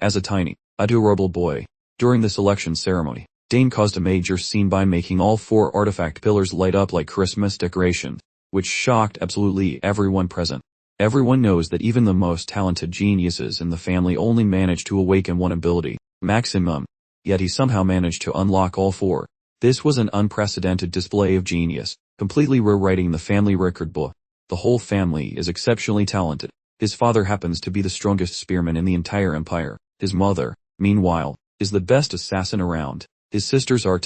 as a tiny, adorable boy. During the selection ceremony, Dane caused a major scene by making all 4 artifact pillars light up like Christmas decorations, which shocked absolutely everyone present. Everyone knows that even the most talented geniuses in the family only manage to awaken one ability, maximum, yet he somehow managed to unlock all 4. This was an unprecedented display of genius, completely rewriting the family record book. The whole family is exceptionally talented. His father happens to be the strongest spearman in the entire empire. His mother, meanwhile, is the best assassin around. His sisters are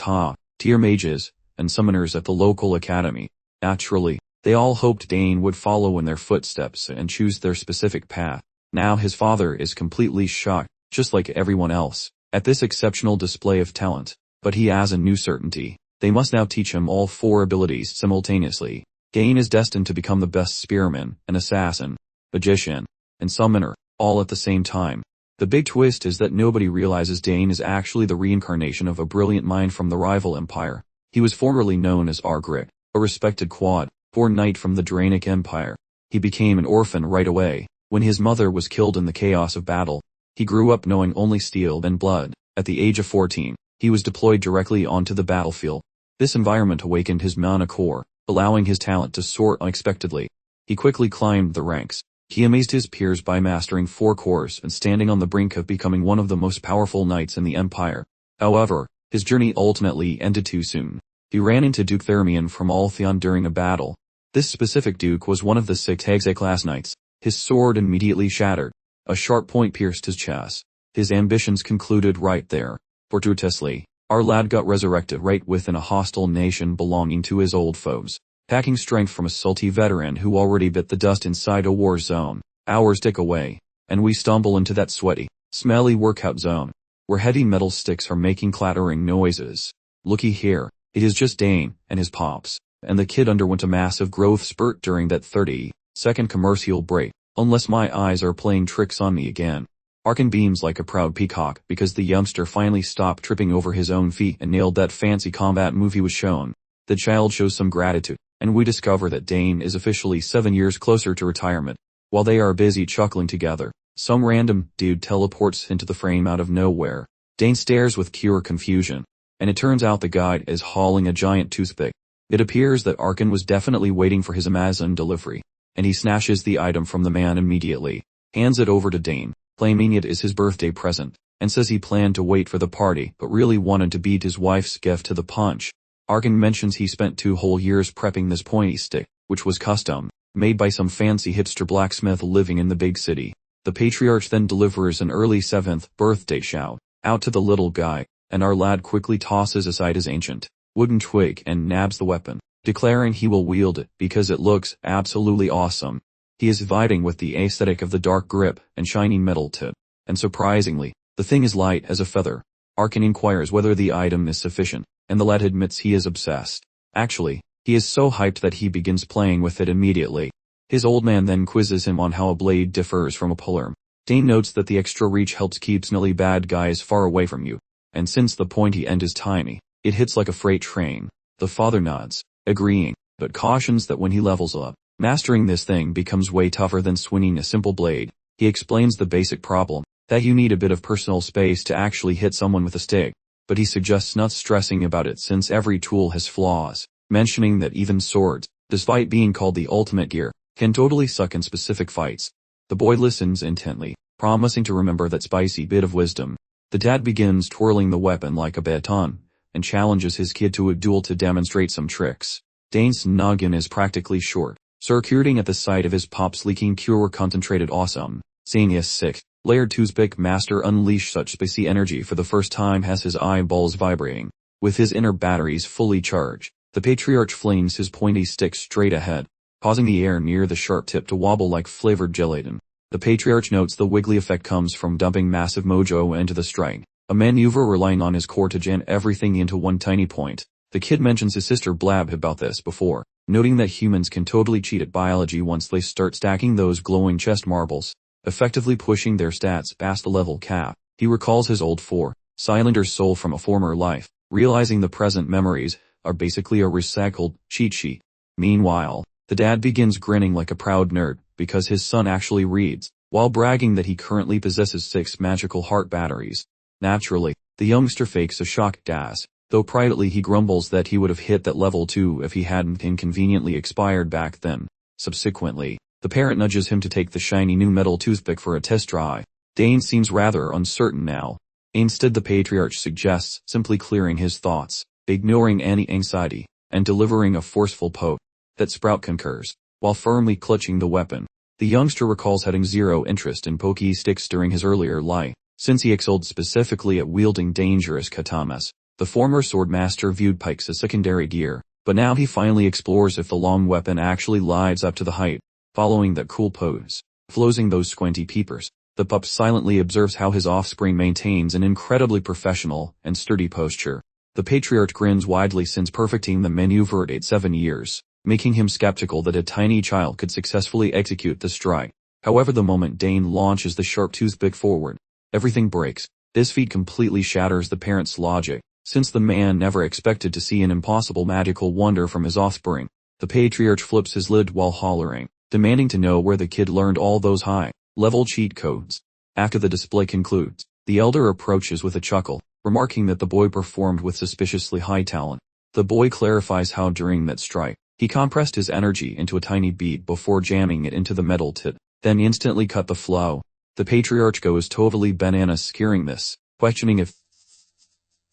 tier mages and summoners at the local academy. Naturally, they all hoped Dane would follow in their footsteps and choose their specific path. Now his father is completely shocked, just like everyone else, at this exceptional display of talent. But he has a new certainty. They must now teach him all 4 abilities simultaneously. Dane is destined to become the best spearman, an assassin, magician, and summoner, all at the same time. The big twist is that nobody realizes Dane is actually the reincarnation of a brilliant mind from the rival empire. He was formerly known as Argrick, a respected quad-born knight from the Draenic Empire. He became an orphan right away, when his mother was killed in the chaos of battle. He grew up knowing only steel and blood. At the age of 14, he was deployed directly onto the battlefield. This environment awakened his mana core, allowing his talent to soar unexpectedly. He quickly climbed the ranks. He amazed his peers by mastering 4 cores and standing on the brink of becoming one of the most powerful knights in the empire. However, his journey ultimately ended too soon. He ran into Duke Thermion from Altheon during a battle. This specific duke was one of the 6 Hexa-class knights. His sword immediately shattered. A sharp point pierced his chest. His ambitions concluded right there. Fortuitously, our lad got resurrected right within a hostile nation belonging to his old foes, packing strength from a salty veteran who already bit the dust inside a war zone. Hours tick away, and we stumble into that sweaty, smelly workout zone, where heavy metal sticks are making clattering noises. Looky here, it is just Dane and his pops, and the kid underwent a massive growth spurt during that 30-second commercial break, unless my eyes are playing tricks on me again. Arkan beams like a proud peacock because the youngster finally stopped tripping over his own feet and nailed that fancy combat move he was shown. The child shows some gratitude, and we discover that Dane is officially 7 years closer to retirement. While they are busy chuckling together, some random dude teleports into the frame out of nowhere. Dane stares with pure confusion, and it turns out the guy is hauling a giant toothpick. It appears that Arkan was definitely waiting for his Amazon delivery, and he snatches the item from the man immediately, hands it over to Dane, claiming it is his birthday present, and says he planned to wait for the party but really wanted to beat his wife's gift to the punch. Arkan mentions he spent 2 whole years prepping this pointy stick, which was custom, made by some fancy hipster blacksmith living in the big city. The patriarch then delivers an early 7th birthday shout out to the little guy, and our lad quickly tosses aside his ancient wooden twig and nabs the weapon, declaring he will wield it because it looks absolutely awesome. He is vibing with the aesthetic of the dark grip and shiny metal tip, and surprisingly, the thing is light as a feather. Arkan inquires whether the item is sufficient, and the lad admits he is obsessed. Actually, he is so hyped that he begins playing with it immediately. His old man then quizzes him on how a blade differs from a polearm. Dane notes that the extra reach helps keep smelly bad guys far away from you, and since the pointy end is tiny, it hits like a freight train. The father nods, agreeing, but cautions that when he levels up, mastering this thing becomes way tougher than swinging a simple blade. He explains the basic problem, that you need a bit of personal space to actually hit someone with a stick, but he suggests not stressing about it since every tool has flaws, mentioning that even swords, despite being called the ultimate gear, can totally suck in specific fights. The boy listens intently, promising to remember that spicy bit of wisdom. The dad begins twirling the weapon like a baton, and challenges his kid to a duel to demonstrate some tricks. Dane's noggin is practically short, circuiting at the sight of his pop's leaking pure concentrated awesome. Seeing his 6-layered toothpick master unleash such spicy energy for the first time has his eyeballs vibrating. With his inner batteries fully charged, the patriarch flings his pointy stick straight ahead, causing the air near the sharp tip to wobble like flavored gelatin. The patriarch notes the wiggly effect comes from dumping massive mojo into the strike, a maneuver relying on his core to jam everything into one tiny point. The kid mentions his sister Blab about this before, noting that humans can totally cheat at biology once they start stacking those glowing chest marbles, effectively pushing their stats past the level cap. He recalls his old Cylinder soul from a former life, realizing the present memories are basically a recycled cheat sheet. Meanwhile, the dad begins grinning like a proud nerd because his son actually reads. while bragging that he currently possesses 6 magical heart batteries. Naturally, the youngster fakes a shocked dash, though privately he grumbles that he would have hit that level too if he hadn't inconveniently expired back then. Subsequently, the parent nudges him to take the shiny new metal toothpick for a test try. Dane seems rather uncertain now. Instead, the patriarch suggests simply clearing his thoughts, ignoring any anxiety, and delivering a forceful poke. That Sprout concurs. While firmly clutching the weapon, the youngster recalls having zero interest in pokey sticks during his earlier life, since he excelled specifically at wielding dangerous katanas. The former swordmaster viewed pikes as secondary gear, but now he finally explores if the long weapon actually lives up to the hype. Following that cool pose, closing those squinty peepers, the pup silently observes how his offspring maintains an incredibly professional and sturdy posture. The patriarch grins widely since perfecting the maneuver at 7 years, making him skeptical that a tiny child could successfully execute the strike. However, the moment Dane launches the sharp toothpick forward, everything breaks. This feat completely shatters the parent's logic, since the man never expected to see an impossible magical wonder from his offspring. The patriarch flips his lid while hollering, demanding to know where the kid learned all those high-level cheat codes. After the display concludes, the elder approaches with a chuckle, remarking that the boy performed with suspiciously high talent. The boy clarifies how during that strike, he compressed his energy into a tiny bead before jamming it into the metal tit, then instantly cut the flow. The patriarch goes totally bananas hearing this, questioning if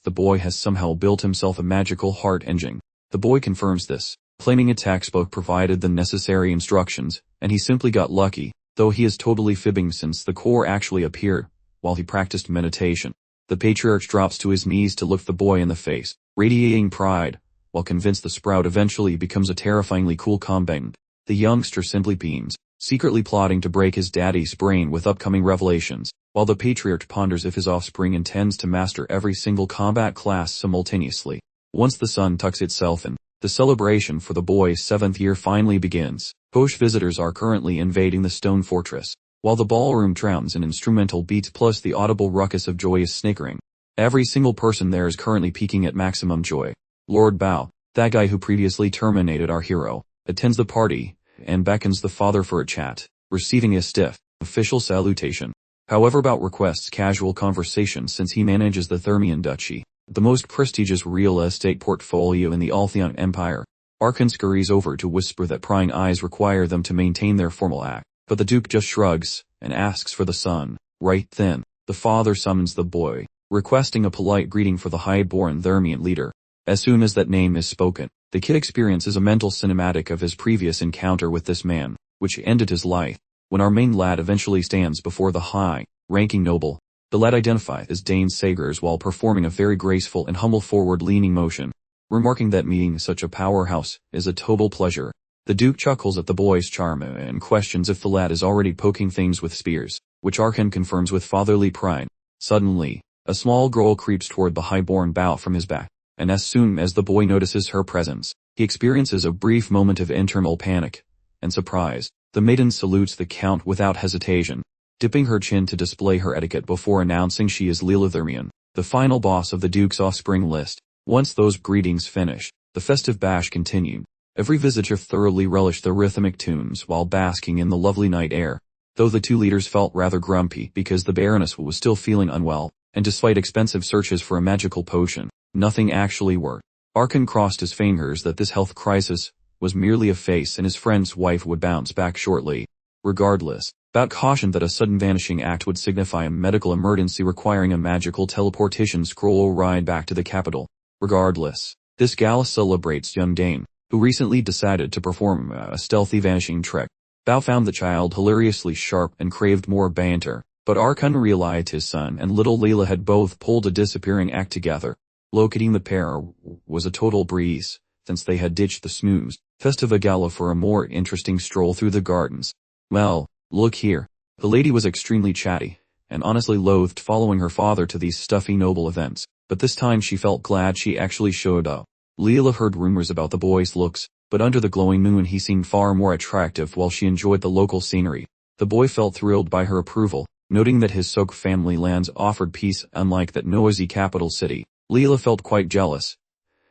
the boy has somehow built himself a magical heart engine. The boy confirms this, claiming a textbook provided the necessary instructions, and he simply got lucky, though he is totally fibbing since the core actually appeared while he practiced meditation. The patriarch drops to his knees to look the boy in the face, radiating pride, while convinced the Sprout eventually becomes a terrifyingly cool combatant. The youngster simply beams, secretly plotting to break his daddy's brain with upcoming revelations, while the patriarch ponders if his offspring intends to master every single combat class simultaneously. Once the sun tucks itself in, the celebration for the boy's 7th year finally begins. Posh visitors are currently invading the stone fortress, while the ballroom drowns in instrumental beats plus the audible ruckus of joyous snickering. Every single person there is currently peaking at maximum joy. Lord Bao, that guy who previously terminated our hero, attends the party, and beckons the father for a chat, receiving a stiff, official salutation. However, Bao requests casual conversation since he manages the Thermian Duchy, the most prestigious real estate portfolio in the Altheon Empire. Arkan scurries over to whisper that prying eyes require them to maintain their formal act, but the Duke just shrugs, and asks for the son. Right then, the father summons the boy, requesting a polite greeting for the high-born Thermian leader. As soon as that name is spoken, the kid experiences a mental cinematic of his previous encounter with this man, which ended his life. When our main lad eventually stands before the high-ranking noble, the lad identifies as Dane Sagers while performing a very graceful and humble forward-leaning motion, remarking that meeting such a powerhouse is a total pleasure. The Duke chuckles at the boy's charm and questions if the lad is already poking things with spears, which Arkan confirms with fatherly pride. Suddenly, a small girl creeps toward the high-born Bao from his back, and as soon as the boy notices her presence, he experiences a brief moment of internal panic and surprise. The maiden salutes the Count without hesitation, dipping her chin to display her etiquette before announcing she is Leela Thermian, the final boss of the Duke's offspring list. Once those greetings finish, the festive bash continued. Every visitor thoroughly relished the rhythmic tunes while basking in the lovely night air, though the two leaders felt rather grumpy because the Baroness was still feeling unwell, and despite expensive searches for a magical potion, nothing actually worked. Arkan crossed his fingers that this health crisis was merely a phase and his friend's wife would bounce back shortly. Regardless, Bout cautioned that a sudden vanishing act would signify a medical emergency requiring a magical teleportation scroll ride back to the capital. Regardless, this gala celebrates young Dane, who recently decided to perform a stealthy vanishing trick. Bao found the child hilariously sharp and craved more banter, but Arkan realized his son and little Leela had both pulled a disappearing act together. Locating the pair was a total breeze, since they had ditched the smooth, festive gala for a more interesting stroll through the gardens. Well, look here. The lady was extremely chatty, and honestly loathed following her father to these stuffy noble events, but this time she felt glad she actually showed up. Leela heard rumors about the boy's looks, but under the glowing moon he seemed far more attractive while she enjoyed the local scenery. The boy felt thrilled by her approval, noting that his Sok family lands offered peace unlike that noisy capital city. Leela felt quite jealous,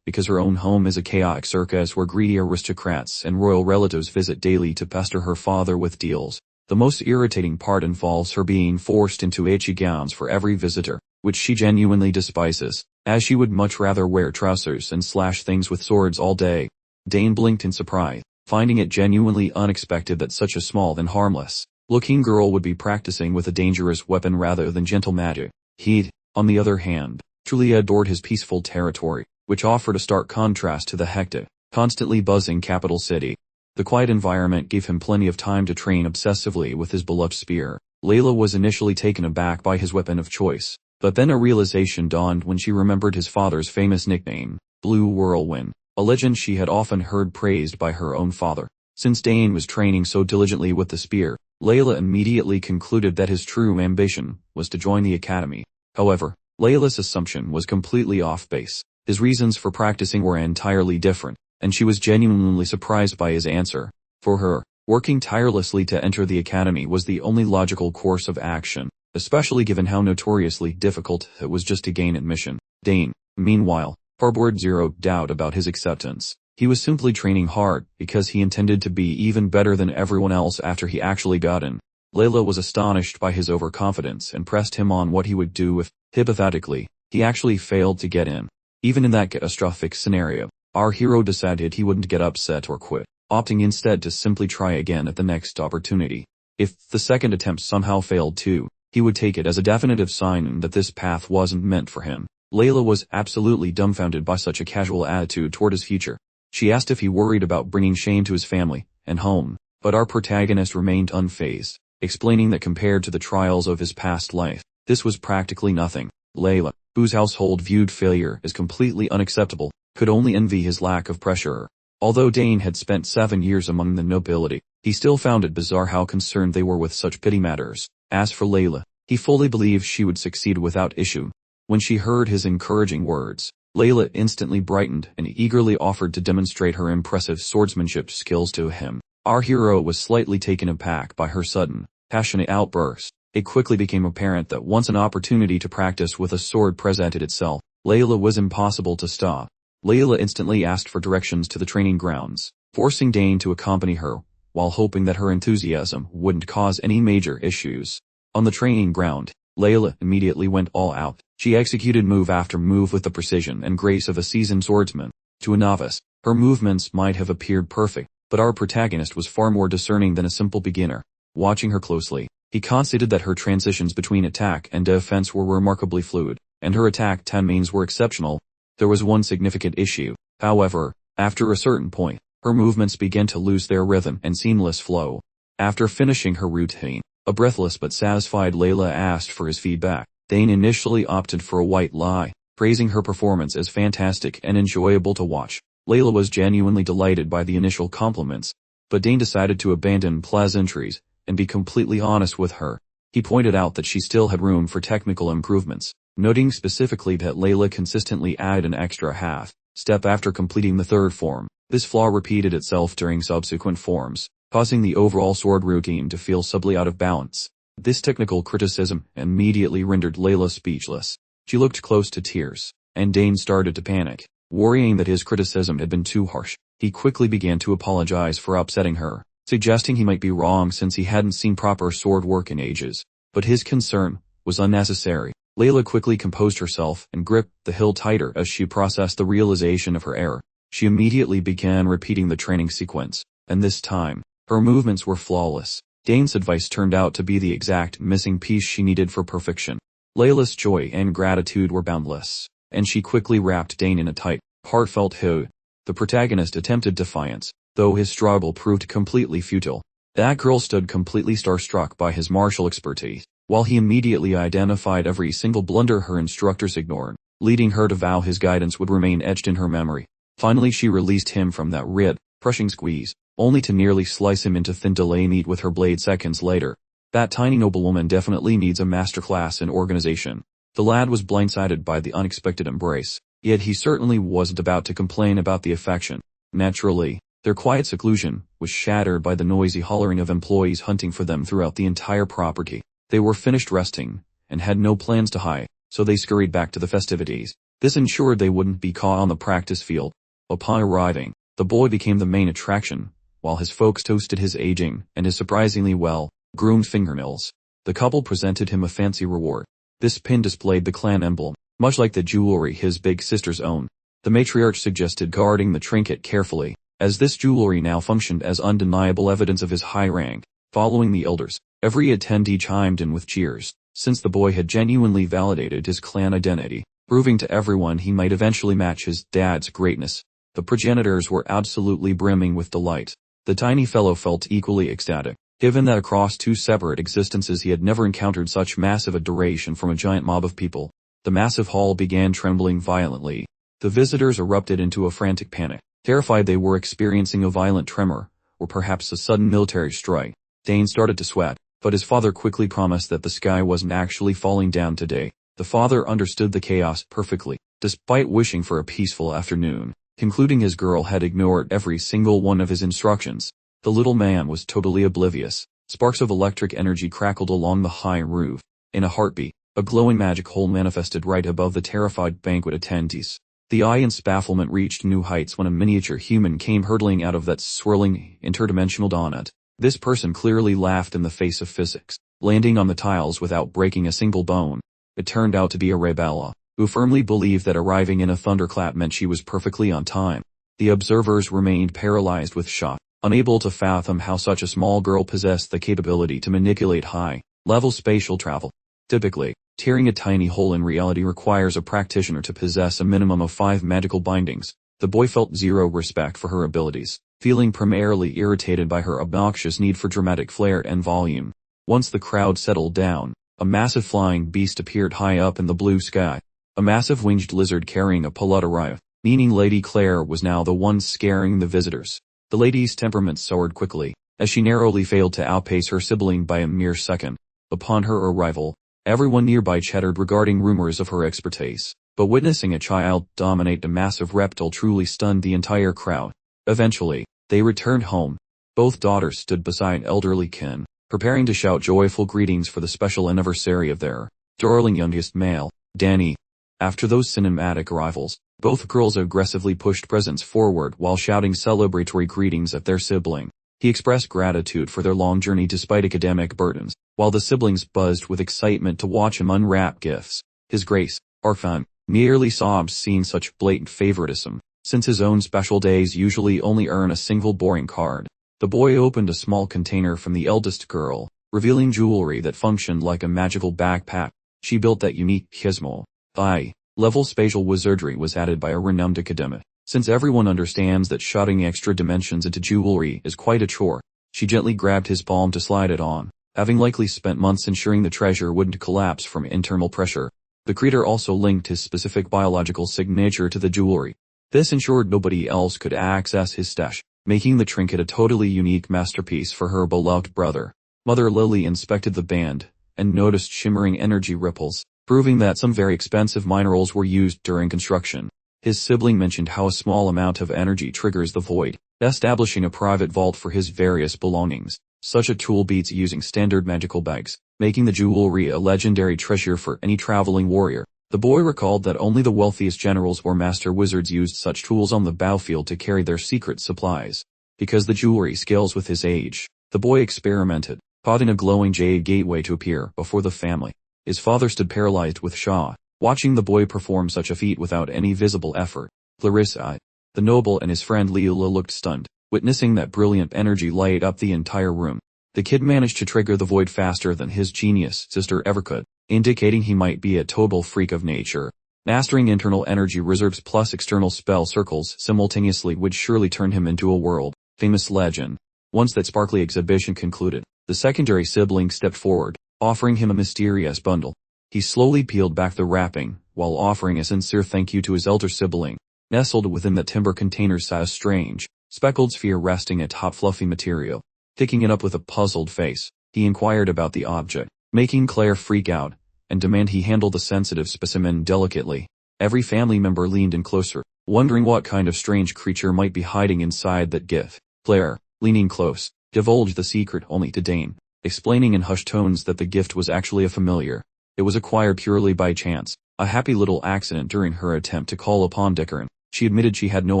because her own home is a chaotic circus where greedy aristocrats and royal relatives visit daily to pester her father with deals. The most irritating part involves her being forced into ecchi gowns for every visitor, which she genuinely despises, as she would much rather wear trousers and slash things with swords all day. Dane blinked in surprise, finding it genuinely unexpected that such a small and harmless-looking girl would be practicing with a dangerous weapon rather than gentle magic. He'd, on the other hand, truly adored his peaceful territory, which offered a stark contrast to the hectic, constantly buzzing capital city. The quiet environment gave him plenty of time to train obsessively with his beloved spear. Leela was initially taken aback by his weapon of choice, but then a realization dawned when she remembered his father's famous nickname, Blue Whirlwind, a legend she had often heard praised by her own father. Since Dane was training so diligently with the spear, Leela immediately concluded that his true ambition was to join the academy. However, Leela's assumption was completely off base. His reasons for practicing were entirely different, and she was genuinely surprised by his answer. For her, working tirelessly to enter the academy was the only logical course of action, especially given how notoriously difficult it was just to gain admission. Dane, meanwhile, harbored zero doubt about his acceptance. He was simply training hard because he intended to be even better than everyone else after he actually got in. Leela was astonished by his overconfidence and pressed him on what he would do if, hypothetically, he actually failed to get in. Even in that catastrophic scenario, our hero decided he wouldn't get upset or quit, opting instead to simply try again at the next opportunity. If the second attempt somehow failed too, he would take it as a definitive sign that this path wasn't meant for him. Leela was absolutely dumbfounded by such a casual attitude toward his future. She asked if he worried about bringing shame to his family and home, but our protagonist remained unfazed, explaining that compared to the trials of his past life, this was practically nothing. Leela, whose household viewed failure as completely unacceptable, could only envy his lack of pressure. Although Dane had spent 7 years among the nobility, he still found it bizarre how concerned they were with such petty matters. As for Leela, he fully believed she would succeed without issue. When she heard his encouraging words, Leela instantly brightened and eagerly offered to demonstrate her impressive swordsmanship skills to him. Our hero was slightly taken aback by her sudden, passionate outburst. It quickly became apparent that once an opportunity to practice with a sword presented itself, Leela was impossible to stop. Leela instantly asked for directions to the training grounds, forcing Dane to accompany her, while hoping that her enthusiasm wouldn't cause any major issues. On the training ground, Leela immediately went all out. She executed move after move with the precision and grace of a seasoned swordsman. To a novice, her movements might have appeared perfect, but our protagonist was far more discerning than a simple beginner. Watching her closely, he conceded that her transitions between attack and defense were remarkably fluid, and her attack timings were exceptional. There was one significant issue, however. After a certain point, her movements began to lose their rhythm and seamless flow. After finishing her routine, a breathless but satisfied Leela asked for his feedback. Dane initially opted for a white lie, praising her performance as fantastic and enjoyable to watch. Leela was genuinely delighted by the initial compliments, but Dane decided to abandon pleasantries and be completely honest with her. He pointed out that she still had room for technical improvements, noting specifically that Leela consistently added an extra half step after completing the third form. This flaw repeated itself during subsequent forms, causing the overall sword routine to feel subtly out of balance. This technical criticism immediately rendered Leela speechless. She looked close to tears, and Dane started to panic, worrying that his criticism had been too harsh. He quickly began to apologize for upsetting her, suggesting he might be wrong since he hadn't seen proper sword work in ages. But his concern was unnecessary. Leela quickly composed herself and gripped the hilt tighter as she processed the realization of her error. She immediately began repeating the training sequence, and this time, her movements were flawless. Dane's advice turned out to be the exact missing piece she needed for perfection. Leela's joy and gratitude were boundless, and she quickly wrapped Dane in a tight, heartfelt hug. The protagonist attempted defiance, though his struggle proved completely futile. That girl stood completely starstruck by his martial expertise, while he immediately identified every single blunder her instructors ignored, leading her to vow his guidance would remain etched in her memory. Finally she released him from that crushing squeeze, only to nearly slice him into thin delay meat with her blade seconds later. That tiny noblewoman definitely needs a masterclass in organization. The lad was blindsided by the unexpected embrace, yet he certainly wasn't about to complain about the affection. Naturally, their quiet seclusion was shattered by the noisy hollering of employees hunting for them throughout the entire property. They were finished resting, and had no plans to hide, so they scurried back to the festivities. This ensured they wouldn't be caught on the practice field. Upon arriving, the boy became the main attraction, while his folks toasted his aging and his surprisingly well groomed fingernails. The couple presented him a fancy reward. This pin displayed the clan emblem, much like the jewelry his big sisters owned. The matriarch suggested guarding the trinket carefully, as this jewelry now functioned as undeniable evidence of his high rank. Following the elders, every attendee chimed in with cheers, since the boy had genuinely validated his clan identity, proving to everyone he might eventually match his dad's greatness. The progenitors were absolutely brimming with delight. The tiny fellow felt equally ecstatic, given that across two separate existences he had never encountered such massive adoration from a giant mob of people. The massive hall began trembling violently. The visitors erupted into a frantic panic, terrified they were experiencing a violent tremor, or perhaps a sudden military strike. Dane started to sweat, but his father quickly promised that the sky wasn't actually falling down today. The father understood the chaos perfectly, despite wishing for a peaceful afternoon, concluding his girl had ignored every single one of his instructions. The little man was totally oblivious. Sparks of electric energy crackled along the high roof. In a heartbeat, a glowing magic hole manifested right above the terrified banquet attendees. The eye in bafflement reached new heights when a miniature human came hurtling out of that swirling, interdimensional donut. This person clearly laughed in the face of physics, landing on the tiles without breaking a single bone. It turned out to be a Rebella, who firmly believed that arriving in a thunderclap meant she was perfectly on time. The observers remained paralyzed with shock, unable to fathom how such a small girl possessed the capability to manipulate high-level spatial travel. Typically, tearing a tiny hole in reality requires a practitioner to possess a minimum of 5 magical bindings. The boy felt zero respect for her abilities, feeling primarily irritated by her obnoxious need for dramatic flair and volume. Once the crowd settled down, a massive flying beast appeared high up in the blue sky. A massive winged lizard carrying a palette arrived, meaning Lady Claire was now the one scaring the visitors. The lady's temperament soared quickly, as she narrowly failed to outpace her sibling by a mere second. Upon her arrival, everyone nearby chattered regarding rumors of her expertise, but witnessing a child dominate a massive reptile truly stunned the entire crowd. Eventually, they returned home. Both daughters stood beside elderly kin, preparing to shout joyful greetings for the special anniversary of their darling youngest male, Danny. After those cinematic arrivals, both girls aggressively pushed presents forward while shouting celebratory greetings at their sibling. He expressed gratitude for their long journey despite academic burdens, while the siblings buzzed with excitement to watch him unwrap gifts. His Grace, Arfan, nearly sobs seeing such blatant favoritism, since his own special days usually only earn a single boring card. The boy opened a small container from the eldest girl, revealing jewelry that functioned like a magical backpack. She built that unique gizmo. High-level spatial wizardry was added by a renowned academic. Since everyone understands that shotting extra dimensions into jewelry is quite a chore, she gently grabbed his palm to slide it on, having likely spent months ensuring the treasure wouldn't collapse from internal pressure. The creator also linked his specific biological signature to the jewelry. This ensured nobody else could access his stash, making the trinket a totally unique masterpiece for her beloved brother. Mother Lily inspected the band, and noticed shimmering energy ripples, proving that some very expensive minerals were used during construction. His sibling mentioned how a small amount of energy triggers the void, establishing a private vault for his various belongings. Such a tool beats using standard magical bags, making the jewelry a legendary treasure for any traveling warrior. The boy recalled that only the wealthiest generals or master wizards used such tools on the battlefield to carry their secret supplies. Because the jewelry scales with his age, the boy experimented, causing a glowing jade gateway to appear before the family. His father stood paralyzed with shock, watching the boy perform such a feat without any visible effort. Clarissa, the noble, and his friend Leela looked stunned, witnessing that brilliant energy light up the entire room. The kid managed to trigger the void faster than his genius sister ever could, indicating he might be a total freak of nature. Mastering internal energy reserves plus external spell circles simultaneously would surely turn him into a world-famous legend. Once that sparkly exhibition concluded, the secondary sibling stepped forward, offering him a mysterious bundle. He slowly peeled back the wrapping, while offering a sincere thank you to his elder sibling. Nestled within the timber container sat a strange, speckled sphere resting atop fluffy material. Picking it up with a puzzled face, he inquired about the object, making Claire freak out, and demand he handle the sensitive specimen delicately. Every family member leaned in closer, wondering what kind of strange creature might be hiding inside that gift. Claire, leaning close, divulged the secret only to Dane, explaining in hushed tones that the gift was actually a familiar. It was acquired purely by chance, a happy little accident during her attempt to call upon Dickerin. She admitted she had no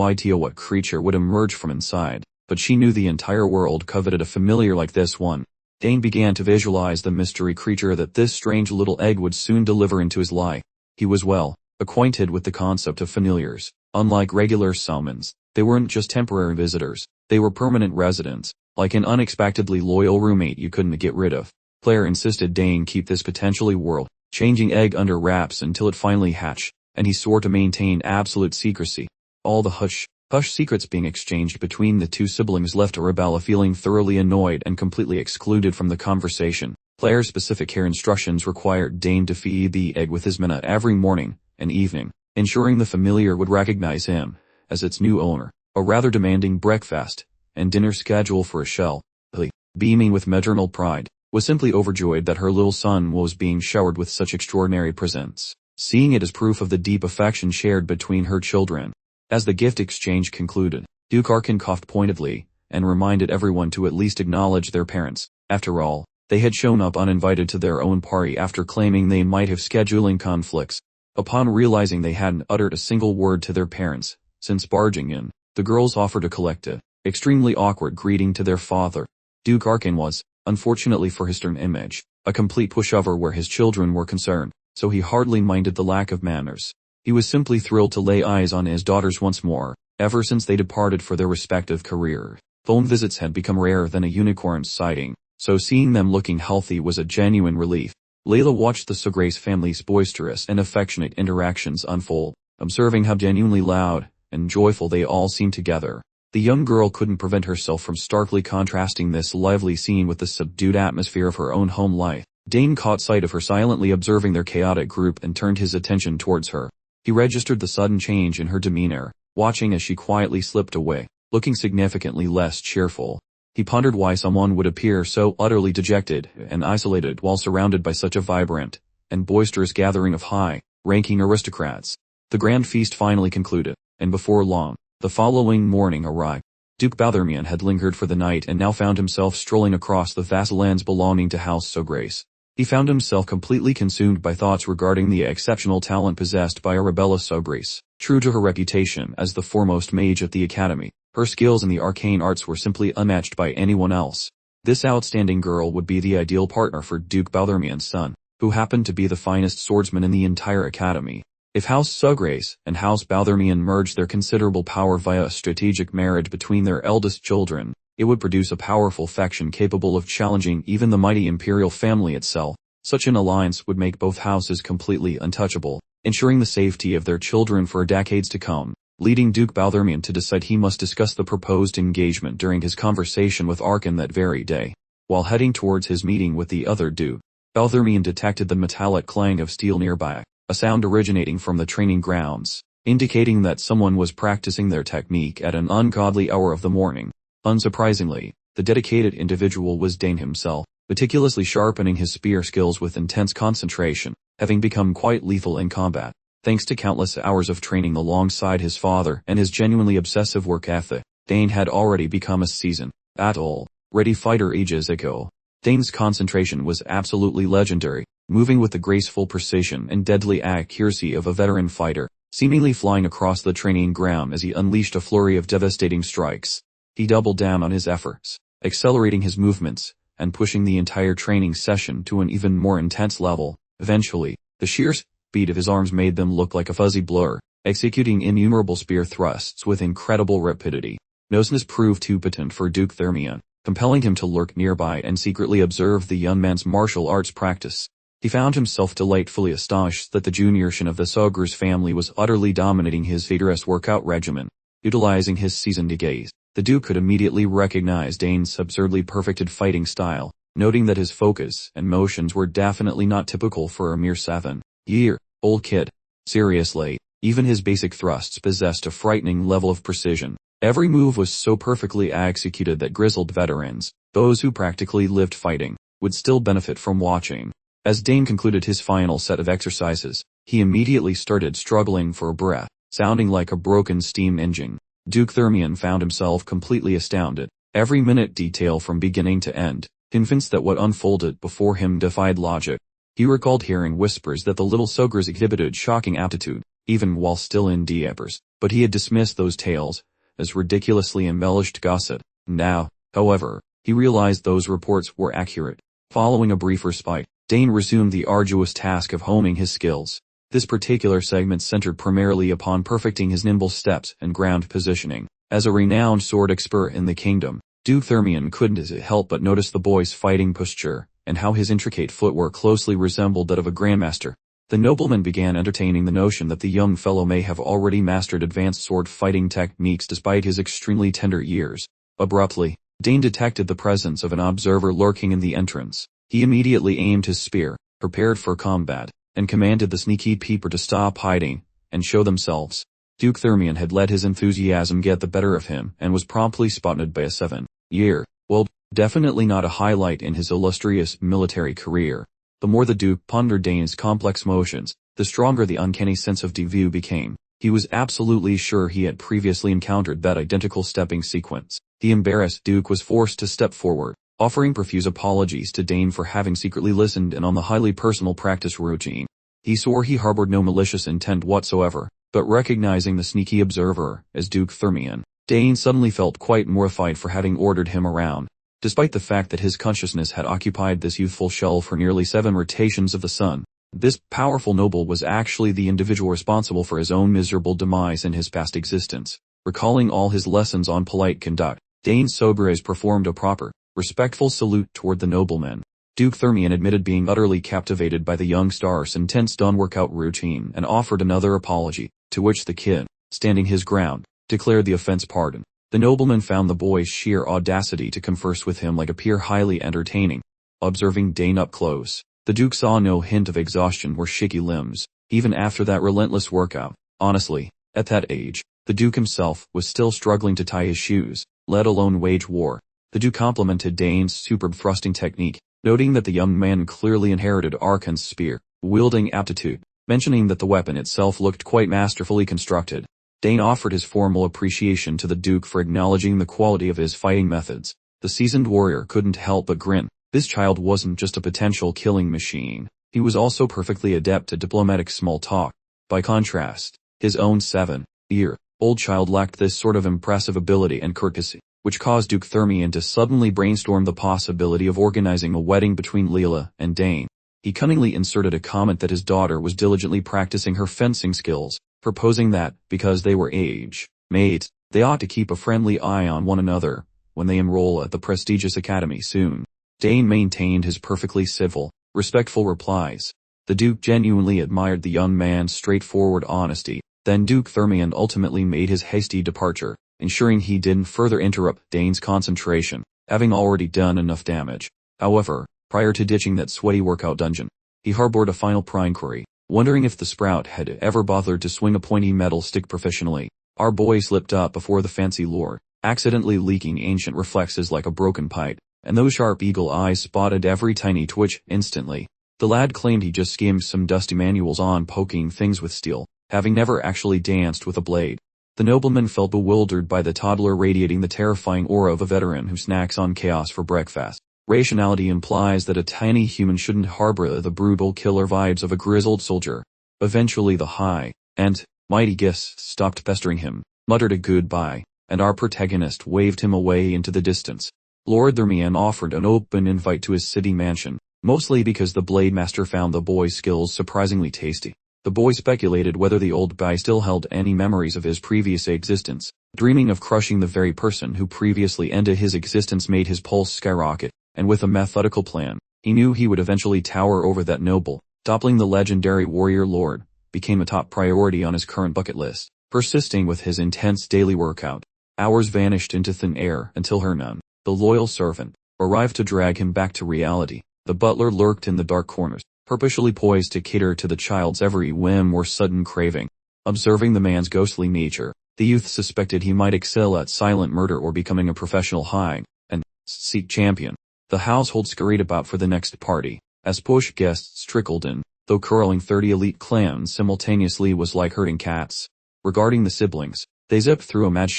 idea what creature would emerge from inside, but she knew the entire world coveted a familiar like this one. Dane began to visualize the mystery creature that this strange little egg would soon deliver into his life. He was well acquainted with the concept of familiars. Unlike regular summons, they weren't just temporary visitors, they were permanent residents, like an unexpectedly loyal roommate you couldn't get rid of. Claire insisted Dane keep this potentially world-changing egg under wraps until it finally hatched, and he swore to maintain absolute secrecy. All the hush secrets being exchanged between the two siblings left Arabella feeling thoroughly annoyed and completely excluded from the conversation. Claire's specific care instructions required Dane to feed the egg with his manna every morning and evening, ensuring the familiar would recognize him as its new owner. A rather demanding breakfast and dinner schedule for a shell. Leela, beaming with maternal pride, was simply overjoyed that her little son was being showered with such extraordinary presents, seeing it as proof of the deep affection shared between her children. As the gift exchange concluded, Duke Arkan coughed pointedly and reminded everyone to at least acknowledge their parents. After all, they had shown up uninvited to their own party after claiming they might have scheduling conflicts. Upon realizing they hadn't uttered a single word to their parents since barging in, the girls offered a collective, extremely awkward greeting to their father. Duke Arkan was, unfortunately for his stern image, a complete pushover where his children were concerned, so he hardly minded the lack of manners. He was simply thrilled to lay eyes on his daughters once more, ever since they departed for their respective careers. Phone visits had become rarer than a unicorn sighting, so seeing them looking healthy was a genuine relief. Leela watched the Sograis family's boisterous and affectionate interactions unfold, observing how genuinely loud and joyful they all seemed together. The young girl couldn't prevent herself from starkly contrasting this lively scene with the subdued atmosphere of her own home life. Dane caught sight of her silently observing their chaotic group and turned his attention towards her. He registered the sudden change in her demeanor, watching as she quietly slipped away, looking significantly less cheerful. He pondered why someone would appear so utterly dejected and isolated while surrounded by such a vibrant and boisterous gathering of high-ranking aristocrats. The grand feast finally concluded, and before long, the following morning arrived. Duke Balthermian had lingered for the night and now found himself strolling across the vast lands belonging to House Sograis. He found himself completely consumed by thoughts regarding the exceptional talent possessed by Arabella Sograis. True to her reputation as the foremost mage at the academy, her skills in the arcane arts were simply unmatched by anyone else. This outstanding girl would be the ideal partner for Duke Balthermian's son, who happened to be the finest swordsman in the entire academy. If House Sograis and House Balthermian merged their considerable power via a strategic marriage between their eldest children, it would produce a powerful faction capable of challenging even the mighty imperial family itself. Such an alliance would make both houses completely untouchable, ensuring the safety of their children for decades to come, leading Duke Balthermian to decide he must discuss the proposed engagement during his conversation with Arkan that very day. While heading towards his meeting with the other Duke, Balthermian detected the metallic clang of steel nearby, a sound originating from the training grounds, indicating that someone was practicing their technique at an ungodly hour of the morning. Unsurprisingly, the dedicated individual was Dane himself, meticulously sharpening his spear skills with intense concentration, having become quite lethal in combat. Thanks to countless hours of training alongside his father and his genuinely obsessive work ethic, Dane had already become a seasoned, battle-ready fighter ages ago. Dane's concentration was absolutely legendary, moving with the graceful precision and deadly accuracy of a veteran fighter, seemingly flying across the training ground as he unleashed a flurry of devastating strikes. He doubled down on his efforts, accelerating his movements, and pushing the entire training session to an even more intense level. Eventually, the sheer speed of his arms made them look like a fuzzy blur, executing innumerable spear thrusts with incredible rapidity. Noseness proved too potent for Duke Thermian, compelling him to lurk nearby and secretly observe the young man's martial arts practice. He found himself delightfully astonished that the junior shin of the Sograis family was utterly dominating his vigorous workout regimen. Utilizing his seasoned gaze, the Duke could immediately recognize Dane's absurdly perfected fighting style, noting that his focus and motions were definitely not typical for a mere 7-year-old kid. Seriously, even his basic thrusts possessed a frightening level of precision. Every move was so perfectly executed that grizzled veterans, those who practically lived fighting, would still benefit from watching. As Dane concluded his final set of exercises, he immediately started struggling for breath, sounding like a broken steam engine. Duke Thermian found himself completely astounded, every minute detail from beginning to end, convinced that what unfolded before him defied logic. He recalled hearing whispers that the little Sograis exhibited shocking aptitude, even while still in diapers, but he had dismissed those tales as ridiculously embellished gossip. Now, however, he realized those reports were accurate. Following a brief respite, Dane resumed the arduous task of honing his skills. This particular segment centered primarily upon perfecting his nimble steps and ground positioning. As a renowned sword expert in the kingdom, Duke Thermion couldn't help but notice the boy's fighting posture, and how his intricate footwork closely resembled that of a grandmaster. The nobleman began entertaining the notion that the young fellow may have already mastered advanced sword fighting techniques despite his extremely tender years. Abruptly, Dane detected the presence of an observer lurking in the entrance. He immediately aimed his spear, prepared for combat, and commanded the sneaky peeper to stop hiding and show themselves. Duke Thermion had let his enthusiasm get the better of him and was promptly spotted by a 7-year-old, definitely not a highlight in his illustrious military career. The more the Duke pondered Dane's complex motions, the stronger the uncanny sense of déjà vu became. He was absolutely sure he had previously encountered that identical stepping sequence. The embarrassed Duke was forced to step forward, offering profuse apologies to Dane for having secretly listened in on the highly personal practice routine. He swore he harbored no malicious intent whatsoever, but recognizing the sneaky observer as Duke Thermion, Dane suddenly felt quite mortified for having ordered him around. Despite the fact that his consciousness had occupied this youthful shell for nearly 7 rotations of the sun, this powerful noble was actually the individual responsible for his own miserable demise in his past existence. Recalling all his lessons on polite conduct, Dane Soberes performed a proper, respectful salute toward the nobleman. Duke Thermion admitted being utterly captivated by the young star's intense dawn workout routine and offered another apology, to which the kid, standing his ground, declared the offense pardoned. The nobleman found the boy's sheer audacity to converse with him like a peer highly entertaining. Observing Dane up close, the Duke saw no hint of exhaustion or shaky limbs, even after that relentless workout. Honestly, at that age, the Duke himself was still struggling to tie his shoes, let alone wage war. The Duke complimented Dane's superb thrusting technique, noting that the young man clearly inherited Archon's spear-wielding aptitude, mentioning that the weapon itself looked quite masterfully constructed. Dane offered his formal appreciation to the Duke for acknowledging the quality of his fighting methods. The seasoned warrior couldn't help but grin. This child wasn't just a potential killing machine. He was also perfectly adept at diplomatic small talk. By contrast, his own 7-year-old child lacked this sort of impressive ability and courtesy, which caused Duke Thermion to suddenly brainstorm the possibility of organizing a wedding between Leela and Dane. He cunningly inserted a comment that his daughter was diligently practicing her fencing skills, proposing that, because they were age-mates, they ought to keep a friendly eye on one another when they enroll at the prestigious academy soon. Dane maintained his perfectly civil, respectful replies. The Duke genuinely admired the young man's straightforward honesty. Then Duke Thermion ultimately made his hasty departure, ensuring he didn't further interrupt Dane's concentration, having already done enough damage. However, prior to ditching that sweaty workout dungeon, he harbored a final inquiry, wondering if the sprout had ever bothered to swing a pointy metal stick professionally. Our boy slipped up before the fancy lord, accidentally leaking ancient reflexes like a broken pipe, and those sharp eagle eyes spotted every tiny twitch instantly. The lad claimed he just skimmed some dusty manuals on poking things with steel, having never actually danced with a blade. The nobleman felt bewildered by the toddler radiating the terrifying aura of a veteran who snacks on chaos for breakfast. Rationality implies that a tiny human shouldn't harbor the brutal killer vibes of a grizzled soldier. Eventually the high and mighty guests stopped pestering him, muttered a goodbye, and our protagonist waved him away into the distance. Lord Thermion offered an open invite to his city mansion, mostly because the Blade Master found the boy's skills surprisingly tasty. The boy speculated whether the old guy still held any memories of his previous existence. Dreaming of crushing the very person who previously ended his existence made his pulse skyrocket, and with a methodical plan, he knew he would eventually tower over that noble. Toppling the legendary warrior lord became a top priority on his current bucket list. Persisting with his intense daily workout, hours vanished into thin air until Hernan, the loyal servant, arrived to drag him back to reality. The butler lurked in the dark corners, perpetually poised to cater to the child's every whim or sudden craving. Observing the man's ghostly nature, the youth suspected he might excel at silent murder or becoming a professional hide-and-seek champion. The household scurried about for the next party, as push guests trickled in, though curling 30 elite clans simultaneously was like herding cats. Regarding the siblings, they zipped through a magic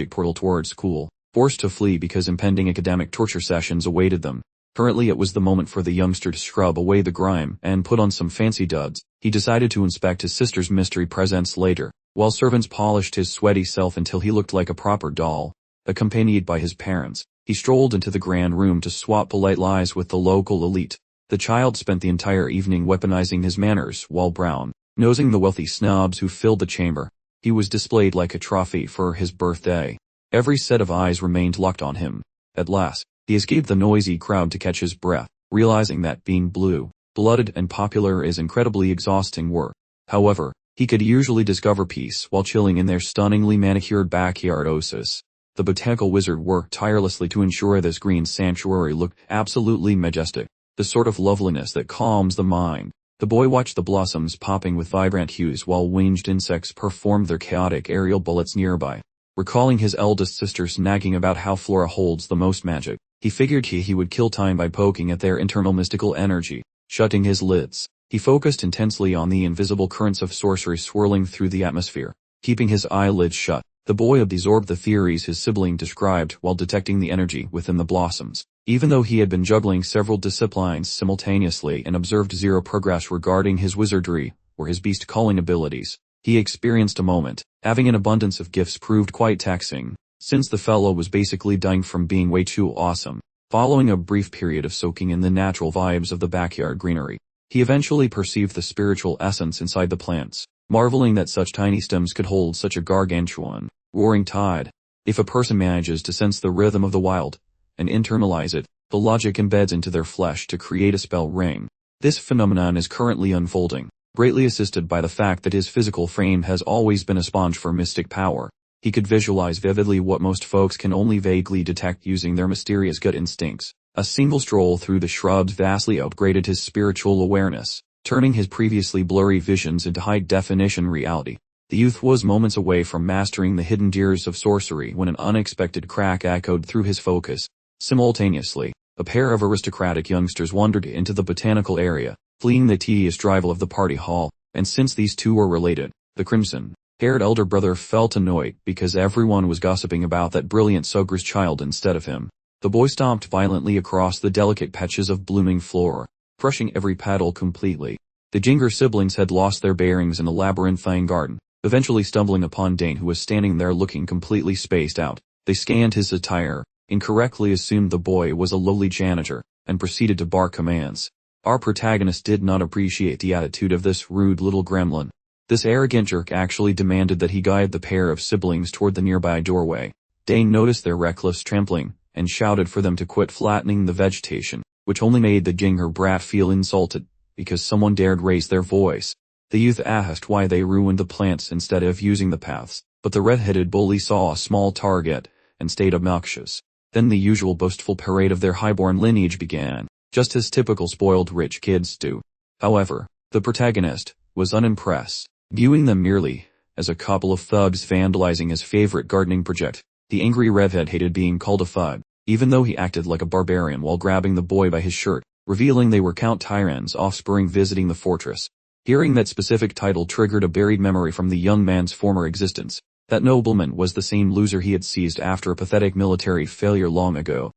portal towards school, forced to flee because impending academic torture sessions awaited them. Currently it was the moment for the youngster to scrub away the grime and put on some fancy duds. He decided to inspect his sister's mystery presents later, while servants polished his sweaty self until he looked like a proper doll. Accompanied by his parents, he strolled into the grand room to swap polite lies with the local elite. The child spent the entire evening weaponizing his manners while brown-nosing the wealthy snobs who filled the chamber. He was displayed like a trophy for his birthday. Every set of eyes remained locked on him. At last, he escaped the noisy crowd to catch his breath, realizing that being blue-blooded and popular is incredibly exhausting work. However, he could usually discover peace while chilling in their stunningly manicured backyard oasis. The botanical wizard worked tirelessly to ensure this green sanctuary looked absolutely majestic, the sort of loveliness that calms the mind. The boy watched the blossoms popping with vibrant hues while winged insects performed their chaotic aerial bullets nearby. Recalling his eldest sisters nagging about how Flora holds the most magic, he figured he would kill time by poking at their internal mystical energy. Shutting his lids, he focused intensely on the invisible currents of sorcery swirling through the atmosphere. Keeping his eyelids shut, the boy absorbed the theories his sibling described while detecting the energy within the blossoms. Even though he had been juggling several disciplines simultaneously and observed zero progress regarding his wizardry or his beast-calling abilities, he experienced a moment. Having an abundance of gifts proved quite taxing, since the fellow was basically dying from being way too awesome. Following a brief period of soaking in the natural vibes of the backyard greenery, he eventually perceived the spiritual essence inside the plants, marveling that such tiny stems could hold such a gargantuan, roaring tide. If a person manages to sense the rhythm of the wild, and internalize it, the logic embeds into their flesh to create a spell ring. This phenomenon is currently unfolding, greatly assisted by the fact that his physical frame has always been a sponge for mystic power. He could visualize vividly what most folks can only vaguely detect using their mysterious gut instincts. A single stroll through the shrubs vastly upgraded his spiritual awareness, turning his previously blurry visions into high-definition reality. The youth was moments away from mastering the hidden gears of sorcery when an unexpected crack echoed through his focus. Simultaneously, a pair of aristocratic youngsters wandered into the botanical area, fleeing the tedious drivel of the party hall, and since these two were related, the crimson-haired elder brother felt annoyed because everyone was gossiping about that brilliant Sogre's child instead of him. The boy stomped violently across the delicate patches of blooming flora, crushing every petal completely. The Ginger siblings had lost their bearings in a labyrinthine garden, eventually stumbling upon Dane, who was standing there looking completely spaced out. They scanned his attire, incorrectly assumed the boy was a lowly janitor, and proceeded to bark commands. Our protagonist did not appreciate the attitude of this rude little gremlin. This arrogant jerk actually demanded that he guide the pair of siblings toward the nearby doorway. Dane noticed their reckless trampling, and shouted for them to quit flattening the vegetation, which only made the Ginger brat feel insulted, because someone dared raise their voice. The youth asked why they ruined the plants instead of using the paths, but the red-headed bully saw a small target, and stayed obnoxious. Then the usual boastful parade of their highborn lineage began, just as typical spoiled rich kids do. However, the protagonist was unimpressed, viewing them merely as a couple of thugs vandalizing his favorite gardening project. The angry redhead hated being called a thug, even though he acted like a barbarian while grabbing the boy by his shirt, revealing they were Count Tyran's offspring visiting the fortress. Hearing that specific title triggered a buried memory from the young man's former existence. That nobleman was the same loser he had seized after a pathetic military failure long ago,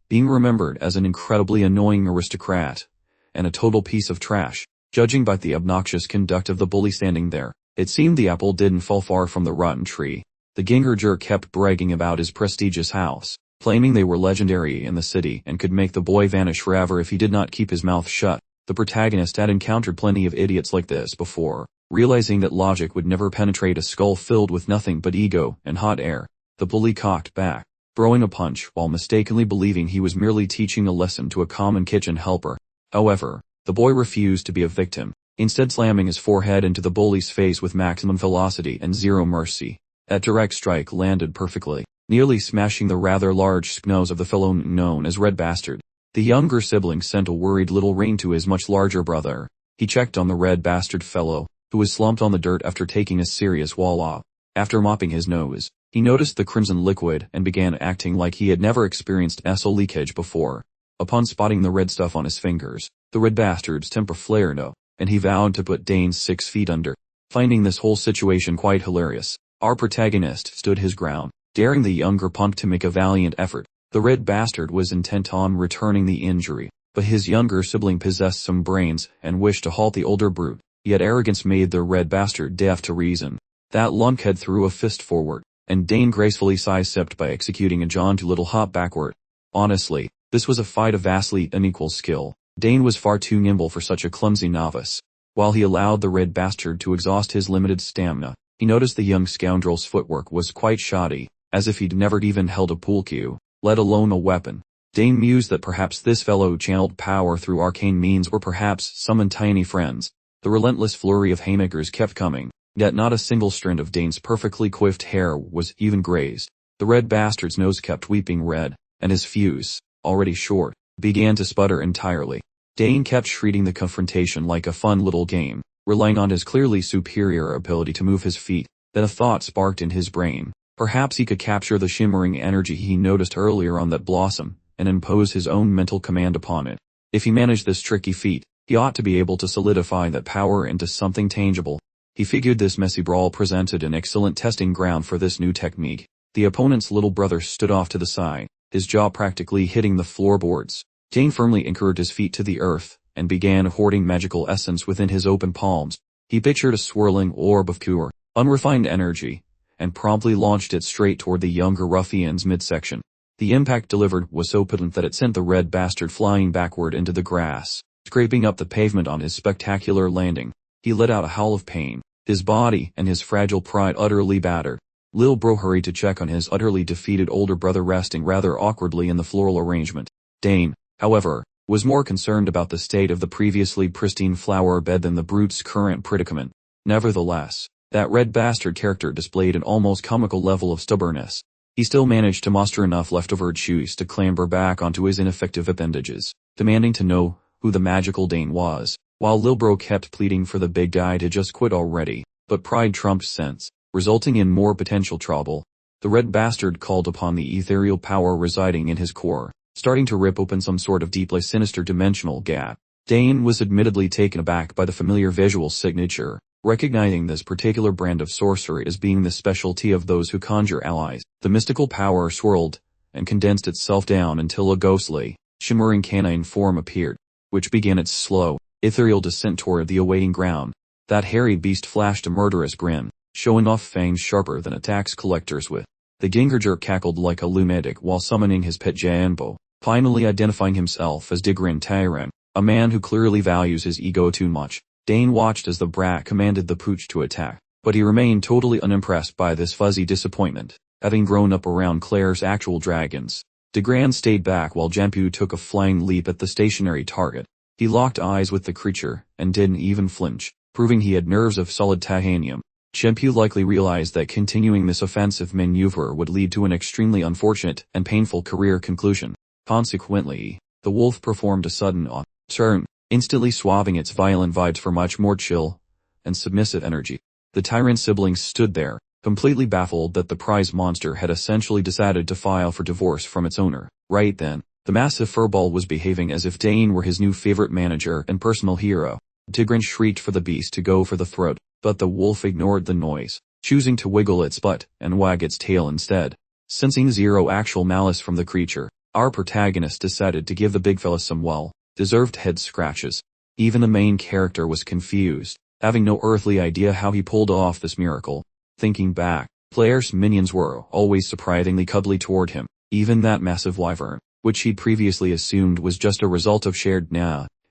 being remembered as an incredibly annoying aristocrat, and a total piece of trash. Judging by the obnoxious conduct of the bully standing there, it seemed the apple didn't fall far from the rotten tree. The Ginger jerk kept bragging about his prestigious house, claiming they were legendary in the city and could make the boy vanish forever if he did not keep his mouth shut. The protagonist had encountered plenty of idiots like this before. Realizing that logic would never penetrate a skull filled with nothing but ego and hot air, the bully cocked back, throwing a punch while mistakenly believing he was merely teaching a lesson to a common kitchen helper. However, the boy refused to be a victim, instead slamming his forehead into the bully's face with maximum velocity and zero mercy. That direct strike landed perfectly, nearly smashing the rather large nose of the fellow known as Red Bastard. The younger sibling sent a worried little ring to his much larger brother. He checked on the Red Bastard fellow, who was slumped on the dirt after taking a serious wall-off. After mopping his nose, he noticed the crimson liquid and began acting like he had never experienced SO leakage before. Upon spotting the red stuff on his fingers, the Red Bastard's temper flared up, and he vowed to put Dane 6 feet under. Finding this whole situation quite hilarious, our protagonist stood his ground, daring the younger punk to make a valiant effort. The Red Bastard was intent on returning the injury, but his younger sibling possessed some brains and wished to halt the older brute. Yet arrogance made the Red Bastard deaf to reason. That lunkhead threw a fist forward, and Dane gracefully sidestepped by executing a John too little hop backward. Honestly, this was a fight of vastly unequal skill. Dane was far too nimble for such a clumsy novice. While he allowed the red bastard to exhaust his limited stamina, he noticed the young scoundrel's footwork was quite shoddy, as if he'd never even held a pool cue, let alone a weapon. Dane mused that perhaps this fellow channeled power through arcane means or perhaps summoned tiny friends. The relentless flurry of haymakers kept coming, yet not a single strand of Dane's perfectly coiffed hair was even grazed. The red bastard's nose kept weeping red, and his fuse, already short, began to sputter entirely. Dane kept treating the confrontation like a fun little game, relying on his clearly superior ability to move his feet. Then a thought sparked in his brain. Perhaps he could capture the shimmering energy he noticed earlier on that blossom, and impose his own mental command upon it. If he managed this tricky feat, he ought to be able to solidify that power into something tangible. He figured this messy brawl presented an excellent testing ground for this new technique. The opponent's little brother stood off to the side, his jaw practically hitting the floorboards. Dane firmly anchored his feet to the earth, and began hoarding magical essence within his open palms. He pictured a swirling orb of pure, unrefined energy, and promptly launched it straight toward the younger ruffian's midsection. The impact delivered was so potent that it sent the red bastard flying backward into the grass, scraping up the pavement on his spectacular landing. He let out a howl of pain, his body and his fragile pride utterly battered. Lil Bro hurried to check on his utterly defeated older brother resting rather awkwardly in the floral arrangement. Dane, however, was more concerned about the state of the previously pristine flower bed than the brute's current predicament. Nevertheless, that red bastard character displayed an almost comical level of stubbornness. He still managed to muster enough leftover juice to clamber back onto his ineffective appendages, demanding to know who the magical Dane was, while Lil Bro kept pleading for the big guy to just quit already. But pride trumped sense, resulting in more potential trouble. The red bastard called upon the ethereal power residing in his core, starting to rip open some sort of deeply sinister dimensional gap. Dane was admittedly taken aback by the familiar visual signature, recognizing this particular brand of sorcery as being the specialty of those who conjure allies. The mystical power swirled and condensed itself down until a ghostly, shimmering canine form appeared, which began its slow, ethereal descent toward the awaiting ground. That hairy beast flashed a murderous grin, showing off fangs sharper than a tax collector's with. The Gingerjerk cackled like a lunatic while summoning his pet Janbo, finally identifying himself as Digran Tyran, a man who clearly values his ego too much. Dane watched as the brat commanded the pooch to attack, but he remained totally unimpressed by this fuzzy disappointment, having grown up around Claire's actual dragons. Digran stayed back while Jampu took a flying leap at the stationary target. He locked eyes with the creature, and didn't even flinch, proving he had nerves of solid titanium. Jampu likely realized that continuing this offensive maneuver would lead to an extremely unfortunate and painful career conclusion. Consequently, the wolf performed a sudden turn, instantly swapping its violent vibes for much more chill and submissive energy. The tyrant siblings stood there, completely baffled that the prize monster had essentially decided to file for divorce from its owner. Right then, the massive furball was behaving as if Dane were his new favorite manager and personal hero. Tigran shrieked for the beast to go for the throat, but the wolf ignored the noise, choosing to wiggle its butt and wag its tail instead. Sensing zero actual malice from the creature, our protagonist decided to give the big fella some well-deserved head scratches. Even the main character was confused, having no earthly idea how he pulled off this miracle. Thinking back, Claire's minions were always surprisingly cuddly toward him, even that massive wyvern, which he'd previously assumed was just a result of shared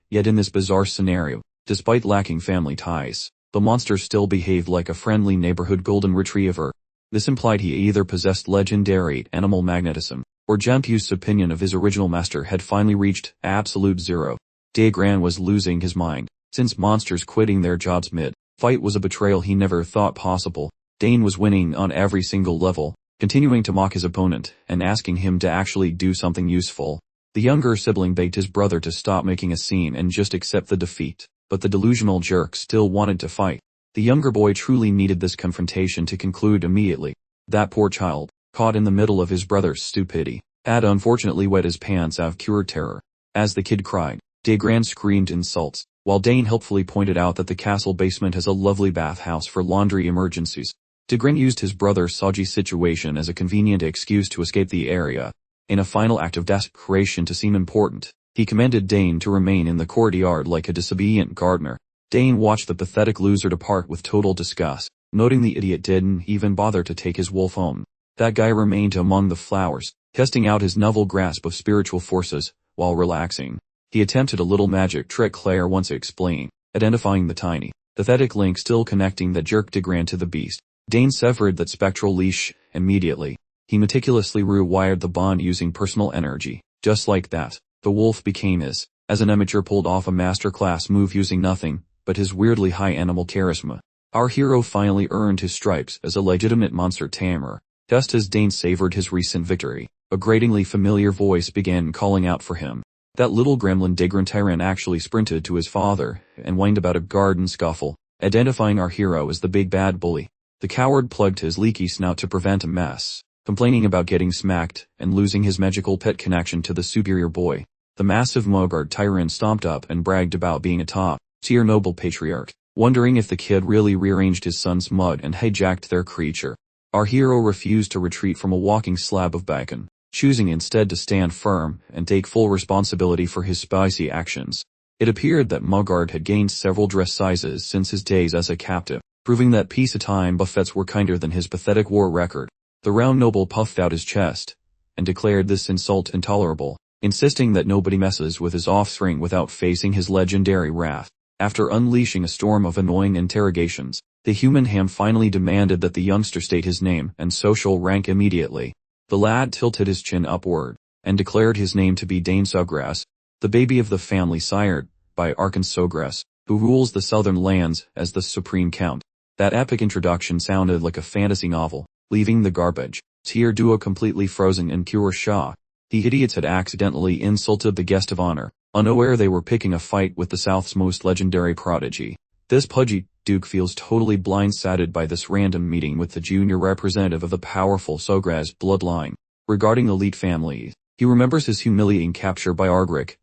Yet in this bizarre scenario, despite lacking family ties, the monster still behaved like a friendly neighborhood golden retriever. This implied he either possessed legendary animal magnetism, or Jampu's opinion of his original master had finally reached absolute zero. Digran was losing his mind, since monsters quitting their jobs mid-fight was a betrayal he never thought possible. Dane was winning on every single level, continuing to mock his opponent and asking him to actually do something useful. The younger sibling begged his brother to stop making a scene and just accept the defeat, but the delusional jerk still wanted to fight. The younger boy truly needed this confrontation to conclude immediately. That poor child, caught in the middle of his brother's stupidity, had unfortunately wet his pants out of pure terror. As the kid cried, Digran screamed insults, while Dane helpfully pointed out that the castle basement has a lovely bathhouse for laundry emergencies. Digran used his brother's Saji's situation as a convenient excuse to escape the area. In a final act of desperation to seem important, he commanded Dane to remain in the courtyard like a disobedient gardener. Dane watched the pathetic loser depart with total disgust. noting the idiot didn't even bother to take his wolf home. That guy remained among the flowers, testing out his novel grasp of spiritual forces, while relaxing. He attempted a little magic trick Claire once explained, identifying the tiny, pathetic link still connecting the jerk Degran to the beast. Dane severed that spectral leash immediately. He meticulously rewired the bond using personal energy. Just like that, the wolf became his, as an amateur pulled off a masterclass move using nothing but his weirdly high animal charisma. Our hero finally earned his stripes as a legitimate monster tamer. Just as Dane savored his recent victory, a gratingly familiar voice began calling out for him. That little gremlin Degran Tyran actually sprinted to his father and whined about a garden scuffle, identifying our hero as the big bad bully. The coward plugged his leaky snout to prevent a mess, complaining about getting smacked and losing his magical pet connection to the superior boy. The massive Mogard Tyran stomped up and bragged about being a top-tier noble patriarch, wondering if the kid really rearranged his son's mud and hijacked their creature. Our hero refused to retreat from a walking slab of bacon, choosing instead to stand firm and take full responsibility for his spicy actions. It appeared that Mogard had gained several dress sizes since his days as a captive, proving that peacetime buffets were kinder than his pathetic war record. The round noble puffed out his chest and declared this insult intolerable, insisting that nobody messes with his offspring without facing his legendary wrath. After unleashing a storm of annoying interrogations, the human ham finally demanded that the youngster state his name and social rank immediately. The lad tilted his chin upward and declared his name to be Dane Sogras, the baby of the family sired by Arkan Sogras, who rules the southern lands as the supreme count. That epic introduction sounded like a fantasy novel, leaving the garbage tier duo completely frozen in pure shock. The idiots had accidentally insulted the guest of honor, unaware they were picking a fight with the South's most legendary prodigy. This pudgy Duke feels totally blindsided by this random meeting with the junior representative of the powerful Sogras bloodline. Regarding elite families, he remembers his humiliating capture by Argric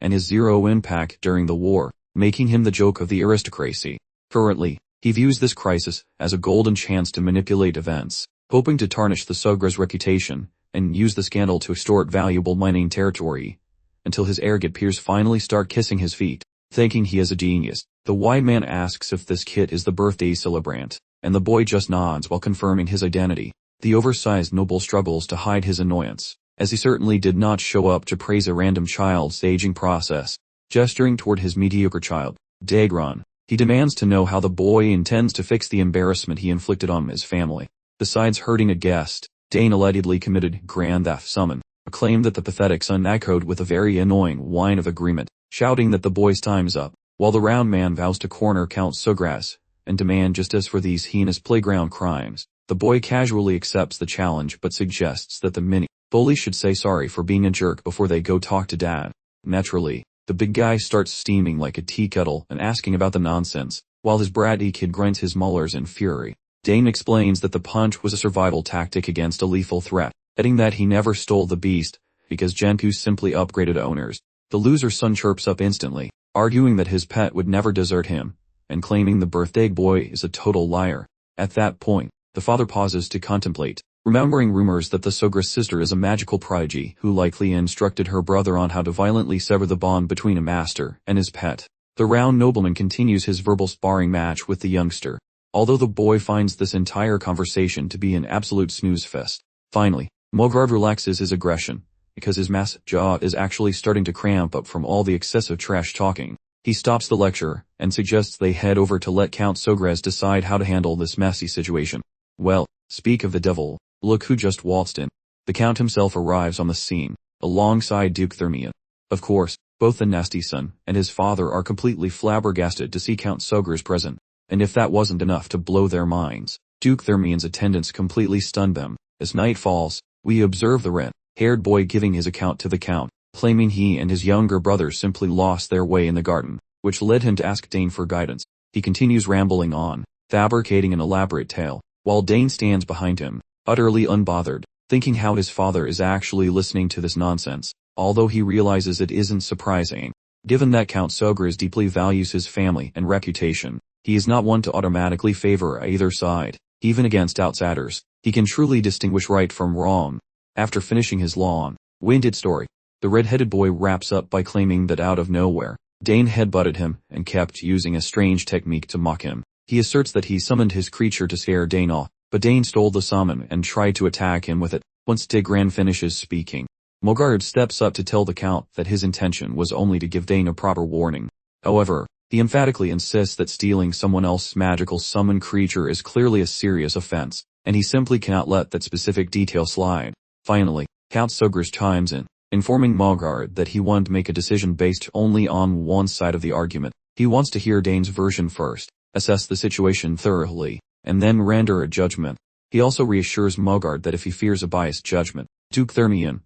and his zero impact during the war, making him the joke of the aristocracy. Currently, he views this crisis as a golden chance to manipulate events, hoping to tarnish the Sogras' reputation and use the scandal to extort valuable mining territory, until his arrogant peers finally start kissing his feet, thinking he is a genius. The white man asks if this kid is the birthday celebrant, and the boy just nods while confirming his identity. The oversized noble struggles to hide his annoyance, as he certainly did not show up to praise a random child's aging process. Gesturing toward his mediocre child, Dagron, he demands to know how the boy intends to fix the embarrassment he inflicted on his family. Besides hurting a guest, Dane allegedly committed grand theft summon, a claim that the pathetic son echoed with a very annoying whine of agreement, shouting that the boy's time's up, while the round man vows to corner Count Sogras and demand justice for these heinous playground crimes. The boy casually accepts the challenge but suggests that the mini-bully should say sorry for being a jerk before they go talk to dad. Naturally, the big guy starts steaming like a tea kettle and asking about the nonsense, while his bratty kid grinds his molars in fury. Dane explains that the punch was a survival tactic against a lethal threat, adding that he never stole the beast, because Genku simply upgraded owners. The loser's son chirps up instantly, arguing that his pet would never desert him, and claiming the birthday boy is a total liar. At that point, the father pauses to contemplate, remembering rumors that the Sogras sister is a magical prodigy who likely instructed her brother on how to violently sever the bond between a master and his pet. The round nobleman continues his verbal sparring match with the youngster, although the boy finds this entire conversation to be an absolute snooze fest. Finally, Mogard relaxes his aggression, because his massive jaw is actually starting to cramp up from all the excessive trash talking. He stops the lecture and suggests they head over to let Count Sogras decide how to handle this messy situation. Well, speak of the devil, look who just waltzed in. The Count himself arrives on the scene, alongside Duke Thermian. Of course, both the nasty son and his father are completely flabbergasted to see Count Sogras present, and if that wasn't enough to blow their minds, Duke Thermian's attendance completely stunned them. As night falls, we observe the red-haired boy giving his account to the Count, claiming he and his younger brother simply lost their way in the garden, which led him to ask Dane for guidance. He continues rambling on, fabricating an elaborate tale, while Dane stands behind him, utterly unbothered, thinking how his father is actually listening to this nonsense, although he realizes it isn't surprising. Given that Count Sogras deeply values his family and reputation, he is not one to automatically favor either side, even against outsiders. He can truly distinguish right from wrong. After finishing his long-winded story, the red-headed boy wraps up by claiming that out of nowhere, Dane headbutted him and kept using a strange technique to mock him. He asserts that he summoned his creature to scare Dane off, but Dane stole the summon and tried to attack him with it. Once Tigran finishes speaking, Mogard steps up to tell the Count that his intention was only to give Dane a proper warning. However, he emphatically insists that stealing someone else's magical summon creature is clearly a serious offense, and he simply cannot let that specific detail slide. Finally, Count Sogras chimes in, informing Mogard that he wanted to make a decision based only on one side of the argument. He wants to hear Dane's version first, assess the situation thoroughly, and then render a judgment. He also reassures Mogard that if he fears a biased judgment, Duke Thermion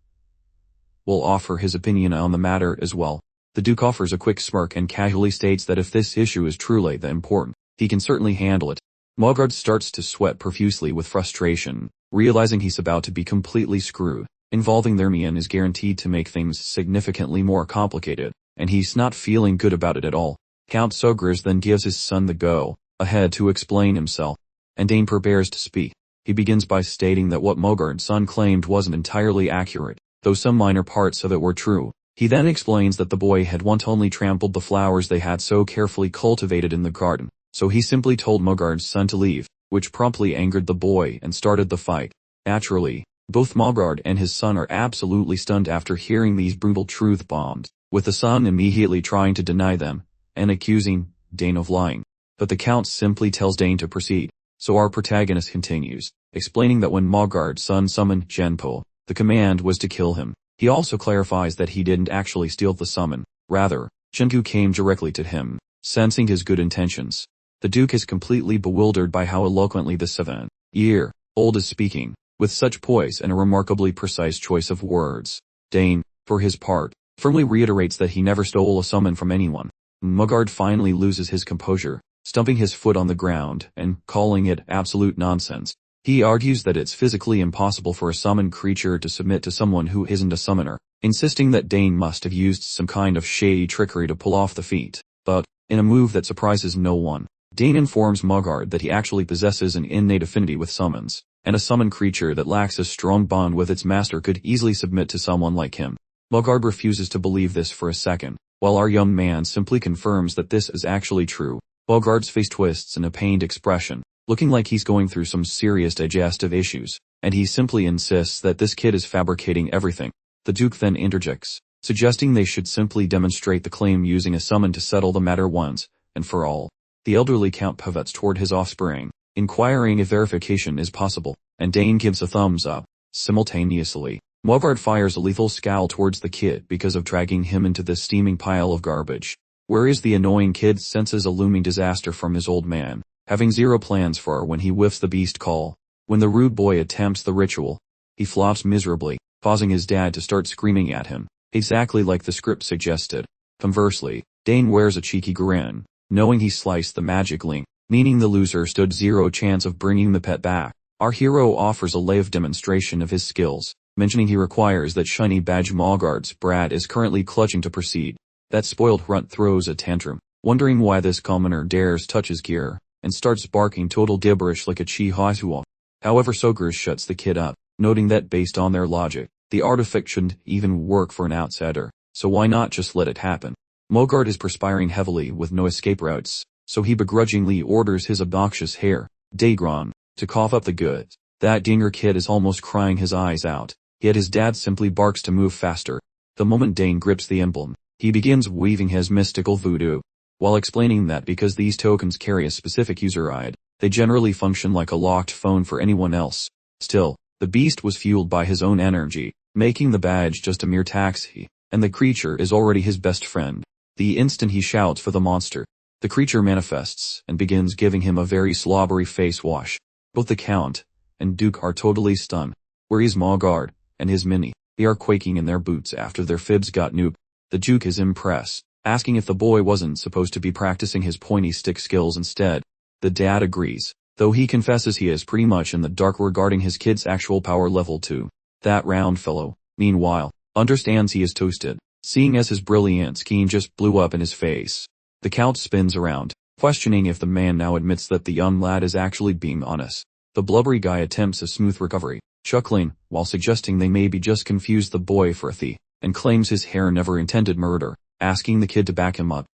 will offer his opinion on the matter as well. The Duke offers a quick smirk and casually states that if this issue is truly that important, he can certainly handle it. Mogard starts to sweat profusely with frustration, realizing he's about to be completely screwed. Involving Thermion is guaranteed to make things significantly more complicated, and he's not feeling good about it at all. Count Sogras then gives his son the go-ahead to explain himself, and Dane prepares to speak. He begins by stating that what Mogard's son claimed wasn't entirely accurate, though some minor parts of it were true. He then explains that the boy had once only trampled the flowers they had so carefully cultivated in the garden, so he simply told Mogard's son to leave, which promptly angered the boy and started the fight. Naturally, both Mogard and his son are absolutely stunned after hearing these brutal truth bombs, with the son immediately trying to deny them, and accusing Dane of lying. But the Count simply tells Dane to proceed, so our protagonist continues, explaining that when Mogard's son summoned Genpo, the command was to kill him. He also clarifies that he didn't actually steal the summon, rather, Genku came directly to him, sensing his good intentions. The Duke is completely bewildered by how eloquently the 7-year-old is speaking, with such poise and a remarkably precise choice of words. Dane, for his part, firmly reiterates that he never stole a summon from anyone. Mogard finally loses his composure, stumping his foot on the ground and calling it absolute nonsense. He argues that it's physically impossible for a summoned creature to submit to someone who isn't a summoner, insisting that Dane must have used some kind of shady trickery to pull off the feat. But, in a move that surprises no one, Dane informs Mogard that he actually possesses an innate affinity with summons, and a summoned creature that lacks a strong bond with its master could easily submit to someone like him. Mogard refuses to believe this for a second, while our young man simply confirms that this is actually true. Mogard's face twists in a pained expression, looking like he's going through some serious digestive issues, and he simply insists that this kid is fabricating everything. The Duke then interjects, suggesting they should simply demonstrate the claim using a summon to settle the matter once and for all. The elderly Count pivots toward his offspring, inquiring if verification is possible, and Dane gives a thumbs up. Simultaneously, Mogard fires a lethal scowl towards the kid because of dragging him into this steaming pile of garbage. Whereas the annoying kid senses a looming disaster from his old man, having zero plans for when he whiffs the beast call. When the rude boy attempts the ritual, he flops miserably, causing his dad to start screaming at him, exactly like the script suggested. Conversely, Dane wears a cheeky grin, knowing he sliced the magic link, meaning the loser stood zero chance of bringing the pet back. Our hero offers a live demonstration of his skills, mentioning he requires that shiny badge Mogard's brat is currently clutching to proceed. That spoiled runt throws a tantrum, wondering why this commoner dares touch his gear, and starts barking total gibberish like a chihuahua. However, Sogras shuts the kid up, noting that based on their logic, the artifact shouldn't even work for an outsider, so why not just let it happen? Mogard is perspiring heavily with no escape routes, so he begrudgingly orders his obnoxious hair, Dagon, to cough up the goods. That dinger kid is almost crying his eyes out, yet his dad simply barks to move faster. The moment Dane grips the emblem, he begins weaving his mystical voodoo, while explaining that because these tokens carry a specific user ID, they generally function like a locked phone for anyone else. Still, the beast was fueled by his own energy, making the badge just a mere taxi, and the creature is already his best friend. The instant he shouts for the monster, the creature manifests and begins giving him a very slobbery face wash. Both the Count and Duke are totally stunned, whereas Mogard and his mini, they are quaking in their boots after their fibs got nuked. The Duke is impressed, asking if the boy wasn't supposed to be practicing his pointy stick skills instead. The dad agrees, though he confesses he is pretty much in the dark regarding his kid's actual power level too. That round fellow, meanwhile, understands he is toasted, seeing as his brilliant scheme just blew up in his face. The Count spins around, questioning if the man now admits that the young lad is actually being honest. The blubbery guy attempts a smooth recovery, chuckling, while suggesting they maybe just confused the boy for a thief, and claims his hair never intended murder, asking the kid to back him up.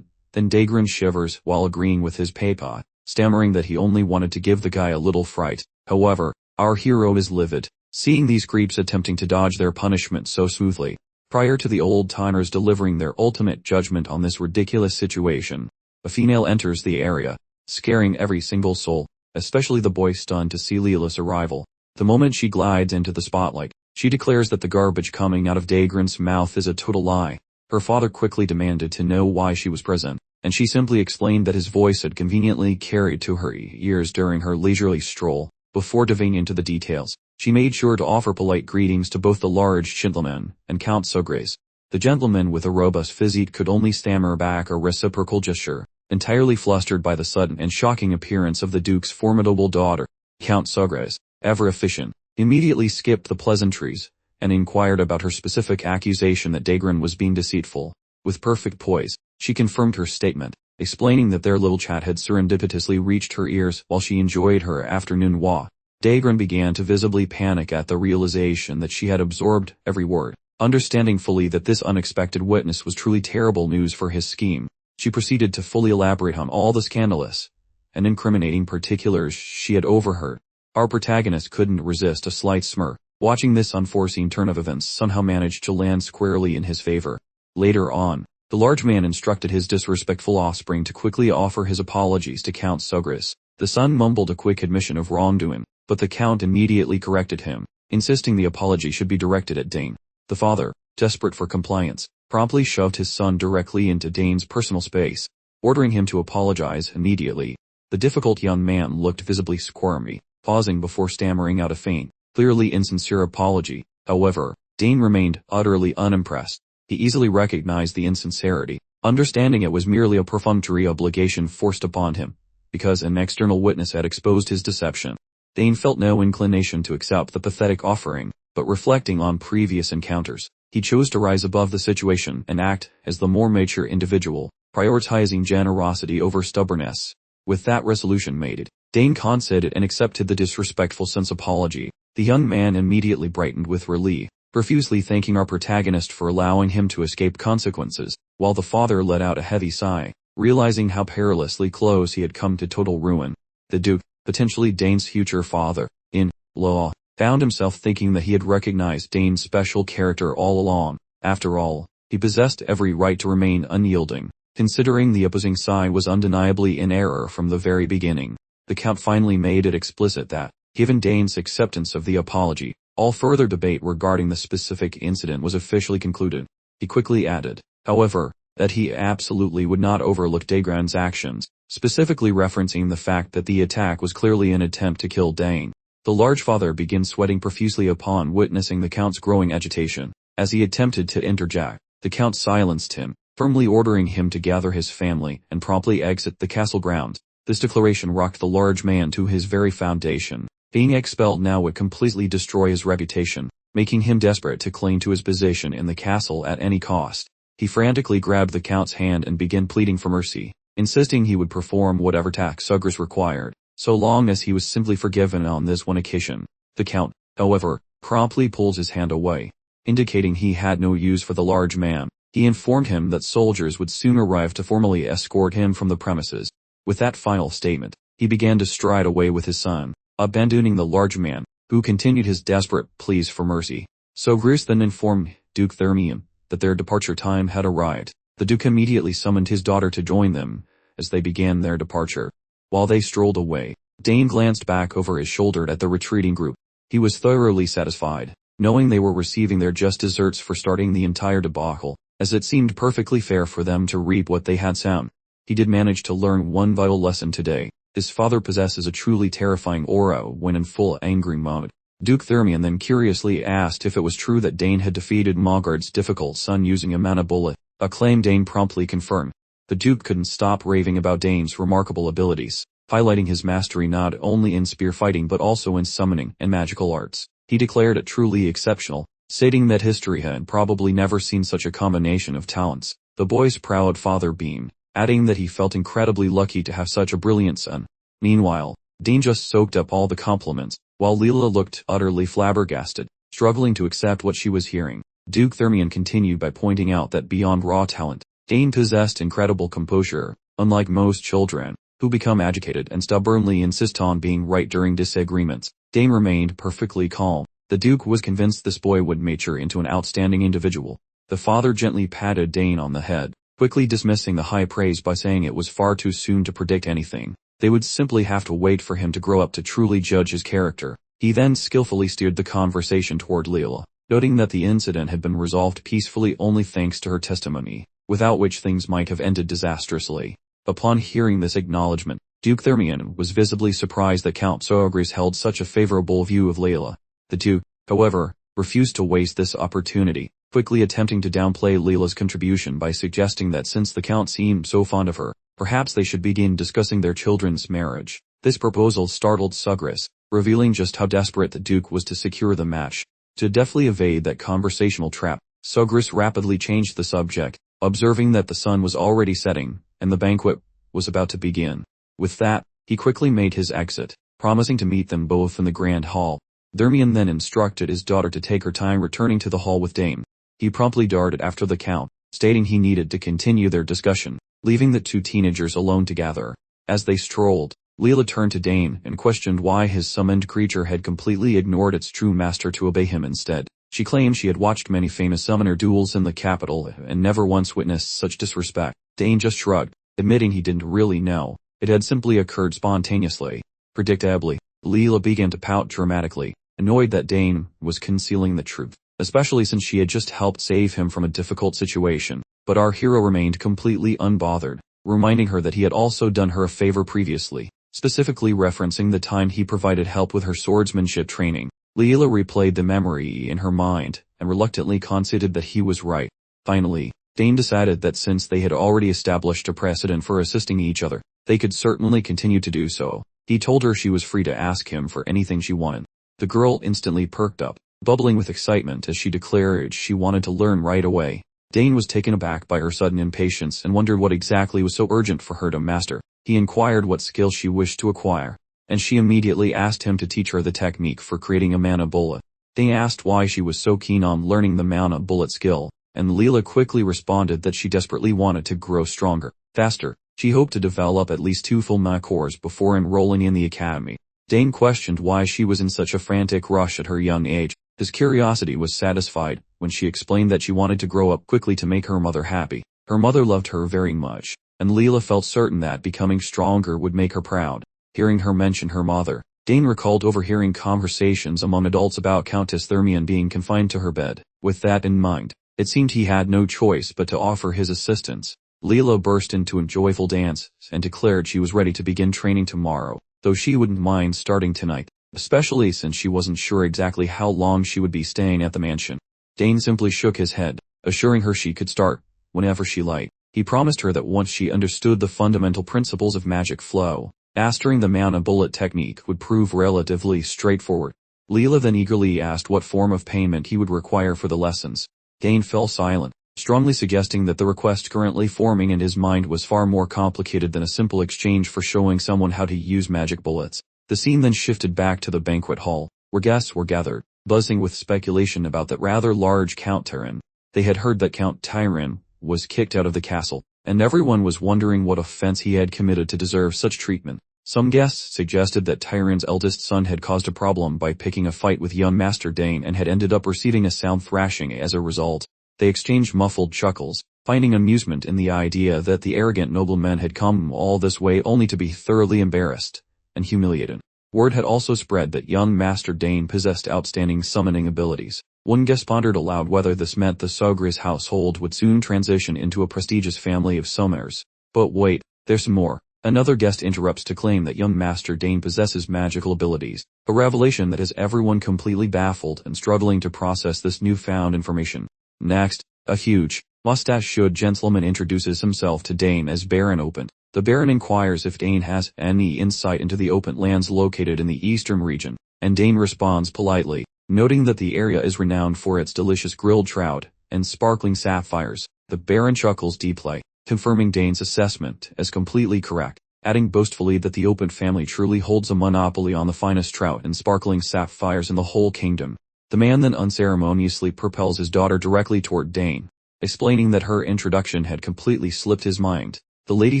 Then Dagon shivers while agreeing with his papa, stammering that he only wanted to give the guy a little fright. However, our hero is livid, seeing these creeps attempting to dodge their punishment so smoothly. Prior to the old-timers delivering their ultimate judgment on this ridiculous situation, a female enters the area, scaring every single soul, especially the boy stunned to see Leela's arrival. The moment she glides into the spotlight, she declares that the garbage coming out of Dagran's mouth is a total lie. Her father quickly demanded to know why she was present, and she simply explained that his voice had conveniently carried to her ears during her leisurely stroll. Before diving into the details, she made sure to offer polite greetings to both the large gentleman and Count Sogres. The gentleman with a robust physique could only stammer back a reciprocal gesture, entirely flustered by the sudden and shocking appearance of the Duke's formidable daughter. Count Sogres, ever efficient, immediately skipped the pleasantries, and inquired about her specific accusation that Dagran was being deceitful. With perfect poise, she confirmed her statement, explaining that their little chat had serendipitously reached her ears while she enjoyed her afternoon walk. Dagran began to visibly panic at the realization that she had absorbed every word. Understanding fully that this unexpected witness was truly terrible news for his scheme, she proceeded to fully elaborate on all the scandalous and incriminating particulars she had overheard. Our protagonist couldn't resist a slight smirk. Watching this unforeseen turn of events somehow managed to land squarely in his favor. Later on, the large man instructed his disrespectful offspring to quickly offer his apologies to Count Sogres. The son mumbled a quick admission of wrongdoing, but the Count immediately corrected him, insisting the apology should be directed at Dane. The father, desperate for compliance, promptly shoved his son directly into Dane's personal space, ordering him to apologize immediately. The difficult young man looked visibly squirmy, pausing before stammering out a faint, clearly insincere apology. However, Dane remained utterly unimpressed. He easily recognized the insincerity, understanding it was merely a perfunctory obligation forced upon him, because an external witness had exposed his deception. Dane felt no inclination to accept the pathetic offering, but reflecting on previous encounters, he chose to rise above the situation and act as the more mature individual, prioritizing generosity over stubbornness. With that resolution made, Dane conceded and accepted the disrespectful son's apology. The young man immediately brightened with relief, profusely thanking our protagonist for allowing him to escape consequences, while the father let out a heavy sigh, realizing how perilously close he had come to total ruin. The Duke, potentially Dane's future father-in-law, found himself thinking that he had recognized Dane's special character all along. After all, he possessed every right to remain unyielding, considering the opposing side was undeniably in error from the very beginning. The Count finally made it explicit that, given Dane's acceptance of the apology, all further debate regarding the specific incident was officially concluded. He quickly added, however, that he absolutely would not overlook Dagran's actions, specifically referencing the fact that the attack was clearly an attempt to kill Dane. The large father began sweating profusely upon witnessing the Count's growing agitation. As he attempted to interject, the Count silenced him, firmly ordering him to gather his family and promptly exit the castle grounds. This declaration rocked the large man to his very foundation. Being expelled now would completely destroy his reputation, making him desperate to cling to his position in the castle at any cost. He frantically grabbed the Count's hand and began pleading for mercy, insisting he would perform whatever tax Sugras required, so long as he was simply forgiven on this one occasion. The Count, however, promptly pulls his hand away, indicating he had no use for the large man. He informed him that soldiers would soon arrive to formally escort him from the premises. With that final statement, he began to stride away with his son, abandoning the large man, who continued his desperate pleas for mercy. Sogras then informed Duke Thermian that their departure time had arrived. The Duke immediately summoned his daughter to join them, as they began their departure. While they strolled away, Dane glanced back over his shoulder at the retreating group. He was thoroughly satisfied, knowing they were receiving their just desserts for starting the entire debacle, as it seemed perfectly fair for them to reap what they had sown. He did manage to learn one vital lesson today. His father possesses a truly terrifying aura when in full angry mode. Duke Thermian then curiously asked if it was true that Dane had defeated Mogard's difficult son using a mana bullet, a claim Dane promptly confirmed. The Duke couldn't stop raving about Dane's remarkable abilities, highlighting his mastery not only in spear fighting but also in summoning and magical arts. He declared it truly exceptional, stating that history had probably never seen such a combination of talents. The boy's proud father beamed, adding that he felt incredibly lucky to have such a brilliant son. Meanwhile, Dane just soaked up all the compliments, while Leela looked utterly flabbergasted, struggling to accept what she was hearing. Duke Thermian continued by pointing out that beyond raw talent, Dane possessed incredible composure. Unlike most children, who become agitated and stubbornly insist on being right during disagreements. Dane remained perfectly calm. The Duke was convinced this boy would mature into an outstanding individual. The father gently patted Dane on the head, quickly dismissing the high praise by saying it was far too soon to predict anything. They would simply have to wait for him to grow up to truly judge his character. He then skillfully steered the conversation toward Leela, noting that the incident had been resolved peacefully only thanks to her testimony, without which things might have ended disastrously. Upon hearing this acknowledgement, Duke Thermion was visibly surprised that Count Sogris held such a favorable view of Leela. The Duke, however, refused to waste this opportunity, quickly attempting to downplay Leela's contribution by suggesting that since the Count seemed so fond of her, perhaps they should begin discussing their children's marriage. This proposal startled Sogris, revealing just how desperate the Duke was to secure the match. To deftly evade that conversational trap, Sogris rapidly changed the subject, observing that the sun was already setting, and the banquet was about to begin. With that, he quickly made his exit, promising to meet them both in the grand hall. Thermion then instructed his daughter to take her time returning to the hall with Dane. He promptly darted after the Count, stating he needed to continue their discussion, leaving the two teenagers alone together. As they strolled, Leela turned to Dane and questioned why his summoned creature had completely ignored its true master to obey him instead. She claimed she had watched many famous summoner duels in the capital and never once witnessed such disrespect. Dane just shrugged, admitting he didn't really know. It had simply occurred spontaneously. Predictably, Leela began to pout dramatically, annoyed that Dane was concealing the truth, especially since she had just helped save him from a difficult situation. But our hero remained completely unbothered, reminding her that he had also done her a favor previously, specifically referencing the time he provided help with her swordsmanship training. Leela replayed the memory in her mind, and reluctantly conceded that he was right. Finally, Dane decided that since they had already established a precedent for assisting each other, they could certainly continue to do so. He told her she was free to ask him for anything she wanted. The girl instantly perked up, bubbling with excitement as she declared she wanted to learn right away. Dane was taken aback by her sudden impatience and wondered what exactly was so urgent for her to master. He inquired what skill she wished to acquire, and she immediately asked him to teach her the technique for creating a mana bullet. Dane asked why she was so keen on learning the mana bullet skill, and Leela quickly responded that she desperately wanted to grow stronger, faster. She hoped to develop at least 2 full mana cores before enrolling in the academy. Dane questioned why she was in such a frantic rush at her young age. His curiosity was satisfied when she explained that she wanted to grow up quickly to make her mother happy. Her mother loved her very much, and Leela felt certain that becoming stronger would make her proud. Hearing her mention her mother, Dane recalled overhearing conversations among adults about Countess Thermion being confined to her bed. With that in mind, it seemed he had no choice but to offer his assistance. Leela burst into a joyful dance and declared she was ready to begin training tomorrow, though she wouldn't mind starting tonight, especially since she wasn't sure exactly how long she would be staying at the mansion. Dane simply shook his head, assuring her she could start whenever she liked. He promised her that once she understood the fundamental principles of magic flow, mastering the mana bullet technique would prove relatively straightforward. Leela then eagerly asked what form of payment he would require for the lessons. Dane fell silent, strongly suggesting that the request currently forming in his mind was far more complicated than a simple exchange for showing someone how to use magic bullets. The scene then shifted back to the banquet hall, where guests were gathered, buzzing with speculation about that rather large Count Tyran. They had heard that Count Tyran was kicked out of the castle, and everyone was wondering what offense he had committed to deserve such treatment. Some guests suggested that Tyran's eldest son had caused a problem by picking a fight with young Master Dane and had ended up receiving a sound thrashing as a result. They exchanged muffled chuckles, finding amusement in the idea that the arrogant nobleman had come all this way only to be thoroughly embarrassed and humiliated. Word had also spread that young Master Dane possessed outstanding summoning abilities. One guest pondered aloud whether this meant the Sogris household would soon transition into a prestigious family of summoners. But wait, there's some more. Another guest interrupts to claim that young Master Dane possesses magical abilities, a revelation that has everyone completely baffled and struggling to process this newfound information. Next, a huge, mustachioed gentleman introduces himself to Dane as Baron Opent. The Baron inquires if Dane has any insight into the Opent lands located in the eastern region, and Dane responds politely, noting that the area is renowned for its delicious grilled trout and sparkling sapphires. The Baron chuckles deeply, confirming Dane's assessment as completely correct, adding boastfully that the Opent family truly holds a monopoly on the finest trout and sparkling sapphires in the whole kingdom. The man then unceremoniously propels his daughter directly toward Dane, explaining that her introduction had completely slipped his mind. The lady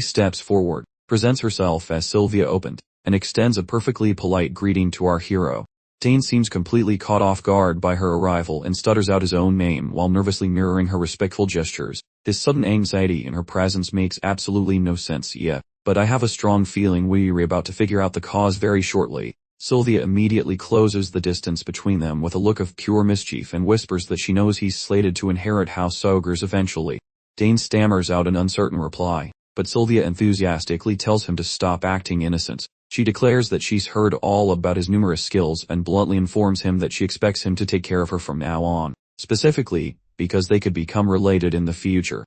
steps forward, presents herself as Sylvia opened, and extends a perfectly polite greeting to our hero. Dane seems completely caught off guard by her arrival and stutters out his own name while nervously mirroring her respectful gestures. This sudden anxiety in her presence makes absolutely no sense yet, but I have a strong feeling we're about to figure out the cause very shortly. Sylvia immediately closes the distance between them with a look of pure mischief and whispers that she knows he's slated to inherit House Ogres eventually. Dane stammers out an uncertain reply, but Sylvia enthusiastically tells him to stop acting innocent. She declares that she's heard all about his numerous skills and bluntly informs him that she expects him to take care of her from now on, specifically, because they could become related in the future.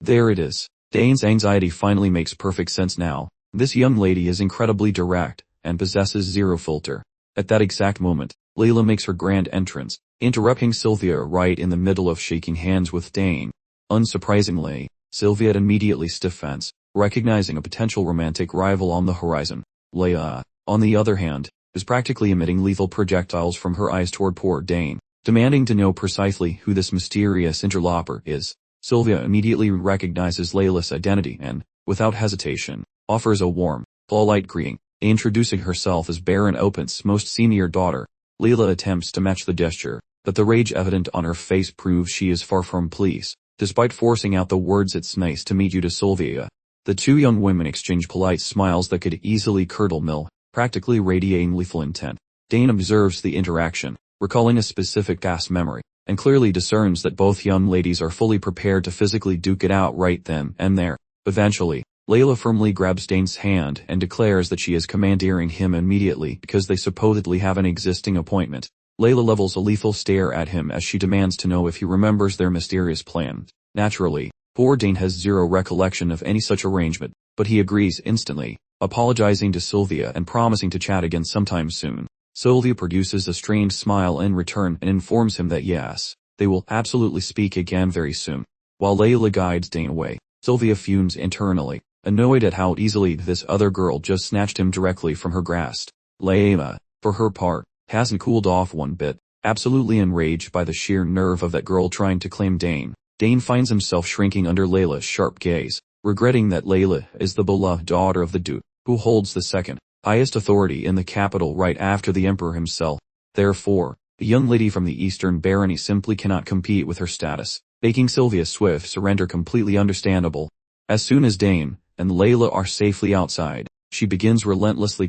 There it is. Dane's anxiety finally makes perfect sense now. This young lady is incredibly direct, and possesses zero filter. At that exact moment, Leela makes her grand entrance, interrupting Sylvia right in the middle of shaking hands with Dane. Unsurprisingly, Sylvia immediately stiffens, recognizing a potential romantic rival on the horizon. Leela, on the other hand, is practically emitting lethal projectiles from her eyes toward poor Dane, demanding to know precisely who this mysterious interloper is. Sylvia immediately recognizes Leela's identity and, without hesitation, offers a warm, polite greeting, introducing herself as Baron Opent's most senior daughter. Leela attempts to match the gesture, but the rage evident on her face proves she is far from pleased. Despite forcing out the words "it's nice to meet you" to Sylvia, the two young women exchange polite smiles that could easily curdle milk, practically radiating lethal intent. Dane observes the interaction, recalling a specific gas memory, and clearly discerns that both young ladies are fully prepared to physically duke it out right then and there. Eventually, Leela firmly grabs Dane's hand and declares that she is commandeering him immediately because they supposedly have an existing appointment. Leela levels a lethal stare at him as she demands to know if he remembers their mysterious plan. Naturally, poor Dane has zero recollection of any such arrangement, but he agrees instantly, apologizing to Sylvia and promising to chat again sometime soon. Sylvia produces a strained smile in return and informs him that yes, they will absolutely speak again very soon. While Leela guides Dane away, Sylvia fumes internally, annoyed at how easily this other girl just snatched him directly from her grasp. Leela, for her part, hasn't cooled off one bit, absolutely enraged by the sheer nerve of that girl trying to claim Dane. Dane finds himself shrinking under Leila's sharp gaze, regretting that Leela is the beloved daughter of the Duke, who holds the second highest authority in the capital right after the Emperor himself. Therefore, the young lady from the Eastern Barony simply cannot compete with her status, making Sylvia's swift surrender completely understandable. As soon as Dane and Leela are safely outside, she begins relentlessly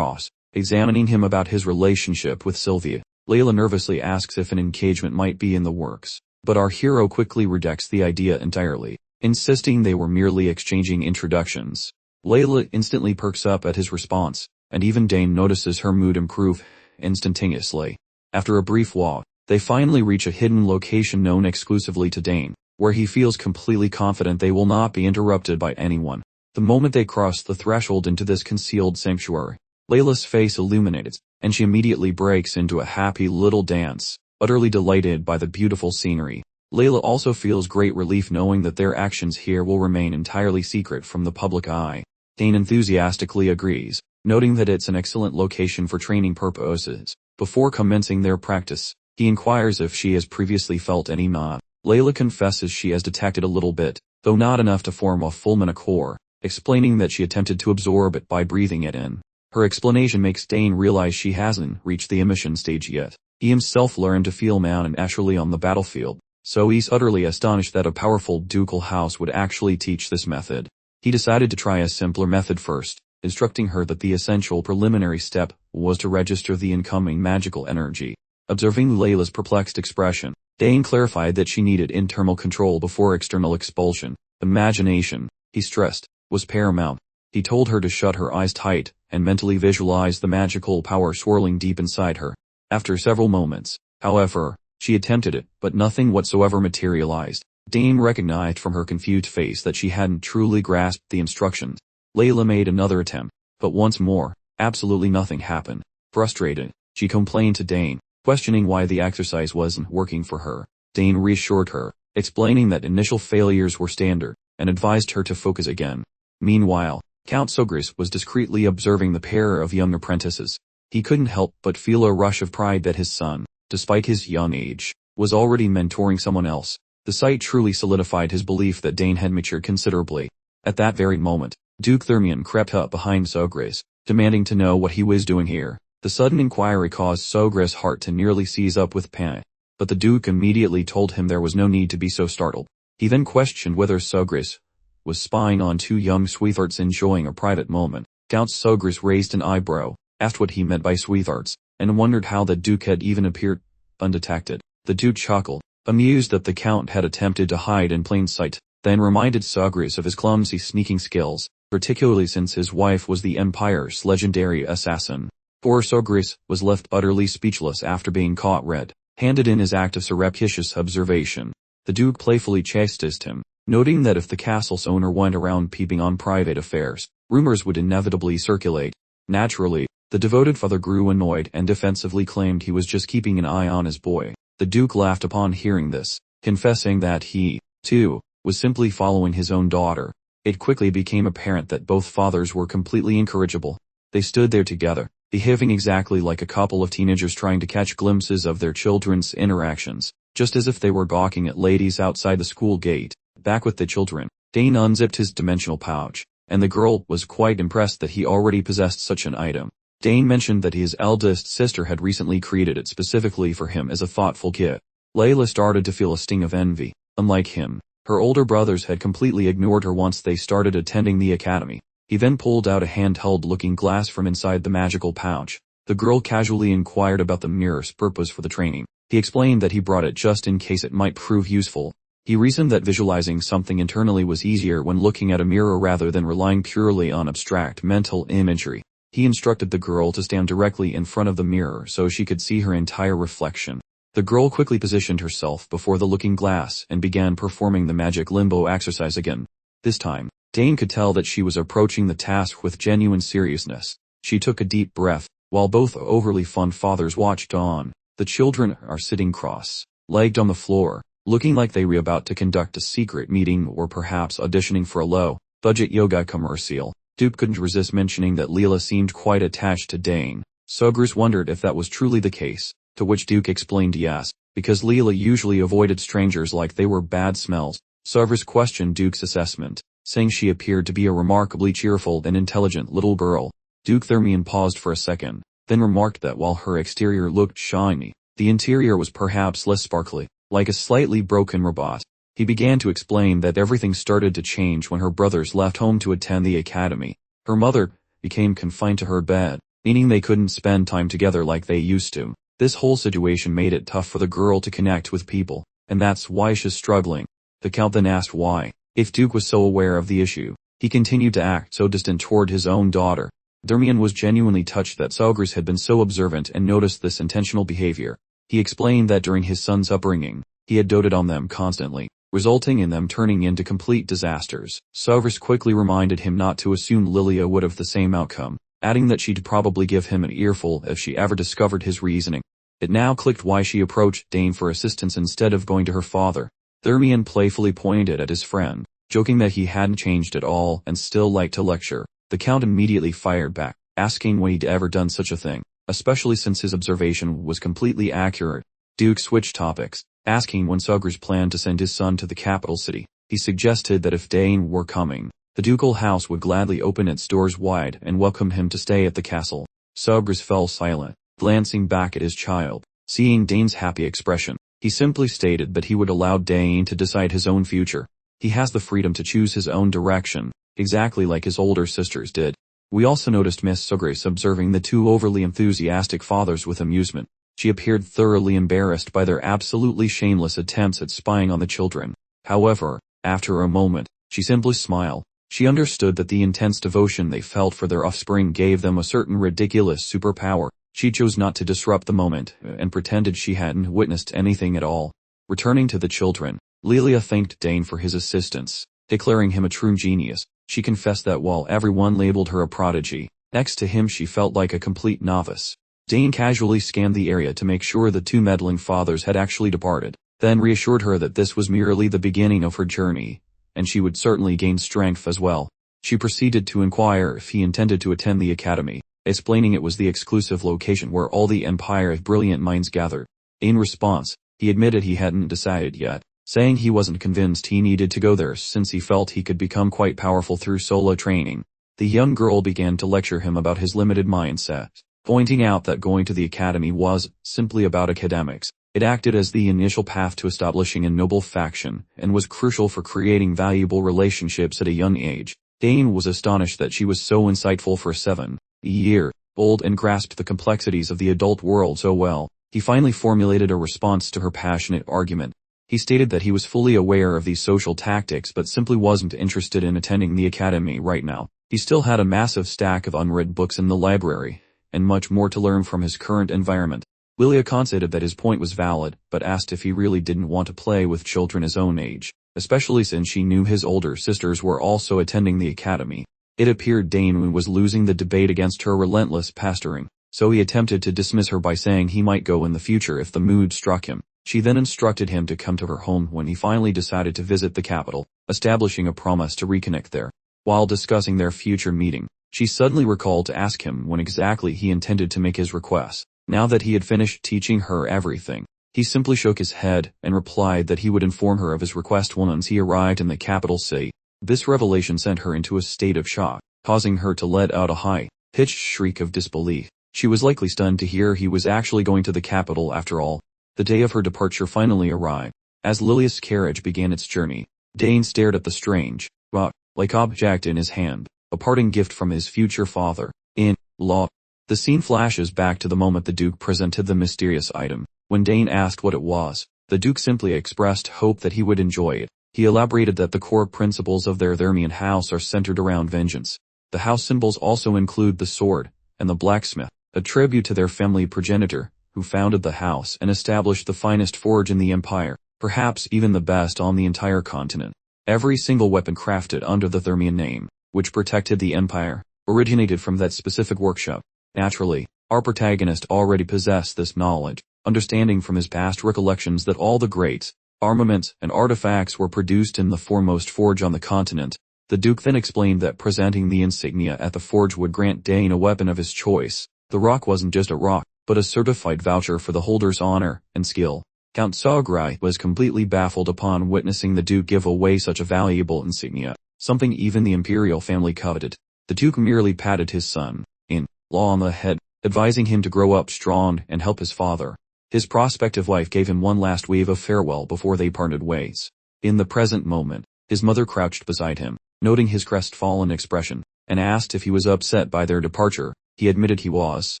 examining him about his relationship with Sylvia. Leela nervously asks if an engagement might be in the works, but our hero quickly rejects the idea entirely, insisting they were merely exchanging introductions. Leela instantly perks up at his response, and even Dane notices her mood improve instantaneously. After a brief walk, they finally reach a hidden location known exclusively to Dane, where he feels completely confident they will not be interrupted by anyone. The moment they cross the threshold into this concealed sanctuary, Leila's face illuminates, and she immediately breaks into a happy little dance, utterly delighted by the beautiful scenery. Leela also feels great relief knowing that their actions here will remain entirely secret from the public eye. Dane enthusiastically agrees, noting that it's an excellent location for training purposes. Before commencing their practice, he inquires if she has previously felt any ma. Leela confesses she has detected a little bit, though not enough to form a full core, explaining that she attempted to absorb it by breathing it in. Her explanation makes Dane realize she hasn't reached the emission stage yet. He himself learned to feel man naturally on the battlefield, so he's utterly astonished that a powerful ducal house would actually teach this method. He decided to try a simpler method first, instructing her that the essential preliminary step was to register the incoming magical energy. Observing Leila's perplexed expression, Dane clarified that she needed internal control before external expulsion. Imagination, he stressed, was paramount. He told her to shut her eyes tight and mentally visualize the magical power swirling deep inside her. After several moments, however, she attempted it, but nothing whatsoever materialized. Dane recognized from her confused face that she hadn't truly grasped the instructions. Leila made another attempt, but once more, absolutely nothing happened. Frustrated, she complained to Dane, questioning why the exercise wasn't working for her. Dane reassured her, explaining that initial failures were standard, and advised her to focus again. Meanwhile, Count Sogris was discreetly observing the pair of young apprentices. He couldn't help but feel a rush of pride that his son, despite his young age, was already mentoring someone else. The sight truly solidified his belief that Dane had matured considerably. At that very moment, Duke Thermion crept up behind Sogris, demanding to know what he was doing here. The sudden inquiry caused Sogris' heart to nearly seize up with panic, but the Duke immediately told him there was no need to be so startled. He then questioned whether Sogris was spying on two young sweethearts enjoying a private moment. Count Sogris raised an eyebrow, asked what he meant by sweethearts, and wondered how the Duke had even appeared undetected. The Duke chuckled, amused that the Count had attempted to hide in plain sight, then reminded Sogris of his clumsy sneaking skills, particularly since his wife was the Empire's legendary assassin. Poor Sogris was left utterly speechless after being caught red-handed in his act of surreptitious observation. The Duke playfully chastised him, noting that if the castle's owner went around peeping on private affairs, rumors would inevitably circulate. Naturally, the devoted father grew annoyed and defensively claimed he was just keeping an eye on his boy. The Duke laughed upon hearing this, confessing that he, too, was simply following his own daughter. It quickly became apparent that both fathers were completely incorrigible. They stood there together, behaving exactly like a couple of teenagers trying to catch glimpses of their children's interactions, just as if they were gawking at ladies outside the school gate. Back with the children, Dane unzipped his dimensional pouch, and the girl was quite impressed that he already possessed such an item. Dane mentioned that his eldest sister had recently created it specifically for him as a thoughtful gift. Leela started to feel a sting of envy. Unlike him, her older brothers had completely ignored her once they started attending the academy. He then pulled out a handheld-looking glass from inside the magical pouch. The girl casually inquired about the mirror's purpose for the training. He explained that he brought it just in case it might prove useful. He reasoned that visualizing something internally was easier when looking at a mirror rather than relying purely on abstract mental imagery. He instructed the girl to stand directly in front of the mirror so she could see her entire reflection. The girl quickly positioned herself before the looking glass and began performing the magic limbo exercise again. This time, Dane could tell that she was approaching the task with genuine seriousness. She took a deep breath, while both overly fond fathers watched on. The children are sitting cross-legged on the floor, looking like they were about to conduct a secret meeting or perhaps auditioning for a low-budget yoga commercial. Duke couldn't resist mentioning that Leela seemed quite attached to Dane. Sogris wondered if that was truly the case, to which Duke explained yes, because Leela usually avoided strangers like they were bad smells. Sogris questioned Duke's assessment, saying she appeared to be a remarkably cheerful and intelligent little girl. Duke Thermion paused for a second, then remarked that while her exterior looked shiny, the interior was perhaps less sparkly, like a slightly broken robot. He began to explain that everything started to change when her brothers left home to attend the academy. Her mother became confined to her bed, meaning they couldn't spend time together like they used to. This whole situation made it tough for the girl to connect with people, and that's why she's struggling. The Count then asked why, if Duke was so aware of the issue, he continued to act so distant toward his own daughter. Thermion was genuinely touched that Sogris had been so observant and noticed this intentional behavior. He explained that during his son's upbringing, he had doted on them constantly, resulting in them turning into complete disasters. Sogris quickly reminded him not to assume Lilia would have the same outcome, adding that she'd probably give him an earful if she ever discovered his reasoning. It now clicked why she approached Dane for assistance instead of going to her father. Thermion playfully pointed at his friend, joking that he hadn't changed at all and still liked to lecture. The Count immediately fired back, asking when he'd ever done such a thing, especially since his observation was completely accurate. Duke switched topics, asking when Sogris planned to send his son to the capital city. He suggested that if Dane were coming, the ducal house would gladly open its doors wide and welcome him to stay at the castle. Sogris fell silent, glancing back at his child. Seeing Dane's happy expression, he simply stated that he would allow Dane to decide his own future. He has the freedom to choose his own direction, exactly like his older sisters did. We also noticed Miss Sogris observing the two overly enthusiastic fathers with amusement. She appeared thoroughly embarrassed by their absolutely shameless attempts at spying on the children. However, after a moment, she simply smiled. She understood that the intense devotion they felt for their offspring gave them a certain ridiculous superpower. She chose not to disrupt the moment, and pretended she hadn't witnessed anything at all. Returning to the children, Leela thanked Dane for his assistance, declaring him a true genius. She confessed that while everyone labeled her a prodigy, next to him she felt like a complete novice. Dane casually scanned the area to make sure the two meddling fathers had actually departed, then reassured her that this was merely the beginning of her journey, and she would certainly gain strength as well. She proceeded to inquire if he intended to attend the academy, explaining it was the exclusive location where all the Empire's brilliant minds gathered. In response, he admitted he hadn't decided yet, saying he wasn't convinced he needed to go there since he felt he could become quite powerful through solo training. The young girl began to lecture him about his limited mindset, pointing out that going to the academy was simply about academics. It acted as the initial path to establishing a noble faction, and was crucial for creating valuable relationships at a young age. Dane was astonished that she was so insightful for a 7-year-old and grasped the complexities of the adult world so well. He finally formulated a response to her passionate argument. He stated that he was fully aware of these social tactics but simply wasn't interested in attending the academy right now. He still had a massive stack of unread books in the library, and much more to learn from his current environment. Leela conceded that his point was valid, but asked if he really didn't want to play with children his own age, especially since she knew his older sisters were also attending the academy. It appeared Dane was losing the debate against her relentless pestering, so he attempted to dismiss her by saying he might go in the future if the mood struck him. She then instructed him to come to her home when he finally decided to visit the capital, establishing a promise to reconnect there. While discussing their future meeting, she suddenly recalled to ask him when exactly he intended to make his request. Now that he had finished teaching her everything, he simply shook his head and replied that he would inform her of his request once he arrived in the capital city. This revelation sent her into a state of shock, causing her to let out a high-pitched shriek of disbelief. She was likely stunned to hear he was actually going to the capital after all. The day of her departure finally arrived. As Lilia's carriage began its journey, Dane stared at the strange, rock-like object in his hand, a parting gift from his future father-in-law. The scene flashes back to the moment the Duke presented the mysterious item. When Dane asked what it was, the Duke simply expressed hope that he would enjoy it. He elaborated that the core principles of their Thermian house are centered around vengeance. The house symbols also include the sword and the blacksmith, a tribute to their family progenitor, who founded the house and established the finest forge in the empire, perhaps even the best on the entire continent. Every single weapon crafted under the Thermian name, which protected the empire, originated from that specific workshop. Naturally, our protagonist already possessed this knowledge, understanding from his past recollections that all the great armaments and artifacts were produced in the foremost forge on the continent. The Duke then explained that presenting the insignia at the forge would grant Dane a weapon of his choice. The rock wasn't just a rock, but a certified voucher for the holder's honor and skill. Count Sagrai was completely baffled upon witnessing the Duke give away such a valuable insignia, something even the imperial family coveted. The Duke merely patted his son-in-law on the head, advising him to grow up strong and help his father. His prospective wife gave him one last wave of farewell before they parted ways. In the present moment, his mother crouched beside him, noting his crestfallen expression, and asked if he was upset by their departure. He admitted he was,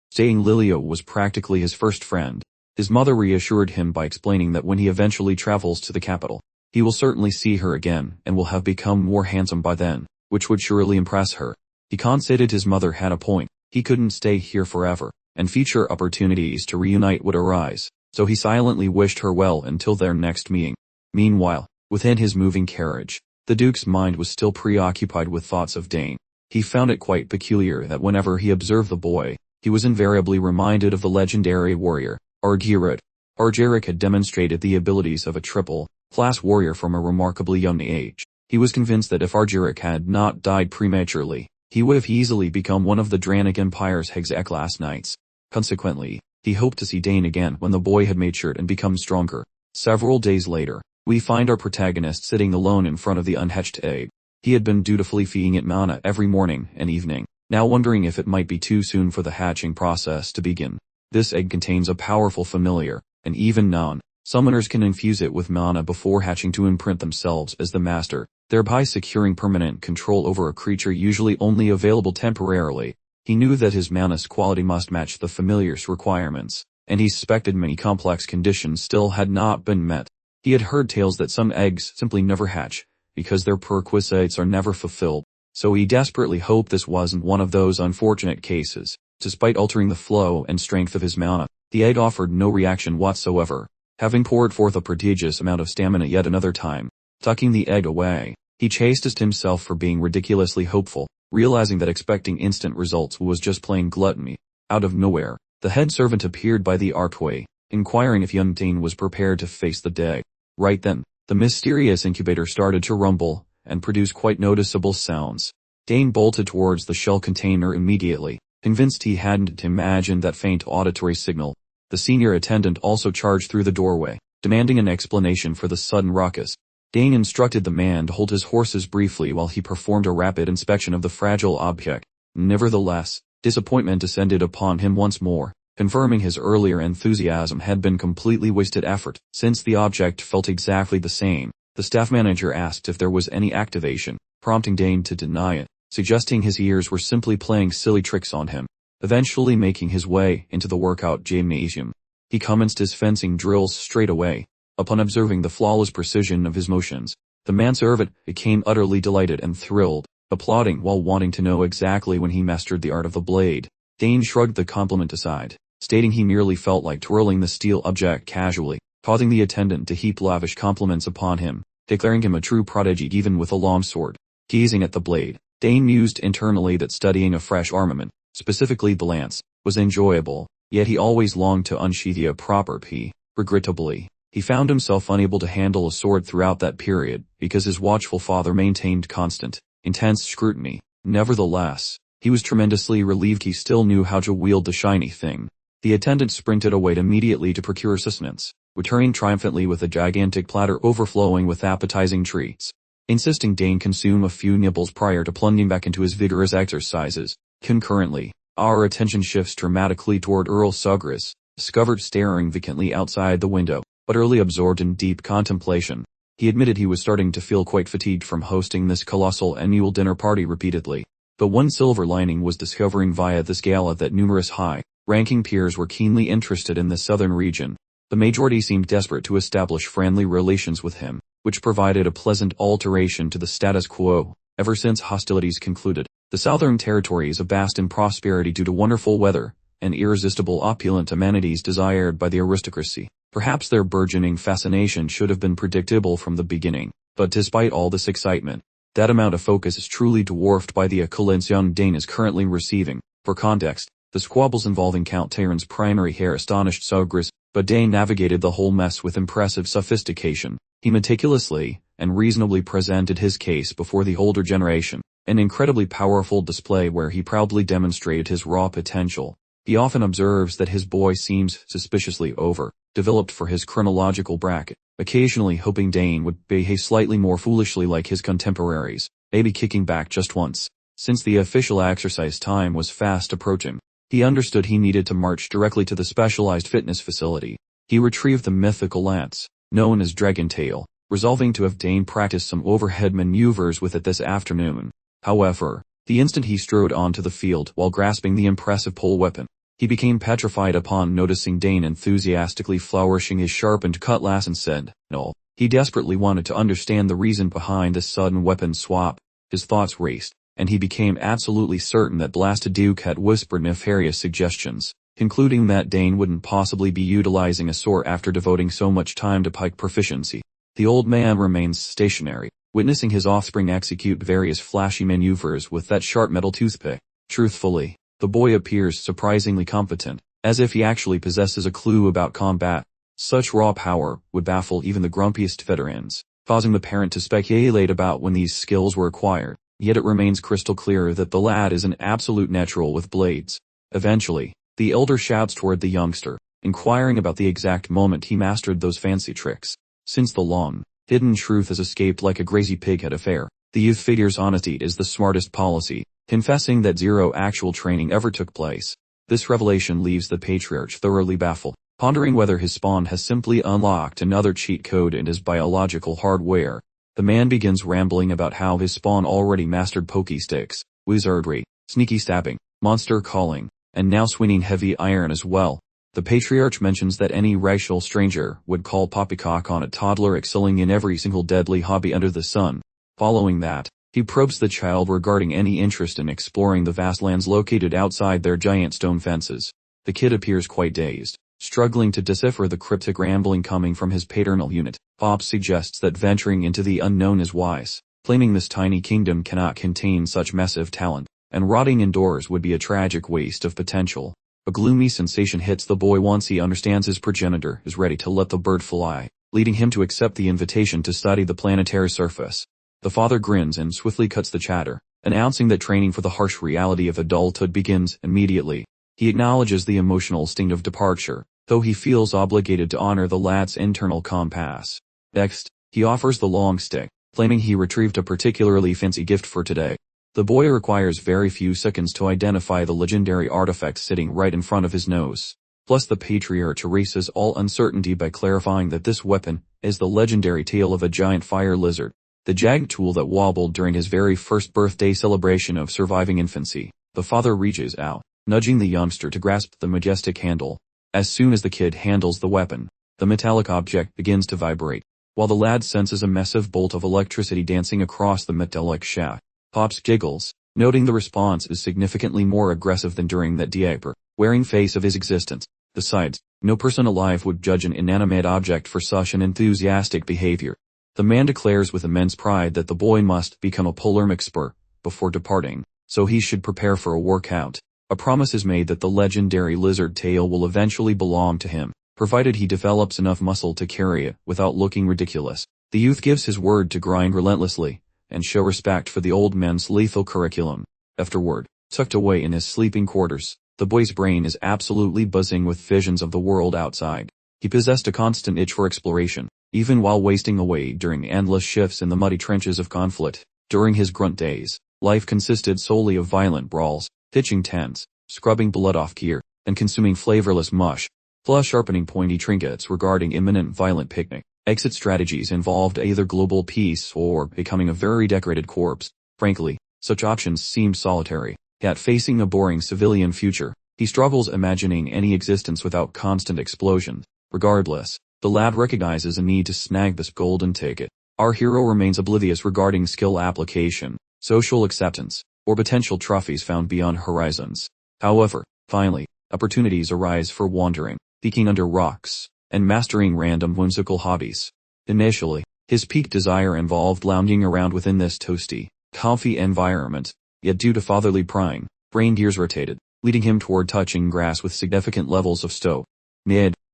saying Lilia was practically his first friend. His mother reassured him by explaining that when he eventually travels to the capital, he will certainly see her again and will have become more handsome by then, which would surely impress her. He conceded his mother had a point. He couldn't stay here forever, and future opportunities to reunite would arise, so he silently wished her well until their next meeting. Meanwhile, within his moving carriage, the Duke's mind was still preoccupied with thoughts of Dane. He found it quite peculiar that whenever he observed the boy, he was invariably reminded of the legendary warrior, Argyric. Argyric had demonstrated the abilities of a triple-class warrior from a remarkably young age. He was convinced that if Argyric had not died prematurely, he would have easily become one of the Dranic Empire's Hexa-class knights. Consequently, he hoped to see Dane again when the boy had matured and become stronger. Several days later, we find our protagonist sitting alone in front of the unhatched egg. He had been dutifully feeding it manna every morning and evening, now wondering if it might be too soon for the hatching process to begin. This egg contains a powerful familiar, and even non-summoners can infuse it with mana before hatching to imprint themselves as the master, thereby securing permanent control over a creature usually only available temporarily. He knew that his mana's quality must match the familiar's requirements, and he suspected many complex conditions still had not been met. He had heard tales that some eggs simply never hatch, because their prerequisites are never fulfilled, so he desperately hoped this wasn't one of those unfortunate cases. Despite altering the flow and strength of his mana, the egg offered no reaction whatsoever. Having poured forth a prodigious amount of stamina yet another time, tucking the egg away, he chastised himself for being ridiculously hopeful, realizing that expecting instant results was just plain gluttony. Out of nowhere, the head servant appeared by the archway, inquiring if young Dane was prepared to face the day. Right then, the mysterious incubator started to rumble and produce quite noticeable sounds. Dane bolted towards the shell container immediately, convinced he hadn't imagined that faint auditory signal. The senior attendant also charged through the doorway, demanding an explanation for the sudden ruckus. Dane instructed the man to hold his horses briefly while he performed a rapid inspection of the fragile object. Nevertheless, disappointment descended upon him once more, confirming his earlier enthusiasm had been completely wasted effort. Since the object felt exactly the same, the staff manager asked if there was any activation, prompting Dane to deny it, suggesting his ears were simply playing silly tricks on him. Eventually making his way into the workout gymnasium, he commenced his fencing drills straight away. Upon observing the flawless precision of his motions, the manservant became utterly delighted and thrilled, applauding while wanting to know exactly when he mastered the art of the blade. Dane shrugged the compliment aside, stating he merely felt like twirling the steel object casually, causing the attendant to heap lavish compliments upon him, declaring him a true prodigy even with a long sword. Gazing at the blade, Dane mused internally that studying a fresh armament, specifically the lance, was enjoyable, yet he always longed to unsheath a proper piece. Regrettably, he found himself unable to handle a sword throughout that period, because his watchful father maintained constant, intense scrutiny. Nevertheless, he was tremendously relieved he still knew how to wield the shiny thing. The attendant sprinted away immediately to procure sustenance, returning triumphantly with a gigantic platter overflowing with appetizing treats, insisting Dane consume a few nibbles prior to plunging back into his vigorous exercises. Concurrently, our attention shifts dramatically toward Earl Sugras, discovered staring vacantly outside the window, utterly absorbed in deep contemplation. He admitted he was starting to feel quite fatigued from hosting this colossal annual dinner party repeatedly. But one silver lining was discovering via this gala that numerous high-ranking peers were keenly interested in the southern region. The majority seemed desperate to establish friendly relations with him, which provided a pleasant alteration to the status quo. Ever since hostilities concluded, the Southern Territory is vast in prosperity due to wonderful weather and irresistible opulent amenities desired by the aristocracy. Perhaps their burgeoning fascination should have been predictable from the beginning, but despite all this excitement, that amount of focus is truly dwarfed by the accolades young Dane is currently receiving. For context, the squabbles involving Count Tyrion's primary heir astonished Sugras, but Dane navigated the whole mess with impressive sophistication. He meticulously and reasonably presented his case before the older generation, an incredibly powerful display where he proudly demonstrated his raw potential. He often observes that his boy seems suspiciously over-developed for his chronological bracket, occasionally hoping Dane would behave slightly more foolishly like his contemporaries, maybe kicking back just once. Since the official exercise time was fast approaching, he understood he needed to march directly to the specialized fitness facility. He retrieved the mythical lance, known as Dragon Tail, resolving to have Dane practice some overhead maneuvers with it this afternoon. However, the instant he strode onto the field while grasping the impressive pole weapon, he became petrified upon noticing Dane enthusiastically flourishing his sharpened cutlass and said, "No." He desperately wanted to understand the reason behind this sudden weapon swap. His thoughts raced, and he became absolutely certain that Blasted Duke had whispered nefarious suggestions, concluding that Dane wouldn't possibly be utilizing a sword after devoting so much time to pike proficiency. The old man remains stationary, witnessing his offspring execute various flashy maneuvers with that sharp metal toothpick. Truthfully, the boy appears surprisingly competent, as if he actually possesses a clue about combat. Such raw power would baffle even the grumpiest veterans, causing the parent to speculate about when these skills were acquired. Yet it remains crystal clear that the lad is an absolute natural with blades. Eventually, the elder shouts toward the youngster, inquiring about the exact moment he mastered those fancy tricks. Since the long, hidden truth has escaped like a crazy pig at a fair, the youth figures honesty is the smartest policy, confessing that zero actual training ever took place. This revelation leaves the patriarch thoroughly baffled, pondering whether his spawn has simply unlocked another cheat code in his biological hardware. The man begins rambling about how his spawn already mastered pokey sticks, wizardry, sneaky stabbing, monster calling, and now swinging heavy iron as well. The patriarch mentions that any racial stranger would call poppycock on a toddler excelling in every single deadly hobby under the sun. Following that, he probes the child regarding any interest in exploring the vast lands located outside their giant stone fences. The kid appears quite dazed, struggling to decipher the cryptic rambling coming from his paternal unit. Pops suggests that venturing into the unknown is wise, claiming this tiny kingdom cannot contain such massive talent, and rotting indoors would be a tragic waste of potential. A gloomy sensation hits the boy once he understands his progenitor is ready to let the bird fly, leading him to accept the invitation to study the planetary surface. The father grins and swiftly cuts the chatter, announcing that training for the harsh reality of adulthood begins immediately. He acknowledges the emotional sting of departure, though he feels obligated to honor the lad's internal compass. Next, he offers the long stick, claiming he retrieved a particularly fancy gift for today. The boy requires very few seconds to identify the legendary artifact sitting right in front of his nose. Plus the patriarch erases all uncertainty by clarifying that this weapon is the legendary tail of a giant fire lizard, the jagged tool that wobbled during his very first birthday celebration of surviving infancy. The father reaches out, nudging the youngster to grasp the majestic handle. As soon as the kid handles the weapon, the metallic object begins to vibrate, while the lad senses a massive bolt of electricity dancing across the metallic shaft. Pops giggles, noting the response is significantly more aggressive than during that diaper-wearing phase of his existence. Besides, no person alive would judge an inanimate object for such an enthusiastic behavior. The man declares with immense pride that the boy must become a polearm expert before departing, so he should prepare for a workout. A promise is made that the legendary lizard tail will eventually belong to him, provided he develops enough muscle to carry it without looking ridiculous. The youth gives his word to grind relentlessly and show respect for the old man's lethal curriculum. Afterward, tucked away in his sleeping quarters, the boy's brain is absolutely buzzing with visions of the world outside. He possessed a constant itch for exploration, even while wasting away during endless shifts in the muddy trenches of conflict. During his grunt days, life consisted solely of violent brawls, pitching tents, scrubbing blood off gear, and consuming flavorless mush, plus sharpening pointy trinkets regarding imminent violent picnic. Exit strategies involved either global peace or becoming a very decorated corpse. Frankly, such options seemed solitary. Yet facing a boring civilian future, he struggles imagining any existence without constant explosion. Regardless, the lad recognizes a need to snag this golden ticket. Our hero remains oblivious regarding skill application, social acceptance, or potential trophies found beyond horizons. However, finally, opportunities arise for wandering, peeking under rocks, and mastering random whimsical hobbies. Initially, his peak desire involved lounging around within this toasty, comfy environment, yet due to fatherly prying, brain gears rotated, leading him toward touching grass with significant levels of stow.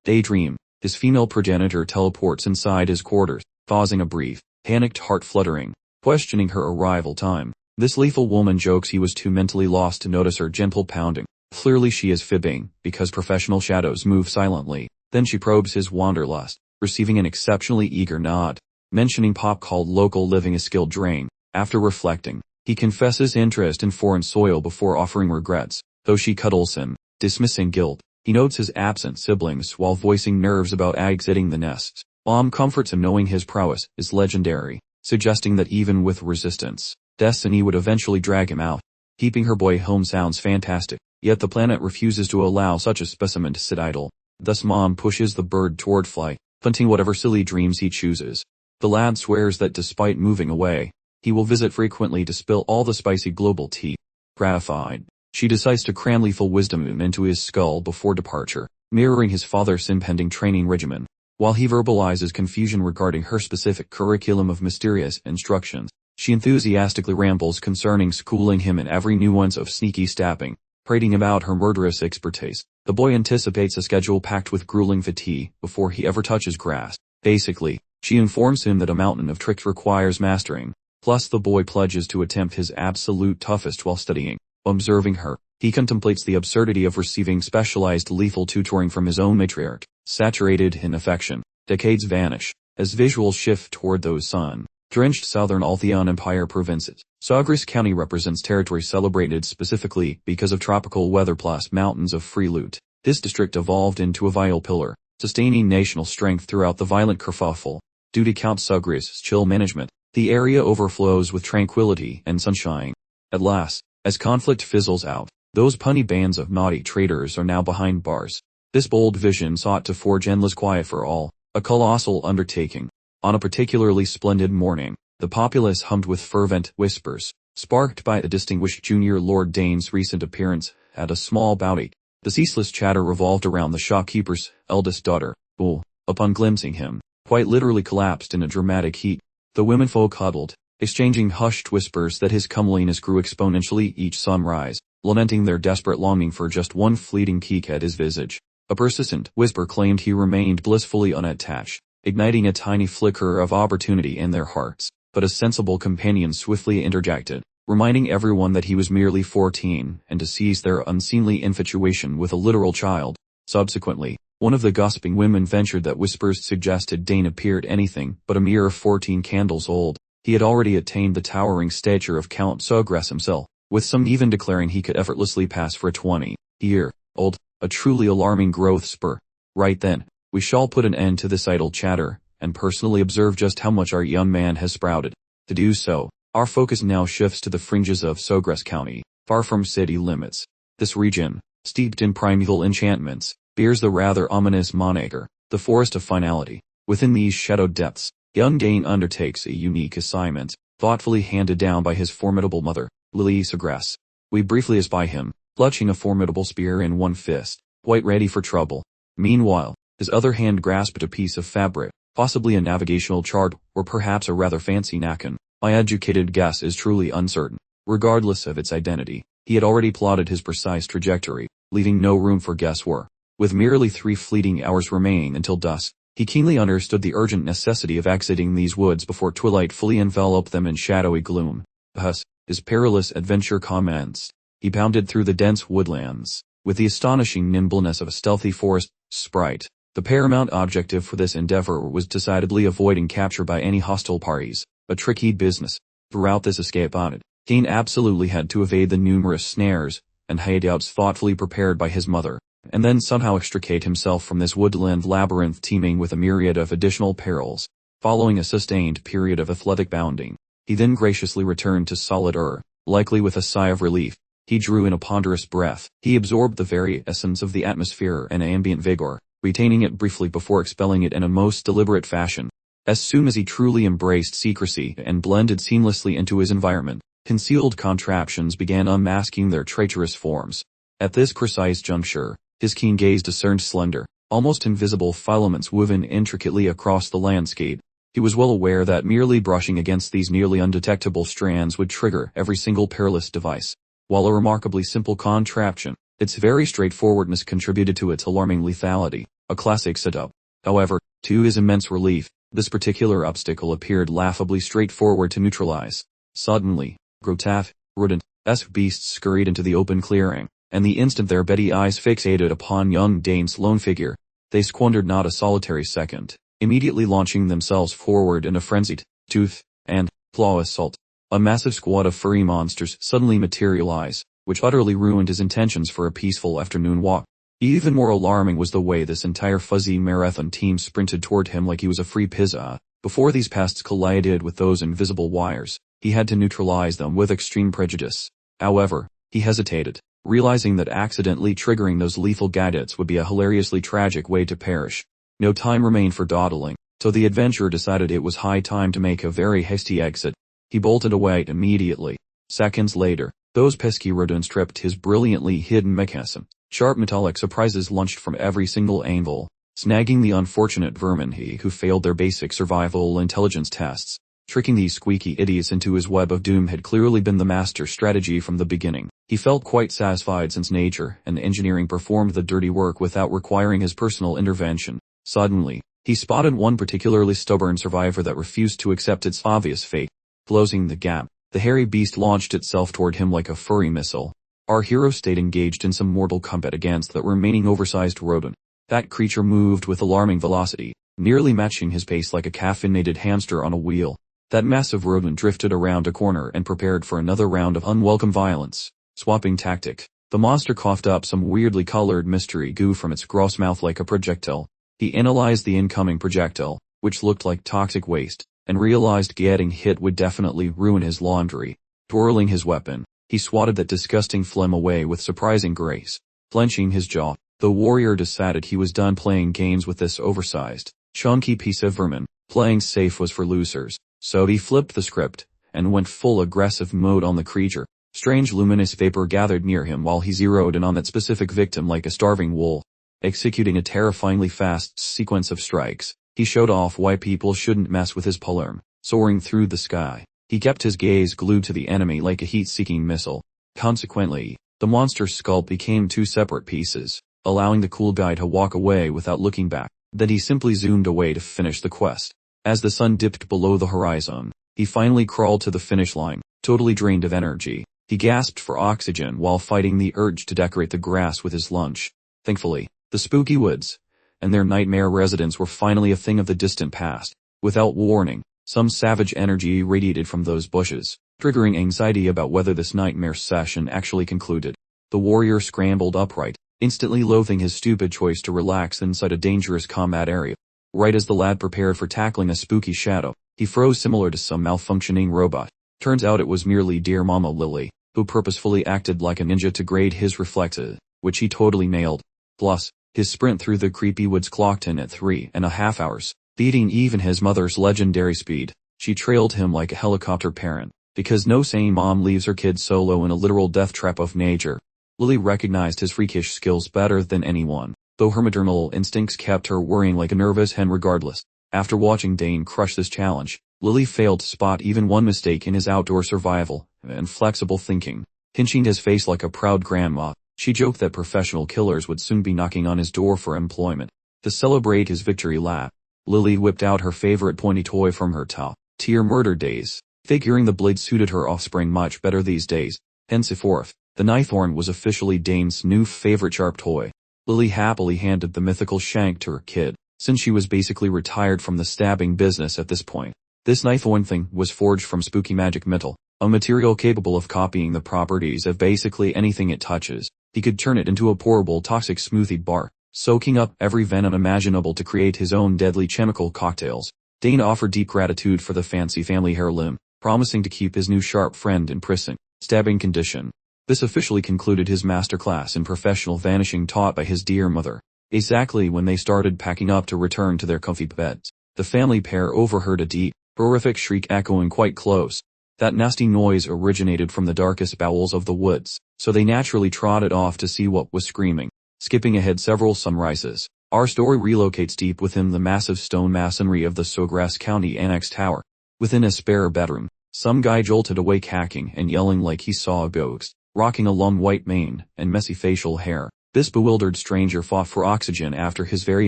Daydream, his female progenitor teleports inside his quarters, causing a brief, panicked heart fluttering, questioning her arrival time. This lethal woman jokes he was too mentally lost to notice her gentle pounding. Clearly she is fibbing, because professional shadows move silently. Then she probes his wanderlust, receiving an exceptionally eager nod, mentioning pop called local living a skill drain. After reflecting, he confesses interest in foreign soil before offering regrets, though she cuddles him, dismissing guilt. He notes his absent siblings while voicing nerves about exiting the nest. Mom comforts him knowing his prowess is legendary, suggesting that even with resistance, destiny would eventually drag him out. Keeping her boy home sounds fantastic, yet the planet refuses to allow such a specimen to sit idle. Thus Mom pushes the bird toward flight, punting whatever silly dreams he chooses. The lad swears that despite moving away, he will visit frequently to spill all the spicy global tea. Gratified, she decides to cram lethal wisdom into his skull before departure, mirroring his father's impending training regimen. While he verbalizes confusion regarding her specific curriculum of mysterious instructions, she enthusiastically rambles concerning schooling him in every nuance of sneaky stabbing, prating about her murderous expertise. The boy anticipates a schedule packed with grueling fatigue before he ever touches grass. Basically, she informs him that a mountain of tricks requires mastering. Plus the boy pledges to attempt his absolute toughest while studying. Observing her, he contemplates the absurdity of receiving specialized lethal tutoring from his own matriarch. Saturated in affection, decades vanish, as visuals shift toward those sun-drenched southern Altheon Empire provinces. Sagres County represents territory celebrated specifically because of tropical weather plus mountains of free loot. This district evolved into a vital pillar, sustaining national strength throughout the violent kerfuffle. Due to Count Sagres' chill management, the area overflows with tranquility and sunshine. At last, as conflict fizzles out, those punny bands of naughty traitors are now behind bars. This bold vision sought to forge endless quiet for all, a colossal undertaking. On a particularly splendid morning, the populace hummed with fervent whispers, sparked by a distinguished junior Lord Dane's recent appearance at a small bounty. The ceaseless chatter revolved around the shopkeeper's eldest daughter, who, upon glimpsing him, quite literally collapsed in a dramatic heap. The womenfolk huddled, exchanging hushed whispers that his comeliness grew exponentially each sunrise, lamenting their desperate longing for just one fleeting peek at his visage. A persistent whisper claimed he remained blissfully unattached, igniting a tiny flicker of opportunity in their hearts. But a sensible companion swiftly interjected, reminding everyone that he was merely 14 and to cease their unseemly infatuation with a literal child. Subsequently, One of the gossiping women ventured that whispers suggested Dane appeared anything but a mere 14 candles old. He had already attained the towering stature of Count Sogras himself, with some even declaring he could effortlessly pass for a 20-year-old, a truly alarming growth spur. Right then, we shall put an end to this idle chatter, and personally observe just how much our young man has sprouted. To do so, our focus now shifts to the fringes of Sogras County, far from city limits. This region, steeped in primeval enchantments, bears the rather ominous moniker, the Forest of Finality. Within these shadowed depths, young Dane undertakes a unique assignment, thoughtfully handed down by his formidable mother, Leela Sogras. We briefly espy him, clutching a formidable spear in one fist, quite ready for trouble. Meanwhile, his other hand grasped a piece of fabric, possibly a navigational chart, or perhaps a rather fancy napkin. My educated guess is truly uncertain. Regardless of its identity, he had already plotted his precise trajectory, leaving no room for guesswork. With merely 3 fleeting hours remaining until dusk, he keenly understood the urgent necessity of exiting these woods before twilight fully enveloped them in shadowy gloom. Thus, his perilous adventure commenced. He pounded through the dense woodlands, with the astonishing nimbleness of a stealthy forest sprite. The paramount objective for this endeavor was decidedly avoiding capture by any hostile parties, a tricky business. Throughout this escape on it, Dane absolutely had to evade the numerous snares and hideouts thoughtfully prepared by his mother, and then somehow extricate himself from this woodland labyrinth teeming with a myriad of additional perils. Following a sustained period of athletic bounding, he then graciously returned to solid earth. Likely with a sigh of relief, he drew in a ponderous breath. He absorbed the very essence of the atmosphere and ambient vigor, retaining it briefly before expelling it in a most deliberate fashion. As soon as he truly embraced secrecy and blended seamlessly into his environment, concealed contraptions began unmasking their traitorous forms. At this precise juncture, his keen gaze discerned slender, almost invisible filaments woven intricately across the landscape. He was well aware that merely brushing against these nearly undetectable strands would trigger every single perilous device. While a remarkably simple contraption, its very straightforwardness contributed to its alarming lethality, a classic setup. However, to his immense relief, this particular obstacle appeared laughably straightforward to neutralize. Suddenly, grotesque, rodent-esque beasts scurried into the open clearing, and the instant their beady eyes fixated upon young Dane's lone figure, they squandered not a solitary second, immediately launching themselves forward in a frenzied, tooth and claw assault. A massive squad of furry monsters suddenly materialized, which utterly ruined his intentions for a peaceful afternoon walk. Even more alarming was the way this entire fuzzy marathon team sprinted toward him like he was a free pizza. Before these pests collided with those invisible wires, he had to neutralize them with extreme prejudice. However, he hesitated, realizing that accidentally triggering those lethal gadgets would be a hilariously tragic way to perish. No time remained for dawdling, so the adventurer decided it was high time to make a very hasty exit. He bolted away immediately. Seconds later, those pesky rodents tripped his brilliantly hidden mechanism. Sharp metallic surprises launched from every single angle, snagging the unfortunate vermin who failed their basic survival intelligence tests. Tricking these squeaky idiots into his web of doom had clearly been the master strategy from the beginning. He felt quite satisfied since nature and engineering performed the dirty work without requiring his personal intervention. Suddenly, he spotted one particularly stubborn survivor that refused to accept its obvious fate. Closing the gap, the hairy beast launched itself toward him like a furry missile. Our hero stayed engaged in some mortal combat against the remaining oversized rodent. That creature moved with alarming velocity, nearly matching his pace like a caffeinated hamster on a wheel. That massive rodent drifted around a corner and prepared for another round of unwelcome violence. Swapping tactic, the monster coughed up some weirdly colored mystery goo from its gross mouth like a projectile. He analyzed the incoming projectile, which looked like toxic waste, and realized getting hit would definitely ruin his laundry. Twirling his weapon, he swatted that disgusting phlegm away with surprising grace. Clenching his jaw, the warrior decided he was done playing games with this oversized, chunky piece of vermin. Playing safe was for losers, so he flipped the script, and went full aggressive mode on the creature. Strange luminous vapor gathered near him while he zeroed in on that specific victim like a starving wolf. Executing a terrifyingly fast sequence of strikes, he showed off why people shouldn't mess with his polearm. Soaring through the sky, he kept his gaze glued to the enemy like a heat-seeking missile. Consequently, the monster's skull became 2 separate pieces, allowing the cool guy to walk away without looking back. Then he simply zoomed away to finish the quest. As the sun dipped below the horizon, he finally crawled to the finish line, totally drained of energy. He gasped for oxygen while fighting the urge to decorate the grass with his lunch. Thankfully, the spooky woods, and their nightmare residents were finally a thing of the distant past. Without warning, some savage energy radiated from those bushes, triggering anxiety about whether this nightmare session actually concluded. The warrior scrambled upright, instantly loathing his stupid choice to relax inside a dangerous combat area. Right as the lad prepared for tackling a spooky shadow, he froze similar to some malfunctioning robot. Turns out it was merely dear Mama Lily, who purposefully acted like a ninja to grade his reflexes, which he totally nailed. Plus, his sprint through the creepy woods clocked in at 3.5 hours, beating even his mother's legendary speed. She trailed him like a helicopter parent, because no sane mom leaves her kid solo in a literal death trap of nature. Lily recognized his freakish skills better than anyone, though her maternal instincts kept her worrying like a nervous hen regardless. After watching Dane crush this challenge, Lily failed to spot even one mistake in his outdoor survival and flexible thinking. Pinching his face like a proud grandma, she joked that professional killers would soon be knocking on his door for employment. To celebrate his victory lap, Lily whipped out her favorite pointy toy from her top-tier murder days, figuring the blade suited her offspring much better these days. Henceforth, the knifethorn was officially Dane's new favorite sharp toy. Lily happily handed the mythical shank to her kid, since she was basically retired from the stabbing business at this point. This knifethorn thing was forged from spooky magic metal, a material capable of copying the properties of basically anything it touches. He could turn it into a pourable toxic smoothie bar, soaking up every venom imaginable to create his own deadly chemical cocktails. Dane offered deep gratitude for the fancy family heirloom, promising to keep his new sharp friend in prison, stabbing condition. This officially concluded his masterclass in professional vanishing taught by his dear mother. Exactly when they started packing up to return to their comfy beds, the family pair overheard a deep, horrific shriek echoing quite close. That nasty noise originated from the darkest bowels of the woods, so they naturally trotted off to see what was screaming. Skipping ahead several sunrises, our story relocates deep within the massive stone masonry of the Sawgrass County Annex Tower. Within a spare bedroom, some guy jolted awake hacking and yelling like he saw a ghost, rocking a long white mane and messy facial hair. This bewildered stranger fought for oxygen after his very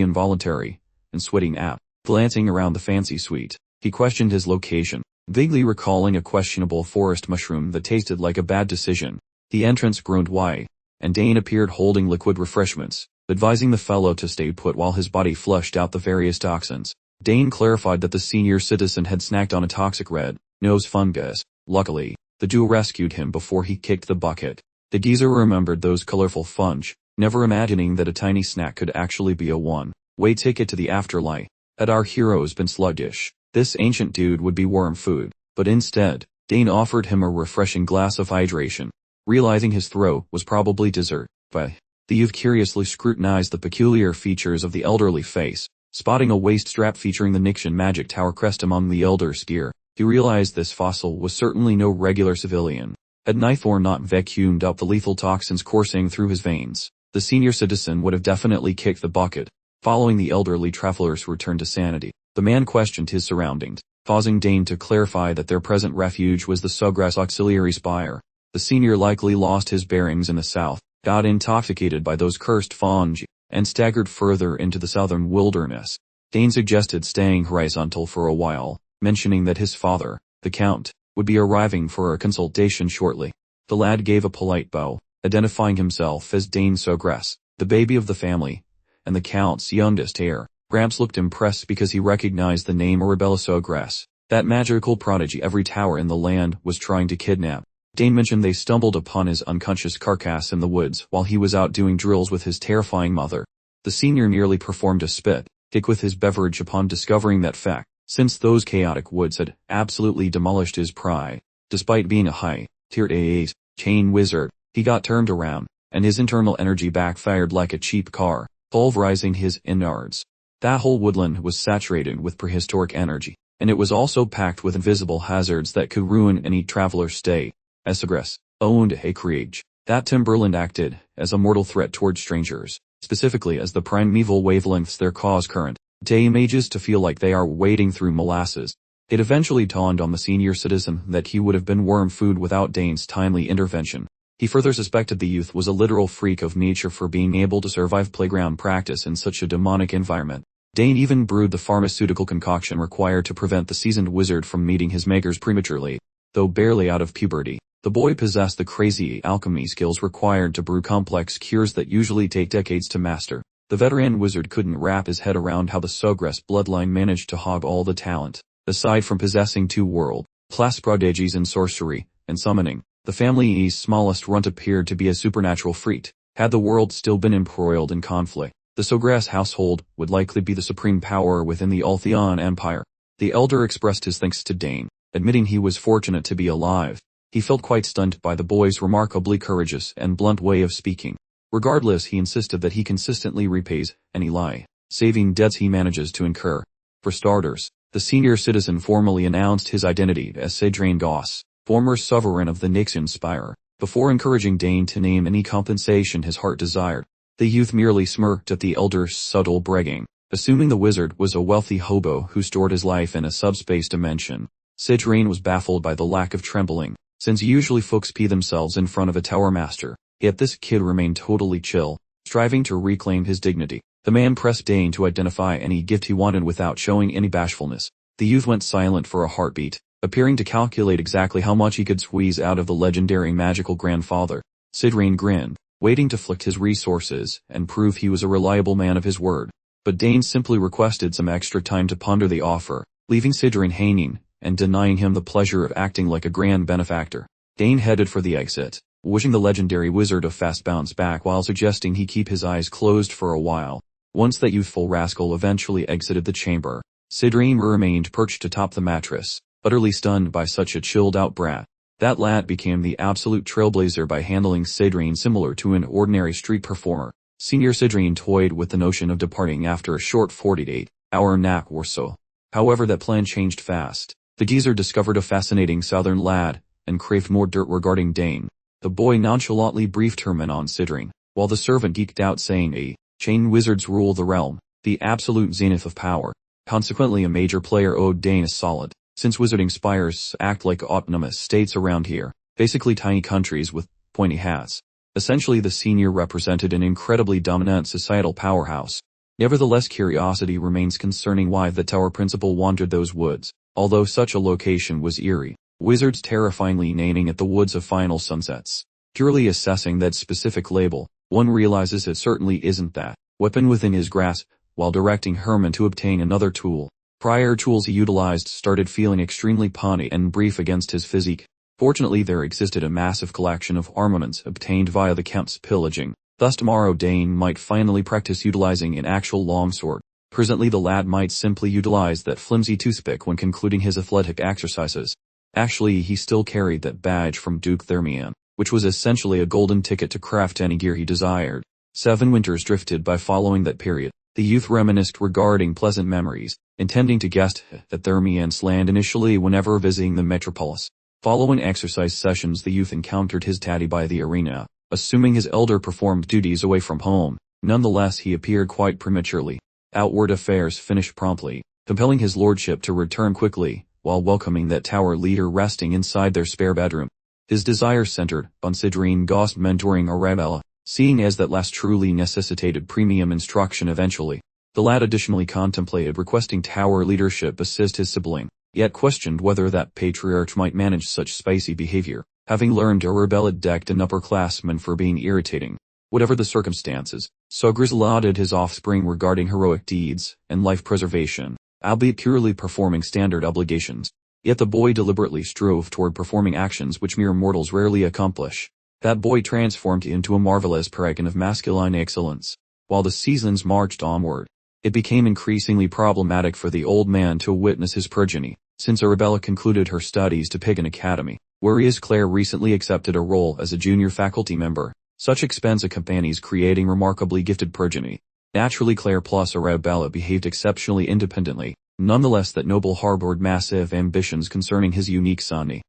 involuntary and sweaty nap. Glancing around the fancy suite, he questioned his location, vaguely recalling a questionable forest mushroom that tasted like a bad decision. The entrance groaned wide, and Dane appeared holding liquid refreshments, advising the fellow to stay put while his body flushed out the various toxins. Dane clarified that the senior citizen had snacked on a toxic red-nosed fungus. Luckily, the duo rescued him before he kicked the bucket. The geezer remembered those colorful fungi, never imagining that a tiny snack could actually be a one-way ticket to the afterlife. Had our heroes been sluggish, this ancient dude would be worm food, but instead, Dane offered him a refreshing glass of hydration. Realizing his throat was probably dessert, the youth curiously scrutinized the peculiar features of the elderly face, spotting a waist strap featuring the Nixian magic tower crest among the elder's gear. He realized this fossil was certainly no regular civilian. Had Knifethorn not vacuumed up the lethal toxins coursing through his veins, the senior citizen would have definitely kicked the bucket. Following the elderly traveler's return to sanity, the man questioned his surroundings, causing Dane to clarify that their present refuge was the Sawgrass Auxiliary Spire. The senior likely lost his bearings in the south, got intoxicated by those cursed fungi, and staggered further into the southern wilderness. Dane suggested staying horizontal for a while, mentioning that his father, the Count, would be arriving for a consultation shortly. The lad gave a polite bow, identifying himself as Dane Sawgrass, the baby of the family, and the Count's youngest heir. Gramps looked impressed because he recognized the name Arabella Sawgrass, that magical prodigy every tower in the land was trying to kidnap. Dane mentioned they stumbled upon his unconscious carcass in the woods while he was out doing drills with his terrifying mother. The senior nearly performed a spit kick with his beverage upon discovering that fact, since those chaotic woods had absolutely demolished his pride. Despite being a high-tiered AA's chain wizard, he got turned around, and his internal energy backfired like a cheap car, pulverizing his innards. That whole woodland was saturated with prehistoric energy, and it was also packed with invisible hazards that could ruin any traveler's stay. Sawgrass owned acreage. That timberland acted as a mortal threat toward strangers, specifically as the primeval wavelengths their cause current day mages to feel like they are wading through molasses. It eventually dawned on the senior citizen that he would have been worm food without Dane's timely intervention. He further suspected the youth was a literal freak of nature for being able to survive playground practice in such a demonic environment. Dane even brewed the pharmaceutical concoction required to prevent the seasoned wizard from meeting his makers prematurely. Though barely out of puberty, the boy possessed the crazy alchemy skills required to brew complex cures that usually take decades to master. The veteran wizard couldn't wrap his head around how the Sogress bloodline managed to hog all the talent. Aside from possessing 2 world-class prodigies in sorcery and summoning, the family's smallest runt appeared to be a supernatural freak. Had the world still been embroiled in conflict, the Sogress household would likely be the supreme power within the Altheon Empire. The elder expressed his thanks to Dane, admitting he was fortunate to be alive. He felt quite stunned by the boy's remarkably courageous and blunt way of speaking. Regardless, he insisted that he consistently repays any saving debts he manages to incur. For starters, the senior citizen formally announced his identity as Cédrain Goss, former sovereign of the Nyxian Spire, before encouraging Dane to name any compensation his heart desired. The youth merely smirked at the elder's subtle bragging, assuming the wizard was a wealthy hobo who stored his life in a subspace dimension. Cédrain was baffled by the lack of trembling, since usually folks pee themselves in front of a tower master, yet this kid remained totally chill, striving to reclaim his dignity. The man pressed Dane to identify any gift he wanted without showing any bashfulness. The youth went silent for a heartbeat, appearing to calculate exactly how much he could squeeze out of the legendary magical grandfather. Cédrain grinned, waiting to flex his resources and prove he was a reliable man of his word. But Dane simply requested some extra time to ponder the offer, leaving Cédrain hanging and denying him the pleasure of acting like a grand benefactor. Dane headed for the exit, wishing the legendary wizard a fast bounce back while suggesting he keep his eyes closed for a while. Once that youthful rascal eventually exited the chamber, Cédrain remained perched atop the mattress, utterly stunned by such a chilled-out brat. That lad became the absolute trailblazer by handling Cédrain similar to an ordinary street performer. Senior Cédrain toyed with the notion of departing after a short 48-hour nap or so. However, that plan changed fast. The geezer discovered a fascinating southern lad, and craved more dirt regarding Dane. The boy nonchalantly briefed Herman on Cédrain, while the servant geeked out saying chain wizards rule the realm, the absolute zenith of power. Consequently, a major player owed Dane a solid, since wizarding spires act like autonomous states around here, basically tiny countries with pointy hats. Essentially, the senior represented an incredibly dominant societal powerhouse. Nevertheless, curiosity remains concerning why the tower principal wandered those woods, although such a location was eerie. Wizards terrifyingly naming it the Woods of Final Sunsets. Purely assessing that specific label, one realizes it certainly isn't that weapon within his grasp, while directing Herman to obtain another tool. Prior tools he utilized started feeling extremely puny and brief against his physique. Fortunately, there existed a massive collection of armaments obtained via the Count's pillaging. Thus tomorrow Dane might finally practice utilizing an actual longsword. Presently the lad might simply utilize that flimsy toothpick when concluding his athletic exercises. Actually, he still carried that badge from Duke Thermian, which was essentially a golden ticket to craft any gear he desired. 7 winters drifted by following that period. The youth reminisced regarding pleasant memories, intending to guest at Thermian's land initially whenever visiting the metropolis. Following exercise sessions, the youth encountered his daddy by the arena, assuming his elder performed duties away from home. Nonetheless, he appeared quite prematurely. Outward affairs finished promptly, compelling his lordship to return quickly, while welcoming that tower leader resting inside their spare bedroom. His desire centered on Cédrain Goss mentoring Arabella, seeing as that last truly necessitated premium instruction eventually. The lad additionally contemplated requesting tower leadership assist his sibling, yet questioned whether that patriarch might manage such spicy behavior, having learned Arabella decked an upperclassman for being irritating. Whatever the circumstances, Sogress lauded his offspring regarding heroic deeds and life preservation, albeit purely performing standard obligations. Yet the boy deliberately strove toward performing actions which mere mortals rarely accomplish. That boy transformed into a marvelous paragon of masculine excellence. While the seasons marched onward, it became increasingly problematic for the old man to witness his progeny, since Arabella concluded her studies to Pagan Academy, whereas Claire recently accepted a role as a junior faculty member. Such expense accompanies creating remarkably gifted progeny. Naturally, Claire plus Arabella behaved exceptionally independently. Nonetheless, that noble harbored massive ambitions concerning his unique son.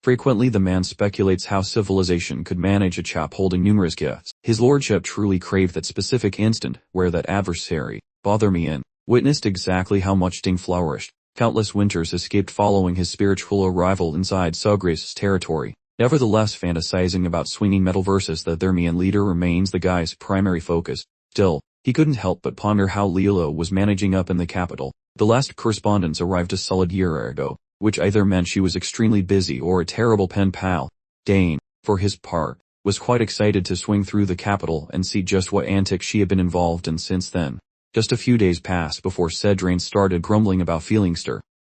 Frequently the man speculates how civilization could manage a chap holding numerous gifts. His lordship truly craved that specific instant where that adversary, Bother Me In, witnessed exactly how much Dane flourished. Countless winters escaped following his spiritual arrival inside Sogress' territory. Nevertheless, fantasizing about swinging metal versus the Thermian leader remains the guy's primary focus. Still, he couldn't help but ponder how Leela was managing up in the capital. The last correspondence arrived a solid year ago, which either meant she was extremely busy or a terrible pen pal. Dane, for his part, was quite excited to swing through the capital and see just what antics she had been involved in since then. Just a few days passed before Cedraine started grumbling about feeling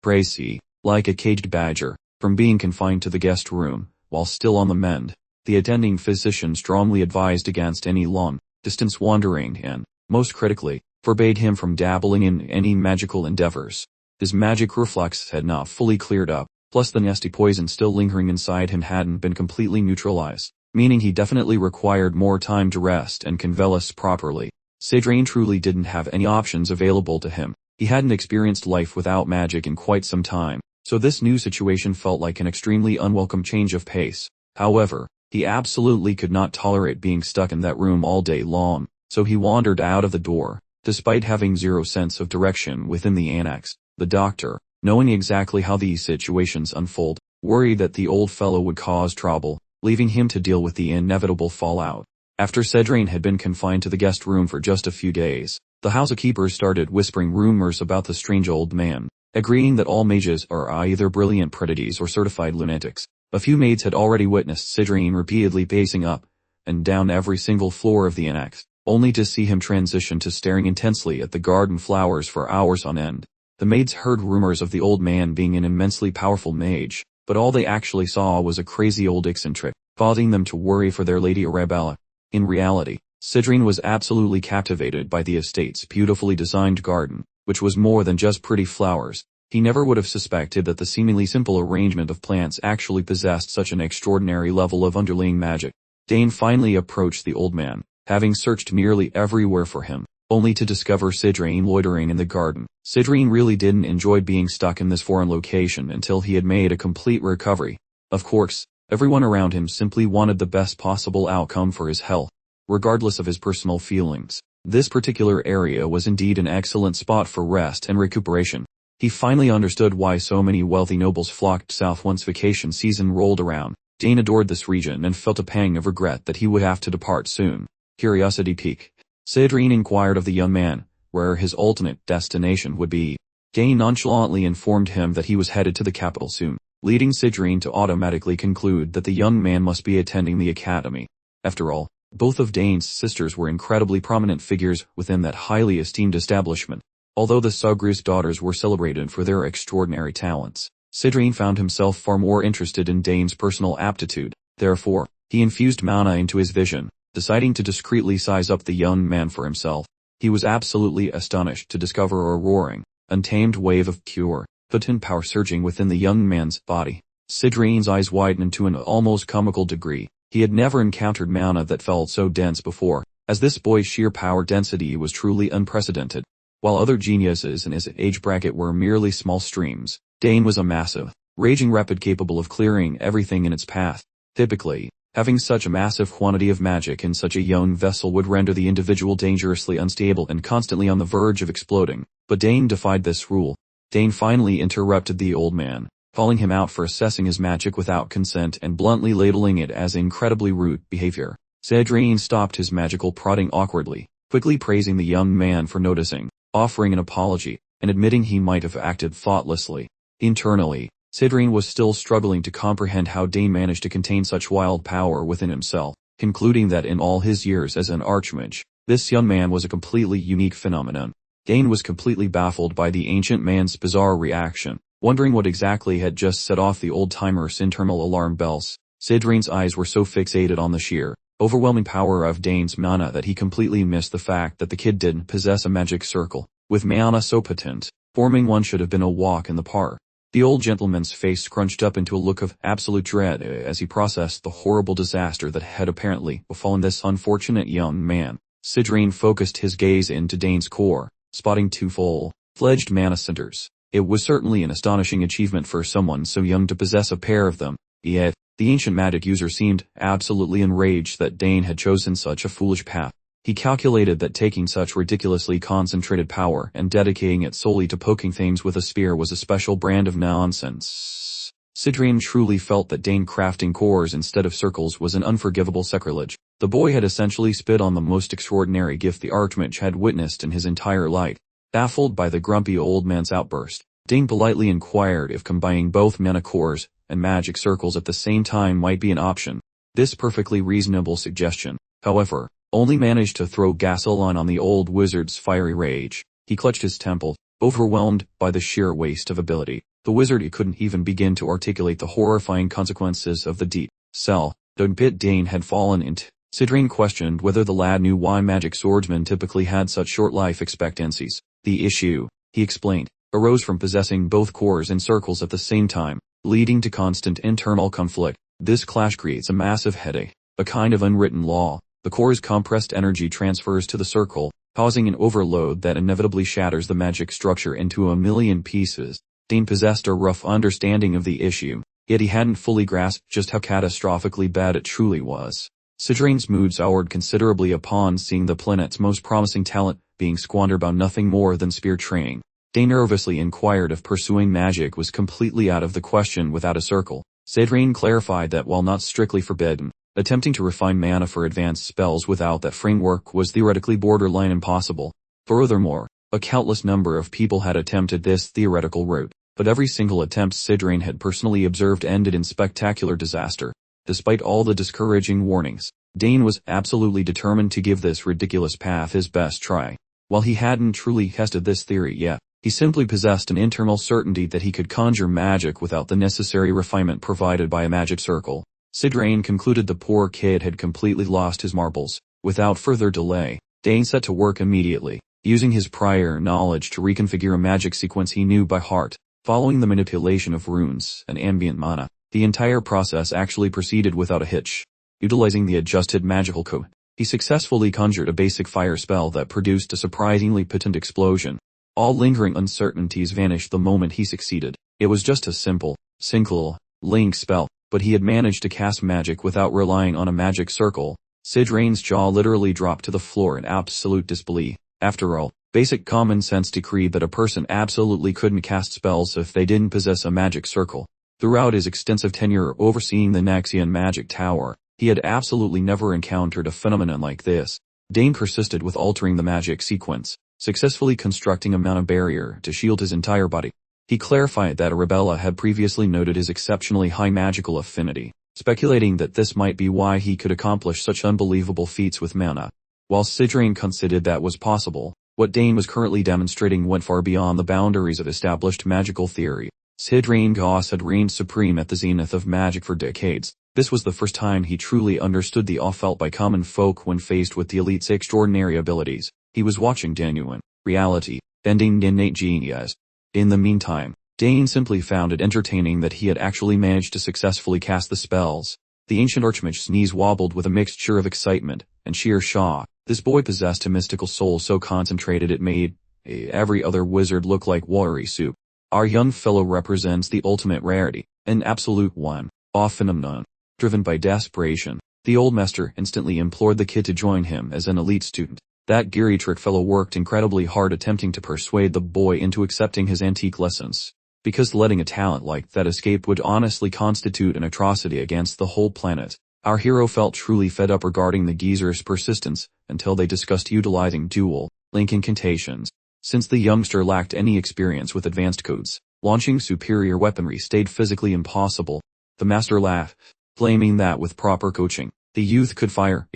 crazy, like a caged badger, from being confined to the guest room, while still on the mend. The attending physician strongly advised against any long-distance wandering and, most critically, forbade him from dabbling in any magical endeavors. His magic reflex had not fully cleared up, plus the nasty poison still lingering inside him hadn't been completely neutralized, meaning he definitely required more time to rest and convalesce properly. Cedraine truly didn't have any options available to him. He hadn't experienced life without magic in quite some time, so this new situation felt like an extremely unwelcome change of pace. However, he absolutely could not tolerate being stuck in that room all day long, so he wandered out of the door. Despite having zero sense of direction within the annex, the doctor, knowing exactly how these situations unfold, worried that the old fellow would cause trouble, leaving him to deal with the inevitable fallout. After Cedraine had been confined to the guest room for just a few days, the housekeepers started whispering rumors about the strange old man, agreeing that all mages are either brilliant prodigies or certified lunatics. A few maids had already witnessed Cedraine repeatedly pacing up and down every single floor of the annex, only to see him transition to staring intensely at the garden flowers for hours on end. The maids heard rumors of the old man being an immensely powerful mage, but all they actually saw was a crazy old eccentric, causing them to worry for their Lady Arabella. In reality, Cedraine was absolutely captivated by the estate's beautifully designed garden, which was more than just pretty flowers. He never would have suspected that the seemingly simple arrangement of plants actually possessed such an extraordinary level of underlying magic. Dane finally approached the old man, having searched nearly everywhere for him, only to discover Cedraine loitering in the garden. Cedraine really didn't enjoy being stuck in this foreign location until he had made a complete recovery. Of course, everyone around him simply wanted the best possible outcome for his health, regardless of his personal feelings. This particular area was indeed an excellent spot for rest and recuperation. He finally understood why so many wealthy nobles flocked south once vacation season rolled around. Dane adored this region and felt a pang of regret that he would have to depart soon. Curiosity piqued. Cedraine inquired of the young man where his ultimate destination would be. Dane nonchalantly informed him that he was headed to the capital soon, leading Cedraine to automatically conclude that the young man must be attending the academy. After all, both of Dane's sisters were incredibly prominent figures within that highly esteemed establishment. Although the Sugru's daughters were celebrated for their extraordinary talents, Cedraine found himself far more interested in Dane's personal aptitude. Therefore, he infused mana into his vision, deciding to discreetly size up the young man for himself. He was absolutely astonished to discover a roaring, untamed wave of pure, potent power surging within the young man's body. Cedraine's eyes widened to an almost comical degree. He had never encountered mana that felt so dense before, as this boy's sheer power density was truly unprecedented. While other geniuses in his age bracket were merely small streams, Dane was a massive, raging rapid capable of clearing everything in its path. Typically, having such a massive quantity of magic in such a young vessel would render the individual dangerously unstable and constantly on the verge of exploding, but Dane defied this rule. Dane finally interrupted the old man, calling him out for assessing his magic without consent and bluntly labeling it as incredibly rude behavior. Cedraine stopped his magical prodding awkwardly, quickly praising the young man for noticing, offering an apology, and admitting he might have acted thoughtlessly. Internally, Cedraine was still struggling to comprehend how Dane managed to contain such wild power within himself, concluding that in all his years as an archmage, this young man was a completely unique phenomenon. Dane was completely baffled by the ancient man's bizarre reaction, wondering what exactly had just set off the old-timer's internal alarm bells. Cedraine's eyes were so fixated on the sheer, overwhelming power of Dane's mana that he completely missed the fact that the kid didn't possess a magic circle. With mana so potent, forming one should have been a walk in the park. The old gentleman's face scrunched up into a look of absolute dread as he processed the horrible disaster that had apparently befallen this unfortunate young man. Cedraine focused his gaze into Dane's core, spotting two full-fledged mana centers. It was certainly an astonishing achievement for someone so young to possess a pair of them, yet, the ancient magic user seemed absolutely enraged that Dane had chosen such a foolish path. He calculated that taking such ridiculously concentrated power and dedicating it solely to poking things with a spear was a special brand of nonsense. Cedraine truly felt that Dane crafting cores instead of circles was an unforgivable sacrilege. The boy had essentially spit on the most extraordinary gift the archmage had witnessed in his entire life. Baffled by the grumpy old man's outburst, Dane politely inquired if combining both mana cores and magic circles at the same time might be an option. This perfectly reasonable suggestion, however, only managed to throw gasoline on the old wizard's fiery rage. He clutched his temple, overwhelmed by the sheer waste of ability. The wizard couldn't even begin to articulate the horrifying consequences of the deep cell the pit Dane had fallen into. Cidrain questioned whether the lad knew why magic swordsmen typically had such short life expectancies. The issue, he explained, arose from possessing both cores and circles at the same time, leading to constant internal conflict. This clash creates a massive headache, a kind of unwritten law. The core's compressed energy transfers to the circle, causing an overload that inevitably shatters the magic structure into a million pieces. Dane possessed a rough understanding of the issue, yet he hadn't fully grasped just how catastrophically bad it truly was. Cidrain's mood soured considerably upon seeing the planet's most promising talent being squandered on nothing more than spear training. Dane nervously inquired if pursuing magic was completely out of the question without a circle. Cidrain clarified that while not strictly forbidden, attempting to refine mana for advanced spells without that framework was theoretically borderline impossible. Furthermore, a countless number of people had attempted this theoretical route, but every single attempt Cidrain had personally observed ended in spectacular disaster. Despite all the discouraging warnings, Dane was absolutely determined to give this ridiculous path his best try. While he hadn't truly tested this theory yet, he simply possessed an internal certainty that he could conjure magic without the necessary refinement provided by a magic circle. Cidrain concluded the poor kid had completely lost his marbles. Without further delay, Dane set to work immediately, using his prior knowledge to reconfigure a magic sequence he knew by heart. Following the manipulation of runes and ambient mana, the entire process actually proceeded without a hitch. Utilizing the adjusted magical code, he successfully conjured a basic fire spell that produced a surprisingly potent explosion. All lingering uncertainties vanished the moment he succeeded. It was just a simple, single, link spell, but he had managed to cast magic without relying on a magic circle. Cidrain's jaw literally dropped to the floor in absolute disbelief. After all, basic common sense decreed that a person absolutely couldn't cast spells if they didn't possess a magic circle. Throughout his extensive tenure overseeing the Naxian Magic Tower, he had absolutely never encountered a phenomenon like this. Dane persisted with altering the magic sequence, successfully constructing a mana barrier to shield his entire body. He clarified that Arabella had previously noted his exceptionally high magical affinity, speculating that this might be why he could accomplish such unbelievable feats with mana. While Cidrain considered that was possible, what Dane was currently demonstrating went far beyond the boundaries of established magical theory. Cidrain Goss had reigned supreme at the zenith of magic for decades. This was the first time he truly understood the awe felt by common folk when faced with the elite's extraordinary abilities. He was watching genuine reality, bending innate genius. In the meantime, Dane simply found it entertaining that he had actually managed to successfully cast the spells. The ancient archmage's knees wobbled with a mixture of excitement and sheer shock. This boy possessed a mystical soul so concentrated it made every other wizard look like watery soup. Our young fellow represents the ultimate rarity, an absolute one-off phenomenon. Driven by desperation, the old master instantly implored the kid to join him as an elite student. That geriatric fellow worked incredibly hard attempting to persuade the boy into accepting his antique lessons, because letting a talent like that escape would honestly constitute an atrocity against the whole planet. Our hero felt truly fed up regarding the geezer's persistence until they discussed utilizing dual link incantations. Since the youngster lacked any experience with advanced codes, launching superior weaponry stayed physically impossible. The master laughed, claiming that with proper coaching, the youth could fire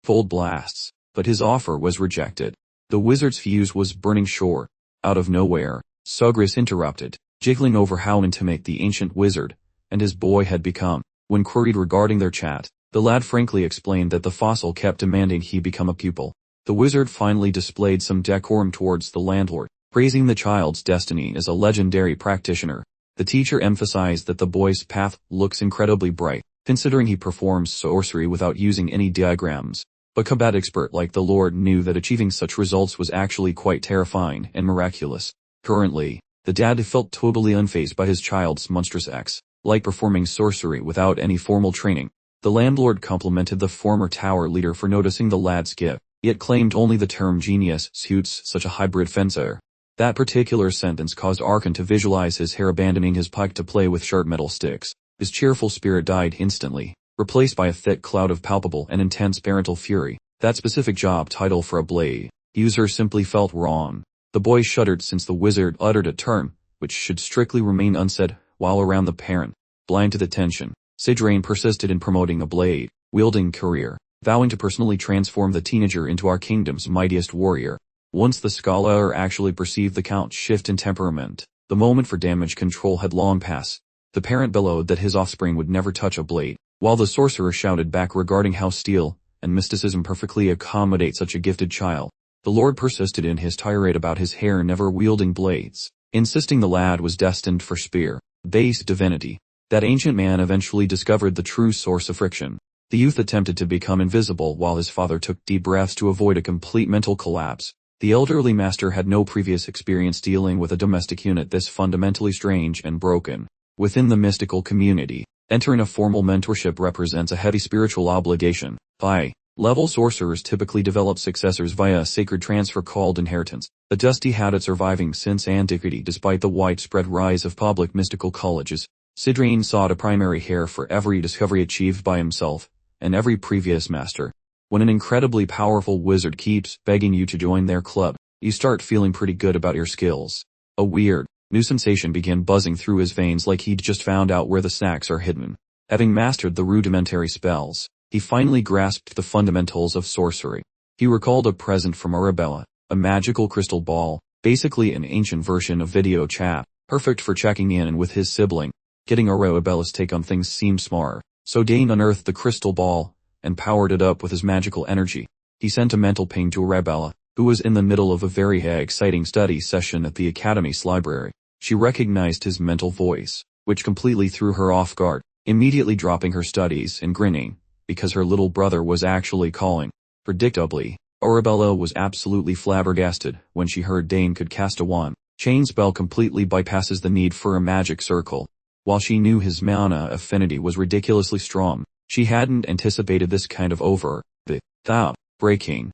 fold blasts, but his offer was rejected. The wizard's fuse was burning short. Out of nowhere, Sugris interrupted, jiggling over how intimate the ancient wizard and his boy had become. When queried regarding their chat, the lad frankly explained that the fossil kept demanding he become a pupil. The wizard finally displayed some decorum towards the landlord, praising the child's destiny as a legendary practitioner. The teacher emphasized that the boy's path looks incredibly bright, considering he performs sorcery without using any diagrams. A combat expert like the Lord knew that achieving such results was actually quite terrifying and miraculous. Currently, the dad felt totally unfazed by his child's monstrous acts, like performing sorcery without any formal training. The landlord complimented the former tower leader for noticing the lad's gift, yet claimed only the term genius suits such a hybrid fencer. That particular sentence caused Arkan to visualize his hair abandoning his pike to play with sharp metal sticks. His cheerful spirit died instantly, replaced by a thick cloud of palpable and intense parental fury. That specific job title for a blade user simply felt wrong. The boy shuddered since the wizard uttered a term which should strictly remain unsaid while around the parent. Blind to the tension, Cidrain persisted in promoting a blade wielding career, vowing to personally transform the teenager into our kingdom's mightiest warrior. Once the scholar actually perceived the Count's shift in temperament, the moment for damage control had long passed. The parent bellowed that his offspring would never touch a blade, while the sorcerer shouted back regarding how steel and mysticism perfectly accommodate such a gifted child. The Lord persisted in his tirade about his hair never wielding blades, insisting the lad was destined for spear-based divinity. That ancient man eventually discovered the true source of friction. The youth attempted to become invisible while his father took deep breaths to avoid a complete mental collapse. The elderly master had no previous experience dealing with a domestic unit this fundamentally strange and broken. Within the mystical community, entering a formal mentorship represents a heavy spiritual obligation. High-level sorcerers typically develop successors via a sacred transfer called inheritance, a dusty habit surviving since antiquity despite the widespread rise of public mystical colleges. Sidrine sought a primary heir for every discovery achieved by himself and every previous master. When an incredibly powerful wizard keeps begging you to join their club, you start feeling pretty good about your skills. A weird, new sensation began buzzing through his veins like he'd just found out where the snacks are hidden. Having mastered the rudimentary spells, he finally grasped the fundamentals of sorcery. He recalled a present from Arabella, a magical crystal ball, basically an ancient version of video chat, perfect for checking in with his sibling. Getting Arabella's take on things seemed smart, so Dane unearthed the crystal ball and powered it up with his magical energy. He sent a mental ping to Arabella, who was in the middle of a very exciting study session at the Academy's library. She recognized his mental voice, which completely threw her off guard, immediately dropping her studies and grinning, because her little brother was actually calling. Predictably, Arabella was absolutely flabbergasted when she heard Dane could cast a wand. Chain spell completely bypasses the need for a magic circle. While she knew his mana affinity was ridiculously strong, she hadn't anticipated this kind of over-the-top-breaking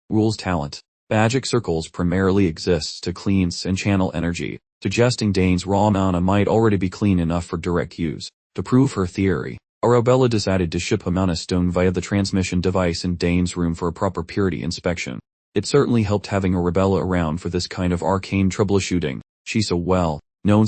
rules talent. Magic circles primarily exists to cleanse and channel energy, suggesting Dane's raw mana might already be clean enough for direct use. To prove her theory, Arabella decided to ship a mana stone via the transmission device in Dane's room for a proper purity inspection. It certainly helped having Arabella around for this kind of arcane troubleshooting. She's a well-known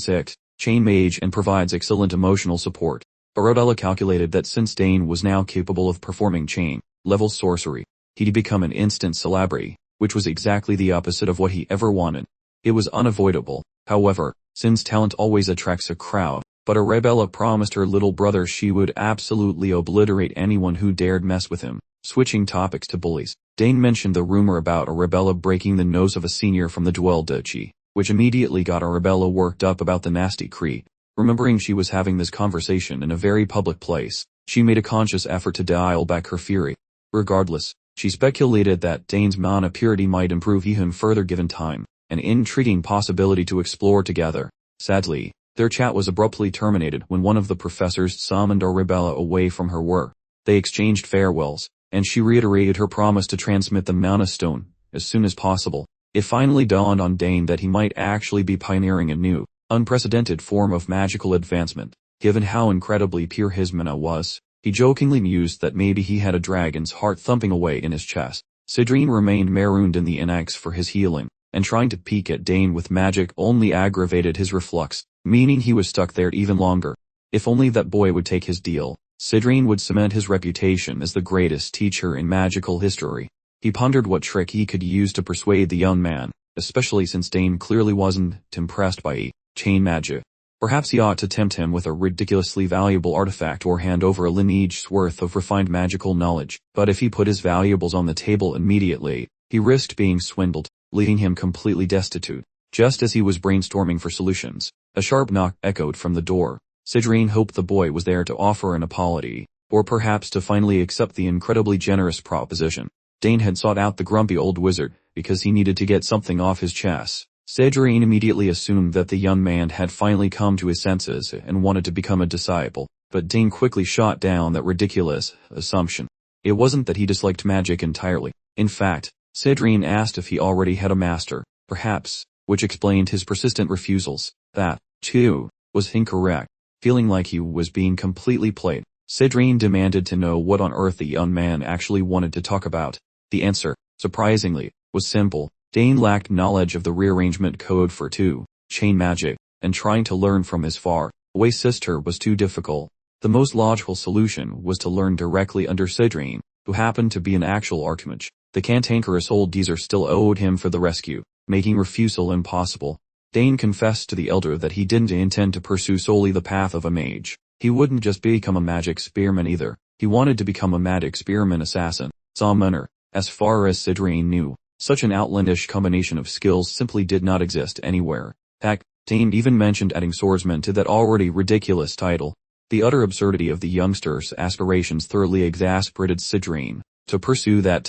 chain mage and provides excellent emotional support. Arabella calculated that since Dane was now capable of performing chain-level sorcery, he'd become an instant celebrity, which was exactly the opposite of what he ever wanted. It was unavoidable, however, since talent always attracts a crowd, but Arabella promised her little brother she would absolutely obliterate anyone who dared mess with him. Switching topics to bullies, Dane mentioned the rumor about Arabella breaking the nose of a senior from the Duelduchy, which immediately got Arabella worked up about the nasty creep. Remembering she was having this conversation in a very public place, she made a conscious effort to dial back her fury. Regardless, she speculated that Dane's mana purity might improve even further given time, an intriguing possibility to explore together. Sadly, their chat was abruptly terminated when one of the professors summoned Arabella away from her work. They exchanged farewells, and she reiterated her promise to transmit the mana stone as soon as possible. It finally dawned on Dane that he might actually be pioneering a new, unprecedented form of magical advancement. Given how incredibly pure his mana was, he jokingly mused that maybe he had a dragon's heart thumping away in his chest. Sidrine remained marooned in the annex for his healing, and trying to peek at Dane with magic only aggravated his reflux, meaning he was stuck there even longer. If only that boy would take his deal, Sidrine would cement his reputation as the greatest teacher in magical history. He pondered what trick he could use to persuade the young man, especially since Dane clearly wasn't impressed by chain magic. Perhaps he ought to tempt him with a ridiculously valuable artifact or hand over a lineage's worth of refined magical knowledge. But if he put his valuables on the table immediately, he risked being swindled, leaving him completely destitute. Just as he was brainstorming for solutions, a sharp knock echoed from the door. Sidrine hoped the boy was there to offer an apology, or perhaps to finally accept the incredibly generous proposition. Dane had sought out the grumpy old wizard because he needed to get something off his chest. Sidrine immediately assumed that the young man had finally come to his senses and wanted to become a disciple, but Dane quickly shot down that ridiculous assumption. It wasn't that he disliked magic entirely. In fact, Sidrine asked if he already had a master, perhaps, which explained his persistent refusals. That, too, was incorrect. Feeling like he was being completely played, Sidrine demanded to know what on earth the young man actually wanted to talk about. The answer, surprisingly, was simple. Dane lacked knowledge of the rearrangement code for chain magic, and trying to learn from his far-away sister was too difficult. The most logical solution was to learn directly under Sidrine, who happened to be an actual archmage. The cantankerous old geezer still owed him for the rescue, making refusal impossible. Dane confessed to the elder that he didn't intend to pursue solely the path of a mage. He wouldn't just become a magic spearman either. He wanted to become a magic spearman assassin, summoner. As far as Sidrine knew, such an outlandish combination of skills simply did not exist anywhere. Heck, Dane even mentioned adding swordsman to that already ridiculous title. The utter absurdity of the youngster's aspirations thoroughly exasperated Sidrine. To pursue that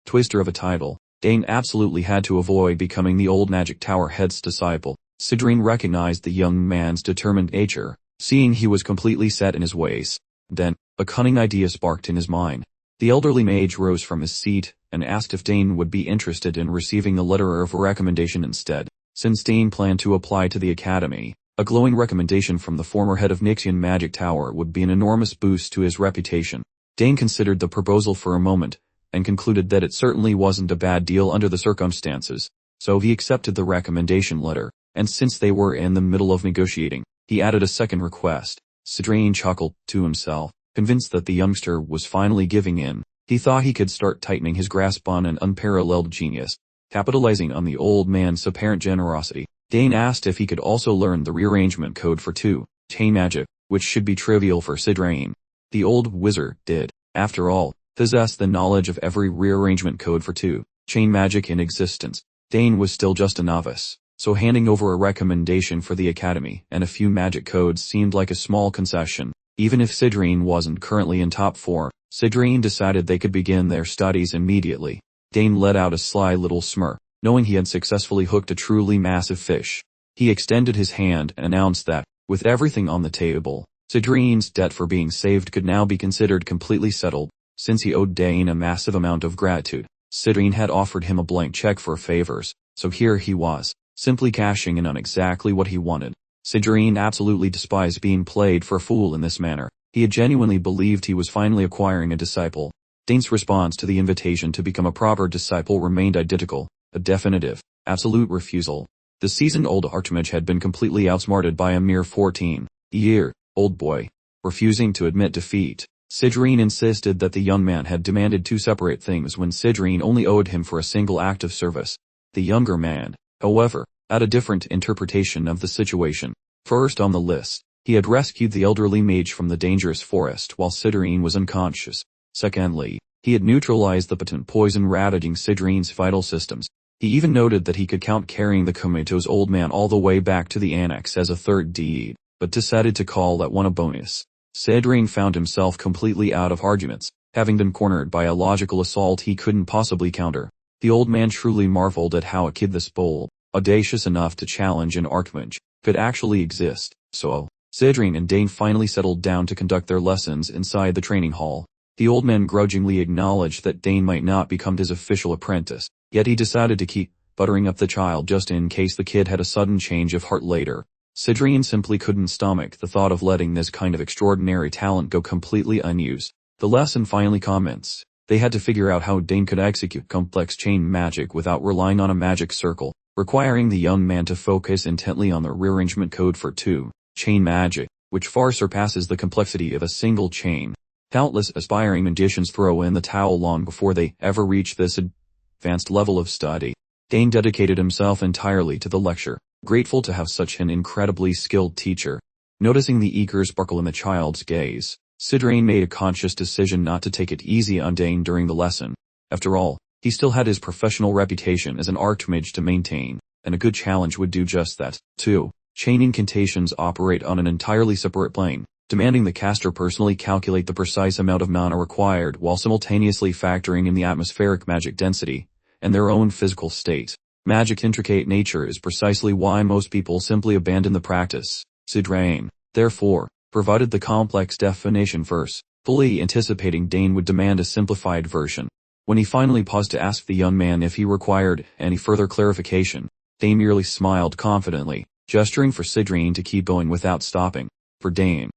twister of a title, Dane absolutely had to avoid becoming the old magic tower head's disciple. Sidrine recognized the young man's determined nature, seeing he was completely set in his ways. Then, a cunning idea sparked in his mind. The elderly mage rose from his seat and asked if Dane would be interested in receiving the letter of recommendation instead. Since Dane planned to apply to the academy, a glowing recommendation from the former head of Nixian Magic Tower would be an enormous boost to his reputation. Dane considered the proposal for a moment, and concluded that it certainly wasn't a bad deal under the circumstances. So he accepted the recommendation letter, and since they were in the middle of negotiating, he added a second request. Sidrine chuckled to himself, convinced that the youngster was finally giving in. He thought he could start tightening his grasp on an unparalleled genius. Capitalizing on the old man's apparent generosity, Dane asked if he could also learn the rearrangement code for 2 chain magic, which should be trivial for Sidrine. The old wizard did, after all, possess the knowledge of every rearrangement code for 2 chain magic in existence. Dane was still just a novice, so handing over a recommendation for the academy and a few magic codes seemed like a small concession. Even if Sidrine wasn't currently in top 4, Sidrine decided they could begin their studies immediately. Dane let out a sly little smirk, knowing he had successfully hooked a truly massive fish. He extended his hand and announced that, with everything on the table, Sidrine's debt for being saved could now be considered completely settled. Since he owed Dane a massive amount of gratitude, Sidrine had offered him a blank check for favors, so here he was, simply cashing in on exactly what he wanted. Sidrine absolutely despised being played for a fool in this manner. He had genuinely believed he was finally acquiring a disciple. Dane's response to the invitation to become a proper disciple remained identical, a definitive, absolute refusal. The seasoned-old archmage had been completely outsmarted by a mere 14-year-old boy. Refusing to admit defeat, Sidrine insisted that the young man had demanded 2 separate things when Sidrine only owed him for a single act of service. The younger man, however, had a different interpretation of the situation. First on the list, he had rescued the elderly mage from the dangerous forest while Sidrine was unconscious. Secondly, he had neutralized the potent poison ravaging Sidrine's vital systems. He even noted that he could count carrying the comatose old man all the way back to the annex as a third deed, but decided to call that one a bonus. Sidrine found himself completely out of arguments, having been cornered by a logical assault he couldn't possibly counter. The old man truly marveled at how a kid this bold, audacious enough to challenge an archmage, could actually exist. So, Sidrine and Dane finally settled down to conduct their lessons inside the training hall. The old man grudgingly acknowledged that Dane might not become his official apprentice, yet he decided to keep buttering up the child just in case the kid had a sudden change of heart later. Sidrine simply couldn't stomach the thought of letting this kind of extraordinary talent go completely unused. The lesson finally commenced. They had to figure out how Dane could execute complex chain magic without relying on a magic circle, requiring the young man to focus intently on the rearrangement code for 2 chain magic, which far surpasses the complexity of a single chain. Countless aspiring magicians throw in the towel long before they ever reach this advanced level of study. Dane dedicated himself entirely to the lecture, grateful to have such an incredibly skilled teacher. Noticing the eager sparkle in the child's gaze, Sidrine made a conscious decision not to take it easy on Dane during the lesson. After all, he still had his professional reputation as an archmage to maintain, and a good challenge would do just that. 2 chain incantations operate on an entirely separate plane, demanding the caster personally calculate the precise amount of mana required while simultaneously factoring in the atmospheric magic density and their own physical state. Magic's intricate nature is precisely why most people simply abandon the practice. Sidrine, therefore, provided the complex definition first, fully anticipating Dane would demand a simplified version. When he finally paused to ask the young man if he required any further clarification, Dane merely smiled confidently, gesturing for Sidrine to keep going without stopping. For Dane,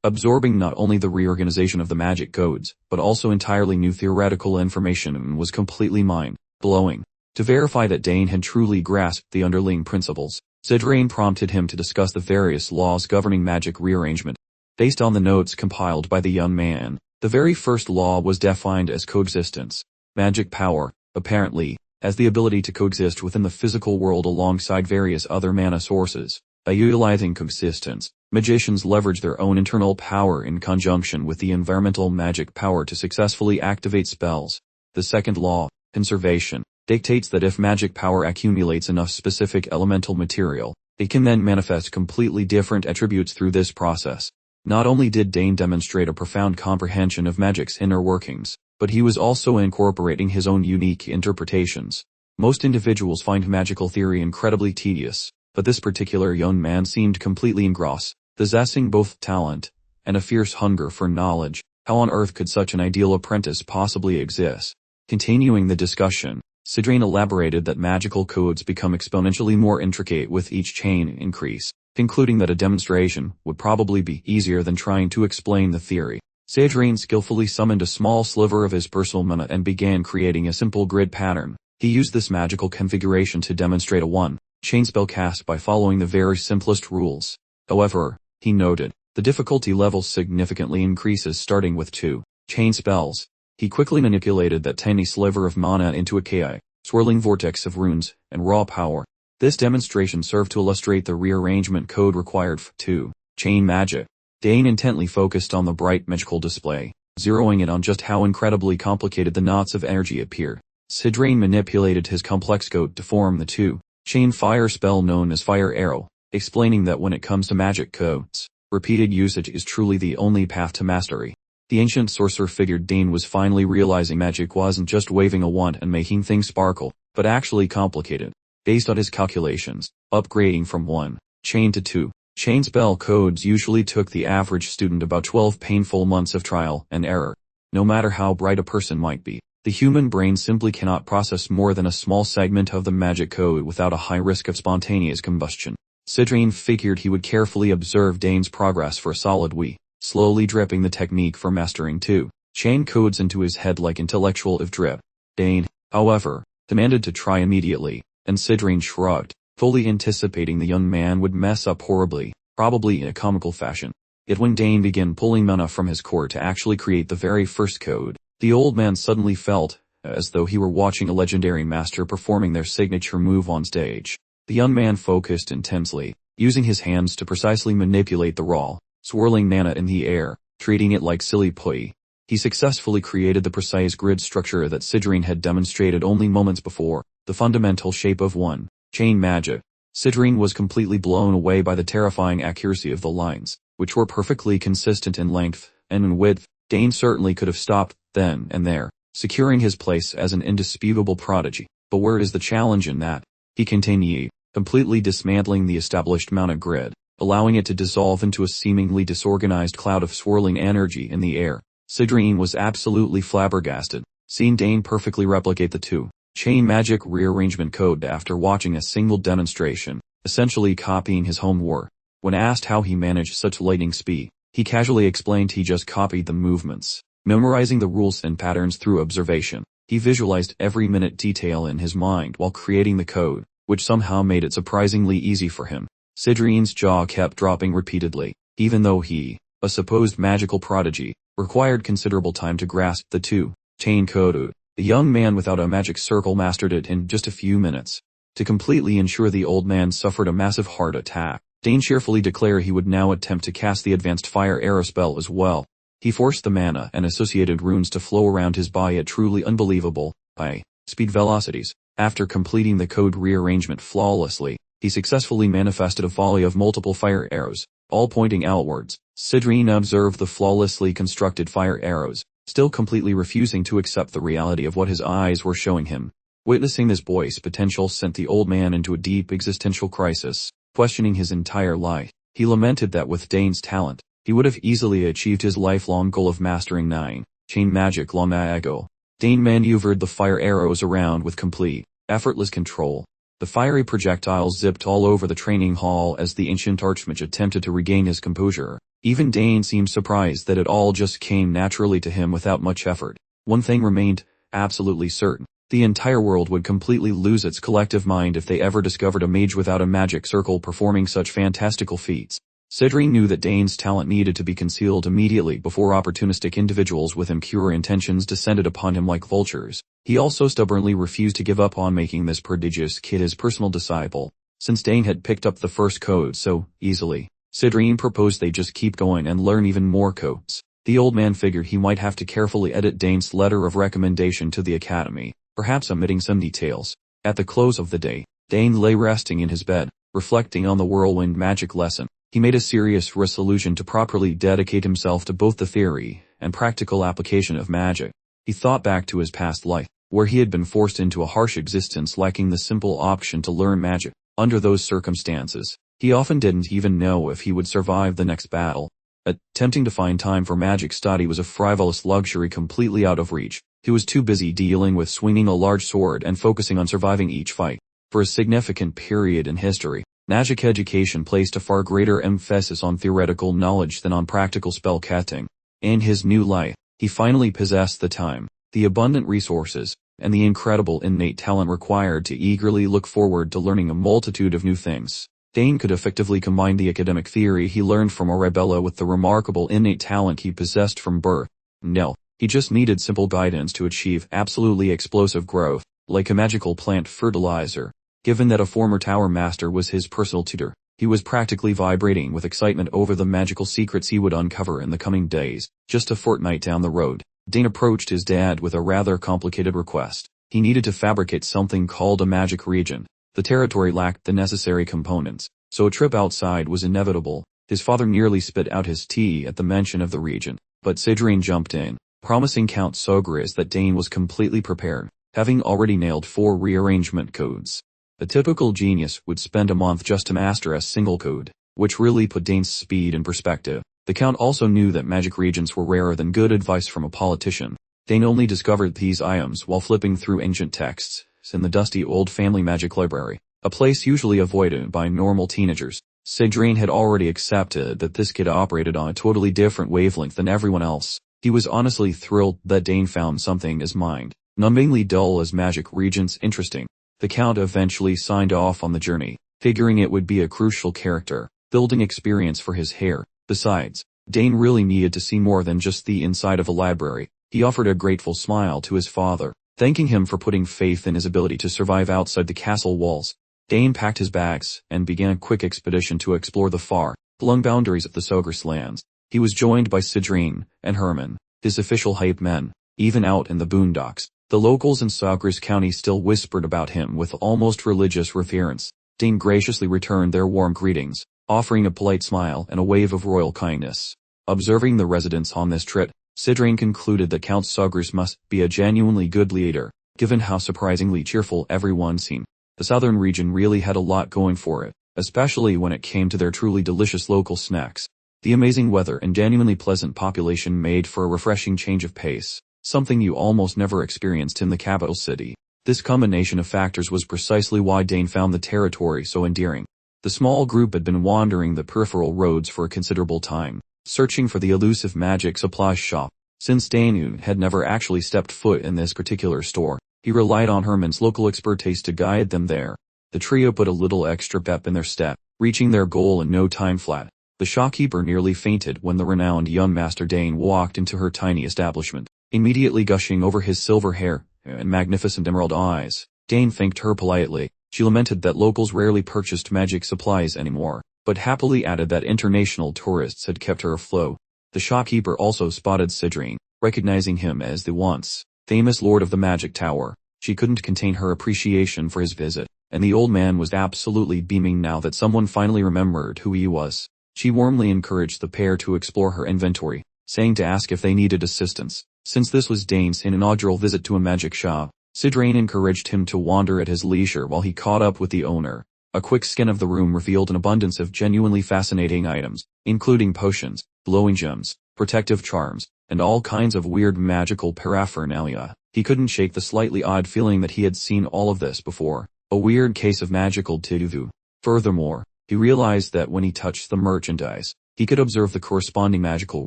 absorbing not only the reorganization of the magic codes, but also entirely new theoretical information was completely mind-blowing. To verify that Dane had truly grasped the underlying principles, Sidrine prompted him to discuss the various laws governing magic rearrangement. Based on the notes compiled by the young man, the very first law was defined as coexistence. Magic power, apparently, has the ability to coexist within the physical world alongside various other mana sources. By utilizing coexistence, magicians leverage their own internal power in conjunction with the environmental magic power to successfully activate spells. The second law, conservation, dictates that if magic power accumulates enough specific elemental material, it can then manifest completely different attributes through this process. Not only did Dane demonstrate a profound comprehension of magic's inner workings, but he was also incorporating his own unique interpretations. Most individuals find magical theory incredibly tedious, but this particular young man seemed completely engrossed, possessing both talent and a fierce hunger for knowledge. How on earth could such an ideal apprentice possibly exist? Continuing the discussion, Sidrain elaborated that magical codes become exponentially more intricate with each chain increase, concluding that a demonstration would probably be easier than trying to explain the theory. Sidrain skillfully summoned a small sliver of his personal mana and began creating a simple grid pattern. He used this magical configuration to demonstrate a one-chain spell cast by following the very simplest rules. However, he noted, the difficulty level significantly increases starting with two-chain spells. He quickly manipulated that tiny sliver of mana into a chaotic, swirling vortex of runes and raw power. This demonstration served to illustrate the rearrangement code required for two-chain magic. Dane intently focused on the bright magical display, zeroing in on just how incredibly complicated the knots of energy appear. Sidrain manipulated his complex code to form the two-chain fire spell known as Fire Arrow, explaining that when it comes to magic codes, repeated usage is truly the only path to mastery. The ancient sorcerer figured Dane was finally realizing magic wasn't just waving a wand and making things sparkle, but actually complicated. Based on his calculations, upgrading from one-chain to two-chain spell codes usually took the average student about 12 painful months of trial and error. No matter how bright a person might be, the human brain simply cannot process more than a small segment of the magic code without a high risk of spontaneous combustion. Sidrain figured he would carefully observe Dane's progress for a solid week, slowly dripping the technique for mastering two-chain codes into his head like intellectual drip. Dane, however, demanded to try immediately, and Sidrain shrugged, fully anticipating the young man would mess up horribly, probably in a comical fashion. Yet when Dane began pulling mana from his core to actually create the very first code, the old man suddenly felt as though he were watching a legendary master performing their signature move on stage. The young man focused intensely, using his hands to precisely manipulate the raw, swirling mana in the air, treating it like silly putty. He successfully created the precise grid structure that Sidrain had demonstrated only moments before, the fundamental shape of one-chain magic. Sidrain was completely blown away by the terrifying accuracy of the lines, which were perfectly consistent in length and in width. Dane certainly could have stopped then and there, securing his place as an indisputable prodigy. But where is the challenge in that? He continued, completely dismantling the established mana grid, allowing it to dissolve into a seemingly disorganized cloud of swirling energy in the air. Sidrain was absolutely flabbergasted, seeing Dane perfectly replicate the two-chain magic rearrangement code after watching a single demonstration, essentially copying his homework. When asked how he managed such lightning speed, he casually explained he just copied the movements, memorizing the rules and patterns through observation. He visualized every minute detail in his mind while creating the code, which somehow made it surprisingly easy for him. Sidrain's jaw kept dropping repeatedly, even though he, a supposed magical prodigy, required considerable time to grasp the two-chain code. The young man without a magic circle mastered it in just a few minutes. To completely ensure the old man suffered a massive heart attack, Dane cheerfully declared he would now attempt to cast the advanced Fire Arrow spell as well. He forced the mana and associated runes to flow around his body at truly unbelievable, high-speed velocities. After completing the code rearrangement flawlessly, he successfully manifested a volley of multiple fire arrows, all pointing outwards. Sidrain observed the flawlessly constructed fire arrows, still completely refusing to accept the reality of what his eyes were showing him. Witnessing this boy's potential sent the old man into a deep existential crisis, questioning his entire life. He lamented that with Dane's talent, he would have easily achieved his lifelong goal of mastering nine-chain magic long ago. Dane maneuvered the fire arrows around with complete, effortless control. The fiery projectiles zipped all over the training hall as the ancient archmage attempted to regain his composure. Even Dane seemed surprised that it all just came naturally to him without much effort. One thing remained absolutely certain. The entire world would completely lose its collective mind if they ever discovered a mage without a magic circle performing such fantastical feats. Sidrine knew that Dane's talent needed to be concealed immediately before opportunistic individuals with impure intentions descended upon him like vultures. He also stubbornly refused to give up on making this prodigious kid his personal disciple, since Dane had picked up the first code so easily. Sidrine proposed they just keep going and learn even more codes. The old man figured he might have to carefully edit Dane's letter of recommendation to the academy, perhaps omitting some details. At the close of the day, Dane lay resting in his bed, reflecting on the whirlwind magic lesson. He made a serious resolution to properly dedicate himself to both the theory and practical application of magic. He thought back to his past life, where he had been forced into a harsh existence lacking the simple option to learn magic. Under those circumstances, he often didn't even know if he would survive the next battle. Attempting to find time for magic study was a frivolous luxury completely out of reach. He was too busy dealing with swinging a large sword and focusing on surviving each fight. For a significant period in history, magic education placed a far greater emphasis on theoretical knowledge than on practical spell casting. In his new life, he finally possessed the time, the abundant resources, and the incredible innate talent required to eagerly look forward to learning a multitude of new things. Dane could effectively combine the academic theory he learned from Arabella with the remarkable innate talent he possessed from birth. No, he just needed simple guidance to achieve absolutely explosive growth, like a magical plant fertilizer. Given that a former tower master was his personal tutor, he was practically vibrating with excitement over the magical secrets he would uncover in the coming days. Just a fortnight down the road, Dane approached his dad with a rather complicated request. He needed to fabricate something called a magic region. The territory lacked the necessary components, so a trip outside was inevitable. His father nearly spit out his tea at the mention of the region, but Sidrine jumped in, promising Count Sogris that Dane was completely prepared, having already nailed 4 rearrangement codes. A typical genius would spend a month just to master a single code, which really put Dane's speed in perspective. The Count also knew that magic regions were rarer than good advice from a politician. Dane only discovered these items while flipping through ancient texts in the dusty old family magic library, a place usually avoided by normal teenagers. Sidrine had already accepted that this kid operated on a totally different wavelength than everyone else. He was honestly thrilled that Dane found something as mind-numbingly dull as magic regions interesting. The Count eventually signed off on the journey, figuring it would be a crucial character-building experience for his heir. Besides, Dane really needed to see more than just the inside of a library. He offered a grateful smile to his father, thanking him for putting faith in his ability to survive outside the castle walls. Dane packed his bags and began a quick expedition to explore the far-flung boundaries of the Sogris lands. He was joined by Sidrine and Herman, his official hype men. Even out in the boondocks, the locals in Sogris County still whispered about him with almost religious reverence. Dane graciously returned their warm greetings, offering a polite smile and a wave of royal kindness. Observing the residents on this trip, Sidrine concluded that Count Sogris must be a genuinely good leader, given how surprisingly cheerful everyone seemed. The southern region really had a lot going for it, especially when it came to their truly delicious local snacks. The amazing weather and genuinely pleasant population made for a refreshing change of pace, something you almost never experienced in the capital city. This combination of factors was precisely why Dane found the territory so endearing. The small group had been wandering the peripheral roads for a considerable time, searching for the elusive magic supply shop. Since Dane had never actually stepped foot in this particular store, he relied on Herman's local expertise to guide them there. The trio put a little extra pep in their step, reaching their goal in no time flat. The shopkeeper nearly fainted when the renowned young Master Dane walked into her tiny establishment, immediately gushing over his silver hair and magnificent emerald eyes. Dane thanked her politely. She lamented that locals rarely purchased magic supplies anymore, but happily added that international tourists had kept her afloat. The shopkeeper also spotted Sidrine, recognizing him as the once famous Lord of the Magic Tower. She couldn't contain her appreciation for his visit, and the old man was absolutely beaming now that someone finally remembered who he was. She warmly encouraged the pair to explore her inventory, saying to ask if they needed assistance. Since this was Dane's inaugural visit to a magic shop, Sidrine encouraged him to wander at his leisure while he caught up with the owner. A quick scan of the room revealed an abundance of genuinely fascinating items, including potions, glowing gems, protective charms, and all kinds of weird magical paraphernalia. He couldn't shake the slightly odd feeling that he had seen all of this before, a weird case of magical déjà vu. Furthermore, he realized that when he touched the merchandise, he could observe the corresponding magical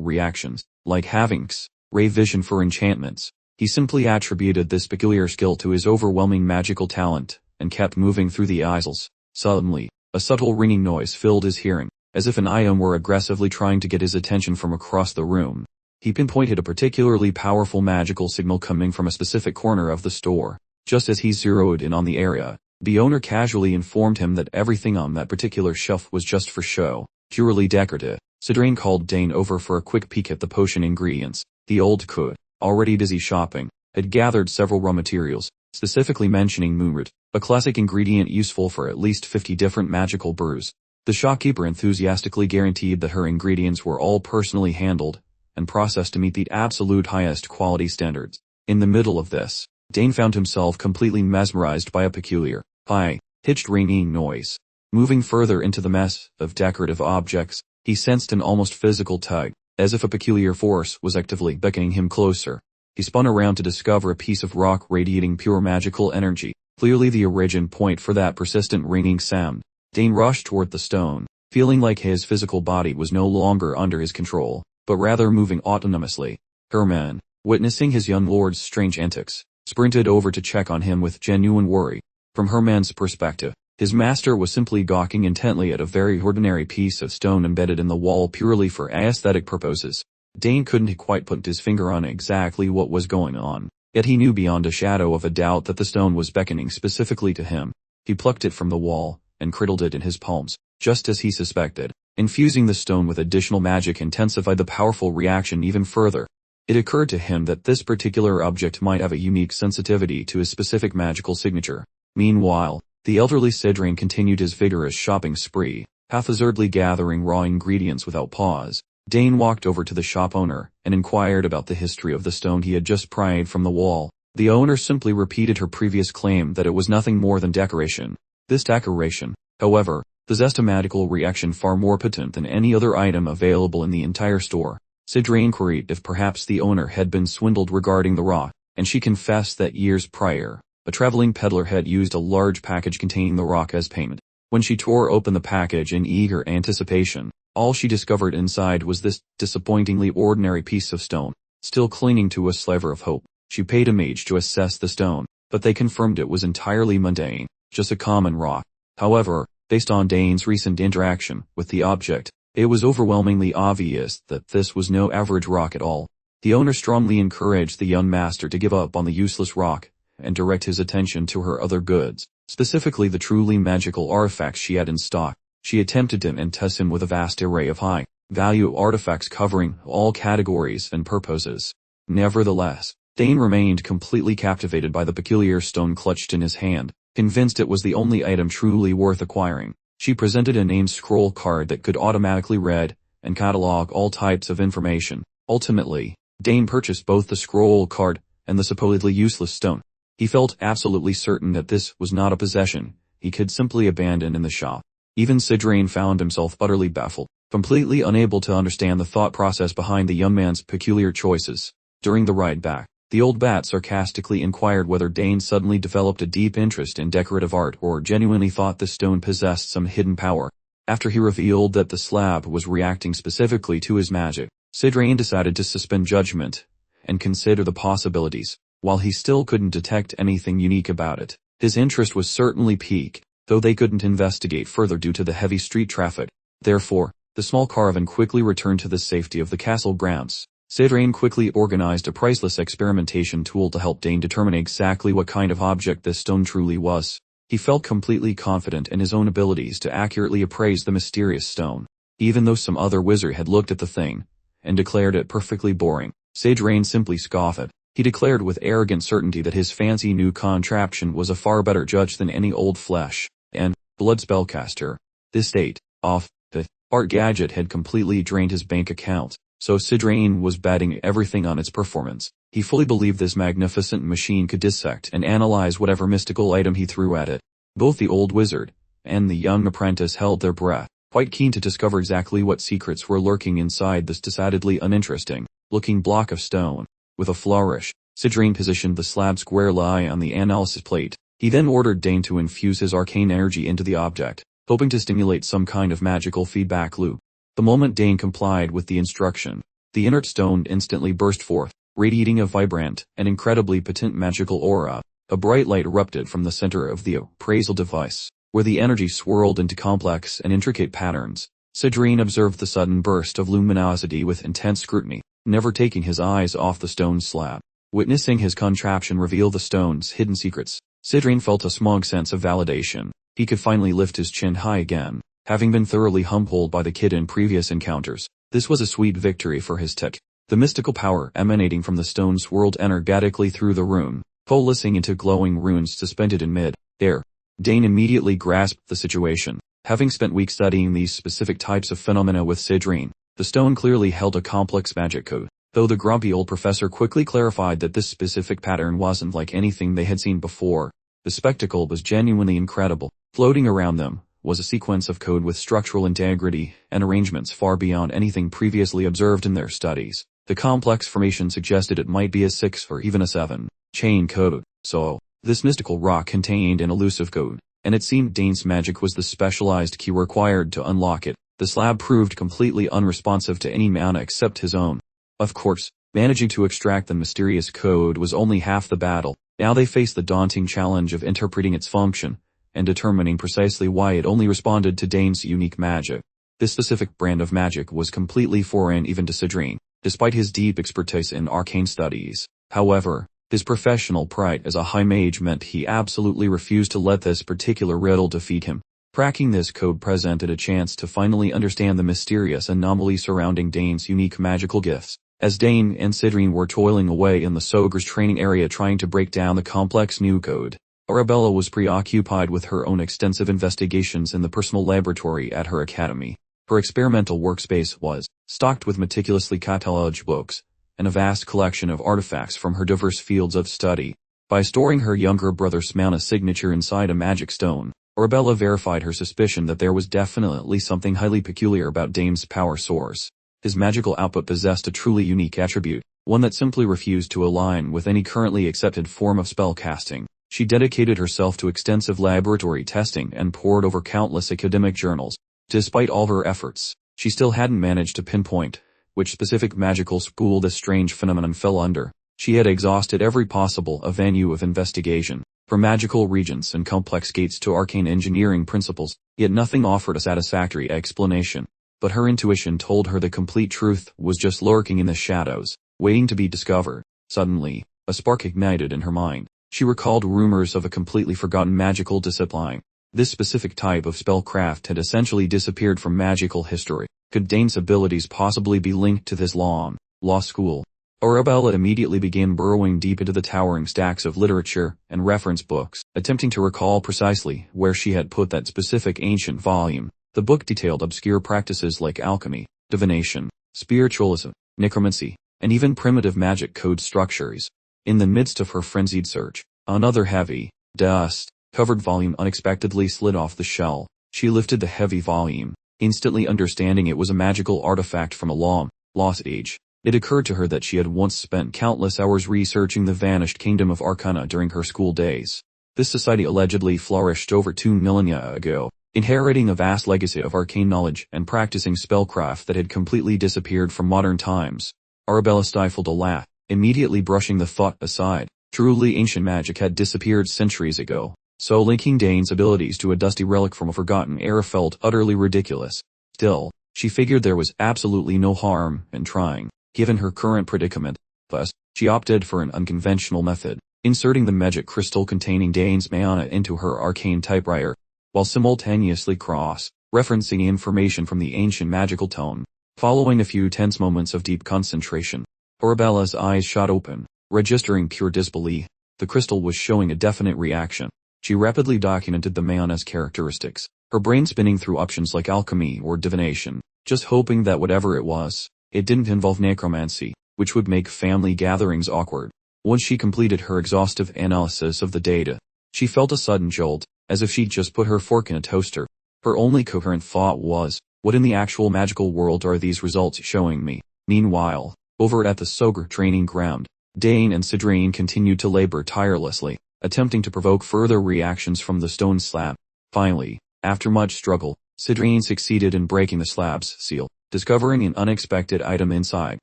reactions, like having ray vision for enchantments. He simply attributed this peculiar skill to his overwhelming magical talent, and kept moving through the aisles. Suddenly, a subtle ringing noise filled his hearing. as if an item were aggressively trying to get his attention from across the room. He pinpointed a particularly powerful magical signal coming from a specific corner of the store. Just as he zeroed in on the area, the owner casually informed him that everything on that particular shelf was just for show, purely decorative. Sidrain called Dane over for a quick peek at the potion ingredients. The old cook, already busy shopping, had gathered several raw materials, specifically mentioning moonroot, a classic ingredient useful for at least 50 different magical brews. The shopkeeper enthusiastically guaranteed that her ingredients were all personally handled and processed to meet the absolute highest quality standards. In the middle of this, Dane found himself completely mesmerized by a peculiar, high-pitched ringing noise. Moving further into the mess of decorative objects, he sensed an almost physical tug, as if a peculiar force was actively beckoning him closer. He spun around to discover a piece of rock radiating pure magical energy, clearly the origin point for that persistent ringing sound. Dane rushed toward the stone, feeling like his physical body was no longer under his control, but rather moving autonomously. Herman, witnessing his young lord's strange antics, sprinted over to check on him with genuine worry. From Herman's perspective, his master was simply gawking intently at a very ordinary piece of stone embedded in the wall purely for aesthetic purposes. Dane couldn't quite put his finger on exactly what was going on, yet he knew beyond a shadow of a doubt that the stone was beckoning specifically to him. He plucked it from the wall and cradled it in his palms, just as he suspected. Infusing the stone with additional magic intensified the powerful reaction even further. It occurred to him that this particular object might have a unique sensitivity to his specific magical signature. Meanwhile, the elderly Sidrain continued his vigorous shopping spree, haphazardly gathering raw ingredients without pause. Dane walked over to the shop owner and inquired about the history of the stone he had just pried from the wall. The owner simply repeated her previous claim that it was nothing more than decoration. This decoration, however, possessed a magical reaction far more potent than any other item available in the entire store. Sidrain queried if perhaps the owner had been swindled regarding the rock, and she confessed that years prior, a traveling peddler had used a large package containing the rock as payment. When she tore open the package in eager anticipation, all she discovered inside was this disappointingly ordinary piece of stone. Still clinging to a sliver of hope, she paid a mage to assess the stone, but they confirmed it was entirely mundane, just a common rock. However, based on Dane's recent interaction with the object, it was overwhelmingly obvious that this was no average rock at all. The owner strongly encouraged the young master to give up on the useless rock and direct his attention to her other goods, specifically the truly magical artifacts she had in stock. She attempted to impress him with a vast array of high-value artifacts covering all categories and purposes. Nevertheless, Dane remained completely captivated by the peculiar stone clutched in his hand, convinced it was the only item truly worth acquiring. She presented a name scroll card that could automatically read and catalog all types of information. Ultimately, Dane purchased both the scroll card and the supposedly useless stone. He felt absolutely certain that this was not a possession he could simply abandon in the shop. Even Sidrain found himself utterly baffled, completely unable to understand the thought process behind the young man's peculiar choices. During the ride back, the old bat sarcastically inquired whether Dane suddenly developed a deep interest in decorative art or genuinely thought the stone possessed some hidden power. After he revealed that the slab was reacting specifically to his magic, Sidrain decided to suspend judgment and consider the possibilities. While he still couldn't detect anything unique about it, his interest was certainly piqued, though they couldn't investigate further due to the heavy street traffic. Therefore, the small caravan quickly returned to the safety of the castle grounds. Sidrain quickly organized a priceless experimentation tool to help Dane determine exactly what kind of object this stone truly was. He felt completely confident in his own abilities to accurately appraise the mysterious stone. Even though some other wizard had looked at the thing and declared it perfectly boring, Sidrain simply scoffed. He declared with arrogant certainty that his fancy new contraption was a far better judge than any old flesh and blood spellcaster. This state-of-the-art gadget had completely drained his bank account, so Sidrain was betting everything on its performance. He fully believed this magnificent machine could dissect and analyze whatever mystical item he threw at it. Both the old wizard and the young apprentice held their breath, quite keen to discover exactly what secrets were lurking inside this decidedly uninteresting-looking block of stone. With a flourish, Sidrain positioned the slab squarely on the analysis plate. He then ordered Dane to infuse his arcane energy into the object, hoping to stimulate some kind of magical feedback loop. The moment Dane complied with the instruction, the inert stone instantly burst forth, radiating a vibrant and incredibly potent magical aura. A bright light erupted from the center of the appraisal device, where the energy swirled into complex and intricate patterns. Sidrine observed the sudden burst of luminosity with intense scrutiny, never taking his eyes off the stone slab. Witnessing his contraption reveal the stone's hidden secrets, Sidrine felt a smug sense of validation. He could finally lift his chin high again, having been thoroughly humbled by the kid in previous encounters. This was a sweet victory for his tech. The mystical power emanating from the stone swirled energetically through the room, coalescing into glowing runes suspended in mid-air. Dane immediately grasped the situation. Having spent weeks studying these specific types of phenomena with Sidrine, the stone clearly held a complex magic code, though the grumpy old professor quickly clarified that this specific pattern wasn't like anything they had seen before. The spectacle was genuinely incredible. Floating around them was a sequence of code with structural integrity and arrangements far beyond anything previously observed in their studies. The complex formation suggested it might be a 6 or even a 7-chain code. So, this mystical rock contained an elusive code, and it seemed Dane's magic was the specialized key required to unlock it. The slab proved completely unresponsive to any mana except his own. Of course, managing to extract the mysterious code was only half the battle. Now they faced the daunting challenge of interpreting its function and determining precisely why it only responded to Dane's unique magic. This specific brand of magic was completely foreign even to Sidrine, despite his deep expertise in arcane studies. However, his professional pride as a high mage meant he absolutely refused to let this particular riddle defeat him. Cracking this code presented a chance to finally understand the mysterious anomaly surrounding Dane's unique magical gifts. As Dane and Sidrine were toiling away in the Soger's training area trying to break down the complex new code, Arabella was preoccupied with her own extensive investigations in the personal laboratory at her academy. Her experimental workspace was stocked with meticulously catalogued books and a vast collection of artifacts from her diverse fields of study. By storing her younger brother's mana signature inside a magic stone, Arabella verified her suspicion that there was definitely something highly peculiar about Dane's power source. His magical output possessed a truly unique attribute, one that simply refused to align with any currently accepted form of spell casting. She dedicated herself to extensive laboratory testing and pored over countless academic journals. Despite all her efforts, she still hadn't managed to pinpoint which specific magical school this strange phenomenon fell under. She had exhausted every possible avenue of investigation, from magical regions and complex gates to arcane engineering principles, yet nothing offered a satisfactory explanation. But her intuition told her the complete truth was just lurking in the shadows, waiting to be discovered. Suddenly, a spark ignited in her mind. She recalled rumors of a completely forgotten magical discipline. This specific type of spellcraft had essentially disappeared from magical history. Could Dane's abilities possibly be linked to this lost school? Arabella immediately began burrowing deep into the towering stacks of literature and reference books, attempting to recall precisely where she had put that specific ancient volume. The book detailed obscure practices like alchemy, divination, spiritualism, necromancy, and even primitive magic code structures. In the midst of her frenzied search, another heavy, dust-covered volume unexpectedly slid off the shelf. She lifted the heavy volume, instantly understanding it was a magical artifact from a long-lost age. It occurred to her that she had once spent countless hours researching the vanished kingdom of Arcana during her school days. This society allegedly flourished over 2 millennia ago, inheriting a vast legacy of arcane knowledge and practicing spellcraft that had completely disappeared from modern times. Arabella stifled a laugh, immediately brushing the thought aside. Truly ancient magic had disappeared centuries ago, so linking Dane's abilities to a dusty relic from a forgotten era felt utterly ridiculous. Still, she figured there was absolutely no harm in trying, given her current predicament. Thus, she opted for an unconventional method, inserting the magic crystal containing Dane's mana into her arcane typewriter, while simultaneously cross-referencing information from the ancient magical tome. Following a few tense moments of deep concentration, Arabella's eyes shot open, registering pure disbelief. The crystal was showing a definite reaction. She rapidly documented the mana's characteristics, her brain spinning through options like alchemy or divination, just hoping that whatever it was, it didn't involve necromancy, which would make family gatherings awkward. Once she completed her exhaustive analysis of the data, she felt a sudden jolt, as if she'd just put her fork in a toaster. Her only coherent thought was, what in the actual magical world are these results showing me? Meanwhile, over at the Soger training ground, Dane and Sidrine continued to labor tirelessly, attempting to provoke further reactions from the stone slab. Finally, after much struggle, Sidrine succeeded in breaking the slab's seal, discovering an unexpected item inside.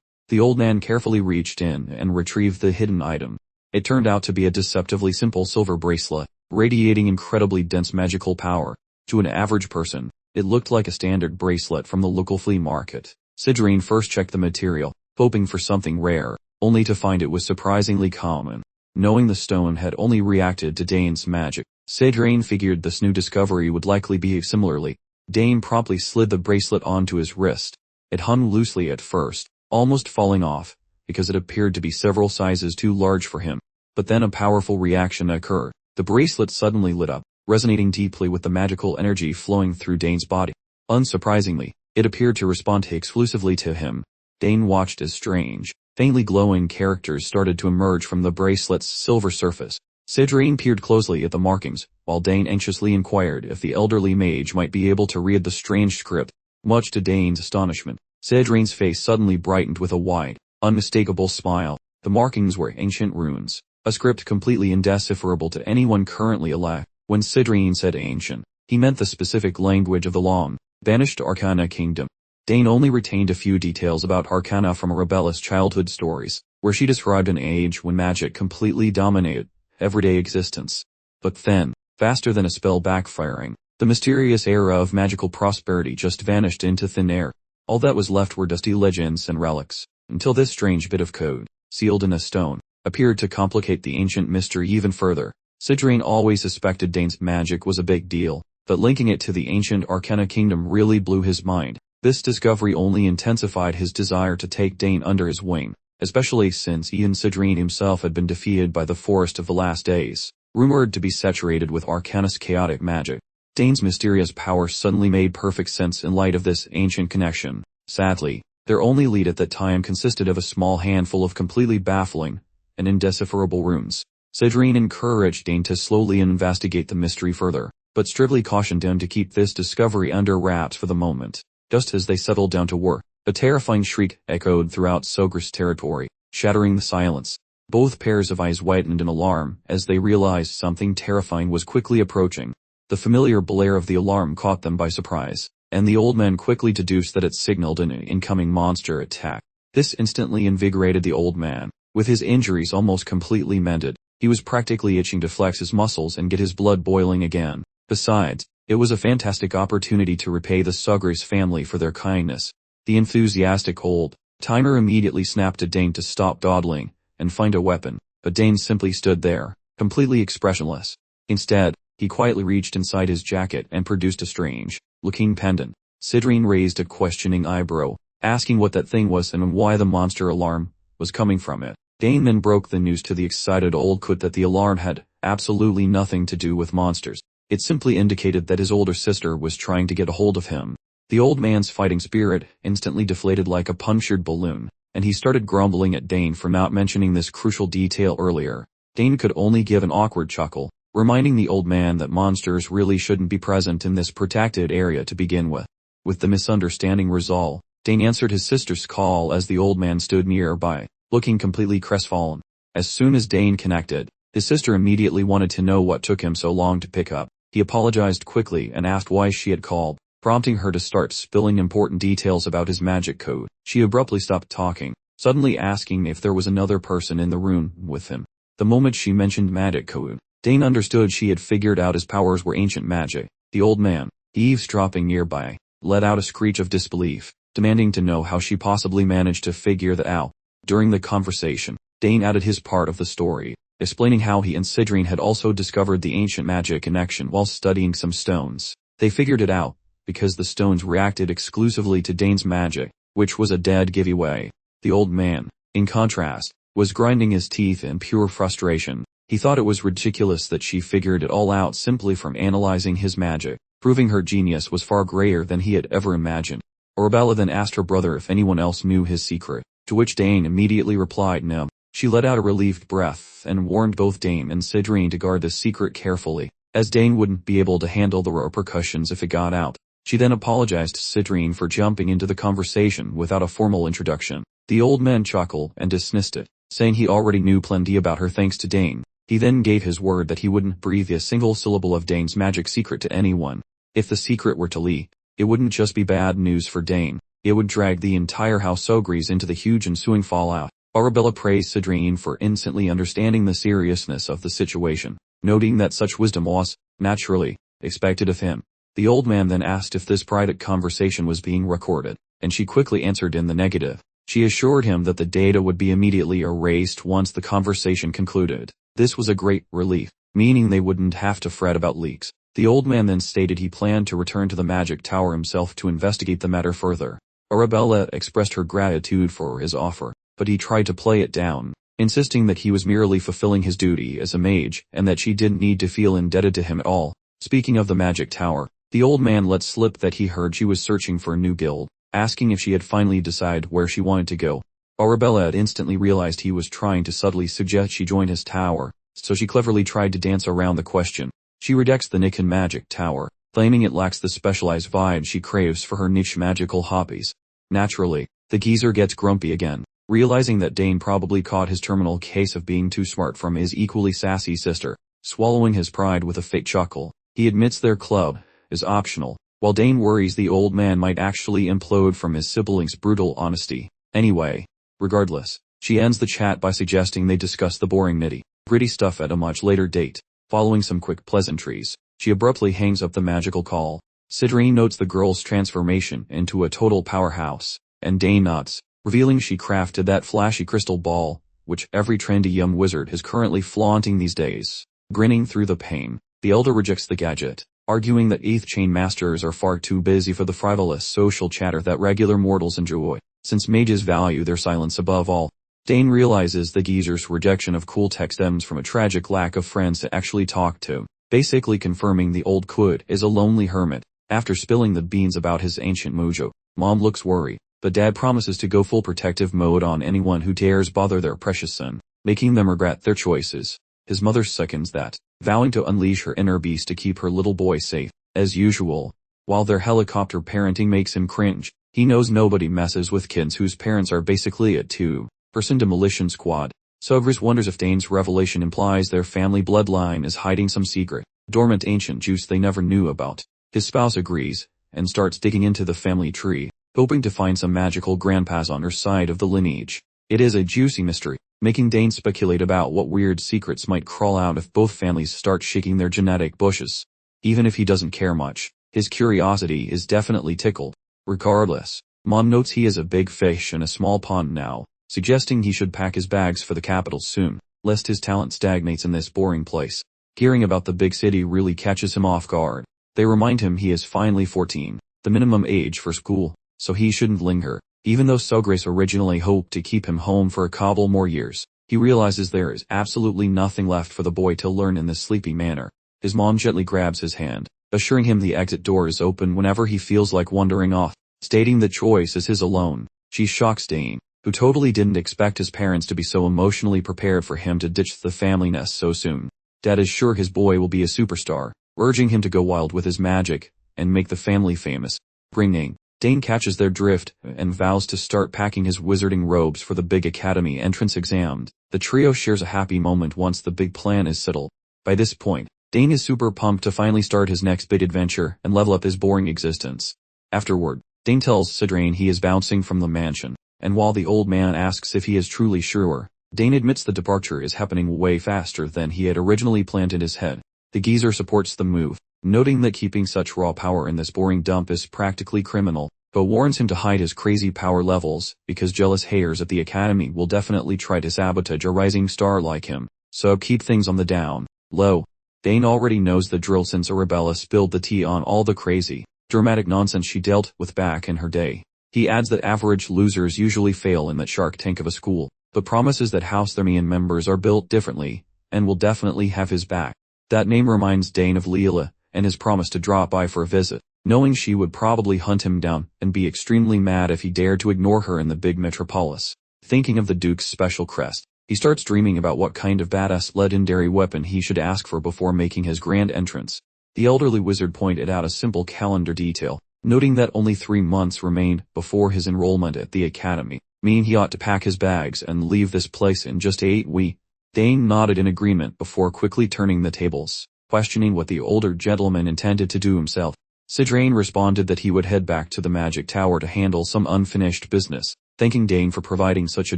The old man carefully reached in and retrieved the hidden item. It turned out to be a deceptively simple silver bracelet, radiating incredibly dense magical power. To an average person, It looked like a standard bracelet from the local flea market. Sidrine first checked the material, hoping for something rare, only to find it was surprisingly common. Knowing the stone had only reacted to Dane's magic, Sidrine figured this new discovery would likely behave similarly. Dane promptly slid the bracelet onto his wrist. It hung loosely at first, almost falling off, because it appeared to be several sizes too large for him. But then a powerful reaction occurred. The bracelet suddenly lit up, resonating deeply with the magical energy flowing through Dane's body. Unsurprisingly, it appeared to respond exclusively to him. Dane watched as strange, faintly glowing characters started to emerge from the bracelet's silver surface. Sidrine peered closely at the markings, while Dane anxiously inquired if the elderly mage might be able to read the strange script. Much to Dane's astonishment, Sidrine's face suddenly brightened with a wide, unmistakable smile. The markings were ancient runes, a script completely indecipherable to anyone currently alive. When Sidrine said ancient, he meant the specific language of the long, vanished Arcana kingdom. Dane only retained a few details about Arcana from Arabella's childhood stories, where she described an age when magic completely dominated everyday existence. But then, faster than a spell backfiring, the mysterious era of magical prosperity just vanished into thin air. All that was left were dusty legends and relics, until this strange bit of code, sealed in a stone, appeared to complicate the ancient mystery even further. Sidrine always suspected Dane's magic was a big deal, but linking it to the ancient Arcana kingdom really blew his mind. This discovery only intensified his desire to take Dane under his wing, especially since even Sidrine himself had been defeated by the Forest of the Last Days, rumored to be saturated with Arcana's chaotic magic. Dane's mysterious power suddenly made perfect sense in light of this ancient connection. Sadly, their only lead at that time consisted of a small handful of completely baffling and indecipherable runes. Sidrine encouraged Dane to slowly investigate the mystery further, but strictly cautioned him to keep this discovery under wraps for the moment. Just as they settled down to work, a terrifying shriek echoed throughout Sogris territory, shattering the silence. Both pairs of eyes widened in alarm as they realized something terrifying was quickly approaching. The familiar blare of the alarm caught them by surprise, and the old man quickly deduced that it signaled an incoming monster attack. This instantly invigorated the old man. With his injuries almost completely mended, he was practically itching to flex his muscles and get his blood boiling again. Besides, it was a fantastic opportunity to repay the Sugris family for their kindness. The enthusiastic old timer immediately snapped at Dane to stop dawdling and find a weapon, but Dane simply stood there, completely expressionless. Instead, he quietly reached inside his jacket and produced a strange-looking pendant. Sidrine raised a questioning eyebrow, asking what that thing was and why the monster alarm was coming from it. Dane then broke the news to the excited old coot that the alarm had absolutely nothing to do with monsters. It simply indicated that his older sister was trying to get a hold of him. The old man's fighting spirit instantly deflated like a punctured balloon, and he started grumbling at Dane for not mentioning this crucial detail earlier. Dane could only give an awkward chuckle, reminding the old man that monsters really shouldn't be present in this protected area to begin with. With the misunderstanding resolved, Dane answered his sister's call as the old man stood nearby, looking completely crestfallen. As soon as Dane connected, his sister immediately wanted to know what took him so long to pick up. He apologized quickly and asked why she had called, prompting her to start spilling important details about his magic code. She abruptly stopped talking, suddenly asking if there was another person in the room with him. The moment she mentioned magic code, Dane understood she had figured out his powers were ancient magic. The old man, eavesdropping nearby, let out a screech of disbelief, demanding to know how she possibly managed to figure that out. During the conversation, Dane added his part of the story, explaining how he and Sidrine had also discovered the ancient magic connection while studying some stones. They figured it out because the stones reacted exclusively to Dane's magic, which was a dead giveaway. The old man, in contrast, was grinding his teeth in pure frustration. He thought it was ridiculous that she figured it all out simply from analyzing his magic, proving her genius was far greater than he had ever imagined. Arabella then asked her brother if anyone else knew his secret, to which Dane immediately replied no. She let out a relieved breath and warned both Dane and Sidrine to guard this secret carefully, as Dane wouldn't be able to handle the repercussions if it got out. She then apologized to Sidrine for jumping into the conversation without a formal introduction. The old man chuckled and dismissed it, saying he already knew plenty about her thanks to Dane. He then gave his word that he wouldn't breathe a single syllable of Dane's magic secret to anyone. If the secret were to leak, it wouldn't just be bad news for Dane, it would drag the entire House Sogris into the huge ensuing fallout. Arabella praised Sidrine for instantly understanding the seriousness of the situation, noting that such wisdom was, naturally, expected of him. The old man then asked if this private conversation was being recorded, and she quickly answered in the negative. She assured him that the data would be immediately erased once the conversation concluded. This was a great relief, meaning they wouldn't have to fret about leaks. The old man then stated he planned to return to the magic tower himself to investigate the matter further. Arabella expressed her gratitude for his offer, but he tried to play it down, insisting that he was merely fulfilling his duty as a mage and that she didn't need to feel indebted to him at all. Speaking of the magic tower, the old man let slip that he heard she was searching for a new guild, asking if she had finally decided where she wanted to go. Arabella had instantly realized he was trying to subtly suggest she join his tower, so she cleverly tried to dance around the question. She rejects the Nikan magic tower, claiming it lacks the specialized vibe she craves for her niche magical hobbies. Naturally, the geezer gets grumpy again, realizing that Dane probably caught his terminal case of being too smart from his equally sassy sister. Swallowing his pride with a fake chuckle, he admits their club is optional, while Dane worries the old man might actually implode from his siblings' brutal honesty. Anyway, regardless, she ends the chat by suggesting they discuss the boring nitty-gritty stuff at a much later date. Following some quick pleasantries, she abruptly hangs up the magical call. Sidrine notes the girl's transformation into a total powerhouse, and Dane nods, revealing she crafted that flashy crystal ball, which every trendy young wizard is currently flaunting these days. Grinning through the pain, the elder rejects the gadget, arguing that 8th chain masters are far too busy for the frivolous social chatter that regular mortals enjoy, since mages value their silence above all. Dane realizes the geezer's rejection of cool tech stems from a tragic lack of friends to actually talk to, basically confirming the old Quid is a lonely hermit. After spilling the beans about his ancient mojo, Mom looks worried, but Dad promises to go full protective mode on anyone who dares bother their precious son, making them regret their choices. His mother seconds that, vowing to unleash her inner beast to keep her little boy safe. As usual, while their helicopter parenting makes him cringe, he knows nobody messes with kids whose parents are basically a two-person demolition squad. Sogris wonders if Dane's revelation implies their family bloodline is hiding some secret, dormant ancient juice they never knew about. His spouse agrees, and starts digging into the family tree, hoping to find some magical grandpas on her side of the lineage. It is a juicy mystery, making Dane speculate about what weird secrets might crawl out if both families start shaking their genetic bushes. Even if he doesn't care much, his curiosity is definitely tickled. Regardless, Mom notes he is a big fish in a small pond now, suggesting he should pack his bags for the capital soon, lest his talent stagnates in this boring place. Hearing about the big city really catches him off guard. They remind him he is finally 14, the minimum age for school, so he shouldn't linger. Even though Sogris originally hoped to keep him home for a couple more years, he realizes there is absolutely nothing left for the boy to learn in this sleepy manner. His mom gently grabs his hand, assuring him the exit door is open whenever he feels like wandering off, stating the choice is his alone. She shocks Dane, who totally didn't expect his parents to be so emotionally prepared for him to ditch the family nest so soon. Dad is sure his boy will be a superstar, urging him to go wild with his magic and make the family famous. Bringing Dane catches their drift and vows to start packing his wizarding robes for the big academy entrance exam. The trio shares a happy moment once the big plan is settled. By this point, Dane is super pumped to finally start his next big adventure and level up his boring existence. Afterward, Dane tells Sidrine he is bouncing from the mansion, and while the old man asks if he is truly sure, Dane admits the departure is happening way faster than he had originally planned in his head. The geezer supports the move, noting that keeping such raw power in this boring dump is practically criminal, but warns him to hide his crazy power levels because jealous haters at the academy will definitely try to sabotage a rising star like him, so keep things on the down low. Dane already knows the drill since Arabella spilled the tea on all the crazy, dramatic nonsense she dealt with back in her day. He adds that average losers usually fail in that Shark Tank of a school, but promises that House Thermian members are built differently, and will definitely have his back. That name reminds Dane of Leela, and his promise to drop by for a visit, knowing she would probably hunt him down and be extremely mad if he dared to ignore her in the big metropolis. Thinking of the Duke's special crest, he starts dreaming about what kind of badass legendary weapon he should ask for before making his grand entrance. The elderly wizard pointed out a simple calendar detail, noting that only 3 months remained before his enrollment at the academy, meaning he ought to pack his bags and leave this place in just 8 weeks. Dane nodded in agreement before quickly turning the tables, questioning what the older gentleman intended to do himself. Sidrine responded that he would head back to the magic tower to handle some unfinished business, thanking Dane for providing such a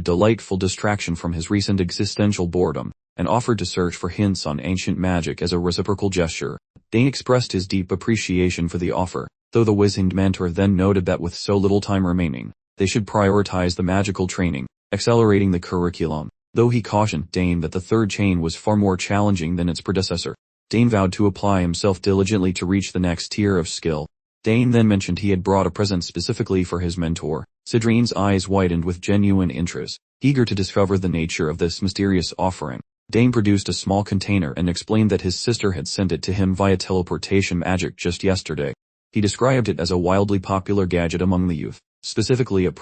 delightful distraction from his recent existential boredom. and offered to search for hints on ancient magic as a reciprocal gesture. Dane expressed his deep appreciation for the offer, though the wizened mentor then noted that with so little time remaining, they should prioritize the magical training, accelerating the curriculum. Though he cautioned Dane that the third chain was far more challenging than its predecessor, Dane vowed to apply himself diligently to reach the next tier of skill. Dane then mentioned he had brought a present specifically for his mentor. Sidrine's eyes widened with genuine interest, eager to discover the nature of this mysterious offering. Dane produced a small container and explained that his sister had sent it to him via teleportation magic just yesterday. He described it as a wildly popular gadget among the youth, specifically a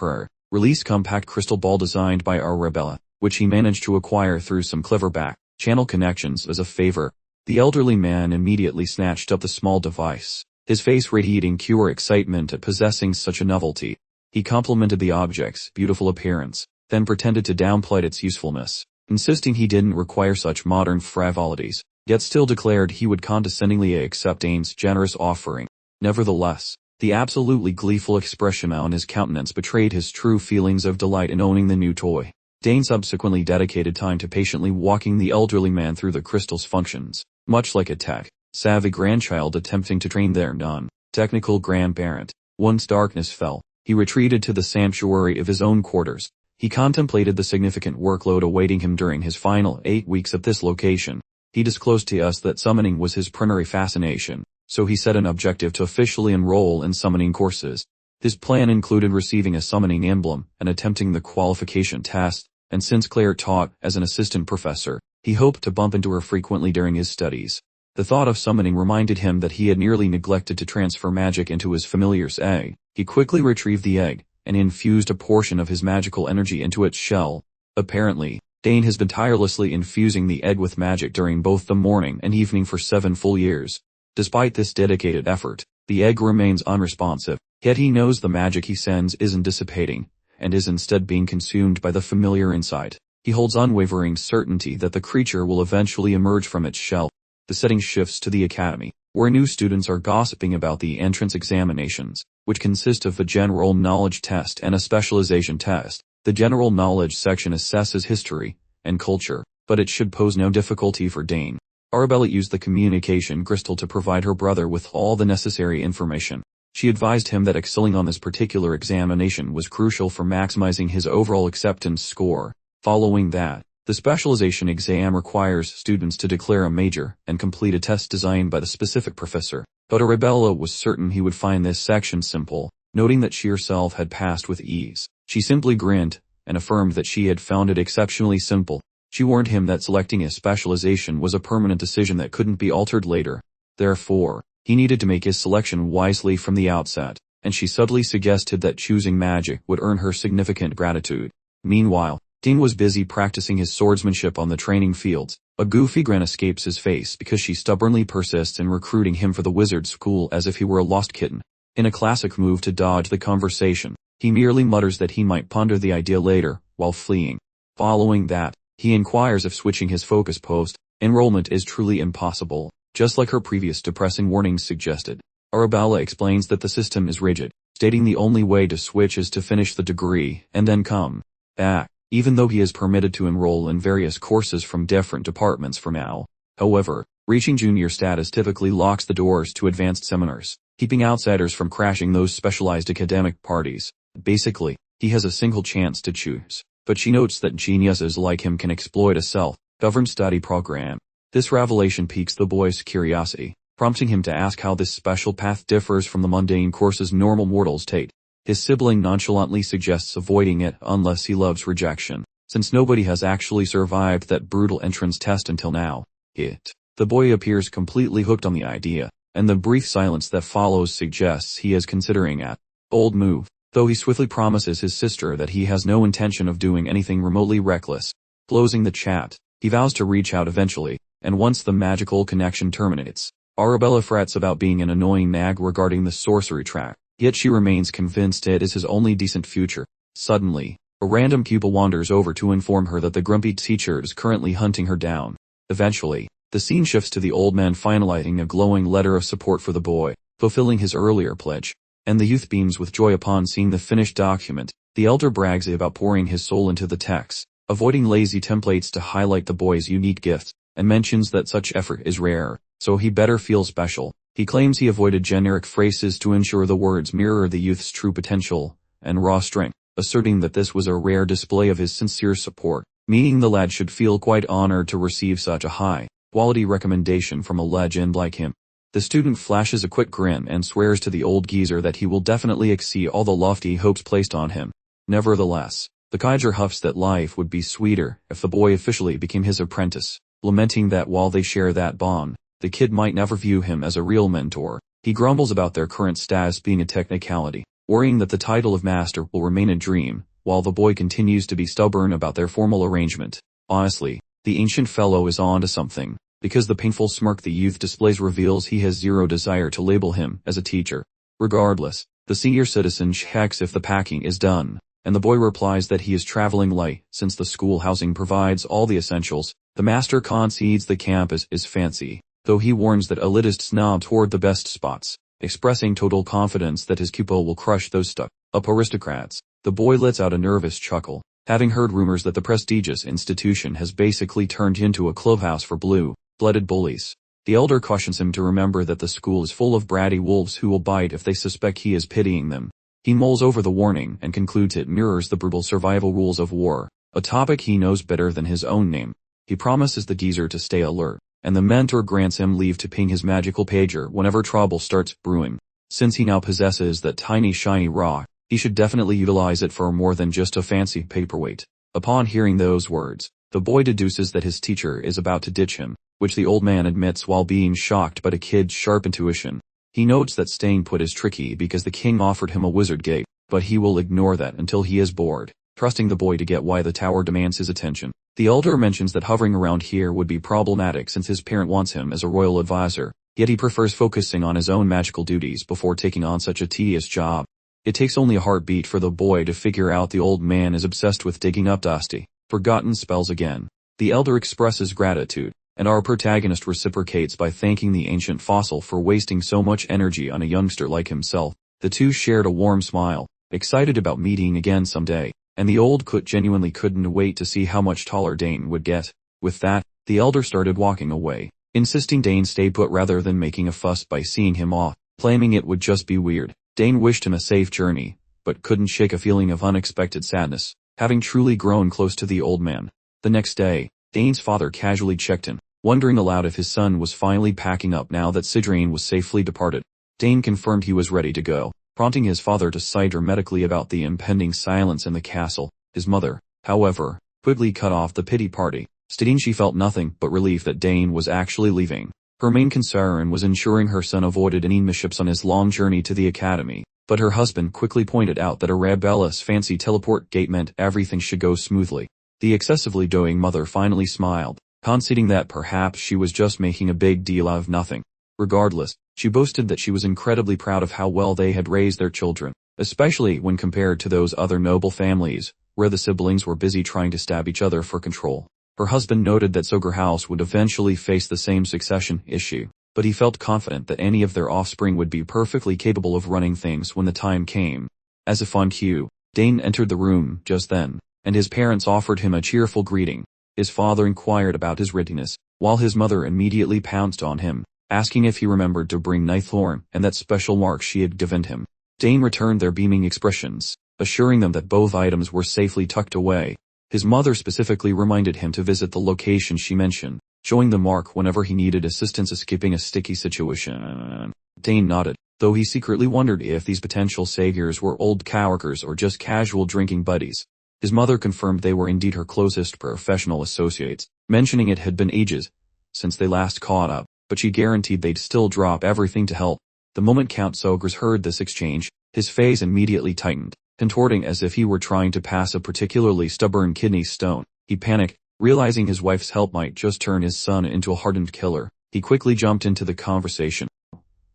release compact crystal ball designed by Arabella, which he managed to acquire through some clever back-channel connections as a favor. The elderly man immediately snatched up the small device, his face radiating pure excitement at possessing such a novelty. He complimented the object's beautiful appearance, then pretended to downplay its usefulness, insisting he didn't require such modern frivolities, yet still declared he would condescendingly accept Dane's generous offering. Nevertheless, the absolutely gleeful expression on his countenance betrayed his true feelings of delight in owning the new toy. Dane subsequently dedicated time to patiently walking the elderly man through the crystal's functions, much like a tech-savvy grandchild attempting to train their non-technical grandparent. Once darkness fell, he retreated to the sanctuary of his own quarters. He contemplated the significant workload awaiting him during his final 8 weeks at this location. He disclosed to us that summoning was his primary fascination, so he set an objective to officially enroll in summoning courses. His plan included receiving a summoning emblem and attempting the qualification test, and since Claire taught as an assistant professor, he hoped to bump into her frequently during his studies. The thought of summoning reminded him that he had nearly neglected to transfer magic into his familiar's egg. He quickly retrieved the egg, and infused a portion of his magical energy into its shell. Apparently, Dane has been tirelessly infusing the egg with magic during both the morning and evening for 7 full years. Despite this dedicated effort, the egg remains unresponsive, yet he knows the magic he sends isn't dissipating, and is instead being consumed by the familiar inside. He holds unwavering certainty that the creature will eventually emerge from its shell. The setting shifts to the academy, where new students are gossiping about the entrance examinations, which consist of a general knowledge test and a specialization test. The general knowledge section assesses history and culture, but it should pose no difficulty for Dane. Arabella used the communication crystal to provide her brother with all the necessary information. She advised him that excelling on this particular examination was crucial for maximizing his overall acceptance score. Following that, the specialization exam requires students to declare a major and complete a test designed by the specific professor. But Arabella was certain he would find this section simple, noting that she herself had passed with ease. She simply grinned and affirmed that she had found it exceptionally simple. She warned him that selecting a specialization was a permanent decision that couldn't be altered later. Therefore, he needed to make his selection wisely from the outset, and she subtly suggested that choosing magic would earn her significant gratitude. Meanwhile, Dane was busy practicing his swordsmanship on the training fields. A goofy grin escapes his face because she stubbornly persists in recruiting him for the wizard school as if he were a lost kitten. In a classic move to dodge the conversation, he merely mutters that he might ponder the idea later, while fleeing. Following that, he inquires if switching his focus post-enrollment is truly impossible, just like her previous depressing warnings suggested. Arabella explains that the system is rigid, stating the only way to switch is to finish the degree and then come back, even though he is permitted to enroll in various courses from different departments for now. However, reaching junior status typically locks the doors to advanced seminars, keeping outsiders from crashing those specialized academic parties. Basically, he has a single chance to choose, but she notes that geniuses like him can exploit a self-governed study program. This revelation piques the boy's curiosity, prompting him to ask how this special path differs from the mundane courses normal mortals take. His sibling nonchalantly suggests avoiding it unless he loves rejection, since nobody has actually survived that brutal entrance test until now. The boy appears completely hooked on the idea, and the brief silence that follows suggests he is considering an bold move, though he swiftly promises his sister that he has no intention of doing anything remotely reckless. Closing the chat, he vows to reach out eventually, and once the magical connection terminates, Arabella frets about being an annoying nag regarding the sorcery track, yet she remains convinced it is his only decent future. Suddenly, a random pupil wanders over to inform her that the grumpy teacher is currently hunting her down. Eventually, the scene shifts to the old man finalizing a glowing letter of support for the boy, fulfilling his earlier pledge, and the youth beams with joy upon seeing the finished document. The elder brags about pouring his soul into the text, avoiding lazy templates to highlight the boy's unique gifts, and mentions that such effort is rare, so he better feel special. He claims he avoided generic phrases to ensure the words mirror the youth's true potential and raw strength, asserting that this was a rare display of his sincere support, meaning the lad should feel quite honored to receive such a high-quality recommendation from a legend like him. The student flashes a quick grin and swears to the old geezer that he will definitely exceed all the lofty hopes placed on him. Nevertheless, the Kaiser huffs that life would be sweeter if the boy officially became his apprentice, lamenting that while they share that bond, the kid might never view him as a real mentor. He grumbles about their current status being a technicality, worrying that the title of master will remain a dream, while the boy continues to be stubborn about their formal arrangement. Honestly, the ancient fellow is on to something, because the painful smirk the youth displays reveals he has zero desire to label him as a teacher. Regardless, the senior citizen checks if the packing is done, and the boy replies that he is traveling light since the school housing provides all the essentials. The master concedes the campus is fancy, though he warns that elitists snob toward the best spots, expressing total confidence that his pupil will crush those stuck-up aristocrats. The boy lets out a nervous chuckle, having heard rumors that the prestigious institution has basically turned into a clubhouse for blue-blooded bullies. The elder cautions him to remember that the school is full of bratty wolves who will bite if they suspect he is pitying them. He mulls over the warning and concludes it mirrors the brutal survival rules of war, a topic he knows better than his own name. He promises the geezer to stay alert, and the mentor grants him leave to ping his magical pager whenever trouble starts brewing. Since he now possesses that tiny shiny rock, he should definitely utilize it for more than just a fancy paperweight. Upon hearing those words, the boy deduces that his teacher is about to ditch him, which the old man admits while being shocked by the kid's sharp intuition. He notes that staying put is tricky because the king offered him a wizard gate, but he will ignore that until he is bored, trusting the boy to get why the tower demands his attention. The elder mentions that hovering around here would be problematic since his parent wants him as a royal advisor, yet he prefers focusing on his own magical duties before taking on such a tedious job. It takes only a heartbeat for the boy to figure out the old man is obsessed with digging up dusty, forgotten spells again. The elder expresses gratitude, and our protagonist reciprocates by thanking the ancient fossil for wasting so much energy on a youngster like himself. The two shared a warm smile, excited about meeting again someday, and the old coot genuinely couldn't wait to see how much taller Dane would get. With that, the elder started walking away, insisting Dane stay put rather than making a fuss by seeing him off, claiming it would just be weird. Dane wished him a safe journey, but couldn't shake a feeling of unexpected sadness, having truly grown close to the old man. The next day, Dane's father casually checked in, wondering aloud if his son was finally packing up now that Cidraine was safely departed. Dane confirmed he was ready to go, prompting his father to sigh dramatically about the impending silence in the castle. His mother, however, quickly cut off the pity party, stating she felt nothing but relief that Dane was actually leaving. Her main concern was ensuring her son avoided any mishaps on his long journey to the academy, but her husband quickly pointed out that a rebellious fancy teleport gate meant everything should go smoothly. The excessively doting mother finally smiled, conceding that perhaps she was just making a big deal out of nothing. Regardless, she boasted that she was incredibly proud of how well they had raised their children, especially when compared to those other noble families, where the siblings were busy trying to stab each other for control. Her husband noted that Soger House would eventually face the same succession issue, but he felt confident that any of their offspring would be perfectly capable of running things when the time came. As a fun cue, Dane entered the room just then, and his parents offered him a cheerful greeting. His father inquired about his readiness, while his mother immediately pounced on him, asking if he remembered to bring Nightthorn and that special mark she had given him. Dane returned their beaming expressions, assuring them that both items were safely tucked away. His mother specifically reminded him to visit the location she mentioned, showing the mark whenever he needed assistance escaping a sticky situation. Dane nodded, though he secretly wondered if these potential saviors were old coworkers or just casual drinking buddies. His mother confirmed they were indeed her closest professional associates, mentioning it had been ages since they last caught up, but she guaranteed they'd still drop everything to help. The moment Count Sogers heard this exchange, his face immediately tightened, contorting as if he were trying to pass a particularly stubborn kidney stone. He panicked, realizing his wife's help might just turn his son into a hardened killer. He quickly jumped into the conversation,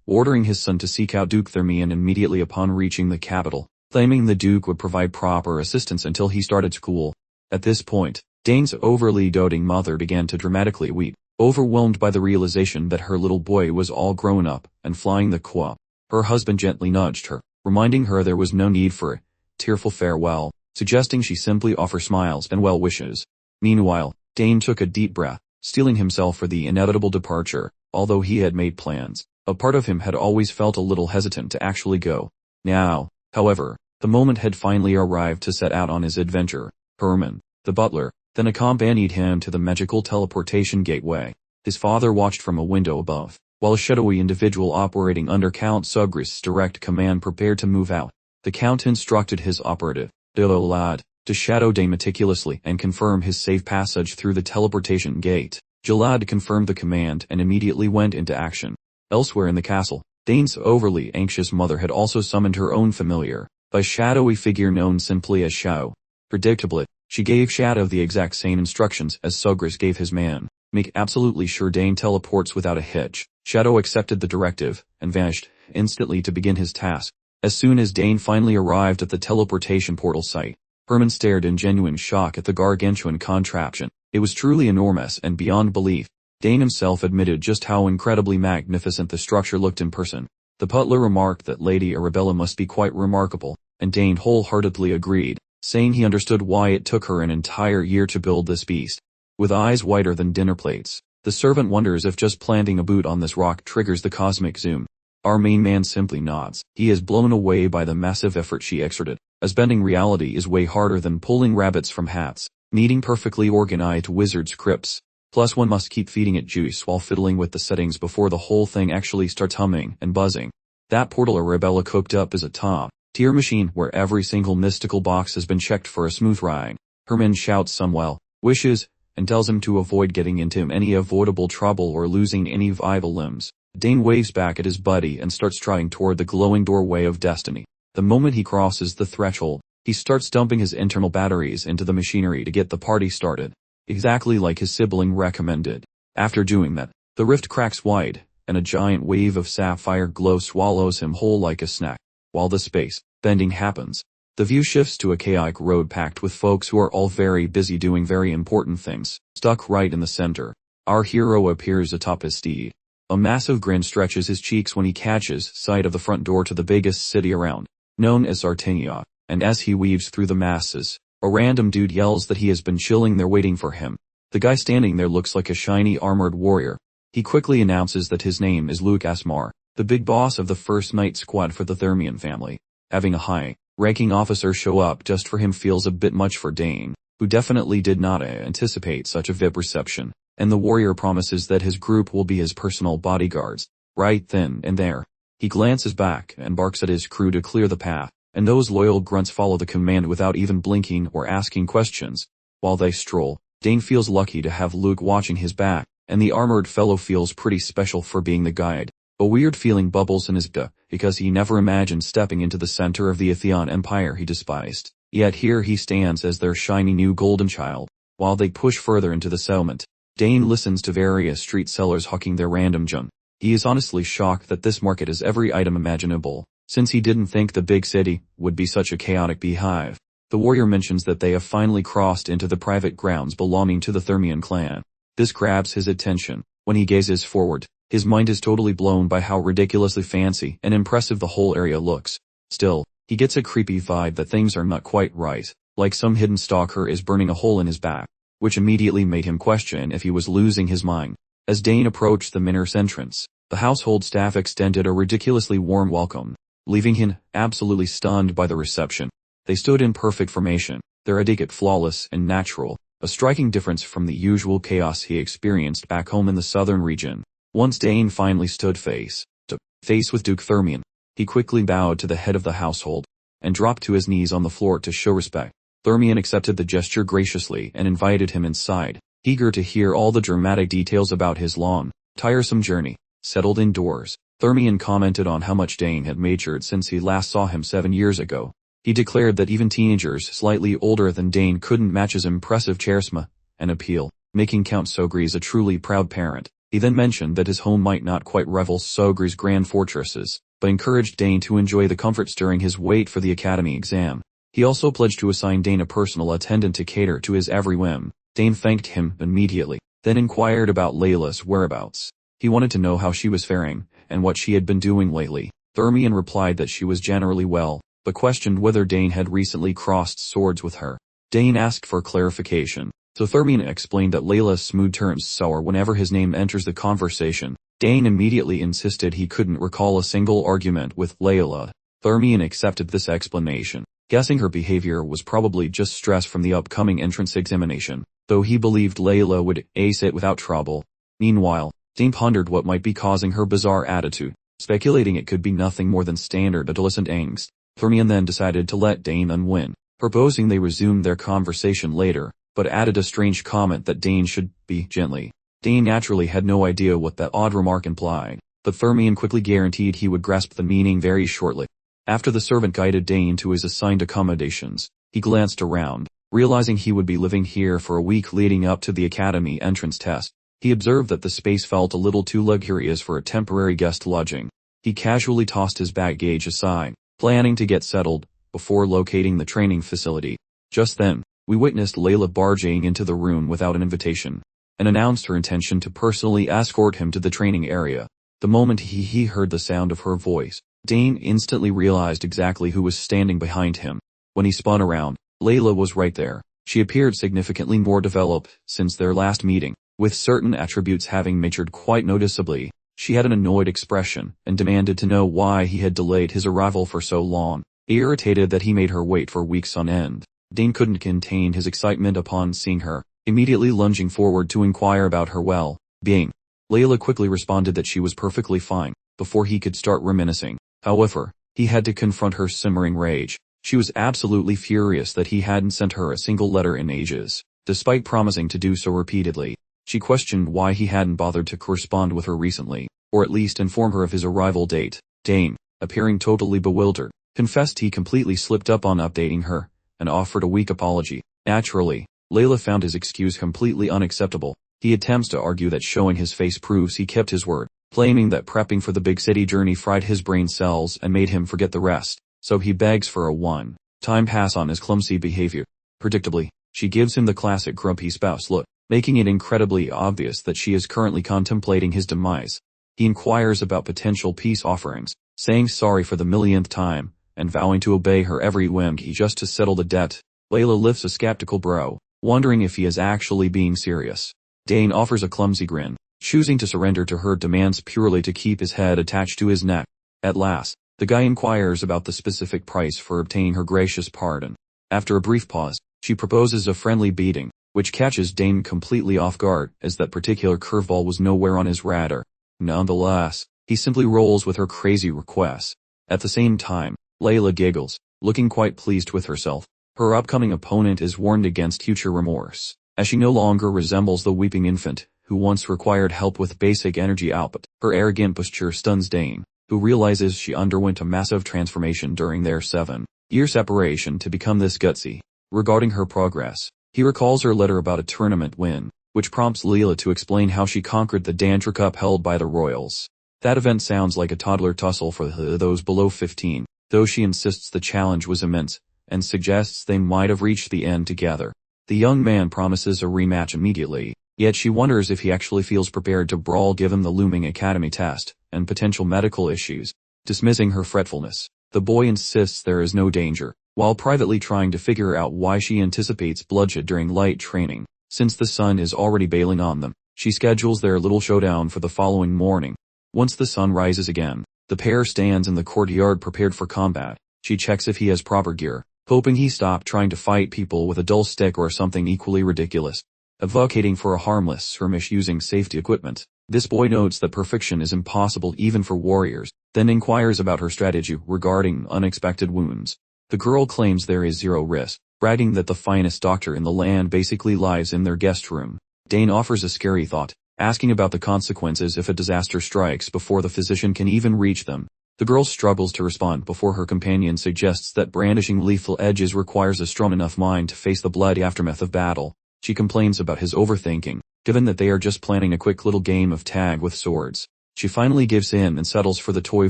ordering his son to seek out Duke Thermion immediately upon reaching the capital, claiming the Duke would provide proper assistance until he started school. At this point, Dane's overly doting mother began to dramatically weep, overwhelmed by the realization that her little boy was all grown up and flying the quap. Her husband gently nudged her, reminding her there was no need for a tearful farewell, suggesting she simply offer smiles and well wishes. Meanwhile, Dane took a deep breath, steeling himself for the inevitable departure. Although he had made plans, a part of him had always felt a little hesitant to actually go. Now, however, the moment had finally arrived to set out on his adventure. Herman, the butler, then accompanied him to the magical teleportation gateway. His father watched from a window above, while a shadowy individual operating under Count Sugris's direct command prepared to move out. The Count instructed his operative, Jalad, to shadow Dane meticulously and confirm his safe passage through the teleportation gate. Jalad confirmed the command and immediately went into action. Elsewhere in the castle, Dane's overly anxious mother had also summoned her own familiar, a shadowy figure known simply as Shao. Predictably, she gave Shadow the exact same instructions as Sugris gave his man. Make absolutely sure Dane teleports without a hitch. Shadow accepted the directive and vanished instantly to begin his task. As soon as Dane finally arrived at the teleportation portal site, Herman stared in genuine shock at the gargantuan contraption. It was truly enormous and beyond belief. Dane himself admitted just how incredibly magnificent the structure looked in person. The butler remarked that Lady Arabella must be quite remarkable, and Dane wholeheartedly agreed, saying he understood why it took her an entire year to build this beast. With eyes whiter than dinner plates, the servant wonders if just planting a boot on this rock triggers the cosmic zoom. Our main man simply nods. He is blown away by the massive effort she exerted, as bending reality is way harder than pulling rabbits from hats, needing perfectly organized wizard scripts. Plus one must keep feeding it juice while fiddling with the settings before the whole thing actually starts humming and buzzing. That portal Arabella cooked up is a top-tier machine where every single mystical box has been checked for a smooth ride. Herman shouts some well wishes, and tells him to avoid getting into any avoidable trouble or losing any vital limbs. Dane waves back at his buddy and starts trotting toward the glowing doorway of destiny. The moment he crosses the threshold, he starts dumping his internal batteries into the machinery to get the party started. Exactly like his sibling recommended. After doing that, the rift cracks wide, and a giant wave of sapphire glow swallows him whole like a snack. While the space bending happens, the view shifts to a chaotic road packed with folks who are all very busy doing very important things. Stuck right in the center, our hero appears atop his steed. A massive grin stretches his cheeks when he catches sight of the front door to the biggest city around, known as Artenia, and as he weaves through the masses, a random dude yells that he has been chilling there waiting for him. The guy standing there looks like a shiny armored warrior. He quickly announces that his name is Luke Asmar, the big boss of the first night squad for the Thermian family. Having a high-ranking officer show up just for him feels a bit much for Dane, who definitely did not anticipate such a VIP reception, and the warrior promises that his group will be his personal bodyguards. Right then and there, he glances back and barks at his crew to clear the path, and those loyal grunts follow the command without even blinking or asking questions. While they stroll, Dane feels lucky to have Luke watching his back, and the armored fellow feels pretty special for being the guide. A weird feeling bubbles in his gut, because he never imagined stepping into the center of the Atheon Empire he despised. Yet here he stands as their shiny new golden child. While they push further into the settlement, Dane listens to various street sellers hawking their random junk. He is honestly shocked that this market has every item imaginable, since he didn't think the big city would be such a chaotic beehive. The warrior mentions that they have finally crossed into the private grounds belonging to the Thermian clan. This grabs his attention. When he gazes forward, his mind is totally blown by how ridiculously fancy and impressive the whole area looks. Still, he gets a creepy vibe that things are not quite right, like some hidden stalker is burning a hole in his back, which immediately made him question if he was losing his mind. As Dane approached the manor's entrance, the household staff extended a ridiculously warm welcome, leaving him absolutely stunned by the reception. They stood in perfect formation, their etiquette flawless and natural, a striking difference from the usual chaos he experienced back home in the southern region. Once Dane finally stood face to face with Duke Thermian, he quickly bowed to the head of the household, and dropped to his knees on the floor to show respect. Thermian accepted the gesture graciously and invited him inside, eager to hear all the dramatic details about his long, tiresome journey. Settled indoors, Thermian commented on how much Dane had matured since he last saw him 7 years ago. He declared that even teenagers slightly older than Dane couldn't match his impressive charisma and appeal, making Count Sogris a truly proud parent. He then mentioned that his home might not quite rival Sogris' grand fortresses, but encouraged Dane to enjoy the comforts during his wait for the academy exam. He also pledged to assign Dane a personal attendant to cater to his every whim. Dane thanked him immediately, then inquired about Leela's whereabouts. He wanted to know how she was faring, and what she had been doing lately. Thermian replied that she was generally well, but questioned whether Dane had recently crossed swords with her. Dane asked for clarification, so Thermion explained that Leela's mood turns sour whenever his name enters the conversation. Dane immediately insisted he couldn't recall a single argument with Leela. Thermion accepted this explanation, guessing her behavior was probably just stress from the upcoming entrance examination, though he believed Leela would ace it without trouble. Meanwhile, Dane pondered what might be causing her bizarre attitude, speculating it could be nothing more than standard adolescent angst. Thermion then decided to let Dane win, proposing they resume their conversation later, but added a strange comment that Dane should be gently. Dane naturally had no idea what that odd remark implied, but Thermion quickly guaranteed he would grasp the meaning very shortly. After the servant guided Dane to his assigned accommodations, he glanced around, realizing he would be living here for a week leading up to the academy entrance test. He observed that the space felt a little too luxurious for a temporary guest lodging. He casually tossed his baggage aside, planning to get settled before locating the training facility. Just then, we witnessed Leela barging into the room without an invitation, and announced her intention to personally escort him to the training area. The moment he heard the sound of her voice, Dane instantly realized exactly who was standing behind him. When he spun around, Leela was right there. She appeared significantly more developed since their last meeting, with certain attributes having matured quite noticeably. She had an annoyed expression and demanded to know why he had delayed his arrival for so long, irritated that he made her wait for weeks on end. Dane couldn't contain his excitement upon seeing her, immediately lunging forward to inquire about her well-being. Leela quickly responded that she was perfectly fine, before he could start reminiscing. However, he had to confront her simmering rage. She was absolutely furious that he hadn't sent her a single letter in ages, despite promising to do so repeatedly. She questioned why he hadn't bothered to correspond with her recently, or at least inform her of his arrival date. Dane, appearing totally bewildered, confessed he completely slipped up on updating her, and offered a weak apology. Naturally, Leela found his excuse completely unacceptable. He attempts to argue that showing his face proves he kept his word, claiming that prepping for the big city journey fried his brain cells and made him forget the rest, so he begs for a one-time pass on his clumsy behavior. Predictably, she gives him the classic grumpy spouse look, making it incredibly obvious that she is currently contemplating his demise. He inquires about potential peace offerings, saying sorry for the millionth time, and vowing to obey her every whim just to settle the debt. Leela lifts a skeptical brow, wondering if he is actually being serious. Dane offers a clumsy grin, choosing to surrender to her demands purely to keep his head attached to his neck. At last, the guy inquires about the specific price for obtaining her gracious pardon. After a brief pause, she proposes a friendly beating, which catches Dane completely off guard, as that particular curveball was nowhere on his radar. Nonetheless, he simply rolls with her crazy requests. At the same time, Leela giggles, looking quite pleased with herself. Her upcoming opponent is warned against future remorse, as she no longer resembles the weeping infant who once required help with basic energy output. Her arrogant posture stuns Dane, who realizes she underwent a massive transformation during their 7-year separation to become this gutsy. Regarding her progress, he recalls her letter about a tournament win, which prompts Leela to explain how she conquered the Dronzer Cup held by the royals. That event sounds like a toddler tussle for those below 15, though she insists the challenge was immense, and suggests they might have reached the end together. The young man promises a rematch immediately, yet she wonders if he actually feels prepared to brawl given the looming academy test, and potential medical issues. Dismissing her fretfulness, the boy insists there is no danger, while privately trying to figure out why she anticipates bloodshed during light training. Since the sun is already bailing on them, she schedules their little showdown for the following morning. Once the sun rises again, the pair stands in the courtyard prepared for combat. She checks if he has proper gear, hoping he stopped trying to fight people with a dull stick or something equally ridiculous. Advocating for a harmless skirmish using safety equipment, this boy notes that perfection is impossible even for warriors, then inquires about her strategy regarding unexpected wounds. The girl claims there is zero risk, bragging that the finest doctor in the land basically lies in their guest room. Dane offers a scary thought, asking about the consequences if a disaster strikes before the physician can even reach them. The girl struggles to respond before her companion suggests that brandishing lethal edges requires a strong enough mind to face the bloody aftermath of battle. She complains about his overthinking, given that they are just planning a quick little game of tag with swords. She finally gives in and settles for the toy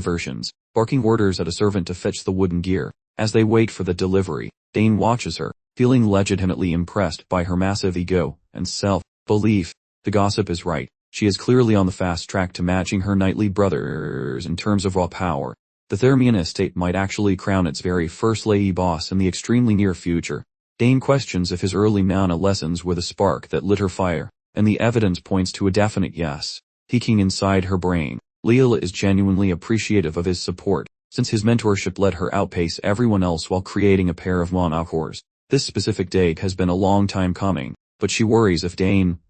versions, barking orders at a servant to fetch the wooden gear. As they wait for the delivery, Dane watches her, feeling legitimately impressed by her massive ego and self-belief. The gossip is right. She is clearly on the fast track to matching her knightly brothers in terms of raw power. The Thermian estate might actually crown its very first lady boss in the extremely near future. Dane questions if his early mana lessons were the spark that lit her fire, and the evidence points to a definite yes. Peeking inside her brain, Leela is genuinely appreciative of his support, since his mentorship let her outpace everyone else while creating a pair of manhwas. This specific date has been a long time coming, but she worries if Dane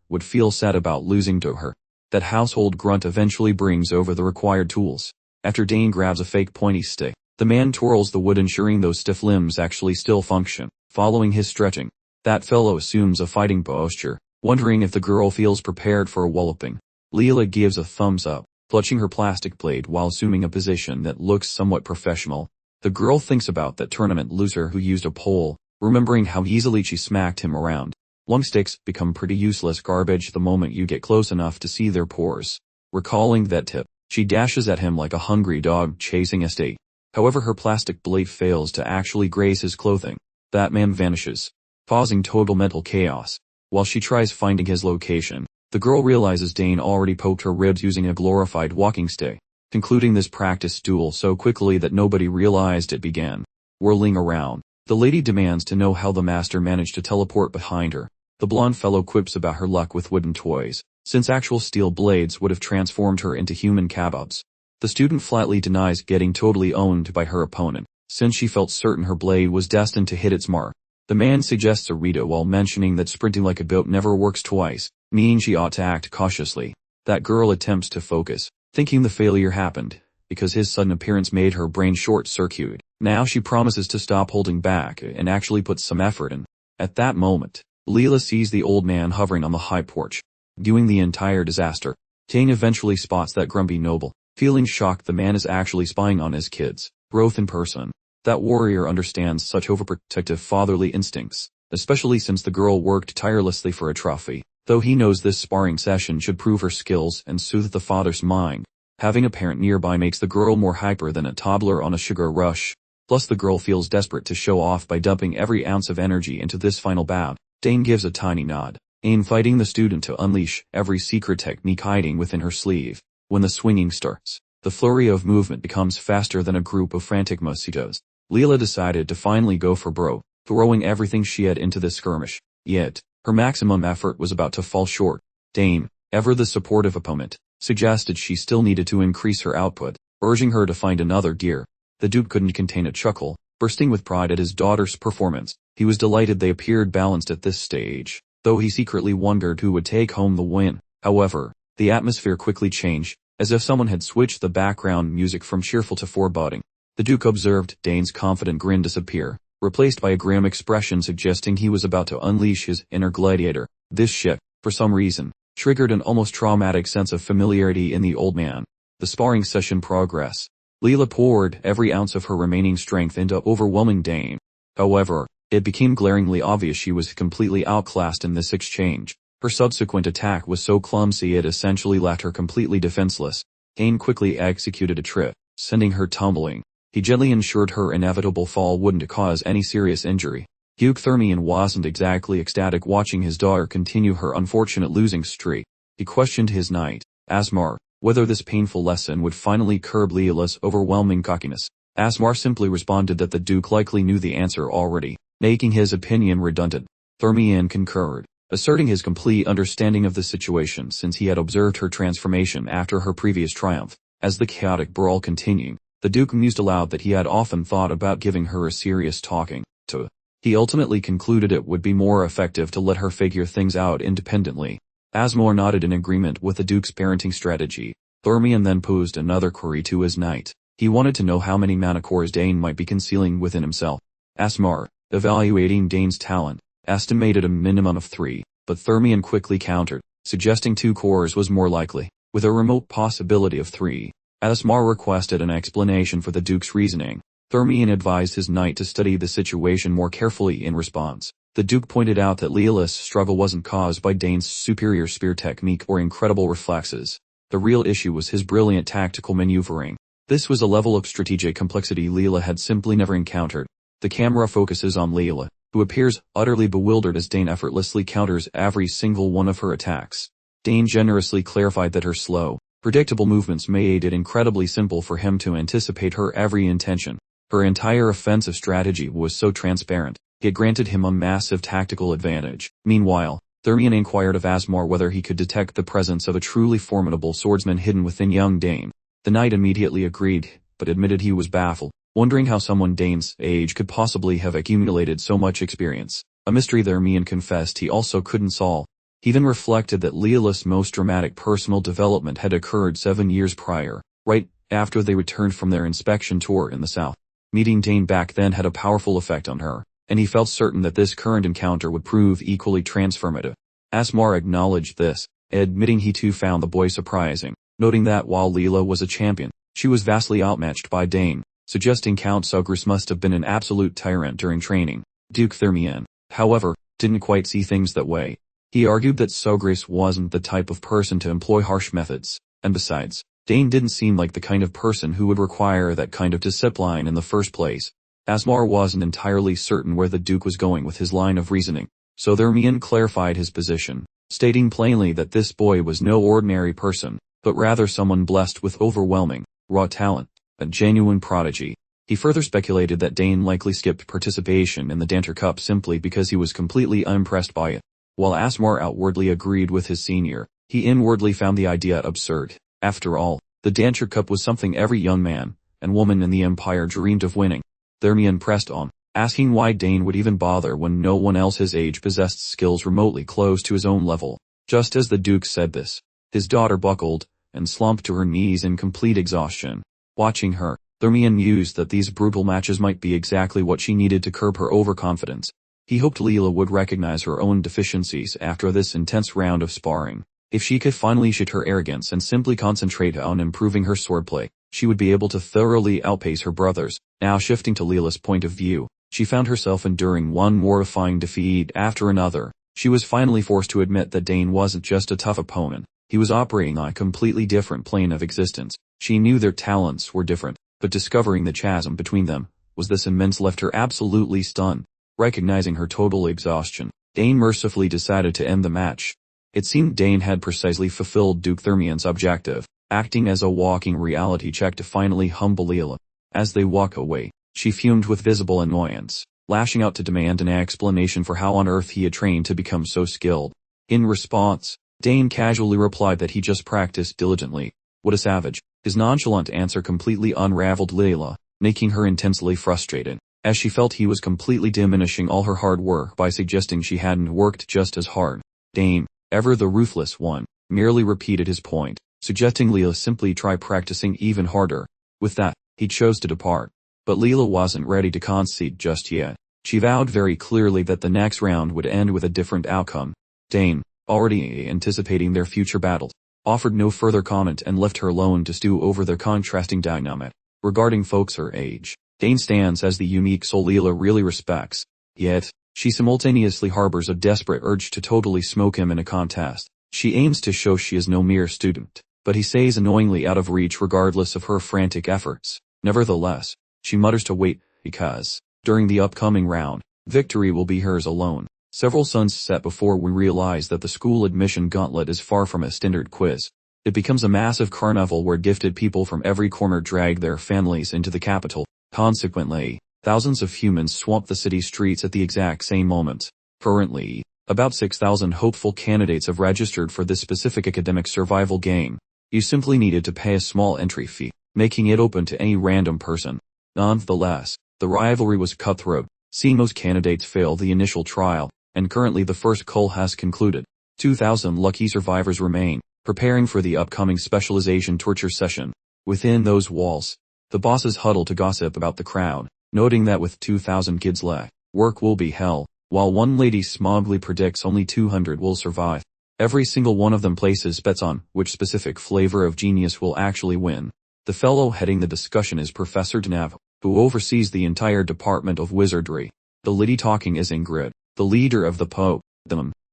would feel sad about losing to her. That household grunt eventually brings over the required tools. After Dane grabs a fake pointy stick, the man twirls the wood, ensuring those stiff limbs actually still function. Following his stretching, that fellow assumes a fighting posture, wondering if the girl feels prepared for a walloping. Leela gives a thumbs up, clutching her plastic blade while assuming a position that looks somewhat professional. The girl thinks about that tournament loser who used a pole, remembering how easily she smacked him around. Long sticks become pretty useless garbage the moment you get close enough to see their pores. Recalling that tip, she dashes at him like a hungry dog chasing a steak. However, her plastic blade fails to actually graze his clothing. That man vanishes, causing total mental chaos. While she tries finding his location, the girl realizes Dane already poked her ribs using a glorified walking stick, concluding this practice duel so quickly that nobody realized it began. Whirling around, the lady demands to know how the master managed to teleport behind her. The blonde fellow quips about her luck with wooden toys, since actual steel blades would have transformed her into human kebabs. The student flatly denies getting totally owned by her opponent, since she felt certain her blade was destined to hit its mark. The man suggests a Rita while mentioning that sprinting like a goat never works twice, meaning she ought to act cautiously. That girl attempts to focus, thinking the failure happened because his sudden appearance made her brain short-circuit. Now she promises to stop holding back and actually put some effort in. At that moment, Leela sees the old man hovering on the high porch, viewing the entire disaster. Dane eventually spots that grumpy noble. Feeling shocked, the man is actually spying on his kids, both in person. That warrior understands such overprotective fatherly instincts, especially since the girl worked tirelessly for a trophy. Though he knows this sparring session should prove her skills and soothe the father's mind, having a parent nearby makes the girl more hyper than a toddler on a sugar rush. Plus the girl feels desperate to show off by dumping every ounce of energy into this final bout. Dane gives a tiny nod, inviting the student to unleash every secret technique hiding within her sleeve. When the swinging starts, the flurry of movement becomes faster than a group of frantic mosquitoes. Leela decided to finally go for broke, throwing everything she had into this skirmish. Yet, her maximum effort was about to fall short. Dane, ever the supportive opponent, suggested she still needed to increase her output, urging her to find another gear. The Duke couldn't contain a chuckle, bursting with pride at his daughter's performance. He was delighted they appeared balanced at this stage, though he secretly wondered who would take home the win. However, the atmosphere quickly changed, as if someone had switched the background music from cheerful to foreboding. The Duke observed Dane's confident grin disappear, replaced by a grim expression suggesting he was about to unleash his inner gladiator. This shift, for some reason, triggered an almost traumatic sense of familiarity in the old man. The sparring session progressed. Leela poured every ounce of her remaining strength into overwhelming Dane. However, it became glaringly obvious she was completely outclassed in this exchange. Her subsequent attack was so clumsy it essentially left her completely defenseless. Dane quickly executed a trip, sending her tumbling. He gently ensured her inevitable fall wouldn't cause any serious injury. Duke Thermian wasn't exactly ecstatic watching his daughter continue her unfortunate losing streak. He questioned his knight, Asmar, whether this painful lesson would finally curb Leela's overwhelming cockiness. Asmar simply responded that the Duke likely knew the answer already, making his opinion redundant. Thermian concurred, asserting his complete understanding of the situation since he had observed her transformation after her previous triumph. As the chaotic brawl continued, the Duke mused aloud that he had often thought about giving her a serious talking to. He ultimately concluded it would be more effective to let her figure things out independently. Asmar nodded in agreement with the Duke's parenting strategy. Thermian then posed another query to his knight. He wanted to know how many mana cores Dane might be concealing within himself. Asmar, evaluating Dane's talent, estimated a minimum of 3, but Thermian quickly countered, suggesting 2 cores was more likely, with a remote possibility of 3. Asmar requested an explanation for the Duke's reasoning. Thermian advised his knight to study the situation more carefully in response. The Duke pointed out that Leela's struggle wasn't caused by Dane's superior spear technique or incredible reflexes. The real issue was his brilliant tactical maneuvering. This was a level of strategic complexity Leela had simply never encountered. The camera focuses on Leela, who appears utterly bewildered as Dane effortlessly counters every single one of her attacks. Dane generously clarified that her slow, Predictable movements made it incredibly simple for him to anticipate her every intention. Her entire offensive strategy was so transparent, it granted him a massive tactical advantage. Meanwhile, Thermion inquired of Asmar whether he could detect the presence of a truly formidable swordsman hidden within young Dane. The knight immediately agreed, but admitted he was baffled, wondering how someone Dane's age could possibly have accumulated so much experience. A mystery Thermion confessed he also couldn't solve. He then reflected that Leela's most dramatic personal development had occurred 7 years prior, right after they returned from their inspection tour in the south. Meeting Dane back then had a powerful effect on her, and he felt certain that this current encounter would prove equally transformative. Asmar acknowledged this, admitting he too found the boy surprising, noting that while Leela was a champion, she was vastly outmatched by Dane, suggesting Count Sogris must have been an absolute tyrant during training. Duke Thermion, however, didn't quite see things that way. He argued that Sogris wasn't the type of person to employ harsh methods, and besides, Dane didn't seem like the kind of person who would require that kind of discipline in the first place. Asmar wasn't entirely certain where the Duke was going with his line of reasoning, so Thermion clarified his position, stating plainly that this boy was no ordinary person, but rather someone blessed with overwhelming, raw talent, a genuine prodigy. He further speculated that Dane likely skipped participation in the Danter Cup simply because he was completely unimpressed by it. While Asmar outwardly agreed with his senior, he inwardly found the idea absurd. After all, the Danter Cup was something every young man and woman in the Empire dreamed of winning. Thermion pressed on, asking why Dane would even bother when no one else his age possessed skills remotely close to his own level. Just as the Duke said this, his daughter buckled and slumped to her knees in complete exhaustion. Watching her, Thermion mused that these brutal matches might be exactly what she needed to curb her overconfidence. He hoped Leela would recognize her own deficiencies after this intense round of sparring. If she could finally shed her arrogance and simply concentrate on improving her swordplay, she would be able to thoroughly outpace her brothers. Now shifting to Leela's point of view, she found herself enduring one mortifying defeat after another. She was finally forced to admit that Dane wasn't just a tough opponent, he was operating on a completely different plane of existence. She knew their talents were different, but discovering the chasm between them was this immense left her absolutely stunned. Recognizing her total exhaustion, Dane mercifully decided to end the match. It seemed Dane had precisely fulfilled Duke Thermion's objective, acting as a walking reality check to finally humble Leela. As they walk away, she fumed with visible annoyance, lashing out to demand an explanation for how on earth he had trained to become so skilled. In response, Dane casually replied that he just practiced diligently. What a savage. His nonchalant answer completely unraveled Leela, making her intensely frustrated, as she felt he was completely diminishing all her hard work by suggesting she hadn't worked just as hard. Dane, ever the ruthless one, merely repeated his point, suggesting Leela simply try practicing even harder. With that, he chose to depart. But Leela wasn't ready to concede just yet. She vowed very clearly that the next round would end with a different outcome. Dane, already anticipating their future battles, offered no further comment and left her alone to stew over their contrasting dynamic. Regarding folks her age, Dane stands as the unique soul Leela really respects, yet, she simultaneously harbors a desperate urge to totally smoke him in a contest. She aims to show she is no mere student, but he stays annoyingly out of reach regardless of her frantic efforts. Nevertheless, she mutters to wait, because, during the upcoming round, victory will be hers alone. Several suns set before we realize that the school admission gauntlet is far from a standard quiz. It becomes a massive carnival where gifted people from every corner drag their families into the capital. Consequently, thousands of humans swamp the city streets at the exact same moment. Currently, about 6,000 hopeful candidates have registered for this specific academic survival game. You simply needed to pay a small entry fee, making it open to any random person. Nonetheless, the rivalry was cutthroat, seeing most candidates fail the initial trial, and currently the first cull has concluded. 2,000 lucky survivors remain, preparing for the upcoming specialization torture session. Within those walls, the bosses huddle to gossip about the crowd, noting that with 2,000 kids left, work will be hell, while one lady smugly predicts only 200 will survive. Every single one of them places bets on which specific flavor of genius will actually win. The fellow heading the discussion is Professor Dnav, who oversees the entire department of wizardry. The lady talking is Ingrid, the leader of the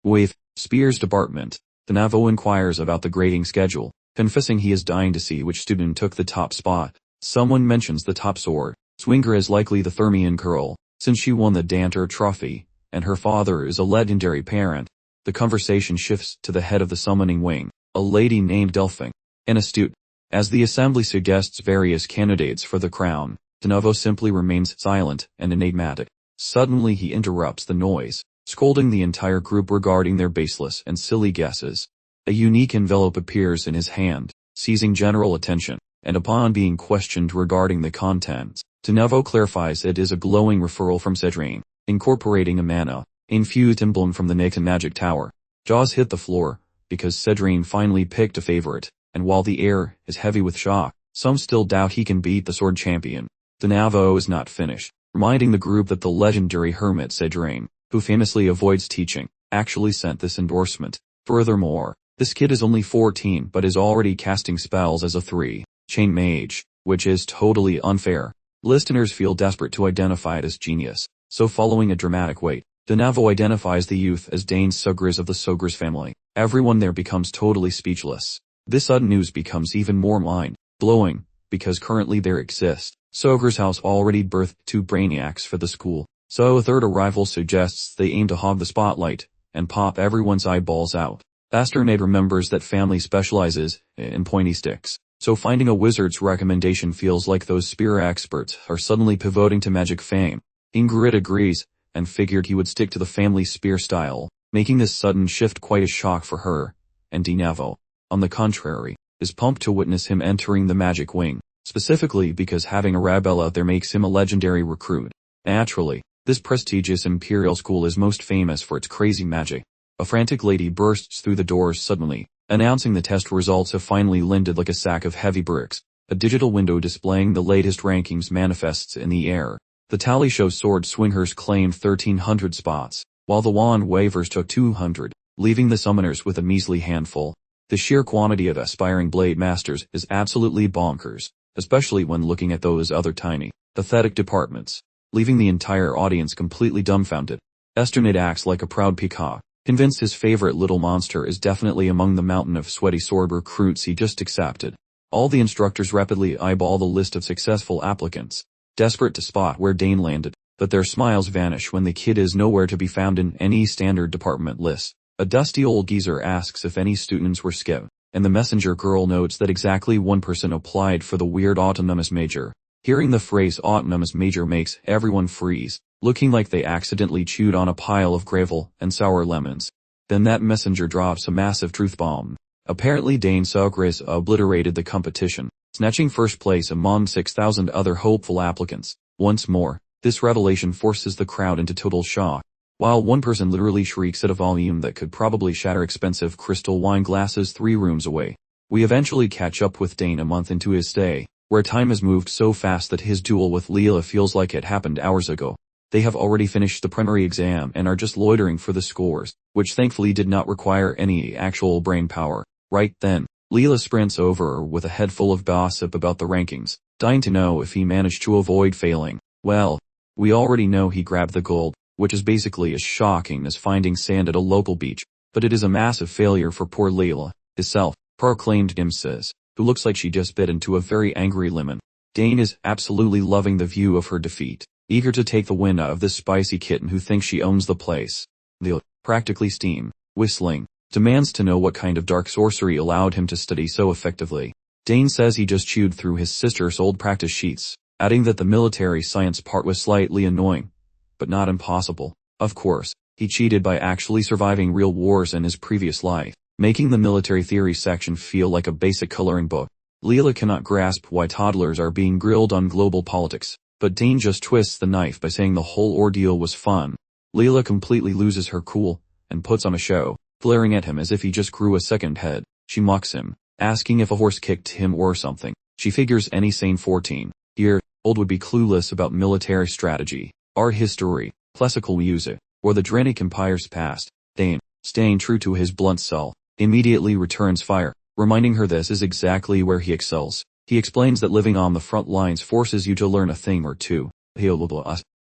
with Spears department. Dnav inquires about the grading schedule, confessing he is dying to see which student took the top spot. Someone mentions the top sword swinger is likely the Thermion girl, since she won the Danter trophy, and her father is a legendary parent. The conversation shifts to the head of the summoning wing, a lady named Delphine. and astute. As the assembly suggests various candidates for the crown, Denavo simply remains silent and enigmatic. Suddenly he interrupts the noise, scolding the entire group regarding their baseless and silly guesses. A unique envelope appears in his hand, seizing general attention, and upon being questioned regarding the contents, Denavo clarifies it is a glowing referral from Cedrine, incorporating a mana-infused emblem from the Nicton Magic Tower. Jaws hit the floor, because Cedrine finally picked a favorite, and while the air is heavy with shock, some still doubt he can beat the sword champion. Denavo is not finished, reminding the group that the legendary hermit Cedrine, who famously avoids teaching, actually sent this endorsement. Furthermore, this kid is only 14 but is already casting spells as a 3-chain mage, which is totally unfair. Listeners feel desperate to identify it as genius, so following a dramatic wait, Denavo identifies the youth as Dane Sugras of the Sogras family. Everyone there becomes totally speechless. This sudden news becomes even more mind-blowing, because currently there exist Sogras House already birthed 2 brainiacs for the school, so a third arrival suggests they aim to hog the spotlight and pop everyone's eyeballs out. Astronade remembers that family specializes in pointy sticks, so finding a wizard's recommendation feels like those spear experts are suddenly pivoting to magic fame. Ingrid agrees, and figured he would stick to the family spear style, making this sudden shift quite a shock for her, and Denavo, on the contrary, is pumped to witness him entering the magic wing, specifically because having Arabella there makes him a legendary recruit. Naturally, this prestigious imperial school is most famous for its crazy magic. A frantic lady bursts through the doors suddenly, announcing the test results have finally landed like a sack of heavy bricks. A digital window displaying the latest rankings manifests in the air. The tally shows sword swingers claimed 1,300 spots, while the wand wavers took 200, leaving the summoners with a measly handful. The sheer quantity of aspiring blade masters is absolutely bonkers, especially when looking at those other tiny, pathetic departments, leaving the entire audience completely dumbfounded. Esternid acts like a proud peacock, convinced his favorite little monster is definitely among the mountain of sweaty sword recruits he just accepted. All the instructors rapidly eyeball the list of successful applicants, desperate to spot where Dane landed, but their smiles vanish when the kid is nowhere to be found in any standard department list. A dusty old geezer asks if any students were skipped, and the messenger girl notes that exactly one person applied for the weird autonomous major. Hearing the phrase autonomous major makes everyone freeze, looking like they accidentally chewed on a pile of gravel and sour lemons. Then that messenger drops a massive truth bomb. Apparently Dane Sugras obliterated the competition, snatching first place among 6,000 other hopeful applicants. Once more, this revelation forces the crowd into total shock, while one person literally shrieks at a volume that could probably shatter expensive crystal wine glasses 3 rooms away. We eventually catch up with Dane a month into his stay, where time has moved so fast that his duel with Leela feels like it happened hours ago. They have already finished the primary exam and are just loitering for the scores, which thankfully did not require any actual brain power. Right then, Leela sprints over with a head full of gossip about the rankings, dying to know if he managed to avoid failing. Well, we already know he grabbed the gold, which is basically as shocking as finding sand at a local beach, but it is a massive failure for poor Leela, his self-proclaimed nemesis, who looks like she just bit into a very angry lemon. Dane is absolutely loving the view of her defeat, eager to take the win out of this spicy kitten who thinks she owns the place. Leela, practically steam whistling, demands to know what kind of dark sorcery allowed him to study so effectively. Dane says he just chewed through his sister's old practice sheets, adding that the military science part was slightly annoying, but not impossible. Of course, he cheated by actually surviving real wars in his previous life, making the military theory section feel like a basic coloring book. Leela cannot grasp why toddlers are being grilled on global politics, but Dane just twists the knife by saying the whole ordeal was fun. Leela completely loses her cool, and puts on a show, glaring at him as if he just grew a second head. She mocks him, asking if a horse kicked him or something. She figures any sane 14-year-old would be clueless about military strategy, art history, classical music, or the Dranic Empire's past. Dane, staying true to his blunt self, immediately returns fire, reminding her this is exactly where he excels. He explains that living on the front lines forces you to learn a thing or two.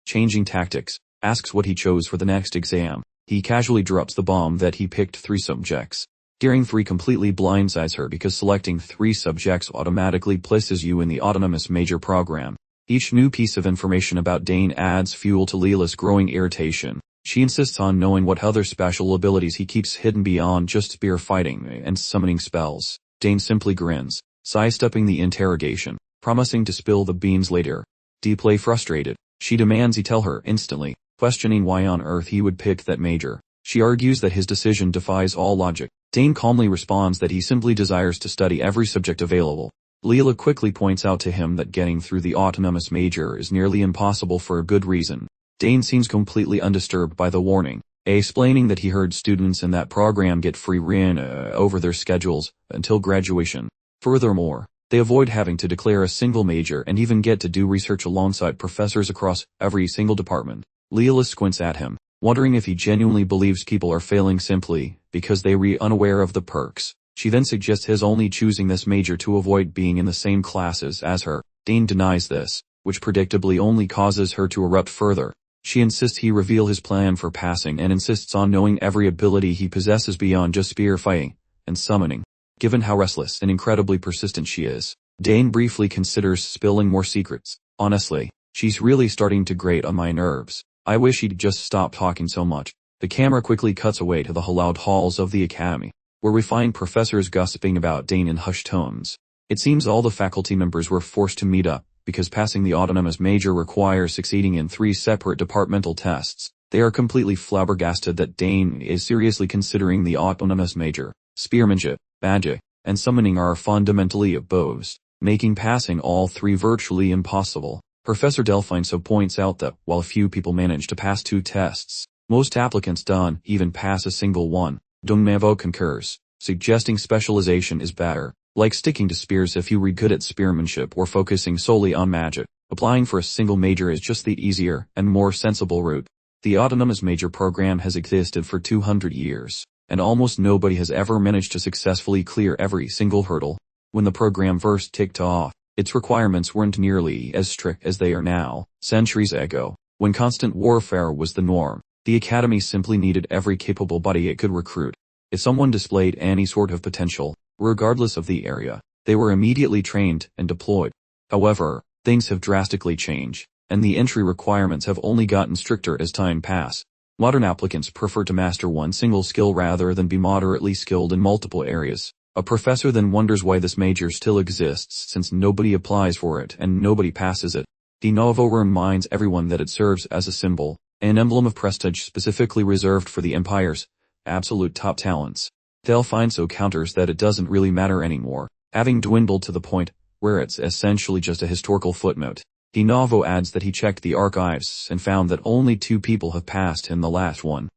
Changing tactics, asks what he chose for the next exam. He casually drops the bomb that he picked 3 subjects. Daring 3 completely blindsides her because selecting 3 subjects automatically places you in the autonomous major program. Each new piece of information about Dane adds fuel to Leela's growing irritation. She insists on knowing what other special abilities he keeps hidden beyond just spear fighting and summoning spells. Dane simply grins, sidestepping the interrogation, promising to spill the beans later. Deeply frustrated, she demands he tell her instantly, questioning why on earth he would pick that major. She argues that his decision defies all logic. Dane calmly responds that he simply desires to study every subject available. Leela quickly points out to him that getting through the autonomous major is nearly impossible for a good reason. Dane seems completely undisturbed by the warning, explaining that he heard students in that program get free rein over their schedules until graduation. Furthermore, they avoid having to declare a single major and even get to do research alongside professors across every single department. Leela squints at him, wondering if he genuinely believes people are failing simply because they are unaware of the perks. She then suggests his only choosing this major to avoid being in the same classes as her. Dane denies this, which predictably only causes her to erupt further. She insists he reveal his plan for passing and insists on knowing every ability he possesses beyond just spear fighting and summoning. Given how restless and incredibly persistent she is, Dane briefly considers spilling more secrets. Honestly, she's really starting to grate on my nerves. I wish he'd just stop talking so much. The camera quickly cuts away to the hallowed halls of the academy, where we find professors gossiping about Dane in hushed tones. It seems all the faculty members were forced to meet up, because passing the autonomous major requires succeeding in 3 separate departmental tests. They are completely flabbergasted that Dane is seriously considering the autonomous major. Spearmanship, magic, and summoning are fundamentally opposed, making passing all 3 virtually impossible. Professor Delphine points out that while few people manage to pass 2 tests, most applicants don't even pass a single one. Dongmevo concurs, suggesting specialization is better, like sticking to spears if you were good at spearmanship or focusing solely on magic. Applying for a single major is just the easier and more sensible route. The autonomous major program has existed for 200 years, and almost nobody has ever managed to successfully clear every single hurdle. When the program first kicked off, its requirements weren't nearly as strict as they are now. Centuries ago, when constant warfare was the norm, the academy simply needed every capable body it could recruit. If someone displayed any sort of potential, regardless of the area, they were immediately trained and deployed. However, things have drastically changed, and the entry requirements have only gotten stricter as time passes. Modern applicants prefer to master one single skill rather than be moderately skilled in multiple areas. A professor then wonders why this major still exists since nobody applies for it and nobody passes it. De Novo reminds everyone that it serves as a symbol, an emblem of prestige specifically reserved for the Empire's absolute top talents. Delphine counters that it doesn't really matter anymore, having dwindled to the point where it's essentially just a historical footnote. De Novo adds that he checked the archives and found that only 2 people have passed in the last 10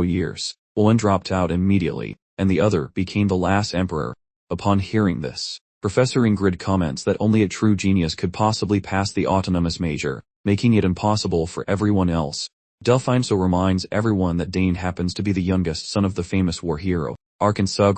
years. One dropped out immediately, and the other became the last emperor. Upon hearing this, Professor Ingrid comments that only a true genius could possibly pass the autonomous major, making it impossible for everyone else. Delphine reminds everyone that Dane happens to be the youngest son of the famous war hero, Arkansas.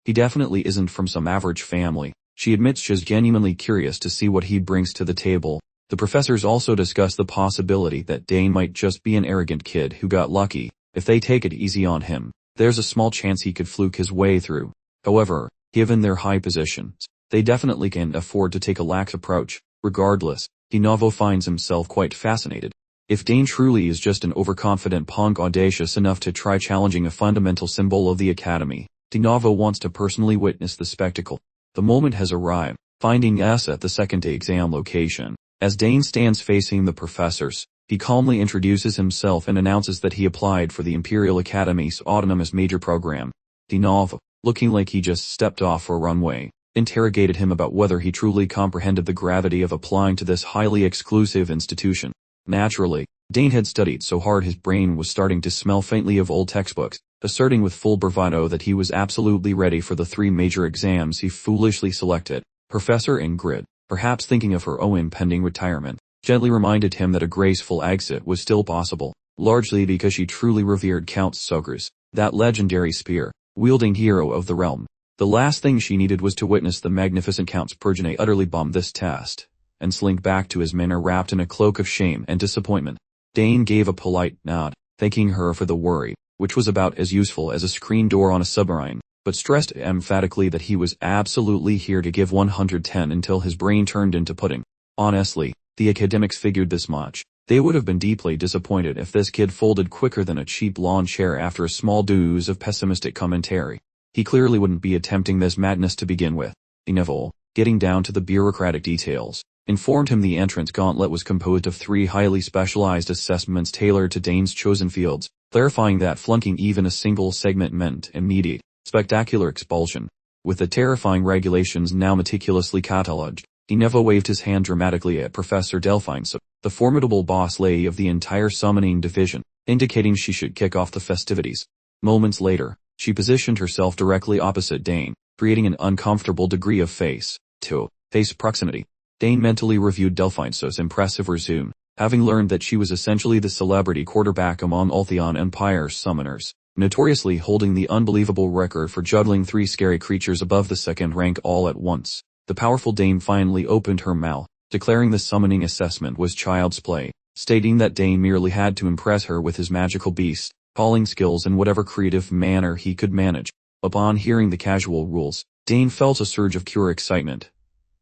He definitely isn't from some average family. She admits she's genuinely curious to see what he brings to the table. The professors also discuss the possibility that Dane might just be an arrogant kid who got lucky. If they take it easy on him, there's a small chance he could fluke his way through. However, given their high positions, they definitely can't afford to take a lax approach. Regardless, De Novo finds himself quite fascinated. If Dane truly is just an overconfident punk audacious enough to try challenging a fundamental symbol of the academy, De Novo wants to personally witness the spectacle. The moment has arrived, finding us at the second exam location. As Dane stands facing the professors, he calmly introduces himself and announces that he applied for the Imperial Academy's autonomous major program. De Novo, looking like he just stepped off a runway, interrogated him about whether he truly comprehended the gravity of applying to this highly exclusive institution. Naturally, Dane had studied so hard his brain was starting to smell faintly of old textbooks, asserting with full bravado that he was absolutely ready for the 3 major exams he foolishly selected. Professor Ingrid, perhaps thinking of her own impending retirement, gently reminded him that a graceful exit was still possible, largely because she truly revered Count Sogras, that legendary spear-wielding hero of the realm. The last thing she needed was to witness the magnificent Count's progeny utterly bomb this test, and slink back to his manor wrapped in a cloak of shame and disappointment. Dane gave a polite nod, thanking her for the worry, which was about as useful as a screen door on a submarine, but stressed emphatically that he was absolutely here to give 110 until his brain turned into pudding. Honestly, the academics figured this much. They would have been deeply disappointed if this kid folded quicker than a cheap lawn chair after a small dose of pessimistic commentary. He clearly wouldn't be attempting this madness to begin with. Neville, getting down to the bureaucratic details, informed him the entrance gauntlet was composed of 3 highly specialized assessments tailored to Dane's chosen fields, clarifying that flunking even a single segment meant immediate, spectacular expulsion. With the terrifying regulations now meticulously catalogued, Neville waved his hand dramatically at Professor Delphine, the formidable boss lady of the entire summoning division, indicating she should kick off the festivities. Moments later, she positioned herself directly opposite Dane, creating an uncomfortable degree of face-to-face proximity. Dane mentally reviewed Delphine's impressive resume, having learned that she was essentially the celebrity quarterback among Altheon Empire summoners, notoriously holding the unbelievable record for juggling 3 scary creatures above the second rank all at once. The powerful Dane finally opened her mouth, declaring the summoning assessment was child's play, stating that Dane merely had to impress her with his magical beast, calling skills in whatever creative manner he could manage. Upon hearing the casual rules, Dane felt a surge of pure excitement,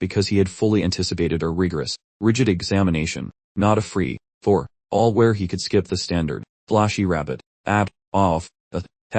because he had fully anticipated a rigorous, rigid examination, not a free-for-all where he could skip the standard, flashy rabbit, hat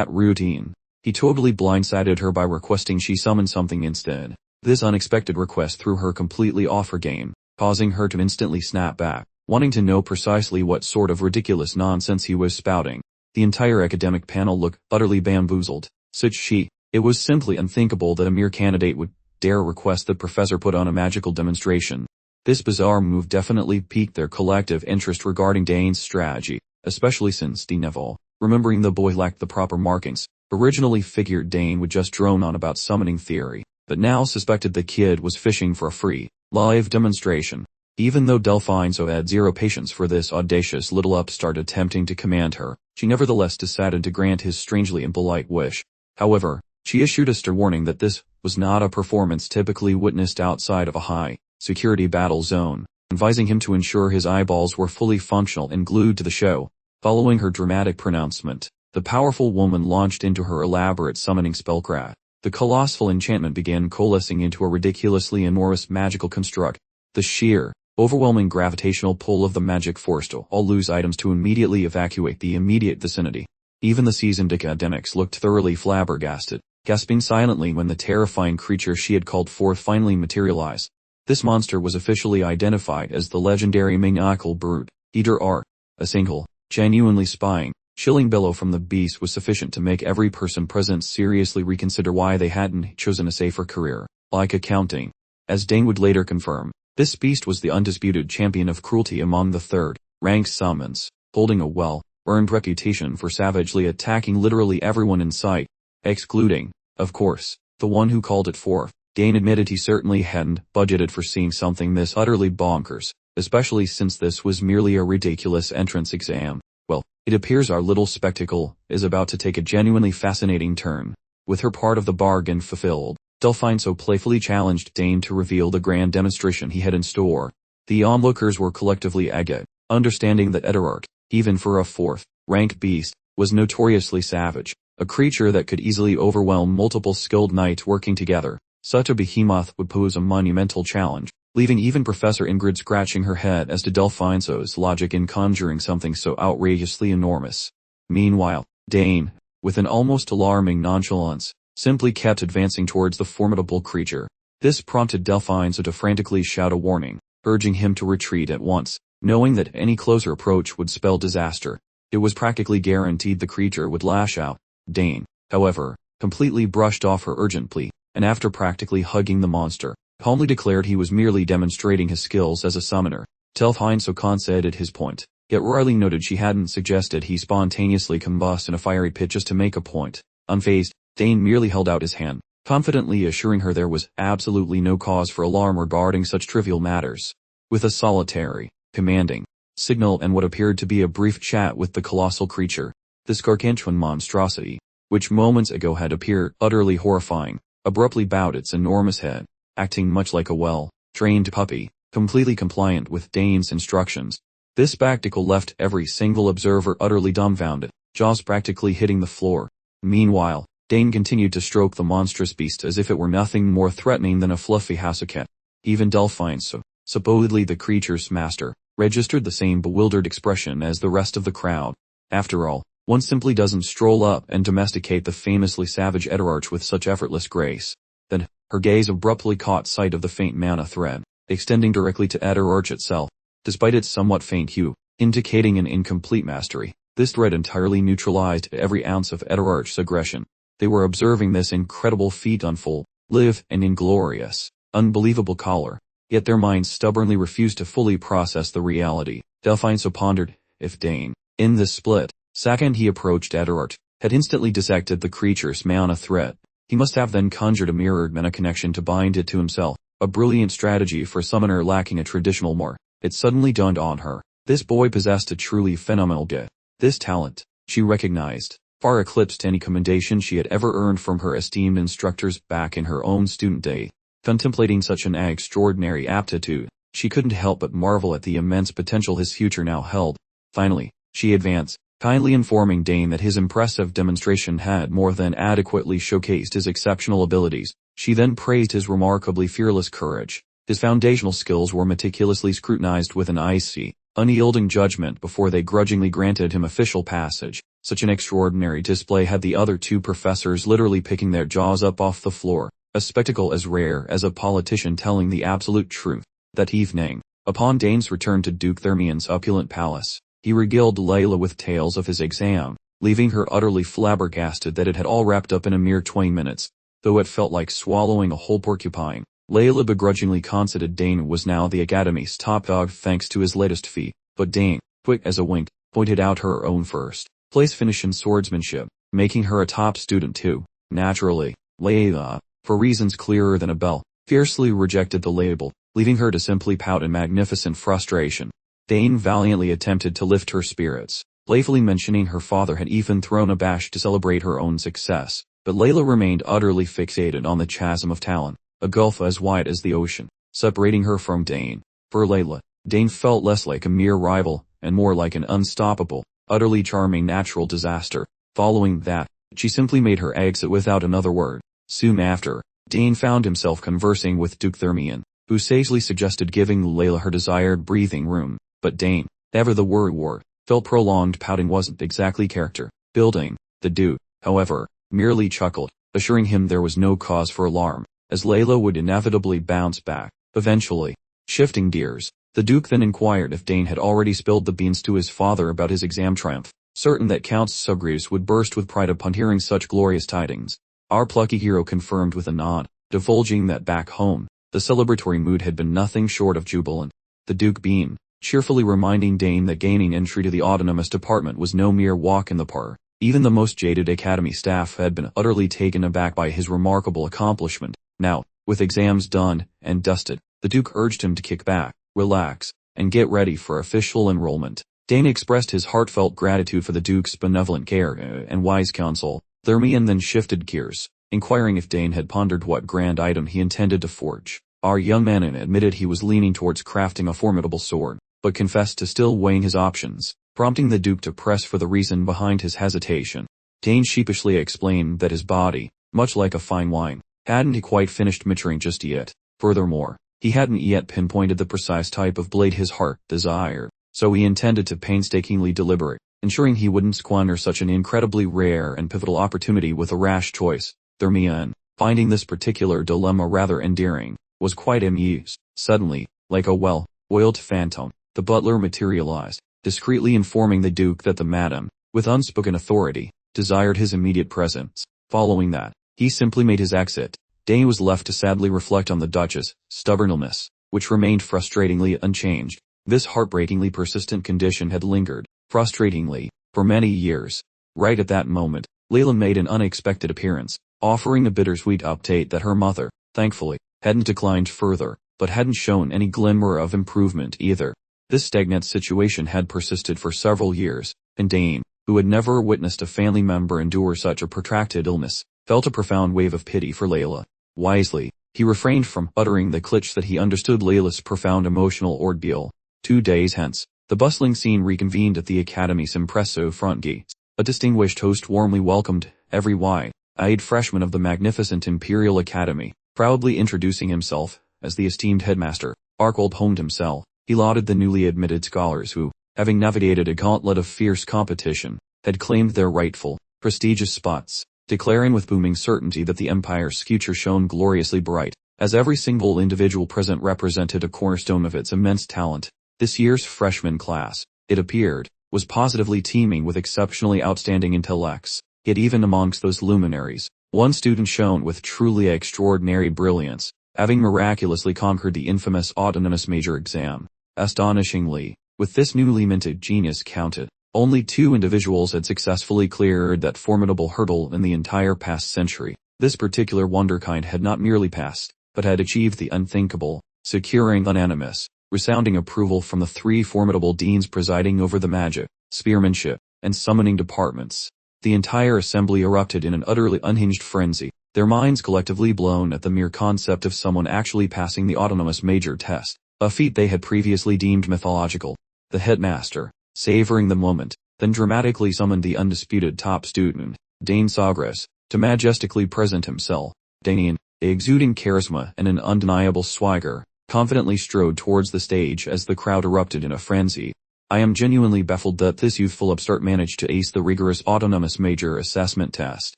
routine. He totally blindsided her by requesting she summon something instead. This unexpected request threw her completely off her game, causing her to instantly snap back, wanting to know precisely what sort of ridiculous nonsense he was spouting. The entire academic panel looked utterly bamboozled. It was simply unthinkable that a mere candidate would dare request the professor put on a magical demonstration. This bizarre move definitely piqued their collective interest regarding Dane's strategy, especially since Neville, remembering the boy lacked the proper markings, originally figured Dane would just drone on about summoning theory, but now suspected the kid was fishing for a free, live demonstration. Even though Delphine had zero patience for this audacious little upstart attempting to command her, she nevertheless decided to grant his strangely impolite wish. However, she issued a stern warning that this was not a performance typically witnessed outside of a high-security battle zone, advising him to ensure his eyeballs were fully functional and glued to the show. Following her dramatic pronouncement, the powerful woman launched into her elaborate summoning spellcraft. The colossal enchantment began coalescing into a ridiculously enormous magical construct. The sheer, overwhelming gravitational pull of the magic forced all loose items to immediately evacuate the immediate vicinity. Even the seasoned academics looked thoroughly flabbergasted, gasping silently when the terrifying creature she had called forth finally materialized. This monster was officially identified as the legendary maniacal brute, Eater R. A single, genuinely spying, chilling bellow from the beast was sufficient to make every person present seriously reconsider why they hadn't chosen a safer career, like accounting. As Dane would later confirm, this beast was the undisputed champion of cruelty among the third-rank summons, holding a well-earned reputation for savagely attacking literally everyone in sight, excluding, of course, the one who called it forth. Dane admitted he certainly hadn't budgeted for seeing something this utterly bonkers, especially since this was merely a ridiculous entrance exam. Well, it appears our little spectacle is about to take a genuinely fascinating turn. With her part of the bargain fulfilled, Delphine playfully challenged Dane to reveal the grand demonstration he had in store. The onlookers were collectively agate, understanding that Eterarch, even for a fourth-rank beast, was notoriously savage, a creature that could easily overwhelm multiple skilled knights working together. Such a behemoth would pose a monumental challenge, leaving even Professor Ingrid scratching her head as to Delphine's logic in conjuring something so outrageously enormous. Meanwhile, Dane, with an almost alarming nonchalance, simply kept advancing towards the formidable creature. This prompted Delphine to frantically shout a warning, urging him to retreat at once, knowing that any closer approach would spell disaster. It was practically guaranteed the creature would lash out. Dane, however, completely brushed off her urgent plea, and after practically hugging the monster, calmly declared he was merely demonstrating his skills as a summoner. Delphine conceded his point, yet Riley noted she hadn't suggested he spontaneously combust in a fiery pit just to make a point. Unfazed, Dane merely held out his hand, confidently assuring her there was absolutely no cause for alarm regarding such trivial matters. With a solitary, commanding signal and what appeared to be a brief chat with the colossal creature, this gargantuan monstrosity, which moments ago had appeared utterly horrifying, abruptly bowed its enormous head, acting much like a well-trained puppy, completely compliant with Dane's instructions. This spectacle left every single observer utterly dumbfounded, jaws practically hitting the floor. Meanwhile, Dane continued to stroke the monstrous beast as if it were nothing more threatening than a fluffy housecat. Even Delphine, supposedly the creature's master, registered the same bewildered expression as the rest of the crowd. After all, One simply doesn't stroll up and domesticate the famously savage Eterarch with such effortless grace. Then, her gaze abruptly caught sight of the faint mana thread, extending directly to Eterarch itself. Despite its somewhat faint hue, indicating an incomplete mastery, this thread entirely neutralized every ounce of Eterarch's aggression. They were observing this incredible feat unfold, live and inglorious, unbelievable color. Yet their minds stubbornly refused to fully process the reality. Delphine so pondered, if Dane, in this split second he approached Eterarch, had instantly dissected the creature's mana thread, he must have then conjured a mirrored mana connection to bind it to himself, a brilliant strategy for a summoner lacking a traditional more. It suddenly dawned on her. This boy possessed a truly phenomenal gift. This talent, she recognized, far eclipsed any commendation she had ever earned from her esteemed instructors back in her own student day. Contemplating such an extraordinary aptitude, she couldn't help but marvel at the immense potential his future now held. Finally, she advanced, kindly informing Dane that his impressive demonstration had more than adequately showcased his exceptional abilities. She then praised his remarkably fearless courage. His foundational skills were meticulously scrutinized with an icy, unyielding judgment before they grudgingly granted him official passage. Such an extraordinary display had the other two professors literally picking their jaws up off the floor, a spectacle as rare as a politician telling the absolute truth. That evening, upon Dane's return to Duke Thermian's opulent palace, he regaled Leela with tales of his exam, leaving her utterly flabbergasted that it had all wrapped up in a mere 20 minutes, though it felt like swallowing a whole porcupine. Leela begrudgingly conceded Dane was now the Academy's top dog thanks to his latest feat, but Dane, quick as a wink, pointed out her own first place finish in swordsmanship, making her a top student too. Naturally, Leela, for reasons clearer than a bell, fiercely rejected the label, leaving her to simply pout in magnificent frustration. Dane valiantly attempted to lift her spirits, playfully mentioning her father had even thrown a bash to celebrate her own success, but Leela remained utterly fixated on the chasm of talent, a gulf as wide as the ocean, separating her from Dane. For Leela, Dane felt less like a mere rival, and more like an unstoppable, utterly charming natural disaster. Following that, she simply made her exit without another word. Soon after, Dane found himself conversing with Duke Thermian, who sagely suggested giving Leela her desired breathing room. But Dane, ever the worrywart, felt prolonged pouting wasn't exactly character building. The Duke, however, merely chuckled, assuring him there was no cause for alarm, as Leela would inevitably bounce back. Eventually, shifting gears, the Duke then inquired if Dane had already spilled the beans to his father about his exam triumph, certain that Count Sugrius would burst with pride upon hearing such glorious tidings. Our plucky hero confirmed with a nod, divulging that back home, the celebratory mood had been nothing short of jubilant. The Duke beamed, cheerfully reminding Dane that gaining entry to the autonomous department was no mere walk in the park. Even the most jaded academy staff had been utterly taken aback by his remarkable accomplishment. Now, with exams done and dusted, the Duke urged him to kick back, relax, and get ready for official enrollment. Dane expressed his heartfelt gratitude for the Duke's benevolent care and wise counsel. Thermian then shifted gears, inquiring if Dane had pondered what grand item he intended to forge. Our young man admitted he was leaning towards crafting a formidable sword, but confessed to still weighing his options, prompting the Duke to press for the reason behind his hesitation. Dane sheepishly explained that his body, much like a fine wine, hadn't quite finished maturing just yet. Furthermore, he hadn't yet pinpointed the precise type of blade his heart desired, so he intended to painstakingly deliberate, ensuring he wouldn't squander such an incredibly rare and pivotal opportunity with a rash choice. Thermian, finding this particular dilemma rather endearing, was quite amused. Suddenly, like a well-oiled phantom, the butler materialized, discreetly informing the Duke that the madam, with unspoken authority, desired his immediate presence. Following that, he simply made his exit. Dane was left to sadly reflect on the Duchess' stubbornness, which remained frustratingly unchanged. This heartbreakingly persistent condition had lingered, frustratingly, for many years. Right at that moment, Leela made an unexpected appearance, offering a bittersweet update that her mother, thankfully, hadn't declined further, but hadn't shown any glimmer of improvement either. This stagnant situation had persisted for several years, and Dane, who had never witnessed a family member endure such a protracted illness, felt a profound wave of pity for Leela. Wisely, he refrained from uttering the cliché that he understood Leela's profound emotional ordeal. 2 days hence, the bustling scene reconvened at the Academy's impressive front gates. A distinguished host warmly welcomed every wide-eyed freshman of the magnificent Imperial Academy, proudly introducing himself as the esteemed headmaster. Arkwold honed himself. He lauded the newly admitted scholars who, having navigated a gauntlet of fierce competition, had claimed their rightful, prestigious spots, declaring with booming certainty that the Empire's future shone gloriously bright, as every single individual present represented a cornerstone of its immense talent. This year's freshman class, it appeared, was positively teeming with exceptionally outstanding intellects, yet even amongst those luminaries, one student shone with truly extraordinary brilliance, having miraculously conquered the infamous autonomous major exam. Astonishingly, with this newly minted genius counted, only 2 individuals had successfully cleared that formidable hurdle in the entire past century. This particular wonderkind had not merely passed, but had achieved the unthinkable, securing unanimous, resounding approval from the 3 formidable deans presiding over the magic, spearmanship, and summoning departments. The entire assembly erupted in an utterly unhinged frenzy, their minds collectively blown at the mere concept of someone actually passing the autonomous major test, a feat they had previously deemed mythological. The headmaster, savoring the moment, then dramatically summoned the undisputed top student, Dane Sagres, to majestically present himself. Dane, exuding charisma and an undeniable swagger, confidently strode towards the stage as the crowd erupted in a frenzy. I am genuinely baffled that this youthful upstart managed to ace the rigorous autonomous major assessment test.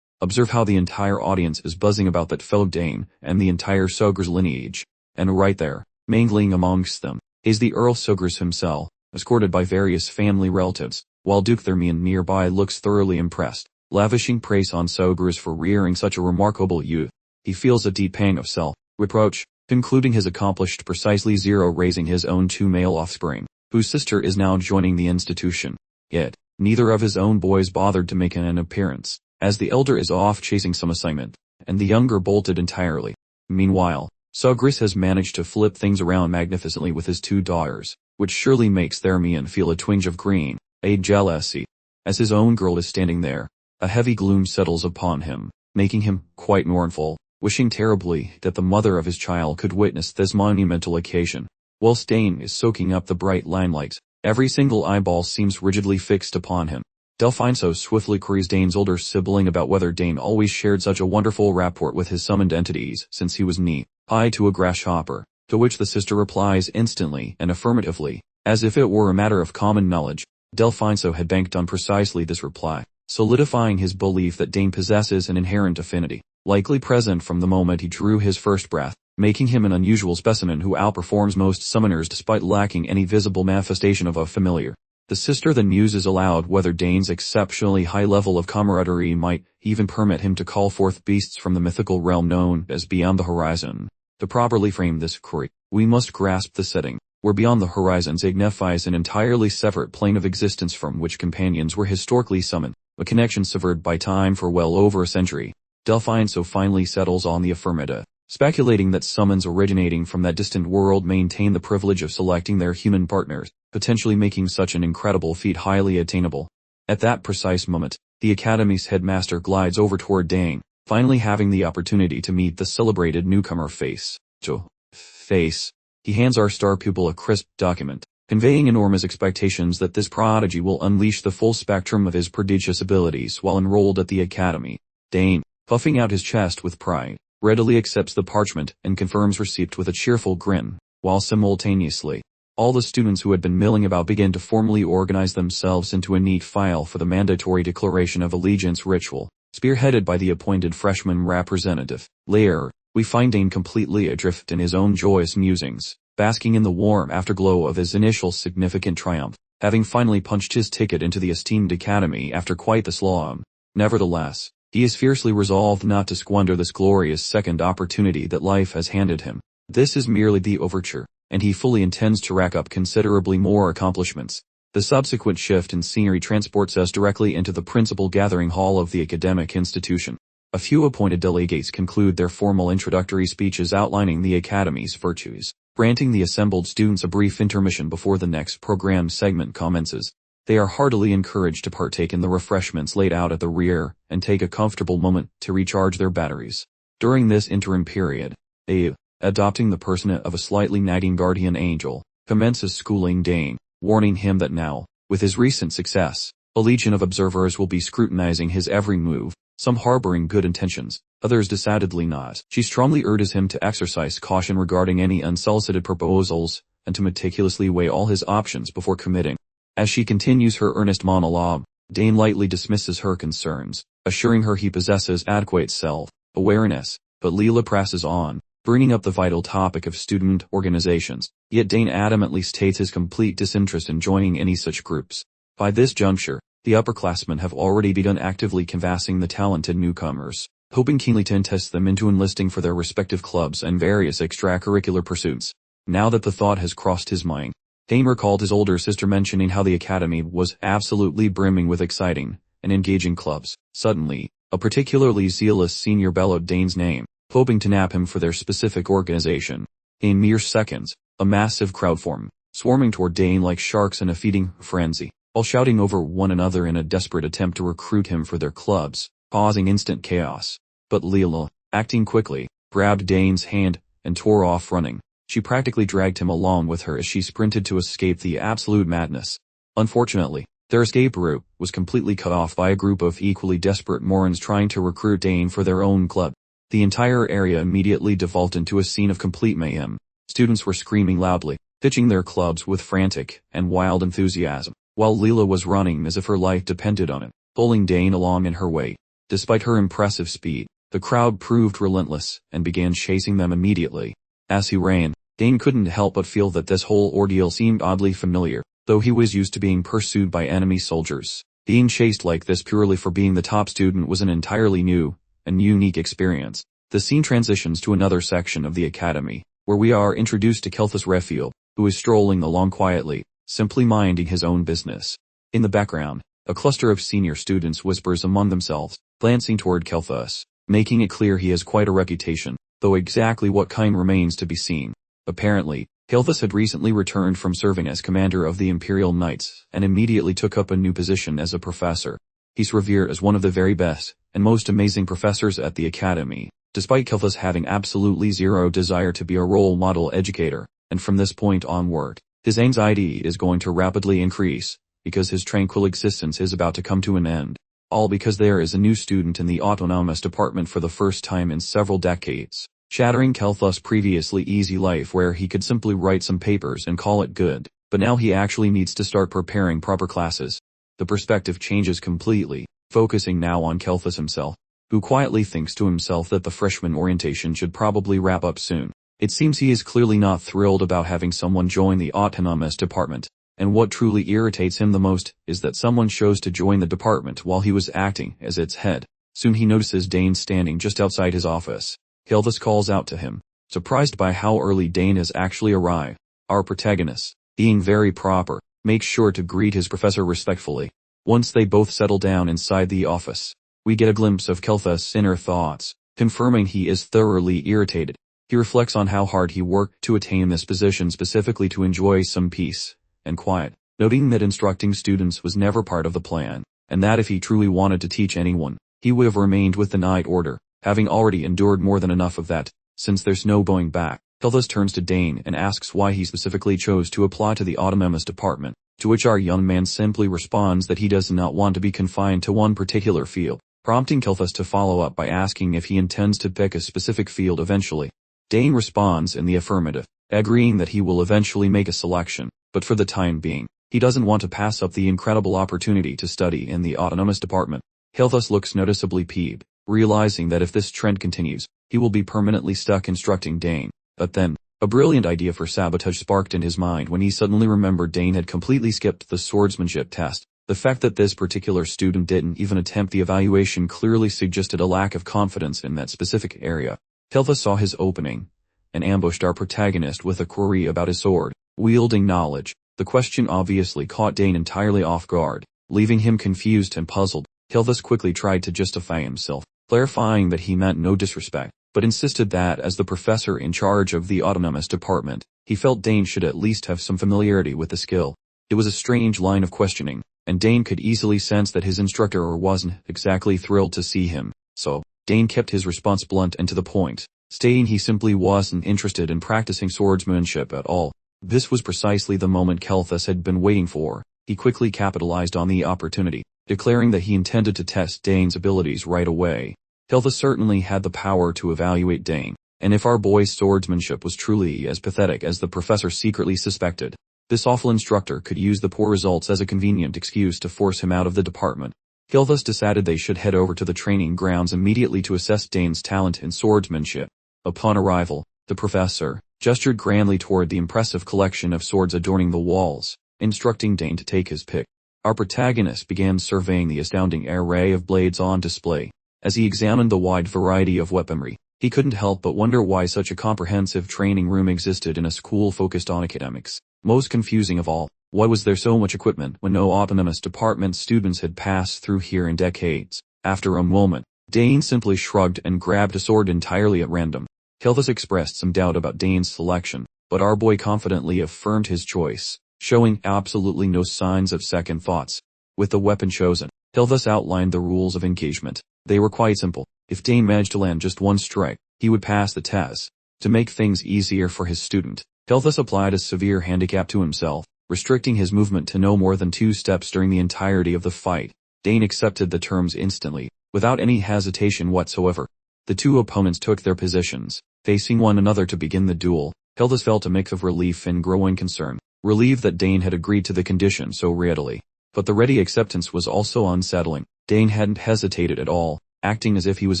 Observe how the entire audience is buzzing about that fellow Dane and the entire Sagres lineage. And right there, mingling amongst them, is the Earl Sagres himself, escorted by various family relatives, while Duke Thermion nearby looks thoroughly impressed, lavishing praise on Sagres for rearing such a remarkable youth. He feels a deep pang of self-reproach, concluding his accomplished precisely 0 raising his own 2 male offspring, whose sister is now joining the institution. Yet, neither of his own boys bothered to make an appearance, as the elder is off chasing some assignment, and the younger bolted entirely. Meanwhile, Sagres has managed to flip things around magnificently with his 2 daughters, which surely makes Thermion feel a twinge of green, a jealousy. As his own girl is standing there, a heavy gloom settles upon him, making him quite mournful, wishing terribly that the mother of his child could witness this monumental occasion. Whilst Dane is soaking up the bright limelight, every single eyeball seems rigidly fixed upon him. Delphine so swiftly queries Dane's older sibling about whether Dane always shared such a wonderful rapport with his summoned entities since he was knee-high to a grasshopper, to which the sister replies instantly and affirmatively, as if it were a matter of common knowledge. Delphine so had banked on precisely this reply, solidifying his belief that Dane possesses an inherent affinity, likely present from the moment he drew his first breath, making him an unusual specimen who outperforms most summoners despite lacking any visible manifestation of a familiar. The sister then muses aloud whether Dane's exceptionally high level of camaraderie might even permit him to call forth beasts from the mythical realm known as Beyond the Horizon. To properly frame this query, we must grasp the setting, where Beyond the Horizon signifies an entirely separate plane of existence from which companions were historically summoned, a connection severed by time for well over a century. Delphine so finally settles on the affirmative, speculating that summons originating from that distant world maintain the privilege of selecting their human partners, potentially making such an incredible feat highly attainable. At that precise moment, the Academy's headmaster glides over toward Dane, finally having the opportunity to meet the celebrated newcomer face to face. He hands our star pupil a crisp document, conveying enormous expectations that this prodigy will unleash the full spectrum of his prodigious abilities while enrolled at the Academy. Dane, puffing out his chest with pride, readily accepts the parchment and confirms receipt with a cheerful grin, while simultaneously, all the students who had been milling about begin to formally organize themselves into a neat file for the mandatory declaration of allegiance ritual, spearheaded by the appointed freshman representative. Later, we find Dane completely adrift in his own joyous musings, basking in the warm afterglow of his initial significant triumph, having finally punched his ticket into the esteemed academy after quite the slog. Nevertheless, he is fiercely resolved not to squander this glorious second opportunity that life has handed him. This is merely the overture, and he fully intends to rack up considerably more accomplishments. The subsequent shift in scenery transports us directly into the principal gathering hall of the academic institution. A few appointed delegates conclude their formal introductory speeches outlining the academy's virtues, granting the assembled students a brief intermission before the next program segment commences. They are heartily encouraged to partake in the refreshments laid out at the rear and take a comfortable moment to recharge their batteries. During this interim period, Abe, adopting the persona of a slightly nagging guardian angel, commences schooling Dane, warning him that now, with his recent success, a legion of observers will be scrutinizing his every move, some harboring good intentions, others decidedly not. She strongly urges him to exercise caution regarding any unsolicited proposals, and to meticulously weigh all his options before committing. As she continues her earnest monologue, Dane lightly dismisses her concerns, assuring her he possesses adequate self-awareness, but Leela presses on, bringing up the vital topic of student organizations, yet Dane adamantly states his complete disinterest in joining any such groups. By this juncture, the upperclassmen have already begun actively canvassing the talented newcomers, hoping keenly to entice them into enlisting for their respective clubs and various extracurricular pursuits. Now that the thought has crossed his mind, Dane recalled his older sister mentioning how the academy was absolutely brimming with exciting and engaging clubs. Suddenly, a particularly zealous senior bellowed Dane's name, hoping to nab him for their specific organization. In mere seconds, a massive crowd formed, swarming toward Dane like sharks in a feeding frenzy, while shouting over one another in a desperate attempt to recruit him for their clubs, causing instant chaos. But Leela, acting quickly, grabbed Dane's hand and tore off running. She practically dragged him along with her as she sprinted to escape the absolute madness. Unfortunately, their escape route was completely cut off by a group of equally desperate morons trying to recruit Dane for their own club. The entire area immediately devolved into a scene of complete mayhem. Students were screaming loudly, pitching their clubs with frantic and wild enthusiasm, while Leela was running as if her life depended on it, pulling Dane along in her wake. Despite her impressive speed, the crowd proved relentless and began chasing them immediately. As he ran, Dane couldn't help but feel that this whole ordeal seemed oddly familiar, though he was used to being pursued by enemy soldiers. Being chased like this purely for being the top student was an entirely new and unique experience. The scene transitions to another section of the academy, where we are introduced to Kelthus Refiel, who is strolling along quietly, simply minding his own business. In the background, a cluster of senior students whispers among themselves, glancing toward Kelthus, making it clear he has quite a reputation, though exactly what kind remains to be seen. Apparently, Kelthus had recently returned from serving as commander of the Imperial Knights, and immediately took up a new position as a professor. He's revered as one of the very best and most amazing professors at the academy, despite Kelthus having absolutely zero desire to be a role model educator, and from this point onward, his anxiety is going to rapidly increase, because his tranquil existence is about to come to an end. All because there is a new student in the autonomous department for the first time in several decades, shattering Kelthus' previously easy life where he could simply write some papers and call it good, but now he actually needs to start preparing proper classes. The perspective changes completely, focusing now on Kelthus himself, who quietly thinks to himself that the freshman orientation should probably wrap up soon. It seems he is clearly not thrilled about having someone join the autonomous department, and what truly irritates him the most is that someone chose to join the department while he was acting as its head. Soon he notices Dane standing just outside his office. Kelthus calls out to him, surprised by how early Dane has actually arrived. Our protagonist, being very proper, makes sure to greet his professor respectfully. Once they both settle down inside the office, we get a glimpse of Kelthus' inner thoughts, confirming he is thoroughly irritated. He reflects on how hard he worked to attain this position specifically to enjoy some peace and quiet, noting that instructing students was never part of the plan, and that if he truly wanted to teach anyone, he would have remained with the Night Order, having already endured more than enough of that. Since there's no going back, Kelthus turns to Dane and asks why he specifically chose to apply to the autonomous department, to which our young man simply responds that he does not want to be confined to one particular field, prompting Kelthus to follow up by asking if he intends to pick a specific field eventually. Dane responds in the affirmative, agreeing that he will eventually make a selection, but for the time being, he doesn't want to pass up the incredible opportunity to study in the autonomous department. Kelthus looks noticeably peeved, realizing that if this trend continues, he will be permanently stuck instructing Dane. But then, a brilliant idea for sabotage sparked in his mind when he suddenly remembered Dane had completely skipped the swordsmanship test. The fact that this particular student didn't even attempt the evaluation clearly suggested a lack of confidence in that specific area. Kelthus saw his opening, and ambushed our protagonist with a query about his sword-wielding knowledge. The question obviously caught Dane entirely off guard, leaving him confused and puzzled. Kelthus quickly tried to justify himself, clarifying that he meant no disrespect, but insisted that as the professor in charge of the autonomous department, he felt Dane should at least have some familiarity with the skill. It was a strange line of questioning, and Dane could easily sense that his instructor wasn't exactly thrilled to see him, so Dane kept his response blunt and to the point, stating he simply wasn't interested in practicing swordsmanship at all. This was precisely the moment Kelthus had been waiting for. He quickly capitalized on the opportunity, declaring that he intended to test Dane's abilities right away. Kelthus certainly had the power to evaluate Dane, and if our boy's swordsmanship was truly as pathetic as the professor secretly suspected, This awful instructor could use the poor results as a convenient excuse to force him out of the department. Gilthus decided they should head over to the training grounds immediately to assess Dane's talent in swordsmanship. Upon arrival, the professor gestured grandly toward the impressive collection of swords adorning the walls, instructing Dane to take his pick. Our protagonist began surveying the astounding array of blades on display. As he examined the wide variety of weaponry, he couldn't help but wonder why such a comprehensive training room existed in a school focused on academics. Most confusing of all, why was there so much equipment when no autonomous department students had passed through here in decades? After a moment, Dane simply shrugged and grabbed a sword entirely at random. Gilthus expressed some doubt about Dane's selection, but our boy confidently affirmed his choice, showing absolutely no signs of second thoughts. With the weapon chosen, Gilthus outlined the rules of engagement. They were quite simple. If Dane managed to land just one strike, he would pass the test. To make things easier for his student, Gilthus applied a severe handicap to himself, restricting his movement to no more than 2 steps during the entirety of the fight. Dane accepted the terms instantly, without any hesitation whatsoever. The two opponents took their positions, facing one another to begin the duel. Gilthus felt a mix of relief and growing concern, relieved that Dane had agreed to the condition so readily. But the ready acceptance was also unsettling. Dane hadn't hesitated at all, acting as if he was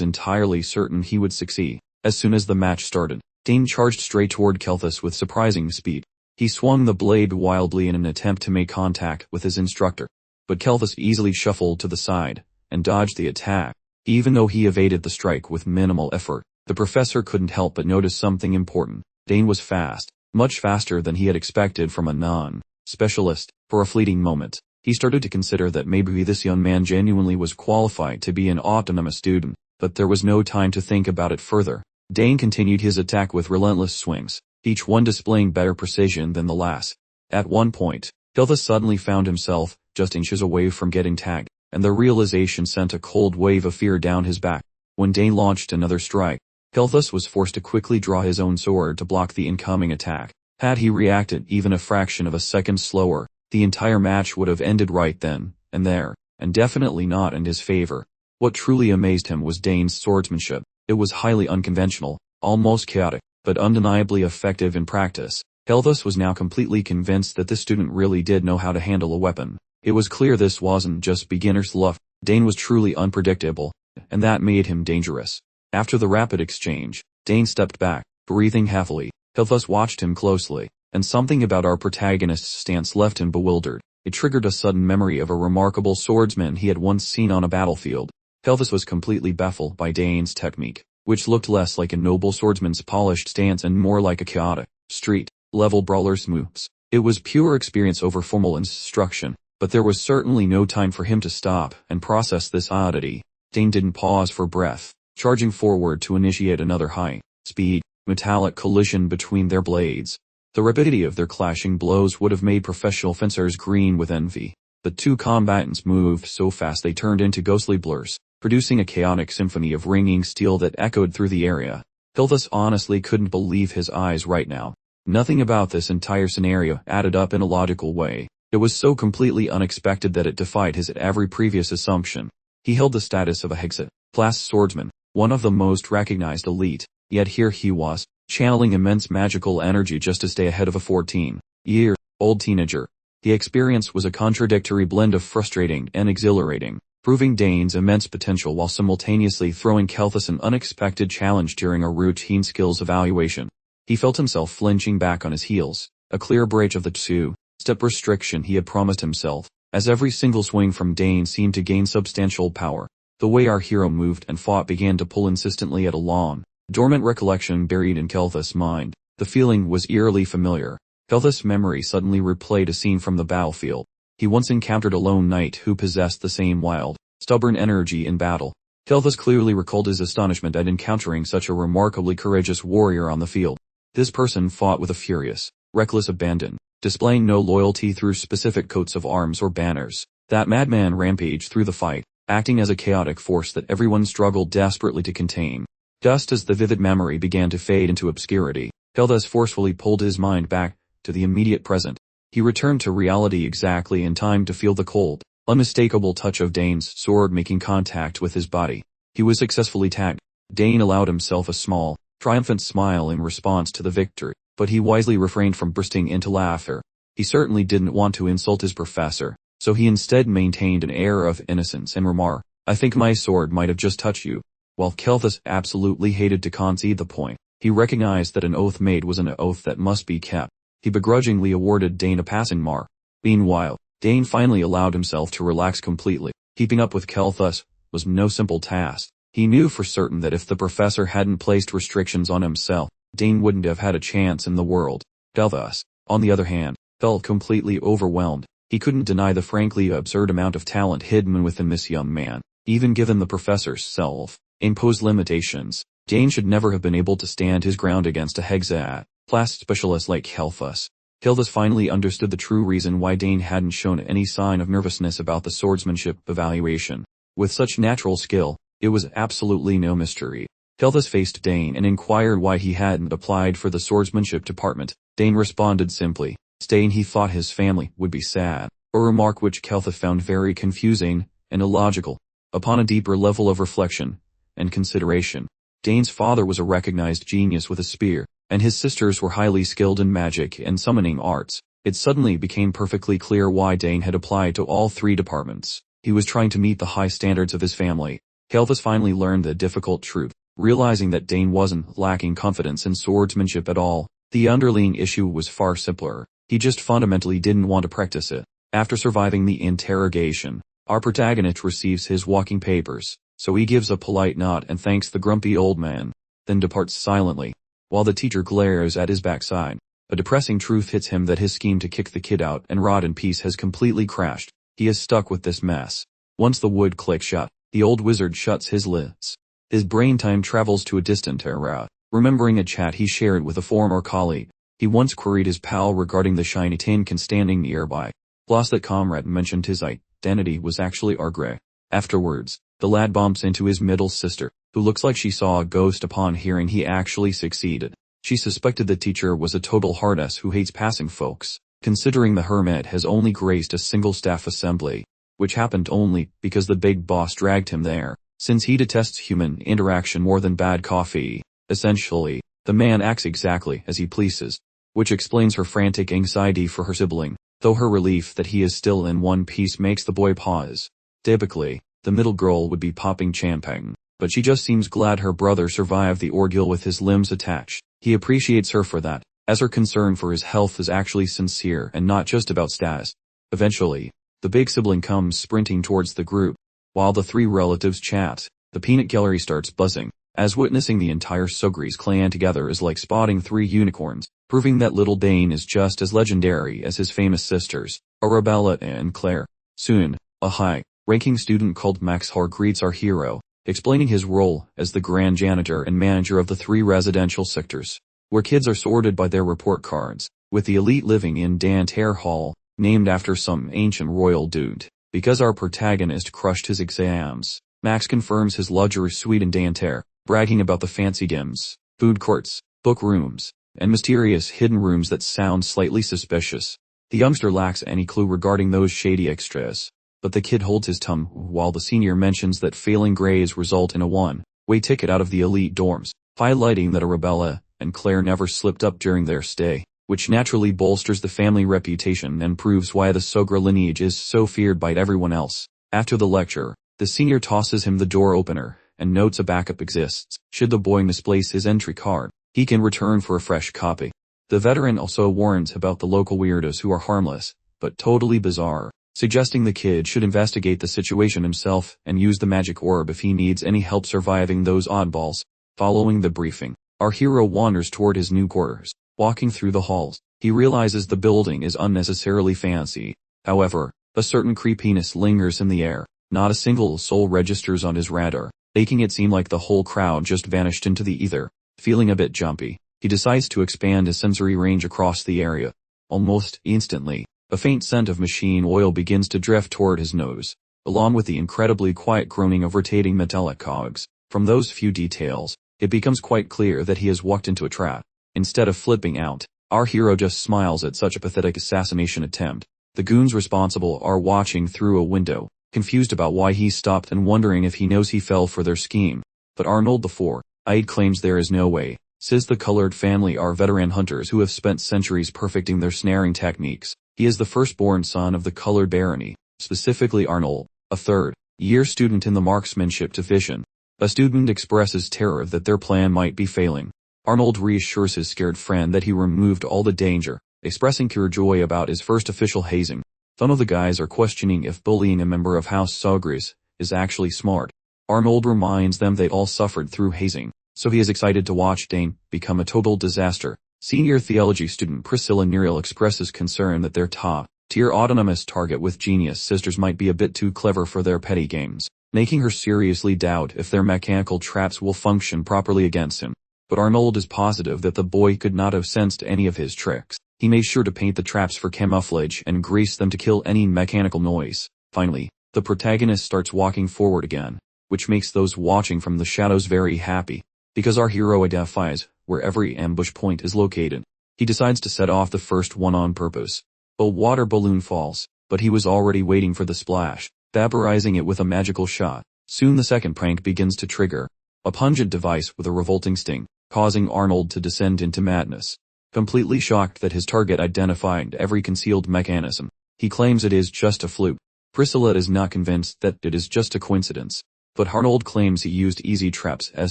entirely certain he would succeed. As soon as the match started, Dane charged straight toward Gilthus with surprising speed. He swung the blade wildly in an attempt to make contact with his instructor, but Gilthus easily shuffled to the side and dodged the attack. Even though he evaded the strike with minimal effort, the professor couldn't help but notice something important. Dane was fast, much faster than he had expected from a non-specialist. For a fleeting moment, he started to consider that maybe this young man genuinely was qualified to be an autonomous student, but there was no time to think about it further. Dane continued his attack with relentless swings, each one displaying better precision than the last. At one point, Gilthus suddenly found himself just inches away from getting tagged, and the realization sent a cold wave of fear down his back. When Dane launched another strike, Gilthus was forced to quickly draw his own sword to block the incoming attack. Had he reacted even a fraction of a second slower, the entire match would have ended right then and there, and definitely not in his favor. What truly amazed him was Dane's swordsmanship. It was highly unconventional, almost chaotic, but undeniably effective in practice. Gilthus was now completely convinced that this student really did know how to handle a weapon. It was clear this wasn't just beginner's luck. Dane was truly unpredictable, and that made him dangerous. After the rapid exchange, Dane stepped back, breathing heavily. Gilthus watched him closely, and something about our protagonist's stance left him bewildered. It triggered a sudden memory of a remarkable swordsman he had once seen on a battlefield. Gilthus was completely baffled by Dane's technique, which looked less like a noble swordsman's polished stance and more like a chaotic, street-level brawler's moves. It was pure experience over formal instruction, but there was certainly no time for him to stop and process this oddity. Dane didn't pause for breath, charging forward to initiate another high-speed, metallic collision between their blades. The rapidity of their clashing blows would have made professional fencers green with envy. The two combatants moved so fast they turned into ghostly blurs, producing a chaotic symphony of ringing steel that echoed through the area. Gilthus honestly couldn't believe his eyes right now. Nothing about this entire scenario added up in a logical way. It was so completely unexpected that it defied his every previous assumption. He held the status of a Hexa-class swordsman, one of the most recognized elite, yet here he was, channeling immense magical energy just to stay ahead of a 14-year-old teenager. The experience was a contradictory blend of frustrating and exhilarating, proving Dane's immense potential while simultaneously throwing Gilthus an unexpected challenge during a routine skills evaluation. He felt himself flinching back on his heels, a clear breach of the two-step restriction he had promised himself, as every single swing from Dane seemed to gain substantial power. The way our hero moved and fought began to pull insistently at a long, dormant recollection buried in Gilthus' mind. The feeling was eerily familiar. Gilthus' memory suddenly replayed a scene from the battlefield. He once encountered a lone knight who possessed the same wild, stubborn energy in battle. Gilthus clearly recalled his astonishment at encountering such a remarkably courageous warrior on the field. This person fought with a furious, reckless abandon, displaying no loyalty through specific coats of arms or banners. That madman rampaged through the fight, acting as a chaotic force that everyone struggled desperately to contain. Just as the vivid memory began to fade into obscurity, Gilthus forcefully pulled his mind back to the immediate present. He returned to reality exactly in time to feel the cold, unmistakable touch of Dane's sword making contact with his body. He was successfully tagged. Dane allowed himself a small, triumphant smile in response to the victory, but he wisely refrained from bursting into laughter. He certainly didn't want to insult his professor, so he instead maintained an air of innocence and remarked, "I think my sword might have just touched you." While Kelthus absolutely hated to concede the point, he recognized that an oath made was an oath that must be kept. He begrudgingly awarded Dane a passing mark. Meanwhile, Dane finally allowed himself to relax completely. Keeping up with Kelthus was no simple task. He knew for certain that if the professor hadn't placed restrictions on himself, Dane wouldn't have had a chance in the world. Kelthus, on the other hand, felt completely overwhelmed. He couldn't deny the frankly absurd amount of talent hidden within this young man, even given the professor's self-imposed limitations. Dane should never have been able to stand his ground against a hexaplast specialist like Kelthus. Kelthus finally understood the true reason why Dane hadn't shown any sign of nervousness about the swordsmanship evaluation. With such natural skill, it was absolutely no mystery. Kelthus faced Dane and inquired why he hadn't applied for the swordsmanship department. Dane responded simply, stating he thought his family would be sad, a remark which Kelthus found very confusing and illogical. Upon a deeper level of reflection and consideration, Dane's father was a recognized genius with a spear, and his sisters were highly skilled in magic and summoning arts. It suddenly became perfectly clear why Dane had applied to all three departments. He was trying to meet the high standards of his family. Kelthus finally learned the difficult truth, realizing that Dane wasn't lacking confidence in swordsmanship at all. The underlying issue was far simpler. He just fundamentally didn't want to practice it. After surviving the interrogation, our protagonist receives his walking papers, so he gives a polite nod and thanks the grumpy old man, then departs silently. While the teacher glares at his backside, a depressing truth hits him that his scheme to kick the kid out and rot in peace has completely crashed. He is stuck with this mess. Once the wood clicks shut, the old wizard shuts his lids. His brain time travels to a distant era, remembering a chat he shared with a former colleague. He once queried his pal regarding the shiny tin can standing nearby, plus that comrade mentioned his identity was actually Argray. Afterwards, the lad bumps into his middle sister, who looks like she saw a ghost upon hearing he actually succeeded. She suspected the teacher was a total hard-ass who hates passing folks, considering the hermit has only graced a single staff assembly, which happened only because the big boss dragged him there, since he detests human interaction more than bad coffee. Essentially, the man acts exactly as he pleases, which explains her frantic anxiety for her sibling, though her relief that he is still in one piece makes the boy pause. Typically, the middle girl would be popping champagne, but she just seems glad her brother survived the ordeal with his limbs attached. He appreciates her for that, as her concern for his health is actually sincere and not just about status. Eventually, the big sibling comes sprinting towards the group. While the three relatives chat, the peanut gallery starts buzzing, as witnessing the entire Sugries clan together is like spotting three unicorns, proving that little Dane is just as legendary as his famous sisters, Arabella and Claire. Soon, a high-ranking student called Max Har greets our hero, explaining his role as the grand janitor and manager of the three residential sectors, where kids are sorted by their report cards, with the elite living in Danter Hall, named after some ancient royal dude. Because our protagonist crushed his exams, Max confirms his luxury suite in Danter, bragging about the fancy gyms, food courts, book rooms, and mysterious hidden rooms that sound slightly suspicious. The youngster lacks any clue regarding those shady extras, but the kid holds his tongue while the senior mentions that failing grades result in a one-way ticket out of the elite dorms, highlighting that Arabella and Claire never slipped up during their stay, which naturally bolsters the family reputation and proves why the Sogra lineage is so feared by everyone else. After the lecture, the senior tosses him the door opener and notes a backup exists. Should the boy misplace his entry card, he can return for a fresh copy. The veteran also warns about the local weirdos who are harmless, but totally bizarre, suggesting the kid should investigate the situation himself and use the magic orb if he needs any help surviving those oddballs. Following the briefing, our hero wanders toward his new quarters. Walking through the halls, he realizes the building is unnecessarily fancy. However, a certain creepiness lingers in the air. Not a single soul registers on his radar, making it seem like the whole crowd just vanished into the ether. Feeling a bit jumpy, he decides to expand his sensory range across the area. Almost instantly, a faint scent of machine oil begins to drift toward his nose, along with the incredibly quiet groaning of rotating metallic cogs. From those few details, it becomes quite clear that he has walked into a trap. Instead of flipping out, our hero just smiles at such a pathetic assassination attempt. The goons responsible are watching through a window, confused about why he stopped and wondering if he knows he fell for their scheme. But Arnold the Four-Eyed claims there is no way, says the colored family are veteran hunters who have spent centuries perfecting their snaring techniques. He is the firstborn son of the colored barony, specifically Arnold, a third-year student in the marksmanship division. A student expresses terror that their plan might be failing. Arnold reassures his scared friend that he removed all the danger, expressing pure joy about his first official hazing. Some of the guys are questioning if bullying a member of House Sogris is actually smart. Arnold reminds them they all suffered through hazing, so he is excited to watch Dane become a total disaster. Senior theology student Priscilla Neriel expresses concern that their top-tier autonomous target with genius sisters might be a bit too clever for their petty games, making her seriously doubt if their mechanical traps will function properly against him. But Arnold is positive that the boy could not have sensed any of his tricks. He made sure to paint the traps for camouflage and grease them to kill any mechanical noise. Finally, the protagonist starts walking forward again, which makes those watching from the shadows very happy, because our hero identifies where every ambush point is located. He decides to set off the first one on purpose. A water balloon falls, but he was already waiting for the splash, vaporizing it with a magical shot. Soon the second prank begins to trigger, a pungent device with a revolting sting, causing Arnold to descend into madness. Completely shocked that his target identified every concealed mechanism, he claims it is just a fluke. Priscilla is not convinced that it is just a coincidence, but Arnold claims he used easy traps as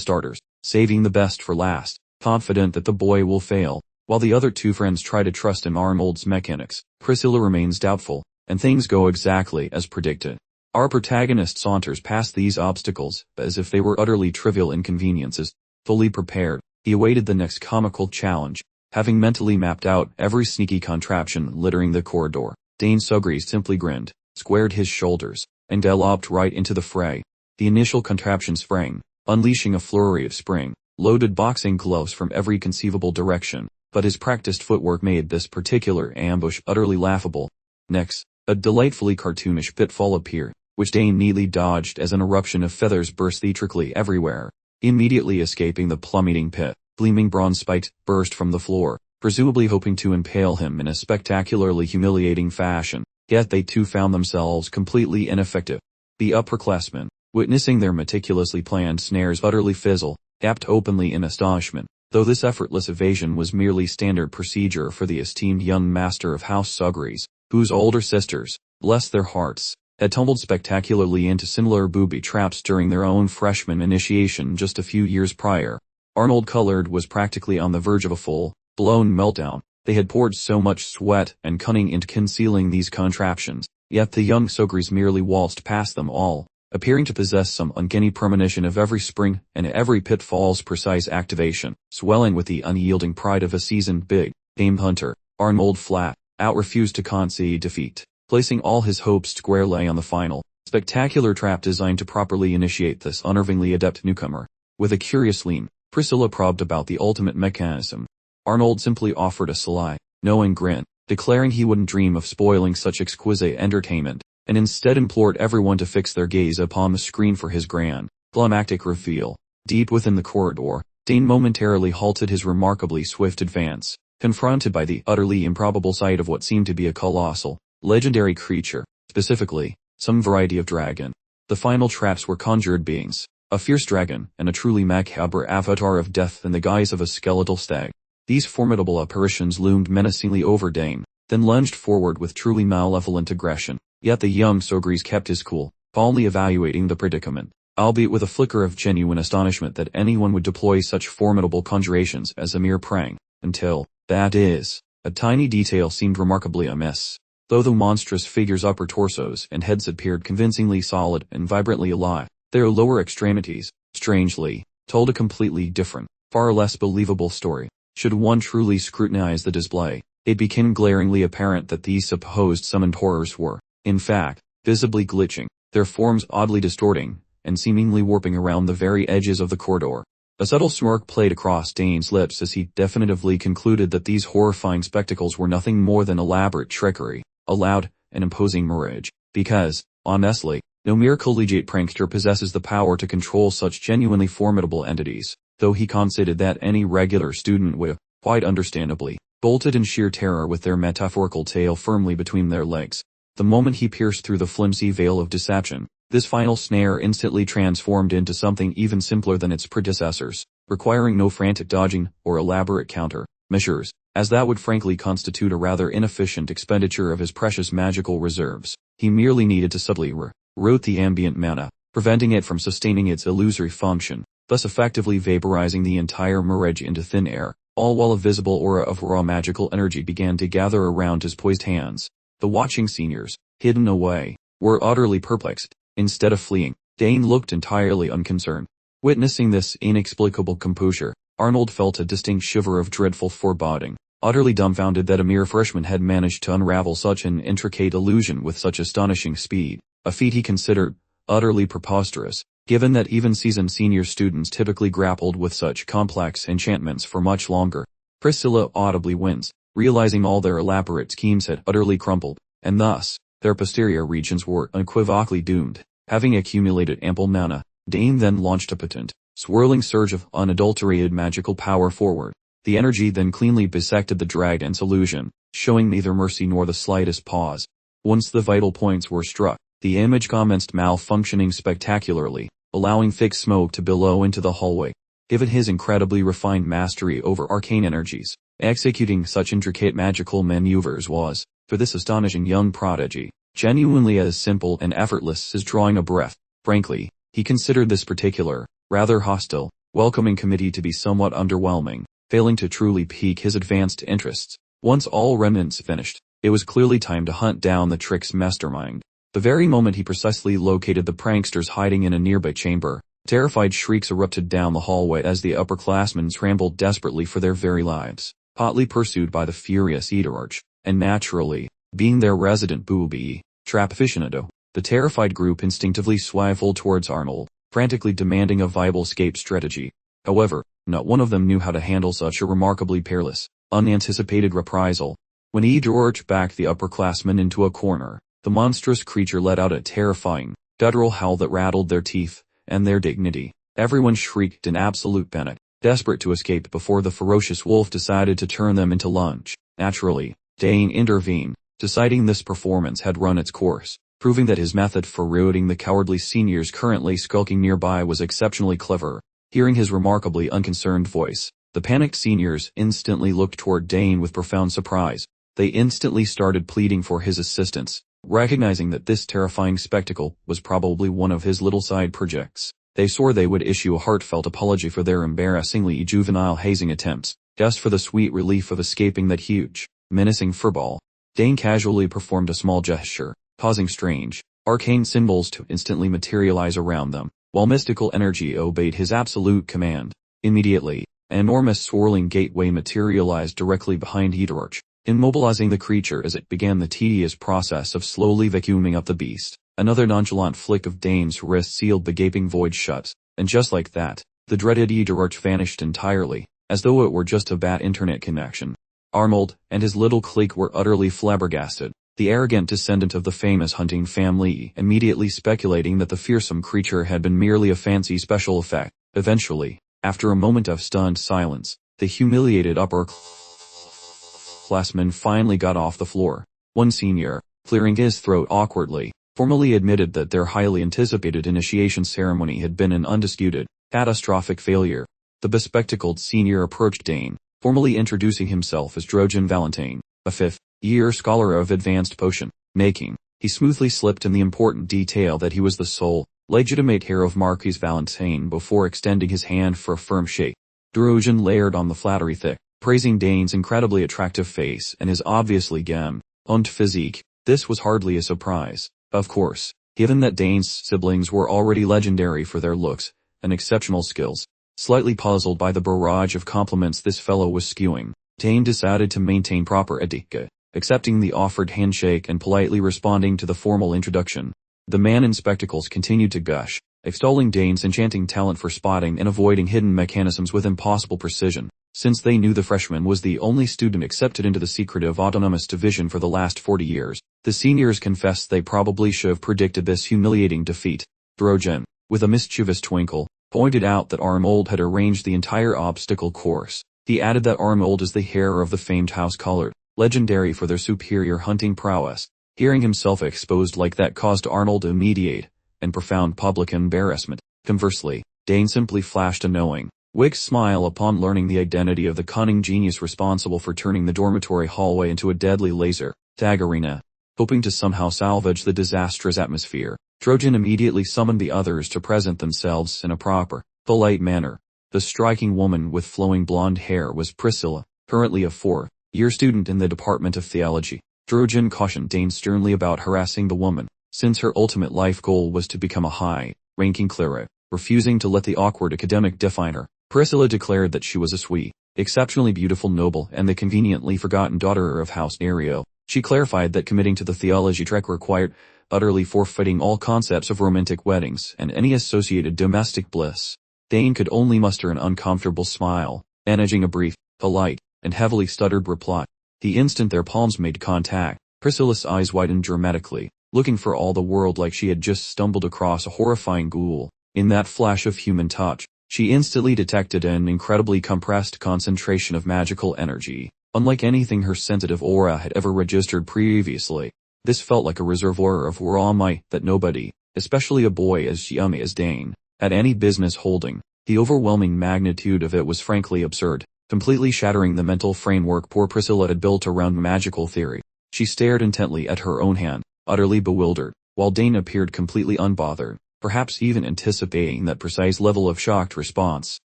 starters, saving the best for last, confident that the boy will fail. While the other two friends try to trust in Arnold's mechanics, Priscilla remains doubtful, and things go exactly as predicted. Our protagonist saunters past these obstacles as if they were utterly trivial inconveniences. Fully prepared, he awaited the next comical challenge. Having mentally mapped out every sneaky contraption littering the corridor, Dane Sugries simply grinned, squared his shoulders, and galloped right into the fray. The initial contraption sprang, unleashing a flurry of spring-loaded boxing gloves from every conceivable direction, but his practiced footwork made this particular ambush utterly laughable. Next, a delightfully cartoonish pitfall appeared, which Dane neatly dodged as an eruption of feathers burst theatrically everywhere. Immediately escaping the plummeting pit, gleaming bronze spikes burst from the floor, presumably hoping to impale him in a spectacularly humiliating fashion, yet they too found themselves completely ineffective. The upperclassmen, witnessing their meticulously planned snares utterly fizzle, gaped openly in astonishment, though this effortless evasion was merely standard procedure for the esteemed young master of House Sugries, whose older sisters, bless their hearts, had tumbled spectacularly into similar booby traps during their own freshman initiation just a few years prior. Arnold Colored was practically on the verge of a full-blown meltdown. They had poured so much sweat and cunning into concealing these contraptions, yet the young Sugries merely waltzed past them all, appearing to possess some uncanny premonition of every spring and every pitfall's precise activation. Swelling with the unyielding pride of a seasoned big-game hunter, Arnold flat out refused to concede defeat, placing all his hopes squarely on the final, spectacular trap designed to properly initiate this unnervingly adept newcomer. With a curious lean, Priscilla probed about the ultimate mechanism. Arnold simply offered a sly, knowing grin, declaring he wouldn't dream of spoiling such exquisite entertainment, and instead implored everyone to fix their gaze upon the screen for his grand, climactic reveal. Deep within the corridor, Dane momentarily halted his remarkably swift advance, confronted by the utterly improbable sight of what seemed to be a colossal, legendary creature, specifically, some variety of dragon. The final traps were conjured beings, a fierce dragon and a truly macabre avatar of death in the guise of a skeletal stag. These formidable apparitions loomed menacingly over Dane, then lunged forward with truly malevolent aggression. Yet the young Sugries kept his cool, calmly evaluating the predicament, albeit with a flicker of genuine astonishment that anyone would deploy such formidable conjurations as a mere prank, until, that is, a tiny detail seemed remarkably amiss. Though the monstrous figure's upper torsos and heads appeared convincingly solid and vibrantly alive, their lower extremities, strangely, told a completely different, far less believable story. Should one truly scrutinize the display, it became glaringly apparent that these supposed summoned horrors were, in fact, visibly glitching, their forms oddly distorting, and seemingly warping around the very edges of the corridor. A subtle smirk played across Dane's lips as he definitively concluded that these horrifying spectacles were nothing more than elaborate trickery, a loud and imposing mirage, because, honestly, no mere collegiate prankster possesses the power to control such genuinely formidable entities, though he conceded that any regular student would, quite understandably, bolted in sheer terror with their metaphorical tail firmly between their legs. The moment he pierced through the flimsy veil of deception, this final snare instantly transformed into something even simpler than its predecessors, requiring no frantic dodging or elaborate counter. measures, as that would frankly constitute a rather inefficient expenditure of his precious magical reserves. He merely needed to subtly route the ambient mana, preventing it from sustaining its illusory function, thus effectively vaporizing the entire mirage into thin air, all while a visible aura of raw magical energy began to gather around his poised hands. The watching seniors, hidden away, were utterly perplexed. Instead of fleeing, Dane looked entirely unconcerned. Witnessing this inexplicable composure, Arnold felt a distinct shiver of dreadful foreboding, utterly dumbfounded that a mere freshman had managed to unravel such an intricate illusion with such astonishing speed, a feat he considered utterly preposterous, given that even seasoned senior students typically grappled with such complex enchantments for much longer. Priscilla audibly winced, realizing all their elaborate schemes had utterly crumbled, and thus, their posterior regions were unequivocally doomed. Having accumulated ample mana, Dane then launched a potent, swirling surge of unadulterated magical power forward. The energy then cleanly bisected the dragon's illusion, showing neither mercy nor the slightest pause. Once the vital points were struck, the image commenced malfunctioning spectacularly, allowing thick smoke to billow into the hallway. Given his incredibly refined mastery over arcane energies, executing such intricate magical maneuvers was, for this astonishing young prodigy, genuinely as simple and effortless as drawing a breath. Frankly, he considered this particular, rather hostile, welcoming committee to be somewhat underwhelming, failing to truly pique his advanced interests. Once all remnants finished, it was clearly time to hunt down the trick's mastermind. The very moment he precisely located the pranksters hiding in a nearby chamber, terrified shrieks erupted down the hallway as the upperclassmen scrambled desperately for their very lives, hotly pursued by the furious Eaterarch, and naturally, being their resident booby-trap aficionado, the terrified group instinctively swiveled towards Arnold, frantically demanding a viable escape strategy. However, not one of them knew how to handle such a remarkably perilous, unanticipated reprisal. When Eaterarch backed the upperclassmen into a corner, the monstrous creature let out a terrifying, guttural howl that rattled their teeth and their dignity. Everyone shrieked in absolute panic, desperate to escape before the ferocious wolf decided to turn them into lunch. Naturally, Dane intervened, deciding this performance had run its course, proving that his method for routing the cowardly seniors currently skulking nearby was exceptionally clever. Hearing his remarkably unconcerned voice, the panicked seniors instantly looked toward Dane with profound surprise. They instantly started pleading for his assistance, recognizing that this terrifying spectacle was probably one of his little side projects. They swore they would issue a heartfelt apology for their embarrassingly juvenile hazing attempts, just for the sweet relief of escaping that huge, menacing furball. Dane casually performed a small gesture, causing strange, arcane symbols to instantly materialize around them, while mystical energy obeyed his absolute command. Immediately, an enormous swirling gateway materialized directly behind Eaterarch, immobilizing the creature as it began the tedious process of slowly vacuuming up the beast. Another nonchalant flick of Dane's wrist sealed the gaping void shut, and just like that, the dreaded Eaterarch vanished entirely, as though it were just a bad internet connection. Arnold and his little clique were utterly flabbergasted, the arrogant descendant of the famous hunting family immediately speculating that the fearsome creature had been merely a fancy special effect. Eventually, after a moment of stunned silence, the humiliated upperclassman finally got off the floor. One senior, clearing his throat awkwardly, formally admitted that their highly anticipated initiation ceremony had been an undisputed, catastrophic failure. The bespectacled senior approached Dane, formally introducing himself as Trojan Valentine, a fifth-year scholar of advanced potion making. He smoothly slipped in the important detail that he was the sole, legitimate heir of Marquis Valentine before extending his hand for a firm shake. Trojan layered on the flattery thick, praising Dane's incredibly attractive face and his obviously gem-owned physique. This was hardly a surprise, of course, given that Dane's siblings were already legendary for their looks and exceptional skills. Slightly puzzled by the barrage of compliments this fellow was spewing, Dane decided to maintain proper etiquette, accepting the offered handshake and politely responding to the formal introduction. The man in spectacles continued to gush, extolling Dane's enchanting talent for spotting and avoiding hidden mechanisms with impossible precision. Since they knew the freshman was the only student accepted into the secretive autonomous division for the last 40 years, the seniors confessed they probably should have predicted this humiliating defeat. Trojan, with a mischievous twinkle, pointed out that Arnold had arranged the entire obstacle course. He added that Arnold is the heir of the famed House Colored, legendary for their superior hunting prowess. Hearing himself exposed like that caused Arnold immediate and profound public embarrassment. Conversely, Dane simply flashed a knowing, Wick's smile upon learning the identity of the cunning genius responsible for turning the dormitory hallway into a deadly laser tag arena. Hoping to somehow salvage the disastrous atmosphere, Trojan immediately summoned the others to present themselves in a proper, polite manner. The striking woman with flowing blonde hair was Priscilla, currently a fourth-year student in the Department of Theology. Trojan cautioned Dane sternly about harassing the woman, since her ultimate life goal was to become a high-ranking cleric. Refusing to let the awkward academic define her, Priscilla declared that she was a sweet, exceptionally beautiful noble and the conveniently forgotten daughter of House Ario. She clarified that committing to the theology trek required utterly forfeiting all concepts of romantic weddings and any associated domestic bliss. Dane could only muster an uncomfortable smile, managing a brief, polite, and heavily stuttered reply. The instant their palms made contact, Priscilla's eyes widened dramatically, looking for all the world like she had just stumbled across a horrifying ghoul. In that flash of human touch, she instantly detected an incredibly compressed concentration of magical energy, unlike anything her sensitive aura had ever registered previously. This felt like a reservoir of raw might that nobody, especially a boy as young as Dane, had any business holding. The overwhelming magnitude of it was frankly absurd, completely shattering the mental framework poor Priscilla had built around magical theory. She stared intently at her own hand, utterly bewildered, while Dane appeared completely unbothered, perhaps even anticipating that precise level of shocked response.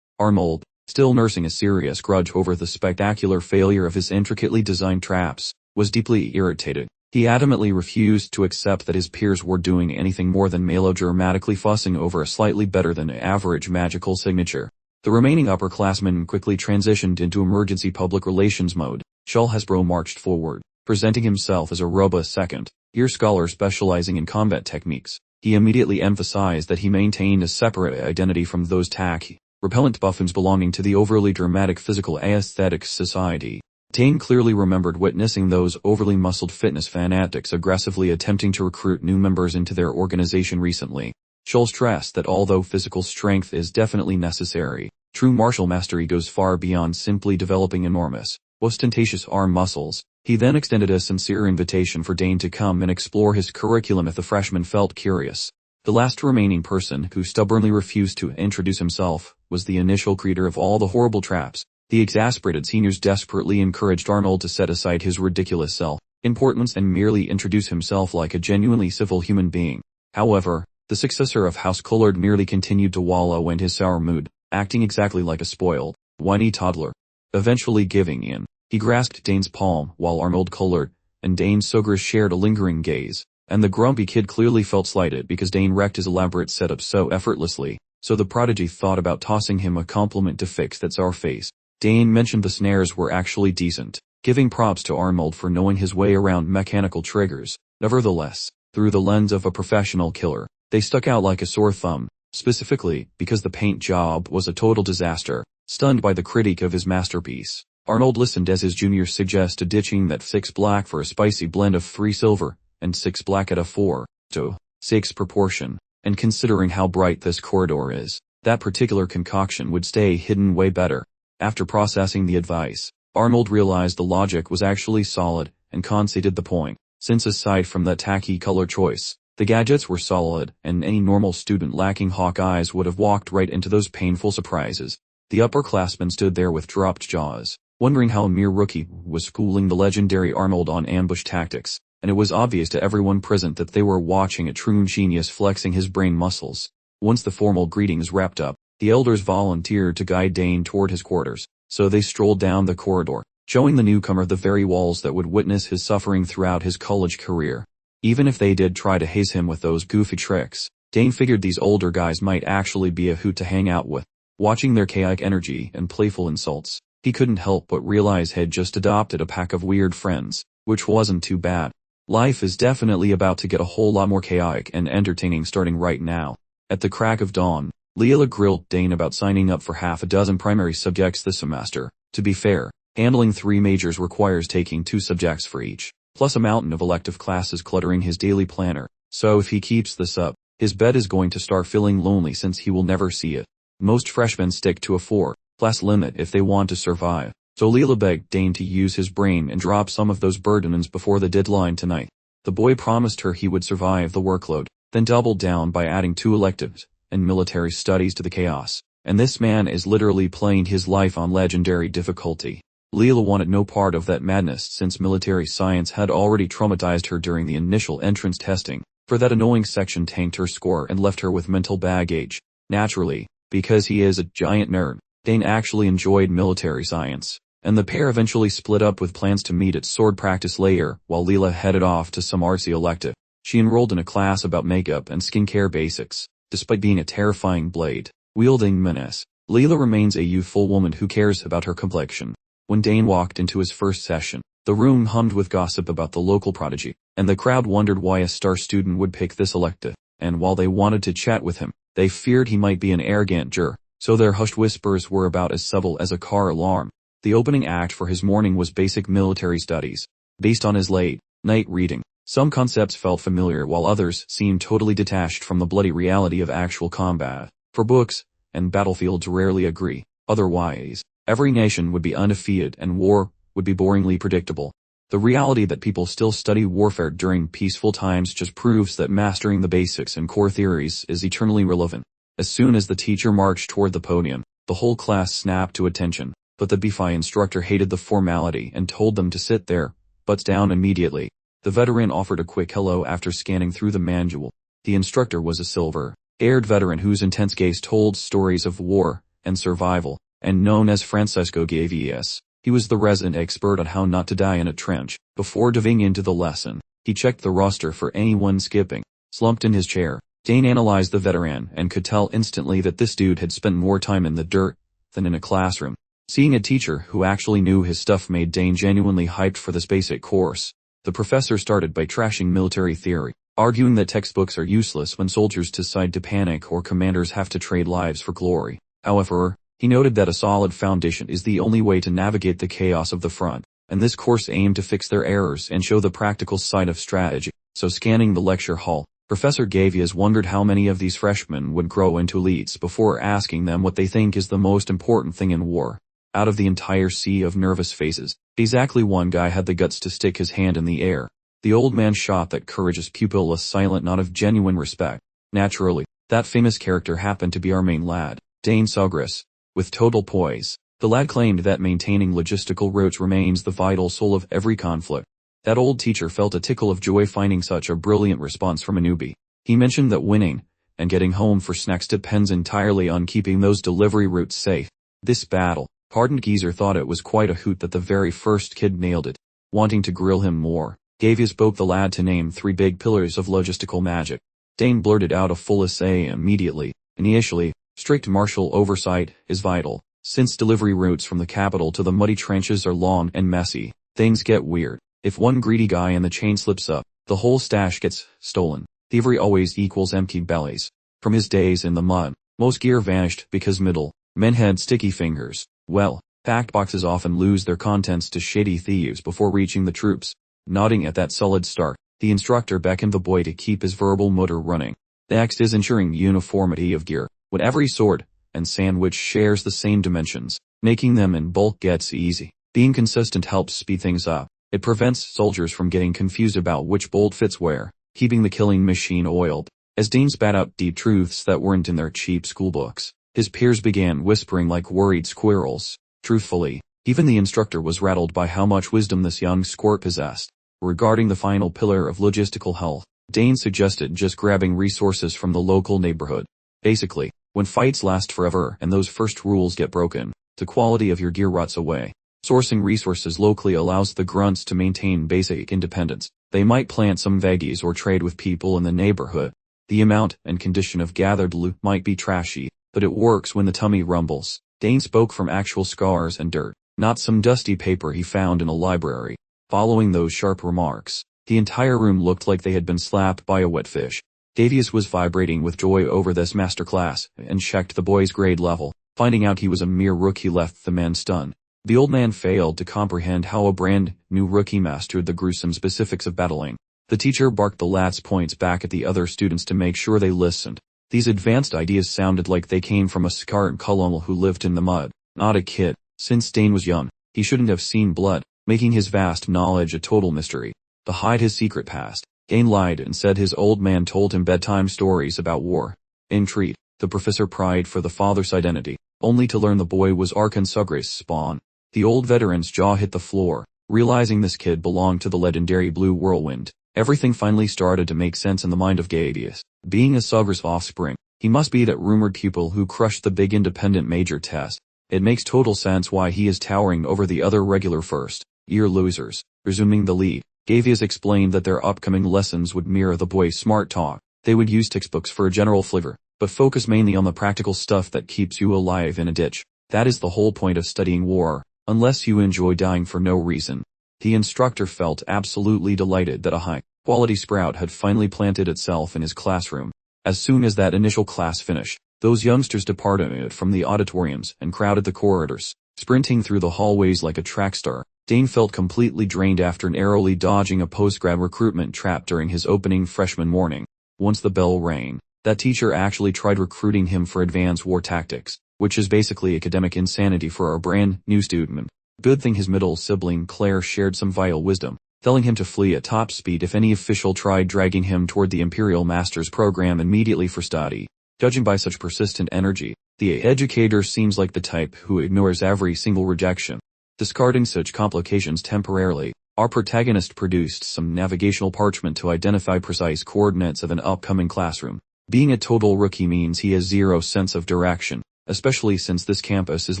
Arnold, still nursing a serious grudge over the spectacular failure of his intricately designed traps, was deeply irritated. He adamantly refused to accept that his peers were doing anything more than melodramatically fussing over a slightly better than average magical signature. The remaining upperclassmen quickly transitioned into emergency public relations mode. Shul Hasbro marched forward, presenting himself as a robust second-year scholar specializing in combat techniques. He immediately emphasized that he maintained a separate identity from those tacky, repellent buffoons belonging to the overly dramatic physical aesthetics society. Dane clearly remembered witnessing those overly muscled fitness fanatics aggressively attempting to recruit new members into their organization recently. Shul stressed that although physical strength is definitely necessary, true martial mastery goes far beyond simply developing enormous, ostentatious arm muscles. He then extended a sincere invitation for Dane to come and explore his curriculum if the freshman felt curious. The last remaining person who stubbornly refused to introduce himself was the initial creator of all the horrible traps. The exasperated seniors desperately encouraged Arnold to set aside his ridiculous self-importance and merely introduce himself like a genuinely civil human being. However, the successor of House Collard merely continued to wallow in his sour mood, acting exactly like a spoiled, whiny toddler. Eventually giving in, he grasped Dane's palm while Arnold Collard and Dane Sogras shared a lingering gaze, and the grumpy kid clearly felt slighted because Dane wrecked his elaborate setup so effortlessly, so the prodigy thought about tossing him a compliment to fix that sour face. Dane mentioned the snares were actually decent, giving props to Arnold for knowing his way around mechanical triggers. Nevertheless, through the lens of a professional killer, they stuck out like a sore thumb, specifically because the paint job was a total disaster. Stunned by the critique of his masterpiece, Arnold listened as his juniors suggested ditching that 6 black for a spicy blend of 3 silver, and 6 black at a 4:6 proportion, and considering how bright this corridor is, that particular concoction would stay hidden way better. After processing the advice, Arnold realized the logic was actually solid, and conceded the point, since aside from that tacky color choice, the gadgets were solid, and any normal student lacking hawk eyes would have walked right into those painful surprises. The upperclassmen stood there with dropped jaws, wondering how a mere rookie was schooling the legendary Arnold on ambush tactics, and it was obvious to everyone present that they were watching a true genius flexing his brain muscles. Once the formal greetings wrapped up, the elders volunteered to guide Dane toward his quarters, so they strolled down the corridor, showing the newcomer the very walls that would witness his suffering throughout his college career. Even if they did try to haze him with those goofy tricks, Dane figured these older guys might actually be a hoot to hang out with. Watching their chaotic energy and playful insults, he couldn't help but realize he'd just adopted a pack of weird friends, which wasn't too bad. Life is definitely about to get a whole lot more chaotic and entertaining starting right now. At the crack of dawn, Leela grilled Dane about signing up for half a dozen primary subjects this semester. To be fair, handling 3 majors requires taking 2 subjects for each, plus a mountain of elective classes cluttering his daily planner, so if he keeps this up, his bed is going to start feeling lonely since he will never see it. Most freshmen stick to a 4-class limit if they want to survive, so Leela begged Dane to use his brain and drop some of those burdens before the deadline tonight. The boy promised her he would survive the workload, then doubled down by adding 2 electives and military studies to the chaos, and this man is literally playing his life on legendary difficulty. Leela wanted no part of that madness since military science had already traumatized her during the initial entrance testing, for that annoying section tanked her score and left her with mental baggage. Naturally, because he is a giant nerd, Dane actually enjoyed military science, and the pair eventually split up with plans to meet at sword practice later, while Leela headed off to some artsy elective. She enrolled in a class about makeup and skincare basics. Despite being a terrifying blade-wielding menace, Leela remains a youthful woman who cares about her complexion. When Dane walked into his first session, the room hummed with gossip about the local prodigy, and the crowd wondered why a star student would pick this elective, and while they wanted to chat with him, they feared he might be an arrogant juror, so their hushed whispers were about as subtle as a car alarm. The opening act for his morning was basic military studies. Based on his late-night reading, some concepts felt familiar while others seemed totally detached from the bloody reality of actual combat. For books and battlefields rarely agree, otherwise, every nation would be undefeated and war would be boringly predictable. The reality that people still study warfare during peaceful times just proves that mastering the basics and core theories is eternally relevant. As soon as the teacher marched toward the podium, the whole class snapped to attention, but the BFI instructor hated the formality and told them to sit their butts down immediately. The veteran offered a quick hello after scanning through the manual. The instructor was a silver-haired veteran whose intense gaze told stories of war and survival, and known as Francesco Gavies. He was the resident expert on how not to die in a trench. Before diving into the lesson, he checked the roster for anyone skipping. Slumped in his chair, Dane analyzed the veteran and could tell instantly that this dude had spent more time in the dirt than in a classroom. Seeing a teacher who actually knew his stuff made Dane genuinely hyped for this basic course. The professor started by trashing military theory, arguing that textbooks are useless when soldiers decide to panic or commanders have to trade lives for glory. However, he noted that a solid foundation is the only way to navigate the chaos of the front, and this course aimed to fix their errors and show the practical side of strategy. So scanning the lecture hall, Professor Gavies wondered how many of these freshmen would grow into elites before asking them what they think is the most important thing in war. Out of the entire sea of nervous faces, exactly one guy had the guts to stick his hand in the air. The old man shot that courageous pupil a silent nod of genuine respect. Naturally, that famous character happened to be our main lad, Dane Sogris. With total poise, the lad claimed that maintaining logistical routes remains the vital soul of every conflict. That old teacher felt a tickle of joy finding such a brilliant response from a newbie. He mentioned that winning and getting home for snacks depends entirely on keeping those delivery routes safe. This battle-hardened geezer thought it was quite a hoot that the very first kid nailed it. Wanting to grill him more, Gavies spoke the lad to name 3 big pillars of logistical magic. Dane blurted out a full essay immediately. Initially, strict martial oversight is vital. Since delivery routes from the capital to the muddy trenches are long and messy, things get weird. If one greedy guy in the chain slips up, the whole stash gets stolen. Thievery always equals empty bellies. From his days in the mud, most gear vanished because men had sticky fingers. Well, packed boxes often lose their contents to shady thieves before reaching the troops. Nodding at that solid start, the instructor beckoned the boy to keep his verbal motor running. Next is ensuring uniformity of gear. When every sword and sandwich shares the same dimensions, making them in bulk gets easy. Being consistent helps speed things up. It prevents soldiers from getting confused about which bolt fits where, keeping the killing machine oiled. As Dane spat out deep truths that weren't in their cheap schoolbooks, his peers began whispering like worried squirrels. Truthfully, even the instructor was rattled by how much wisdom this young squirt possessed. Regarding the final pillar of logistical health, Dane suggested just grabbing resources from the local neighborhood. Basically, when fights last forever and those first rules get broken, the quality of your gear rots away. Sourcing resources locally allows the grunts to maintain basic independence. They might plant some veggies or trade with people in the neighborhood. The amount and condition of gathered loot might be trashy, but it works when the tummy rumbles. Dane spoke from actual scars and dirt, not some dusty paper he found in a library. Following those sharp remarks, the entire room looked like they had been slapped by a wet fish. Gavies was vibrating with joy over this masterclass and checked the boy's grade level. Finding out he was a mere rookie left the man stunned. The old man failed to comprehend how a brand new rookie mastered the gruesome specifics of battling. The teacher barked the lad's points back at the other students to make sure they listened. These advanced ideas sounded like they came from a scarred colonel who lived in the mud, not a kid. Since Dane was young, he shouldn't have seen blood, making his vast knowledge a total mystery. To hide his secret past, Dane lied and said his old man told him bedtime stories about war. In treat, The professor pried for the father's identity, only to learn the boy was Arkansas' spawn. The old veteran's jaw hit the floor, realizing this kid belonged to the legendary Blue Whirlwind. Everything finally started to make sense in the mind of Gaidius. Being Asugra's offspring, he must be that rumored pupil who crushed the big independent major test. It makes total sense why he is towering over the other regular first-year losers. Resuming the lead, Gaidius explained that their upcoming lessons would mirror the boy's smart talk. They would use textbooks for a general flavor, but focus mainly on the practical stuff that keeps you alive in a ditch. That is the whole point of studying war, unless you enjoy dying for no reason. The instructor felt absolutely delighted that a high-quality sprout had finally planted itself in his classroom. As soon as that initial class finished, those youngsters departed from the auditoriums and crowded the corridors, sprinting through the hallways like a track star. Dane felt completely drained after narrowly dodging a post-grad recruitment trap during his opening freshman morning. Once the bell rang, that teacher actually tried recruiting him for advanced war tactics, which is basically academic insanity for our brand new student. Good thing his middle sibling Claire shared some vital wisdom, telling him to flee at top speed if any official tried dragging him toward the Imperial Master's program immediately for study. Judging by such persistent energy, the educator seems like the type who ignores every single rejection. Discarding such complications temporarily, our protagonist produced some navigational parchment to identify precise coordinates of an upcoming classroom. Being a total rookie means he has zero sense of direction, especially since this campus is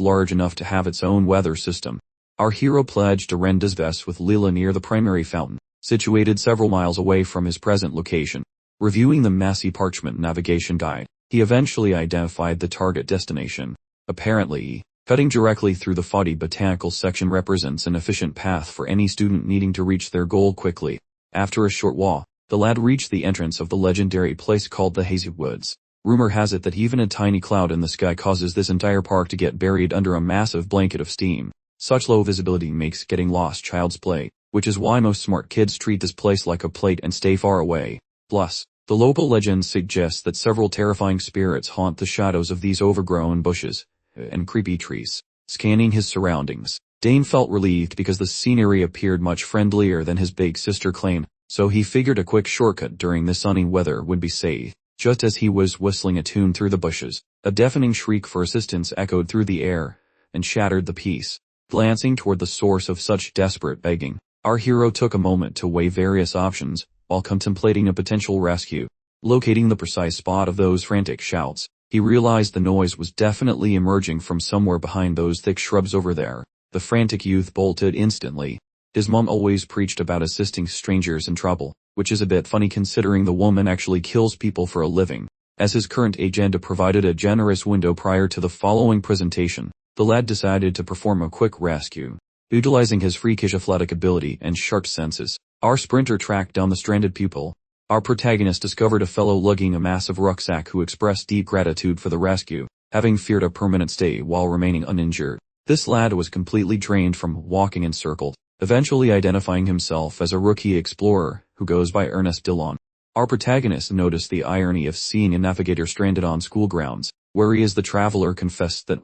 large enough to have its own weather system. Our hero pledged to rend his vest with Leela near the primary fountain, situated several miles away from his present location. Reviewing the massy parchment navigation guide, he eventually identified the target destination. Apparently, cutting directly through the foggy botanical section represents an efficient path for any student needing to reach their goal quickly. After a short walk, the lad reached the entrance of the legendary place called the Hazy Woods. Rumor has it that even a tiny cloud in the sky causes this entire park to get buried under a massive blanket of steam. Such low visibility makes getting lost child's play, which is why most smart kids treat this place like a plate and stay far away. Plus, the local legend suggests that several terrifying spirits haunt the shadows of these overgrown bushes and creepy trees. Scanning his surroundings, Dane felt relieved because the scenery appeared much friendlier than his big sister claimed, so he figured a quick shortcut during the sunny weather would be safe. Just as he was whistling a tune through the bushes, a deafening shriek for assistance echoed through the air and shattered the peace. Glancing toward the source of such desperate begging, our hero took a moment to weigh various options while contemplating a potential rescue. Locating the precise spot of those frantic shouts, he realized the noise was definitely emerging from somewhere behind those thick shrubs over there. The frantic youth bolted instantly. His mom always preached about assisting strangers in trouble, which is a bit funny considering the woman actually kills people for a living. As his current agenda provided a generous window prior to the following presentation, the lad decided to perform a quick rescue. Utilizing his freakish athletic ability and sharp senses, our sprinter tracked down the stranded pupil. Our protagonist discovered a fellow lugging a massive rucksack who expressed deep gratitude for the rescue, having feared a permanent stay while remaining uninjured. This lad was completely drained from walking in circles, eventually identifying himself as a rookie explorer who goes by Ernest Dillon. Our protagonist noticed the irony of seeing a navigator stranded on school grounds, where he as the traveler confessed that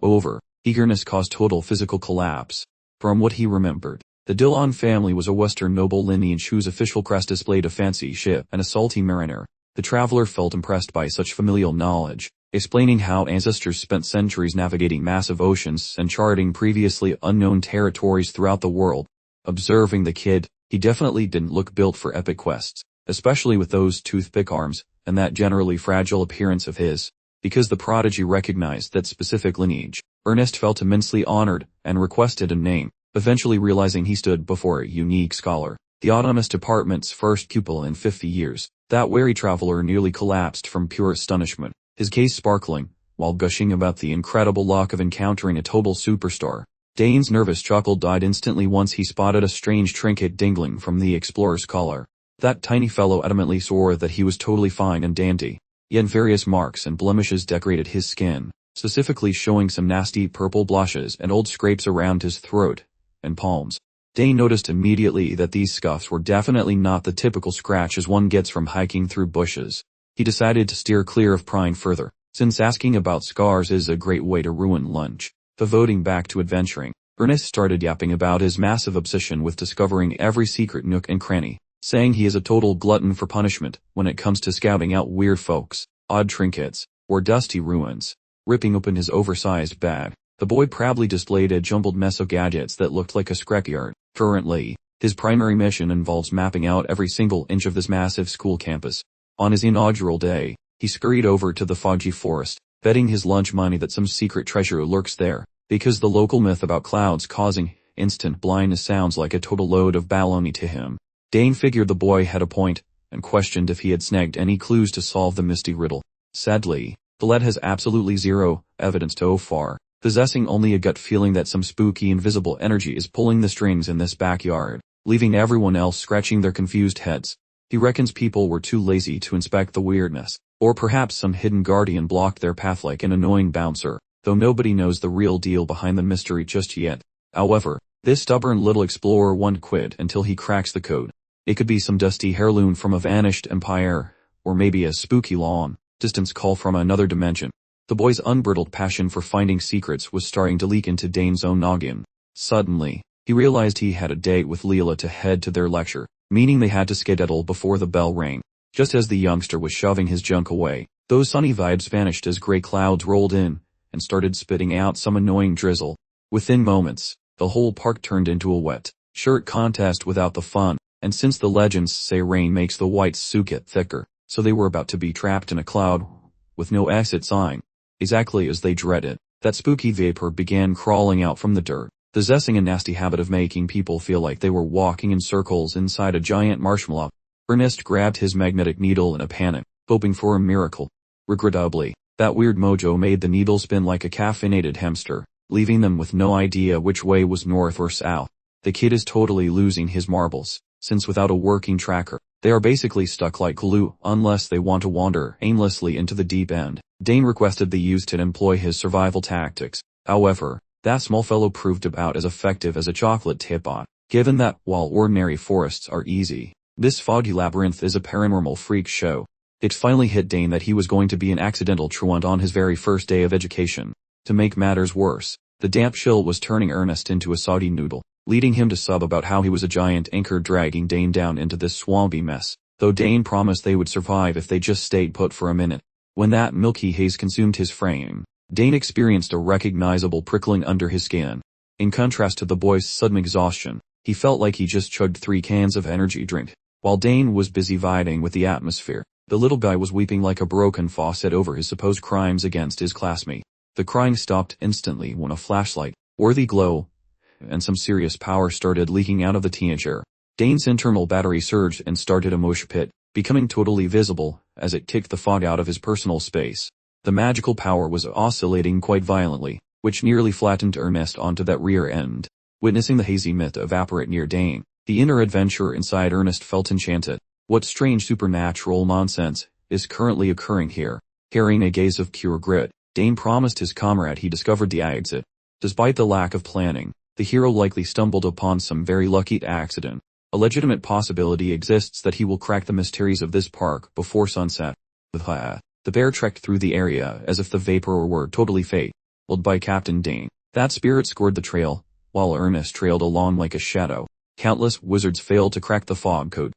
eagerness caused total physical collapse. From what he remembered, the Dillon family was a Western noble lineage whose official crest displayed a fancy ship and a salty mariner. The traveler felt impressed by such familial knowledge, explaining how ancestors spent centuries navigating massive oceans and charting previously unknown territories throughout the world. Observing the kid, he definitely didn't look built for epic quests, especially with those toothpick arms and that generally fragile appearance of his. Because the Prodigy recognized that specific lineage, Ernest felt immensely honored and requested a name, eventually realizing he stood before a unique scholar, the autonomous department's first pupil in 50 years. That wary traveler nearly collapsed from pure astonishment, his gaze sparkling, while gushing about the incredible luck of encountering a total superstar. Dane's nervous chuckle died instantly once he spotted a strange trinket dangling from the explorer's collar. That tiny fellow adamantly swore that he was totally fine and dandy, yet various marks and blemishes decorated his skin, specifically showing some nasty purple blotches and old scrapes around his throat and palms. Dane noticed immediately that these scuffs were definitely not the typical scratches one gets from hiking through bushes. He decided to steer clear of prying further, since asking about scars is a great way to ruin lunch. Devoting back to adventuring, Ernest started yapping about his massive obsession with discovering every secret nook and cranny, saying he is a total glutton for punishment when it comes to scouting out weird folks, odd trinkets, or dusty ruins. Ripping open his oversized bag, the boy proudly displayed a jumbled mess of gadgets that looked like a scrapyard. Currently, his primary mission involves mapping out every single inch of this massive school campus. On his inaugural day, he scurried over to the foggy forest, betting his lunch money that some secret treasure lurks there, because the local myth about clouds causing instant blindness sounds like a total load of baloney to him. Dane figured the boy had a point, and questioned if he had snagged any clues to solve the misty riddle. Sadly, the lad has absolutely zero evidence so far, possessing only a gut feeling that some spooky invisible energy is pulling the strings in this backyard, leaving everyone else scratching their confused heads. He reckons people were too lazy to inspect the weirdness, or perhaps some hidden guardian blocked their path like an annoying bouncer, though nobody knows the real deal behind the mystery just yet. However, this stubborn little explorer won't quit until he cracks the code. It could be some dusty heirloom from a vanished empire, or maybe a spooky long-distance call from another dimension. The boy's unbridled passion for finding secrets was starting to leak into Dane's own noggin. Suddenly, he realized he had a date with Leela to head to their lecture, meaning they had to skedaddle before the bell rang. Just as the youngster was shoving his junk away, those sunny vibes vanished as gray clouds rolled in, and started spitting out some annoying drizzle. Within moments, the whole park turned into a wet shirt contest without the fun, and since the legends say rain makes the white suit get thicker, so they were about to be trapped in a cloud with no exit sign. Exactly as they dreaded, that spooky vapor began crawling out from the dirt, possessing a nasty habit of making people feel like they were walking in circles inside a giant marshmallow. Ernest grabbed his magnetic needle in a panic, hoping for a miracle. Regrettably, that weird mojo made the needle spin like a caffeinated hamster, leaving them with no idea which way was north or south. The kid is totally losing his marbles, since without a working tracker, they are basically stuck like glue unless they want to wander aimlessly into the deep end. Dane requested the youth to employ his survival tactics. However, that small fellow proved about as effective as a chocolate teapot, given that, while ordinary forests are easy, this foggy labyrinth is a paranormal freak show. It finally hit Dane that he was going to be an accidental truant on his very first day of education. To make matters worse, the damp chill was turning Ernest into a soggy noodle, leading him to sob about how he was a giant anchor dragging Dane down into this swampy mess, though Dane promised they would survive if they just stayed put for a minute. When that milky haze consumed his frame, Dane experienced a recognizable prickling under his skin. In contrast to the boy's sudden exhaustion, he felt like he just chugged 3 cans of energy drink. While Dane was busy vibing with the atmosphere, the little guy was weeping like a broken faucet over his supposed crimes against his classmate. The crying stopped instantly when a flashlight-worthy glow and some serious power started leaking out of the teenager. Dane's internal battery surged and started a mosh pit, becoming totally visible as it kicked the fog out of his personal space. The magical power was oscillating quite violently, which nearly flattened Ernest onto that rear end. Witnessing the hazy myth evaporate near Dane, the inner adventurer inside Ernest felt enchanted. What strange supernatural nonsense is currently occurring here? Carrying a gaze of pure grit, Dane promised his comrade he discovered the exit. Despite the lack of planning, the hero likely stumbled upon some very lucky accident. A legitimate possibility exists that he will crack the mysteries of this park before sunset. The bear trekked through the area as if the vapor were totally fate, led by Captain Dane. That spirit scored the trail, while Ernest trailed along like a shadow. Countless wizards failed to crack the fog code.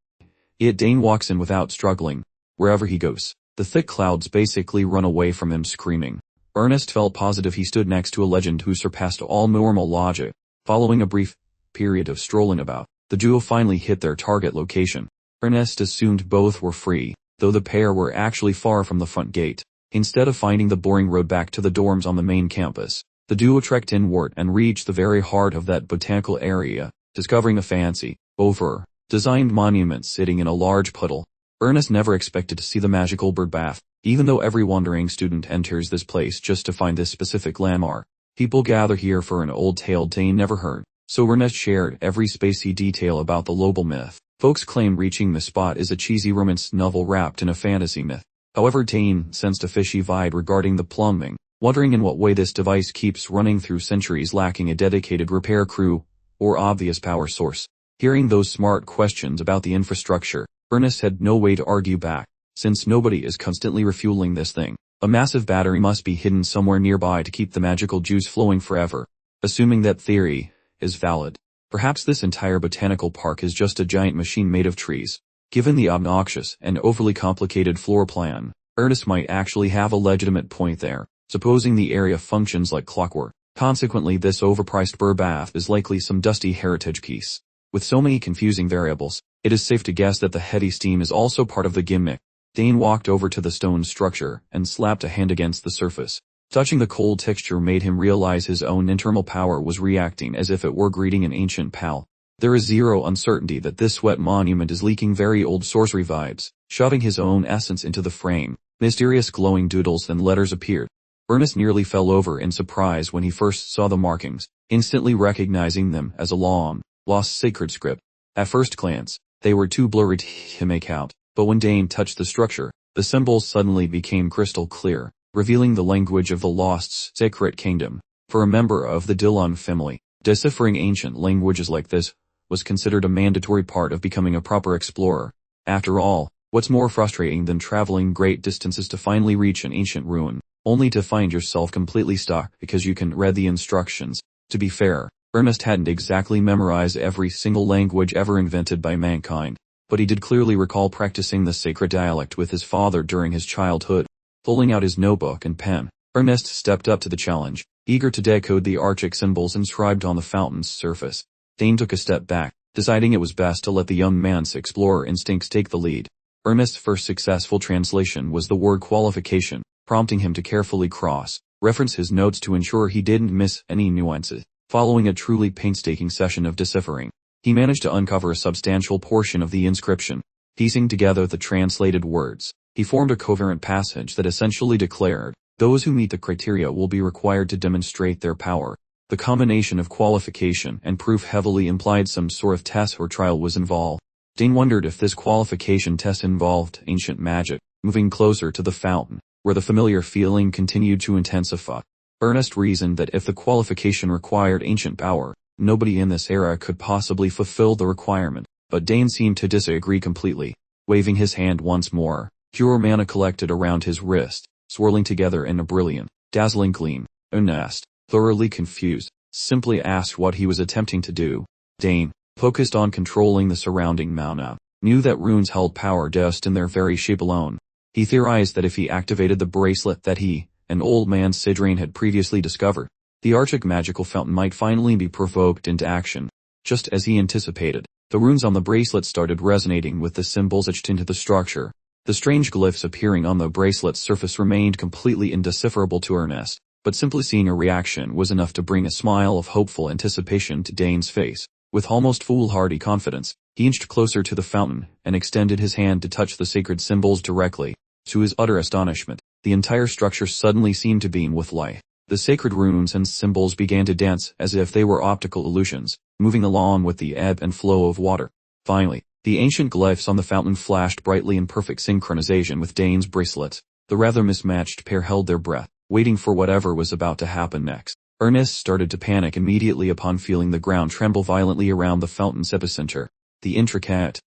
Yet Dane walks in without struggling. Wherever he goes, the thick clouds basically run away from him screaming. Ernest felt positive he stood next to a legend who surpassed all normal logic. Following a brief period of strolling about, the duo finally hit their target location. Ernest assumed both were free, though the pair were actually far from the front gate. Instead of finding the boring road back to the dorms on the main campus, the duo trekked inward and reached the very heart of that botanical area, discovering a fancy, over-designed monument sitting in a large puddle. Ernest never expected to see the magical bird bath, even though every wandering student enters this place just to find this specific landmark. People gather here for an old tale Dane never heard, so Ernest shared every spacey detail about the local myth. Folks claim reaching the spot is a cheesy romance novel wrapped in a fantasy myth. However, Dane sensed a fishy vibe regarding the plumbing, wondering in what way this device keeps running through centuries lacking a dedicated repair crew or obvious power source. Hearing those smart questions about the infrastructure, Ernest had no way to argue back. Since nobody is constantly refueling this thing, a massive battery must be hidden somewhere nearby to keep the magical juice flowing forever. Assuming that theory is valid, perhaps this entire botanical park is just a giant machine made of trees. Given the obnoxious and overly complicated floor plan, Ernest might actually have a legitimate point there, supposing the area functions like clockwork. Consequently, this overpriced burr bath is likely some dusty heritage piece. With so many confusing variables, it is safe to guess that the heady steam is also part of the gimmick. Dane walked over to the stone structure and slapped a hand against the surface. Touching the cold texture made him realize his own internal power was reacting as if it were greeting an ancient pal. There is zero uncertainty that this sweat monument is leaking very old sorcery vibes, shoving his own essence into the frame. Mysterious glowing doodles and letters appeared. Ernest nearly fell over in surprise when he first saw the markings, instantly recognizing them as a long-lost sacred script. At first glance, they were too blurry to make out, but when Dane touched the structure, the symbols suddenly became crystal clear, revealing the language of the Lost's sacred kingdom. For a member of the Dillon family, deciphering ancient languages like this was considered a mandatory part of becoming a proper explorer. After all, what's more frustrating than traveling great distances to finally reach an ancient ruin, only to find yourself completely stuck because you can read the instructions? To be fair, Ernest hadn't exactly memorized every single language ever invented by mankind, but he did clearly recall practicing the sacred dialect with his father during his childhood. Pulling out his notebook and pen, Ernest stepped up to the challenge, eager to decode the archaic symbols inscribed on the fountain's surface. Dane took a step back, deciding it was best to let the young man's explorer instincts take the lead. Ernest's first successful translation was the word qualification, prompting him to carefully cross-reference his notes to ensure he didn't miss any nuances. Following a truly painstaking session of deciphering, he managed to uncover a substantial portion of the inscription. Piecing together the translated words, he formed a coherent passage that essentially declared, "Those who meet the criteria will be required to demonstrate their power." The combination of qualification and proof heavily implied some sort of test or trial was involved. Dane wondered if this qualification test involved ancient magic. Moving closer to the fountain, where the familiar feeling continued to intensify, Ernest reasoned that if the qualification required ancient power, nobody in this era could possibly fulfill the requirement. But Dane seemed to disagree completely. Waving his hand once more, pure mana collected around his wrist, swirling together in a brilliant, dazzling gleam. Ernest, thoroughly confused, simply asked what he was attempting to do. Dane, focused on controlling the surrounding mana, knew that runes held power just in their very shape alone. He theorized that if he activated the bracelet that he, an old man Sidrain, had previously discovered, the archaic magical fountain might finally be provoked into action. Just as he anticipated, the runes on the bracelet started resonating with the symbols etched into the structure. The strange glyphs appearing on the bracelet's surface remained completely indecipherable to Ernest, but simply seeing a reaction was enough to bring a smile of hopeful anticipation to Dane's face. With almost foolhardy confidence, he inched closer to the fountain and extended his hand to touch the sacred symbols directly. To his utter astonishment, the entire structure suddenly seemed to beam with life. The sacred runes and symbols began to dance as if they were optical illusions, moving along with the ebb and flow of water. Finally, the ancient glyphs on the fountain flashed brightly in perfect synchronization with Dane's bracelets. The rather mismatched pair held their breath, waiting for whatever was about to happen next. Ernest started to panic immediately upon feeling the ground tremble violently around the fountain's epicenter. The intricate,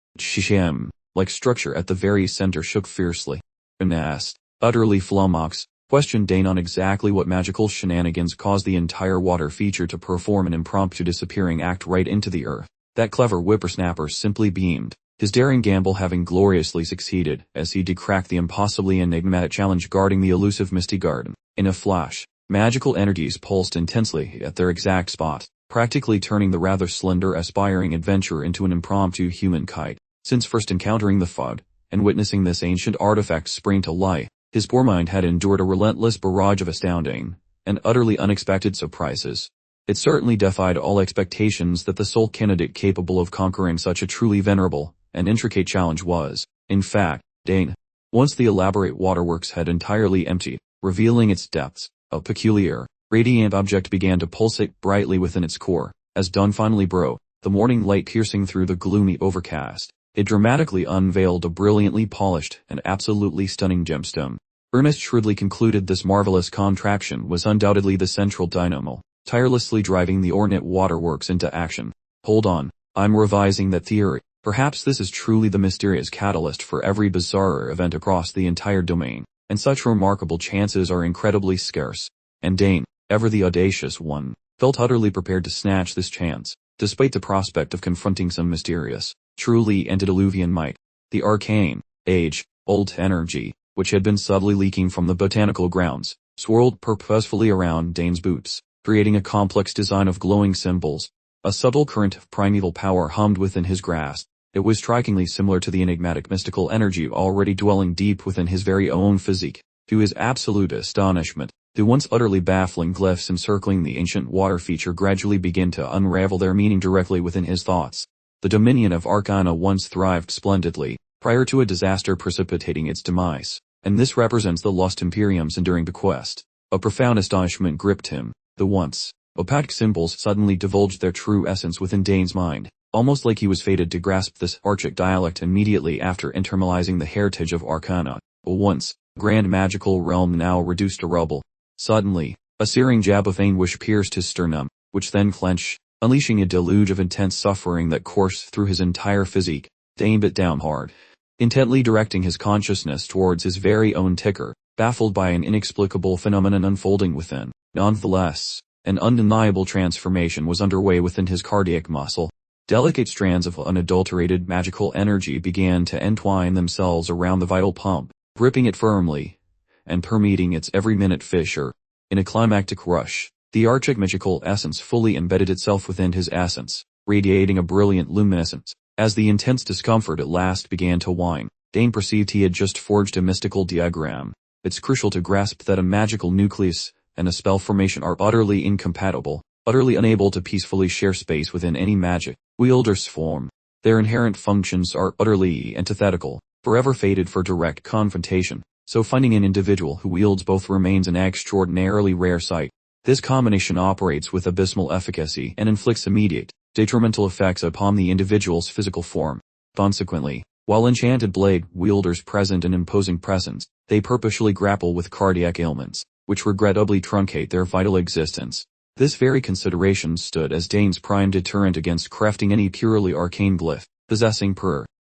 like structure at the very center shook fiercely. Ernest, utterly flummoxed, questioned Dane on exactly what magical shenanigans caused the entire water feature to perform an impromptu disappearing act right into the earth. That clever whippersnapper simply beamed, his daring gamble having gloriously succeeded as he decracked the impossibly enigmatic challenge guarding the elusive misty garden. In a flash, magical energies pulsed intensely at their exact spot, practically turning the rather slender aspiring adventurer into an impromptu human kite. Since first encountering the fog, and witnessing this ancient artifact spring to life, his poor mind had endured a relentless barrage of astounding and utterly unexpected surprises. It certainly defied all expectations that the sole candidate capable of conquering such a truly venerable and intricate challenge was, in fact, Dane. Once the elaborate waterworks had entirely emptied, revealing its depths, a peculiar, radiant object began to pulsate brightly within its core. As dawn finally broke, the morning light piercing through the gloomy overcast, it dramatically unveiled a brilliantly polished and absolutely stunning gemstone. Ernest shrewdly concluded this marvelous contraption was undoubtedly the central dynamo, tirelessly driving the ornate waterworks into action. Hold on, I'm revising that theory. Perhaps this is truly the mysterious catalyst for every bizarre event across the entire domain, and such remarkable chances are incredibly scarce. And Dane, ever the audacious one, felt utterly prepared to snatch this chance, despite the prospect of confronting some mysterious, truly antediluvian might. The arcane, age-old energy which had been subtly leaking from the botanical grounds, swirled purposefully around Dane's boots, creating a complex design of glowing symbols. A subtle current of primeval power hummed within his grasp. It was strikingly similar to the enigmatic mystical energy already dwelling deep within his very own physique. To his absolute astonishment, the once utterly baffling glyphs encircling the ancient water feature gradually began to unravel their meaning directly within his thoughts. The dominion of Arcana once thrived splendidly, prior to a disaster precipitating its demise, and this represents the lost Imperium's enduring bequest. A profound astonishment gripped him. The once opaque symbols suddenly divulged their true essence within Dane's mind, almost like he was fated to grasp this archaic dialect immediately after internalizing the heritage of Arcana, a once grand magical realm now reduced to rubble. Suddenly, a searing jab of anguish pierced his sternum, which then clenched, unleashing a deluge of intense suffering that coursed through his entire physique. Dane bit down hard, intently directing his consciousness towards his very own ticker, baffled by an inexplicable phenomenon unfolding within. Nonetheless, an undeniable transformation was underway within his cardiac muscle. Delicate strands of unadulterated magical energy began to entwine themselves around the vital pump, gripping it firmly, and permeating its every minute fissure. In a climactic rush, the archmagical essence fully embedded itself within his essence, radiating a brilliant luminescence. As the intense discomfort at last began to wane, Dane perceived he had just forged a mystical diagram. It's crucial to grasp that a magical nucleus and a spell formation are utterly incompatible, utterly unable to peacefully share space within any magic wielder's form. Their inherent functions are utterly antithetical, forever fated for direct confrontation, so finding an individual who wields both remains an extraordinarily rare sight. This combination operates with abysmal efficacy and inflicts immediate, detrimental effects upon the individual's physical form. Consequently, while enchanted blade wielders present an imposing presence, they purposely grapple with cardiac ailments, which regrettably truncate their vital existence. This very consideration stood as Dane's prime deterrent against crafting any purely arcane glyph, possessing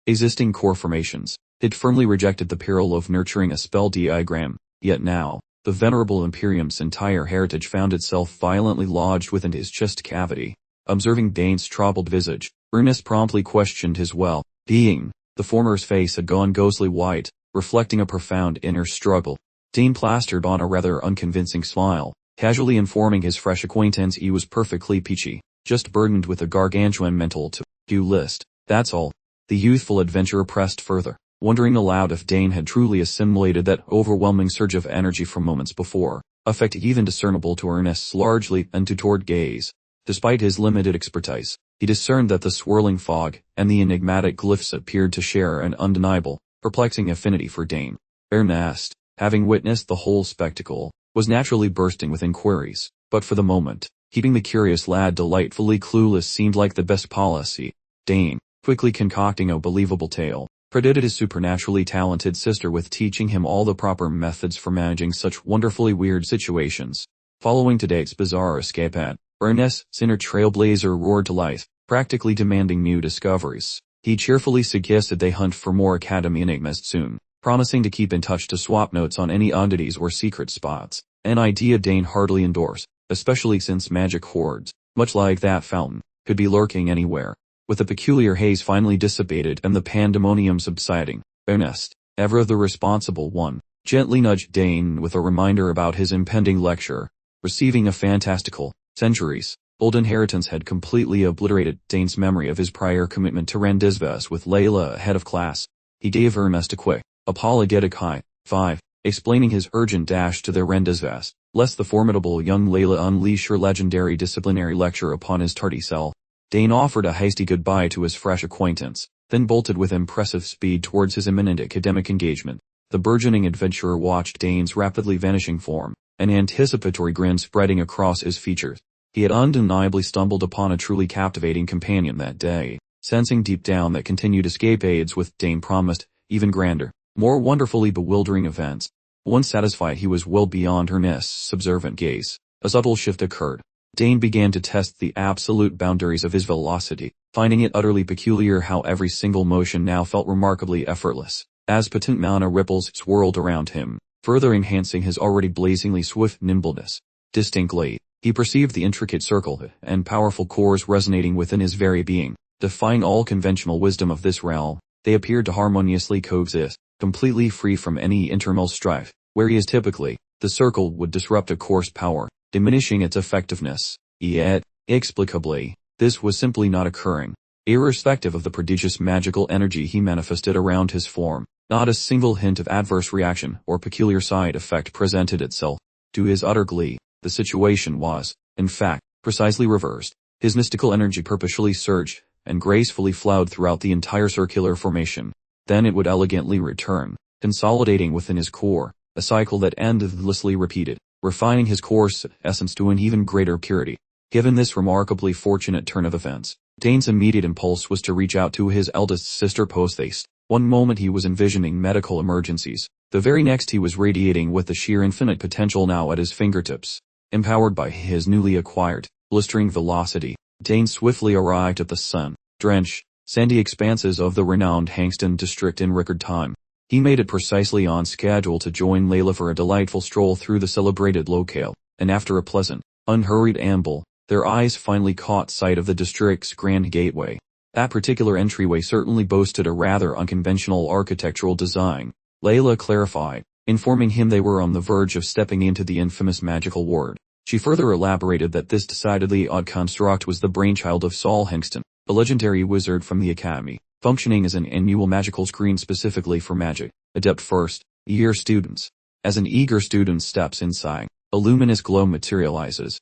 existing core formations. It firmly rejected the peril of nurturing a spell diagram, yet now, the venerable Imperium's entire heritage found itself violently lodged within his chest cavity. Observing Dane's troubled visage, Ernest promptly questioned his well-being. The former's face had gone ghostly white, reflecting a profound inner struggle. Dane plastered on a rather unconvincing smile, casually informing his fresh acquaintance he was perfectly peachy, just burdened with a gargantuan mental to-do list, that's all. The youthful adventurer pressed further, wondering aloud if Dane had truly assimilated that overwhelming surge of energy from moments before, effect even discernible to Ernest's largely untutored gaze. Despite his limited expertise, he discerned that the swirling fog and the enigmatic glyphs appeared to share an undeniable, perplexing affinity for Dane. Ernest, having witnessed the whole spectacle, was naturally bursting with inquiries, but for the moment, keeping the curious lad delightfully clueless seemed like the best policy. Dane, quickly concocting a believable tale, credited his supernaturally talented sister with teaching him all the proper methods for managing such wonderfully weird situations. Following today's bizarre escape at Ernest's inner trailblazer roared to life, practically demanding new discoveries. He cheerfully suggested they hunt for more Academy enigmas soon, promising to keep in touch to swap notes on any oddities or secret spots, an idea Dane heartily endorsed, especially since magic hordes, much like that fountain, could be lurking anywhere. With the peculiar haze finally dissipated and the pandemonium subsiding, Ernest, ever the responsible one, gently nudged Dane with a reminder about his impending lecture. Receiving a fantastical, centuries-old inheritance had completely obliterated Dane's memory of his prior commitment to rendezvous with Leela ahead of class. He gave Ernest a quick, apologetic high five, explaining his urgent dash to their rendezvous, lest the formidable young Leela unleash her legendary disciplinary lecture upon his tardy self. Dane offered a hasty goodbye to his fresh acquaintance, then bolted with impressive speed towards his imminent academic engagement. The burgeoning adventurer watched Dane's rapidly vanishing form, an anticipatory grin spreading across his features. He had undeniably stumbled upon a truly captivating companion that day, sensing deep down that continued escapades with Dane promised even grander, more wonderfully bewildering events. Once satisfied he was well beyond Ernest's observant gaze, a subtle shift occurred. Dane began to test the absolute boundaries of his velocity, finding it utterly peculiar how every single motion now felt remarkably effortless, as potent mana ripples swirled around him, further enhancing his already blazingly swift nimbleness. Distinctly, he perceived the intricate circle and powerful cores resonating within his very being. Defying all conventional wisdom of this realm, they appeared to harmoniously coexist, completely free from any internal strife, whereas typically, the circle would disrupt a course power, diminishing its effectiveness. Yet, inexplicably, this was simply not occurring. Irrespective of the prodigious magical energy he manifested around his form, not a single hint of adverse reaction or peculiar side effect presented itself. To his utter glee, the situation was, in fact, precisely reversed. His mystical energy perpetually surged and gracefully flowed throughout the entire circular formation. Then it would elegantly return, consolidating within his core, a cycle that endlessly repeated, refining his core's essence to an even greater purity. Given this remarkably fortunate turn of events, Dane's immediate impulse was to reach out to his eldest sister post-haste. One moment he was envisioning medical emergencies, the very next he was radiating with the sheer infinite potential now at his fingertips. Empowered by his newly acquired, blistering velocity, Dane swiftly arrived at the sun-drenched, sandy expanses of the renowned Hangston district in record time. He made it precisely on schedule to join Leela for a delightful stroll through the celebrated locale, and after a pleasant, unhurried amble, their eyes finally caught sight of the district's grand gateway. That particular entryway certainly boasted a rather unconventional architectural design, Leela clarified, informing him they were on the verge of stepping into the infamous magical ward. She further elaborated that this decidedly odd construct was the brainchild of Saul Hangston, a legendary wizard from the academy, functioning as an annual magical screen specifically for magic, adept first-year students. As an eager student steps inside, a luminous glow materializes,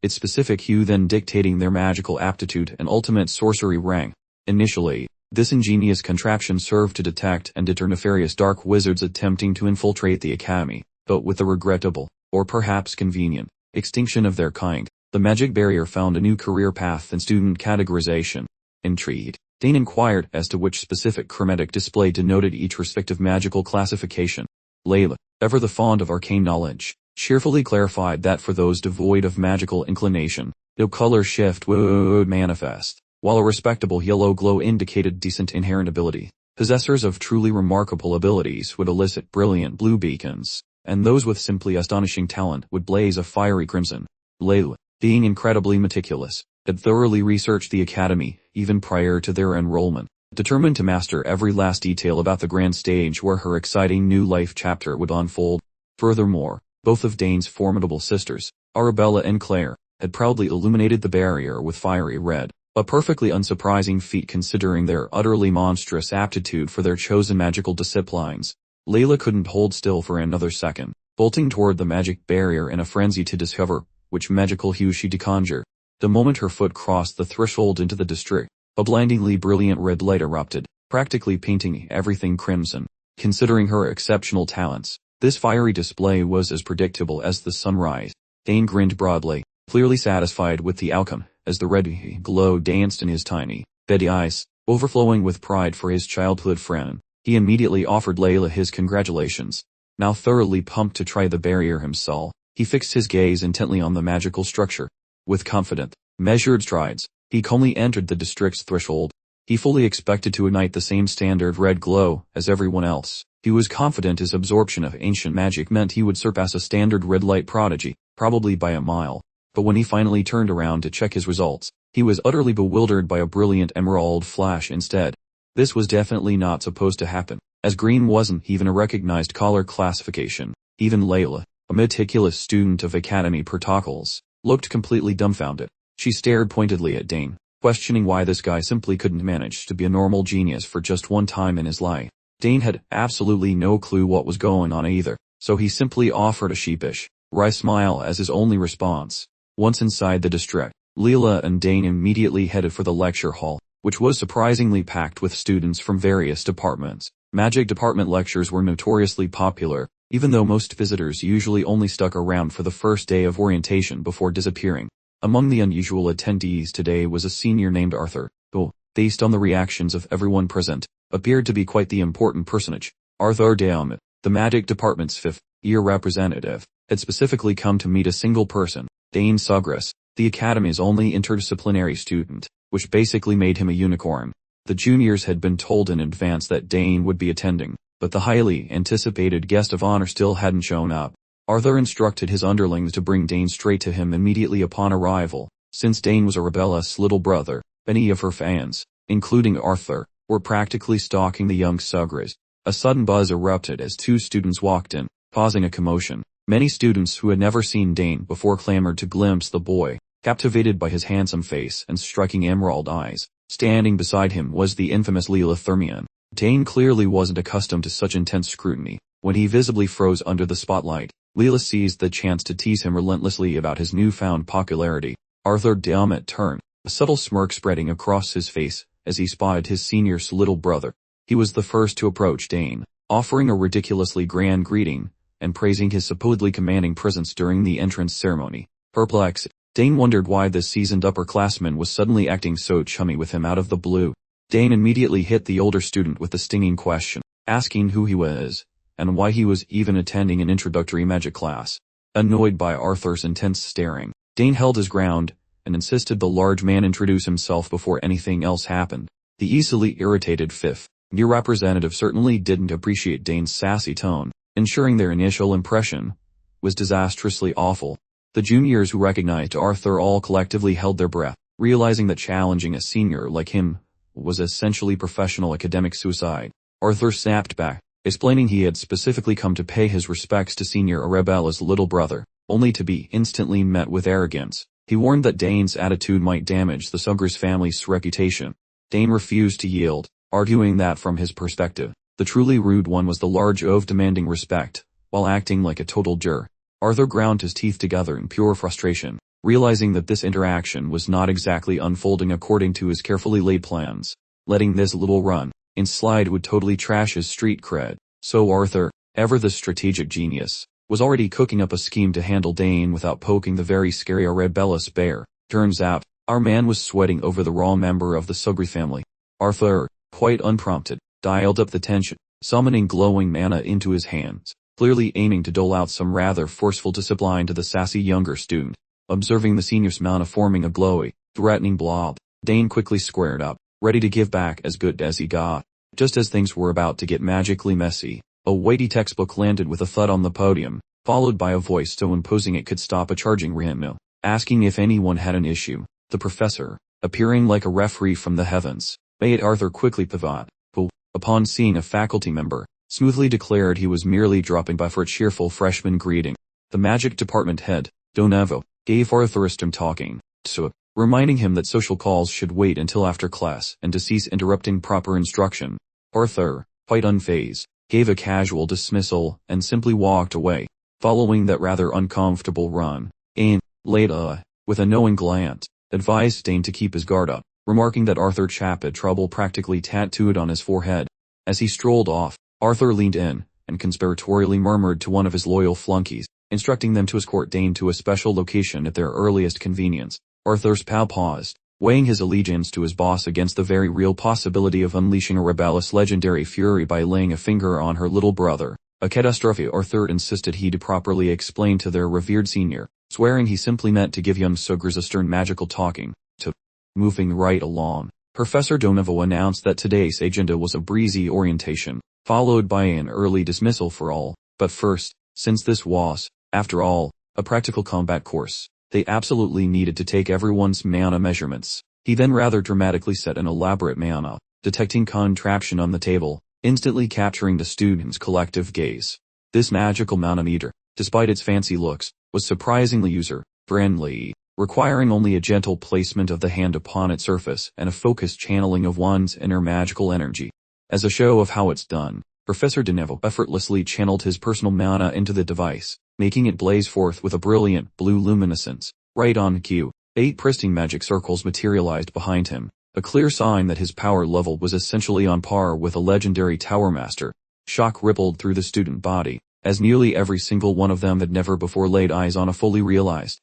its specific hue then dictating their magical aptitude and ultimate sorcery rank. Initially, this ingenious contraption served to detect and deter nefarious dark wizards attempting to infiltrate the academy, but with the regrettable, or perhaps convenient, extinction of their kind, the magic barrier found a new career path in student categorization. Intrigued, Dane inquired as to which specific chromatic display denoted each respective magical classification. Leela, ever the fond of arcane knowledge, cheerfully clarified that for those devoid of magical inclination, no color shift would manifest, while a respectable yellow glow indicated decent inherent ability. Possessors of truly remarkable abilities would elicit brilliant blue beacons, and those with simply astonishing talent would blaze a fiery crimson. Leela, being incredibly meticulous, had thoroughly researched the academy, even prior to their enrollment, determined to master every last detail about the grand stage where her exciting new life chapter would unfold. Furthermore, both of Dane's formidable sisters, Arabella and Claire, had proudly illuminated the barrier with fiery red, a perfectly unsurprising feat considering their utterly monstrous aptitude for their chosen magical disciplines. Leela couldn't hold still for another second, bolting toward the magic barrier in a frenzy to discover which magical hue she'd conjure. The moment her foot crossed the threshold into the district, a blindingly brilliant red light erupted, practically painting everything crimson. Considering her exceptional talents, this fiery display was as predictable as the sunrise. Dane grinned broadly, clearly satisfied with the outcome, as the red glow danced in his tiny, beady eyes, overflowing with pride for his childhood friend. He immediately offered Leela his congratulations. Now thoroughly pumped to try the barrier himself, he fixed his gaze intently on the magical structure. With confident, measured strides, he calmly entered the district's threshold. He fully expected to ignite the same standard red glow as everyone else. He was confident his absorption of ancient magic meant he would surpass a standard red light prodigy, probably by a mile. But when he finally turned around to check his results, he was utterly bewildered by a brilliant emerald flash instead. This was definitely not supposed to happen, as green wasn't even a recognized color classification. Even Leela, a meticulous student of academy protocols, looked completely dumbfounded. She stared pointedly at Dane, questioning why this guy simply couldn't manage to be a normal genius for just one time in his life. Dane had absolutely no clue what was going on either, so he simply offered a sheepish, wry smile as his only response. Once inside the district, Leela and Dane immediately headed for the lecture hall, which was surprisingly packed with students from various departments. Magic department lectures were notoriously popular, even though most visitors usually only stuck around for the first day of orientation before disappearing. Among the unusual attendees today was a senior named Arthur, who, based on the reactions of everyone present, appeared to be quite the important personage. Arthur Daumit, the magic department's fifth-year representative, had specifically come to meet a single person, Dane Sugras, the academy's only interdisciplinary student, which basically made him a unicorn. The juniors had been told in advance that Dane would be attending, but the highly anticipated guest of honor still hadn't shown up. Arthur instructed his underlings to bring Dane straight to him immediately upon arrival. Since Dane was Arabella's little brother, many of her fans, including Arthur, were practically stalking the young Sugras. A sudden buzz erupted as two students walked in, causing a commotion. Many students who had never seen Dane before clamored to glimpse the boy, captivated by his handsome face and striking emerald eyes. Standing beside him was the infamous Leela. Dane clearly wasn't accustomed to such intense scrutiny. When he visibly froze under the spotlight, Leela seized the chance to tease him relentlessly about his newfound popularity. Arthur Dammit turned, a subtle smirk spreading across his face as he spotted his senior's little brother. He was the first to approach Dane, offering a ridiculously grand greeting and praising his supposedly commanding presence during the entrance ceremony. Perplexed, Dane wondered why this seasoned upperclassman was suddenly acting so chummy with him out of the blue. Dane immediately hit the older student with the stinging question, asking who he was, and why he was even attending an introductory magic class. Annoyed by Arthur's intense staring, Dane held his ground and insisted the large man introduce himself before anything else happened. The easily irritated fifth year representative certainly didn't appreciate Dane's sassy tone, ensuring their initial impression was disastrously awful. The juniors who recognized Arthur all collectively held their breath, realizing that challenging a senior like him was essentially professional academic suicide. Arthur snapped back, explaining he had specifically come to pay his respects to Senior Arabella's little brother, only to be instantly met with arrogance. He warned that Dane's attitude might damage the Sugars family's reputation. Dane refused to yield, arguing that from his perspective, the truly rude one was the large oaf demanding respect, while acting like a total jerk. Arthur ground his teeth together in pure frustration, realizing that this interaction was not exactly unfolding according to his carefully laid plans. Letting this little run and slide would totally trash his street cred. So Arthur, ever the strategic genius, was already cooking up a scheme to handle Dane without poking the very scary Arabella's bear. Turns out, our man was sweating over the wrong member of the Sugri family. Arthur, quite unprompted, dialed up the tension, summoning glowing mana into his hands, clearly aiming to dole out some rather forceful discipline to the sassy younger student. Observing the senior's mana forming a glowy, threatening blob, Dane quickly squared up, ready to give back as good as he got. Just as things were about to get magically messy, a weighty textbook landed with a thud on the podium, followed by a voice so imposing it could stop a charging windmill, asking if anyone had an issue. The professor, appearing like a referee from the heavens, made Arthur quickly pivot, who, upon seeing a faculty member, smoothly declared he was merely dropping by for a cheerful freshman greeting. The magic department head, Donevo, gave Arthur a stem talking to, reminding him that social calls should wait until after class and to cease interrupting proper instruction. Arthur, quite unfazed, gave a casual dismissal and simply walked away, following that rather uncomfortable run. And, Leela, with a knowing glance, advised Dane to keep his guard up, remarking that Arthur Chap had trouble practically tattooed on his forehead. As he strolled off, Arthur leaned in and conspiratorially murmured to one of his loyal flunkies, instructing them to escort Dane to a special location at their earliest convenience. Arthur's pal paused, weighing his allegiance to his boss against the very real possibility of unleashing Arabella's legendary fury by laying a finger on her little brother. A catastrophe Arthur insisted he to properly explain to their revered senior, swearing he simply meant to give young Sugars a stern magical talking to. Moving right along, Professor Donevo announced that today's agenda was a breezy orientation, followed by an early dismissal for all. But first, since this was, after all, a practical combat course, they absolutely needed to take everyone's mana measurements. He then rather dramatically set an elaborate mana detecting contraption on the table, instantly capturing the students' collective gaze. This magical mana meter, despite its fancy looks, was surprisingly user-friendly, requiring only a gentle placement of the hand upon its surface and a focused channeling of one's inner magical energy. As a show of how it's done, Professor Donevo effortlessly channeled his personal mana into the device, making it blaze forth with a brilliant blue luminescence. Right on cue, 8 pristine magic circles materialized behind him, a clear sign that his power level was essentially on par with a legendary Tower Master. Shock rippled through the student body, as nearly every single one of them had never before laid eyes on a fully realized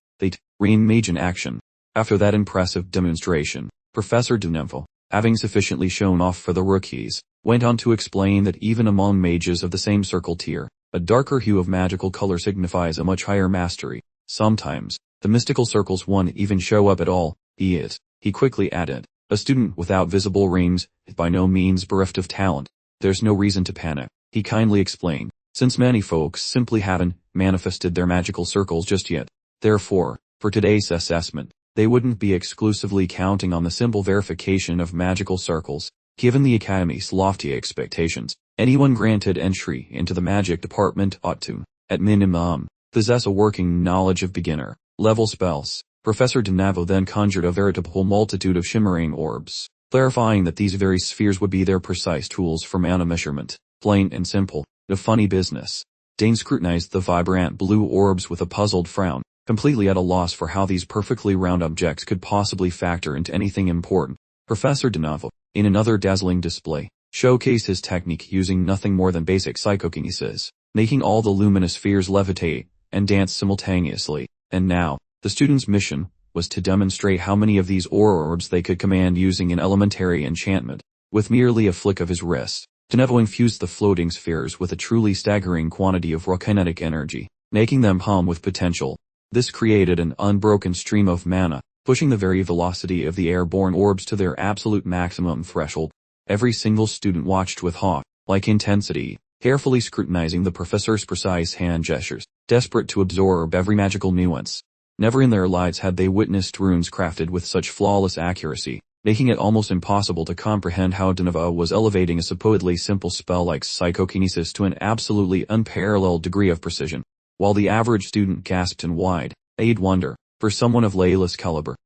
rain mage in action. After that impressive demonstration, Professor Donevo, having sufficiently shown off for the rookies, went on to explain that even among mages of the same circle tier, a darker hue of magical color signifies a much higher mastery. Sometimes, the mystical circles won't even show up at all, he quickly added. A student without visible rings is by no means bereft of talent. There's no reason to panic, he kindly explained, since many folks simply haven't manifested their magical circles just yet. Therefore, for today's assessment, they wouldn't be exclusively counting on the simple verification of magical circles. Given the Academy's lofty expectations, Anyone granted entry into the magic department ought to, at minimum, possess a working knowledge of beginner-level spells. Professor DeNavo then conjured a veritable multitude of shimmering orbs, clarifying that these very spheres would be their precise tools for mana measurement. Plain and simple, a funny business. Dane scrutinized the vibrant blue orbs with a puzzled frown, completely at a loss for how these perfectly round objects could possibly factor into anything important. Professor DeNavo, in another dazzling display, showcased his technique using nothing more than basic psychokinesis, making all the luminous spheres levitate and dance simultaneously. And now, the students' mission was to demonstrate how many of these orbs they could command using an elementary enchantment. With merely a flick of his wrist, DeNavo infused the floating spheres with a truly staggering quantity of raw kinetic energy, making them hum with potential. This created an unbroken stream of mana, pushing the very velocity of the airborne orbs to their absolute maximum threshold. Every single student watched with hawk-like intensity, carefully scrutinizing the professor's precise hand gestures, desperate to absorb every magical nuance. Never in their lives had they witnessed runes crafted with such flawless accuracy, making it almost impossible to comprehend how DeNavo was elevating a supposedly simple spell like psychokinesis to an absolutely unparalleled degree of precision, while the average student gasped in wide-eyed wonder. For someone of Leila's caliber,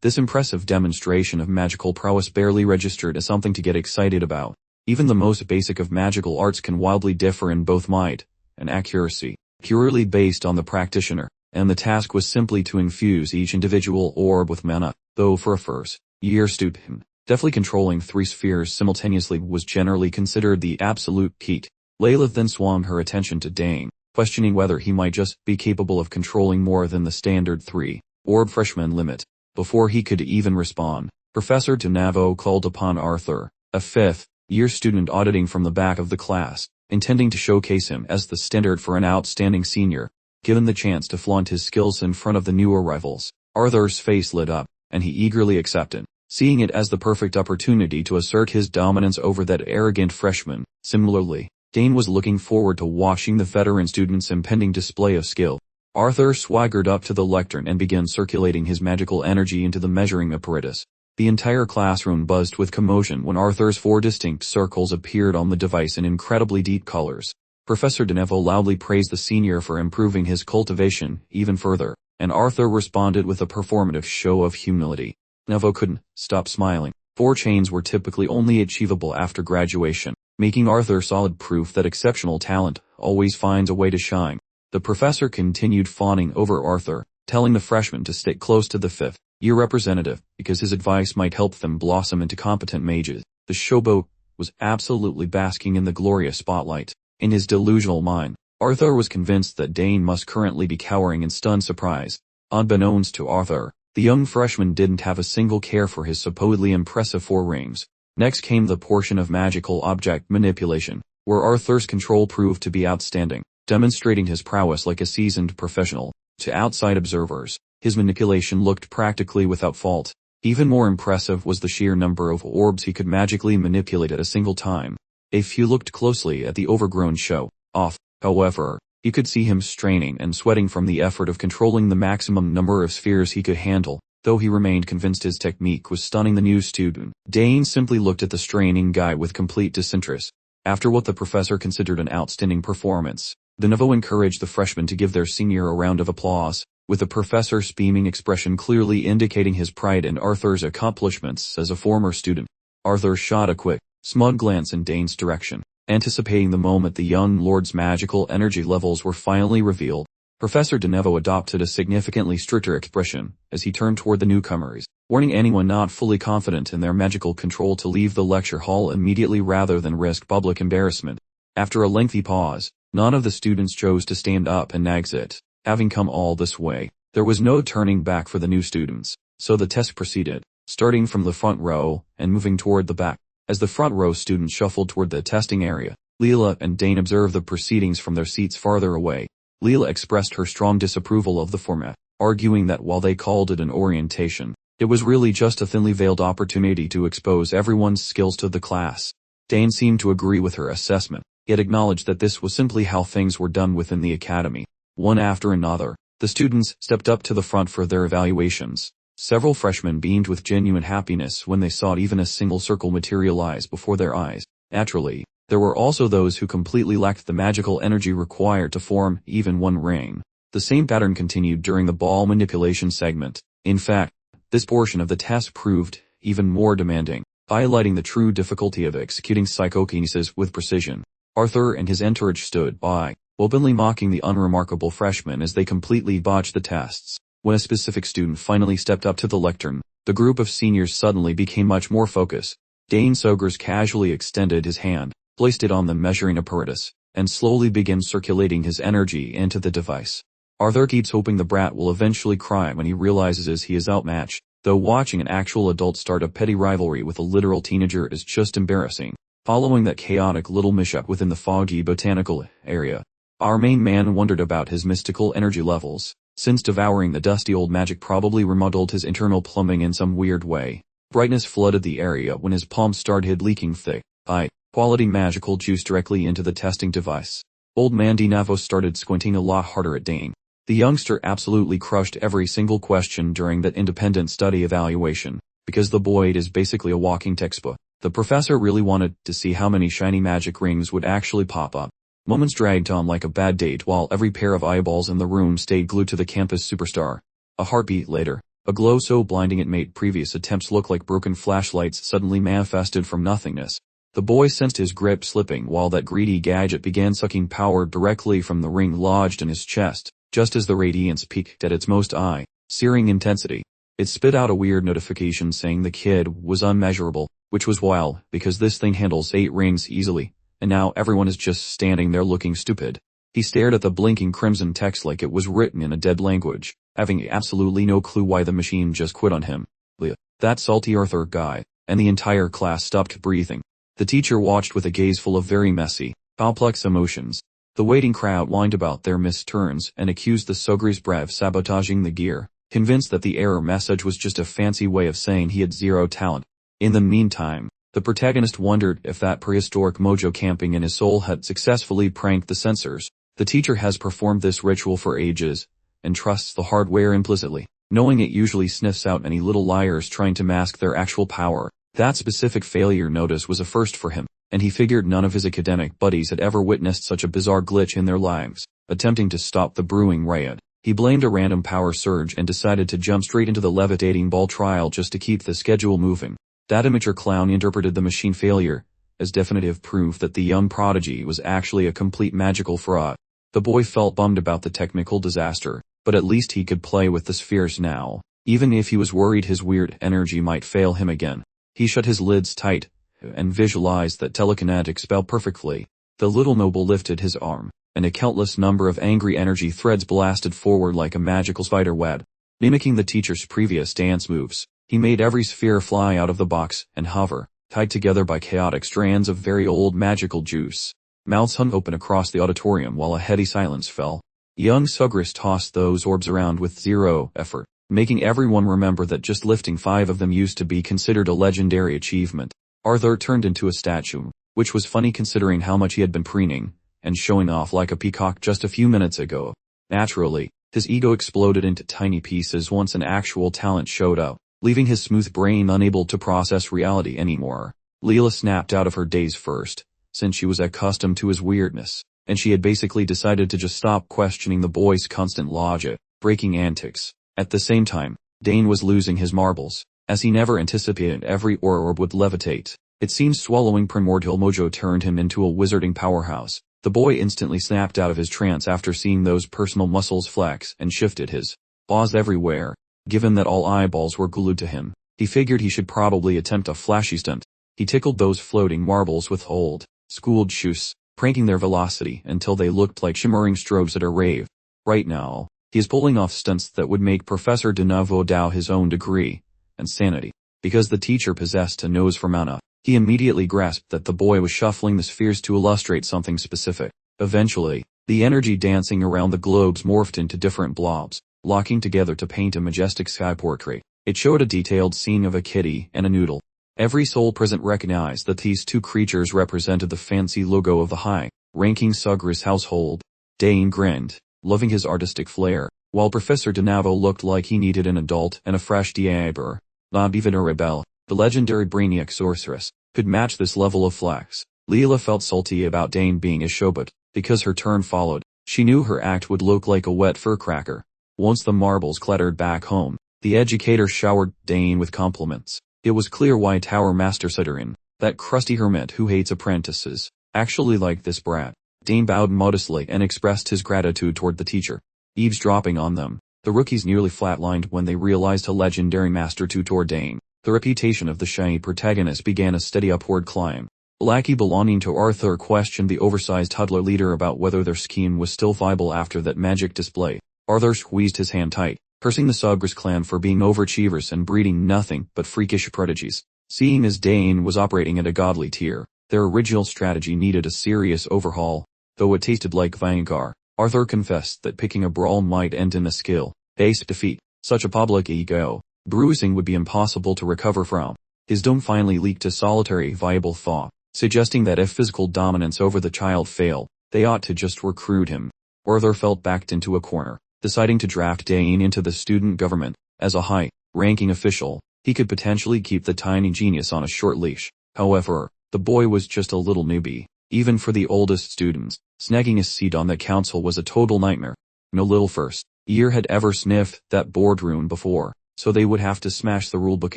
this impressive demonstration of magical prowess barely registered as something to get excited about. Even the most basic of magical arts can wildly differ in both might and accuracy, purely based on the practitioner, and the task was simply to infuse each individual orb with mana, though for a first-year student, deftly controlling 3 spheres simultaneously was generally considered the absolute peak. Leila then swung her attention to Dane, questioning whether he might just be capable of controlling more than the standard 3-orb freshman limit. Before he could even respond, Professor DeNavo called upon Arthur, a 5th-year student auditing from the back of the class, intending to showcase him as the standard for an outstanding senior. Given the chance to flaunt his skills in front of the new arrivals, Arthur's face lit up, and he eagerly accepted, seeing it as the perfect opportunity to assert his dominance over that arrogant freshman. Similarly, Dane was looking forward to watching the veteran student's impending display of skill. Arthur swaggered up to the lectern and began circulating his magical energy into the measuring apparatus. The entire classroom buzzed with commotion when Arthur's 4 distinct circles appeared on the device in incredibly deep colors. Professor DeNavo loudly praised the senior for improving his cultivation even further, and Arthur responded with a performative show of humility. DeNavo couldn't stop smiling. 4 chains were typically only achievable after graduation, making Arthur solid proof that exceptional talent always finds a way to shine. The professor continued fawning over Arthur, telling the freshman to stick close to the 5th-year representative, because his advice might help them blossom into competent mages. The showboat was absolutely basking in the glorious spotlight. In his delusional mind, Arthur was convinced that Dane must currently be cowering in stunned surprise. Unbeknownst to Arthur, the young freshman didn't have a single care for his supposedly impressive 4 rings. Next came the portion of magical object manipulation, where Arthur's control proved to be outstanding, demonstrating his prowess like a seasoned professional. To outside observers, his manipulation looked practically without fault. Even more impressive was the sheer number of orbs he could magically manipulate at a single time. If you looked closely at the overgrown show-off, however, you could see him straining and sweating from the effort of controlling the maximum number of spheres he could handle. Though he remained convinced his technique was stunning the new student, Dane simply looked at the straining guy with complete disinterest. After what the professor considered an outstanding performance, DeNavo encouraged the freshmen to give their senior a round of applause, with the professor's beaming expression clearly indicating his pride in Arthur's accomplishments as a former student. Arthur shot a quick, smug glance in Dane's direction, anticipating the moment the young lord's magical energy levels were finally revealed. Professor DeNavo adopted a significantly stricter expression as he turned toward the newcomers, warning anyone not fully confident in their magical control to leave the lecture hall immediately rather than risk public embarrassment. After a lengthy pause, none of the students chose to stand up and exit. Having come all this way, there was no turning back for the new students, so the test proceeded, starting from the front row and moving toward the back. As the front row students shuffled toward the testing area, Leela and Dane observed the proceedings from their seats farther away. Leela expressed her strong disapproval of the format, arguing that while they called it an orientation, it was really just a thinly veiled opportunity to expose everyone's skills to the class. Dane seemed to agree with her assessment, yet acknowledged that this was simply how things were done within the academy. One after another, the students stepped up to the front for their evaluations. Several freshmen beamed with genuine happiness when they saw even a single circle materialize before their eyes. Naturally, There were also those who completely lacked the magical energy required to form even one ring. The same pattern continued during the ball manipulation segment. In fact, this portion of the task proved even more demanding, highlighting the true difficulty of executing psychokinesis with precision. Arthur and his entourage stood by, openly mocking the unremarkable freshmen as they completely botched the tests. When a specific student finally stepped up to the lectern, the group of seniors suddenly became much more focused. Dane Sogers casually extended his hand, placed it on the measuring apparatus, and slowly began circulating his energy into the device. Arthur keeps hoping the brat will eventually cry when he realizes he is outmatched, though watching an actual adult start a petty rivalry with a literal teenager is just embarrassing. Following that chaotic little mishap within the foggy botanical area, our main man wondered about his mystical energy levels, since devouring the dusty old magic probably remodeled his internal plumbing in some weird way. Brightness flooded the area when his palm started leaking thick, high-quality magical juice directly into the testing device. Old man DeNavo started squinting a lot harder at Dane. The youngster absolutely crushed every single question during that independent study evaluation, because the boy is basically a walking textbook. The professor really wanted to see how many shiny magic rings would actually pop up. Moments dragged on like a bad date while every pair of eyeballs in the room stayed glued to the campus superstar. A heartbeat later, a glow so blinding it made previous attempts look like broken flashlights suddenly manifested from nothingness. The boy sensed his grip slipping while that greedy gadget began sucking power directly from the ring lodged in his chest. Just as the radiance peaked at its most eye-searing intensity, it spit out a weird notification saying the kid was unmeasurable, which was wild, because this thing handles 8 rings easily, and now everyone is just standing there looking stupid. He stared at the blinking crimson text like it was written in a dead language, having absolutely no clue why the machine just quit on him. Leela, that salty Arthur guy, and the entire class stopped breathing. The teacher watched with a gaze full of very messy, complex emotions. The waiting crowd whined about their missed turns and accused the Sogris of sabotaging the gear, convinced that the error message was just a fancy way of saying he had zero talent. In the meantime, the protagonist wondered if that prehistoric mojo camping in his soul had successfully pranked the sensors. The teacher has performed this ritual for ages, and trusts the hardware implicitly, knowing it usually sniffs out any little liars trying to mask their actual power. That specific failure notice was a first for him, and he figured none of his academic buddies had ever witnessed such a bizarre glitch in their lives. Attempting to stop the brewing riot, he blamed a random power surge and decided to jump straight into the levitating ball trial just to keep the schedule moving. That immature clown interpreted the machine failure as definitive proof that the young prodigy was actually a complete magical fraud. The boy felt bummed about the technical disaster, but at least he could play with the spheres now, even if he was worried his weird energy might fail him again. He shut his lids tight and visualized that telekinetic spell perfectly. The little noble lifted his arm, and a countless number of angry energy threads blasted forward like a magical spider web. Mimicking the teacher's previous dance moves, he made every sphere fly out of the box and hover, tied together by chaotic strands of very old magical juice. Mouths hung open across the auditorium while a heady silence fell. Young Sugris tossed those orbs around with zero effort, making everyone remember that just lifting 5 of them used to be considered a legendary achievement. Arthur turned into a statue, which was funny considering how much he had been preening and showing off like a peacock just a few minutes ago. Naturally, his ego exploded into tiny pieces once an actual talent showed up, leaving his smooth brain unable to process reality anymore. Leela snapped out of her daze first, since she was accustomed to his weirdness, and she had basically decided to just stop questioning the boy's constant logic, breaking antics. At the same time, Dane was losing his marbles, as he never anticipated every orb would levitate. It seemed swallowing primordial mojo turned him into a wizarding powerhouse. The boy instantly snapped out of his trance after seeing those personal muscles flex and shifted his paws everywhere. Given that all eyeballs were glued to him, he figured he should probably attempt a flashy stunt. He tickled those floating marbles with old, schooled shoes, pranking their velocity until they looked like shimmering strobes at a rave. Right now, he is pulling off stunts that would make Professor DeNavo doubt his own degree and sanity. Because the teacher possessed a nose for mana, he immediately grasped that the boy was shuffling the spheres to illustrate something specific. Eventually, the energy dancing around the globes morphed into different blobs, locking together to paint a majestic sky portrait. It showed a detailed scene of a kitty and a noodle. Every soul present recognized that these two creatures represented the fancy logo of the high-ranking Sugris household. Dane grinned, loving his artistic flair, while Professor DeNavo looked like he needed an adult and a fresh diaper. Not even a rebel, the legendary brainiac sorceress, could match this level of flex. Leela felt salty about Dane being a showboat, because her turn followed. She knew her act would look like a wet firecracker. Once the marbles clattered back home, the educator showered Dane with compliments. It was clear why Tower Master Sutterin, that crusty hermit who hates apprentices, actually liked this brat. Dane bowed modestly and expressed his gratitude toward the teacher. Eavesdropping on them, the rookies nearly flatlined when they realized a legendary master tutor Dane. The reputation of the shy protagonist began a steady upward climb. A lackey belonging to Arthur questioned the oversized huddler leader about whether their scheme was still viable after that magic display. Arthur squeezed his hand tight, cursing the Sugras clan for being overachievers and breeding nothing but freakish prodigies. Seeing as Dane was operating at a godly tier, their original strategy needed a serious overhaul. Though it tasted like vinegar, Arthur confessed that picking a brawl might end in a skill-based defeat. Such a public ego bruising would be impossible to recover from. His dome finally leaked a solitary viable thought, suggesting that if physical dominance over the child failed, they ought to just recruit him. Arthur felt backed into a corner, deciding to draft Dane into the student government. As a high-ranking official, he could potentially keep the tiny genius on a short leash. However, the boy was just a little newbie. Even for the oldest students, snagging a seat on the council was a total nightmare. No little first year had ever sniffed that boardroom before, so they would have to smash the rulebook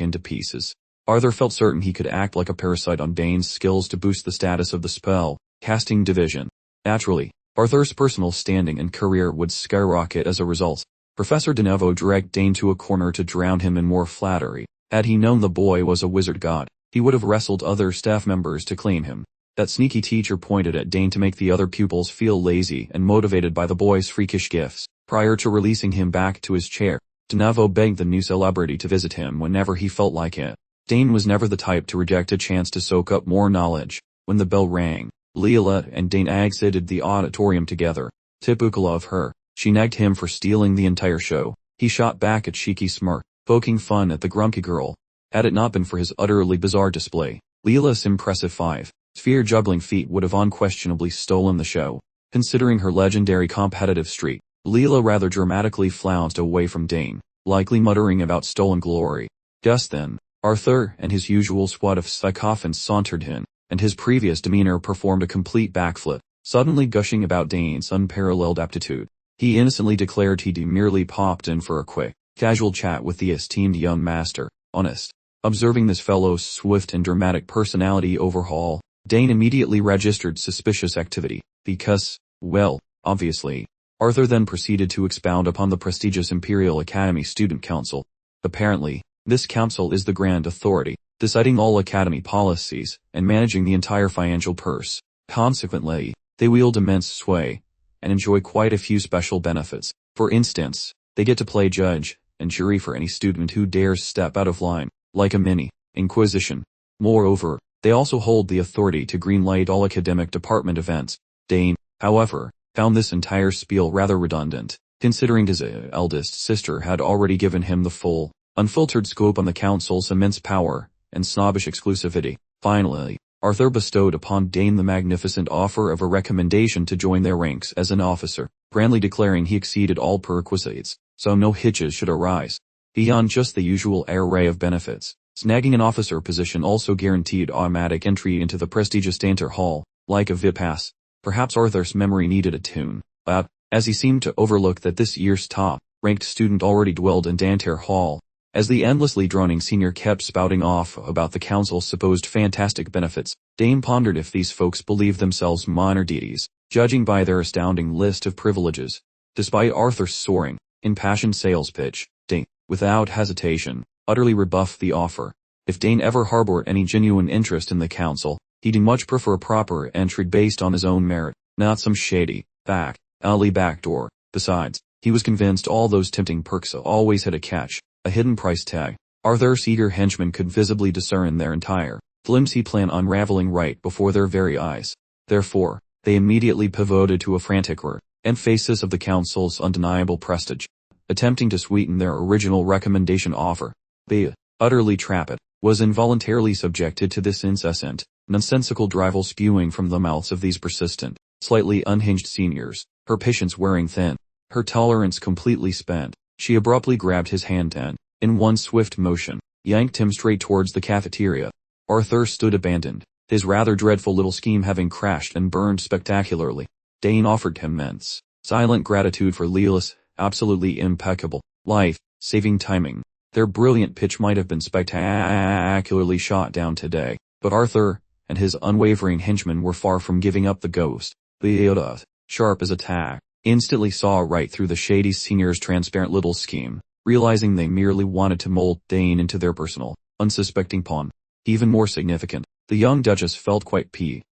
into pieces. Arthur felt certain he could act like a parasite on Dane's skills to boost the status of the spell-casting division. Naturally, Arthur's personal standing and career would skyrocket as a result. Professor De Novo dragged Dane to a corner to drown him in more flattery. Had he known the boy was a wizard god, he would have wrestled other staff members to claim him. That sneaky teacher pointed at Dane to make the other pupils feel lazy and motivated by the boy's freakish gifts. Prior to releasing him back to his chair, De Novo begged the new celebrity to visit him whenever he felt like it. Dane was never the type to reject a chance to soak up more knowledge. When the bell rang, Leela and Dane exited the auditorium together. Typical of her, she nagged him for stealing the entire show. He shot back a cheeky smirk, poking fun at the grumpy girl. Had it not been for his utterly bizarre display, Leela's impressive five-sphere juggling feat would have unquestionably stolen the show. Considering her legendary competitive streak, Leela rather dramatically flounced away from Dane, likely muttering about stolen glory. Just then, Arthur and his usual squad of sycophants sauntered in, and his previous demeanor performed a complete backflip, suddenly gushing about Dane's unparalleled aptitude. He innocently declared he'd merely popped in for a quick, casual chat with the esteemed young master. Honest. Observing this fellow's swift and dramatic personality overhaul, Dane immediately registered suspicious activity, because, well, obviously. Arthur then proceeded to expound upon the prestigious Imperial Academy Student Council. Apparently, this council is the grand authority, deciding all academy policies, and managing the entire financial purse. Consequently, they wield immense sway, and enjoy quite a few special benefits. For instance, they get to play judge and jury for any student who dares step out of line, like a mini-inquisition. Moreover, they also hold the authority to greenlight all academic department events. Dane, however, found this entire spiel rather redundant, considering his eldest sister had already given him the full, unfiltered scope on the council's immense power and snobbish exclusivity. Finally, Arthur bestowed upon Dane the magnificent offer of a recommendation to join their ranks as an officer, grandly declaring he exceeded all prerequisites, so no hitches should arise. Beyond just the usual array of benefits, snagging an officer position also guaranteed automatic entry into the prestigious Danter Hall, like a VIP pass. Perhaps Arthur's memory needed a tune, but, as he seemed to overlook that this year's top-ranked student already dwelled in Danter Hall, as the endlessly droning senior kept spouting off about the council's supposed fantastic benefits, Dane pondered if these folks believed themselves minor deities, judging by their astounding list of privileges. Despite Arthur's soaring, impassioned sales pitch, Dane, without hesitation, utterly rebuffed the offer. If Dane ever harbored any genuine interest in the council, he'd much prefer proper entry based on his own merit, not some shady, alley backdoor. Besides, he was convinced all those tempting perks always had a catch, a hidden price tag. Arthur's eager henchmen could visibly discern their entire, flimsy plan unraveling right before their very eyes. Therefore, they immediately pivoted to a frantic emphasis of the council's undeniable prestige, attempting to sweeten their original recommendation offer. The utterly trapped was involuntarily subjected to this incessant, nonsensical drivel spewing from the mouths of these persistent, slightly unhinged seniors, her patience wearing thin, her tolerance completely spent. She abruptly grabbed his hand and, in one swift motion, yanked him straight towards the cafeteria. Arthur stood abandoned, His rather dreadful little scheme having crashed and burned spectacularly, Dane offered him immense, silent gratitude for Leela's absolutely impeccable, life-saving timing. Their brilliant pitch might have been spectacularly shot down today, but Arthur and his unwavering henchmen were far from giving up the ghost. Leela, sharp as a tack, instantly saw right through the shady senior's transparent little scheme, realizing they merely wanted to mold Dane into their personal, unsuspecting pawn. Even more significant, the young Duchess felt quite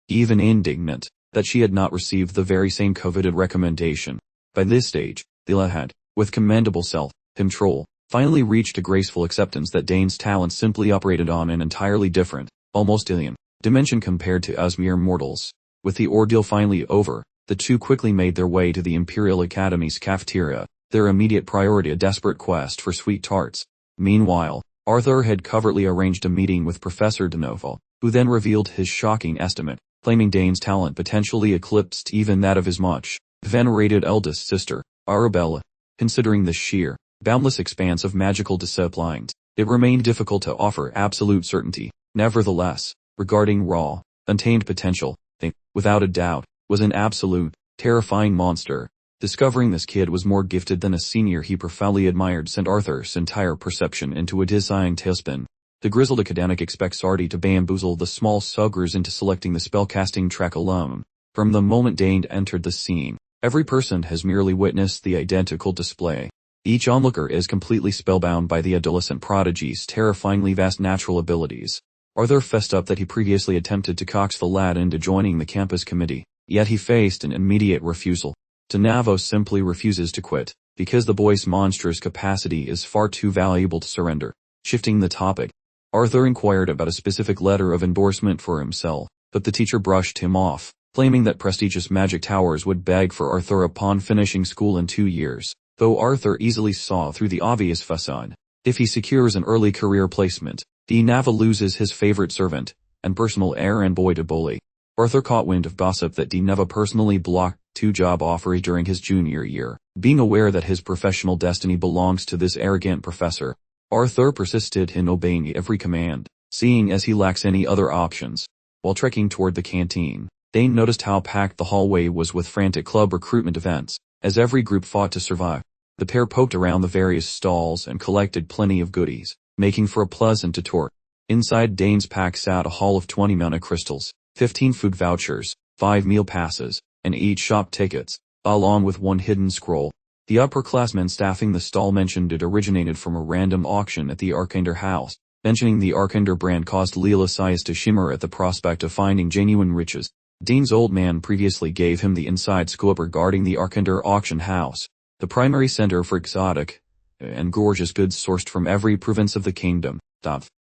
even indignant, that she had not received the very same coveted recommendation. By this stage, Leela had, with commendable self-control, finally reached a graceful acceptance that Dane's talents simply operated on an entirely different, almost alien, dimension compared to us mere mortals. With the ordeal finally over, the two quickly made their way to the Imperial Academy's cafeteria, their immediate priority a desperate quest for sweet tarts. Meanwhile, Arthur had covertly arranged a meeting with Professor de Novo, who then revealed his shocking estimate, claiming Dane's talent potentially eclipsed even that of his much venerated eldest sister, Arabella. Considering the sheer, boundless expanse of magical disciplines, it remained difficult to offer absolute certainty. Nevertheless, regarding raw, untamed potential, Dane, without a doubt, was an absolute, terrifying monster. Discovering this kid was more gifted than a senior he profoundly admired sent Arthur's entire perception into a dizzying tailspin. The grizzled academic expects Artie to bamboozle the small suggers into selecting the spellcasting track alone. From the moment Dane entered the scene, every person has merely witnessed the identical display. Each onlooker is completely spellbound by the adolescent prodigy's terrifyingly vast natural abilities. Arthur fessed up that he previously attempted to coax the lad into joining the campus committee, yet he faced an immediate refusal. Navo simply refuses to quit, because the boy's monstrous capacity is far too valuable to surrender. Shifting the topic, Arthur inquired about a specific letter of endorsement for himself, but the teacher brushed him off, claiming that prestigious magic towers would beg for Arthur upon finishing school in 2 years, though Arthur easily saw through the obvious facade. If he secures an early career placement, Navo loses his favorite servant and personal errand boy to bully. Arthur caught wind of gossip that Navo personally blocked 2 job offers during his junior year. Being aware that his professional destiny belongs to this arrogant professor, Arthur persisted in obeying every command, seeing as he lacks any other options. While trekking toward the canteen, Dane noticed how packed the hallway was with frantic club recruitment events, as every group fought to survive. The pair poked around the various stalls and collected plenty of goodies, making for a pleasant tour. Inside Dane's pack sat a haul of 20 mana crystals, 15 food vouchers, 5 meal passes, and 8 shop tickets, along with 1 hidden scroll. The upperclassmen staffing the stall mentioned it originated from a random auction at the Arkander house. Mentioning the Arkander brand caused Leela's eyes to shimmer at the prospect of finding genuine riches. Dane's old man previously gave him the inside scoop regarding the Arkander auction house, the primary center for exotic and gorgeous goods sourced from every province of the kingdom.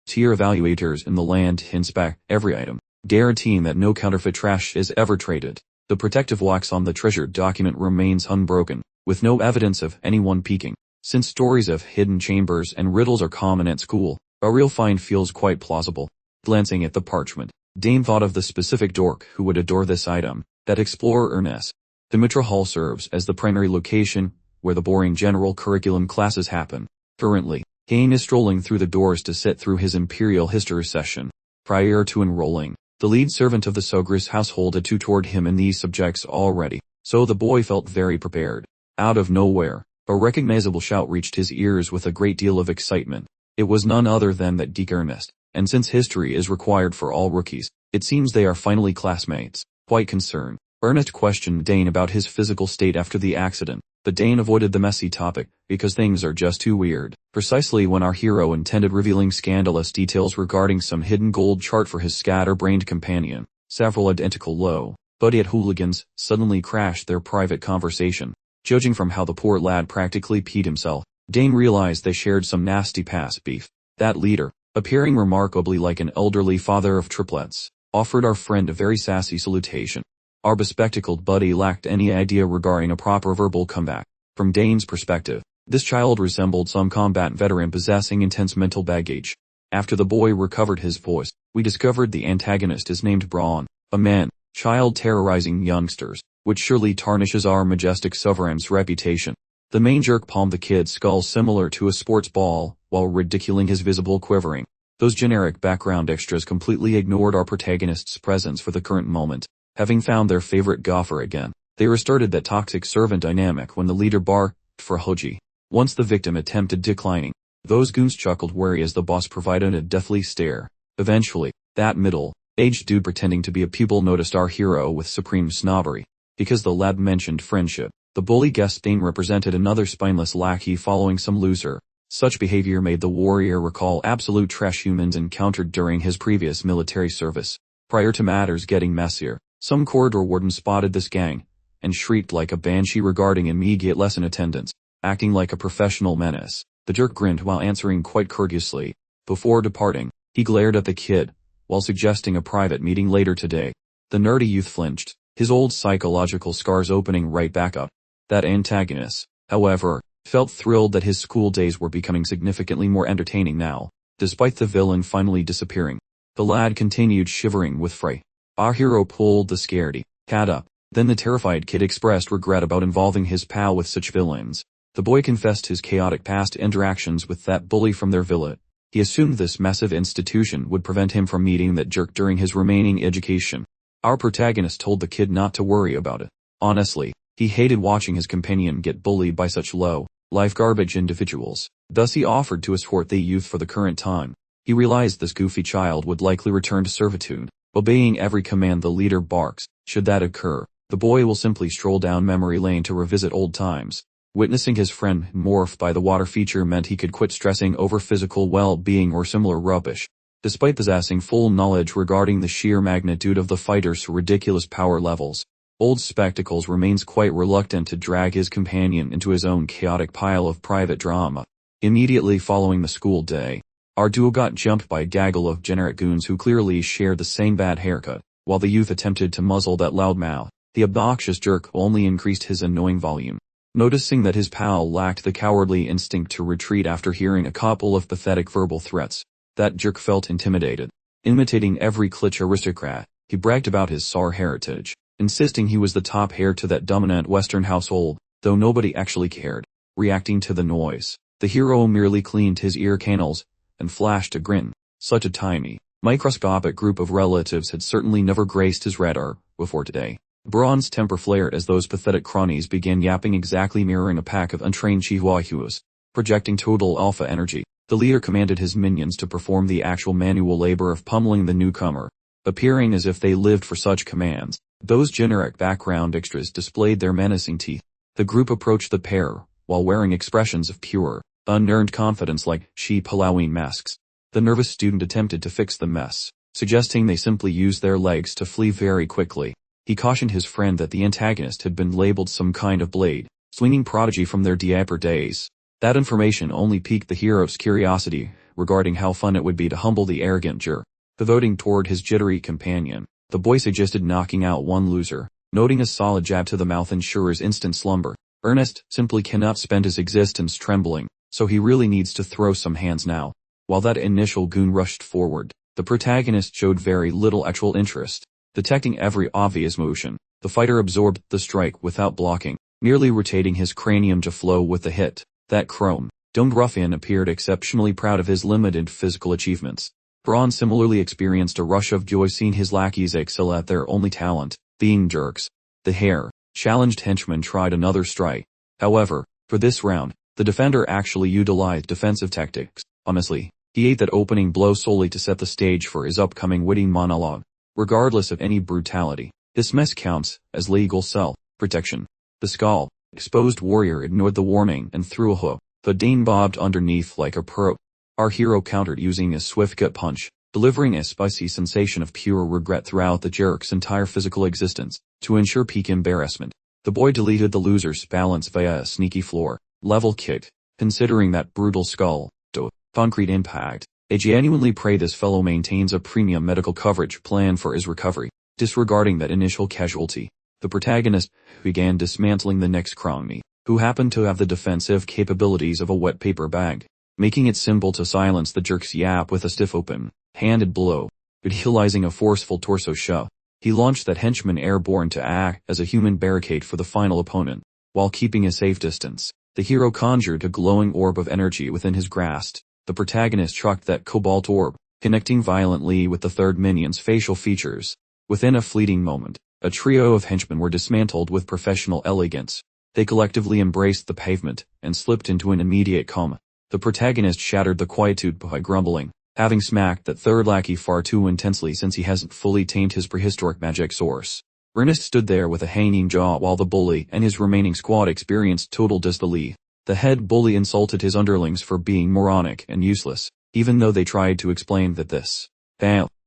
Tier evaluators in the land inspect every item, guaranteeing that no counterfeit trash is ever traded. The protective wax on the treasured document remains unbroken, with no evidence of anyone peeking. Since stories of hidden chambers and riddles are common at school, a real find feels quite plausible. Glancing at the parchment, Dane thought of the specific dork who would adore this item, that explorer Ernest. The Mitra Hall serves as the primary location, where the boring general curriculum classes happen. Currently, Dane is strolling through the doors to sit through his Imperial History session. Prior to enrolling, the lead servant of the Sogris household had tutored him in these subjects already, so the boy felt very prepared. Out of nowhere, a recognizable shout reached his ears with a great deal of excitement. It was none other than that Deke Ernest, and since history is required for all rookies, it seems they are finally classmates. Quite concerned, Ernest questioned Dane about his physical state after the accident, but Dane avoided the messy topic, because things are just too weird. Precisely when our hero intended revealing scandalous details regarding some hidden gold chart for his scatter-brained companion, several identical low-budget hooligans suddenly crashed their private conversation. Judging from how the poor lad practically peed himself, Dane realized they shared some nasty past beef. That leader, appearing remarkably like an elderly father of triplets, offered our friend a very sassy salutation. Our bespectacled buddy lacked any idea regarding a proper verbal comeback. From Dane's perspective, this child resembled some combat veteran possessing intense mental baggage. After the boy recovered his voice, we discovered the antagonist is named Braun, a man-child terrorizing youngsters, which surely tarnishes our majestic sovereign's reputation. The main jerk palmed the kid's skull similar to a sports ball, while ridiculing his visible quivering. Those generic background extras completely ignored our protagonist's presence for the current moment. Having found their favorite golfer again, they restarted that toxic servant dynamic when the leader barked for Hoji. Once the victim attempted declining, those goons chuckled wary as the boss provided a deathly stare. Eventually, that middle-aged dude pretending to be a pupil noticed our hero with supreme snobbery. Because the lad mentioned friendship, the bully guessed Dane represented another spineless lackey following some loser. Such behavior made the warrior recall absolute trash humans encountered during his previous military service. Prior to matters getting messier, some corridor warden spotted this gang, and shrieked like a banshee regarding immediate lesson attendance. Acting like a professional menace, the jerk grinned while answering quite courteously. Before departing, he glared at the kid, while suggesting a private meeting later today. The nerdy youth flinched, his old psychological scars opening right back up. That antagonist, however, felt thrilled that his school days were becoming significantly more entertaining now. Despite the villain finally disappearing, the lad continued shivering with fright. Our hero pulled the scaredy cat up. Then the terrified kid expressed regret about involving his pal with such villains. The boy confessed his chaotic past interactions with that bully from their villa. He assumed this massive institution would prevent him from meeting that jerk during his remaining education. Our protagonist told the kid not to worry about it. Honestly, he hated watching his companion get bullied by such low-life garbage individuals. Thus he offered to escort the youth for the current time. He realized this goofy child would likely return to servitude, obeying every command the leader barks. Should that occur, the boy will simply stroll down memory lane to revisit old times. Witnessing his friend morph by the water feature meant he could quit stressing over physical well-being or similar rubbish. Despite possessing full knowledge regarding the sheer magnitude of the fighter's ridiculous power levels, Old Spectacles remains quite reluctant to drag his companion into his own chaotic pile of private drama. Immediately following the school day, our duo got jumped by a gaggle of generic goons who clearly shared the same bad haircut. While the youth attempted to muzzle that loudmouth, the obnoxious jerk only increased his annoying volume. Noticing that his pal lacked the cowardly instinct to retreat after hearing a couple of pathetic verbal threats, that jerk felt intimidated. Imitating every cliché aristocrat, he bragged about his Sar heritage, insisting he was the top heir to that dominant Western household, though nobody actually cared. Reacting to the noise, the hero merely cleaned his ear canals and flashed a grin. Such a tiny, microscopic group of relatives had certainly never graced his radar before today. Braun's temper flared as those pathetic cronies began yapping, exactly mirroring a pack of untrained chihuahuas. Projecting total alpha energy, the leader commanded his minions to perform the actual manual labor of pummeling the newcomer. Appearing as if they lived for such commands, those generic background extras displayed their menacing teeth. The group approached the pair, while wearing expressions of pure, unearned confidence like sheep Halloween masks. The nervous student attempted to fix the mess, suggesting they simply use their legs to flee very quickly. He cautioned his friend that the antagonist had been labeled some kind of blade, swinging prodigy from their diaper days. That information only piqued the hero's curiosity regarding how fun it would be to humble the arrogant jerk. Pivoting toward his jittery companion, the boy suggested knocking out one loser, noting a solid jab to the mouth ensures instant slumber. Ernest simply cannot spend his existence trembling, so he really needs to throw some hands now. While that initial goon rushed forward, the protagonist showed very little actual interest. Detecting every obvious motion, the fighter absorbed the strike without blocking, merely rotating his cranium to flow with the hit. That chrome-domed ruffian appeared exceptionally proud of his limited physical achievements. Braun similarly experienced a rush of joy seeing his lackeys excel at their only talent, being jerks. The hair-challenged henchman tried another strike. However, for this round, the defender actually utilized defensive tactics. Honestly, he ate that opening blow solely to set the stage for his upcoming witty monologue. Regardless of any brutality, this mess counts as legal self-protection. The skull-exposed warrior ignored the warning and threw a hook. The Dane bobbed underneath like a pro. Our hero countered using a swift gut punch, delivering a spicy sensation of pure regret throughout the jerk's entire physical existence. To ensure peak embarrassment, the boy deleted the loser's balance via a sneaky floor-level kick. Considering that brutal skull-to-concrete impact, I genuinely pray this fellow maintains a premium medical coverage plan for his recovery. Disregarding that initial casualty, the protagonist began dismantling the next crony, who happened to have the defensive capabilities of a wet paper bag, making it simple to silence the jerk's yap with a stiff open-handed blow. Utilizing a forceful torso shove, he launched that henchman airborne to act as a human barricade for the final opponent. While keeping a safe distance, the hero conjured a glowing orb of energy within his grasp. The protagonist chucked that cobalt orb, connecting violently with the third minion's facial features. Within a fleeting moment, a trio of henchmen were dismantled with professional elegance. They collectively embraced the pavement and slipped into an immediate coma. The protagonist shattered the quietude by grumbling, having smacked that third lackey far too intensely since he hasn't fully tamed his prehistoric magic source. Ernest stood there with a hanging jaw while the bully and his remaining squad experienced total disbelief. The head bully insulted his underlings for being moronic and useless, even though they tried to explain that this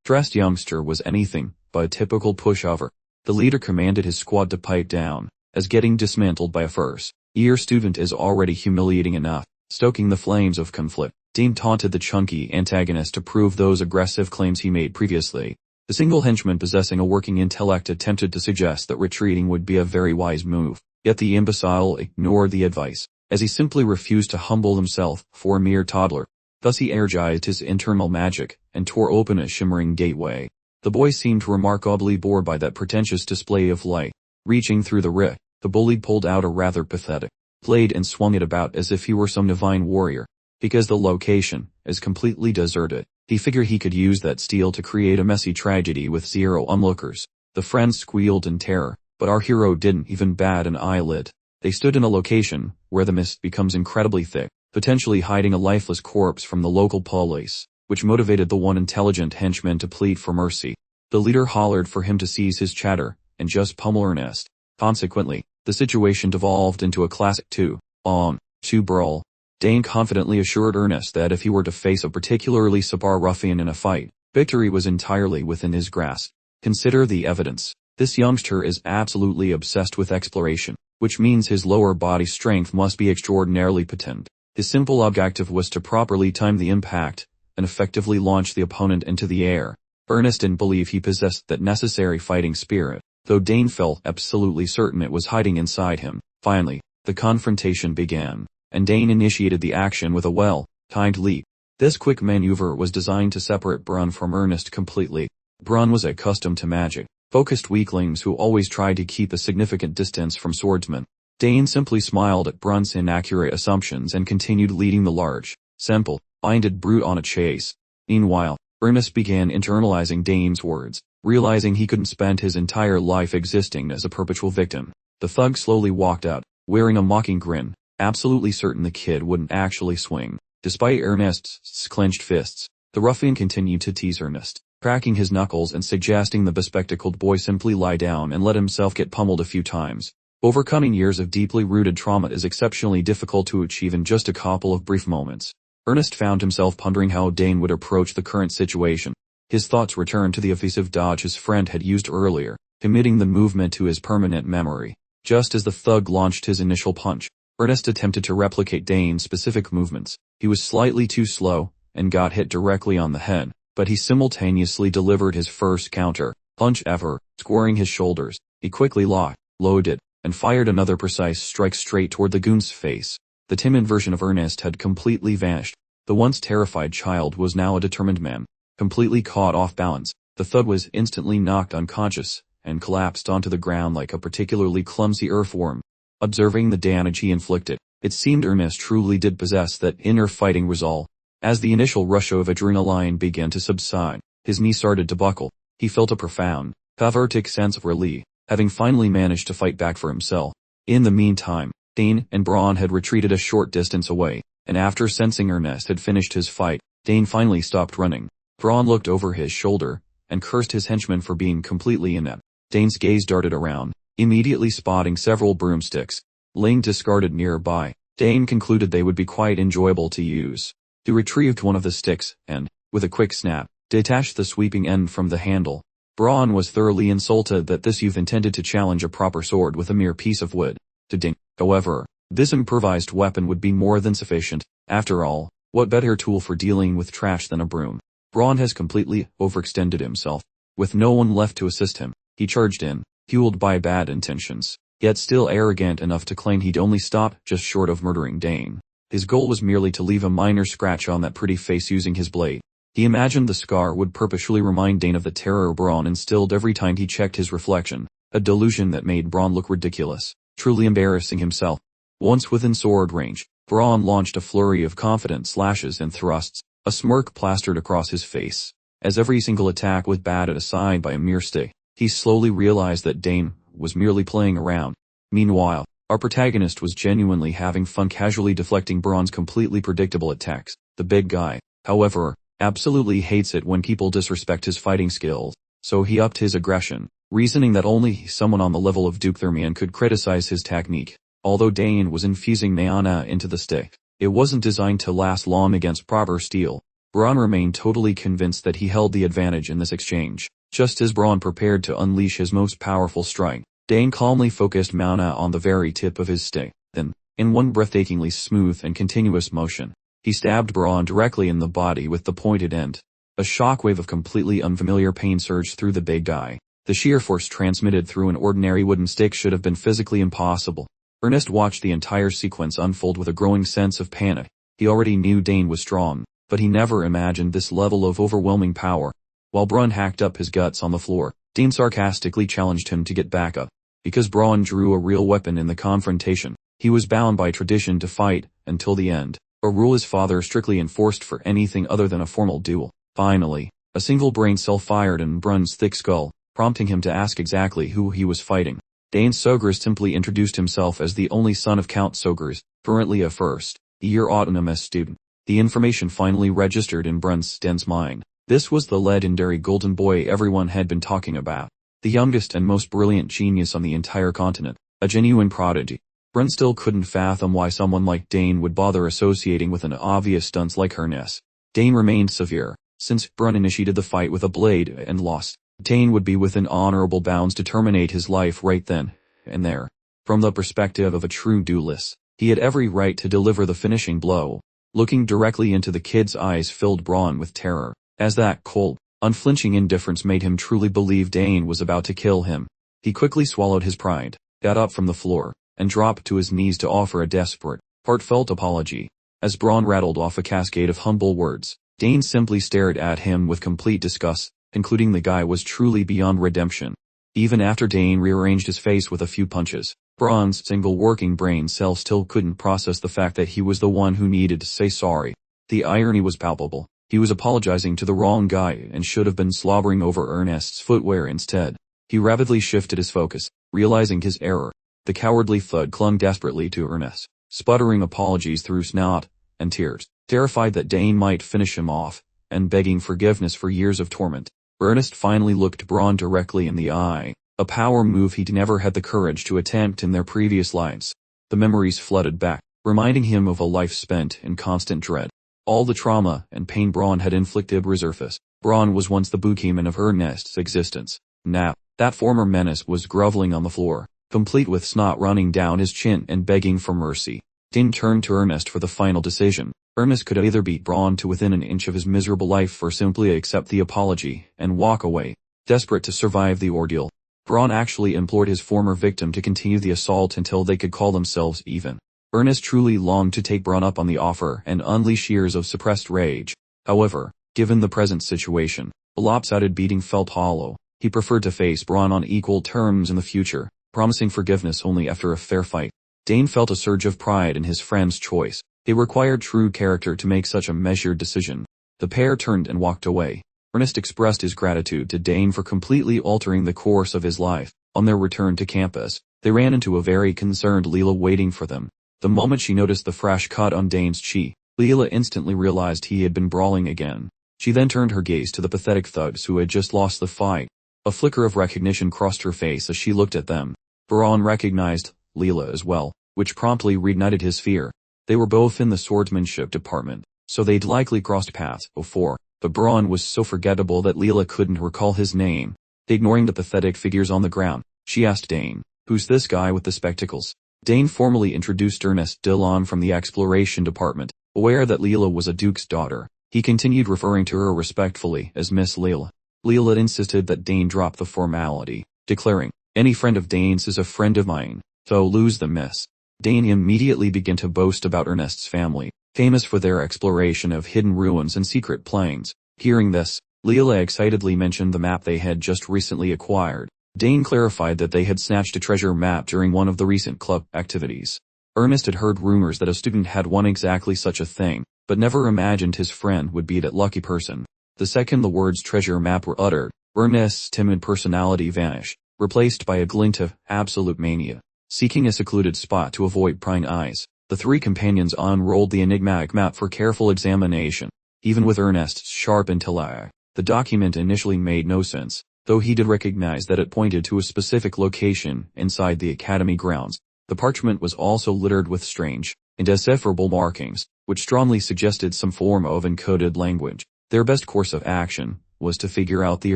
dressed youngster was anything but a typical pushover. The leader commanded his squad to pipe down, as getting dismantled by a first-year student is already humiliating enough. Stoking the flames of conflict, Dean taunted the chunky antagonist to prove those aggressive claims he made previously. The single henchman possessing a working intellect attempted to suggest that retreating would be a very wise move, yet the imbecile ignored the advice, as he simply refused to humble himself for a mere toddler. Thus he energized his internal magic, and tore open a shimmering gateway. The boy seemed remarkably bored by that pretentious display of light. Reaching through the rift, the bully pulled out a rather pathetic blade and swung it about as if he were some divine warrior. Because the location is completely deserted, he figured he could use that steel to create a messy tragedy with 0 onlookers. The friends squealed in terror, but our hero didn't even bat an eyelid. They stood in a location where the mist becomes incredibly thick, potentially hiding a lifeless corpse from the local police, which motivated the one intelligent henchman to plead for mercy. The leader hollered for him to cease his chatter and just pummel Ernest. Consequently, the situation devolved into a classic 2-on-2 brawl. Dane confidently assured Ernest that if he were to face a particularly subpar ruffian in a fight, victory was entirely within his grasp. Consider the evidence. This youngster is absolutely obsessed with exploration, which means his lower body strength must be extraordinarily potent. His simple objective was to properly time the impact and effectively launch the opponent into the air. Ernest didn't believe he possessed that necessary fighting spirit, though Dane felt absolutely certain it was hiding inside him. Finally, the confrontation began, and Dane initiated the action with a well-timed leap. This quick maneuver was designed to separate Brun from Ernest completely. Brun was accustomed to magic-focused weaklings who always tried to keep a significant distance from swordsmen. Dane simply smiled at Brun's inaccurate assumptions and continued leading the large, simple-minded brute on a chase. Meanwhile, Ernest began internalizing Dane's words, realizing he couldn't spend his entire life existing as a perpetual victim. The thug slowly walked out, wearing a mocking grin, absolutely certain the kid wouldn't actually swing. Despite Ernest's clenched fists, the ruffian continued to tease Ernest, cracking his knuckles and suggesting the bespectacled boy simply lie down and let himself get pummeled a few times. Overcoming years of deeply rooted trauma is exceptionally difficult to achieve in just a couple of brief moments. Ernest found himself pondering how Dane would approach the current situation. His thoughts returned to the evasive dodge his friend had used earlier, committing the movement to his permanent memory. Just as the thug launched his initial punch, Ernest attempted to replicate Dane's specific movements. He was slightly too slow, and got hit directly on the head, but he simultaneously delivered his first counter punch ever, scoring his shoulders. He quickly locked, loaded, and fired another precise strike straight toward the goon's face. The timid version of Ernest had completely vanished. The once terrified child was now a determined man. Completely caught off balance, the thug was instantly knocked unconscious, and collapsed onto the ground like a particularly clumsy earthworm. Observing the damage he inflicted, it seemed Ernest truly did possess that inner fighting resolve. As the initial rush of adrenaline began to subside, his knee started to buckle. He felt a profound, cathartic sense of relief, having finally managed to fight back for himself. In the meantime, Dane and Braun had retreated a short distance away, and after sensing Ernest had finished his fight, Dane finally stopped running. Braun looked over his shoulder, and cursed his henchman for being completely inept. Dane's gaze darted around, immediately spotting several broomsticks, laying discarded nearby. Dane concluded they would be quite enjoyable to use. He retrieved one of the sticks, and, with a quick snap, detached the sweeping end from the handle. Braun was thoroughly insulted that this youth intended to challenge a proper sword with a mere piece of wood. To Dane, however, this improvised weapon would be more than sufficient. After all, what better tool for dealing with trash than a broom? Braun has completely overextended himself. With no one left to assist him, he charged in, fueled by bad intentions, yet still arrogant enough to claim he'd only stop just short of murdering Dane. His goal was merely to leave a minor scratch on that pretty face using his blade. He imagined the scar would perpetually remind Dane of the terror Braun instilled every time he checked his reflection, a delusion that made Braun look ridiculous, truly embarrassing himself. Once within sword range, Braun launched a flurry of confident slashes and thrusts, A smirk plastered across his face. As every single attack was batted aside by a mere stick, he slowly realized that Dane was merely playing around. Meanwhile, our protagonist was genuinely having fun casually deflecting Braun's completely predictable attacks. The big guy, however, absolutely hates it when people disrespect his fighting skills, so he upped his aggression, reasoning that only someone on the level of Duke Thermion could criticize his technique. Although Dane was infusing mana into the stick, it wasn't designed to last long against proper steel. Braun remained totally convinced that he held the advantage in this exchange. Just as Braun prepared to unleash his most powerful strike, Dane calmly focused mana on the very tip of his stick. Then, in one breathtakingly smooth and continuous motion, he stabbed Braun directly in the body with the pointed end. A shockwave of completely unfamiliar pain surged through the big guy. The sheer force transmitted through an ordinary wooden stick should have been physically impossible. Ernest watched the entire sequence unfold with a growing sense of panic. He already knew Dane was strong, but he never imagined this level of overwhelming power. While Braun hacked up his guts on the floor, Dane sarcastically challenged him to get back up. Because Braun drew a real weapon in the confrontation, he was bound by tradition to fight until the end, a rule his father strictly enforced for anything other than a formal duel. Finally, a single brain cell fired in Braun's thick skull, prompting him to ask exactly who he was fighting. Dane Sogers simply introduced himself as the only son of Count Sogers, currently a first-year autonomous student. The information finally registered in Braun's dense mind. This was the legendary golden boy everyone had been talking about. The youngest and most brilliant genius on the entire continent, a genuine prodigy. Braun still couldn't fathom why someone like Dane would bother associating with an obvious dunce like Ernest. Dane remained severe. Since Braun initiated the fight with a blade and lost, Dane would be within honorable bounds to terminate his life right then and there. From the perspective of a true duelist, he had every right to deliver the finishing blow. Looking directly into the kid's eyes filled Braun with terror, as that cold, unflinching indifference made him truly believe Dane was about to kill him. He quickly swallowed his pride, got up from the floor, and dropped to his knees to offer a desperate, heartfelt apology. As Braun rattled off a cascade of humble words, Dane simply stared at him with complete disgust, concluding the guy was truly beyond redemption. Even after Dane rearranged his face with a few punches, Braun's single working brain cell still couldn't process the fact that he was the one who needed to say sorry. The irony was palpable. He was apologizing to the wrong guy and should have been slobbering over Ernest's footwear instead. He rapidly shifted his focus, realizing his error. The cowardly thug clung desperately to Ernest, sputtering apologies through snot and tears, terrified that Dane might finish him off, and begging forgiveness for years of torment. Ernest finally looked Braun directly in the eye, a power move he'd never had the courage to attempt in their previous lives. The memories flooded back, reminding him of a life spent in constant dread. All the trauma and pain Braun had inflicted resurfaced. Braun was once the boogeyman of Ernest's existence. Now, that former menace was groveling on the floor, complete with snot running down his chin and begging for mercy. Dane turned to Ernest for the final decision. Ernest could either beat Braun to within an inch of his miserable life or simply accept the apology and walk away. Desperate to survive the ordeal, Braun actually implored his former victim to continue the assault until they could call themselves even. Ernest truly longed to take Braun up on the offer and unleash years of suppressed rage. However, given the present situation, a lopsided beating felt hollow. He preferred to face Braun on equal terms in the future, promising forgiveness only after a fair fight. Dane felt a surge of pride in his friend's choice. It required true character to make such a measured decision. The pair turned and walked away. Ernest expressed his gratitude to Dane for completely altering the course of his life. On their return to campus, they ran into a very concerned Leela waiting for them. The moment she noticed the fresh cut on Dane's cheek, Leela instantly realized he had been brawling again. She then turned her gaze to the pathetic thugs who had just lost the fight. A flicker of recognition crossed her face as she looked at them. Braun recognized Leela as well, which promptly reignited his fear. They were both in the swordsmanship department, so they'd likely crossed paths before, but Braun was so forgettable that Leela couldn't recall his name. Ignoring the pathetic figures on the ground, she asked Dane, "Who's this guy with the spectacles?" Dane formally introduced Ernest Dillon from the exploration department. Aware that Leela was a duke's daughter, he continued referring to her respectfully as Miss Leela. Leela insisted that Dane drop the formality, declaring, "Any friend of Dane's is a friend of mine, so lose the miss." Dane immediately began to boast about Ernest's family, famous for their exploration of hidden ruins and secret plains. Hearing this, Leela excitedly mentioned the map they had just recently acquired. Dane clarified that they had snatched a treasure map during one of the recent club activities. Ernest had heard rumors that a student had won exactly such a thing, but never imagined his friend would be that lucky person. The second the words treasure map were uttered, Ernest's timid personality vanished, replaced by a glint of absolute mania. Seeking a secluded spot to avoid prying eyes, the three companions unrolled the enigmatic map for careful examination. Even with Ernest's sharp intellect, the document initially made no sense, though he did recognize that it pointed to a specific location inside the academy grounds. The parchment was also littered with strange, indecipherable markings, which strongly suggested some form of encoded language. Their best course of action was to figure out the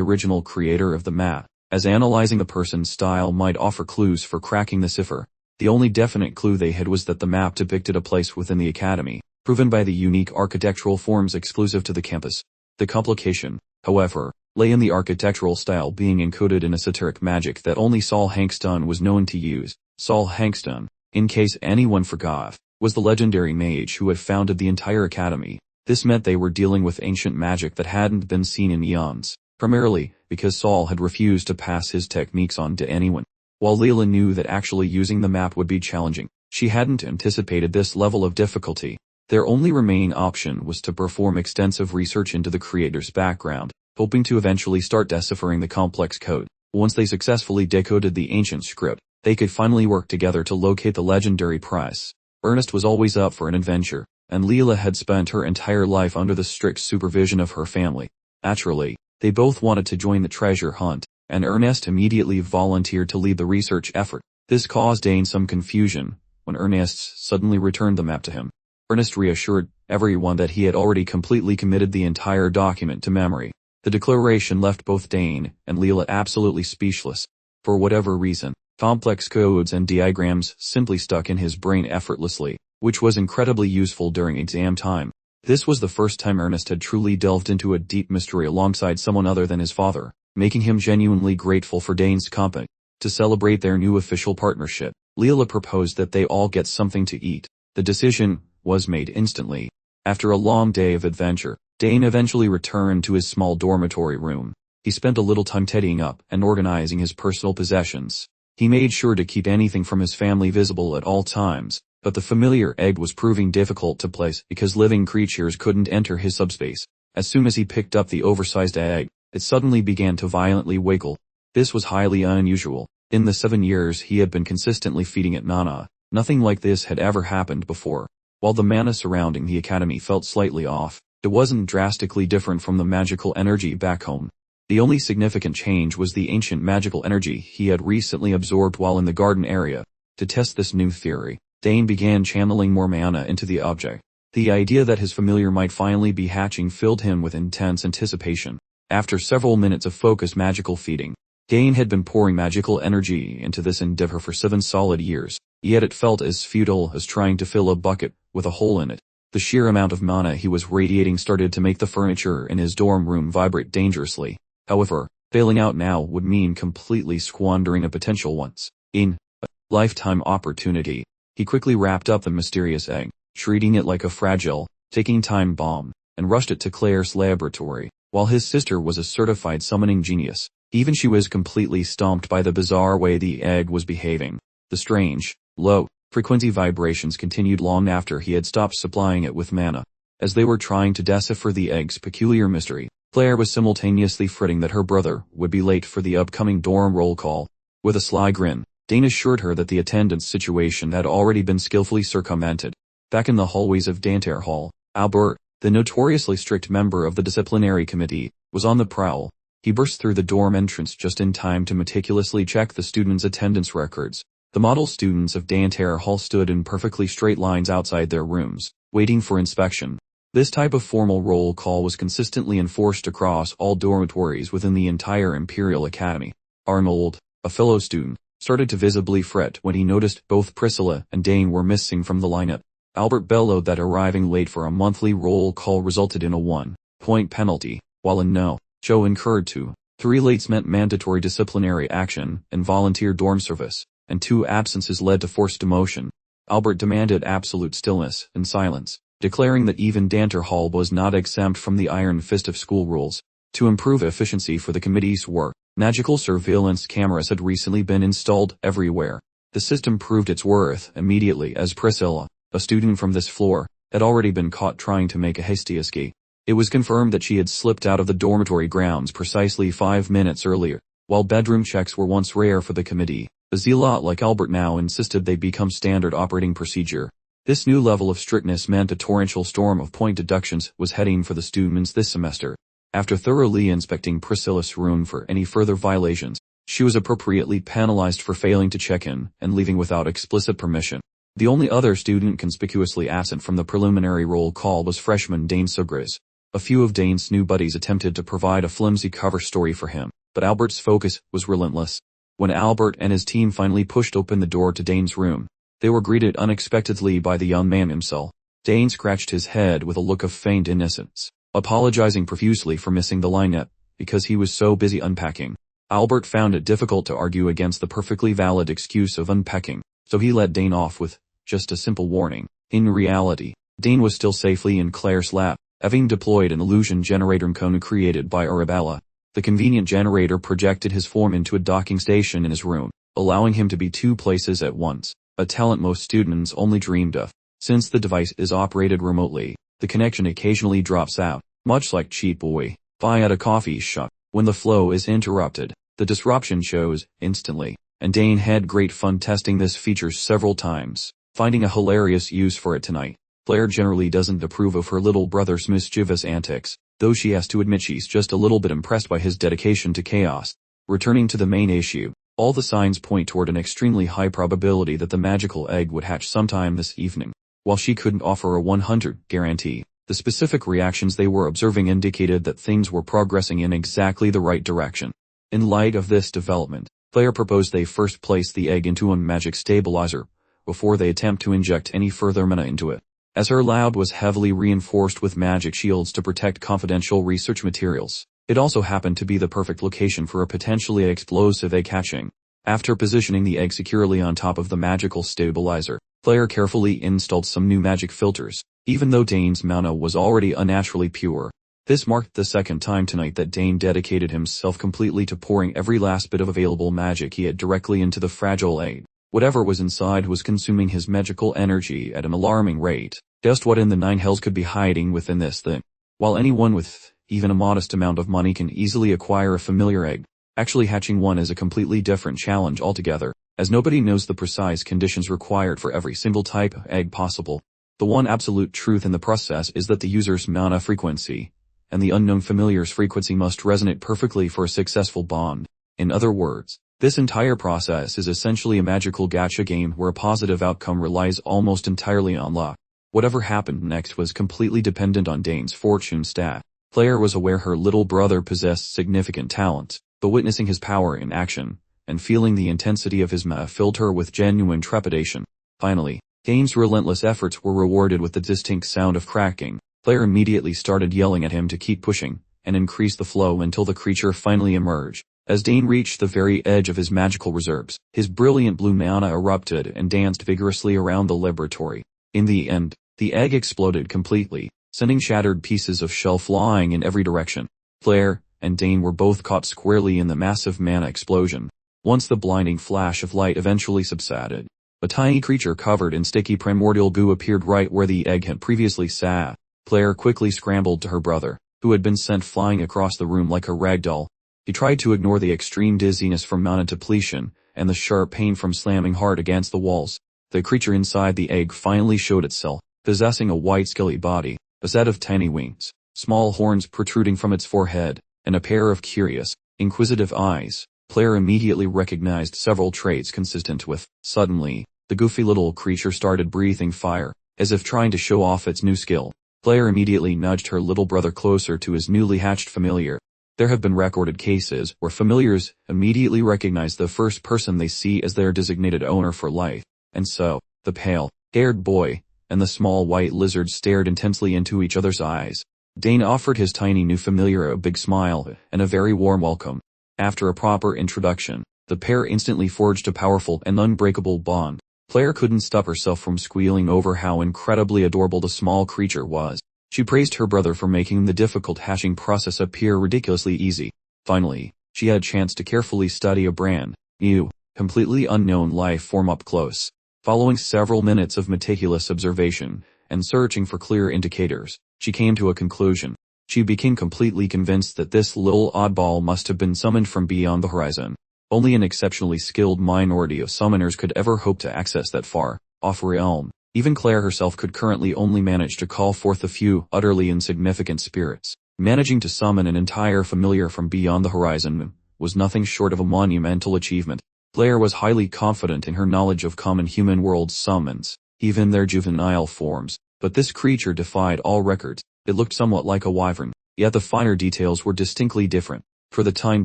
original creator of the map, as analyzing the person's style might offer clues for cracking the cipher. The only definite clue they had was that the map depicted a place within the academy, proven by the unique architectural forms exclusive to the campus. The complication, however, lay in the architectural style being encoded in esoteric magic that only Saul Hankston was known to use. Saul Hankston, in case anyone forgot, was the legendary mage who had founded the entire academy. This meant they were dealing with ancient magic that hadn't been seen in eons, primarily because Saul had refused to pass his techniques on to anyone. While Leela knew that actually using the map would be challenging, she hadn't anticipated this level of difficulty. Their only remaining option was to perform extensive research into the creator's background, hoping to eventually start deciphering the complex code. Once they successfully decoded the ancient script, they could finally work together to locate the legendary prize. Ernest was always up for an adventure, and Leela had spent her entire life under the strict supervision of her family. Naturally, they both wanted to join the treasure hunt, and Ernest immediately volunteered to lead the research effort. This caused Dane some confusion when Ernest suddenly returned the map to him. Ernest reassured everyone that he had already completely committed the entire document to memory. The declaration left both Dane and Leela absolutely speechless. For whatever reason, complex codes and diagrams simply stuck in his brain effortlessly, which was incredibly useful during exam time. This was the first time Ernest had truly delved into a deep mystery alongside someone other than his father, making him genuinely grateful for Dane's company. To celebrate their new official partnership, Leela proposed that they all get something to eat. The decision was made instantly. After a long day of adventure, Dane eventually returned to his small dormitory room. He spent a little time tidying up and organizing his personal possessions. He made sure to keep anything from his family visible at all times, but the familiar egg was proving difficult to place because living creatures couldn't enter his subspace. As soon as he picked up the oversized egg, it suddenly began to violently wiggle. This was highly unusual. In the 7 years he had been consistently feeding it mana, nothing like this had ever happened before. While the mana surrounding the academy felt slightly off, it wasn't drastically different from the magical energy back home. The only significant change was the ancient magical energy he had recently absorbed while in the garden area. To test this new theory, Dane began channeling more mana into the object. The idea that his familiar might finally be hatching filled him with intense anticipation. After several minutes of focused magical feeding, Dane had been pouring magical energy into this endeavor for 7 solid years, yet it felt as futile as trying to fill a bucket with a hole in it. The sheer amount of mana he was radiating started to make the furniture in his dorm room vibrate dangerously. However, failing out now would mean completely squandering a potential once-in-a-lifetime opportunity. He quickly wrapped up the mysterious egg, treating it like a fragile, ticking-time bomb, and rushed it to Claire's laboratory. While his sister was a certified summoning genius, even she was completely stumped by the bizarre way the egg was behaving. The strange, low-frequency vibrations continued long after he had stopped supplying it with mana. As they were trying to decipher the egg's peculiar mystery, Claire was simultaneously fretting that her brother would be late for the upcoming dorm roll call. With a sly grin, Dane assured her that the attendance situation had already been skillfully circumvented. Back in the hallways of Danter Hall, Albert, the notoriously strict member of the disciplinary committee, was on the prowl. He burst through the dorm entrance just in time to meticulously check the students' attendance records. The model students of Danter Hall stood in perfectly straight lines outside their rooms, waiting for inspection. This type of formal roll call was consistently enforced across all dormitories within the entire Imperial Academy. Arnold, a fellow student, started to visibly fret when he noticed both Priscilla and Dane were missing from the lineup. Albert bellowed that arriving late for a monthly roll call resulted in a 1-point penalty, while a no-show incurred 2-3 lates meant mandatory disciplinary action and volunteer dorm service, and 2 absences led to forced demotion. Albert demanded absolute stillness and silence, declaring that even Danter Hall was not exempt from the iron fist of school rules. To improve efficiency for the committee's work, magical surveillance cameras had recently been installed everywhere. The system proved its worth immediately as Priscilla, a student from this floor, had already been caught trying to make a hasty escape. It was confirmed that she had slipped out of the dormitory grounds precisely 5 minutes earlier. While bedroom checks were once rare for the committee, a zealot like Albert now insisted they become standard operating procedure. This new level of strictness meant a torrential storm of point deductions was heading for the students this semester. After thoroughly inspecting Priscilla's room for any further violations, she was appropriately penalized for failing to check in and leaving without explicit permission. The only other student conspicuously absent from the preliminary roll call was freshman Dane Sugris. A few of Dane's new buddies attempted to provide a flimsy cover story for him, but Albert's focus was relentless. When Albert and his team finally pushed open the door to Dane's room, they were greeted unexpectedly by the young man himself. Dane scratched his head with a look of feigned innocence, apologizing profusely for missing the lineup because he was so busy unpacking. Albert found it difficult to argue against the perfectly valid excuse of unpacking, so he let Dane off with just a simple warning. In reality, Dane was still safely in Claire's lap, having deployed an illusion generator cone created by Arabella. The convenient generator projected his form into a docking station in his room, allowing him to be 2 places at once, a talent most students only dreamed of. Since the device is operated remotely, the connection occasionally drops out, much like cheap Wi-Fi at a coffee shop. When the flow is interrupted, the disruption shows instantly, and Dane had great fun testing this feature several times, finding a hilarious use for it tonight. Claire generally doesn't approve of her little brother's mischievous antics, though she has to admit she's just a little bit impressed by his dedication to chaos. Returning to the main issue, all the signs point toward an extremely high probability that the magical egg would hatch sometime this evening. While she couldn't offer a 100% guarantee, the specific reactions they were observing indicated that things were progressing in exactly the right direction. In light of this development, Claire proposed they first place the egg into a magic stabilizer, before they attempt to inject any further mana into it. As her lab was heavily reinforced with magic shields to protect confidential research materials, it also happened to be the perfect location for a potentially explosive egg hatching. After positioning the egg securely on top of the magical stabilizer, Claire carefully installed some new magic filters, even though Dane's mana was already unnaturally pure. This marked the second time tonight that Dane dedicated himself completely to pouring every last bit of available magic he had directly into the fragile egg. Whatever was inside was consuming his magical energy at an alarming rate. Just what in the 9 hells could be hiding within this thing? While anyone with even a modest amount of money can easily acquire a familiar egg, actually hatching one is a completely different challenge altogether, as nobody knows the precise conditions required for every single type of egg possible. The one absolute truth in the process is that the user's mana frequency and the unknown familiar's frequency must resonate perfectly for a successful bond. In other words, this entire process is essentially a magical gacha game where a positive outcome relies almost entirely on luck. Whatever happened next was completely dependent on Dane's fortune stat. Claire was aware her little brother possessed significant talent, but witnessing his power in action, and feeling the intensity of his mana filled her with genuine trepidation. Finally, Dane's relentless efforts were rewarded with the distinct sound of cracking. Claire immediately started yelling at him to keep pushing, and increase the flow until the creature finally emerged. As Dane reached the very edge of his magical reserves, his brilliant blue mana erupted and danced vigorously around the laboratory. In the end, the egg exploded completely, sending shattered pieces of shell flying in every direction. Claire and Dane were both caught squarely in the massive mana explosion. Once the blinding flash of light eventually subsided, a tiny creature covered in sticky primordial goo appeared right where the egg had previously sat. Claire quickly scrambled to her brother, who had been sent flying across the room like a rag doll. He tried to ignore the extreme dizziness from mana depletion and the sharp pain from slamming hard against the walls. The creature inside the egg finally showed itself, possessing a white scaly body, a set of tiny wings, small horns protruding from its forehead, and a pair of curious, inquisitive eyes. Claire immediately recognized several traits consistent with. Suddenly, the goofy little creature started breathing fire, as if trying to show off its new skill. Claire immediately nudged her little brother closer to his newly hatched familiar. There have been recorded cases where familiars immediately recognize the first person they see as their designated owner for life, and so, the pale, haired boy and the small white lizard stared intensely into each other's eyes. Dane offered his tiny new familiar a big smile and a very warm welcome. After a proper introduction, the pair instantly forged a powerful and unbreakable bond. Claire couldn't stop herself from squealing over how incredibly adorable the small creature was. She praised her brother for making the difficult hatching process appear ridiculously easy. Finally, she had a chance to carefully study a brand new, completely unknown life form up close. Following several minutes of meticulous observation, and searching for clear indicators, she came to a conclusion. She became completely convinced that this little oddball must have been summoned from beyond the horizon. Only an exceptionally skilled minority of summoners could ever hope to access that far-off realm. Even Claire herself could currently only manage to call forth a few utterly insignificant spirits. Managing to summon an entire familiar from beyond the horizon was nothing short of a monumental achievement. Claire was highly confident in her knowledge of common human world summons, even their juvenile forms, but this creature defied all records. It looked somewhat like a wyvern, yet the finer details were distinctly different. For the time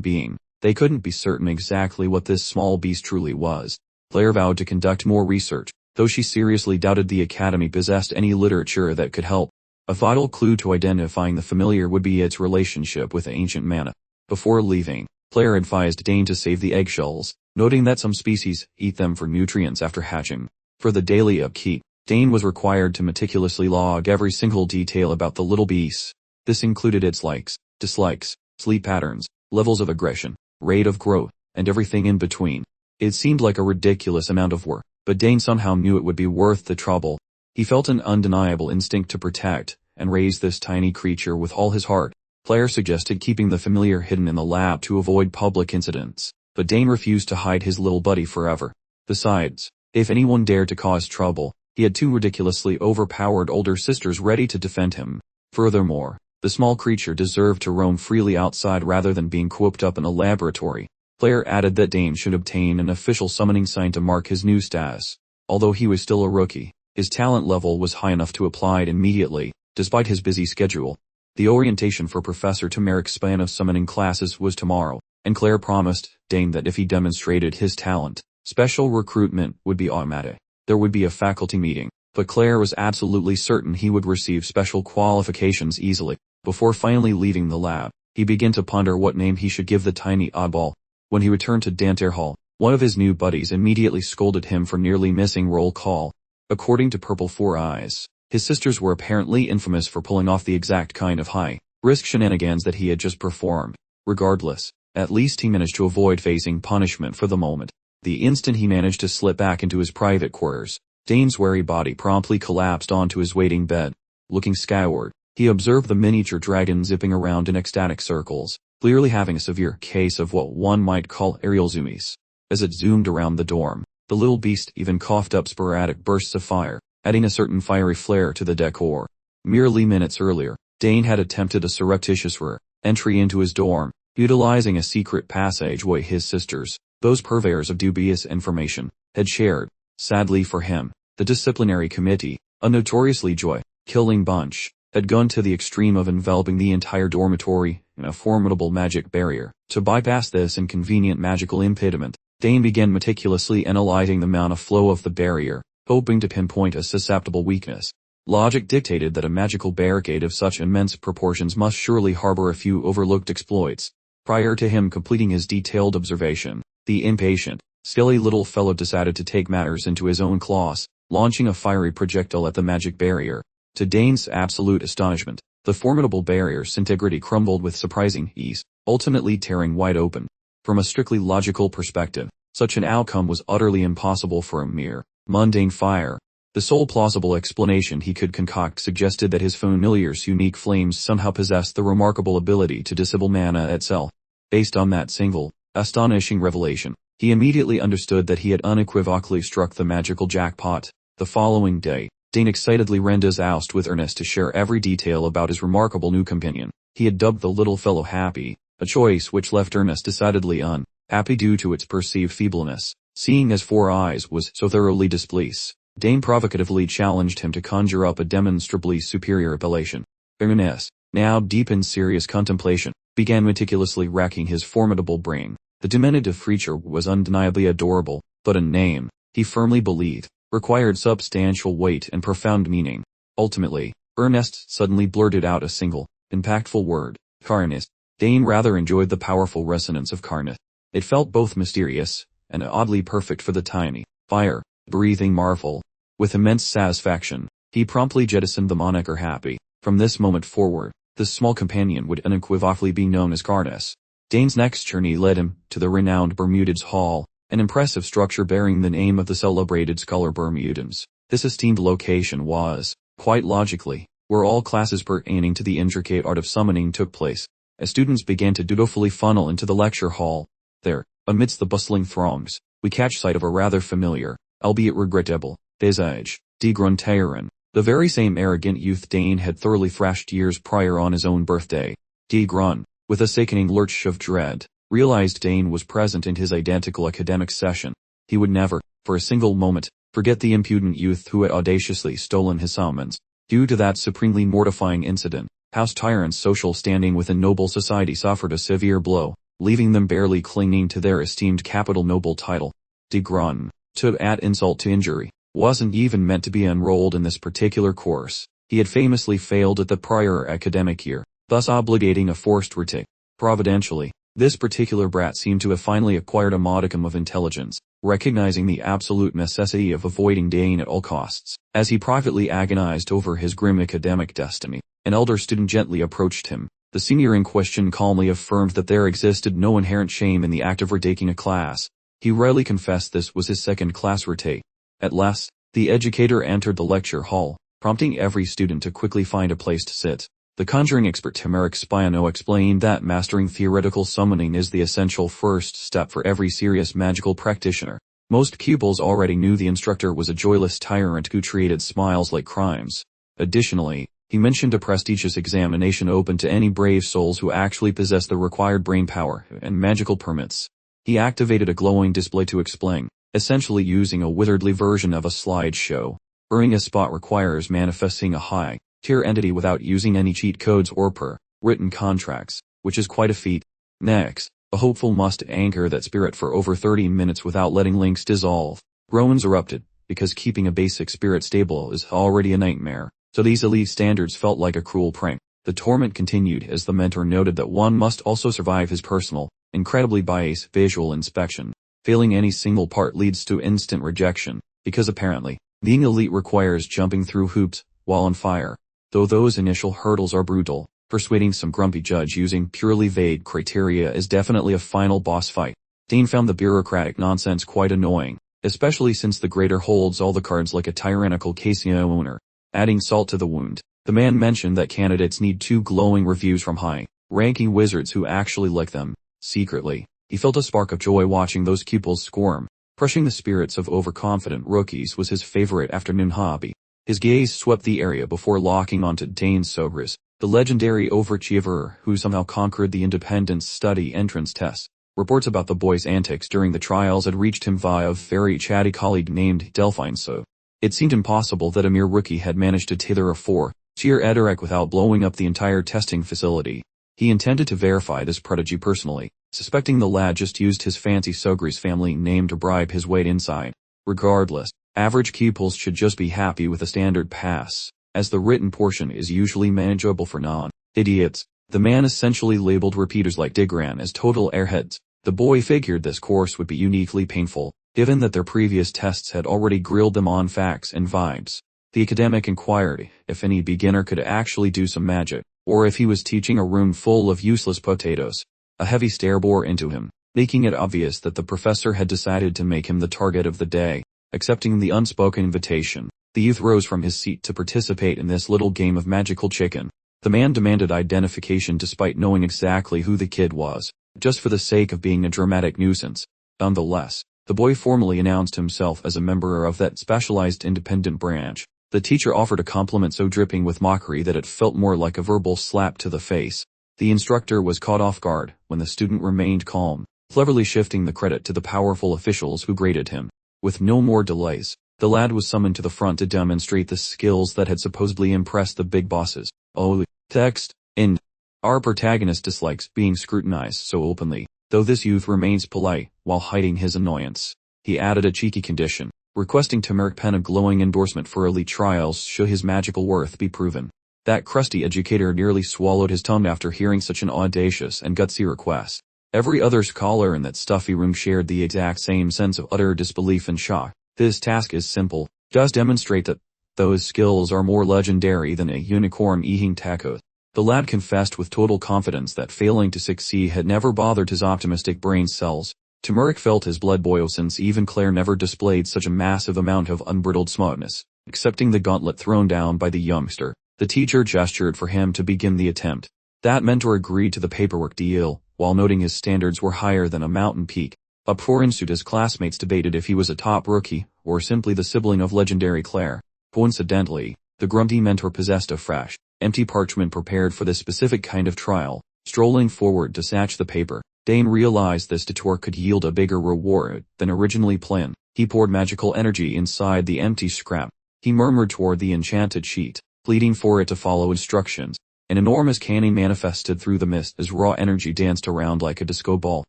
being, they couldn't be certain exactly what this small beast truly was. Claire vowed to conduct more research, though she seriously doubted the Academy possessed any literature that could help. A vital clue to identifying the familiar would be its relationship with ancient mana. Before leaving, Claire advised Dane to save the eggshells, noting that some species eat them for nutrients after hatching. For the daily upkeep, Dane was required to meticulously log every single detail about the little beast. This included its likes, dislikes, sleep patterns, levels of aggression, rate of growth, and everything in between. It seemed like a ridiculous amount of work, but Dane somehow knew it would be worth the trouble. He felt an undeniable instinct to protect and raise this tiny creature with all his heart. Claire suggested keeping the familiar hidden in the lab to avoid public incidents, but Dane refused to hide his little buddy forever. Besides, if anyone dared to cause trouble, he had two ridiculously overpowered older sisters ready to defend him. Furthermore, the small creature deserved to roam freely outside rather than being cooped up in a laboratory. Claire added that Dane should obtain an official summoning sign to mark his new status. Although he was still a rookie, his talent level was high enough to apply it immediately, despite his busy schedule. The orientation for Professor Tamarik's span of summoning classes was tomorrow, and Claire promised Dane that if he demonstrated his talent, special recruitment would be automatic. There would be a faculty meeting, but Claire was absolutely certain he would receive special qualifications easily. Before finally leaving the lab, he began to ponder what name he should give the tiny oddball. When he returned to Danter Hall, one of his new buddies immediately scolded him for nearly missing roll call. According to Purple Four Eyes, his sisters were apparently infamous for pulling off the exact kind of high-risk shenanigans that he had just performed. Regardless, at least he managed to avoid facing punishment for the moment. The instant he managed to slip back into his private quarters, Dane's weary body promptly collapsed onto his waiting bed. Looking skyward, he observed the miniature dragon zipping around in ecstatic circles, clearly having a severe case of what one might call aerial zoomies. As it zoomed around the dorm, the little beast even coughed up sporadic bursts of fire, adding a certain fiery flair to the decor. Merely minutes earlier, Dane had attempted a surreptitious entry into his dorm, utilizing a secret passageway his sisters, those purveyors of dubious information, had shared. Sadly for him, the disciplinary committee, a notoriously joy-killing bunch, had gone to the extreme of enveloping the entire dormitory in a formidable magic barrier. To bypass this inconvenient magical impediment, Dane began meticulously analyzing the mana flow of the barrier, hoping to pinpoint a susceptible weakness. Logic dictated that a magical barricade of such immense proportions must surely harbor a few overlooked exploits. Prior to him completing his detailed observation, the impatient, silly little fellow decided to take matters into his own claws, launching a fiery projectile at the magic barrier. To Dane's absolute astonishment, the formidable barrier's integrity crumbled with surprising ease, ultimately tearing wide open. From a strictly logical perspective, such an outcome was utterly impossible for a mere, mundane fire. The sole plausible explanation he could concoct suggested that his familiar's unique flames somehow possessed the remarkable ability to disable mana itself. Based on that single, astonishing revelation, he immediately understood that he had unequivocally struck the magical jackpot. The following day, Dane excitedly rent his oust with Ernest to share every detail about his remarkable new companion. He had dubbed the little fellow Happy, a choice which left Ernest decidedly unhappy due to its perceived feebleness. Seeing as Four Eyes was so thoroughly displeased, Dane provocatively challenged him to conjure up a demonstrably superior appellation. Ernest, now deep in serious contemplation, began meticulously racking his formidable brain. The diminutive creature was undeniably adorable, but a name, he firmly believed, required substantial weight and profound meaning. Ultimately, Ernest suddenly blurted out a single, impactful word, Carnus. Dane rather enjoyed the powerful resonance of Carnus. It felt both mysterious and oddly perfect for the tiny, fire-breathing marvel. With immense satisfaction, he promptly jettisoned the moniker Happy. From this moment forward, this small companion would unequivocally be known as Carnus. Dane's next journey led him to the renowned Bermudians Hall, an impressive structure bearing the name of the celebrated scholar Bermudians. This esteemed location was, Quite logically, where all classes pertaining to the intricate art of summoning took place, as students began to dutifully funnel into the lecture hall. There, amidst the bustling throngs, we catch sight of a rather familiar, albeit regrettable, visage, de Gruntyran, the very same arrogant youth Dane had thoroughly thrashed years prior on his own birthday. De Grun, with a sickening lurch of dread, realized Dane was present in his identical academic session. He would never, for a single moment, forget the impudent youth who had audaciously stolen his summons. Due to that supremely mortifying incident, House Tyrant's social standing within noble society suffered a severe blow, leaving them barely clinging to their esteemed capital noble title. De Grun, to add insult to injury, wasn't even meant to be enrolled in this particular course. He had famously failed at the prior academic year, thus obligating a forced retake. Providentially, this particular brat seemed to have finally acquired a modicum of intelligence, recognizing the absolute necessity of avoiding Dane at all costs. As he privately agonized over his grim academic destiny, an elder student gently approached him. The senior in question calmly affirmed that there existed no inherent shame in the act of retaking a class. He readily confessed this was his second class retake. At last, the educator entered the lecture hall, prompting every student to quickly find a place to sit. The conjuring expert Timeric Spiano explained that mastering theoretical summoning is the essential first step for every serious magical practitioner. Most pupils already knew the instructor was a joyless tyrant who treated smiles like crimes. Additionally, he mentioned a prestigious examination open to any brave souls who actually possess the required brain power and magical permits. He activated a glowing display to explain, essentially using a wizardly version of a slideshow. Earning a spot requires manifesting a high-tier entity without using any cheat codes or written contracts, which is quite a feat. Next, a hopeful must anchor that spirit for over 30 minutes without letting links dissolve. Groans erupted, because keeping a basic spirit stable is already a nightmare, so these elite standards felt like a cruel prank. The torment continued as the mentor noted that one must also survive his personal, incredibly biased visual inspection. Failing any single part leads to instant rejection, because apparently, being elite requires jumping through hoops, while on fire. Though those initial hurdles are brutal, persuading some grumpy judge using purely vague criteria is definitely a final boss fight. Dane found the bureaucratic nonsense quite annoying, especially since the grader holds all the cards like a tyrannical casino owner. Adding salt to the wound, the man mentioned that candidates need 2 glowing reviews from high-ranking wizards who actually like them. Secretly, he felt a spark of joy watching those pupils squirm. Crushing the spirits of overconfident rookies was his favorite afternoon hobby. His gaze swept the area before locking onto Dane Sogris, the legendary overachiever who somehow conquered the independence study entrance test. Reports about the boy's antics during the trials had reached him via a very chatty colleague named Delphine, so it seemed impossible that a mere rookie had managed to tether a 4-tier Edirec without blowing up the entire testing facility. He intended to verify this prodigy personally, suspecting the lad just used his fancy Sogris family name to bribe his way inside. Regardless, average pupils should just be happy with a standard pass, as the written portion is usually manageable for non-idiots. The man essentially labeled repeaters like Digran as total airheads. The boy figured this course would be uniquely painful, given that their previous tests had already grilled them on facts and vibes. The academic inquired if any beginner could actually do some magic, or if he was teaching a room full of useless potatoes. A heavy stare bore into him, making it obvious that the professor had decided to make him the target of the day. Accepting the unspoken invitation, the youth rose from his seat to participate in this little game of magical chicken. The man demanded identification despite knowing exactly who the kid was, just for the sake of being a dramatic nuisance. Nonetheless, the boy formally announced himself as a member of that specialized independent branch. The teacher offered a compliment so dripping with mockery that it felt more like a verbal slap to the face. The instructor was caught off guard when the student remained calm, cleverly shifting the credit to the powerful officials who graded him. With no more delays, the lad was summoned to the front to demonstrate the skills that had supposedly impressed the big bosses. Oh, text, end. Our protagonist dislikes being scrutinized so openly, though this youth remains polite while hiding his annoyance. He added a cheeky condition, requesting Timeric pen a glowing endorsement for elite trials should his magical worth be proven. That crusty educator nearly swallowed his tongue after hearing such an audacious and gutsy request. Every other scholar in that stuffy room shared the exact same sense of utter disbelief and shock. This task is simple, just demonstrate that those skills are more legendary than a unicorn eating tacos. The lad confessed with total confidence that failing to succeed had never bothered his optimistic brain cells. Timeric felt his blood boil since even Claire never displayed such a massive amount of unbridled smartness. Accepting the gauntlet thrown down by the youngster, the teacher gestured for him to begin the attempt. That mentor agreed to the paperwork deal, while noting his standards were higher than a mountain peak. Up for ensued as classmates debated if he was a top rookie, or simply the sibling of legendary Claire. Coincidentally, the grunty mentor possessed a fresh, empty parchment prepared for this specific kind of trial. Strolling forward to snatch the paper, Dane realized this detour could yield a bigger reward than originally planned. He poured magical energy inside the empty scrap. He murmured toward the enchanted sheet, pleading for it to follow instructions. An enormous cannon manifested through the mist as raw energy danced around like a disco ball.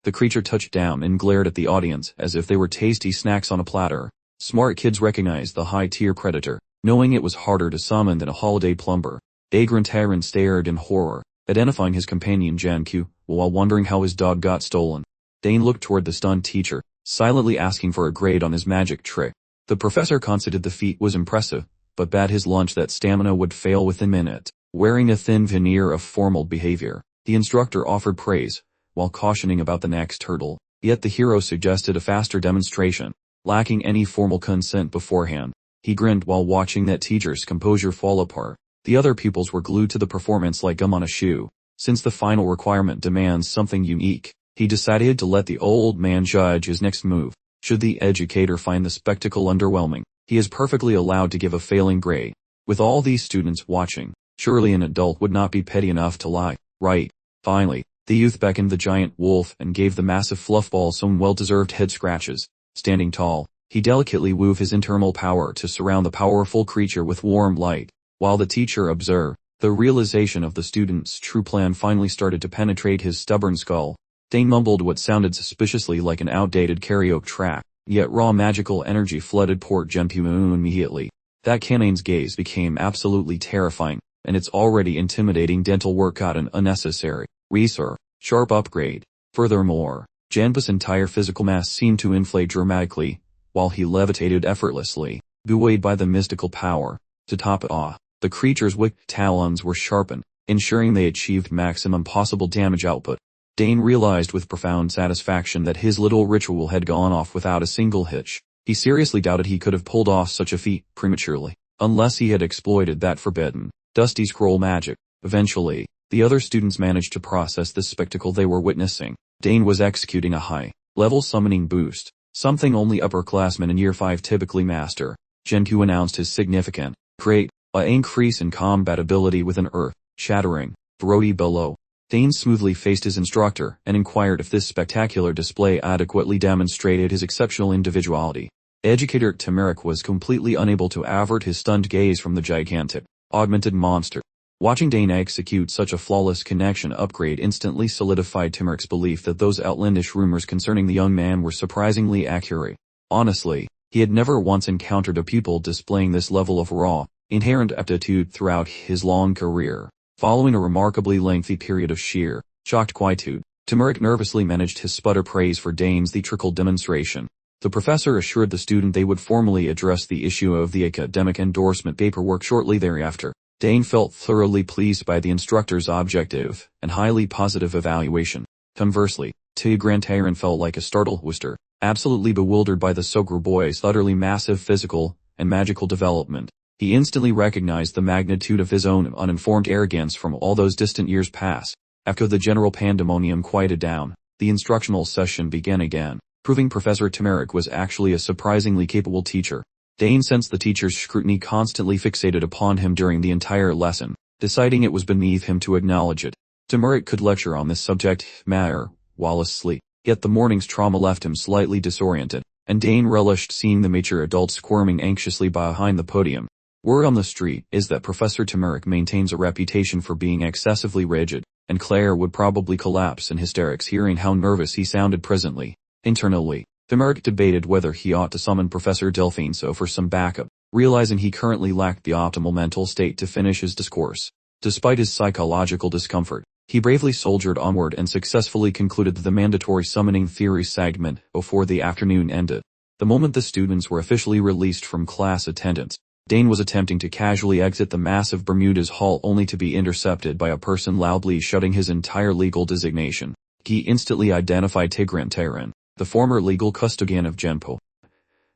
The creature touched down and glared at the audience as if they were tasty snacks on a platter. Smart kids recognized the high-tier predator, knowing it was harder to summon than a holiday plumber. Dagrantaran stared in horror, identifying his companion Janku, while wondering how his dog got stolen. Dane looked toward the stunned teacher, silently asking for a grade on his magic trick. The professor considered the feat was impressive, but bade his lunch that stamina would fail within minutes. Wearing a thin veneer of formal behavior, the instructor offered praise, while cautioning about the next hurdle. Yet the hero suggested a faster demonstration, lacking any formal consent beforehand. He grinned while watching that teacher's composure fall apart. The other pupils were glued to the performance like gum on a shoe. Since the final requirement demands something unique, he decided to let the old man judge his next move. Should the educator find the spectacle underwhelming, he is perfectly allowed to give a failing grade. With all these students watching, surely an adult would not be petty enough to lie, right? Finally, the youth beckoned the giant wolf and gave the massive fluffball some well-deserved head scratches. Standing tall, he delicately wove his internal power to surround the powerful creature with warm light. While the teacher observed, the realization of the student's true plan finally started to penetrate his stubborn skull. Dane mumbled what sounded suspiciously like an outdated karaoke track, yet raw magical energy flooded Port Genpu immediately. That canine's gaze became absolutely terrifying, and its already intimidating dental work got an unnecessary, sharp upgrade. Furthermore, Janpu's entire physical mass seemed to inflate dramatically, while he levitated effortlessly, buoyed by the mystical power. To top it off, the creature's wicked talons were sharpened, ensuring they achieved maximum possible damage output. Dane realized with profound satisfaction that his little ritual had gone off without a single hitch. He seriously doubted he could have pulled off such a feat prematurely, unless he had exploited that forbidden, dusty scroll magic. Eventually, the other students managed to process the spectacle they were witnessing. Dane was executing a high-level summoning boost, something only upperclassmen in Year 5 typically master. Genku announced his significant, increase in combat ability with an earth-shattering, throaty bellow. Dane smoothly faced his instructor and inquired if this spectacular display adequately demonstrated his exceptional individuality. Educator Turmeric was completely unable to avert his stunned gaze from the gigantic, augmented monster. Watching Dane execute such a flawless connection upgrade instantly solidified Turmeric's belief that those outlandish rumors concerning the young man were surprisingly accurate. Honestly, he had never once encountered a pupil displaying this level of raw, inherent aptitude throughout his long career. Following a remarkably lengthy period of sheer, shocked quietude, Turmeric nervously managed his sputter praise for Dane's theatrical demonstration. The professor assured the student they would formally address the issue of the academic endorsement paperwork shortly thereafter. Dane felt thoroughly pleased by the instructor's objective and highly positive evaluation. Conversely, Tigrantaran felt like a startled Worcester, absolutely bewildered by the Sogre boy's utterly massive physical and magical development. He instantly recognized the magnitude of his own uninformed arrogance from all those distant years past. After the general pandemonium quieted down, the instructional session began again, proving Professor Turmeric was actually a surprisingly capable teacher. Dane sensed the teacher's scrutiny constantly fixated upon him during the entire lesson, deciding it was beneath him to acknowledge it. Turmeric could lecture on this subject matter while asleep, yet the morning's trauma left him slightly disoriented, and Dane relished seeing the mature adult squirming anxiously behind the podium. Word on the street is that Professor Turmeric maintains a reputation for being excessively rigid, and Claire would probably collapse in hysterics hearing how nervous he sounded presently. Internally, Turmeric debated whether he ought to summon Professor Delfinso for some backup, realizing he currently lacked the optimal mental state to finish his discourse. Despite his psychological discomfort, he bravely soldiered onward and successfully concluded the mandatory summoning theory segment before the afternoon ended. The moment the students were officially released from class attendance, Dane was attempting to casually exit the massive Bermuda's hall only to be intercepted by a person loudly shouting his entire legal designation. He instantly identified Tigrantaran, the former legal custodian of Genpo,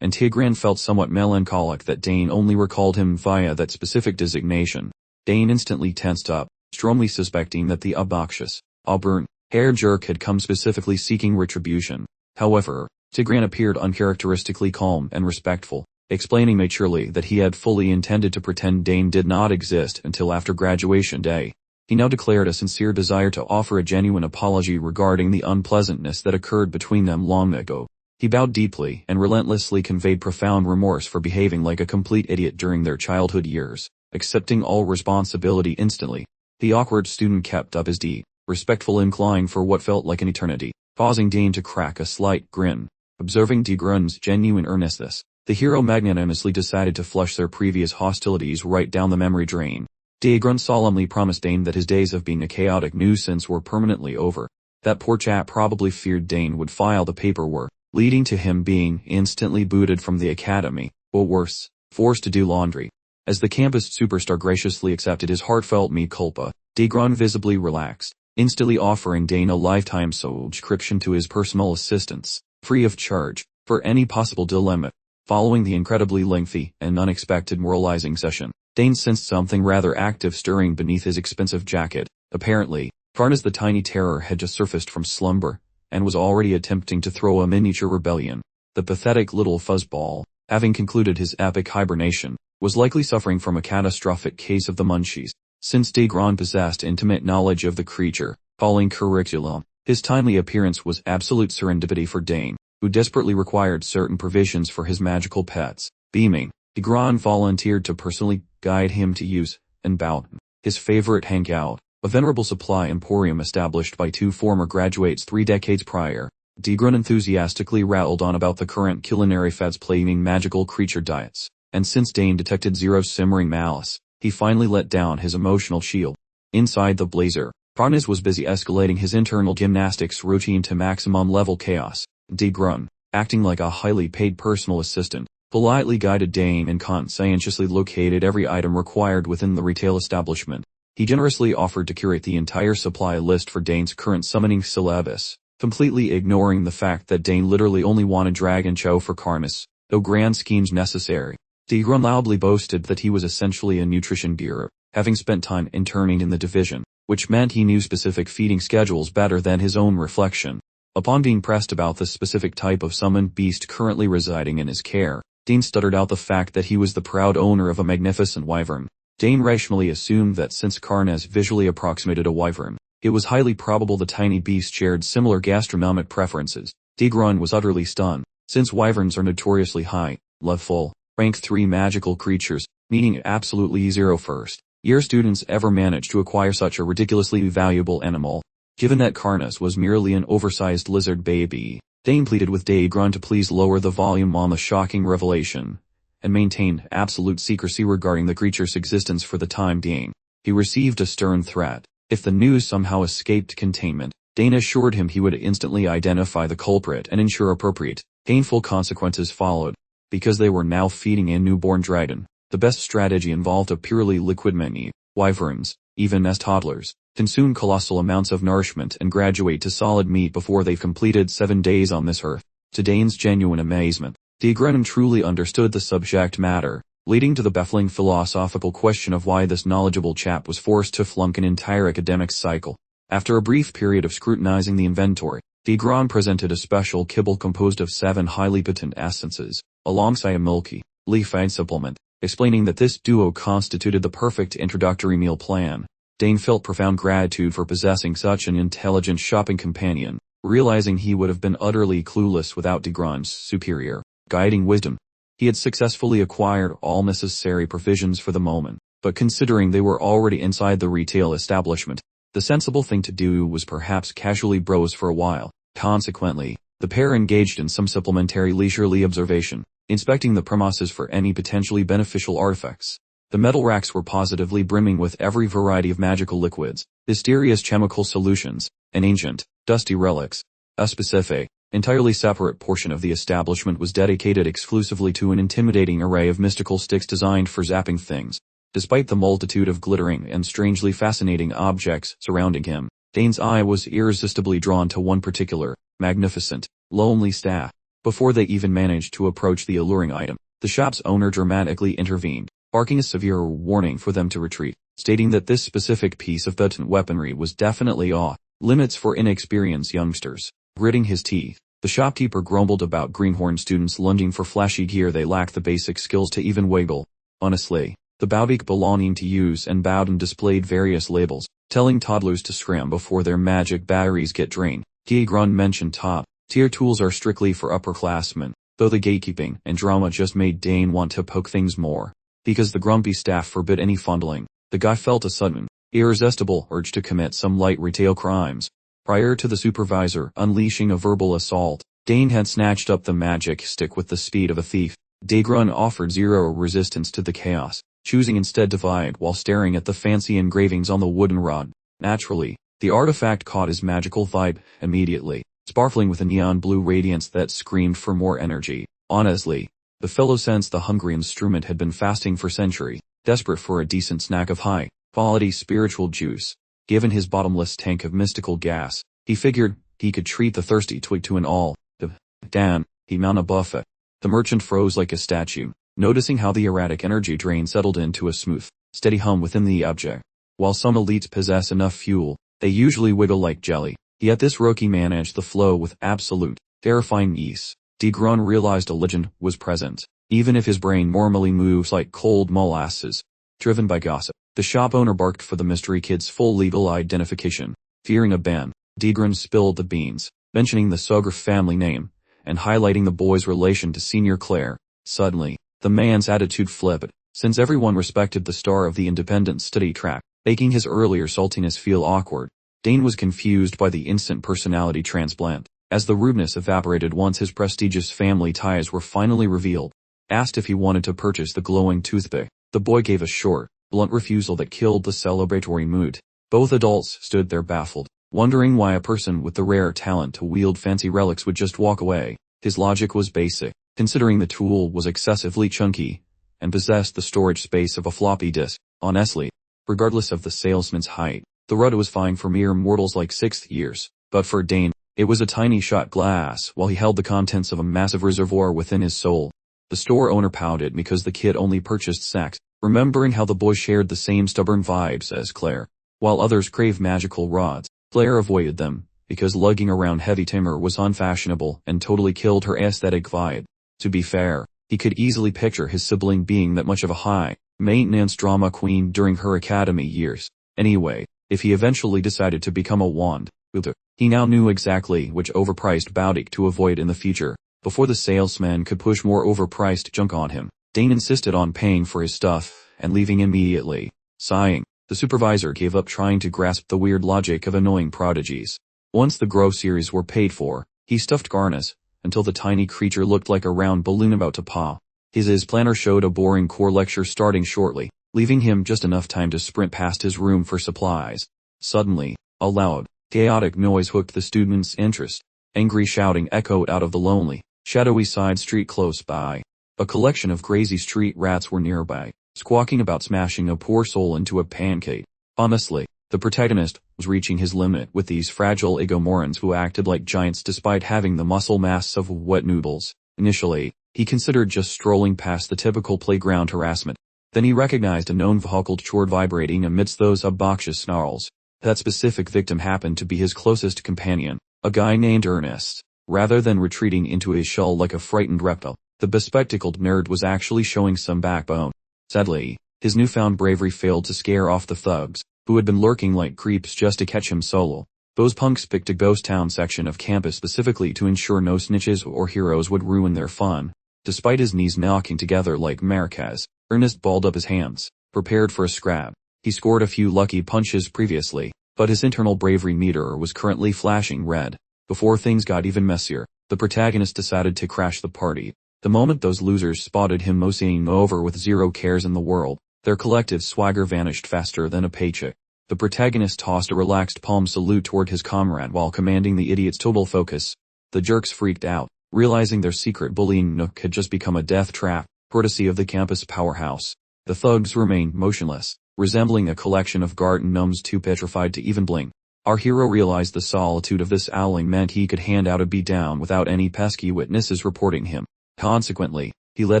and Tigran felt somewhat melancholic that Dane only recalled him via that specific designation. Dane instantly tensed up, strongly suspecting that the obnoxious, auburn-haired jerk had come specifically seeking retribution. However, Tigran appeared uncharacteristically calm and respectful, explaining maturely that he had fully intended to pretend Dane did not exist until after graduation day. He now declared a sincere desire to offer a genuine apology regarding the unpleasantness that occurred between them long ago. He bowed deeply and relentlessly conveyed profound remorse for behaving like a complete idiot during their childhood years, accepting all responsibility instantly. The awkward student kept up his deep, respectful incline for what felt like an eternity, causing Dane to crack a slight grin. Observing Tigrun's genuine earnestness, the hero magnanimously decided to flush their previous hostilities right down the memory drain. Tigran solemnly promised Dane that his days of being a chaotic nuisance were permanently over. That poor chap probably feared Dane would file the paperwork, leading to him being instantly booted from the academy, or worse, forced to do laundry. As the campus superstar graciously accepted his heartfelt mea culpa, Tigran visibly relaxed, instantly offering Dane a lifetime subscription to his personal assistants, free of charge, for any possible dilemma. Following the incredibly lengthy and unexpected moralizing session, Dane sensed something rather active stirring beneath his expensive jacket. Apparently, Karnas the Tiny Terror had just surfaced from slumber, and was already attempting to throw a miniature rebellion. The pathetic little fuzzball, having concluded his epic hibernation, was likely suffering from a catastrophic case of the munchies. Since Tigran possessed intimate knowledge of the creature, calling curriculum, his timely appearance was absolute serendipity for Dane, who desperately required certain provisions for his magical pets. Beaming, Tigran volunteered to personally guide him to use, and Boughton, his favorite hangout, a venerable supply emporium established by two former graduates 3 decades prior. Tigran enthusiastically rattled on about the current culinary fads plaguing magical creature diets, and since Dane detected Zero's simmering malice, he finally let down his emotional shield. Inside the blazer, Karnas was busy escalating his internal gymnastics routine to maximum level chaos. Tigran, acting like a highly paid personal assistant, politely guided Dane and conscientiously located every item required within the retail establishment. He generously offered to curate the entire supply list for Dane's current summoning syllabus, completely ignoring the fact that Dane literally only wanted Dragon Chow for Karnas, no grand schemes necessary. Tigran loudly boasted that he was essentially a nutrition guru, having spent time interning in the division, which meant he knew specific feeding schedules better than his own reflection. Upon being pressed about the specific type of summoned beast currently residing in his care, Dane stuttered out the fact that he was the proud owner of a magnificent wyvern. Dane rationally assumed that since Karnas visually approximated a wyvern, it was highly probable the tiny beast shared similar gastronomic preferences. Tigran was utterly stunned, since wyverns are notoriously high, level, rank 3 magical creatures, meaning absolutely zero first-year students ever managed to acquire such a ridiculously valuable animal. Given that Karnas was merely an oversized lizard baby, Dane pleaded with Tigran to please lower the volume on the shocking revelation, and maintained absolute secrecy regarding the creature's existence for the time being. He received a stern threat. If the news somehow escaped containment, Dane assured him he would instantly identify the culprit and ensure appropriate, painful consequences followed. Because they were now feeding a newborn dragon, the best strategy involved a purely liquid menu. Wyverns, even as toddlers, consume colossal amounts of nourishment and graduate to solid meat before they've completed 7 days on this earth. To Dane's genuine amazement, Tigran truly understood the subject matter, leading to the baffling philosophical question of why this knowledgeable chap was forced to flunk an entire academic cycle. After a brief period of scrutinizing the inventory, Tigran presented a special kibble composed of 7 highly potent essences, alongside a milky, leaf-fed supplement, explaining that this duo constituted the perfect introductory meal plan. Dane felt profound gratitude for possessing such an intelligent shopping companion, realizing he would have been utterly clueless without Tigran's superior, guiding wisdom. He had successfully acquired all necessary provisions for the moment, but considering they were already inside the retail establishment, the sensible thing to do was perhaps casually browse for a while. Consequently, the pair engaged in some supplementary leisurely observation, inspecting the premises for any potentially beneficial artifacts. The metal racks were positively brimming with every variety of magical liquids, mysterious chemical solutions, and ancient, dusty relics. A specific, entirely separate portion of the establishment was dedicated exclusively to an intimidating array of mystical sticks designed for zapping things. Despite the multitude of glittering and strangely fascinating objects surrounding him, Dane's eye was irresistibly drawn to one particular, magnificent, lonely staff. Before they even managed to approach the alluring item, the shop's owner dramatically intervened, barking a severe warning for them to retreat, stating that this specific piece of potent weaponry was definitely off limits for inexperienced youngsters. Gritting his teeth, the shopkeeper grumbled about greenhorn students lunging for flashy gear they lack the basic skills to even wiggle. Honestly, the Baobik belonging to use and Bowden displayed various labels, telling toddlers to scram before their magic batteries get drained. Grun mentioned top-tier tools are strictly for upperclassmen, though the gatekeeping and drama just made Dane want to poke things more. Because the grumpy staff forbid any fondling, the guy felt a sudden, irresistible urge to commit some light retail crimes. Prior to the supervisor unleashing a verbal assault, Dane had snatched up the magic stick with the speed of a thief. Daegrun offered zero resistance to the chaos, choosing instead to fight while staring at the fancy engravings on the wooden rod. Naturally, the artifact caught his magical vibe immediately, sparkling with a neon blue radiance that screamed for more energy. Honestly, the fellow sensed the hungry instrument had been fasting for centuries, desperate for a decent snack of high-quality spiritual juice. Given his bottomless tank of mystical gas, he figured he could treat the thirsty twig to an all-damn, he mount a buffet. The merchant froze like a statue, noticing how the erratic energy drain settled into a smooth, steady hum within the object. While some elites possess enough fuel, they usually wiggle like jelly, yet this rookie managed the flow with absolute, terrifying ease. Daegrun realized a legend was present, even if his brain normally moves like cold molasses. Driven by gossip, the shop owner barked for the mystery kid's full legal identification. Fearing a ban, Daegrun spilled the beans, mentioning the Sugar family name, and highlighting the boy's relation to Senior Claire. Suddenly, the man's attitude flipped, since everyone respected the star of the independent study track, making his earlier saltiness feel awkward. Dane was confused by the instant personality transplant, as the rudeness evaporated once his prestigious family ties were finally revealed. Asked if he wanted to purchase the glowing toothpick, the boy gave a short, blunt refusal that killed the celebratory mood. Both adults stood there baffled, wondering why a person with the rare talent to wield fancy relics would just walk away. His logic was basic, considering the tool was excessively chunky and possessed the storage space of a floppy disk. Honestly, regardless of the salesman's height, the rudder was fine for mere mortals like 6th years, but for Dane, it was a tiny shot glass while he held the contents of a massive reservoir within his soul. The store owner pouted because the kid only purchased sacks, remembering how the boy shared the same stubborn vibes as Claire. While others craved magical rods, Claire avoided them, because lugging around heavy timber was unfashionable and totally killed her aesthetic vibe. To be fair, he could easily picture his sibling being that much of a high-maintenance drama queen during her academy years. Anyway, if he eventually decided to become a wand wielder, he now knew exactly which overpriced Boudic to avoid in the future. Before the salesman could push more overpriced junk on him, Dane insisted on paying for his stuff and leaving immediately. Sighing, the supervisor gave up trying to grasp the weird logic of annoying prodigies. Once the groceries were paid for, he stuffed Garnus until the tiny creature looked like a round balloon about to pop. His planner showed a boring core lecture starting shortly, leaving him just enough time to sprint past his room for supplies. Suddenly, a loud, chaotic noise hooked the student's interest. Angry shouting echoed out of the lonely, shadowy side street close by. A collection of crazy street rats were nearby, squawking about smashing a poor soul into a pancake. Honestly, the protagonist was reaching his limit with these fragile egomorons who acted like giants despite having the muscle mass of wet noodles. Initially, he considered just strolling past the typical playground harassment. Then he recognized a known vehicle chord vibrating amidst those obnoxious snarls. That specific victim happened to be his closest companion, a guy named Ernest. Rather than retreating into his shell like a frightened reptile, the bespectacled nerd was actually showing some backbone. Sadly, his newfound bravery failed to scare off the thugs, who had been lurking like creeps just to catch him solo. Those punks picked a ghost town section of campus specifically to ensure no snitches or heroes would ruin their fun. Despite his knees knocking together like maracas, Ernest balled up his hands, prepared for a scrap. He scored a few lucky punches previously, but his internal bravery meter was currently flashing red. Before things got even messier, the protagonist decided to crash the party. The moment those losers spotted him moseying over with zero cares in the world, their collective swagger vanished faster than a paycheck. The protagonist tossed a relaxed palm salute toward his comrade while commanding the idiot's total focus. The jerks freaked out, realizing their secret bullying nook had just become a death trap, courtesy of the campus powerhouse. The thugs remained motionless, resembling a collection of garden gnomes too petrified to even blink. Our hero realized the solitude of this owling meant he could hand out a beatdown without any pesky witnesses reporting him. Consequently, he let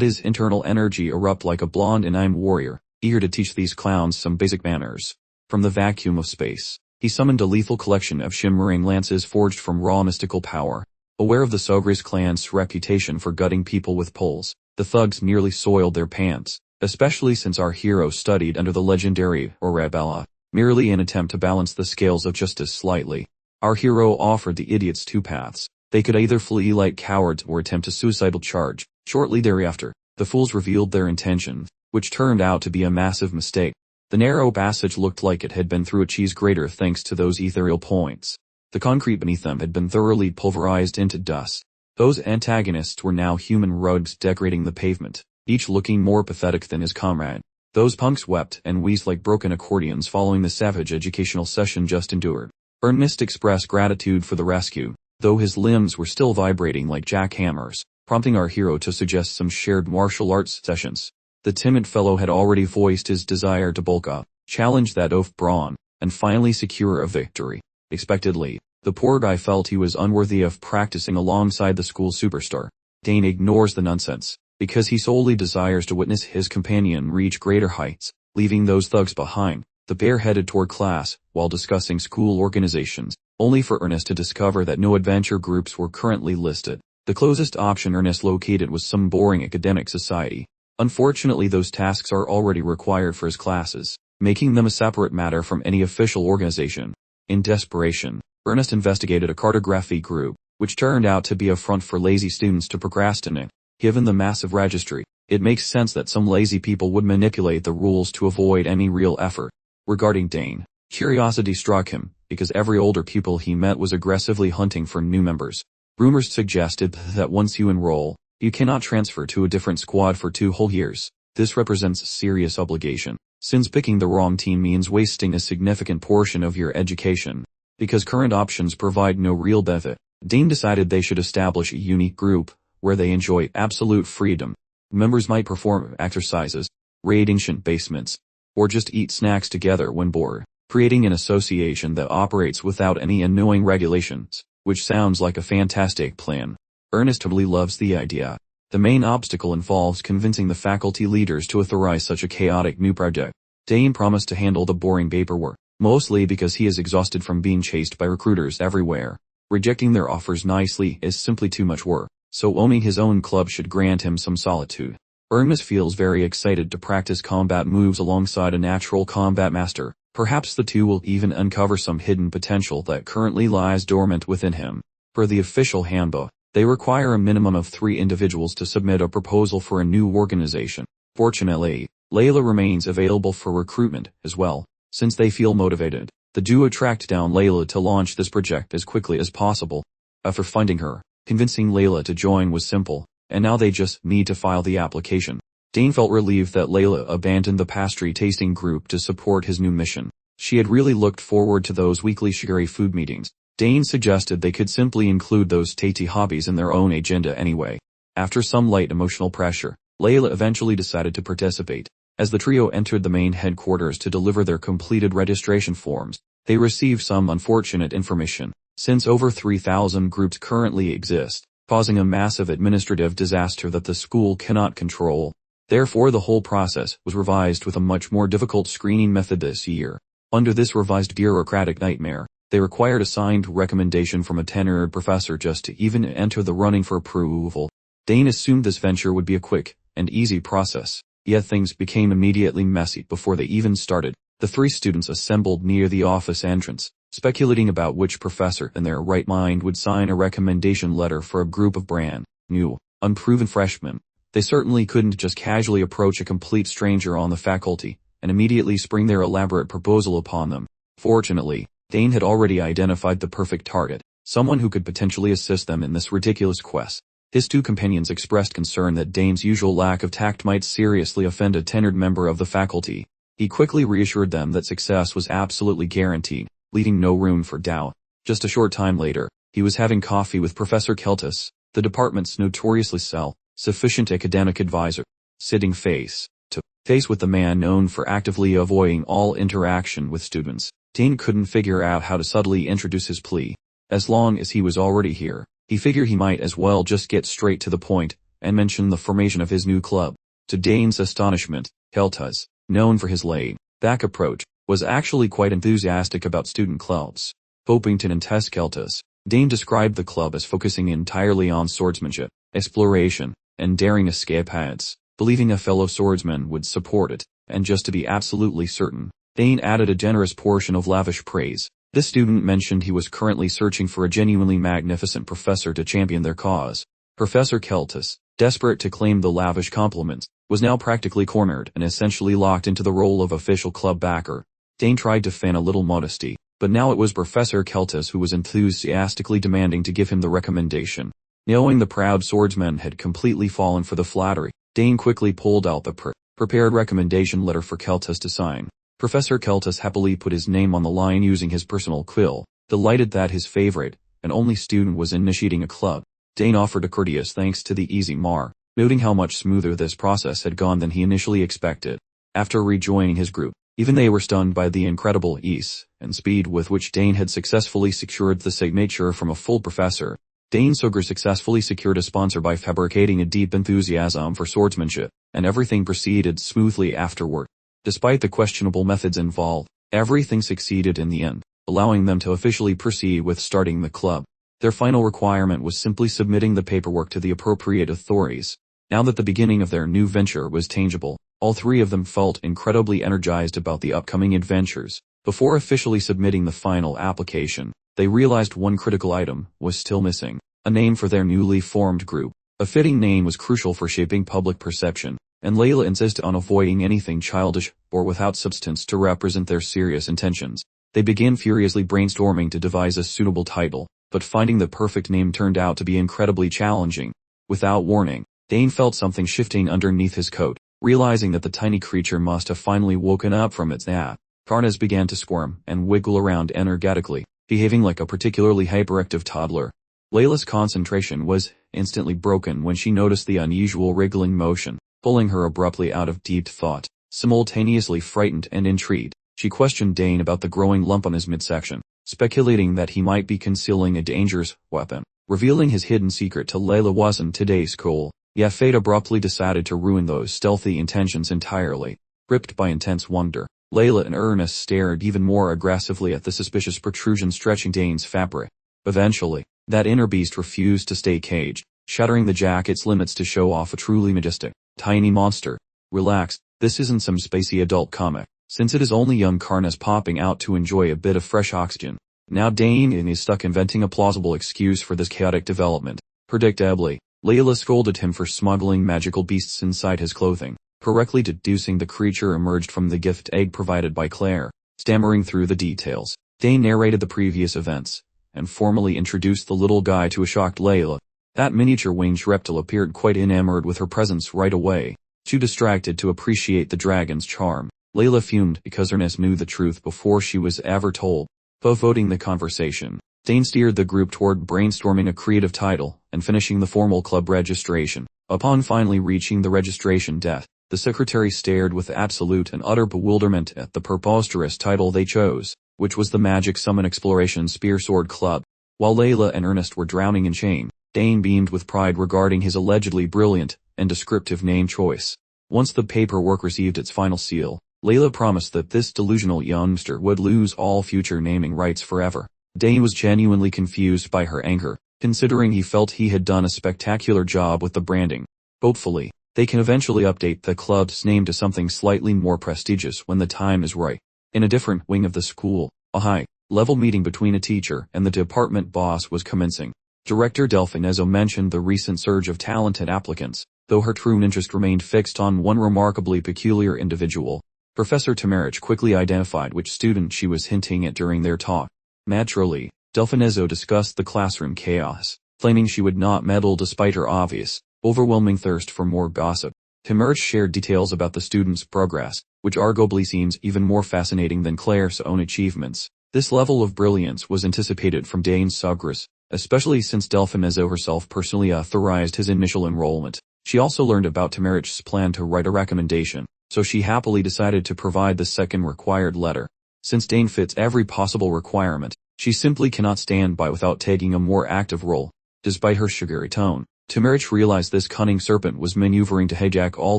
his internal energy erupt like a blonde anime warrior, eager to teach these clowns some basic manners. From the vacuum of space, he summoned a lethal collection of shimmering lances forged from raw mystical power. Aware of the Sogris clan's reputation for gutting people with poles, the thugs nearly soiled their pants, especially since our hero studied under the legendary Rebella, merely in an attempt to balance the scales of justice slightly. Our hero offered the idiots two paths. They could either flee like cowards or attempt a suicidal charge. Shortly thereafter, the fools revealed their intention, which turned out to be a massive mistake. The narrow passage looked like it had been through a cheese grater thanks to those ethereal points. The concrete beneath them had been thoroughly pulverized into dust. Those antagonists were now human rugs decorating the pavement, each looking more pathetic than his comrade. Those punks wept and wheezed like broken accordions following the savage educational session just endured. Ernest expressed gratitude for the rescue, though his limbs were still vibrating like jackhammers, prompting our hero to suggest some shared martial arts sessions. The timid fellow had already voiced his desire to bulk up, challenge that oaf brawn, and finally secure a victory. Expectedly, the poor guy felt he was unworthy of practicing alongside the school superstar. Dane ignores the nonsense, because he solely desires to witness his companion reach greater heights, leaving those thugs behind. The pair headed toward class, while discussing school organizations, only for Ernest to discover that no adventure groups were currently listed. The closest option Ernest located was some boring academic society. Unfortunately, those tasks are already required for his classes, making them a separate matter from any official organization. In desperation, Ernest investigated a cartography group, which turned out to be a front for lazy students to procrastinate. Given the massive registry, it makes sense that some lazy people would manipulate the rules to avoid any real effort. Regarding Dane, curiosity struck him, because every older pupil he met was aggressively hunting for new members. Rumors suggested that once you enroll, you cannot transfer to a different squad for 2 whole years. This represents a serious obligation, since picking the wrong team means wasting a significant portion of your education. Because current options provide no real benefit, Dane decided they should establish a unique group, where they enjoy absolute freedom. Members might perform exercises, raid ancient basements, or just eat snacks together when bored, creating an association that operates without any annoying regulations, which sounds like a fantastic plan. Ernest totally loves the idea. The main obstacle involves convincing the faculty leaders to authorize such a chaotic new project. Dane promised to handle the boring paperwork, mostly because he is exhausted from being chased by recruiters everywhere. Rejecting their offers nicely is simply too much work, so owning his own club should grant him some solitude. Ernest feels very excited to practice combat moves alongside a natural combat master. Perhaps the two will even uncover some hidden potential that currently lies dormant within him. Per the official handbook, they require a minimum of 3 individuals to submit a proposal for a new organization. Fortunately, Leela remains available for recruitment as well. Since they feel motivated, the duo tracked down Leela to launch this project as quickly as possible. After finding her, convincing Leela to join was simple, and now they just need to file the application. Dane felt relieved that Leela abandoned the pastry tasting group to support his new mission. She had really looked forward to those weekly sugary food meetings. Dane suggested they could simply include those tasty hobbies in their own agenda anyway. After some light emotional pressure, Leela eventually decided to participate. As the trio entered the main headquarters to deliver their completed registration forms, they received some unfortunate information. Since over 3,000 groups currently exist, causing a massive administrative disaster that the school cannot control. Therefore, the whole process was revised with a much more difficult screening method this year. Under this revised bureaucratic nightmare, they required a signed recommendation from a tenured professor just to even enter the running for approval. Dane assumed this venture would be a quick and easy process, yet things became immediately messy before they even started. The 3 students assembled near the office entrance, speculating about which professor in their right mind would sign a recommendation letter for a group of brand new, unproven freshmen. They certainly couldn't just casually approach a complete stranger on the faculty and immediately spring their elaborate proposal upon them. Fortunately, Dane had already identified the perfect target, someone who could potentially assist them in this ridiculous quest. His 2 companions expressed concern that Dane's usual lack of tact might seriously offend a tenured member of the faculty. He quickly reassured them that success was absolutely guaranteed, leaving no room for doubt. Just a short time later, he was having coffee with Professor Keltis, the department's notoriously self-sufficient academic advisor, sitting face to face with the man known for actively avoiding all interaction with students. Dane couldn't figure out how to subtly introduce his plea. As long as he was already here, he figured he might as well just get straight to the point and mention the formation of his new club. To Dane's astonishment, Keltas, known for his laid-back approach, was actually quite enthusiastic about student clubs. Hopington and Tess Keltas, Dane described the club as focusing entirely on swordsmanship, exploration, and daring escapades, believing a fellow swordsman would support it, and just to be absolutely certain, Dane added a generous portion of lavish praise. This student mentioned he was currently searching for a genuinely magnificent professor to champion their cause. Professor Keltas, desperate to claim the lavish compliments, was now practically cornered and essentially locked into the role of official club backer. Dane tried to feign a little modesty, but now it was Professor Keltas who was enthusiastically demanding to give him the recommendation. Knowing the proud swordsman had completely fallen for the flattery, Dane quickly pulled out the prepared recommendation letter for Keltas to sign. Professor Keltas happily put his name on the line using his personal quill, delighted that his favorite and only student was initiating a club. Dane offered a courteous thanks to the easy Mar, noting how much smoother this process had gone than he initially expected. After rejoining his group, even they were stunned by the incredible ease and speed with which Dane had successfully secured the signature from a full professor. Dane Sugar successfully secured a sponsor by fabricating a deep enthusiasm for swordsmanship, and everything proceeded smoothly afterward. Despite the questionable methods involved, everything succeeded in the end, allowing them to officially proceed with starting the club. Their final requirement was simply submitting the paperwork to the appropriate authorities. Now that the beginning of their new venture was tangible, all three of them felt incredibly energized about the upcoming adventures. Before officially submitting the final application, they realized one critical item was still missing: a name for their newly formed group. A fitting name was crucial for shaping public perception, and Leela insisted on avoiding anything childish or without substance to represent their serious intentions. They began furiously brainstorming to devise a suitable title, but finding the perfect name turned out to be incredibly challenging. Without warning, Dane felt something shifting underneath his coat. Realizing that the tiny creature must have finally woken up from its nap, Karnas began to squirm and wiggle around energetically, behaving like a particularly hyperactive toddler. Layla's concentration was instantly broken when she noticed the unusual wriggling motion, pulling her abruptly out of deep thought. Simultaneously frightened and intrigued, she questioned Dane about the growing lump on his midsection, speculating that he might be concealing a dangerous weapon. Revealing his hidden secret to Layla wasn't today's goal, yet fate abruptly decided to ruin those stealthy intentions entirely. Gripped by intense wonder, Layla and Ernest stared even more aggressively at the suspicious protrusion stretching Dane's fabric. Eventually, that inner beast refused to stay caged, shattering the jacket's limits to show off a truly majestic, tiny monster. Relax, this isn't some spacey adult comic, since it is only young Karnas popping out to enjoy a bit of fresh oxygen. Now Dane is stuck inventing a plausible excuse for this chaotic development. Predictably, Leela scolded him for smuggling magical beasts inside his clothing, correctly deducing the creature emerged from the gift egg provided by Claire. Stammering through the details, Dane narrated the previous events, and formally introduced the little guy to a shocked Leela. That miniature winged reptile appeared quite enamored with her presence right away. Too distracted to appreciate the dragon's charm, Leela fumed because Ernest knew the truth before she was ever told. Voting the conversation, Dane steered the group toward brainstorming a creative title and finishing the formal club registration. Upon finally reaching the registration desk, the secretary stared with absolute and utter bewilderment at the preposterous title they chose, which was the Magic Summon Exploration Spear Sword Club. While Leila and Ernest were drowning in shame, Dane beamed with pride regarding his allegedly brilliant and descriptive name choice. Once the paperwork received its final seal, Leila promised that this delusional youngster would lose all future naming rights forever. Dane was genuinely confused by her anger, considering he felt he had done a spectacular job with the branding. Hopefully, they can eventually update the club's name to something slightly more prestigious when the time is right. In a different wing of the school, a high-level meeting between a teacher and the department boss was commencing. Director Delfinezzo mentioned the recent surge of talented applicants, though her true interest remained fixed on one remarkably peculiar individual. Professor Tamarich quickly identified which student she was hinting at during their talk. Naturally, Delfinezzo discussed the classroom chaos, claiming she would not meddle despite her obvious, overwhelming thirst for more gossip. Tamarich shared details about the student's progress, which arguably seems even more fascinating than Claire's own achievements. This level of brilliance was anticipated from Dane Sugras, especially since Delfinezzo herself personally authorized his initial enrollment. She also learned about Tamarich's plan to write a recommendation, so she happily decided to provide the second required letter. Since Dane fits every possible requirement, she simply cannot stand by without taking a more active role. Despite her sugary tone, Timirich realized this cunning serpent was maneuvering to hijack all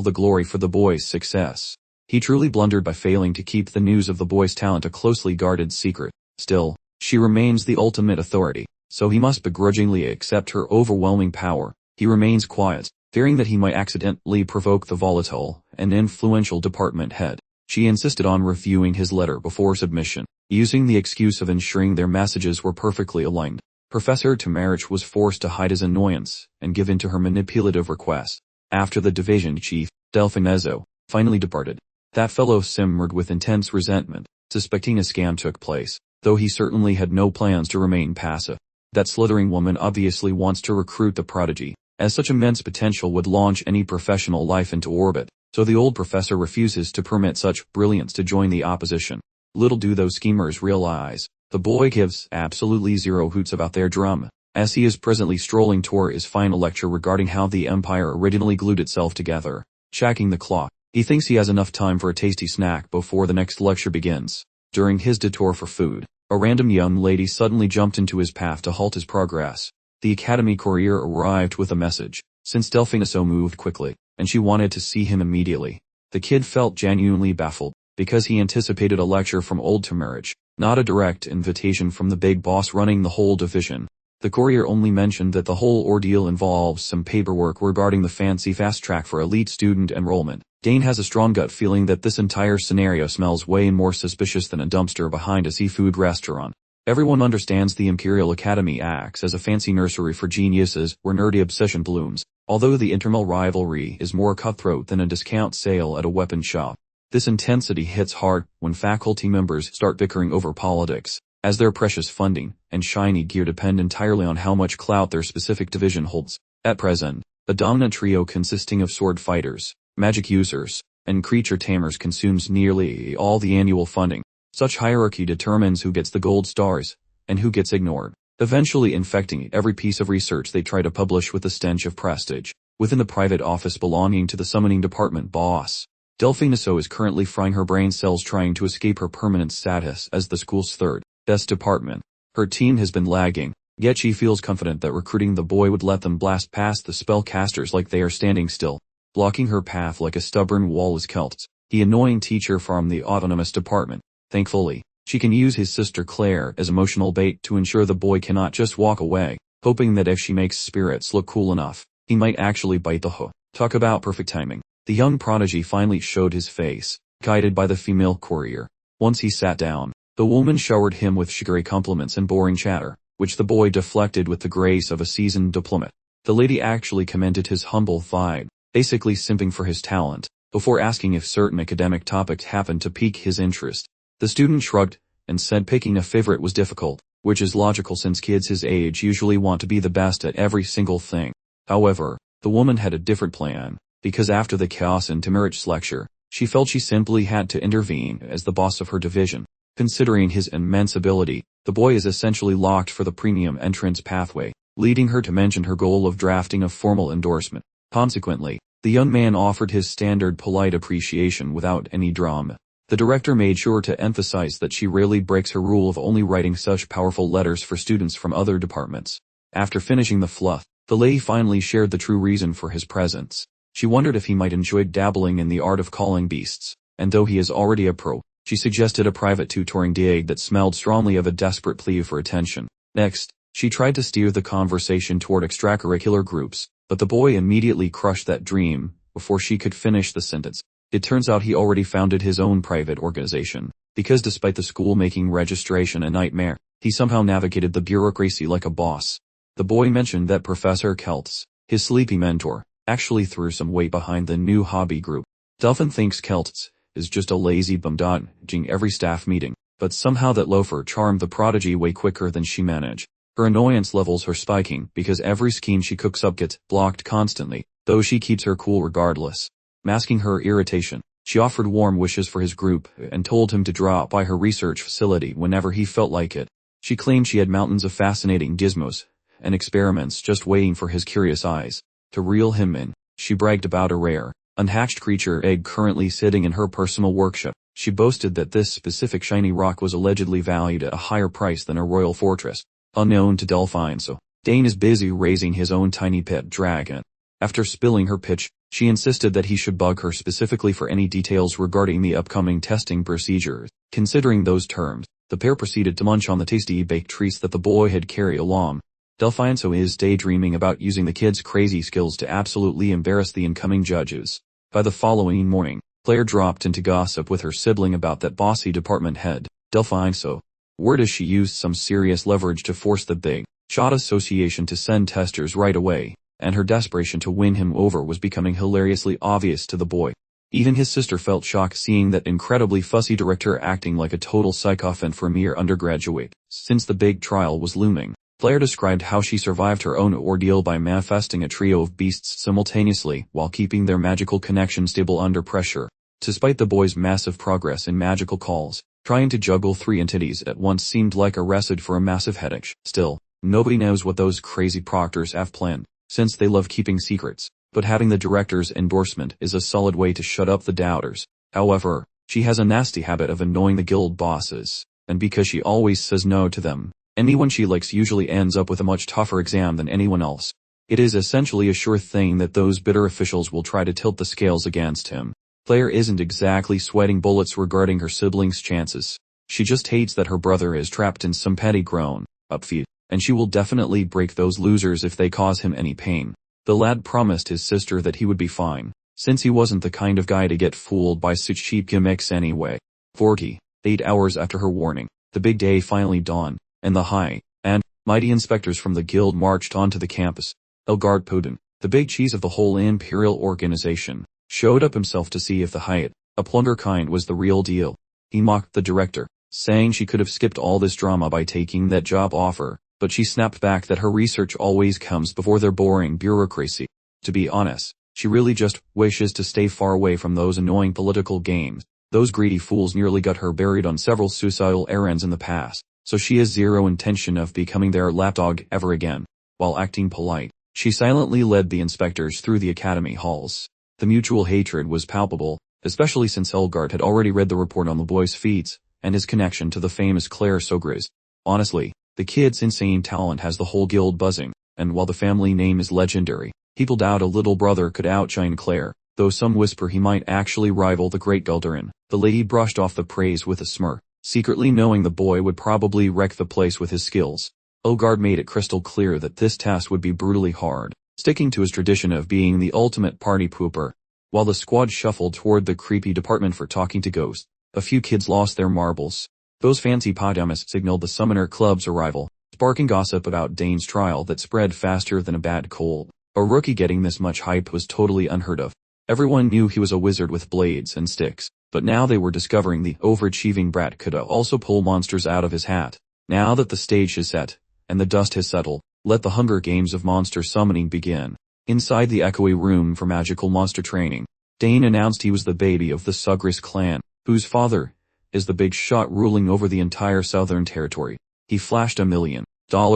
the glory for the boy's success. He truly blundered by failing to keep the news of the boy's talent a closely guarded secret. Still, she remains the ultimate authority, so he must begrudgingly accept her overwhelming power. He remains quiet, fearing that he might accidentally provoke the volatile and influential department head. She insisted on reviewing his letter before submission, using the excuse of ensuring their messages were perfectly aligned. Professor Timirich was forced to hide his annoyance and give in to her manipulative request. After the division chief, Delfinezzo, finally departed, that fellow simmered with intense resentment, suspecting a scam took place, though he certainly had no plans to remain passive. That slithering woman obviously wants to recruit the Prodigy, as such immense potential would launch any professional life into orbit, so the old professor refuses to permit such brilliance to join the opposition. Little do those schemers realize, the boy gives absolutely zero hoots about their drama, as he is presently strolling toward his final lecture regarding how the Empire originally glued itself together. Checking the clock, he thinks he has enough time for a tasty snack before the next lecture begins. During his detour for food, a random young lady suddenly jumped into his path to halt his progress. The Academy courier arrived with a message, since Delfinezzo moved quickly, and she wanted to see him immediately. The kid felt genuinely baffled, because he anticipated a lecture from old Timirich, not a direct invitation from the big boss running the whole division. The courier only mentioned that the whole ordeal involves some paperwork regarding the fancy fast track for elite student enrollment. Dane has a strong gut feeling that this entire scenario smells way more suspicious than a dumpster behind a seafood restaurant. Everyone understands the Imperial Academy acts as a fancy nursery for geniuses where nerdy obsession blooms, although the internal rivalry is more cutthroat than a discount sale at a weapon shop. This intensity hits hard when faculty members start bickering over politics, as their precious funding and shiny gear depend entirely on how much clout their specific division holds. At present, a dominant trio consisting of sword fighters, magic users, and creature tamers consumes nearly all the annual funding. Such hierarchy determines who gets the gold stars, and who gets ignored, eventually infecting every piece of research they try to publish with the stench of prestige. Within the private office belonging to the summoning department boss, Delfinezzo is currently frying her brain cells trying to escape her permanent status as the school's third best department. Her team has been lagging, yet she feels confident that recruiting the boy would let them blast past the spellcasters like they are standing still. Blocking her path like a stubborn wall is Celts, the annoying teacher from the autonomous department. Thankfully, she can use his sister Claire as emotional bait to ensure the boy cannot just walk away, hoping that if she makes spirits look cool enough, he might actually bite the hook. Talk about perfect timing. The young prodigy finally showed his face, guided by the female courier. Once he sat down, the woman showered him with sugary compliments and boring chatter, which the boy deflected with the grace of a seasoned diplomat. The lady actually commended his humble vibe, basically simping for his talent, before asking if certain academic topics happened to pique his interest. The student shrugged, and said picking a favorite was difficult, which is logical since kids his age usually want to be the best at every single thing. However, the woman had a different plan, because after the chaos in Timirich's lecture, she felt she simply had to intervene as the boss of her division. Considering his immense ability, the boy is essentially locked for the premium entrance pathway, leading her to mention her goal of drafting a formal endorsement. Consequently, the young man offered his standard polite appreciation without any drama. The director made sure to emphasize that she rarely breaks her rule of only writing such powerful letters for students from other departments. After finishing the fluff, the lady finally shared the true reason for his presence. She wondered if he might enjoy dabbling in the art of calling beasts, and though he is already a pro, she suggested a private tutoring gig that smelled strongly of a desperate plea for attention. Next, she tried to steer the conversation toward extracurricular groups, but the boy immediately crushed that dream before she could finish the sentence. It turns out he already founded his own private organization, because despite the school making registration a nightmare, he somehow navigated the bureaucracy like a boss. The boy mentioned that Professor Celts, his sleepy mentor, actually threw some weight behind the new hobby group. Delphin thinks Celts is just a lazy bum dodging every staff meeting, but somehow that loafer charmed the Prodigy way quicker than she managed. Her annoyance levels are spiking because every scheme she cooks up gets blocked constantly, though she keeps her cool regardless. Masking her irritation, she offered warm wishes for his group and told him to drop by her research facility whenever he felt like it. She claimed she had mountains of fascinating gizmos and experiments just waiting for his curious eyes to reel him in. She bragged about a rare, unhatched creature egg currently sitting in her personal workshop, She boasted that this specific shiny rock was allegedly valued at a higher price than a royal fortress. Unknown to Delphine, Dane is busy raising his own tiny pet dragon. After spilling her pitch, she insisted that he should bug her specifically for any details regarding the upcoming testing procedures. Considering those terms, the pair proceeded to munch on the tasty baked treats that the boy had carried along. Delphine is daydreaming about using the kid's crazy skills to absolutely embarrass the incoming judges. By the following morning, Claire dropped into gossip with her sibling about that bossy department head, Delphine. Word is she used some serious leverage to force the Big Shot Association to send testers right away, and her desperation to win him over was becoming hilariously obvious to the boy. Even his sister felt shock seeing that incredibly fussy director acting like a total sycophant for a mere undergraduate. Since the big trial was looming, Claire described how she survived her own ordeal by manifesting a trio of beasts simultaneously while keeping their magical connection stable under pressure. Despite the boy's massive progress in magical calls, trying to juggle 3 entities at once seemed like a recipe for a massive headache. Still, nobody knows what those crazy proctors have planned, since they love keeping secrets, but having the director's endorsement is a solid way to shut up the doubters. However, she has a nasty habit of annoying the guild bosses, and because she always says no to them, anyone she likes usually ends up with a much tougher exam than anyone else. It is essentially a sure thing that those bitter officials will try to tilt the scales against him. Claire isn't exactly sweating bullets regarding her siblings' chances. She just hates that her brother is trapped in some petty grown-up feud, and she will definitely break those losers if they cause him any pain. The lad promised his sister that he would be fine, since he wasn't the kind of guy to get fooled by such cheap gimmicks anyway. 48 hours after her warning, the big day finally dawned, and the high and mighty inspectors from the guild marched onto the campus. Elgard Podin, the big cheese of the whole imperial organization, showed up himself to see if the Hyatt, a plunderkind, was the real deal. He mocked the director, saying she could have skipped all this drama by taking that job offer, but she snapped back that her research always comes before their boring bureaucracy. To be honest, she really just wishes to stay far away from those annoying political games. Those greedy fools nearly got her buried on several suicidal errands in the past, so she has zero intention of becoming their lapdog ever again. While acting polite, she silently led the inspectors through the academy halls. The mutual hatred was palpable, especially since Elgard had already read the report on the boy's feats, and his connection to the famous Claire Sogris. Honestly, the kid's insane talent has the whole guild buzzing, and while the family name is legendary, people doubt a little brother could outshine Claire, though some whisper he might actually rival the great Guldurin. The lady brushed off the praise with a smirk, secretly knowing the boy would probably wreck the place with his skills. Elgard made it crystal clear that this test would be brutally hard, sticking to his tradition of being the ultimate party pooper. While the squad shuffled toward the creepy department for talking to ghosts, a few kids lost their marbles. Those fancy pajamas signaled the Summoner Club's arrival, sparking gossip about Dane's trial that spread faster than a bad cold. A rookie getting this much hype was totally unheard of. Everyone knew he was a wizard with blades and sticks, but now they were discovering the overachieving brat could also pull monsters out of his hat. Now that the stage is set, and the dust has settled, let the Hunger Games of monster summoning begin. Inside the echoey room for magical monster training, Dane announced he was the baby of the Sugris clan, whose father is the big shot ruling over the entire southern territory. He flashed $1 million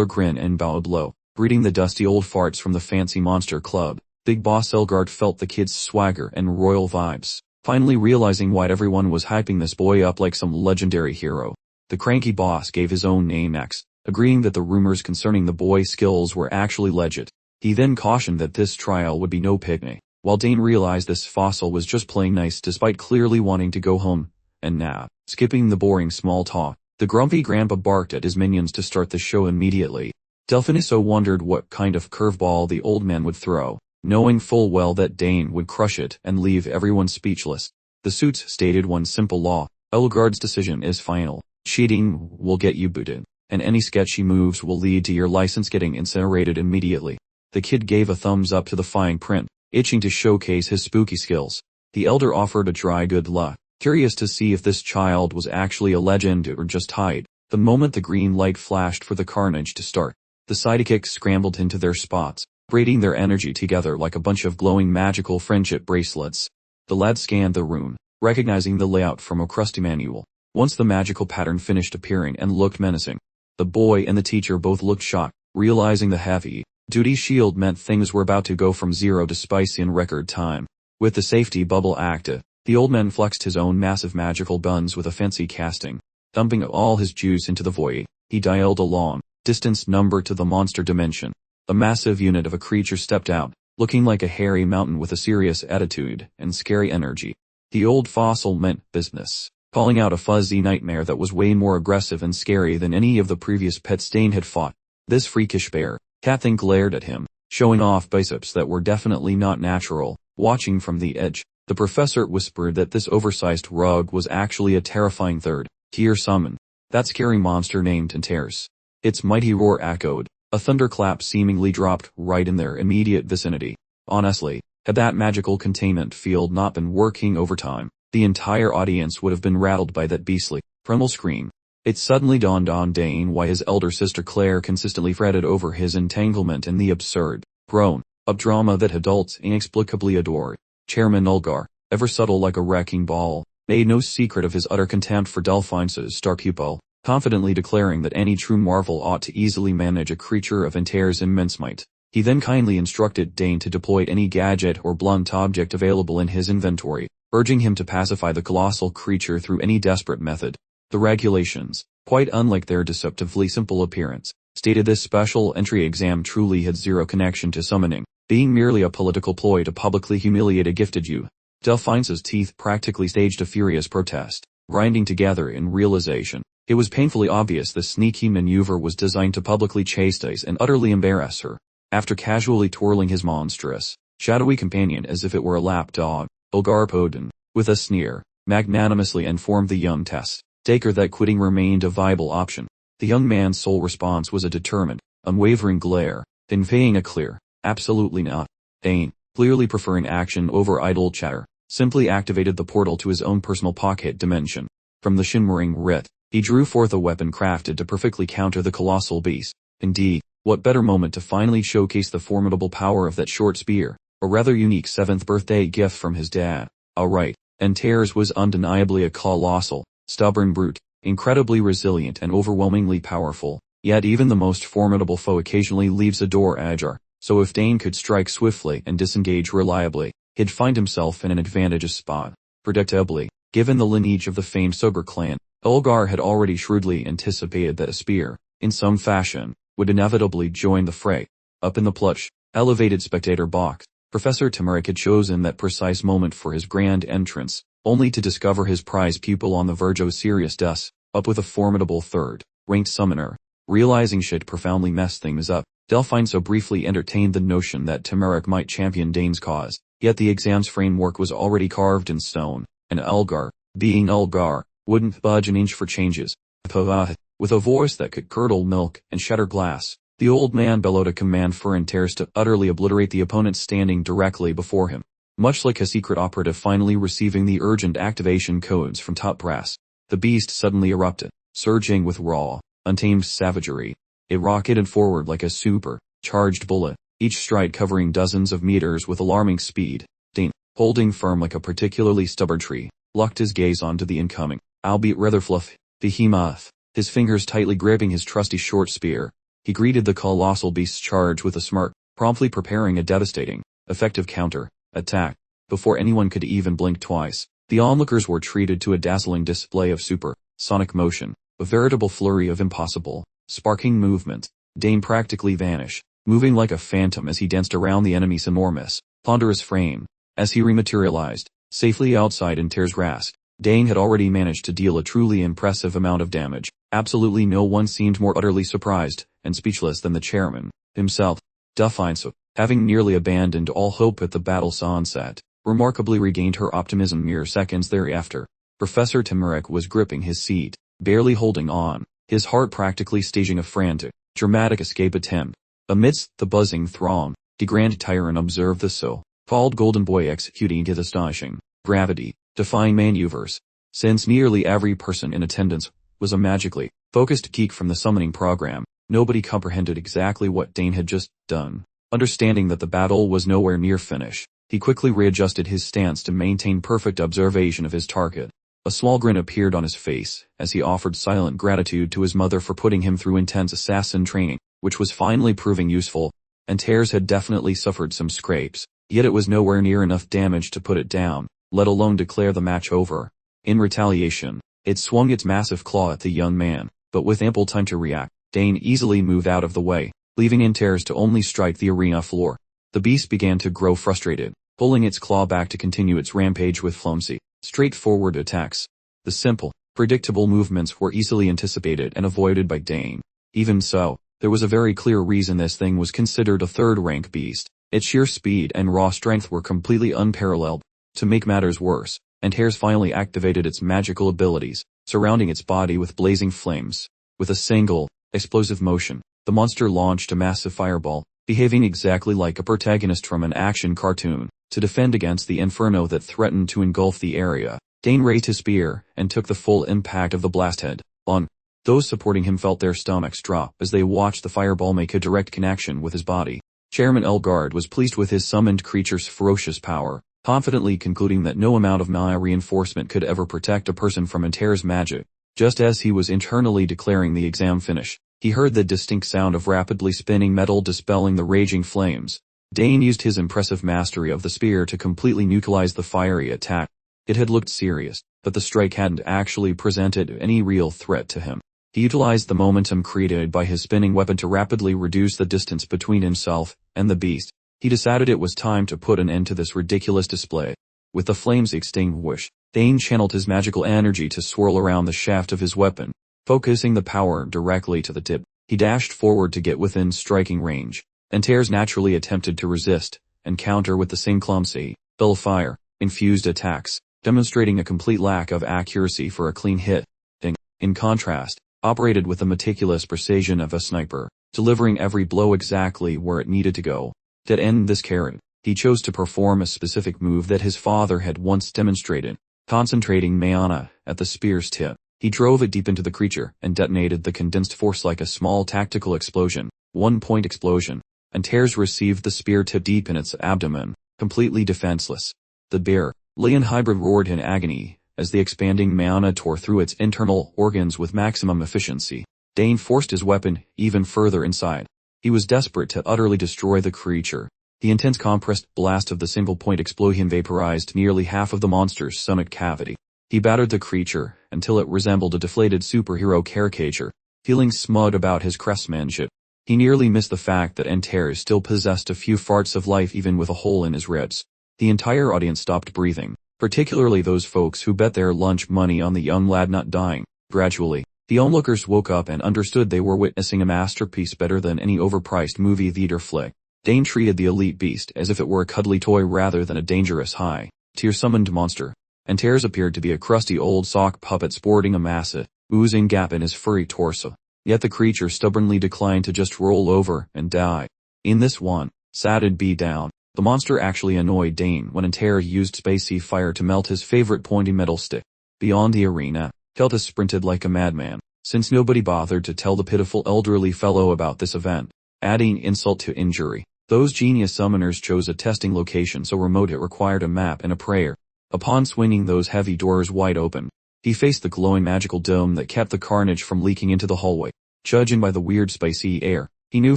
grin and bowed low, greeting the dusty old farts from the fancy monster club. Big boss Elgard felt the kid's swagger and royal vibes, finally realizing why everyone was hyping this boy up like some legendary hero. The cranky boss gave his own name X, agreeing that the rumors concerning the boy's skills were actually legit. He then cautioned that this trial would be no picnic, while Dane realized this fossil was just playing nice despite clearly wanting to go home. And now, skipping the boring small talk, the grumpy grandpa barked at his minions to start the show immediately. Delphiniso wondered what kind of curveball the old man would throw, knowing full well that Dane would crush it and leave everyone speechless. The suits stated one simple law: Elgard's decision is final. Cheating will get you booted, and any sketchy moves will lead to your license getting incinerated immediately. The kid gave a thumbs up to the fine print, itching to showcase his spooky skills. The elder offered a try good luck, curious to see if this child was actually a legend or just hype. The moment the green light flashed for the carnage to start, the sidekicks scrambled into their spots, braiding their energy together like a bunch of glowing magical friendship bracelets. The lad scanned the room, recognizing the layout from a crusty manual. Once the magical pattern finished appearing and looked menacing, the boy and the teacher both looked shocked, realizing the heavy-duty shield meant things were about to go from zero to spicy in record time. With the safety bubble active, The old man flexed his own massive magical buns with a fancy casting. Dumping all his juice into the void, he dialed a long distance number to the monster dimension. A massive unit of a creature stepped out, looking like a hairy mountain with a serious attitude and scary energy. The old fossil meant business, calling out a fuzzy nightmare that was way more aggressive and scary than any of the previous pets Dane had fought. This freakish bear cat thing glared at him, showing off biceps that were definitely not natural. Watching from the edge, the professor whispered that this oversized rug was actually a terrifying third-tier summon. That scary monster named Antares. Its mighty roar echoed. A thunderclap seemingly dropped right in their immediate vicinity. Honestly, had that magical containment field not been working overtime, the entire audience would have been rattled by that beastly, primal scream. It suddenly dawned on Dane why his elder sister Claire consistently fretted over his entanglement in the absurd, grown-up drama that adults inexplicably adored. Chairman Ulgar, ever subtle like a wrecking ball, made no secret of his utter contempt for Delphine's star pupil, confidently declaring that any true marvel ought to easily manage a creature of Antares' immense might. He then kindly instructed Dane to deploy any gadget or blunt object available in his inventory, urging him to pacify the colossal creature through any desperate method. The regulations, quite unlike their deceptively simple appearance, stated this special entry exam truly had zero connection to summoning, being merely a political ploy to publicly humiliate a gifted youth. Delphine's teeth practically staged a furious protest, grinding together in realization. It was painfully obvious this sneaky maneuver was designed to publicly chastise and utterly embarrass her. After casually twirling his monstrous, shadowy companion as if it were a lap dog, Ulgar Podin, with a sneer, magnanimously informed the young test taker that quitting remained a viable option. The young man's sole response was a determined, unwavering glare, conveying a clear, absolutely not. Dane, clearly preferring action over idle chatter, simply activated the portal to his own personal pocket dimension. From the shimmering writ, he drew forth a weapon crafted to perfectly counter the colossal beast. Indeed, what better moment to finally showcase the formidable power of that short spear, a rather unique 7th birthday gift from his dad. Alright, Antares was undeniably a colossal, stubborn brute, incredibly resilient and overwhelmingly powerful, yet even the most formidable foe occasionally leaves a door ajar, so if Dane could strike swiftly and disengage reliably, he'd find himself in an advantageous spot. Predictably, given the lineage of the famed Sugar clan, Ulgar had already shrewdly anticipated that a spear, in some fashion, would inevitably join the fray. Up in the plush, elevated spectator box, Professor Timurik had chosen that precise moment for his grand entrance, only to discover his prize pupil on the verge of serious death, up with a formidable third-ranked summoner. Realizing she'd profoundly messed things up, Delphine so briefly entertained the notion that Timurik might champion Dane's cause, yet the exam's framework was already carved in stone, and Ulgar, being Ulgar, wouldn't budge an inch for changes. With a voice that could curdle milk and shatter glass, the old man bellowed a command for Antares to utterly obliterate the opponent standing directly before him. Much like a secret operative finally receiving the urgent activation codes from top brass, the beast suddenly erupted, surging with raw, untamed savagery. It rocketed forward like a super-charged bullet, each stride covering dozens of meters with alarming speed. Dane, holding firm like a particularly stubborn tree, locked his gaze onto the incoming, albeit rather fluffy, behemoth, his fingers tightly gripping his trusty short spear. He greeted the colossal beast's charge with a smirk, promptly preparing a devastating, effective counter-attack. Before anyone could even blink twice, the onlookers were treated to a dazzling display of super-sonic motion, a veritable flurry of impossible, sparking movement. Dane practically vanished, moving like a phantom as he danced around the enemy's enormous, ponderous frame. As he rematerialized, safely outside Antares' grasp, Dane had already managed to deal a truly impressive amount of damage. Absolutely no one seemed more utterly surprised and speechless than the chairman himself. Delphine, having nearly abandoned all hope at the battle's onset, remarkably regained her optimism mere seconds thereafter. Professor Timurik was gripping his seat, barely holding on, his heart practically staging a frantic, dramatic escape attempt. Amidst the buzzing throng, the Grand Tyrant observed the so-called Golden Boy executing his astonishing, gravity-defying maneuvers. Since nearly every person in attendance was a magically focused geek from the summoning program, nobody comprehended exactly what Dane had just done. Understanding that the battle was nowhere near finish, he quickly readjusted his stance to maintain perfect observation of his target. A small grin appeared on his face as he offered silent gratitude to his mother for putting him through intense assassin training, which was finally proving useful. Antares had definitely suffered some scrapes, yet it was nowhere near enough damage to put it down. let alone declare the match over. In retaliation, it swung its massive claw at the young man, but with ample time to react, Dane easily moved out of the way, leaving Intrusion to only strike the arena floor. The beast began to grow frustrated, pulling its claw back to continue its rampage with flimsy, straightforward attacks. The simple, predictable movements were easily anticipated and avoided by Dane. Even so, there was a very clear reason this thing was considered a third-rank beast. Its sheer speed and raw strength were completely unparalleled. To make matters worse, Intrusion finally activated its magical abilities, surrounding its body with blazing flames. With a single, explosive motion, the monster launched a massive fireball, behaving exactly like a protagonist from an action cartoon, to defend against the inferno that threatened to engulf the area. Dane raised his spear and took the full impact of the blast head on. Those supporting him felt their stomachs drop as they watched the fireball make a direct connection with his body. Chairman Elgard was pleased with his summoned creature's ferocious power, confidently concluding that no amount of Maya reinforcement could ever protect a person from Intrusion's magic. Just as he was internally declaring the exam finish, he heard the distinct sound of rapidly spinning metal dispelling the raging flames. Dane used his impressive mastery of the spear to completely neutralize the fiery attack. It had looked serious, but the strike hadn't actually presented any real threat to him. He utilized the momentum created by his spinning weapon to rapidly reduce the distance between himself and the beast. He decided it was time to put an end to this ridiculous display. With the flames extinguished, Dane channeled his magical energy to swirl around the shaft of his weapon, focusing the power directly to the tip. He dashed forward to get within striking range. Intrusion naturally attempted to resist and counter with the same clumsy, fire-infused attacks, demonstrating a complete lack of accuracy for a clean hit. Dane, in contrast, operated with the meticulous precision of a sniper, delivering every blow exactly where it needed to go. To end this carrot, he chose to perform a specific move that his father had once demonstrated. Concentrating mana at the spear's tip, he drove it deep into the creature and detonated the condensed force like a small tactical explosion. 1-point explosion. Intrusion received the spear tip deep in its abdomen, completely defenseless. The bear, Leon hybrid roared in agony, as the expanding mana tore through its internal organs with maximum efficiency. Dane forced his weapon even further inside. He was desperate to utterly destroy the creature. The intense compressed blast of the single-point explosion vaporized nearly half of the monster's stomach cavity. He battered the creature until it resembled a deflated superhero caricature. Feeling smug about his craftsmanship, he nearly missed the fact that Intrusion still possessed a few farts of life even with a hole in his ribs. The entire audience stopped breathing, particularly those folks who bet their lunch money on the young lad not dying. Gradually, the onlookers woke up and understood they were witnessing a masterpiece better than any overpriced movie theater flick. Dane treated the elite beast as if it were a cuddly toy rather than a dangerous high-tier summoned monster. Intrusion appeared to be a crusty old sock puppet sporting a massive, oozing gap in his furry torso. Yet the creature stubbornly declined to just roll over and die. In this one-sided beatdown, the monster actually annoyed Dane when Intrusion used spacey fire to melt his favorite pointy metal stick. Beyond the arena, Keltis sprinted like a madman, since nobody bothered to tell the pitiful elderly fellow about this event. Adding insult to injury, those genius summoners chose a testing location so remote it required a map and a prayer. Upon swinging those heavy doors wide open, he faced the glowing magical dome that kept the carnage from leaking into the hallway. Judging by the weird spicy air, he knew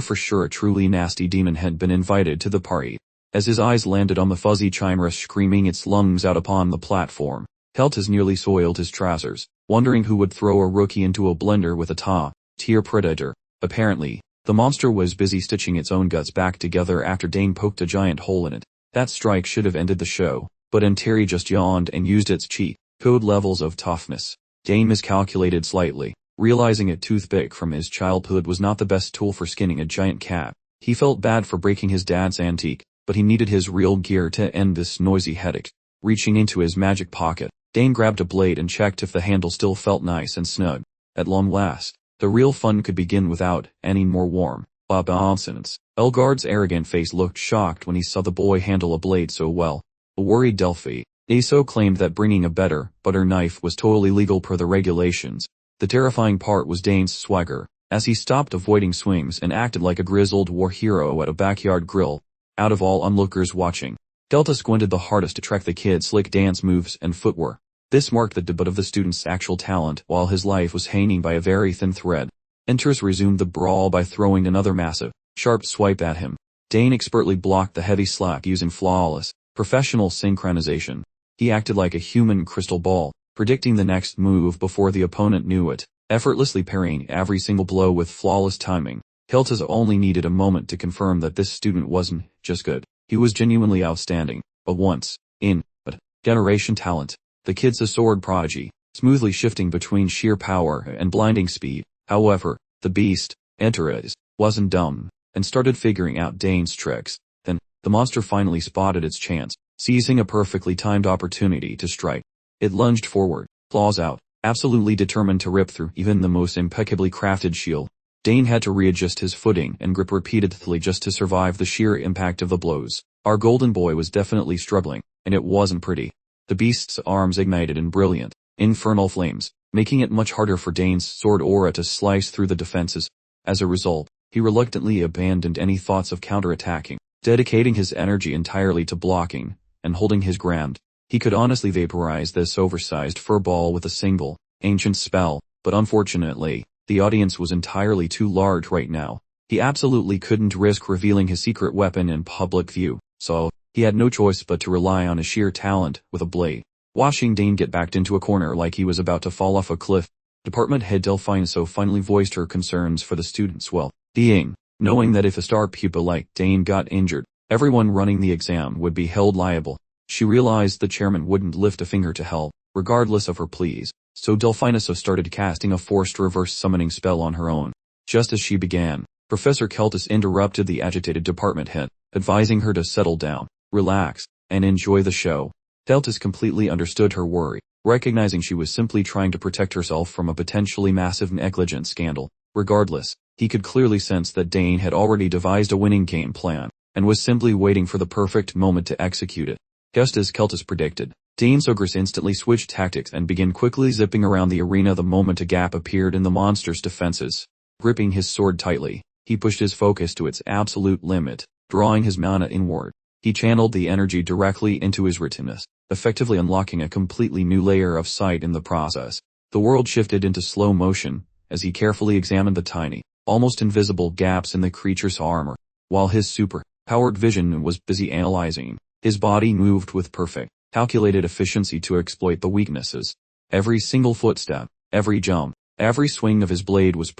for sure a truly nasty demon had been invited to the party. As his eyes landed on the fuzzy chimera screaming its lungs out upon the platform, Keltis nearly soiled his trousers, wondering who would throw a rookie into a blender with a top-tier predator. Apparently, the monster was busy stitching its own guts back together after Dane poked a giant hole in it. That strike should have ended the show, but Intrusion just yawned and used its cheat code levels of toughness. Dane miscalculated slightly, realizing a toothpick from his childhood was not the best tool for skinning a giant cat. He felt bad for breaking his dad's antique, but he needed his real gear to end this noisy headache. Reaching into his magic pocket, Dane grabbed a blade and checked if the handle still felt nice and snug. At long last, the real fun could begin without any more warm nonsense. Elgard's arrogant face looked shocked when he saw the boy handle a blade so well. A worried Delphi, Aso claimed that bringing a better butter knife was totally legal per the regulations. The terrifying part was Dane's swagger, as he stopped avoiding swings and acted like a grizzled war hero at a backyard grill. Out of all onlookers watching, Delta squinted the hardest to track the kid's slick dance moves and footwork. This marked the debut of the student's actual talent while his life was hanging by a very thin thread. Intrusion resumed the brawl by throwing another massive, sharp swipe at him. Dane expertly blocked the heavy slap using flawless, professional synchronization. He acted like a human crystal ball, predicting the next move before the opponent knew it, effortlessly parrying every single blow with flawless timing. Keltis only needed a moment to confirm that this student wasn't just good, he was genuinely outstanding, a once-in-a-generation talent. The kid's a sword prodigy, smoothly shifting between sheer power and blinding speed. However, the beast, Entroys, wasn't dumb, and started figuring out Dane's tricks. Then, the monster finally spotted its chance, seizing a perfectly timed opportunity to strike. It lunged forward, claws out, absolutely determined to rip through even the most impeccably crafted shield. Dane had to readjust his footing and grip repeatedly just to survive the sheer impact of the blows. Our golden boy was definitely struggling, and it wasn't pretty. The beast's arms ignited in brilliant, infernal flames, making it much harder for Dane's sword aura to slice through the defenses. As a result, he reluctantly abandoned any thoughts of counterattacking, dedicating his energy entirely to blocking and holding his ground. He could honestly vaporize this oversized furball with a single, ancient spell, but unfortunately, the audience was entirely too large right now. He absolutely couldn't risk revealing his secret weapon in public view, so he had no choice but to rely on his sheer talent with a blade. Watching Dane get backed into a corner like he was about to fall off a cliff, Department Head Delphine finally voiced her concerns for the student's well-being, knowing that if a star pupil like Dane got injured, everyone running the exam would be held liable. She realized the chairman wouldn't lift a finger to help, regardless of her pleas, so Delphine started casting a forced reverse summoning spell on her own. Just as she began, Professor Keltis interrupted the agitated department head, advising her to settle down, relax, and enjoy the show. Keltis completely understood her worry, recognizing she was simply trying to protect herself from a potentially massive negligence scandal. Regardless, he could clearly sense that Dane had already devised a winning game plan, and was simply waiting for the perfect moment to execute it. Just as Keltis predicted, Dane's ogres instantly switched tactics and began quickly zipping around the arena the moment a gap appeared in the monster's defenses. Gripping his sword tightly, he pushed his focus to its absolute limit, drawing his mana inward. He channeled the energy directly into his retinas, effectively unlocking a completely new layer of sight in the process. The world shifted into slow motion, as he carefully examined the tiny, almost invisible gaps in the creature's armor. While his super-powered vision was busy analyzing, his body moved with perfect, calculated efficiency to exploit the weaknesses. Every single footstep, every jump, every swing of his blade was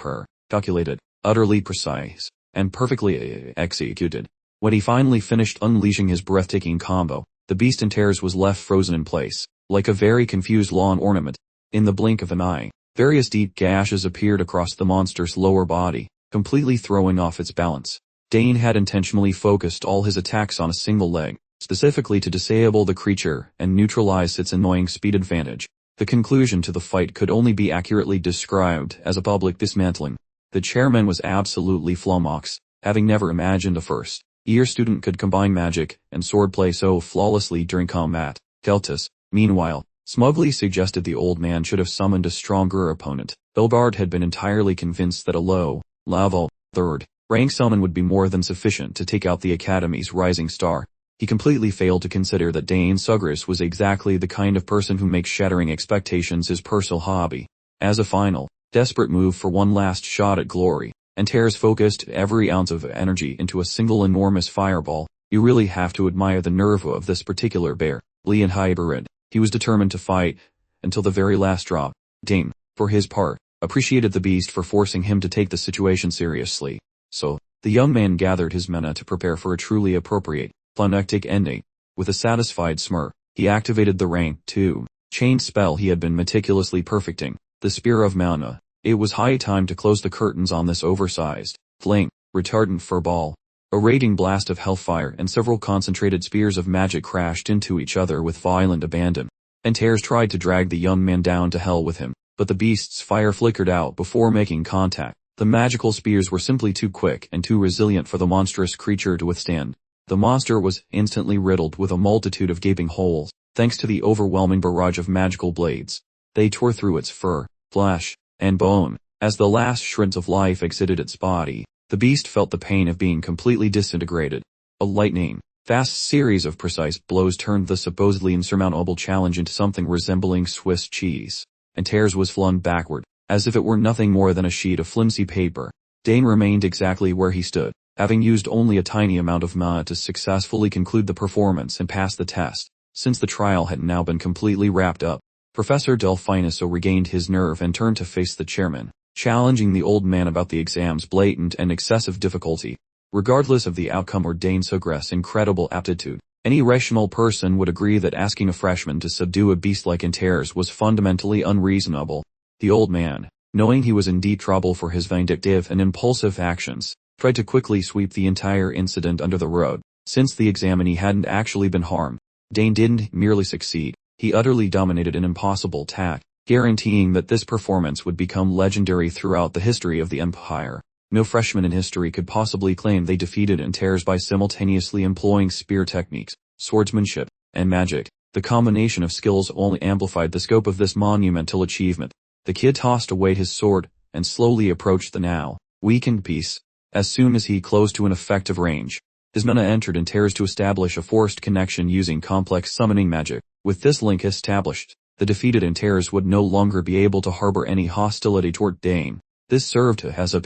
calculated, utterly precise, and perfectly executed. When he finally finished unleashing his breathtaking combo, the beast in tears was left frozen in place, like a very confused lawn ornament. In the blink of an eye, various deep gashes appeared across the monster's lower body, completely throwing off its balance. Dane had intentionally focused all his attacks on a single leg, specifically to disable the creature and neutralize its annoying speed advantage. The conclusion to the fight could only be accurately described as a public dismantling. The chairman was absolutely flummoxed, having never imagined a first-year student could combine magic and swordplay so flawlessly during combat. Keltis, meanwhile, smugly suggested the old man should have summoned a stronger opponent. Belbard had been entirely convinced that a low-level, third-rank summon would be more than sufficient to take out the Academy's rising star. He completely failed to consider that Dane Sugris was exactly the kind of person who makes shattering expectations his personal hobby. As a final, desperate move for one last shot at glory, Antares focused every ounce of energy into a single enormous fireball. You really have to admire the nerve of this particular bear, Leon hybrid. He was determined to fight until the very last drop. Dane, for his part, appreciated the beast for forcing him to take the situation seriously. So, the young man gathered his mana to prepare for a truly appropriate, climactic ending. With a satisfied smirk, he activated the rank 2 chain spell he had been meticulously perfecting, the Spear of Mana. It was high time to close the curtains on this oversized, flame retardant furball. A raging blast of hellfire and several concentrated spears of magic crashed into each other with violent abandon. Antares tried to drag the young man down to hell with him, but the beast's fire flickered out before making contact. The magical spears were simply too quick and too resilient for the monstrous creature to withstand. The monster was instantly riddled with a multitude of gaping holes, thanks to the overwhelming barrage of magical blades. They tore through its fur, flesh, and bone. As the last shreds of life exited its body, the beast felt the pain of being completely disintegrated. A lightning, fast series of precise blows turned the supposedly insurmountable challenge into something resembling Swiss cheese. Antares was flung backward, as if it were nothing more than a sheet of flimsy paper. Dane remained exactly where he stood, having used only a tiny amount of mana to successfully conclude the performance and pass the test. Since the trial had now been completely wrapped up, Professor Delphiniso regained his nerve and turned to face the chairman, challenging the old man about the exam's blatant and excessive difficulty. Regardless of the outcome or Dane Sogres' incredible aptitude, any rational person would agree that asking a freshman to subdue a beast like Inters was fundamentally unreasonable. The old man, knowing he was in deep trouble for his vindictive and impulsive actions, tried to quickly sweep the entire incident under the rug. Since the examinee hadn't actually been harmed, Dane didn't merely succeed, he utterly dominated an impossible tact, guaranteeing that this performance would become legendary throughout the history of the Empire. No freshman in history could possibly claim they defeated Inters by simultaneously employing spear techniques, swordsmanship, and magic. The combination of skills only amplified the scope of this monumental achievement. The kid tossed away his sword, and slowly approached the now weakened piece. As soon as he closed to an effective range, his mana entered Inters to establish a forced connection using complex summoning magic. With this link established, the defeated Inters would no longer be able to harbor any hostility toward Dane. This served as a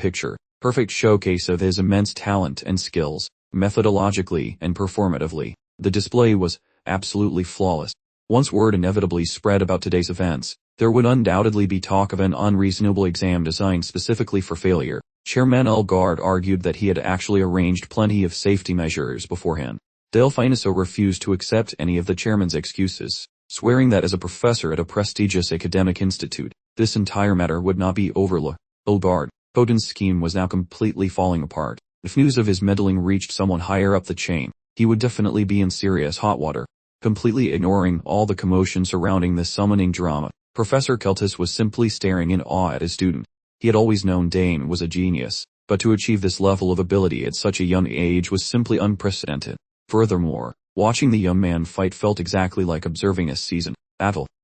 perfect showcase of his immense talent and skills, methodologically and performatively. The display was absolutely flawless. Once word inevitably spread about today's events, there would undoubtedly be talk of an unreasonable exam designed specifically for failure. Chairman Elgard argued that he had actually arranged plenty of safety measures beforehand. Delphiniso refused to accept any of the chairman's excuses, swearing that as a professor at a prestigious academic institute, this entire matter would not be overlooked. Elgard, Poden's scheme was now completely falling apart. If news of his meddling reached someone higher up the chain, he would definitely be in serious hot water. Completely ignoring all the commotion surrounding this summoning drama, Professor Keltis was simply staring in awe at his student. He had always known Dane was a genius, but to achieve this level of ability at such a young age was simply unprecedented. Furthermore, watching the young man fight felt exactly like observing a seasoned,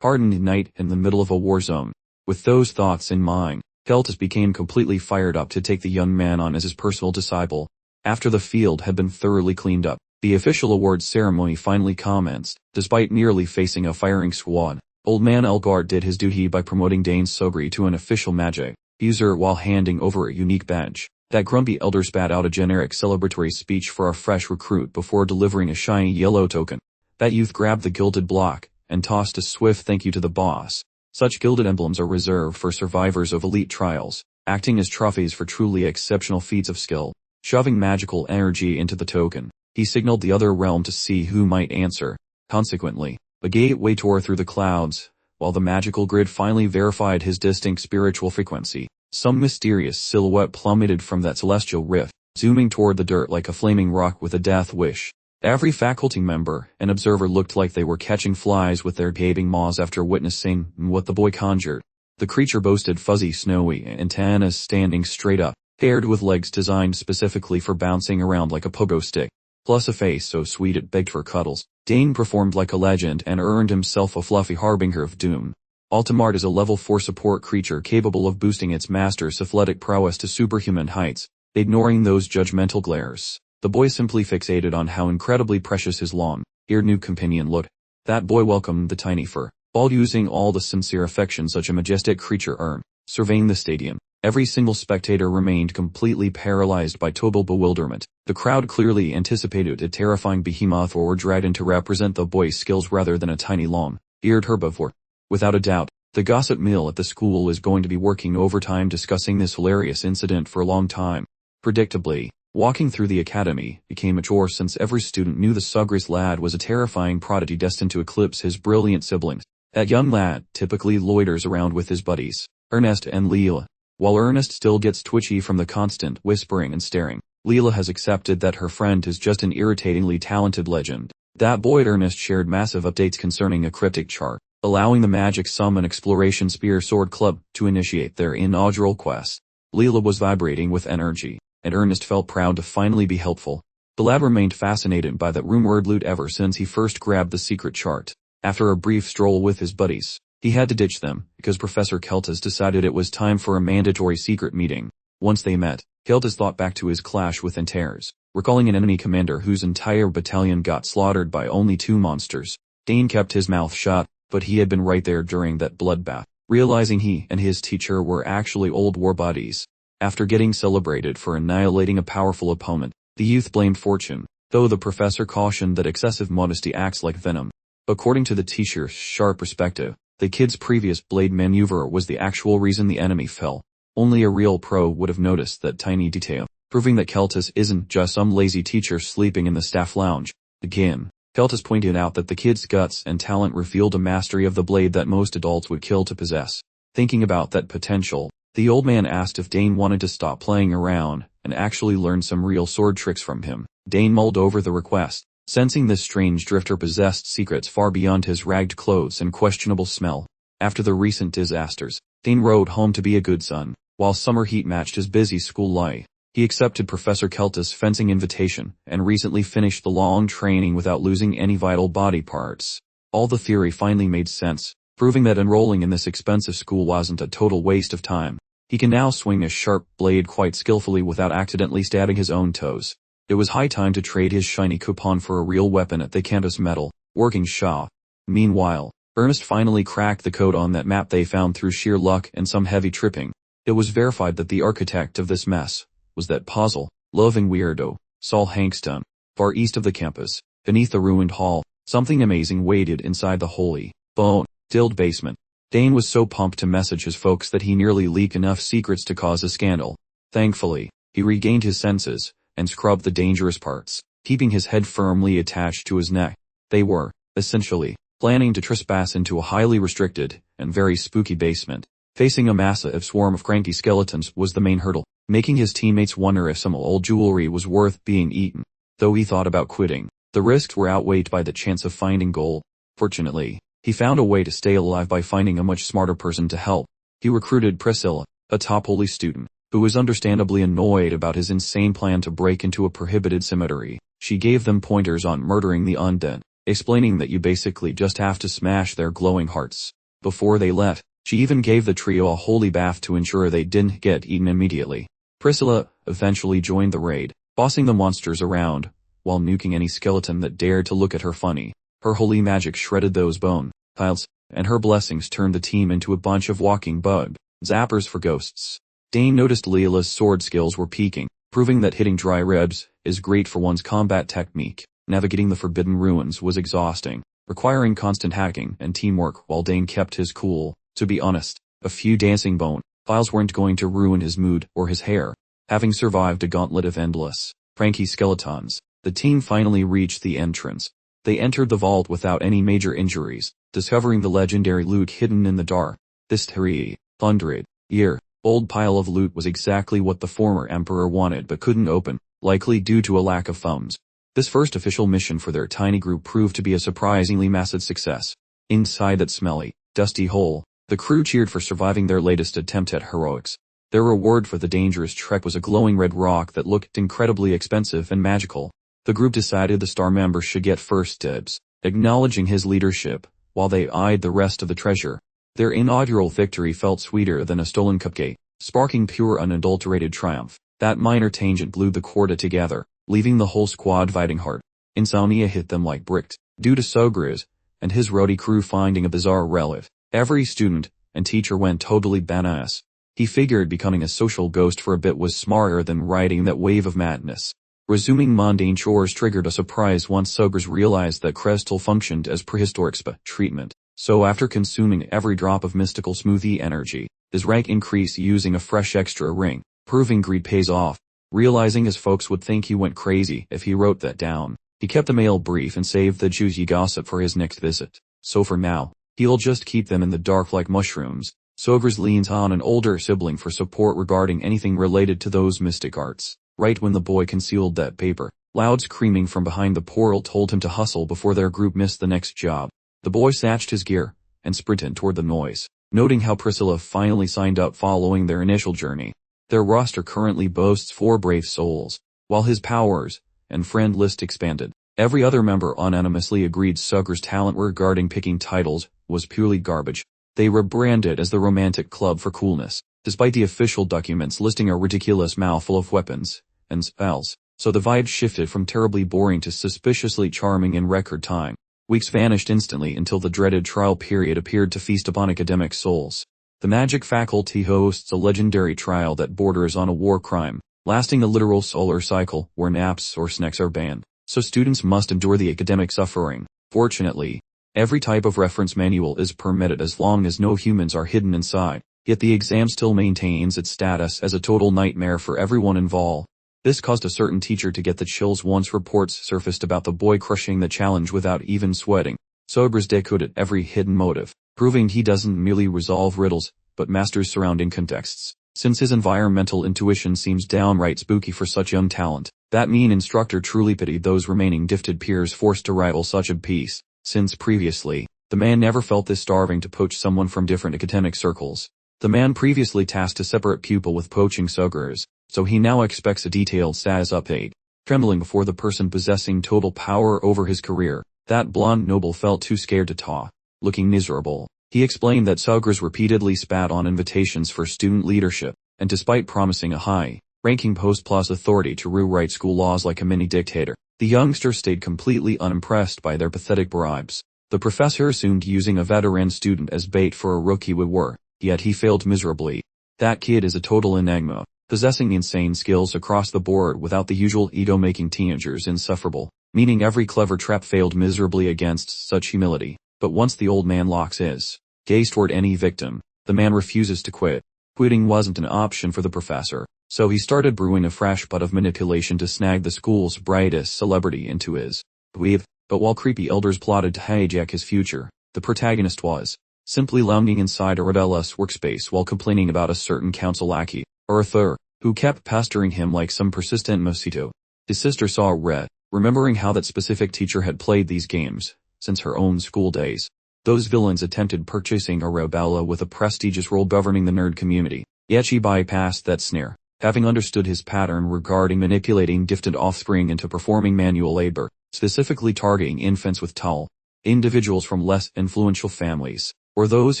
hardened knight in the middle of a war zone. With those thoughts in mind, Keltis became completely fired up to take the young man on as his personal disciple. After the field had been thoroughly cleaned up, the official awards ceremony finally commenced. Despite nearly facing a firing squad, Old Man Elgard did his duty by promoting Dane Sogri to an official magic user while handing over a unique badge. That grumpy elder spat out a generic celebratory speech for our fresh recruit before delivering a shiny yellow token. That youth grabbed the gilded block and tossed a swift thank you to the boss. Such gilded emblems are reserved for survivors of elite trials, acting as trophies for truly exceptional feats of skill. Shoving magical energy into the token, he signaled the other realm to see who might answer. Consequently, a gateway tore through the clouds, while the magical grid finally verified his distinct spiritual frequency. Some mysterious silhouette plummeted from that celestial rift, zooming toward the dirt like a flaming rock with a death wish. Every faculty member and observer looked like they were catching flies with their gaping maws after witnessing what the boy conjured. The creature boasted fuzzy snowy antennas standing straight up, paired with legs designed specifically for bouncing around like a pogo stick, plus a face so sweet it begged for cuddles. Dane performed like a legend and earned himself a fluffy harbinger of doom. Altamart is a level 4 support creature capable of boosting its master's athletic prowess to superhuman heights. Ignoring those judgmental glares, the boy simply fixated on how incredibly precious his long-eared new companion looked. That boy welcomed the tiny fur, all using all the sincere affection such a majestic creature earned. Surveying the stadium, every single spectator remained completely paralyzed by total bewilderment. The crowd clearly anticipated a terrifying behemoth or dragon to represent the boy's skills rather than a tiny long-eared herbivore. Without a doubt, the gossip mill at the school is going to be working overtime discussing this hilarious incident for a long time. Predictably, walking through the academy became a chore since every student knew the Sugris lad was a terrifying prodigy destined to eclipse his brilliant siblings. That young lad typically loiters around with his buddies, Ernest and Leela. While Ernest still gets twitchy from the constant whispering and staring, Leela has accepted that her friend is just an irritatingly talented legend. That boy Ernest shared massive updates concerning a cryptic chart, allowing the Magic Summon Exploration Spear Sword Club to initiate their inaugural quest. Leela was vibrating with energy, and Ernest felt proud to finally be helpful. The lad remained fascinated by that rumored loot ever since he first grabbed the secret chart. After a brief stroll with his buddies, he had to ditch them, because Professor Keltis decided it was time for a mandatory secret meeting. Once they met, Keltis thought back to his clash with Inters, recalling an enemy commander whose entire battalion got slaughtered by only 2 monsters. Dane kept his mouth shut, but he had been right there during that bloodbath. Realizing he and his teacher were actually old war buddies, after getting celebrated for annihilating a powerful opponent, the youth blamed fortune, though the professor cautioned that excessive modesty acts like venom. According to the teacher's sharp perspective, the kid's previous blade maneuver was the actual reason the enemy fell. Only a real pro would have noticed that tiny detail, proving that Keltis isn't just some lazy teacher sleeping in the staff lounge. Again, Keltis pointed out that the kid's guts and talent revealed a mastery of the blade that most adults would kill to possess. Thinking about that potential, the old man asked if Dane wanted to stop playing around and actually learn some real sword tricks from him. Dane mulled over the request, sensing this strange drifter possessed secrets far beyond his ragged clothes and questionable smell. After the recent disasters, Dane rode home to be a good son. While summer heat matched his busy school life, he accepted Professor Keltis' fencing invitation and recently finished the long training without losing any vital body parts. All the theory finally made sense, proving that enrolling in this expensive school wasn't a total waste of time. He can now swing a sharp blade quite skillfully without accidentally stabbing his own toes. It was high time to trade his shiny coupon for a real weapon at the campus metal working shop. Meanwhile, Ernest finally cracked the code on that map they found through sheer luck and some heavy tripping. It was verified that the architect of this mess was that puzzle-loving weirdo, Saul Hankston. Far east of the campus, beneath the ruined hall, something amazing waited inside the holy, bone-filled basement. Dane was so pumped to message his folks that he nearly leaked enough secrets to cause a scandal. Thankfully, he regained his senses and scrubbed the dangerous parts, keeping his head firmly attached to his neck. They were, essentially, planning to trespass into a highly restricted and very spooky basement. Facing a massive swarm of cranky skeletons was the main hurdle, making his teammates wonder if some old jewelry was worth being eaten. Though he thought about quitting, the risks were outweighed by the chance of finding gold. Fortunately, he found a way to stay alive by finding a much smarter person to help. He recruited Priscilla, a top holy student, who was understandably annoyed about his insane plan to break into a prohibited cemetery. She gave them pointers on murdering the undead, explaining that you basically just have to smash their glowing hearts. Before they left, she even gave the trio a holy bath to ensure they didn't get eaten immediately. Priscilla eventually joined the raid, bossing the monsters around, while nuking any skeleton that dared to look at her funny. Her holy magic shredded those bone piles, and her blessings turned the team into a bunch of walking bug zappers for ghosts. Dane noticed Leela's sword skills were peaking, proving that hitting dry ribs is great for one's combat technique. Navigating the forbidden ruins was exhausting, requiring constant hacking and teamwork while Dane kept his cool. To be honest, a few dancing bone piles weren't going to ruin his mood or his hair. Having survived a gauntlet of endless, cranky skeletons, the team finally reached the entrance. They entered the vault without any major injuries, discovering the legendary loot hidden in the dark. This 300-year-old pile of loot was exactly what the former emperor wanted but couldn't open, likely due to a lack of funds. This first official mission for their tiny group proved to be a surprisingly massive success. Inside that smelly, dusty hole, the crew cheered for surviving their latest attempt at heroics. Their reward for the dangerous trek was a glowing red rock that looked incredibly expensive and magical. The group decided the star member should get first dibs, acknowledging his leadership, while they eyed the rest of the treasure. Their inaugural victory felt sweeter than a stolen cupcake, sparking pure unadulterated triumph. That minor tangent glued the quartet together, leaving the whole squad fighting hard. Insomnia hit them like bricks, due to Sogriz and his roadie crew finding a bizarre relic. Every student and teacher went totally bananas. He figured becoming a social ghost for a bit was smarter than riding that wave of madness. Resuming mundane chores triggered a surprise once Sogriz realized that Crystal functioned as prehistoric spa treatment. So after consuming every drop of mystical smoothie energy, his rank increased using a fresh extra ring, proving greed pays off. Realizing his folks would think he went crazy if he wrote that down, he kept the mail brief and saved the juicy gossip for his next visit. So for now, he'll just keep them in the dark like mushrooms. Sogriz leans on an older sibling for support regarding anything related to those mystic arts. Right when the boy concealed that paper, loud screaming from behind the portal told him to hustle before their group missed the next job. The boy snatched his gear and sprinted toward the noise, noting how Priscilla finally signed up following their initial journey. Their roster currently boasts 4 brave souls, while his powers and friend list expanded. Every other member unanimously agreed Sogriz's talent regarding picking titles was purely garbage. They rebranded as the Romantic Club for coolness, despite the official documents listing a ridiculous mouthful of weapons and spells. So the vibe shifted from terribly boring to suspiciously charming in record time. Weeks vanished instantly until the dreaded trial period appeared to feast upon academic souls. The magic faculty hosts a legendary trial that borders on a war crime, lasting a literal solar cycle where naps or snacks are banned. So students must endure the academic suffering. Fortunately, Every type of reference manual is permitted as long as no humans are hidden inside, yet the exam still maintains its status as a total nightmare for everyone involved. This caused a certain teacher to get the chills once reports surfaced about the boy crushing the challenge without even sweating. Sobers decoded every hidden motive, proving he doesn't merely resolve riddles, but masters surrounding contexts. Since his environmental intuition seems downright spooky for such young talent, that mean instructor truly pitied those remaining gifted peers forced to rival such a piece, since previously, the man never felt this starving to poach someone from different academic circles. The man previously tasked a separate pupil with poaching Sogers, so he now expects a detailed status update. Trembling before the person possessing total power over his career, that blonde noble felt too scared to talk. Looking miserable, he explained that Sogers repeatedly spat on invitations for student leadership, and despite promising a high-ranking post plus authority to rewrite school laws like a mini-dictator, the youngster stayed completely unimpressed by their pathetic bribes. The professor assumed using a veteran student as bait for a rookie would work, yet he failed miserably. That kid is a total enigma, possessing insane skills across the board without the usual ego-making teenagers insufferable, meaning every clever trap failed miserably against such humility. But once the old man locks his gaze toward any victim, the man refuses to quit. Quitting wasn't an option for the professor, so he started brewing a fresh pot of manipulation to snag the school's brightest celebrity into his weave. But while creepy elders plotted to hijack his future, the protagonist was simply lounging inside Arabella's workspace while complaining about a certain council lackey, Arthur, who kept pestering him like some persistent mosquito. His sister saw red, remembering how that specific teacher had played these games since her own school days. Those villains attempted purchasing Arabella with a prestigious role governing the nerd community, yet she bypassed that snare, having understood his pattern regarding manipulating gifted offspring into performing manual labor, specifically targeting infants with tall individuals from less influential families, or those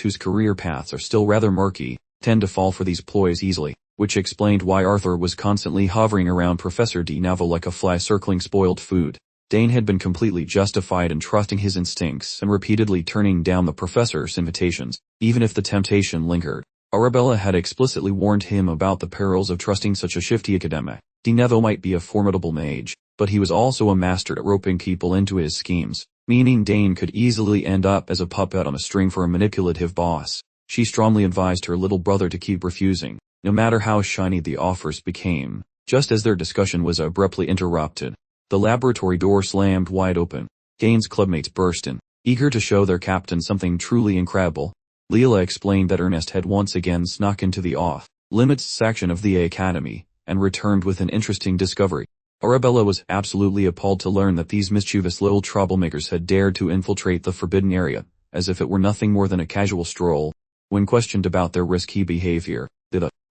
whose career paths are still rather murky, tend to fall for these ploys easily, which explained why Arthur was constantly hovering around Professor De Novo like a fly circling spoiled food. Dane had been completely justified in trusting his instincts and repeatedly turning down the professor's invitations, even if the temptation lingered. Arabella had explicitly warned him about the perils of trusting such a shifty academic. De Novo might be a formidable mage, but he was also a master at roping people into his schemes, meaning Dane could easily end up as a puppet on a string for a manipulative boss. She strongly advised her little brother to keep refusing, no matter how shiny the offers became. Just as their discussion was abruptly interrupted, the laboratory door slammed wide open. Dane's clubmates burst in, eager to show their captain something truly incredible. Leela explained that Ernest had once again snuck into the off-limits section of the academy, and returned with an interesting discovery. Arabella was absolutely appalled to learn that these mischievous little troublemakers had dared to infiltrate the forbidden area, as if it were nothing more than a casual stroll. When questioned about their risky behavior,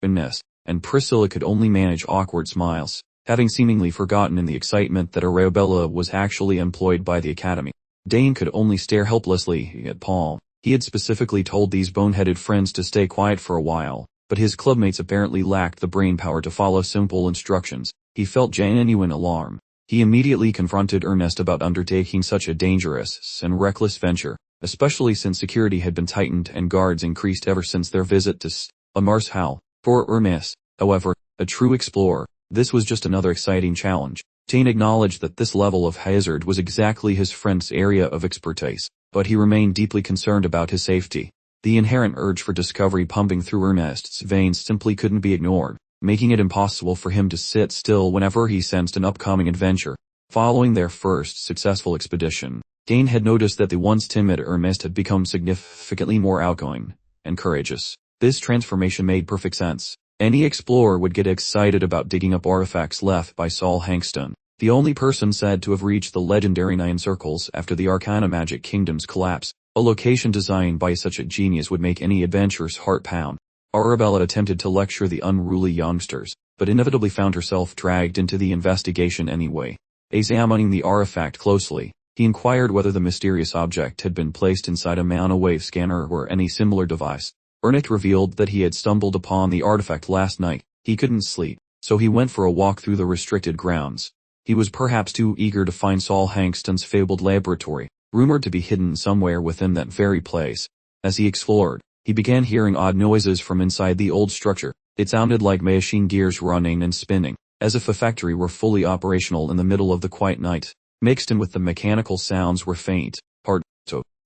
Ernest and Priscilla could only manage awkward smiles, having seemingly forgotten in the excitement that Arabella was actually employed by the academy. Dane could only stare helplessly at Paul. He had specifically told these boneheaded friends to stay quiet for a while, but his clubmates apparently lacked the brainpower to follow simple instructions. He felt genuine alarm. He immediately confronted Ernest about undertaking such a dangerous and reckless venture, especially since security had been tightened and guards increased ever since their visit to Amar's house. For Ernest, however, a true explorer, this was just another exciting challenge. Dane acknowledged that this level of hazard was exactly his friend's area of expertise, but he remained deeply concerned about his safety. The inherent urge for discovery pumping through Ernest's veins simply couldn't be ignored, making it impossible for him to sit still whenever he sensed an upcoming adventure. Following their first successful expedition, Dane had noticed that the once timid Ernest had become significantly more outgoing and courageous. This transformation made perfect sense. Any explorer would get excited about digging up artifacts left by Saul Hankston, the only person said to have reached the legendary Nine Circles after the Arcana Magic Kingdom's collapse. A location designed by such a genius would make any adventurer's heart pound. Arabella attempted to lecture the unruly youngsters, but inevitably found herself dragged into the investigation anyway. Examining the artifact closely, he inquired whether the mysterious object had been placed inside a mana wave scanner or any similar device. Ernest revealed that he had stumbled upon the artifact last night. He couldn't sleep, so he went for a walk through the restricted grounds. He was perhaps too eager to find Saul Hankston's fabled laboratory, rumored to be hidden somewhere within that very place. As he explored, he began hearing odd noises from inside the old structure. It sounded like machine gears running and spinning, as if a factory were fully operational in the middle of the quiet night. Mixed in with the mechanical sounds were faint,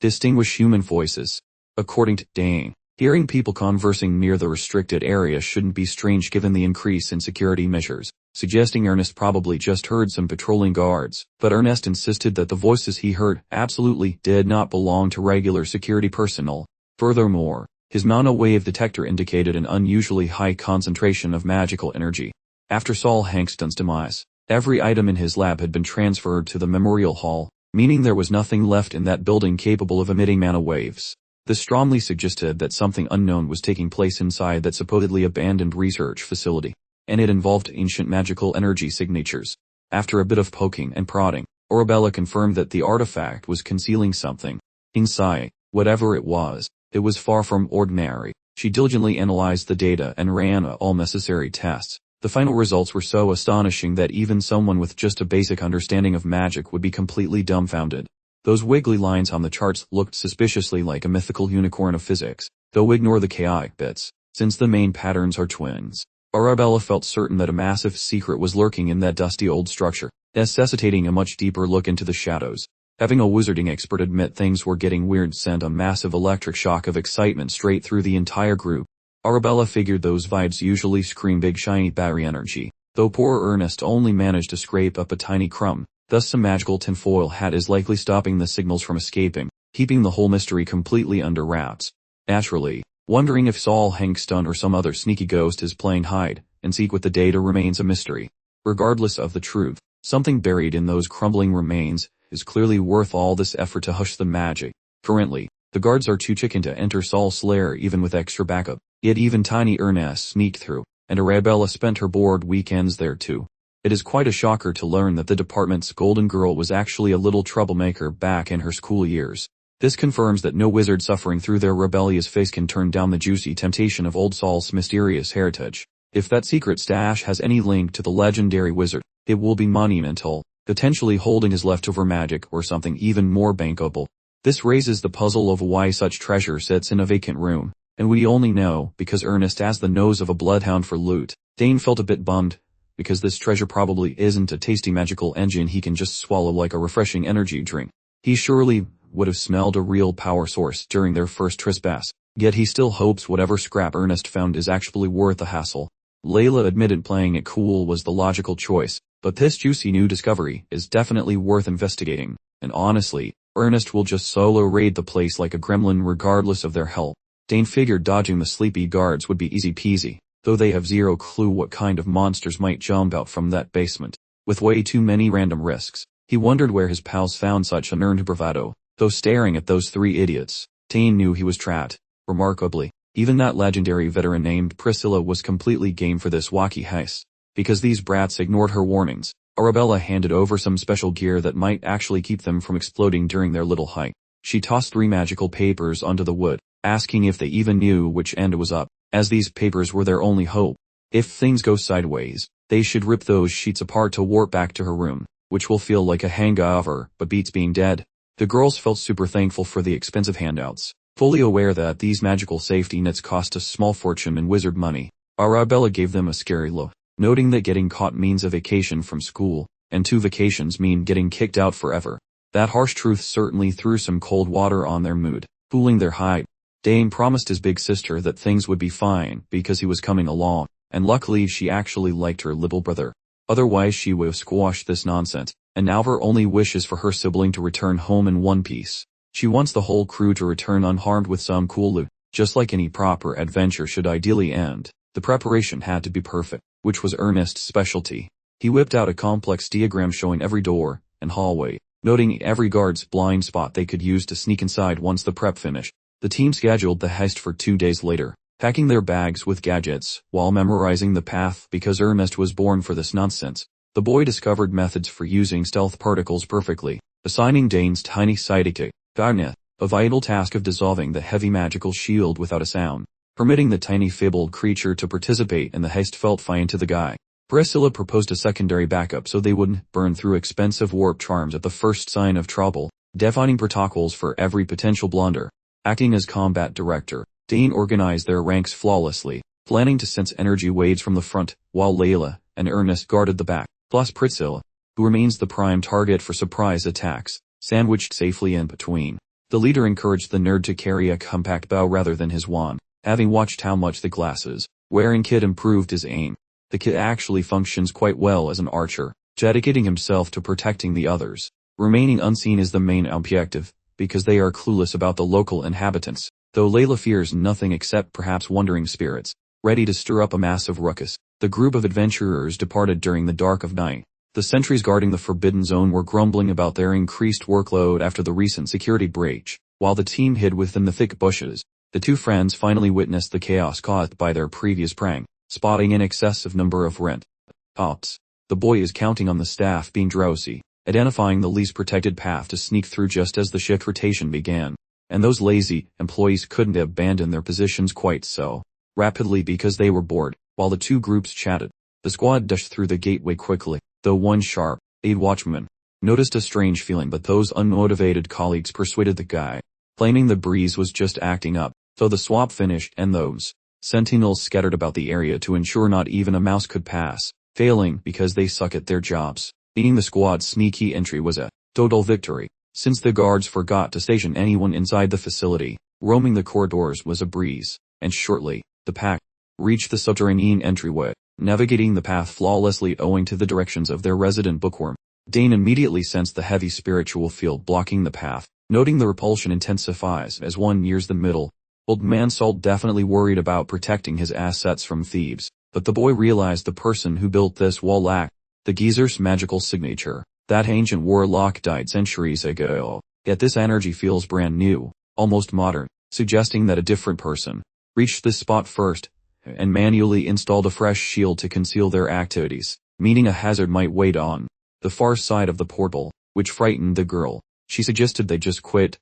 distinguish human voices. According to Dane, hearing people conversing near the restricted area shouldn't be strange given the increase in security measures, suggesting Ernest probably just heard some patrolling guards, but Ernest insisted that the voices he heard absolutely did not belong to regular security personnel. Furthermore, his Manhwa wave detector indicated an unusually high concentration of magical energy. After Saul Hankston's demise, every item in his lab had been transferred to the Memorial Hall, meaning there was nothing left in that building capable of emitting Manhwa waves. This strongly suggested that something unknown was taking place inside that supposedly abandoned research facility, and it involved ancient magical energy signatures. After a bit of poking and prodding, Arabella confirmed that the artifact was concealing something. Inside, whatever it was far from ordinary. She diligently analyzed the data and ran all necessary tests. The final results were so astonishing that even someone with just a basic understanding of magic would be completely dumbfounded. Those wiggly lines on the charts looked suspiciously like a mythical unicorn of physics, though ignore the chaotic bits, since the main patterns are twins. Arabella felt certain that a massive secret was lurking in that dusty old structure, necessitating a much deeper look into the shadows. Having a wizarding expert admit things were getting weird sent a massive electric shock of excitement straight through the entire group. Arabella figured those vibes usually scream big shiny battery energy, though poor Ernest only managed to scrape up a tiny crumb. Thus some magical tinfoil hat is likely stopping the signals from escaping, keeping the whole mystery completely under wraps. Naturally, wondering if Saul Hankston or some other sneaky ghost is playing hide and seek with the data remains a mystery. Regardless of the truth, something buried in those crumbling remains is clearly worth all this effort to hush the magic. Currently, the guards are too chicken to enter Saul's lair even with extra backup, yet even tiny Ernest sneaked through, and Arabella spent her bored weekends there too. It is quite a shocker to learn that the department's golden girl was actually a little troublemaker back in her school years. This confirms that no wizard suffering through their rebellious face can turn down the juicy temptation of old Saul's mysterious heritage. If that secret stash has any link to the legendary wizard, it will be monumental, potentially holding his leftover magic or something even more bankable. This raises the puzzle of why such treasure sits in a vacant room, and we only know because Ernest has the nose of a bloodhound for loot. Dane felt a bit bummed, because this treasure probably isn't a tasty magical engine he can just swallow like a refreshing energy drink. He surely would have smelled a real power source during their first trespass, yet he still hopes whatever scrap Ernest found is actually worth the hassle. Leela admitted playing it cool was the logical choice, but this juicy new discovery is definitely worth investigating, and honestly, Ernest will just solo raid the place like a gremlin regardless of their help. Dane figured dodging the sleepy guards would be easy peasy, though they have zero clue what kind of monsters might jump out from that basement. With way too many random risks, he wondered where his pals found such unearned bravado. Though staring at those three idiots, Dane knew he was trapped. Remarkably, even that legendary veteran named Priscilla was completely game for this wacky heist. Because these brats ignored her warnings, Arabella handed over some special gear that might actually keep them from exploding during their little hike. She tossed 3 magical papers onto the wood, asking if they even knew which end was up, as these papers were their only hope. If things go sideways, they should rip those sheets apart to warp back to her room, which will feel like a hangover, but beats being dead. The girls felt super thankful for the expensive handouts, fully aware that these magical safety nets cost a small fortune in wizard money. Arabella gave them a scary look, noting that getting caught means a vacation from school, and 2 vacations mean getting kicked out forever. That harsh truth certainly threw some cold water on their mood, cooling their hype. Dane promised his big sister that things would be fine because he was coming along, and luckily she actually liked her little brother. Otherwise she would have squashed this nonsense, and now her only wish is for her sibling to return home in one piece. She wants the whole crew to return unharmed with some cool loot, just like any proper adventure should ideally end. The preparation had to be perfect, which was Ernest's specialty. He whipped out a complex diagram showing every door and hallway, noting every guard's blind spot they could use to sneak inside once the prep finished. The team scheduled the heist for 2 days later, packing their bags with gadgets, while memorizing the path because Ernest was born for this nonsense. The boy discovered methods for using stealth particles perfectly, assigning Dane's tiny sidekick, Garnet, a vital task of dissolving the heavy magical shield without a sound. Permitting the tiny fabled creature to participate in the heist felt fine to the guy. Priscilla proposed a secondary backup so they wouldn't burn through expensive warp charms at the first sign of trouble, defining protocols for every potential blunder. Acting as combat director, Dane organized their ranks flawlessly, planning to sense energy waves from the front, while Leela and Ernest guarded the back, plus Priscilla, who remains the prime target for surprise attacks, sandwiched safely in between. The leader encouraged the nerd to carry a compact bow rather than his wand, having watched how much the glasses-wearing kid improved his aim. The kid actually functions quite well as an archer, dedicating himself to protecting the others. Remaining unseen is the main objective, because they are clueless about the local inhabitants, though Leela fears nothing except perhaps wandering spirits, ready to stir up a massive ruckus. The group of adventurers departed during the dark of night. The sentries guarding the Forbidden Zone were grumbling about their increased workload after the recent security breach. While the team hid within the thick bushes, the two friends finally witnessed the chaos caused by their previous prank, spotting an excessive number of rent-ops. The boy is counting on the staff being drowsy, identifying the least protected path to sneak through just as the shift rotation began. And those lazy employees couldn't abandon their positions quite so rapidly because they were bored. While the two groups chatted, the squad dashed through the gateway quickly, though one sharp-eyed watchman noticed a strange feeling, but those unmotivated colleagues persuaded the guy, claiming the breeze was just acting up. So the swap finished and those sentinels scattered about the area to ensure not even a mouse could pass, failing because they suck at their jobs. Beating the squad's sneaky entry was a total victory, since the guards forgot to station anyone inside the facility. Roaming the corridors was a breeze, and shortly, the pack reached the subterranean entryway, navigating the path flawlessly owing to the directions of their resident bookworm. Dane immediately sensed the heavy spiritual field blocking the path, noting the repulsion intensifies as one nears the middle. Old Man Salt definitely worried about protecting his assets from thieves, but the boy realized the person who built this wall lacked the geezer's magical signature. That ancient warlock died centuries ago, yet this energy feels brand new, almost modern, suggesting that a different person reached this spot first and manually installed a fresh shield to conceal their activities, meaning a hazard might wait on the far side of the portal, which frightened the girl. She suggested they just quit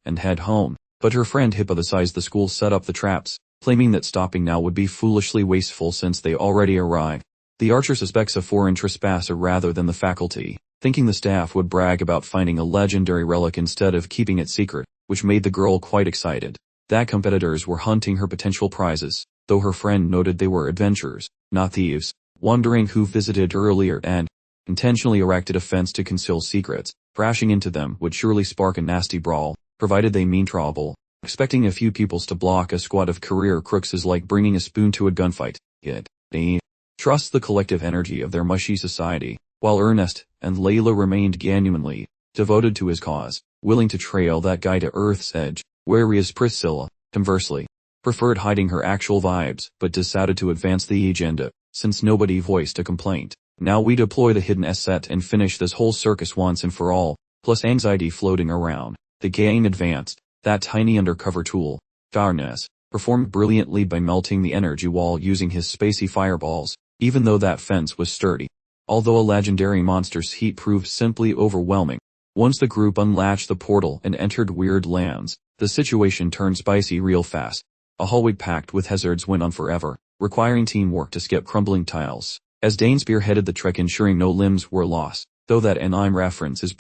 and head home, but her friend hypothesized the school set up the traps, claiming that stopping now would be foolishly wasteful since they already arrived. The archer suspects a foreign trespasser rather than the faculty, thinking the staff would brag about finding a legendary relic instead of keeping it secret, which made the girl quite excited that competitors were hunting her potential prizes, though her friend noted they were adventurers, not thieves, wondering who visited earlier and intentionally erected a fence to conceal secrets. Crashing into them would surely spark a nasty brawl, provided they mean trouble. Expecting a few pupils to block a squad of career crooks is like bringing a spoon to a gunfight. Yet, they trust the collective energy of their mushy society, while Ernest and Leila remained genuinely devoted to his cause, willing to trail that guy to Earth's edge. Whereas Priscilla, conversely, preferred hiding her actual vibes, but decided to advance the agenda, since nobody voiced a complaint. Now we deploy the hidden asset and finish this whole circus once and for all, plus anxiety floating around. The gang advanced. That tiny undercover tool, Farnes, performed brilliantly by melting the energy wall using his spacey fireballs, even though that fence was sturdy. Although a legendary monster's heat proved simply overwhelming, once the group unlatched the portal and entered Weird Lands, the situation turned spicy real fast. A hallway packed with hazards went on forever, requiring teamwork to skip crumbling tiles, as Dane spearheaded the trek ensuring no limbs were lost, though that anime reference is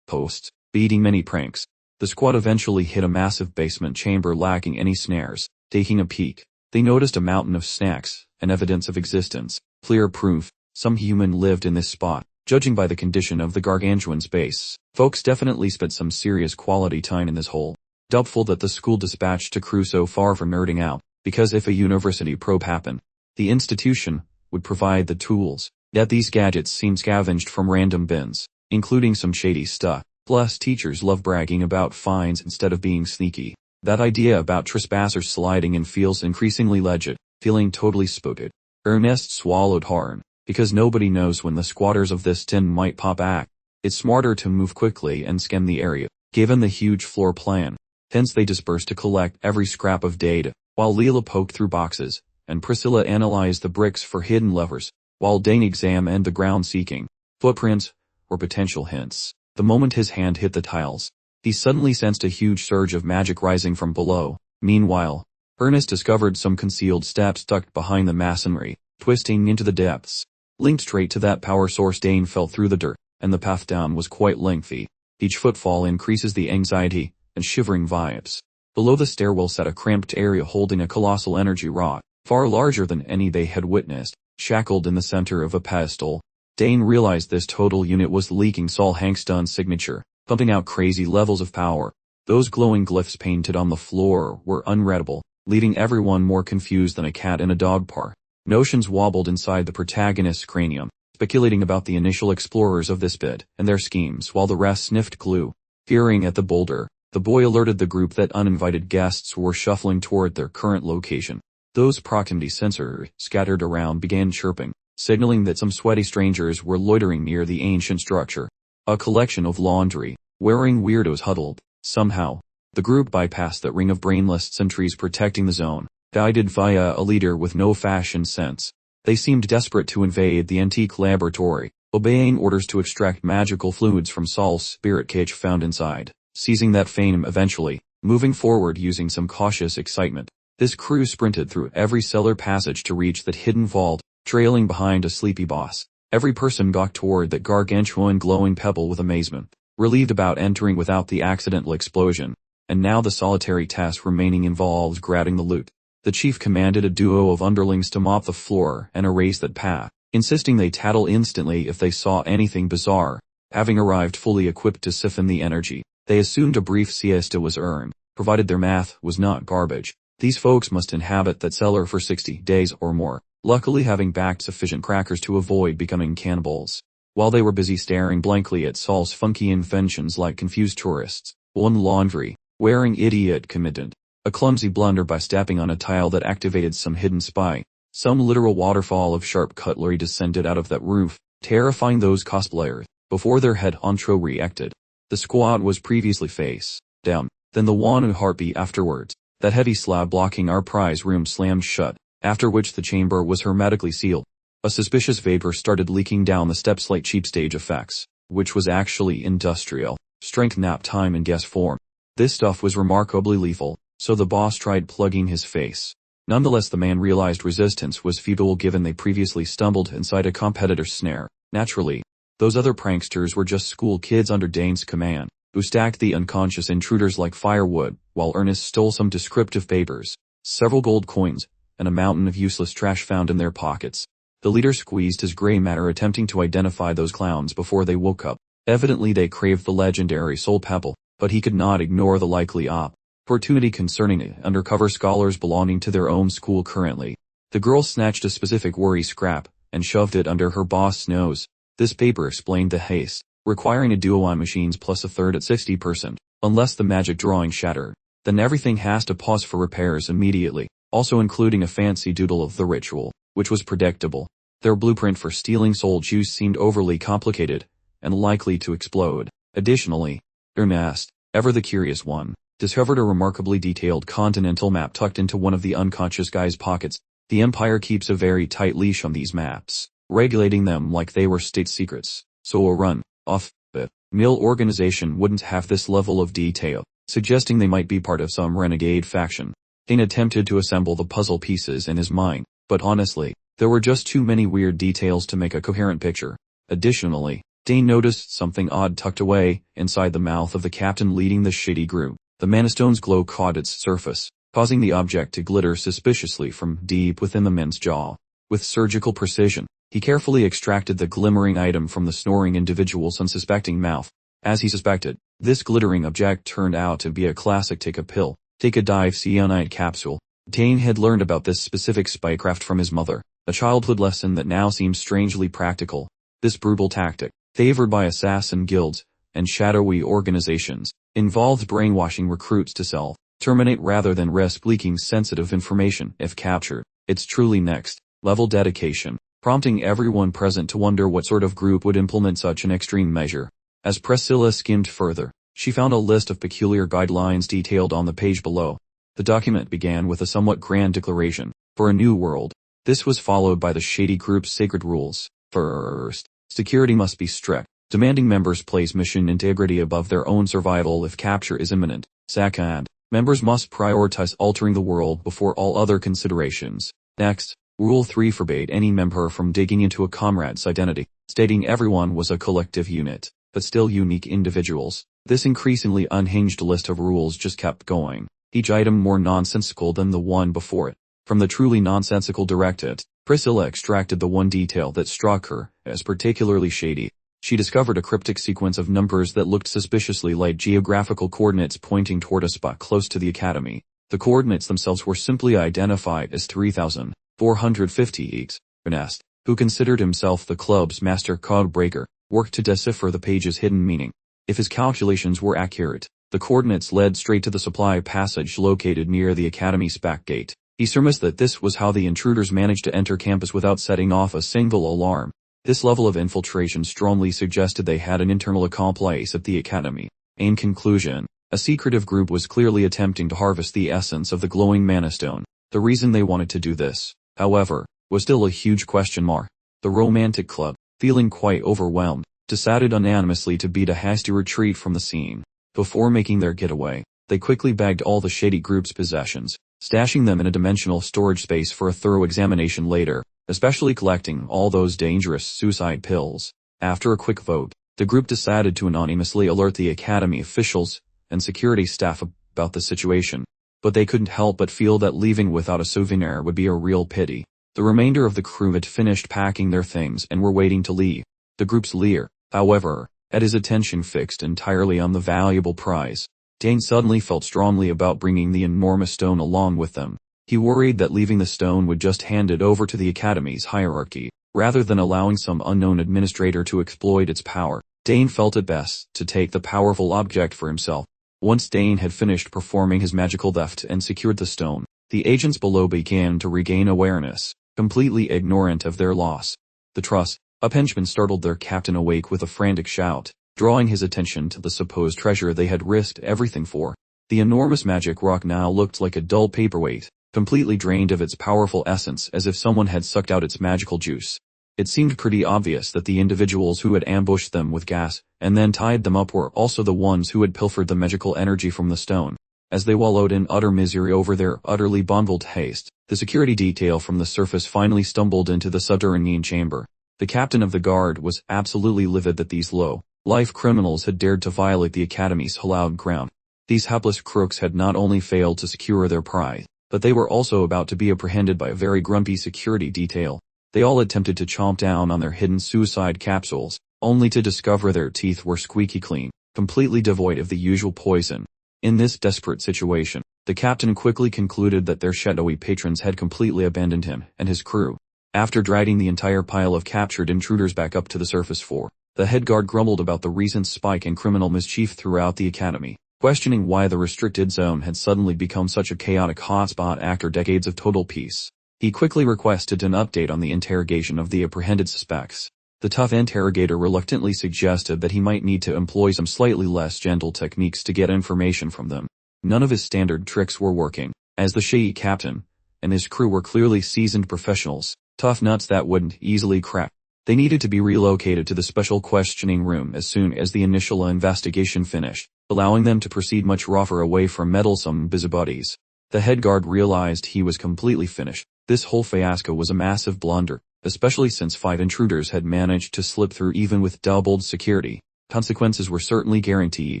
posts, beating many pranks. The squad eventually hit a massive basement chamber lacking any snares. Taking a peek, they noticed a mountain of snacks, and evidence of existence, clear proof some human lived in this spot. Judging by the condition of the gargantuan space, folks definitely spent some serious quality time in this hole. Doubtful that the school dispatched a crew so far from nerding out, because if a university probe happened, the institution would provide the tools. Yet these gadgets seem scavenged from random bins, including some shady stuff. Plus teachers love bragging about fines instead of being sneaky. That idea about trespassers sliding in feels increasingly legit, feeling totally spooted. Ernest swallowed hard, because nobody knows when the squatters of this tin might pop back. It's smarter to move quickly and scan the area, given the huge floor plan. Hence they dispersed to collect every scrap of data, while Leela poked through boxes, and Priscilla analyzed the bricks for hidden levers, while Dane examined the ground seeking footprints or potential hints. The moment his hand hit the tiles, he suddenly sensed a huge surge of magic rising from below. Meanwhile, Ernest discovered some concealed steps tucked behind the masonry, twisting into the depths. Linked straight to that power source, Dane fell through the dirt, and the path down was quite lengthy. Each footfall increases the anxiety and shivering vibes. Below the stairwell sat a cramped area holding a colossal energy rod, far larger than any they had witnessed, shackled in the center of a pedestal. Dane realized this total unit was leaking Saul Hankston's signature, pumping out crazy levels of power. Those glowing glyphs painted on the floor were unreadable, leaving everyone more confused than a cat in a dog park. Notions wobbled inside the protagonist's cranium, speculating about the initial explorers of this bit and their schemes while the rest sniffed glue. Peering at the boulder, the boy alerted the group that uninvited guests were shuffling toward their current location. Those proximity sensors scattered around began chirping, signaling that some sweaty strangers were loitering near the ancient structure. A collection of laundry-wearing weirdos huddled. Somehow, the group bypassed that ring of brainless sentries protecting the zone, guided via a leader with no fashion sense. They seemed desperate to invade the antique laboratory, obeying orders to extract magical fluids from Saul's spirit cage found inside, seizing that fame eventually, moving forward using some cautious excitement. This crew sprinted through every cellar passage to reach that hidden vault, trailing behind a sleepy boss. Every person gawked toward that gargantuan glowing pebble with amazement, relieved about entering without the accidental explosion. And now the solitary task remaining involved grabbing the loot. The chief commanded a duo of underlings to mop the floor and erase that path, insisting they tattle instantly if they saw anything bizarre. Having arrived fully equipped to siphon the energy, they assumed a brief siesta was earned, provided their math was not garbage. These folks must inhabit that cellar for 60 days or more, luckily having backed sufficient crackers to avoid becoming cannibals. While they were busy staring blankly at Saul's funky inventions like confused tourists, one laundry-wearing idiot committed a clumsy blunder by stepping on a tile that activated some hidden spy. Some literal waterfall of sharp cutlery descended out of that roof, terrifying those cosplayers, before their head honcho reacted. The squad was previously face down, then the one in heartbeat afterwards. That heavy slab blocking our prize room slammed shut, after which the chamber was hermetically sealed. A suspicious vapor started leaking down the steps like cheap stage effects, which was actually industrial strength nap time in gas form. This stuff was remarkably lethal, so the boss tried plugging his face. Nonetheless, the man realized resistance was feeble given they previously stumbled inside a competitor's snare. Naturally, those other pranksters were just school kids under Dane's command, who stacked the unconscious intruders like firewood, while Ernest stole some descriptive papers, several gold coins, and a mountain of useless trash found in their pockets. The leader squeezed his gray matter attempting to identify those clowns before they woke up. Evidently they craved the legendary soul pebble, but he could not ignore the likely opportunity concerning undercover scholars belonging to their own school currently. The girl snatched a specific worry scrap, and shoved it under her boss's nose. This paper explained the haste, requiring a duo on machines plus a third at 60%, unless the magic drawing shattered. Then everything has to pause for repairs immediately, also including a fancy doodle of the ritual, which was predictable. Their blueprint for stealing soul juice seemed overly complicated, and likely to explode. Additionally, Ernest, ever the curious one, discovered a remarkably detailed continental map tucked into one of the unconscious guy's pockets. The Empire keeps a very tight leash on these maps, regulating them like they were state secrets, so a run-off-the-mill organization wouldn't have this level of detail, suggesting they might be part of some renegade faction. Dane attempted to assemble the puzzle pieces in his mind, but honestly, there were just too many weird details to make a coherent picture. Additionally, Dane noticed something odd tucked away inside the mouth of the captain leading the shady group. The Mana-stone's glow caught its surface, causing the object to glitter suspiciously from deep within the man's jaw. With surgical precision, he carefully extracted the glimmering item from the snoring individual's unsuspecting mouth. As he suspected, this glittering object turned out to be a classic take-a-pill, take-a-dive cyanide capsule. Dane had learned about this specific spycraft from his mother, a childhood lesson that now seems strangely practical. This brutal tactic, favored by assassin guilds and shadowy organizations, involved brainwashing recruits to self-terminate rather than risk leaking sensitive information if captured. It's truly next-level dedication, prompting everyone present to wonder what sort of group would implement such an extreme measure. As Priscilla skimmed further, she found a list of peculiar guidelines detailed on the page below. The document began with a somewhat grand declaration for a new world. This was followed by the shady group's sacred rules. First, security must be strict, demanding members place mission integrity above their own survival if capture is imminent. Second, members must prioritize altering the world before all other considerations. Next, Rule 3 forbade any member from digging into a comrade's identity, stating everyone was a collective unit, but still unique individuals. This increasingly unhinged list of rules just kept going, each item more nonsensical than the one before it. From the truly nonsensical directive, Priscilla extracted the one detail that struck her as particularly shady. she discovered a cryptic sequence of numbers that looked suspiciously like geographical coordinates pointing toward a spot close to the academy. The coordinates themselves were simply identified as 3,458. Ernest, who considered himself the club's master code breaker, worked to decipher the page's hidden meaning. If his calculations were accurate, the coordinates led straight to the supply passage located near the academy's back gate. He surmised that this was how the intruders managed to enter campus without setting off a single alarm. This level of infiltration strongly suggested they had an internal accomplice at the academy. In conclusion, a secretive group was clearly attempting to harvest the essence of the glowing mana stone. The reason they wanted to do this, however, was still a huge question mark. The romantic club, feeling quite overwhelmed, decided unanimously to beat a hasty retreat from the scene. Before making their getaway, they quickly bagged all the shady group's possessions, stashing them in a dimensional storage space for a thorough examination later, especially collecting all those dangerous suicide pills. After a quick vote, the group decided to anonymously alert the academy officials and security staff about the situation, but they couldn't help but feel that leaving without a souvenir would be a real pity. The remainder of the crew had finished packing their things and were waiting to leave. The group's leader, however, had his attention fixed entirely on the valuable prize. Dane suddenly felt strongly about bringing the enormous stone along with them. He worried that leaving the stone would just hand it over to the academy's hierarchy, rather than allowing some unknown administrator to exploit its power. Dane felt it best to take the powerful object for himself. Once Dane had finished performing his magical theft and secured the stone, the agents below began to regain awareness, completely ignorant of their loss. The truss, a henchman startled their captain awake with a frantic shout, drawing his attention to the supposed treasure they had risked everything for. The enormous magic rock now looked like a dull paperweight, completely drained of its powerful essence as if someone had sucked out its magical juice. It seemed pretty obvious that the individuals who had ambushed them with gas and then tied them up were also the ones who had pilfered the magical energy from the stone. As they wallowed in utter misery over their utterly bungled haste, the security detail from the surface finally stumbled into the subterranean chamber. The captain of the guard was absolutely livid that these low-life criminals had dared to violate the academy's hallowed ground. These hapless crooks had not only failed to secure their prize, but they were also about to be apprehended by a very grumpy security detail. They all attempted to chomp down on their hidden suicide capsules, only to discover their teeth were squeaky clean, completely devoid of the usual poison. In this desperate situation, the captain quickly concluded that their shadowy patrons had completely abandoned him and his crew. After dragging the entire pile of captured intruders back up to the surface floor, the head guard grumbled about the recent spike in criminal mischief throughout the academy, questioning why the restricted zone had suddenly become such a chaotic hotspot after decades of total peace. He quickly requested an update on the interrogation of the apprehended suspects. The tough interrogator reluctantly suggested that he might need to employ some slightly less gentle techniques to get information from them. None of his standard tricks were working, as the shady captain and his crew were clearly seasoned professionals, tough nuts that wouldn't easily crack. They needed to be relocated to the special questioning room as soon as the initial investigation finished, allowing them to proceed much rougher away from meddlesome busybodies. The head guard realized he was completely finished. This whole fiasco was a massive blunder, especially since 5 intruders had managed to slip through even with doubled security. Consequences were certainly guaranteed,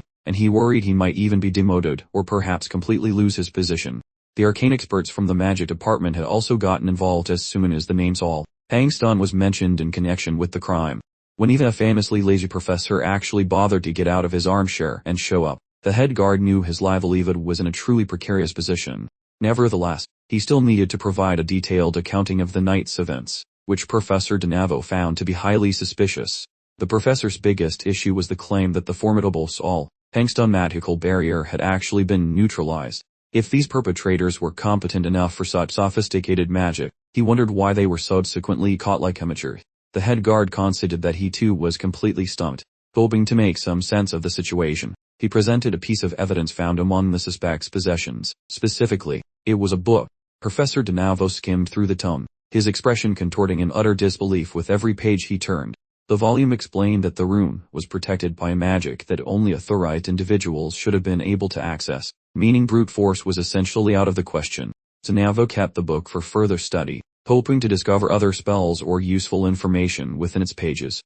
and he worried he might even be demoted or perhaps completely lose his position. The arcane experts from the magic department had also gotten involved as soon as the name Saul Hangston was mentioned in connection with the crime. When even a famously lazy professor actually bothered to get out of his armchair and show up, the head guard knew his livelihood was in a truly precarious position. Nevertheless, he still needed to provide a detailed accounting of the night's events, which Professor DeNavo found to be highly suspicious. The professor's biggest issue was the claim that the formidable Saul Hangston magical barrier had actually been neutralized. If these perpetrators were competent enough for such sophisticated magic, he wondered why they were subsequently caught like amateurs. The head guard conceded that he too was completely stumped. Hoping to make some sense of the situation, he presented a piece of evidence found among the suspect's possessions. Specifically, it was a book. Professor DeNavo skimmed through the tome, his expression contorting in utter disbelief with every page he turned. The volume explained that the room was protected by magic that only authorized individuals should have been able to access, meaning brute force was essentially out of the question. DeNavo kept the book for further study, hoping to discover other spells or useful information within its pages.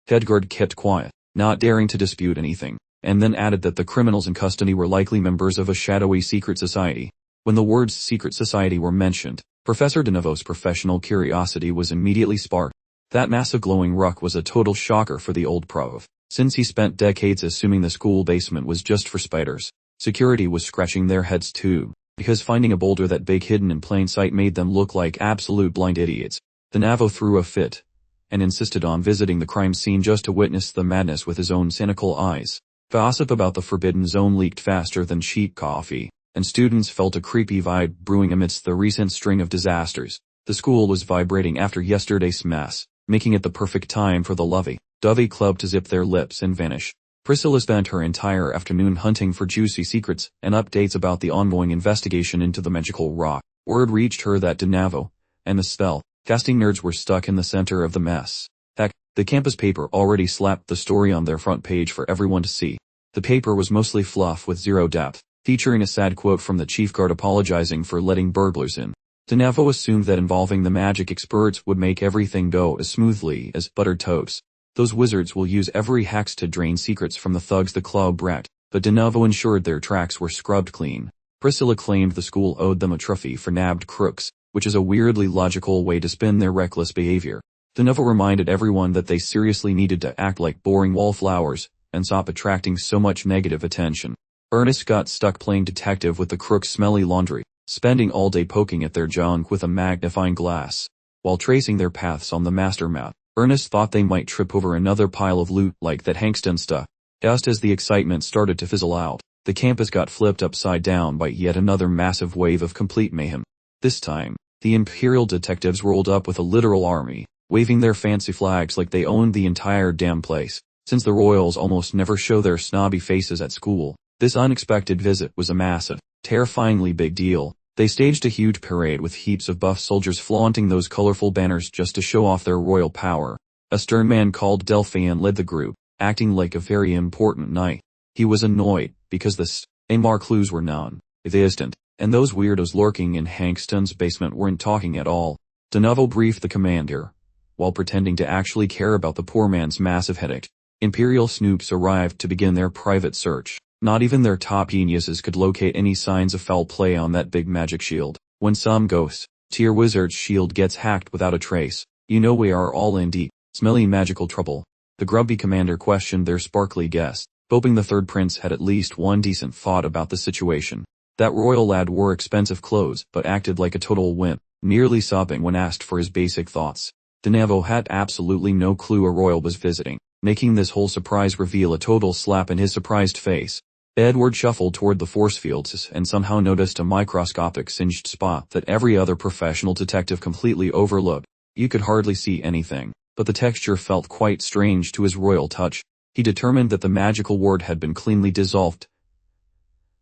Headguard kept quiet, not daring to dispute anything, and then added that the criminals in custody were likely members of a shadowy secret society. When the words secret society were mentioned, Professor DeNavo's professional curiosity was immediately sparked. That massive glowing ruck was a total shocker for the old prov, since he spent decades assuming the school basement was just for spiders. Security was scratching their heads too, because finding a boulder that big hidden in plain sight made them look like absolute blind idiots. The Navo threw a fit, and insisted on visiting the crime scene just to witness the madness with his own cynical eyes. Gossip about the forbidden zone leaked faster than cheap coffee, and students felt a creepy vibe brewing amidst the recent string of disasters. The school was vibrating after yesterday's mess, making it the perfect time for the lovey-dovey club to zip their lips and vanish. Priscilla spent her entire afternoon hunting for juicy secrets and updates about the ongoing investigation into the magical rock. Word reached her that DeNavo and the spell-casting nerds were stuck in the center of the mess. Heck, the campus paper already slapped the story on their front page for everyone to see. The paper was mostly fluff with zero depth, featuring a sad quote from the chief guard apologizing for letting burglars in. DeNavo assumed that involving the magic experts would make everything go as smoothly as buttered toast. Those wizards will use every hex to drain secrets from the thugs the club wrecked, but DeNavo ensured their tracks were scrubbed clean. Priscilla claimed the school owed them a trophy for nabbed crooks, which is a weirdly logical way to spin their reckless behavior. DeNavo reminded everyone that they seriously needed to act like boring wallflowers and stop attracting so much negative attention. Ernest got stuck playing detective with the crook's smelly laundry, spending all day poking at their junk with a magnifying glass. While tracing their paths on the master map, Ernest thought they might trip over another pile of loot like that Hankston stuff. Just as the excitement started to fizzle out, the campus got flipped upside down by yet another massive wave of complete mayhem. This time, the Imperial detectives rolled up with a literal army, waving their fancy flags like they owned the entire damn place. Since the Royals almost never show their snobby faces at school, this unexpected visit was a massive, terrifyingly big deal. They staged a huge parade with heaps of buff soldiers flaunting those colorful banners just to show off their royal power. A stern man called Delphian led the group, acting like a very important knight. He was annoyed, because the Amar clues were non-existent, and those weirdos lurking in Hankston's basement weren't talking at all. DeNavo briefed the commander, while pretending to actually care about the poor man's massive headache. Imperial snoops arrived to begin their private search. Not even their top geniuses could locate any signs of foul play on that big magic shield. When some ghost-tier wizard's shield gets hacked without a trace, you know we are all in deep, smelly magical trouble. The grubby commander questioned their sparkly guest, hoping the third prince had at least one decent thought about the situation. That royal lad wore expensive clothes but acted like a total wimp, nearly sobbing when asked for his basic thoughts. DeNavo had absolutely no clue a royal was visiting, making this whole surprise reveal a total slap in his surprised face. Edward shuffled toward the force fields and somehow noticed a microscopic singed spot that every other professional detective completely overlooked. You could hardly see anything, but the texture felt quite strange to his royal touch. He determined that the magical ward had been cleanly dissolved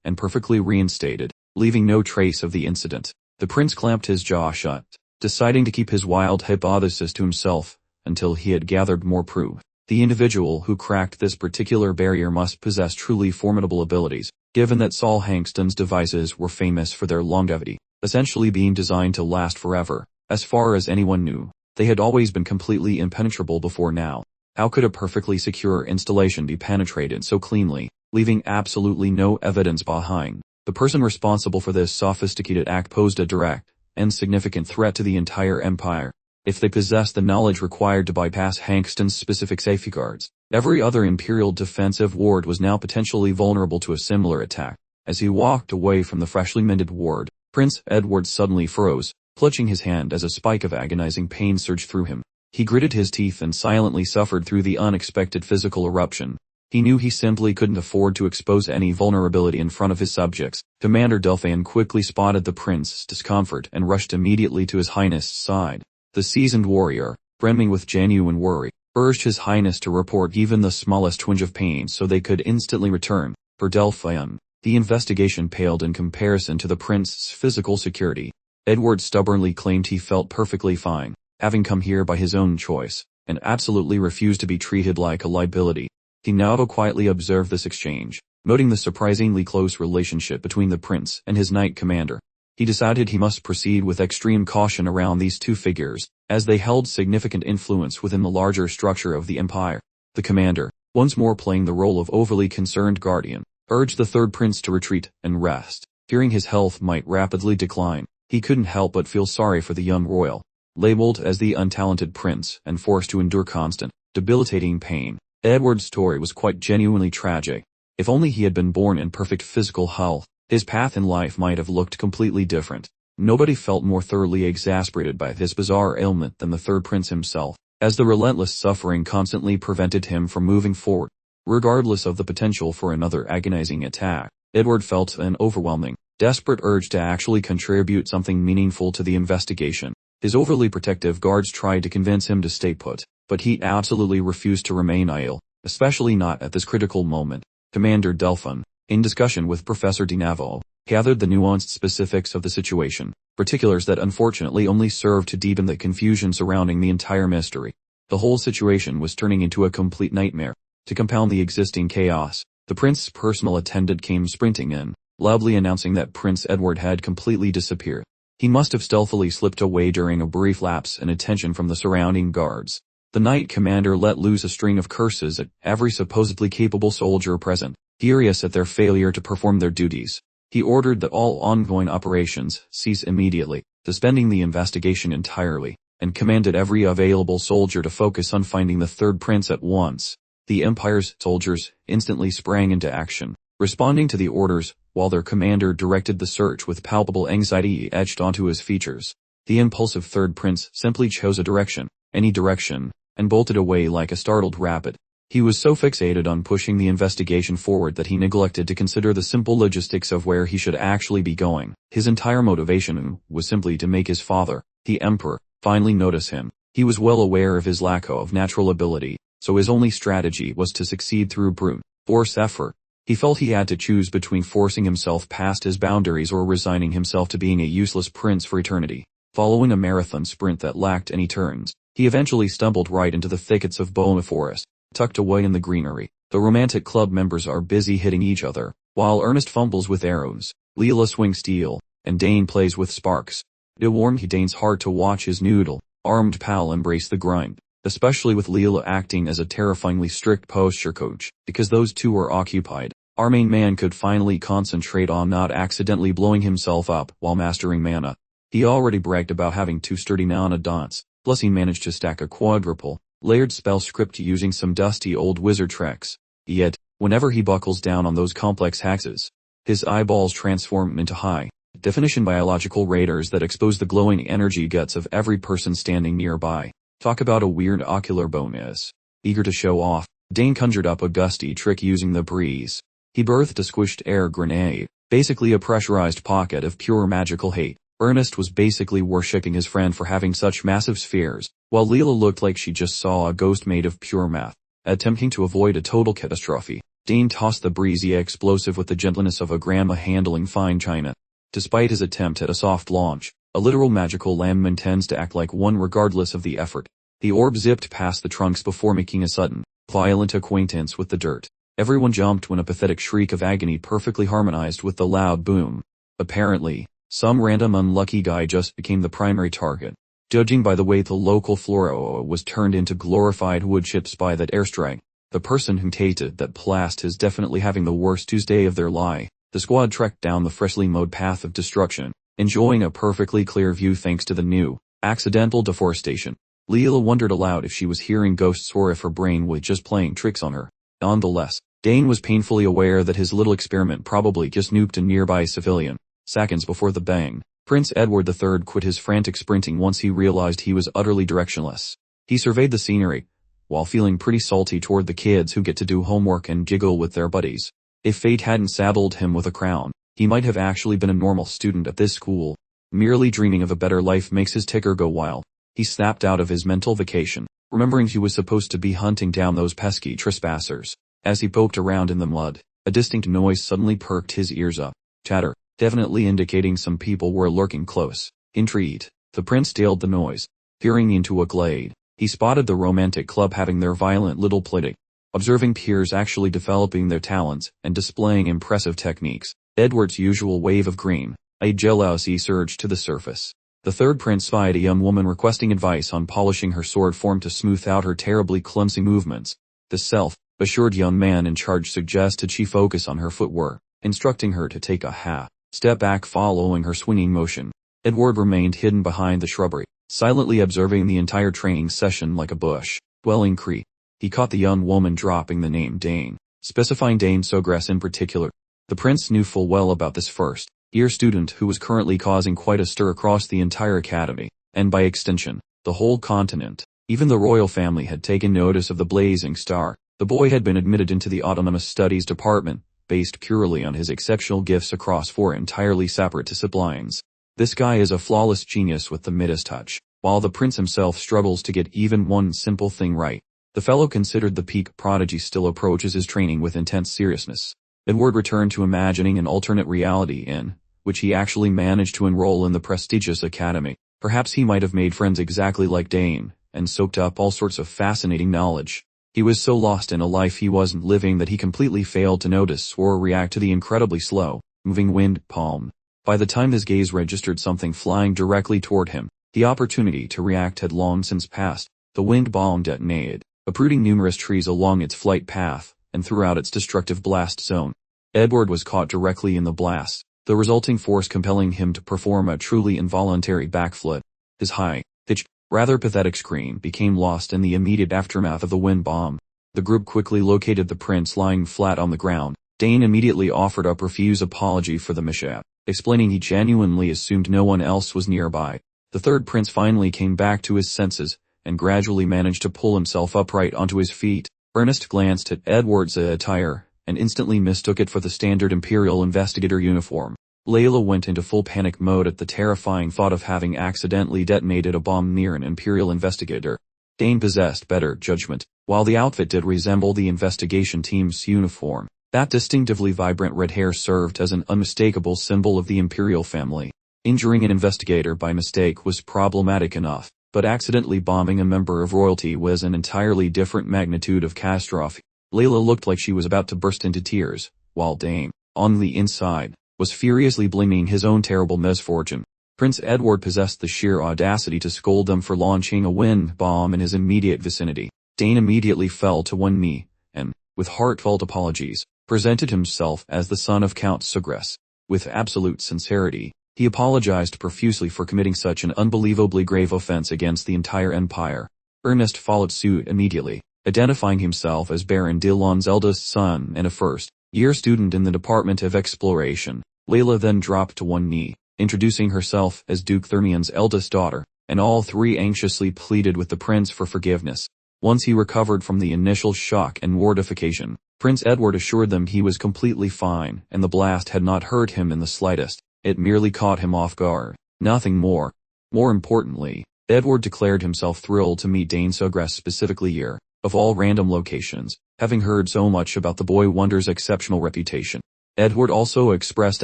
and perfectly reinstated, leaving no trace of the incident. The prince clamped his jaw shut, deciding to keep his wild hypothesis to himself until he had gathered more proof. The individual who cracked this particular barrier must possess truly formidable abilities, given that Saul Hankston's devices were famous for their longevity, essentially being designed to last forever. As far as anyone knew, they had always been completely impenetrable before now. How could a perfectly secure installation be penetrated so cleanly, leaving absolutely no evidence behind? The person responsible for this sophisticated act posed a direct and significant threat to the entire empire. If they possessed the knowledge required to bypass Hankston's specific safeguards, every other Imperial defensive ward was now potentially vulnerable to a similar attack. As he walked away from the freshly mended ward, Prince Edward suddenly froze, clutching his hand as a spike of agonizing pain surged through him. He gritted his teeth and silently suffered through the unexpected physical eruption. He knew he simply couldn't afford to expose any vulnerability in front of his subjects. Commander Delphian quickly spotted the prince's discomfort and rushed immediately to His Highness' side. The seasoned warrior, brimming with genuine worry, urged His Highness to report even the smallest twinge of pain so they could instantly return. For Delphian, the investigation paled in comparison to the prince's physical security. Edward stubbornly claimed he felt perfectly fine, having come here by his own choice, and absolutely refused to be treated like a liability. He now quietly observed this exchange, noting the surprisingly close relationship between the prince and his knight commander. He decided he must proceed with extreme caution around these two figures, as they held significant influence within the larger structure of the empire. The commander, once more playing the role of overly concerned guardian, urged the third prince to retreat and rest. Fearing his health might rapidly decline, he couldn't help but feel sorry for the young royal. labeled as the untalented prince and forced to endure constant, debilitating pain. Edward's story was quite genuinely tragic. If only he had been born in perfect physical health, his path in life might have looked completely different. Nobody felt more thoroughly exasperated by this bizarre ailment than the third prince himself, as the relentless suffering constantly prevented him from moving forward. Regardless of the potential for another agonizing attack, Edward felt an overwhelming, desperate urge to actually contribute something meaningful to the investigation. His overly protective guards tried to convince him to stay put, but he absolutely refused to remain idle, especially not at this critical moment. Commander Delphine, in discussion with Professor DeNavo, gathered the nuanced specifics of the situation, particulars that unfortunately only served to deepen the confusion surrounding the entire mystery. The whole situation was turning into a complete nightmare. To compound the existing chaos, the prince's personal attendant came sprinting in, loudly announcing that Prince Edward had completely disappeared. He must have stealthily slipped away during a brief lapse in attention from the surrounding guards. The Knight Commander let loose a string of curses at every supposedly capable soldier present, furious at their failure to perform their duties. He ordered that all ongoing operations cease immediately, suspending the investigation entirely, and commanded every available soldier to focus on finding the third prince at once. The Empire's soldiers instantly sprang into action, responding to the orders, while their commander directed the search with palpable anxiety etched onto his features. The impulsive third prince simply chose a direction, any direction, and bolted away like a startled rabbit. He was so fixated on pushing the investigation forward that he neglected to consider the simple logistics of where he should actually be going. His entire motivation was simply to make his father, the Emperor, finally notice him. He was well aware of his lack of natural ability, so his only strategy was to succeed through brute force effort. He felt he had to choose between forcing himself past his boundaries or resigning himself to being a useless prince for eternity. Following a marathon sprint that lacked any turns, he eventually stumbled right into the thickets of Boma Forest. Tucked away in the greenery, the romantic club members are busy hitting each other, while Ernest fumbles with arrows, Leela swings steel, and Dane plays with sparks. It warmed Dane's heart to watch his noodle-armed pal embrace the grind, especially with Leela acting as a terrifyingly strict posture coach. Because those two were occupied, our main man could finally concentrate on not accidentally blowing himself up while mastering mana. He already bragged about having 2 sturdy mana dots, plus he managed to stack a quadruple layered spell script using some dusty old wizard tricks. Yet, whenever he buckles down on those complex hexes, his eyeballs transform into high-definition biological radars that expose the glowing energy guts of every person standing nearby. Talk about a weird ocular bonus. Eager to show off, Dane conjured up a gusty trick using the breeze. He birthed a squished air grenade, basically a pressurized pocket of pure magical hate. Ernest was basically worshipping his friend for having such massive spheres, while Leela looked like she just saw a ghost made of pure math. Attempting to avoid a total catastrophe, Dane tossed the breezy explosive with the gentleness of a grandma handling fine china. Despite his attempt at a soft launch, a literal magical landman tends to act like one regardless of the effort. The orb zipped past the trunks before making a sudden, violent acquaintance with the dirt. Everyone jumped when a pathetic shriek of agony perfectly harmonized with the loud boom. Apparently, some random unlucky guy just became the primary target. Judging by the way the local flora was turned into glorified wood chips by that airstrike, the person who tasted that blast is definitely having the worst Tuesday of their life. The squad trekked down the freshly mowed path of destruction, enjoying a perfectly clear view thanks to the new, accidental deforestation. Leela wondered aloud if she was hearing ghosts or if her brain was just playing tricks on her. Nonetheless, Dane was painfully aware that his little experiment probably just nuked a nearby civilian. Seconds before the bang, Prince Edward III quit his frantic sprinting once he realized he was utterly directionless. He surveyed the scenery, while feeling pretty salty toward the kids who get to do homework and giggle with their buddies. If fate hadn't saddled him with a crown, he might have actually been a normal student at this school. Merely dreaming of a better life makes his ticker go wild. He snapped out of his mental vacation, remembering he was supposed to be hunting down those pesky trespassers. As he poked around in the mud, a distinct noise suddenly perked his ears up. Chatter, definitely indicating some people were lurking close. Intrigued, the prince tailed the noise. Peering into a glade, he spotted the romantic club having their violent little playing. Observing peers actually developing their talents and displaying impressive techniques, Edward's usual wave of green, a jealousy surged to the surface. The third prince spied a young woman requesting advice on polishing her sword form to smooth out her terribly clumsy movements. The self-assured young man in charge suggested she focus on her footwork, instructing her to take a half step back following her swinging motion. Edward remained hidden behind the shrubbery, silently observing the entire training session like a bush dwelling Cree. He caught the young woman dropping the name Dane, specifying Dane Sogress in particular. The prince knew full well about this first-year student who was currently causing quite a stir across the entire academy, and by extension, the whole continent. Even the royal family had taken notice of the blazing star. The boy had been admitted into the Autonomous Studies Department, based purely on his exceptional gifts across 4 entirely separate disciplines. This guy is a flawless genius with the Midas touch, while the prince himself struggles to get even one simple thing right. The fellow considered the peak Prodigy still approaches his training with intense seriousness. Edward returned to imagining an alternate reality in which he actually managed to enroll in the prestigious academy. Perhaps he might have made friends exactly like Dane, and soaked up all sorts of fascinating knowledge. He was so lost in a life he wasn't living that he completely failed to notice or react to the incredibly slow, moving wind palm. By the time his gaze registered something flying directly toward him, the opportunity to react had long since passed. The wind bomb detonated, uprooting numerous trees along its flight path, and throughout its destructive blast zone. Edward was caught directly in the blast, the resulting force compelling him to perform a truly involuntary backflip. His high-pitched, rather pathetic scream became lost in the immediate aftermath of the wind bomb. The group quickly located the prince lying flat on the ground. Dane immediately offered a profuse apology for the mishap, explaining he genuinely assumed no one else was nearby. The third prince finally came back to his senses, and gradually managed to pull himself upright onto his feet. Ernest glanced at Edward's attire, and instantly mistook it for the standard Imperial investigator uniform. Leela went into full panic mode at the terrifying thought of having accidentally detonated a bomb near an Imperial investigator. Dane possessed better judgment. While the outfit did resemble the investigation team's uniform, that distinctively vibrant red hair served as an unmistakable symbol of the Imperial family. Injuring an investigator by mistake was problematic enough, but accidentally bombing a member of royalty was an entirely different magnitude of catastrophe. Leela looked like she was about to burst into tears, while Dane, on the inside, was furiously blaming his own terrible misfortune. Prince Edward possessed the sheer audacity to scold them for launching a wind bomb in his immediate vicinity. Dane immediately fell to one knee, and, with heartfelt apologies, presented himself as the son of Count Sogress. With absolute sincerity, he apologized profusely for committing such an unbelievably grave offense against the entire empire. Ernest followed suit immediately, identifying himself as Baron Dillon's eldest son and a first-year student in the Department of Exploration. Leela then dropped to one knee, introducing herself as Duke Thermian's eldest daughter, and all three anxiously pleaded with the prince for forgiveness. Once he recovered from the initial shock and mortification, Prince Edward assured them he was completely fine, and the blast had not hurt him in the slightest. It merely caught him off guard. Nothing more. More importantly, Edward declared himself thrilled to meet Dane Sogress specifically here, of all random locations, having heard so much about the boy wonder's exceptional reputation. Edward also expressed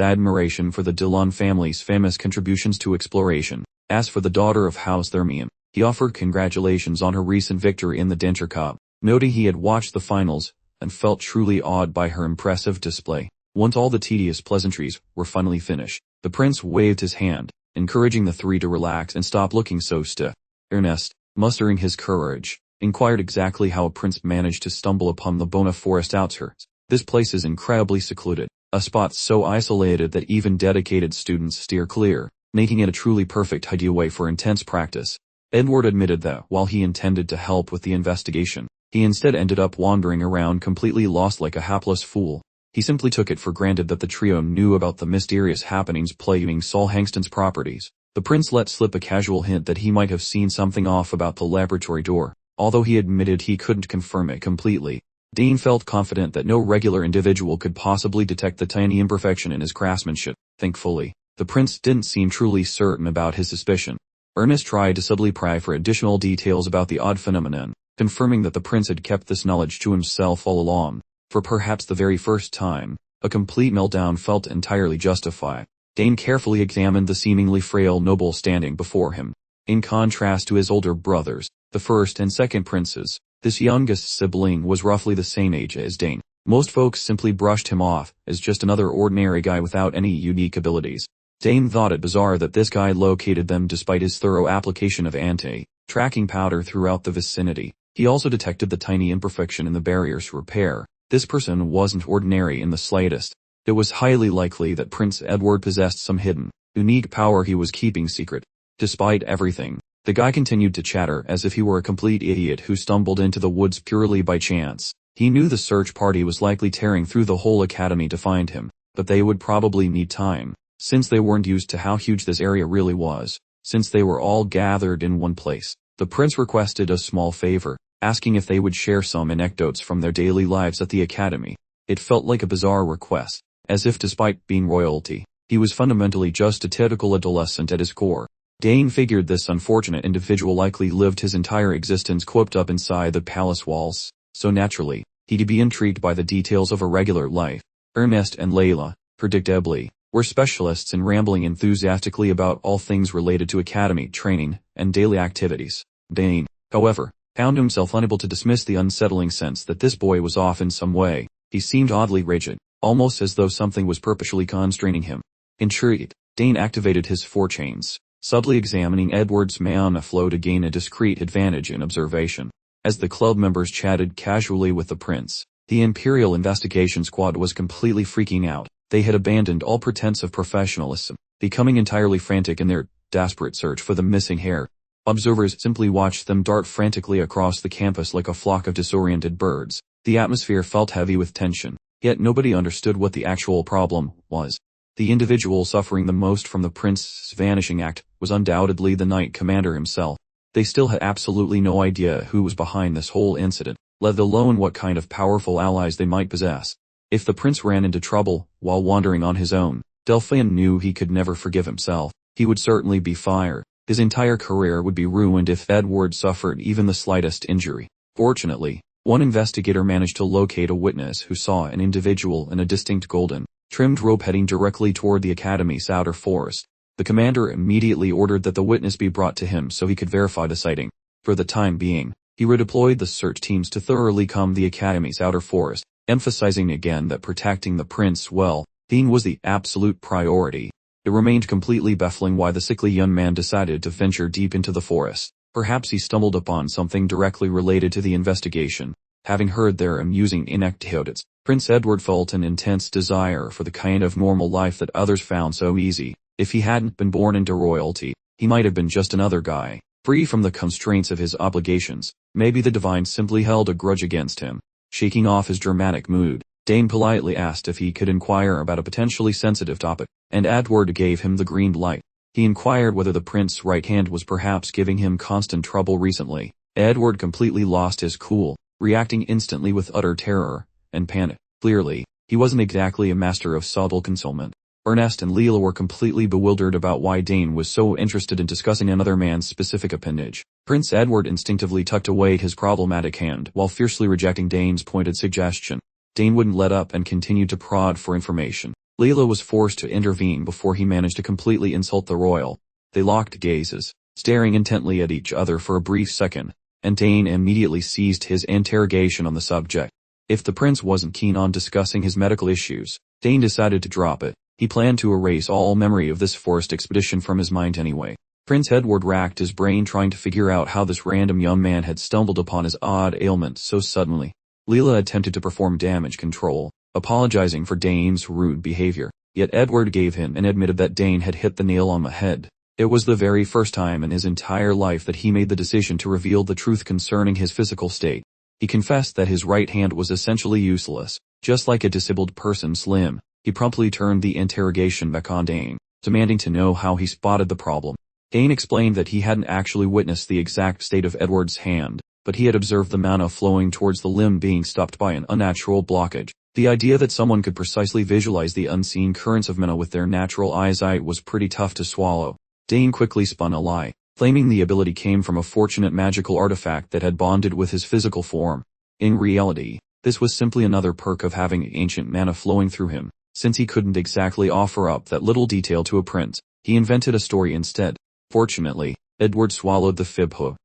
admiration for the Dillon family's famous contributions to exploration. As for the daughter of House Thermian, he offered congratulations on her recent victory in the Dronzer Cup, noting he had watched the finals, and felt truly awed by her impressive display. Once all the tedious pleasantries were finally finished, the prince waved his hand, encouraging the three to relax and stop looking so stiff. Ernest, mustering his courage, inquired exactly how a prince managed to stumble upon the Bona Forest outskirts. This place is incredibly secluded, a spot so isolated that even dedicated students steer clear, making it a truly perfect hideaway for intense practice. Edward admitted that while he intended to help with the investigation, he instead ended up wandering around completely lost like a hapless fool. He simply took it for granted that the trio knew about the mysterious happenings plaguing Saul Hangston's properties. The prince let slip a casual hint that he might have seen something off about the laboratory door, although he admitted he couldn't confirm it completely. Dane felt confident that no regular individual could possibly detect the tiny imperfection in his craftsmanship. Thankfully, the prince didn't seem truly certain about his suspicion. Ernest tried to subtly pry for additional details about the odd phenomenon, confirming that the prince had kept this knowledge to himself all along. For perhaps the very first time, a complete meltdown felt entirely justified. Dane carefully examined the seemingly frail noble standing before him. In contrast to his older brothers, the first and second princes, this youngest sibling was roughly the same age as Dane. Most folks simply brushed him off as just another ordinary guy without any unique abilities. Dane thought it bizarre that this guy located them despite his thorough application of anti-tracking powder throughout the vicinity. He also detected the tiny imperfection in the barrier's repair. This person wasn't ordinary in the slightest. It was highly likely that Prince Edward possessed some hidden, unique power he was keeping secret. Despite everything, The guy continued to chatter as if he were a complete idiot who stumbled into the woods purely by chance. He knew the search party was likely tearing through the whole academy to find him, but they would probably need time, since they weren't used to how huge this area really was. Since they were all gathered in one place, the prince requested a small favor, asking if they would share some anecdotes from their daily lives at the academy. It felt like a bizarre request, as if despite being royalty, he was fundamentally just a typical adolescent at his core. Dane figured this unfortunate individual likely lived his entire existence cooped up inside the palace walls, so naturally, he'd be intrigued by the details of a regular life. Ernest and Leela, predictably, were specialists in rambling enthusiastically about all things related to academy training and daily activities. Dane, however, found himself unable to dismiss the unsettling sense that this boy was off in some way. He seemed oddly rigid, almost as though something was purposely constraining him. Intrigued, Dane activated his forechains, subtly examining Edward's mana flow to gain a discreet advantage in observation. As the club members chatted casually with the prince, the Imperial Investigation Squad was completely freaking out. They had abandoned all pretense of professionalism, becoming entirely frantic in their desperate search for the missing heir. Observers simply watched them dart frantically across the campus like a flock of disoriented birds. The atmosphere felt heavy with tension, yet nobody understood what the actual problem was. The individual suffering the most from the prince's vanishing act was undoubtedly the Knight Commander himself. They still had absolutely no idea who was behind this whole incident, let alone what kind of powerful allies they might possess. If the prince ran into trouble while wandering on his own, Delphin knew he could never forgive himself. He would certainly be fired. His entire career would be ruined if Edward suffered even the slightest injury. Fortunately, one investigator managed to locate a witness who saw an individual in a distinct golden, trimmed robe heading directly toward the academy's outer forest. The commander immediately ordered that the witness be brought to him so he could verify the sighting. For the time being, he redeployed the search teams to thoroughly comb the academy's outer forest, emphasizing again that protecting the prince well-being was the absolute priority. It remained completely baffling why the sickly young man decided to venture deep into the forest. Perhaps he stumbled upon something directly related to the investigation. Having heard their amusing anecdotes, Prince Edward felt an intense desire for the kind of normal life that others found so easy. If he hadn't been born into royalty, he might have been just another guy, free from the constraints of his obligations. Maybe the divine simply held a grudge against him. Shaking off his dramatic mood, Dane politely asked if he could inquire about a potentially sensitive topic, and Edward gave him the green light. He inquired whether the prince's right hand was perhaps giving him constant trouble recently. Edward completely lost his cool, reacting instantly with utter terror and panic. Clearly, he wasn't exactly a master of subtle concealment. Ernest and Leela were completely bewildered about why Dane was so interested in discussing another man's specific appendage. Prince Edward instinctively tucked away his problematic hand while fiercely rejecting Dane's pointed suggestion. Dane wouldn't let up and continued to prod for information. Leela was forced to intervene before he managed to completely insult the royal. They locked gazes, staring intently at each other for a brief second, and Dane immediately seized his interrogation on the subject. If the prince wasn't keen on discussing his medical issues, Dane decided to drop it. He planned to erase all memory of this forest expedition from his mind anyway. Prince Edward racked his brain trying to figure out how this random young man had stumbled upon his odd ailment so suddenly. Leela attempted to perform damage control, apologizing for Dane's rude behavior, yet Edward gave in and admitted that Dane had hit the nail on the head. It was the very first time in his entire life that he made the decision to reveal the truth concerning his physical state. He confessed that his right hand was essentially useless, just like a disabled person's limb. He promptly turned the interrogation back on Dane, demanding to know how he spotted the problem. Dane explained that he hadn't actually witnessed the exact state of Edward's hand, but he had observed the mana flowing towards the limb being stopped by an unnatural blockage. The idea that someone could precisely visualize the unseen currents of mana with their natural eyesight was pretty tough to swallow. Dane quickly spun a lie, claiming the ability came from a fortunate magical artifact that had bonded with his physical form. In reality, this was simply another perk of having ancient mana flowing through him. Since he couldn't exactly offer up that little detail to a prince, he invented a story instead. Fortunately, Edward swallowed the fib hook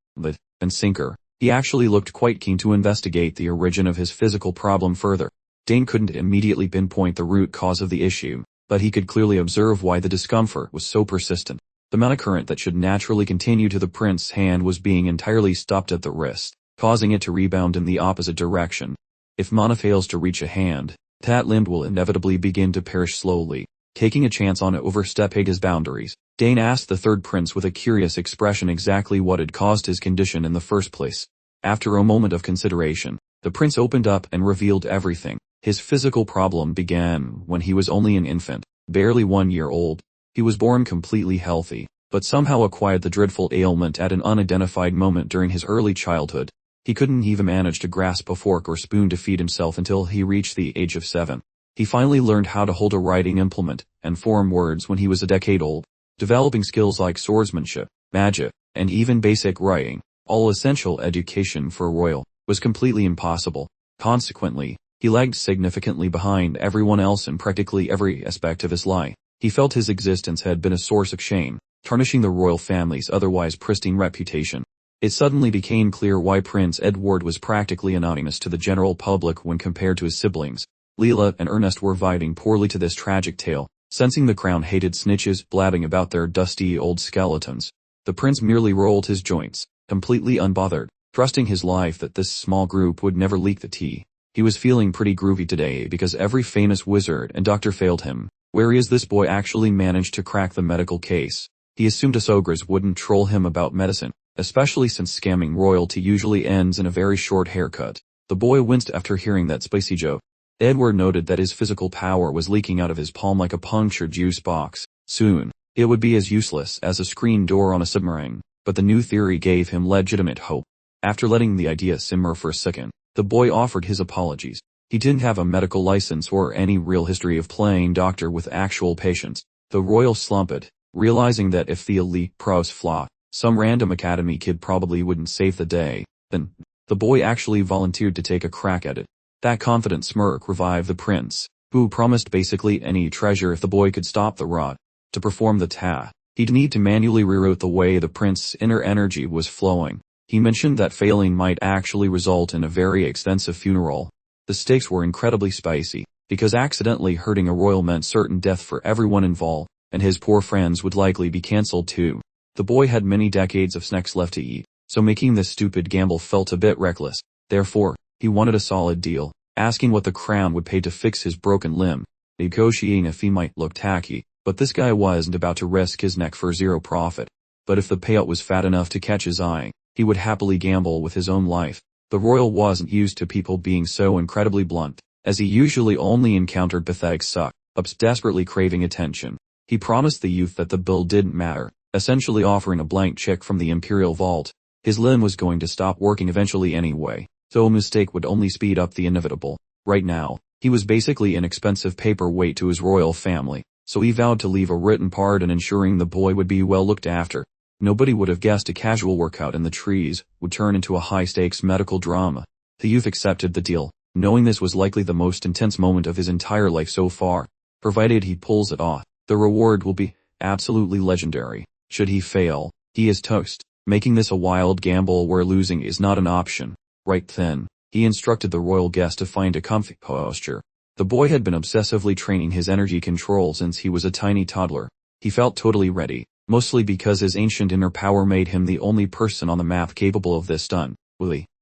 and sinker. He actually looked quite keen to investigate the origin of his physical problem further. Dane couldn't immediately pinpoint the root cause of the issue, but he could clearly observe why the discomfort was so persistent. The mana current that should naturally continue to the prince's hand was being entirely stopped at the wrist, causing it to rebound in the opposite direction. If mana fails to reach a hand, that limb will inevitably begin to perish slowly. taking a chance on overstepping his boundaries. Dane asked the third prince with a curious expression exactly what had caused his condition in the first place. After a moment of consideration, the prince opened up and revealed everything. His physical problem began when he was only an infant, barely 1 year old. He was born completely healthy, but somehow acquired the dreadful ailment at an unidentified moment during his early childhood. He couldn't even manage to grasp a fork or spoon to feed himself until he reached the age of 7. He finally learned how to hold a writing implement and form words when he was a decade old, developing skills like swordsmanship, magic, and even basic writing. All essential education for a royal was completely impossible. Consequently, he lagged significantly behind everyone else in practically every aspect of his life. He felt his existence had been a source of shame, tarnishing the royal family's otherwise pristine reputation. It suddenly became clear why Prince Edward was practically anonymous to the general public when compared to his siblings. Leela and Ernest were vibing poorly to this tragic tale, sensing the crown hated snitches blabbing about their dusty old skeletons. The prince merely rolled his joints, completely unbothered, trusting his life that this small group would never leak the tea. He was feeling pretty groovy today because every famous wizard and doctor failed him, whereas this boy actually managed to crack the medical case. He assumed Asogras wouldn't troll him about medicine, especially since scamming royalty usually ends in a very short haircut. The boy winced after hearing that spicy joke. Edward noted that his physical power was leaking out of his palm like a punctured juice box. Soon, it would be as useless as a screen door on a submarine, but the new theory gave him legitimate hope. After letting the idea simmer for a second, the boy offered his apologies. He didn't have a medical license or any real history of playing doctor with actual patients. The royal slumped, realizing that if the elite pros flopped, some random academy kid probably wouldn't save the day. Then, the boy actually volunteered to take a crack at it. That confident smirk revived the prince, who promised basically any treasure if the boy could stop the rot. To perform the task, he'd need to manually reroute the way the prince's inner energy was flowing. He mentioned that failing might actually result in a very extensive funeral. The stakes were incredibly spicy, because accidentally hurting a royal meant certain death for everyone involved, and his poor friends would likely be cancelled too. The boy had many decades of snacks left to eat, so making this stupid gamble felt a bit reckless. Therefore, he wanted a solid deal, asking what the crown would pay to fix his broken limb. Negotiating a fee might look tacky, but this guy wasn't about to risk his neck for zero profit. But if the payout was fat enough to catch his eye, he would happily gamble with his own life. The royal wasn't used to people being so incredibly blunt, as he usually only encountered pathetic suck-ups desperately craving attention. He promised the youth that the bill didn't matter, essentially offering a blank check from the imperial vault. His limb was going to stop working eventually anyway, so a mistake would only speed up the inevitable. Right now, he was basically an expensive paperweight to his royal family, so he vowed to leave a written pardon ensuring the boy would be well looked after. Nobody would have guessed a casual workout in the trees would turn into a high-stakes medical drama. The youth accepted the deal, knowing this was likely the most intense moment of his entire life so far. Provided he pulls it off, the reward will be absolutely legendary. Should he fail, he is toast, making this a wild gamble where losing is not an option. Right then, he instructed the royal guest to find a comfy posture. The boy had been obsessively training his energy control since he was a tiny toddler. He felt totally ready, mostly because his ancient inner power made him the only person on the map capable of this stunt.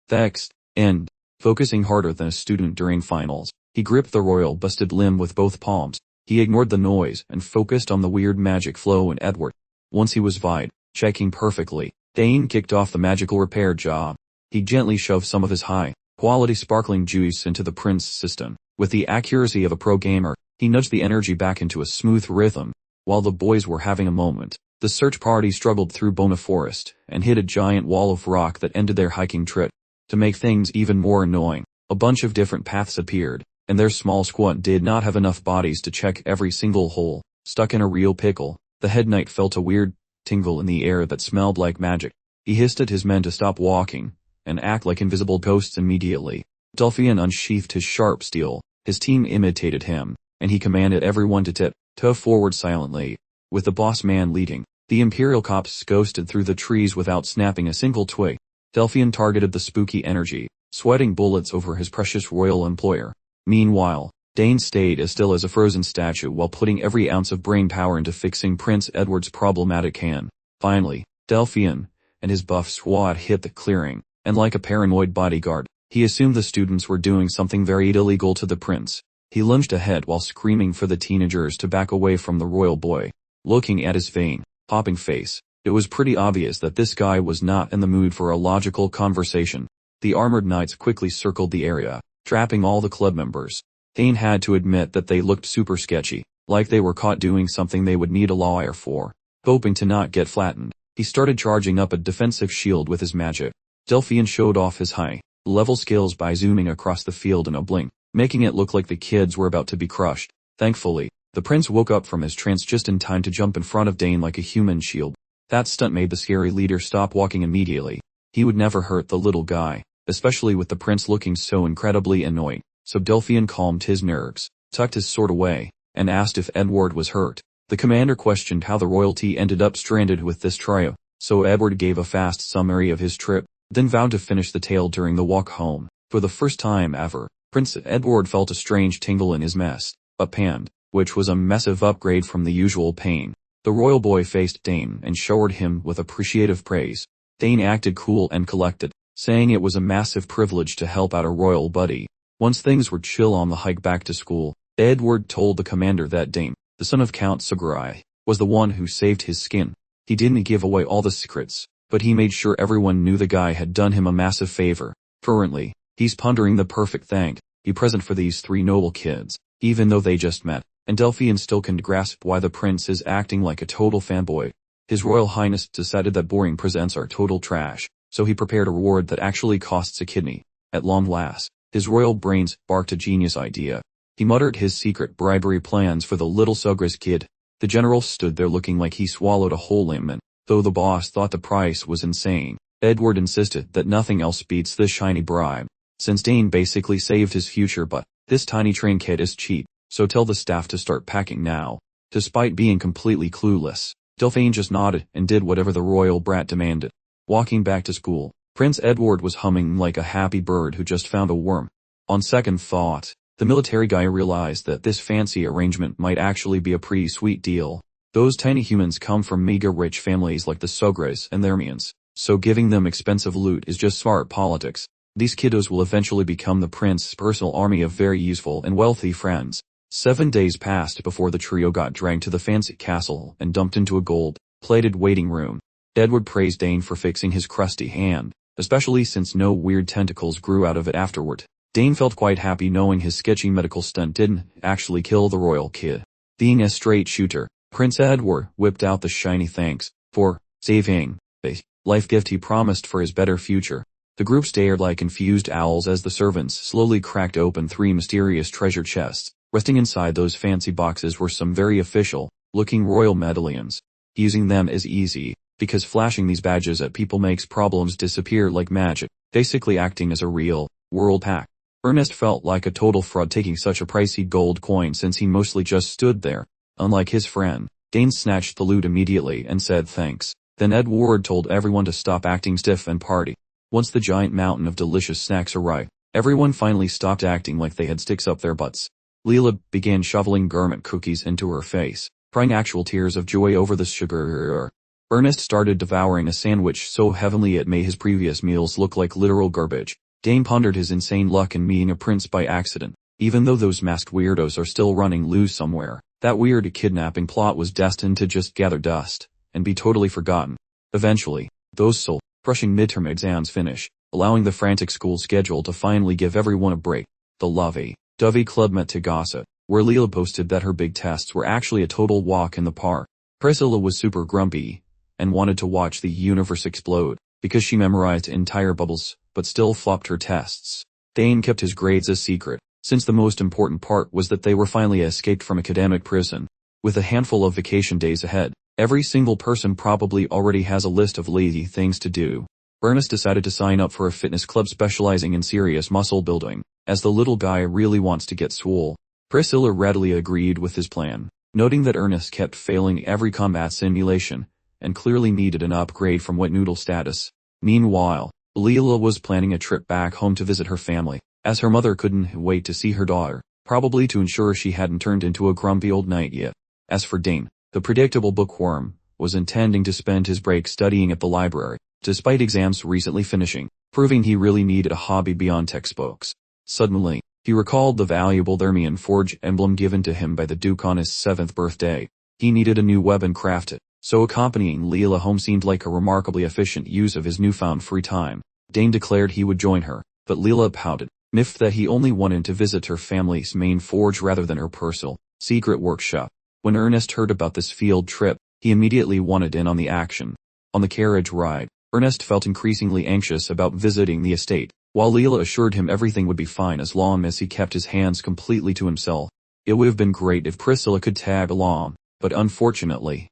Text, end. Focusing harder than a student during finals, he gripped the royal busted limb with both palms. He ignored the noise and focused on the weird magic flow in Edward. Once he was vied, checking perfectly, Dane kicked off the magical repair job. He gently shoved some of his high-quality sparkling juice into the prince's system. With the accuracy of a pro gamer, he nudged the energy back into a smooth rhythm. While the boys were having a moment, the search party struggled through Bona Forest and hit a giant wall of rock that ended their hiking trip. To make things even more annoying, a bunch of different paths appeared, and their small squad did not have enough bodies to check every single hole. Stuck in a real pickle, the head knight felt a weird tingle in the air that smelled like magic. He hissed at his men to stop walking and act like invisible ghosts immediately. Delphian unsheathed his sharp steel. His team imitated him, and he commanded everyone to tiptoe forward silently. With the boss man leading, the Imperial cops ghosted through the trees without snapping a single twig. Delphian targeted the spooky energy, sweating bullets over his precious royal employer. Meanwhile, Dane stayed as still as a frozen statue while putting every ounce of brain power into fixing Prince Edward's problematic hand. Finally, Delphian and his buff squad hit the clearing, and like a paranoid bodyguard, he assumed the students were doing something very illegal to the prince. He lunged ahead while screaming for the teenagers to back away from the royal boy. Looking at his vain, popping face, it was pretty obvious that this guy was not in the mood for a logical conversation. The armored knights quickly circled the area, trapping all the club members. Dane had to admit that they looked super sketchy, like they were caught doing something they would need a lawyer for. Hoping to not get flattened, he started charging up a defensive shield with his magic. Delphian showed off his high-level skills by zooming across the field in a blink, making it look like the kids were about to be crushed. Thankfully, the prince woke up from his trance just in time to jump in front of Dane like a human shield. That stunt made the scary leader stop walking immediately. He would never hurt the little guy, especially with the prince looking so incredibly annoyed. So Delphian calmed his nerves, tucked his sword away, and asked if Edward was hurt. The commander questioned how the royalty ended up stranded with this trio, so Edward gave a fast summary of his trip, then vowed to finish the tale during the walk home. For the first time ever, Prince Edward felt a strange tingle in his messed up hand, which was a massive upgrade from the usual pain. The royal boy faced Dane and showered him with appreciative praise. Dane acted cool and collected, saying it was a massive privilege to help out a royal buddy. Once things were chill on the hike back to school, Edward told the commander that Dane, the son of Count Sugurai, was the one who saved his skin. He didn't give away all the secrets, but he made sure everyone knew the guy had done him a massive favor. Currently, he's pondering the perfect thank you present for these three noble kids, even though they just met, and Delphian still can't grasp why the prince is acting like a total fanboy. His Royal Highness decided that boring presents are total trash, so he prepared a reward that actually costs a kidney. At long last, his royal brains sparked a genius idea. He muttered his secret bribery plans for the little Sugras kid. The general stood there looking like he swallowed a whole lemon. Though the boss thought the price was insane, Edward insisted that nothing else beats this shiny bribe. Since Dane basically saved his future, but this tiny trinket is cheap, so tell the staff to start packing now. Despite being completely clueless, Delphine just nodded and did whatever the royal brat demanded. Walking back to school, Prince Edward was humming like a happy bird who just found a worm. On second thought, the military guy realized that this fancy arrangement might actually be a pretty sweet deal. Those tiny humans come from mega-rich families like the Sugras and the Ermians, so giving them expensive loot is just smart politics. These kiddos will eventually become the prince's personal army of very useful and wealthy friends. 7 days passed before the trio got dragged to the fancy castle and dumped into a gold-plated waiting room. Edward praised Dane for fixing his crusty hand, especially since no weird tentacles grew out of it afterward. Dane felt quite happy knowing his sketchy medical stunt didn't actually kill the royal kid. Being a straight shooter, Prince Edward whipped out the shiny thanks for saving the life gift he promised for his better future. The group stared like confused owls as the servants slowly cracked open 3 mysterious treasure chests. Resting inside those fancy boxes were some very official-looking royal medallions. Using them is easy, because flashing these badges at people makes problems disappear like magic, basically acting as a real world hack. Ernest felt like a total fraud taking such a pricey gold coin since he mostly just stood there. Unlike his friend, Dane snatched the loot immediately and said thanks. Then Edward told everyone to stop acting stiff and party. Once the giant mountain of delicious snacks arrived, everyone finally stopped acting like they had sticks up their butts. Leela began shoveling garment cookies into her face, crying actual tears of joy over the sugar. Ernest started devouring a sandwich so heavenly it made his previous meals look like literal garbage. Dane pondered his insane luck in meeting a prince by accident. Even though those masked weirdos are still running loose somewhere, that weird kidnapping plot was destined to just gather dust and be totally forgotten. Eventually, those soul-crushing midterm exams finish, allowing the frantic school schedule to finally give everyone a break. The lovey-dovey club met to gossip, where Leela posted that her big tests were actually a total walk in the park. Priscilla was super grumpy and wanted to watch the universe explode because she memorized entire bubbles but still flopped her tests. Dane kept his grades a secret, since the most important part was that they were finally escaped from academic prison. With a handful of vacation days ahead, every single person probably already has a list of lazy things to do. Ernest decided to sign up for a fitness club specializing in serious muscle building, as the little guy really wants to get swole. Priscilla readily agreed with his plan, noting that Ernest kept failing every combat simulation, and clearly needed an upgrade from wet noodle status. Meanwhile, Leela was planning a trip back home to visit her family, as her mother couldn't wait to see her daughter, probably to ensure she hadn't turned into a grumpy old knight yet. As for Dane, the predictable bookworm, was intending to spend his break studying at the library, despite exams recently finishing, proving he really needed a hobby beyond textbooks. Suddenly, He recalled the valuable Thermian forge emblem given to him by the Duke on his 7th birthday. He needed a new weapon crafted, so accompanying Leela home seemed like a remarkably efficient use of his newfound free time. Dane declared he would join her, but Leela pouted, miffed that he only wanted to visit her family's main forge rather than her personal, secret workshop. When Ernest heard about this field trip, he immediately wanted in on the action. On the carriage ride, Ernest felt increasingly anxious about visiting the estate, while Leela assured him everything would be fine as long as he kept his hands completely to himself. It would have been great if Priscilla could tag along, but unfortunately,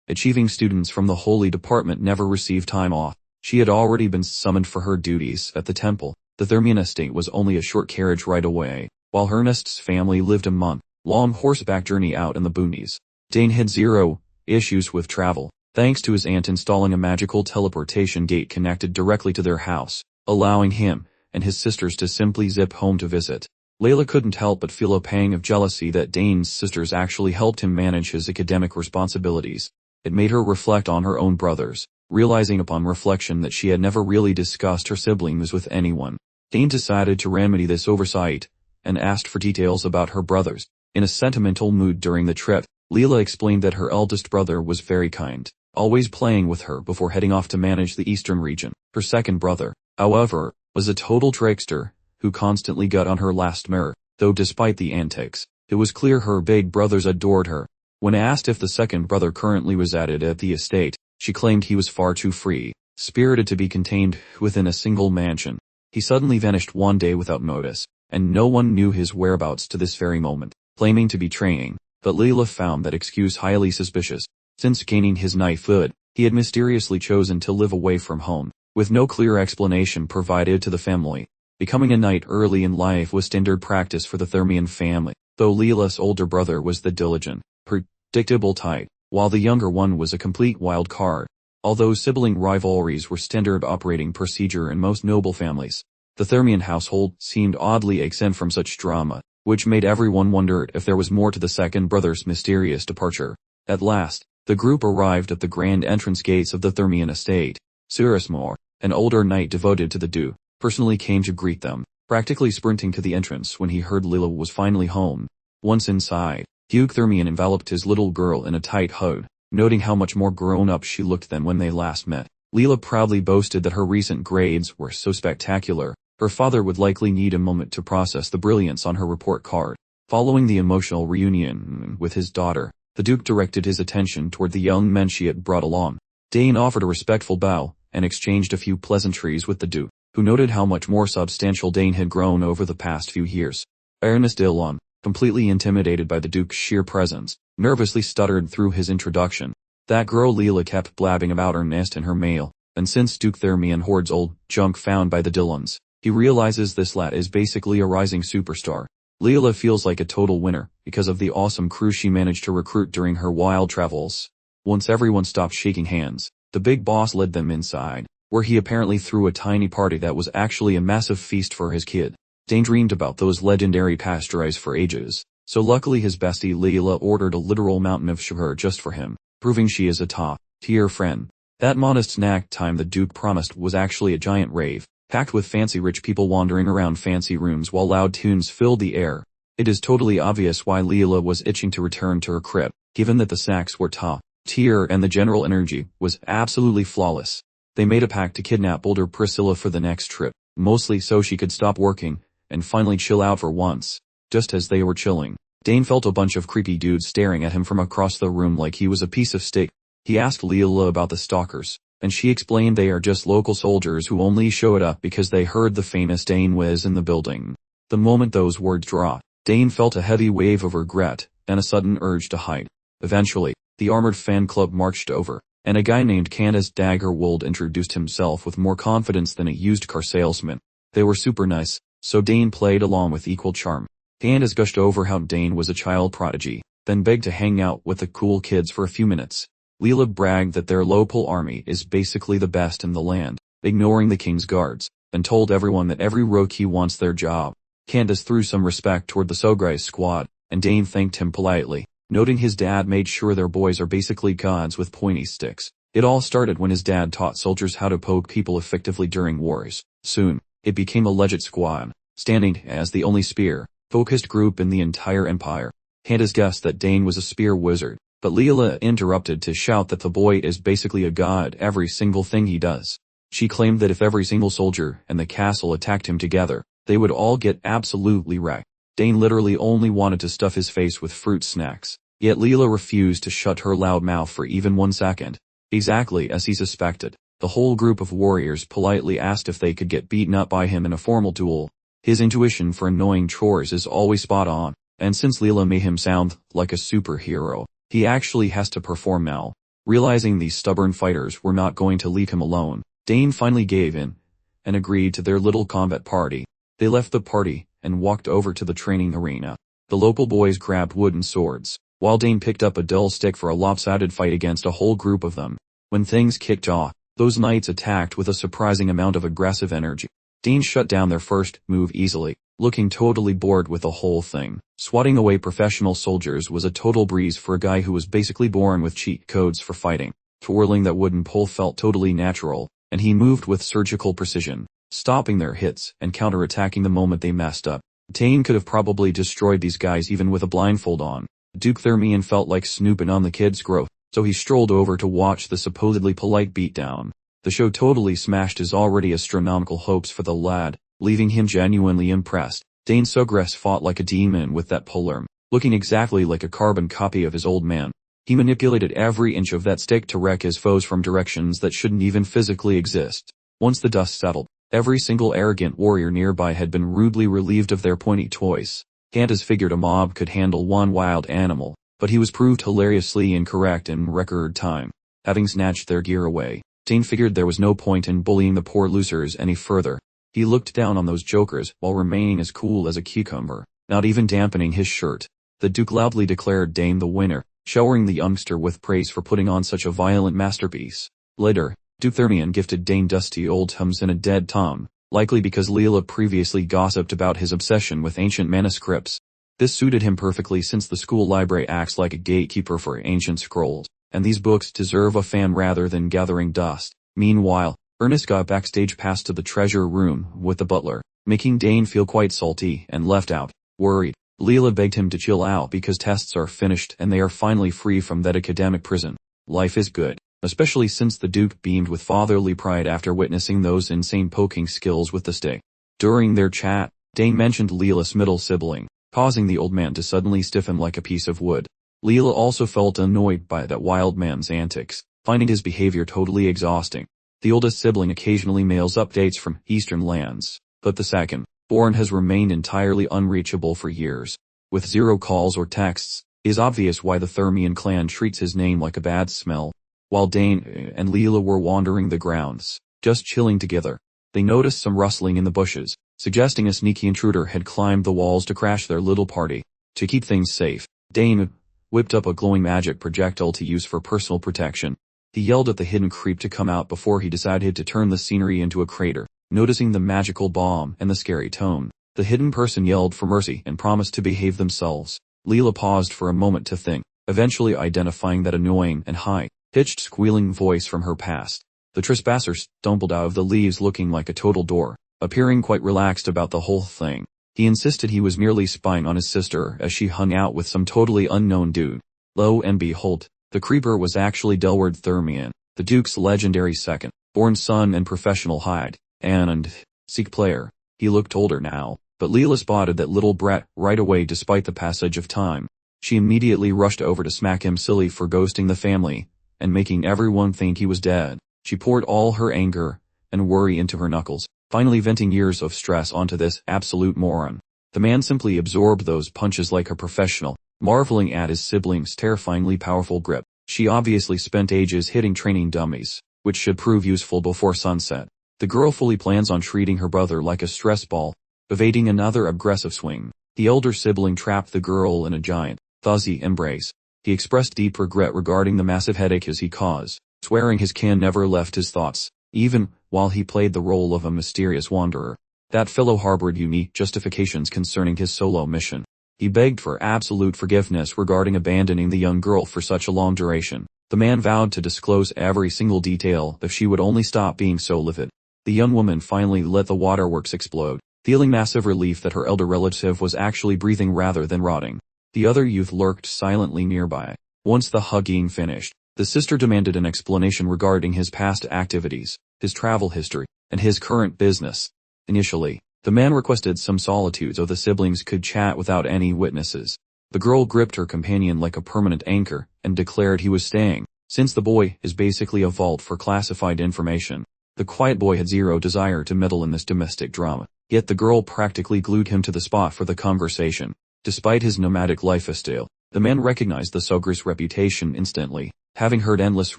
achieving students from the Holy Department never received time off. She had already been summoned for her duties at the temple. The Thermian estate was only a short carriage ride away, while Ernest's family lived a month-long horseback journey out in the boonies. Dane had zero issues with travel, thanks to his aunt installing a magical teleportation gate connected directly to their house, allowing him and his sisters to simply zip home to visit. Leela couldn't help but feel a pang of jealousy that Dane's sisters actually helped him manage his academic responsibilities. It made her reflect on her own brothers, realizing upon reflection that she had never really discussed her siblings with anyone. Dane decided to remedy this oversight, and asked for details about her brothers. In a sentimental mood during the trip, Leela explained that her eldest brother was very kind, always playing with her before heading off to manage the eastern region. Her second brother, however, was a total trickster, who constantly got on her last nerve, though despite the antics, it was clear her big brothers adored her. When asked if the second brother currently resided at the estate, she claimed he was far too free-spirited to be contained within a single mansion. He suddenly vanished one day without notice, and no one knew his whereabouts to this very moment, claiming to be training, but Leela found that excuse highly suspicious. Since gaining his knighthood, he had mysteriously chosen to live away from home, with no clear explanation provided to the family. Becoming a knight early in life was standard practice for the Thermian family, though Leela's older brother was the diligent, predictable type, while the younger one was a complete wild card. Although sibling rivalries were standard operating procedure in most noble families, the Thermian household seemed oddly exempt from such drama, which made everyone wonder if there was more to the second brother's mysterious departure. At last, the group arrived at the grand entrance gates of the Thermian estate. Surismore, an older knight devoted to the Duke, personally came to greet them, practically sprinting to the entrance when he heard Leela was finally home. Once inside, Duke Thermian enveloped his little girl in a tight hug, noting how much more grown-up she looked than when they last met. Leela proudly boasted that her recent grades were so spectacular, her father would likely need a moment to process the brilliance on her report card. Following the emotional reunion with his daughter, the Duke directed his attention toward the young men she had brought along. Dane offered a respectful bow, and exchanged a few pleasantries with the Duke, who noted how much more substantial Dane had grown over the past few years. Ernest Dillon, completely intimidated by the Duke's sheer presence, nervously stuttered through his introduction. That girl Leela kept blabbing about Ernest and her mail, and since Duke Thermian hoards old junk found by the Dillons, he realizes this lad is basically a rising superstar. Leela feels like a total winner, because of the awesome crew she managed to recruit during her wild travels. Once everyone stopped shaking hands, the big boss led them inside, where he apparently threw a tiny party that was actually a massive feast for his kid. Dane dreamed about those legendary pastries for ages, so luckily his bestie Leela ordered a literal mountain of sugar just for him, proving she is a top-tier friend. That modest snack time the Duke promised was actually a giant rave, packed with fancy rich people wandering around fancy rooms while loud tunes filled the air. It is totally obvious why Leela was itching to return to her crib, given that the snacks were top-tier and the general energy was absolutely flawless. They made a pact to kidnap older Priscilla for the next trip, mostly so she could stop working and finally chill out for once. Just as they were chilling, Dane felt a bunch of creepy dudes staring at him from across the room like he was a piece of steak. He asked Leela about the stalkers, and she explained they are just local soldiers who only showed up because they heard the famous Dane was in the building. The moment those words dropped, Dane felt a heavy wave of regret, and a sudden urge to hide. Eventually, the armored fan club marched over, and a guy named Candace Daggerwold introduced himself with more confidence than a used car salesman. They were super nice, so Dane played along with equal charm. Candace gushed over how Dane was a child prodigy, then begged to hang out with the cool kids for a few minutes. Leela bragged that their local army is basically the best in the land, ignoring the king's guards, and told everyone that every rookie wants their job. Candace threw some respect toward the Sograi squad, and Dane thanked him politely, noting his dad made sure their boys are basically gods with pointy sticks. It all started when his dad taught soldiers how to poke people effectively during wars. Soon, it became a legit squad, standing as the only spear-focused group in the entire empire. Candace guessed that Dane was a spear wizard, but Leela interrupted to shout that the boy is basically a god every single thing he does. She claimed that if every single soldier and the castle attacked him together, they would all get absolutely wrecked. Dane literally only wanted to stuff his face with fruit snacks, yet Leela refused to shut her loud mouth for even 1 second. Exactly as he suspected, the whole group of warriors politely asked if they could get beaten up by him in a formal duel. His intuition for annoying chores is always spot on, and since Leela made him sound like a superhero, he actually has to perform now. Realizing these stubborn fighters were not going to leave him alone, Dane finally gave in and agreed to their little combat party. They left the party and walked over to the training arena. The local boys grabbed wooden swords, while Dane picked up a dull stick for a lopsided fight against a whole group of them. When things kicked off, those knights attacked with a surprising amount of aggressive energy. Dane shut down their first move easily, looking totally bored with the whole thing. Swatting away professional soldiers was a total breeze for a guy who was basically born with cheat codes for fighting. Twirling that wooden pole felt totally natural, and he moved with surgical precision, stopping their hits and counter-attacking the moment they messed up. Dane could have probably destroyed these guys even with a blindfold on. Duke Thermian felt like snooping on the kid's growth, so he strolled over to watch the supposedly polite beatdown. The show totally smashed his already astronomical hopes for the lad, leaving him genuinely impressed. Dane Sugres fought like a demon with that polearm, looking exactly like a carbon copy of his old man. He manipulated every inch of that stick to wreck his foes from directions that shouldn't even physically exist. Once the dust settled, every single arrogant warrior nearby had been rudely relieved of their pointy toys. Candace figured a mob could handle one wild animal, but he was proved hilariously incorrect in record time. Having snatched their gear away, Dane figured there was no point in bullying the poor losers any further. He looked down on those jokers while remaining as cool as a cucumber, not even dampening his shirt. The Duke loudly declared Dane the winner, showering the youngster with praise for putting on such a violent masterpiece. Later, Duke Thermian gifted Dane dusty old Tums and a dead Tom, likely because Leela previously gossiped about his obsession with ancient manuscripts. This suited him perfectly since the school library acts like a gatekeeper for ancient scrolls, and these books deserve a fan rather than gathering dust. Meanwhile, Ernest got backstage pass to the treasure room with the butler, making Dane feel quite salty and left out. Worried, Leela begged him to chill out because tests are finished and they are finally free from that academic prison. Life is good, especially since the Duke beamed with fatherly pride after witnessing those insane poking skills with the stick. During their chat, Dane mentioned Leela's middle sibling, causing the old man to suddenly stiffen like a piece of wood. Leela also felt annoyed by that wild man's antics, finding his behavior totally exhausting. The oldest sibling occasionally mails updates from eastern lands, but the second-born has remained entirely unreachable for years. With zero calls or texts, it is obvious why the Thermian clan treats his name like a bad smell. While Dane and Leela were wandering the grounds, just chilling together, they noticed some rustling in the bushes, suggesting a sneaky intruder had climbed the walls to crash their little party. To keep things safe, Dane whipped up a glowing magic projectile to use for personal protection. He yelled at the hidden creep to come out before he decided to turn the scenery into a crater. Noticing the magical bomb and the scary tone, the hidden person yelled for mercy and promised to behave themselves. Leela paused for a moment to think, eventually identifying that annoying and high-pitched squealing voice from her past. The trespasser stumbled out of the leaves looking like a total door, appearing quite relaxed about the whole thing. He insisted he was merely spying on his sister as she hung out with some totally unknown dude. Lo and behold, the creeper was actually Delward Thermian, the Duke's legendary second-born son and professional hide-and-seek player. He looked older now, but Leela spotted that little brat right away despite the passage of time. She immediately rushed over to smack him silly for ghosting the family and making everyone think he was dead. She poured all her anger and worry into her knuckles, finally venting years of stress onto this absolute moron. The man simply absorbed those punches like a professional, marveling at his sibling's terrifyingly powerful grip. She obviously spent ages hitting training dummies, which should prove useful before sunset. The girl fully plans on treating her brother like a stress ball, evading another aggressive swing. The elder sibling trapped the girl in a giant, fuzzy embrace. He expressed deep regret regarding the massive headache he caused, swearing his kin never left his thoughts, even while he played the role of a mysterious wanderer. That fellow harbored unique justifications concerning his solo mission. He begged for absolute forgiveness regarding abandoning the young girl for such a long duration. The man vowed to disclose every single detail if she would only stop being so livid. The young woman finally let the waterworks explode. feeling massive relief that her elder relative was actually breathing rather than rotting. The other youth lurked silently nearby. Once the hugging finished, the sister demanded an explanation regarding his past activities, his travel history, and his current business. Initially, the man requested some solitude so the siblings could chat without any witnesses. The girl gripped her companion like a permanent anchor and declared he was staying, since the boy is basically a vault for classified information. The quiet boy had zero desire to meddle in this domestic drama, yet the girl practically glued him to the spot for the conversation. Despite his nomadic lifestyle, the man recognized the Sogre's reputation instantly. Having heard endless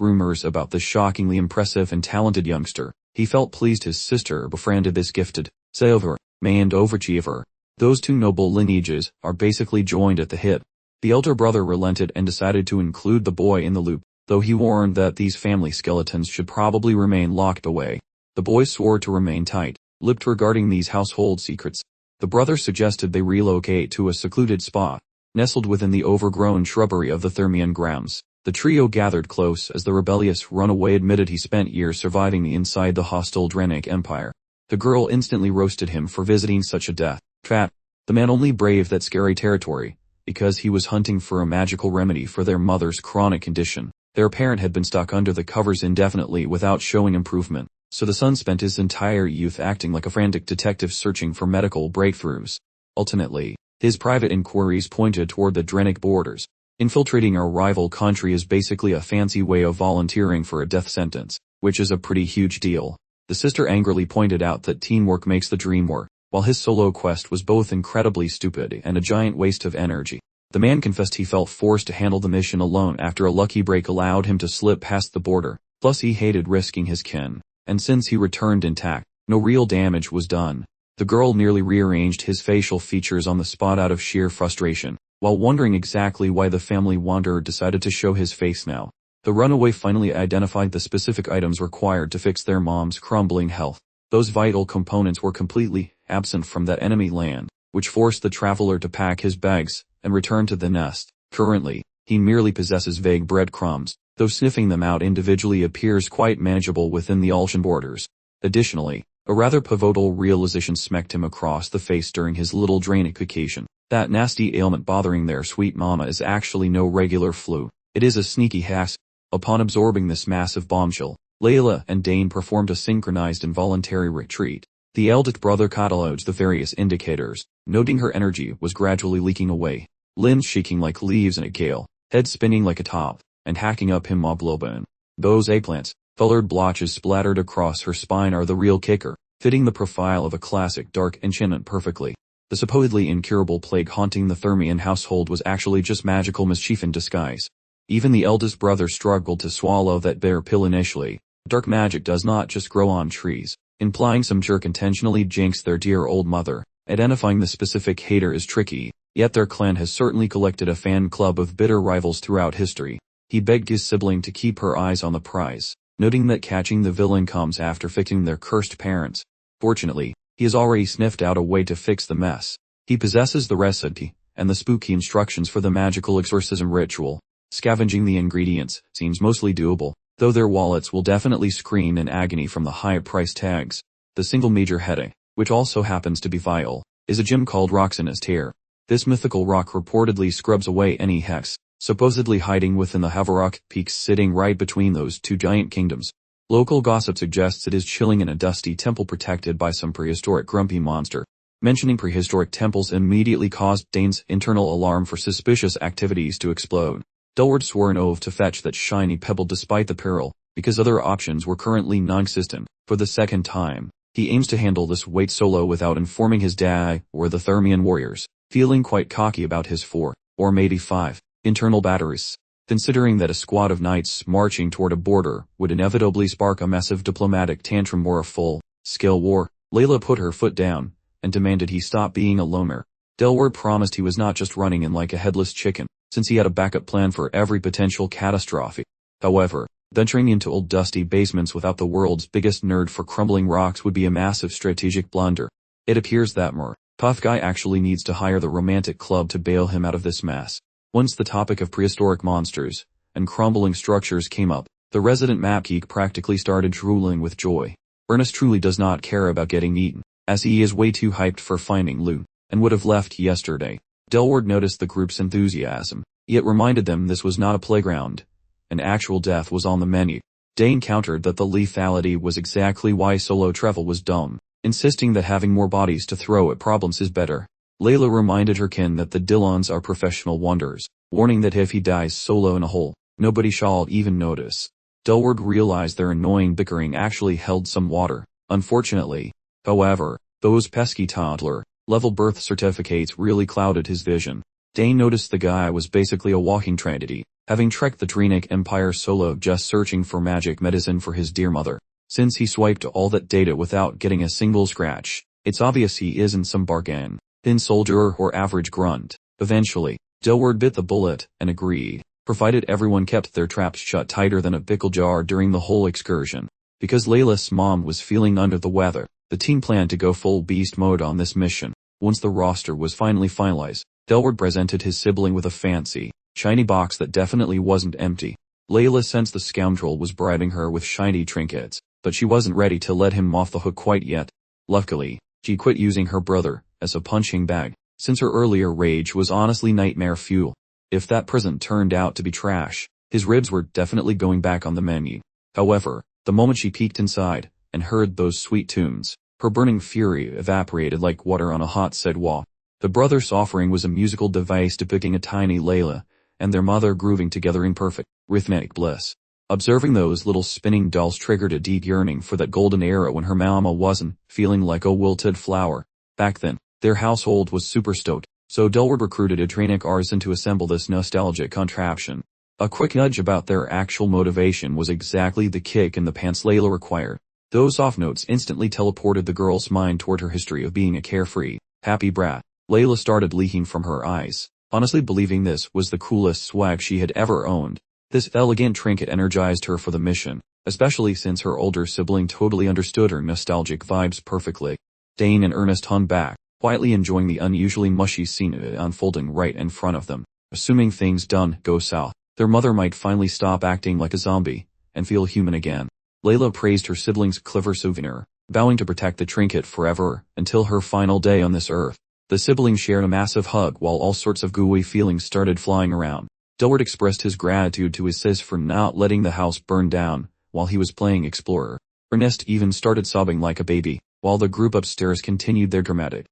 rumors about the shockingly impressive and talented youngster, he felt pleased his sister befriended this gifted, silver, and overachiever. Those two noble lineages are basically joined at the hip. The elder brother relented and decided to include the boy in the loop, though he warned that these family skeletons should probably remain locked away. The boy swore to remain tight-lipped regarding these household secrets. The brother suggested they relocate to a secluded spot, nestled within the overgrown shrubbery of the Thermian grounds. The trio gathered close as the rebellious runaway admitted he spent years surviving inside the hostile Dranic Empire. The girl instantly roasted him for visiting such a death trap. The man only braved that scary territory because he was hunting for a magical remedy for their mother's chronic condition. Their parent had been stuck under the covers indefinitely without showing improvement, so the son spent his entire youth acting like a frantic detective searching for medical breakthroughs. Ultimately, his private inquiries pointed toward the Dranic borders. Infiltrating a rival country is basically a fancy way of volunteering for a death sentence, which is a pretty huge deal. The sister angrily pointed out that teamwork makes the dream work, while his solo quest was both incredibly stupid and a giant waste of energy. The man confessed he felt forced to handle the mission alone after a lucky break allowed him to slip past the border, plus he hated risking his kin, and since he returned intact, no real damage was done. The girl nearly rearranged his facial features on the spot out of sheer frustration, while wondering exactly why the family wanderer decided to show his face now. The runaway finally identified the specific items required to fix their mom's crumbling health. Those vital components were completely absent from that enemy land, which forced the traveler to pack his bags and return to the nest. Currently, he merely possesses vague breadcrumbs, though sniffing them out individually appears quite manageable within the Alshan borders. Additionally, a rather pivotal realization smacked him across the face during his little Dranic vacation. That nasty ailment bothering their sweet mama is actually no regular flu. It is a sneaky hack. Upon absorbing this massive bombshell, Leela and Dane performed a synchronized involuntary retreat. The eldest brother cataloged the various indicators, noting her energy was gradually leaking away, limbs shaking like leaves in a gale, head spinning like a top, and hacking up hemoglobin. Those eggplants, colored blotches splattered across her spine are the real kicker, fitting the profile of a classic dark enchantment perfectly. The supposedly incurable plague haunting the Thermian household was actually just magical mischief in disguise. Even the eldest brother struggled to swallow that bitter pill initially. Dark magic does not just grow on trees, implying some jerk intentionally jinxed their dear old mother. Identifying the specific hater is tricky, yet their clan has certainly collected a fan club of bitter rivals throughout history. He begged his sibling to keep her eyes on the prize, noting that catching the villain comes after fixing their cursed parents. Fortunately, he has already sniffed out a way to fix the mess. He possesses the recipe and the spooky instructions for the magical exorcism ritual. Scavenging the ingredients seems mostly doable, though their wallets will definitely scream in agony from the high price tags. The single major headache, which also happens to be vile, is a gem called Roxana's Tear. This mythical rock reportedly scrubs away any hex, supposedly hiding within the Havarok peaks sitting right between those two giant kingdoms. Local gossip suggests it is chilling in a dusty temple protected by some prehistoric grumpy monster. Mentioning prehistoric temples immediately caused Dane's internal alarm for suspicious activities to explode. Delward swore an oath to fetch that shiny pebble despite the peril, because other options were currently non-existent. For the second time, he aims to handle this weight solo without informing his dad or the Thermian warriors, feeling quite cocky about his 4, or maybe 5, internal batteries. Considering that a squad of knights marching toward a border would inevitably spark a massive diplomatic tantrum or a full-scale war, Leela put her foot down and demanded he stop being a loner. Delward promised he was not just running in like a headless chicken, since he had a backup plan for every potential catastrophe. However, venturing into old dusty basements without the world's biggest nerd for crumbling rocks would be a massive strategic blunder. It appears that Puff Guy actually needs to hire the romantic club to bail him out of this mess. Once the topic of prehistoric monsters and crumbling structures came up, the resident map geek practically started drooling with joy. Ernest truly does not care about getting eaten. as he is way too hyped for finding loot, and would have left yesterday. Delward noticed the group's enthusiasm, yet reminded them this was not a playground. An actual death was on the menu. Dane countered that the lethality was exactly why solo travel was dumb, insisting that having more bodies to throw at problems is better. Leela reminded her kin that the Dillons are professional wonders, warning that if he dies solo in a hole, nobody shall even notice. Delward realized their annoying bickering actually held some water, unfortunately. However, those pesky toddler-level birth certificates really clouded his vision. Dane noticed the guy was basically a walking tragedy, having trekked the Drenic Empire solo just searching for magic medicine for his dear mother. Since he swiped all that data without getting a single scratch, it's obvious he isn't some bargain tin soldier or average grunt. Eventually, Delward bit the bullet and agreed, provided everyone kept their traps shut tighter than a pickle jar during the whole excursion. Because Layla's mom was feeling under the weather, the team planned to go full beast mode on this mission. Once the roster was finally finalized, Delward presented his sibling with a fancy, shiny box that definitely wasn't empty. Layla sensed the scoundrel was bribing her with shiny trinkets, but she wasn't ready to let him off the hook quite yet. Luckily, she quit using her brother as a punching bag, since her earlier rage was honestly nightmare fuel. If that present turned out to be trash, his ribs were definitely going back on the menu. However, the moment she peeked inside and heard those sweet tunes, her burning fury evaporated like water on a hot sidewalk. The brother's offering was a musical device depicting a tiny Layla and their mother grooving together in perfect, rhythmic bliss. Observing those little spinning dolls triggered a deep yearning for that golden era when her mama wasn't feeling like a wilted flower. Back then, their household was super stoked, so Delward recruited a Drenic artisan to assemble this nostalgic contraption. A quick nudge about their actual motivation was exactly the kick in the pants Layla required. Those off notes instantly teleported the girl's mind toward her history of being a carefree, happy brat. Layla started leaking from her eyes, honestly believing this was the coolest swag she had ever owned. This elegant trinket energized her for the mission, especially since her older sibling totally understood her nostalgic vibes perfectly. Dane and Ernest hung back, quietly enjoying the unusually mushy scene unfolding right in front of them. Assuming things done go south, their mother might finally stop acting like a zombie and feel human again. Layla praised her sibling's clever souvenir, vowing to protect the trinket forever until her final day on this earth. The siblings shared a massive hug while all sorts of gooey feelings started flying around. Delward expressed his gratitude to his sis for not letting the house burn down while he was playing Explorer. Ernest even started sobbing like a baby, while the group upstairs continued their dramatic,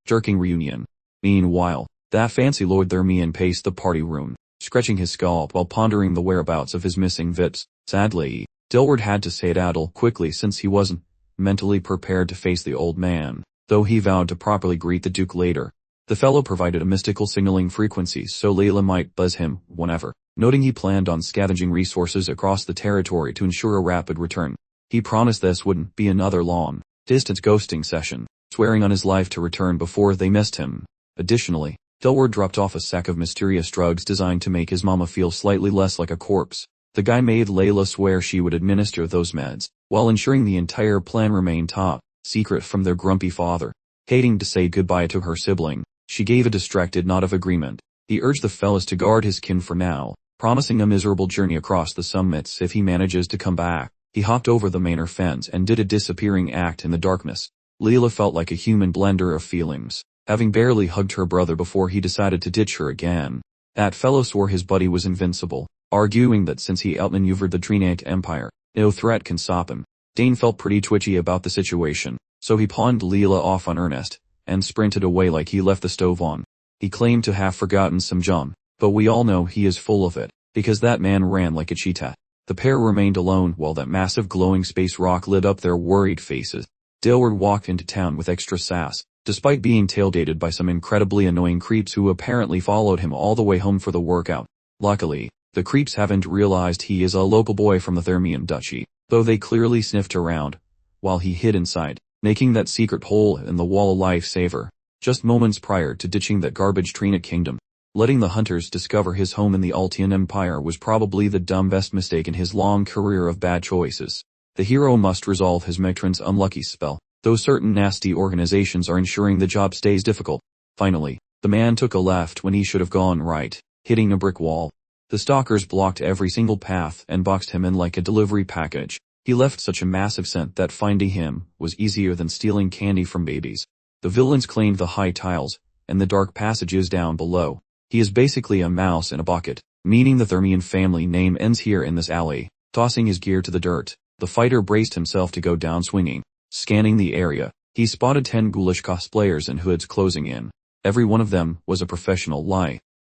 jerking reunion. Meanwhile, that fancy Lord Thermian paced the party room, scratching his scalp while pondering the whereabouts of his missing Vips. Sadly, Delward had to skedaddle quickly since he wasn't mentally prepared to face the old man, though he vowed to properly greet the Duke later. The fellow provided a mystical signaling frequency so Leela might buzz him whenever, noting he planned on scavenging resources across the territory to ensure a rapid return. He promised this wouldn't be another long-distance ghosting session, swearing on his life to return before they missed him. Additionally, Delward dropped off a sack of mysterious drugs designed to make his mama feel slightly less like a corpse. The guy made Leela swear she would administer those meds, while ensuring the entire plan remained top secret from their grumpy father. Hating to say goodbye to her sibling, she gave a distracted nod of agreement. He urged the fellas to guard his kin for now, promising a miserable journey across the summits if he manages to come back. He hopped over the manor fence and did a disappearing act in the darkness. Leela felt like a human blender of feelings, having barely hugged her brother before he decided to ditch her again. That fellow swore his buddy was invincible, arguing that since he outmaneuvered the Drenic Empire, no threat can stop him. Dane felt pretty twitchy about the situation, so he pawned Leela off on Ernest and sprinted away like he left the stove on. He claimed to have forgotten some jam, but we all know he is full of it, because that man ran like a cheetah. The pair remained alone while that massive glowing space rock lit up their worried faces. Delward walked into town with extra sass, despite being tailgated by some incredibly annoying creeps who apparently followed him all the way home for the workout. Luckily, the creeps haven't realized he is a local boy from the Thermian Duchy, though they clearly sniffed around while he hid inside, making that secret hole in the wall a lifesaver. Just moments prior to ditching that garbage Trina kingdom, letting the hunters discover his home in the Altian Empire was probably the dumbest mistake in his long career of bad choices. The hero must resolve his matron's unlucky spell, though certain nasty organizations are ensuring the job stays difficult. Finally, the man took a left when he should have gone right, hitting a brick wall. The stalkers blocked every single path and boxed him in like a delivery package. He left such a massive scent that finding him was easier than stealing candy from babies. The villains claimed the high tiles and the dark passages down below. He is basically a mouse in a bucket, meaning the Thermian family name ends here in this alley. Tossing his gear to the dirt, the fighter braced himself to go down swinging. Scanning the area, he spotted 10 ghoulish cosplayers in hoods closing in. Every one of them was a professional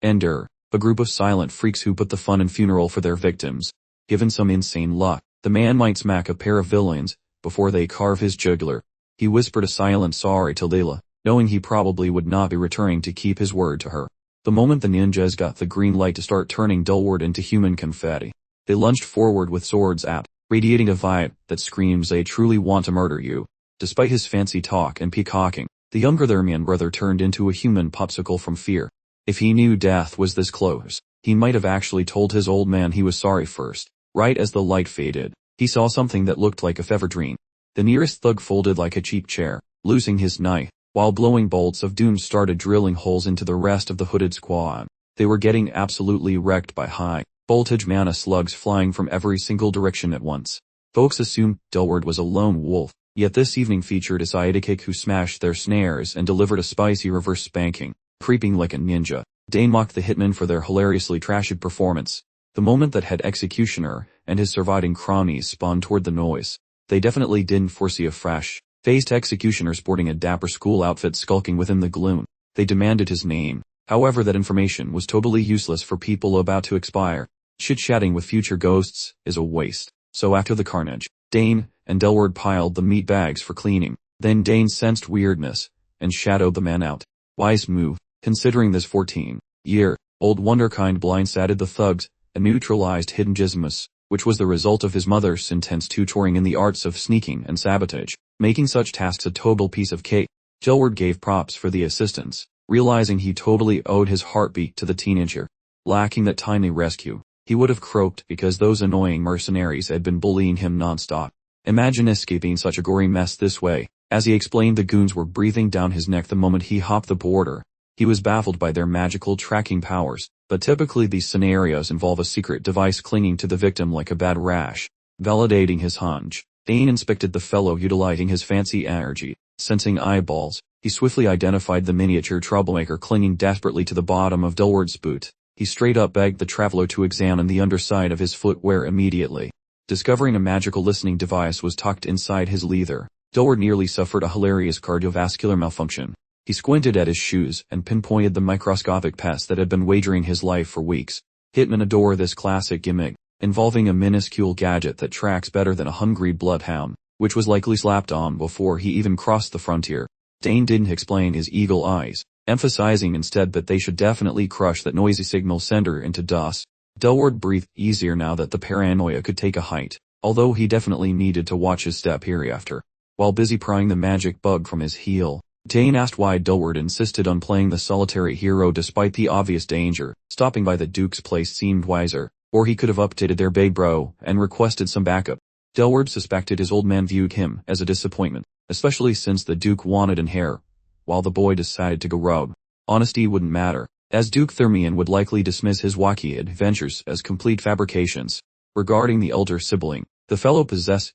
ender, a group of silent freaks who put the fun in funeral for their victims. Given some insane luck, the man might smack a pair of villains before they carve his jugular. He whispered a silent sorry to Leela, knowing he probably would not be returning to keep his word to her. The moment the ninjas got the green light to start turning Dullward into human confetti, they lunged forward with swords out, radiating a vibe that screams they truly want to murder you. Despite his fancy talk and peacocking, the younger Thermian brother turned into a human popsicle from fear. If he knew death was this close, he might have actually told his old man he was sorry first. Right as the light faded, he saw something that looked like a fever dream. The nearest thug folded like a cheap chair, losing his knife, while blowing bolts of doom started drilling holes into the rest of the hooded squad. They were getting absolutely wrecked by high voltage mana slugs flying from every single direction at once. Folks assumed Dullward was a lone wolf, yet this evening featured a sidekick who smashed their snares and delivered a spicy reverse spanking. Creeping like a ninja, Dane mocked the hitmen for their hilariously trashy performance. The moment that head executioner and his surviving cronies spawned toward the noise, they definitely didn't foresee a fresh-faced executioner sporting a dapper school outfit skulking within the gloom. They demanded his name. However, that information was totally useless for people about to expire. Chit-chatting with future ghosts is a waste. So after the carnage, Dane and Dullward piled the meat bags for cleaning. Then Dane sensed weirdness and shadowed the man out. Wise move, considering this 14-year-old wonderkind blindsided the thugs and neutralized hidden gizmos, which was the result of his mother's intense tutoring in the arts of sneaking and sabotage, making such tasks a total piece of cake. Dullward gave props for the assistance, realizing he totally owed his heartbeat to the teenager. Lacking that timely rescue, he would have croaked because those annoying mercenaries had been bullying him non-stop. Imagine escaping such a gory mess this way. As he explained, the goons were breathing down his neck the moment he hopped the border. He was baffled by their magical tracking powers, but typically these scenarios involve a secret device clinging to the victim like a bad rash. Validating his hunch, Dane inspected the fellow utilizing his fancy energy. Sensing eyeballs, he swiftly identified the miniature troublemaker clinging desperately to the bottom of Dullward's boot. He straight up begged the traveler to examine the underside of his footwear immediately. Discovering a magical listening device was tucked inside his leather, Dullward nearly suffered a hilarious cardiovascular malfunction. He squinted at his shoes and pinpointed the microscopic pest that had been wagering his life for weeks. Hitmen adore this classic gimmick, involving a minuscule gadget that tracks better than a hungry bloodhound, which was likely slapped on before he even crossed the frontier. Dane didn't explain his eagle eyes, emphasizing instead that they should definitely crush that noisy signal sender into dust. Dullward breathed easier now that the paranoia could take a height, although he definitely needed to watch his step hereafter. While busy prying the magic bug from his heel, Dane asked why Dullward insisted on playing the solitary hero despite the obvious danger. Stopping by the Duke's place seemed wiser, or he could have updated their big bro and requested some backup. Dullward suspected his old man viewed him as a disappointment, especially since the Duke wanted an heir, while the boy decided to go rogue. Honesty wouldn't matter, as Duke Thermian would likely dismiss his wacky adventures as complete fabrications. Regarding the elder sibling, the fellow possessed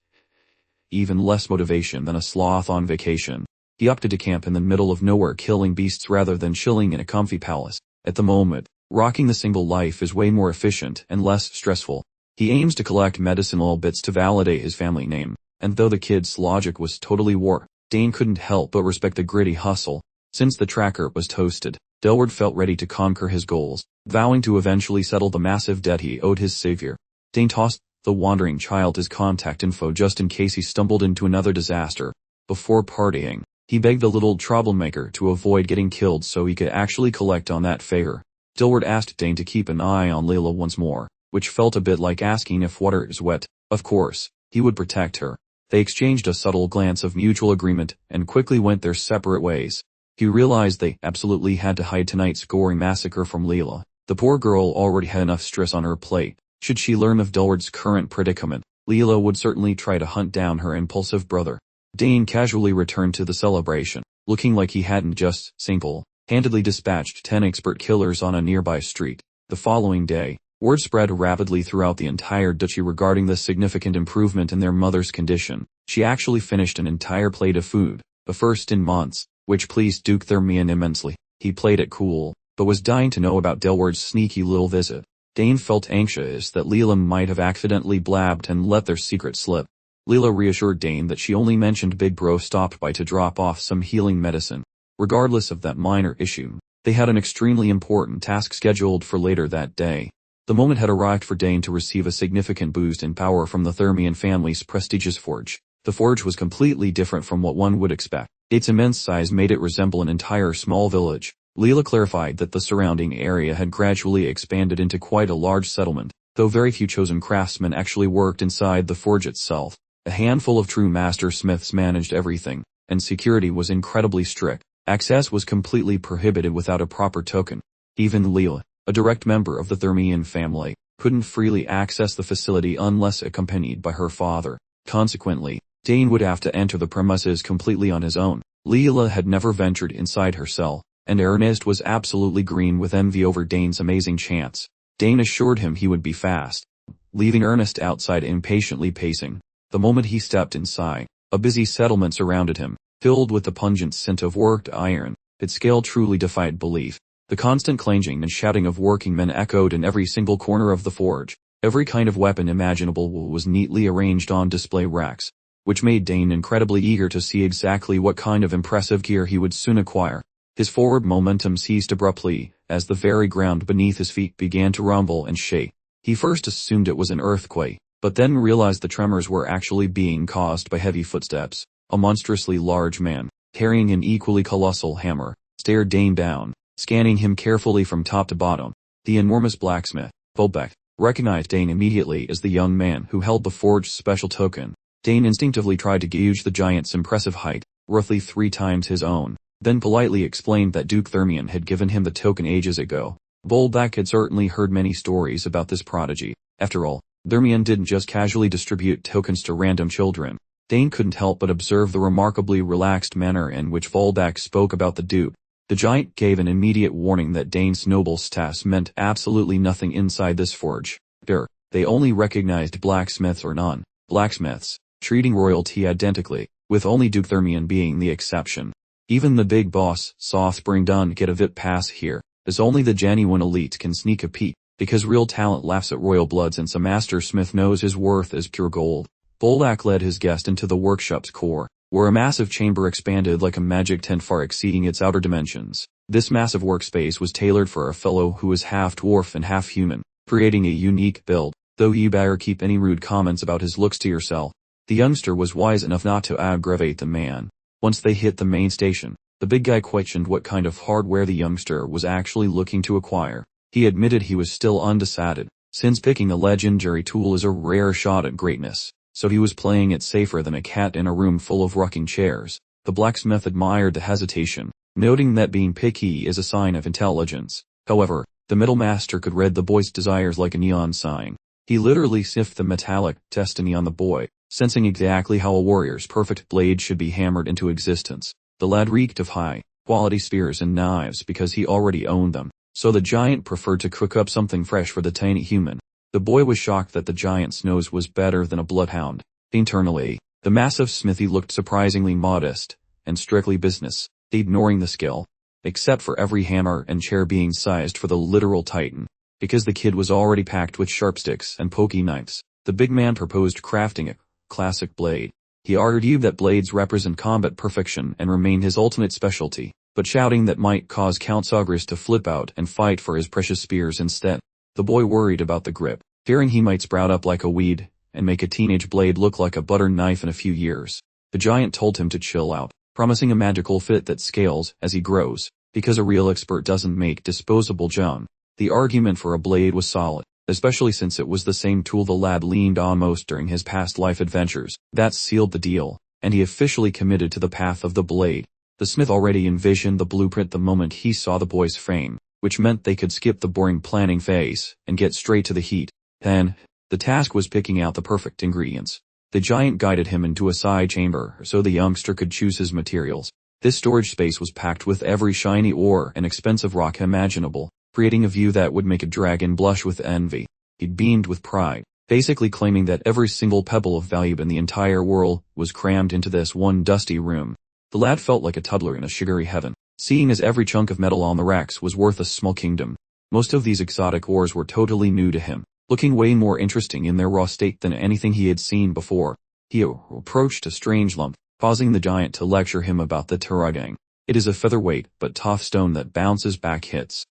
even less motivation than a sloth on vacation. He opted to camp in the middle of nowhere killing beasts rather than chilling in a comfy palace. At the moment, rocking the single life is way more efficient and less stressful. He aims to collect medicinal bits to validate his family name, and though the kid's logic was totally warped, Dane couldn't help but respect the gritty hustle. Since the tracker was toasted, Dullward felt ready to conquer his goals, vowing to eventually settle the massive debt he owed his savior. Dane tossed the wandering child his contact info just in case he stumbled into another disaster. Before partying, he begged the little troublemaker to avoid getting killed so he could actually collect on that favor. Dullward asked Dane to keep an eye on Leela once more, which felt a bit like asking if water is wet. Of course, he would protect her. They exchanged a subtle glance of mutual agreement and quickly went their separate ways. He realized they absolutely had to hide tonight's gory massacre from Leela. The poor girl already had enough stress on her plate. Should she learn of Dullward's current predicament, Leela would certainly try to hunt down her impulsive brother. Dane casually returned to the celebration, looking like he hadn't just single-handedly dispatched 10 expert killers on a nearby street. The following day, Word spread rapidly throughout the entire duchy regarding the significant improvement in their mother's condition. She actually finished an entire plate of food, the first in months, which pleased Duke Thermion immensely. He played it cool, but was dying to know about Delward's sneaky little visit. Dane felt anxious that Leela might have accidentally blabbed and let their secret slip. Leela reassured Dane that she only mentioned Big Bro stopped by to drop off some healing medicine. Regardless of that minor issue, they had an extremely important task scheduled for later that day. The moment had arrived for Dane to receive a significant boost in power from the Thermion family's prestigious forge. The forge was completely different from what one would expect. Its immense size made it resemble an entire small village. Leela clarified that the surrounding area had gradually expanded into quite a large settlement, though very few chosen craftsmen actually worked inside the forge itself. A handful of true master smiths managed everything, and security was incredibly strict. Access was completely prohibited without a proper token. Even Leela, a direct member of the Thermion family, couldn't freely access the facility unless accompanied by her father. Consequently, Dane would have to enter the premises completely on his own. Leela had never ventured inside her cell, and Ernest was absolutely green with envy over Dane's amazing chance. Dane assured him he would be fast, leaving Ernest outside impatiently pacing. The moment he stepped inside, a busy settlement surrounded him, filled with the pungent scent of worked iron. Its scale truly defied belief. The constant clanging and shouting of working men echoed in every single corner of the forge. Every kind of weapon imaginable was neatly arranged on display racks, which made Dane incredibly eager to see exactly what kind of impressive gear he would soon acquire. His forward momentum ceased abruptly, as the very ground beneath his feet began to rumble and shake. He first assumed it was an earthquake, but then realized the tremors were actually being caused by heavy footsteps. A monstrously large man, carrying an equally colossal hammer, stared Dane down, scanning him carefully from top to bottom. The enormous blacksmith, Volbeck, recognized Dane immediately as the young man who held the forge's special token. Dane instinctively tried to gauge the giant's impressive height, roughly 3 times his own, then politely explained that Duke Thermion had given him the token ages ago. Volbeck had certainly heard many stories about this prodigy. After all, Thermion didn't just casually distribute tokens to random children. Dane couldn't help but observe the remarkably relaxed manner in which Volbeck spoke about the Duke. The giant gave an immediate warning that Dane's noble status meant absolutely nothing inside this forge. They only recognized blacksmiths or non-blacksmiths, treating royalty identically, with only Duke Thermion being the exception. Even the big boss, Sothspring, don't get a VIP pass here, as only the genuine elite can sneak a peek, because real talent laughs at royal bloods and some master smith knows his worth is pure gold. Volbeck led his guest into the workshop's core, where a massive chamber expanded like a magic tent far exceeding its outer dimensions. This massive workspace was tailored for a fellow who was half dwarf and half human, creating a unique build, though you better keep any rude comments about his looks to yourself. The youngster was wise enough not to aggravate the man. Once they hit the main station, the big guy questioned what kind of hardware the youngster was actually looking to acquire. He admitted he was still undecided, since picking a legendary tool is a rare shot at greatness, so he was playing it safer than a cat in a room full of rocking chairs. The blacksmith admired the hesitation, noting that being picky is a sign of intelligence. However, the middle master could read the boy's desires like a neon sign. He literally sniffed the metallic destiny on the boy, sensing exactly how a warrior's perfect blade should be hammered into existence. The lad reeked of high-quality spears and knives because he already owned them, so the giant preferred to cook up something fresh for the tiny human. The boy was shocked that the giant's nose was better than a bloodhound. Internally, the massive smithy looked surprisingly modest and strictly business, ignoring the skill, except for every hammer and chair being sized for the literal titan. Because the kid was already packed with sharpsticks and pokey knives, the big man proposed crafting a classic blade. He argued that blades represent combat perfection and remain his ultimate specialty, but shouting that might cause Count Sagris to flip out and fight for his precious spears instead. The boy worried about the grip, fearing he might sprout up like a weed and make a teenage blade look like a butter knife in a few years. The giant told him to chill out, promising a magical fit that scales as he grows, because a real expert doesn't make disposable junk. The argument for a blade was solid, especially since it was the same tool the lad leaned on most during his past life adventures. That sealed the deal, and he officially committed to the path of the blade. The smith already envisioned the blueprint the moment he saw the boy's frame, which meant they could skip the boring planning phase and get straight to the heat. Then, the task was picking out the perfect ingredients. The giant guided him into a side chamber so the youngster could choose his materials. This storage space was packed with every shiny ore and expensive rock imaginable. creating a view that would make a dragon blush with envy. He beamed with pride, basically claiming that every single pebble of value in the entire world was crammed into this one dusty room. The lad felt like a toddler in a sugary heaven, seeing as every chunk of metal on the racks was worth a small kingdom. Most of these exotic ores were totally new to him, looking way more interesting in their raw state than anything he had seen before. He approached a strange lump, pausing the giant to lecture him about the teragang. It is a featherweight but tough stone that bounces back hits,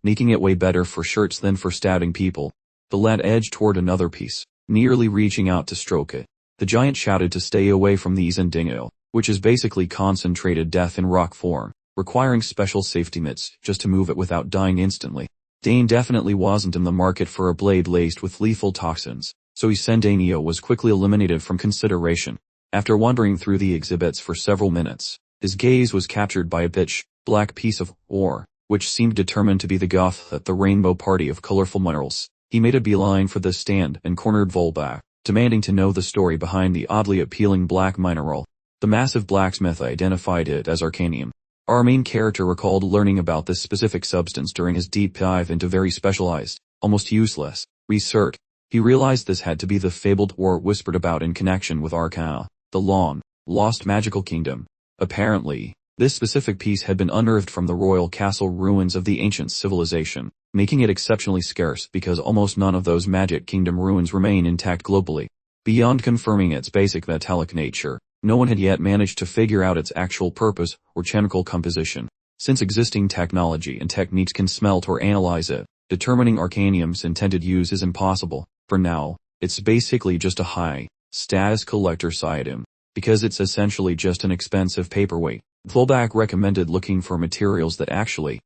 making it way better for shirts than for stabbing people. The lad edged toward another piece, nearly reaching out to stroke it. The giant shouted to stay away from these endingo, which is basically concentrated death in rock form, requiring special safety mitts just to move it without dying instantly. Dane definitely wasn't in the market for a blade laced with lethal toxins, so Isendanio was quickly eliminated from consideration. After wandering through the exhibits for several minutes, his gaze was captured by a pitch-black piece of ore, which seemed determined to be the goth at the rainbow party of colorful minerals. He made a beeline for the stand and cornered Volbak, demanding to know the story behind the oddly appealing black mineral. The massive blacksmith identified it as arcanium. Our main character recalled learning about this specific substance during his deep dive into very specialized, almost useless, research. He realized this had to be the fabled ore whispered about in connection with Arcana, the long-lost magical kingdom. Apparently, this specific piece had been unearthed from the royal castle ruins of the ancient civilization, making it exceptionally scarce because almost none of those magic kingdom ruins remain intact globally. Beyond confirming its basic metallic nature, no one had yet managed to figure out its actual purpose or chemical composition. Since existing technology and techniques can smelt or analyze it, determining arcanium's intended use is impossible. For now, it's basically just a high-status collector's item, because it's essentially just an expensive paperweight. Volbak recommended looking for materials that actually,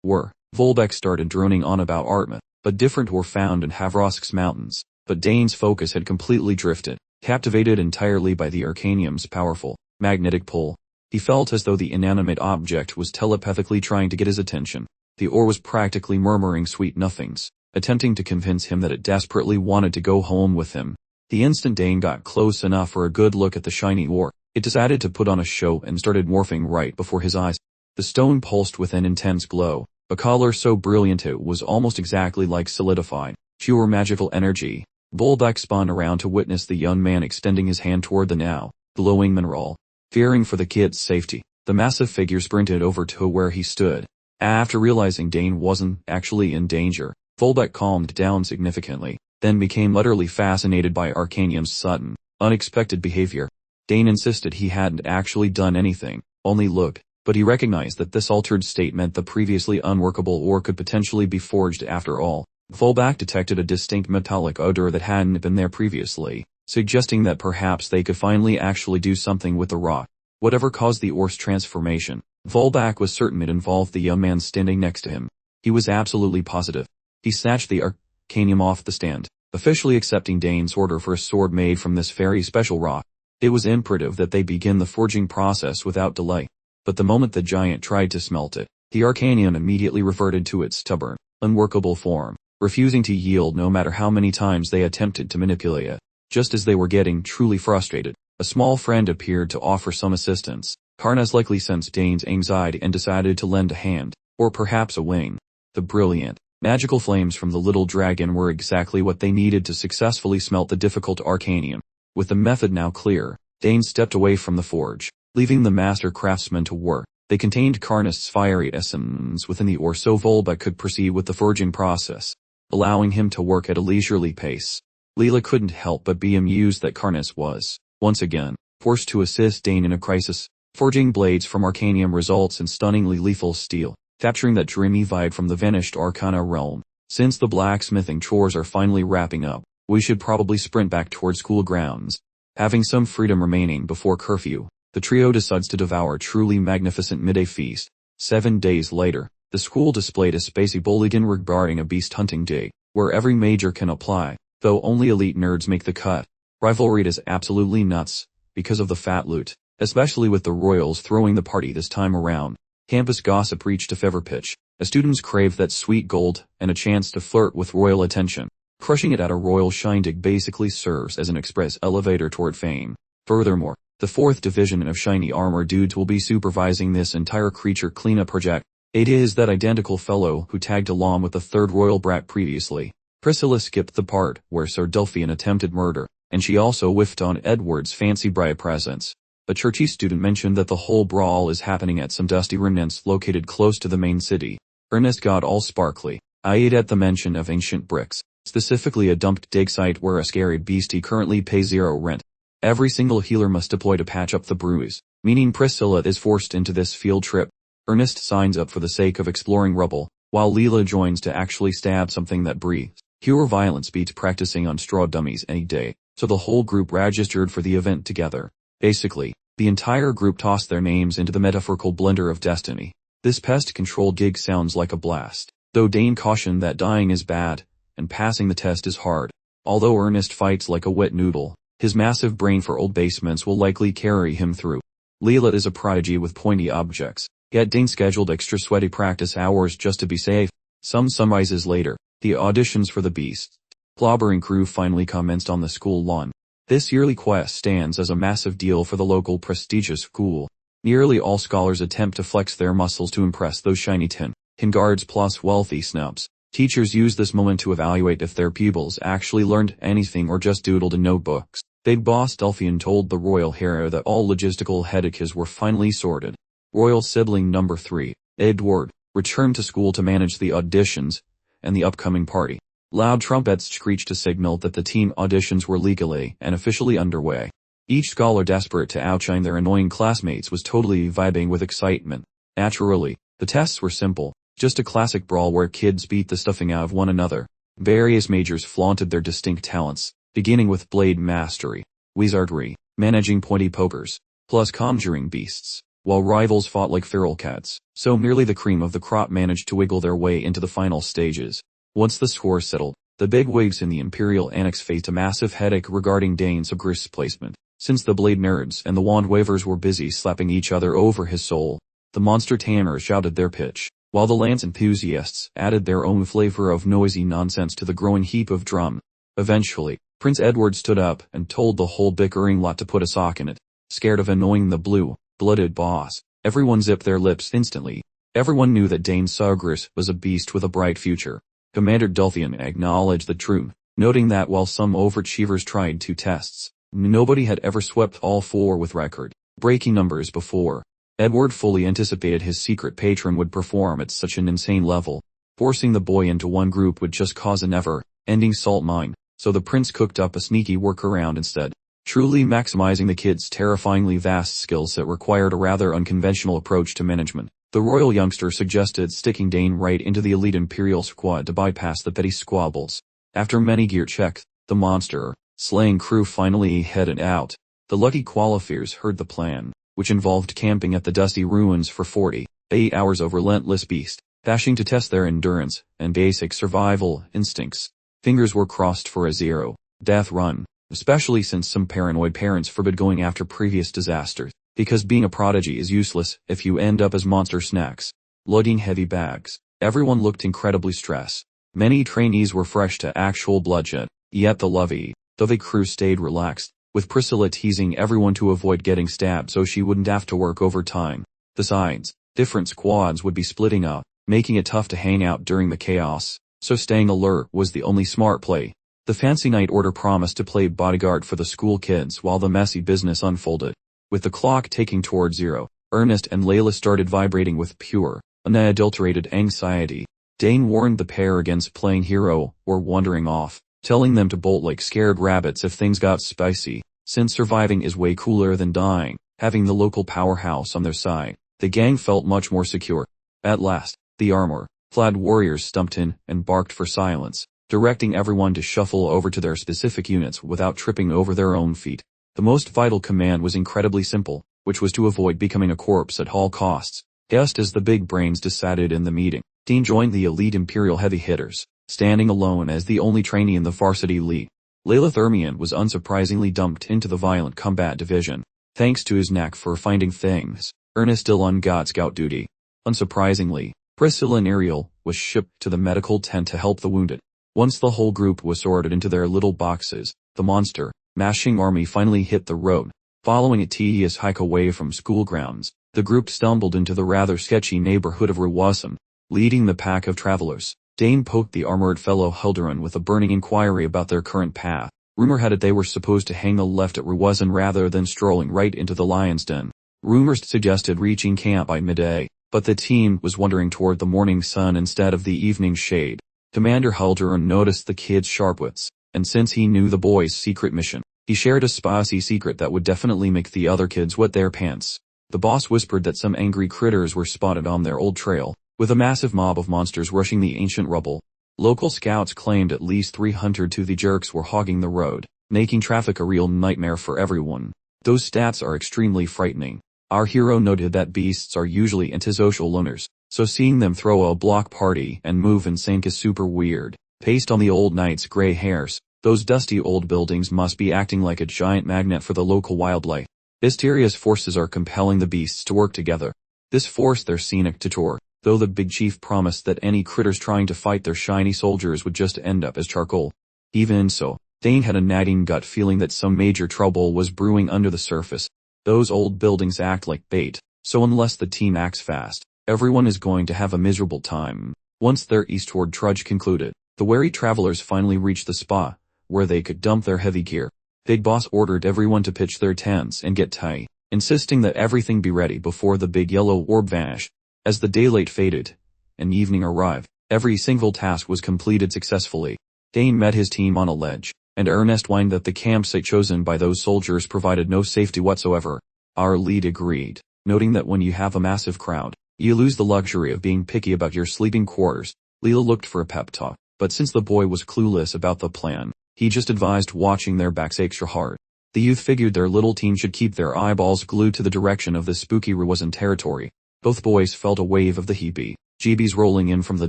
were. Volbek started droning on about Artma, but different were found in Havrosk's mountains. But Dane's focus had completely drifted. Captivated entirely by the arcanium's powerful, magnetic pull, he felt as though the inanimate object was telepathically trying to get his attention. The ore was practically murmuring sweet nothings, attempting to convince him that it desperately wanted to go home with him. The instant Dane got close enough for a good look at the shiny ore, it decided to put on a show and started morphing right before his eyes. The stone pulsed with an intense glow, a color so brilliant it was almost exactly like solidified, pure magical energy. Volbek spun around to witness the young man extending his hand toward the now glowing mineral. Fearing for the kid's safety, the massive figure sprinted over to where he stood. After realizing Dane wasn't actually in danger, Volbek calmed down significantly, then became utterly fascinated by Arcanium's sudden, unexpected behavior. Dane insisted he hadn't actually done anything, only looked, but he recognized that this altered state meant the previously unworkable ore could potentially be forged after all. Volbak detected a distinct metallic odor that hadn't been there previously, suggesting that perhaps they could finally actually do something with the rock. Whatever caused the ore's transformation, Volbak was certain it involved the young man standing next to him. He was absolutely positive. He snatched the arcanium off the stand, officially accepting Dane's order for a sword made from this very special rock. It was imperative that they begin the forging process without delay. But the moment the giant tried to smelt it, the arcanium immediately reverted to its stubborn, unworkable form, refusing to yield no matter how many times they attempted to manipulate it. Just as they were getting truly frustrated, a small friend appeared to offer some assistance. Karnas likely sensed Dane's anxiety and decided to lend a hand, or perhaps a wing. The brilliant, magical flames from the little dragon were exactly what they needed to successfully smelt the difficult arcanium. With the method now clear, Dane stepped away from the forge, leaving the master craftsman to work. They contained Karnas' fiery essence within the ore so Volbek could proceed with the forging process, allowing him to work at a leisurely pace. Leela couldn't help but be amused that Karnas was, once again, forced to assist Dane in a crisis. Forging blades from arcanium results in stunningly lethal steel, capturing that dreamy vibe from the vanished Arcana realm. Since the blacksmithing chores are finally wrapping up, we should probably sprint back toward school grounds. Having some freedom remaining before curfew, the trio decides to devour a truly magnificent midday feast. 7 days later, the school displayed a spacey bulletin regarding a beast hunting day, where every major can apply, though only elite nerds make the cut. Rivalry is absolutely nuts, because of the fat loot, especially with the royals throwing the party this time around. Campus gossip reached a fever pitch, as students craved that sweet gold and a chance to flirt with royal attention. Crushing it at a royal shindig basically serves as an express elevator toward fame. Furthermore, the 4th Division of Shiny Armor Dudes will be supervising this entire creature cleanup project. It is that identical fellow who tagged along with the third royal brat previously. Priscilla skipped the part where Sir Delphian attempted murder, and she also whiffed on Edward's fancy bride presents. A churchy student mentioned that the whole brawl is happening at some dusty remnants located close to the main city. Ernest got all sparkly eyed at the mention of ancient bricks, specifically a dumped dig site where a scary beastie currently pays 0 rent. Every single healer must deploy to patch up the bruise, meaning Priscilla is forced into this field trip. Ernest signs up for the sake of exploring rubble, while Leela joins to actually stab something that breathes. Pure violence beats practicing on straw dummies any day, so the whole group registered for the event together. Basically, the entire group tossed their names into the metaphorical blender of destiny. This pest control gig sounds like a blast, though Dane cautioned that dying is bad, and passing the test is hard. Although Ernest fights like a wet noodle, his massive brain for old basements will likely carry him through. Leela is a prodigy with pointy objects, yet Dane scheduled extra sweaty practice hours just to be safe. Some sunrises later, the auditions for the Beast Clobbering crew finally commenced on the school lawn. This yearly quest stands as a massive deal for the local prestigious school. Nearly all scholars attempt to flex their muscles to impress those shiny tin guards plus wealthy snubs. Teachers use this moment to evaluate if their pupils actually learned anything or just doodled in notebooks. Big Boss Delphian told the royal hero that all logistical headaches were finally sorted. Royal sibling number 3, Edward, returned to school to manage the auditions and the upcoming party. Loud trumpets screeched to signal that the team auditions were legally and officially underway. Each scholar desperate to outshine their annoying classmates was totally vibing with excitement. Naturally, the tests were simple, just a classic brawl where kids beat the stuffing out of one another. Various majors flaunted their distinct talents, beginning with blade mastery, wizardry, managing pointy pokers, plus conjuring beasts, while rivals fought like feral cats. So merely the cream of the crop managed to wiggle their way into the final stages. Once the score settled, the bigwigs in the Imperial Annex faced a massive headache regarding Dane's aggressive placement. Since the blade nerds and the wand wavers were busy slapping each other over his soul, the monster tamers shouted their pitch, while the lance enthusiasts added their own flavor of noisy nonsense to the growing heap of drum. Eventually, Prince Edward stood up and told the whole bickering lot to put a sock in it. Scared of annoying the blue-blooded boss, everyone zipped their lips instantly. Everyone knew that Dane Sugris was a beast with a bright future. Commander Delphian acknowledged the truth, noting that while some overachievers tried 2 tests, nobody had ever swept all 4 with record-breaking numbers before. Edward fully anticipated his secret patron would perform at such an insane level. Forcing the boy into one group would just cause a never-ending salt mine, so the prince cooked up a sneaky workaround instead, truly maximizing the kid's terrifyingly vast skill set required a rather unconventional approach to management. The royal youngster suggested sticking Dane right into the elite Imperial squad to bypass the petty squabbles. After many gear checks, the monster-slaying crew finally headed out. The lucky qualifiers heard the plan, which involved camping at the dusty ruins for 48 hours of relentless beast bashing to test their endurance and basic survival instincts. Fingers were crossed for a zero-death run, especially since some paranoid parents forbid going after previous disasters, because being a prodigy is useless if you end up as monster snacks. Lugging heavy bags, everyone looked incredibly stressed. Many trainees were fresh to actual bloodshed, yet the lovey-dovey crew stayed relaxed, with Priscilla teasing everyone to avoid getting stabbed so she wouldn't have to work overtime. Besides, different squads would be splitting up, making it tough to hang out during the chaos, so staying alert was the only smart play. The fancy night order promised to play bodyguard for the school kids while the messy business unfolded. With the clock ticking toward 0, Ernest and Leila started vibrating with pure, unadulterated anxiety. Dane warned the pair against playing hero or wandering off, telling them to bolt like scared rabbits if things got spicy. Since surviving is way cooler than dying, having the local powerhouse on their side, the gang felt much more secure. At last, the armor-clad warriors stumped in and barked for silence, directing everyone to shuffle over to their specific units without tripping over their own feet. The most vital command was incredibly simple, which was to avoid becoming a corpse at all costs. Just as the big brains decided in the meeting, Dean joined the elite Imperial heavy hitters, standing alone as the only trainee in the varsity league. Leila Thermian was unsurprisingly dumped into the violent combat division, thanks to his knack for finding things. Ernest still on God Scout duty. Unsurprisingly, Priscilla and Ariel was shipped to the medical tent to help the wounded. Once the whole group was sorted into their little boxes, the monster-mashing army finally hit the road. Following a tedious hike away from school grounds, The group stumbled into the rather sketchy neighborhood of Rawasan, leading the pack of travelers. Dane poked the armored fellow Hilderan with a burning inquiry about their current path. Rumor had it they were supposed to hang a left at Rawasan rather than strolling right into the lion's den. Rumors suggested reaching camp by midday, but the team was wandering toward the morning sun instead of the evening shade. Commander Hilderan noticed the kids' sharp wits, and since he knew the boys' secret mission, he shared a spicy secret that would definitely make the other kids wet their pants. The boss whispered that some angry critters were spotted on their old trail, with a massive mob of monsters rushing the ancient rubble. Local scouts claimed at least 300 to the jerks were hogging the road, making traffic a real nightmare for everyone. Those stats are extremely frightening. Our hero noted that beasts are usually antisocial loners, so seeing them throw a block party and move in sync is super weird. Based on the old knight's gray hairs, those dusty old buildings must be acting like a giant magnet for the local wildlife. Mysterious forces are compelling the beasts to work together. This forced their scenic detour, though the big chief promised that any critters trying to fight their shiny soldiers would just end up as charcoal. Even so, Dane had a nagging gut feeling that some major trouble was brewing under the surface. Those old buildings act like bait, so unless the team acts fast, everyone is going to have a miserable time. Once their eastward trudge concluded, the wary travelers finally reached the spot where they could dump their heavy gear. Big Boss ordered everyone to pitch their tents and get tight, insisting that everything be ready before the big yellow orb vanished. As the daylight faded and evening arrived, every single task was completed successfully. Dane met his team on a ledge, and Ernest whined that the campsite chosen by those soldiers provided no safety whatsoever. Our lead agreed, noting that when you have a massive crowd, you lose the luxury of being picky about your sleeping quarters. Leela looked for a pep talk, but since the boy was clueless about the plan, he just advised watching their backs extra hard. The youth figured their little team should keep their eyeballs glued to the direction of the spooky Rawasan territory. Both boys felt a wave of the heebie-jeebies rolling in from the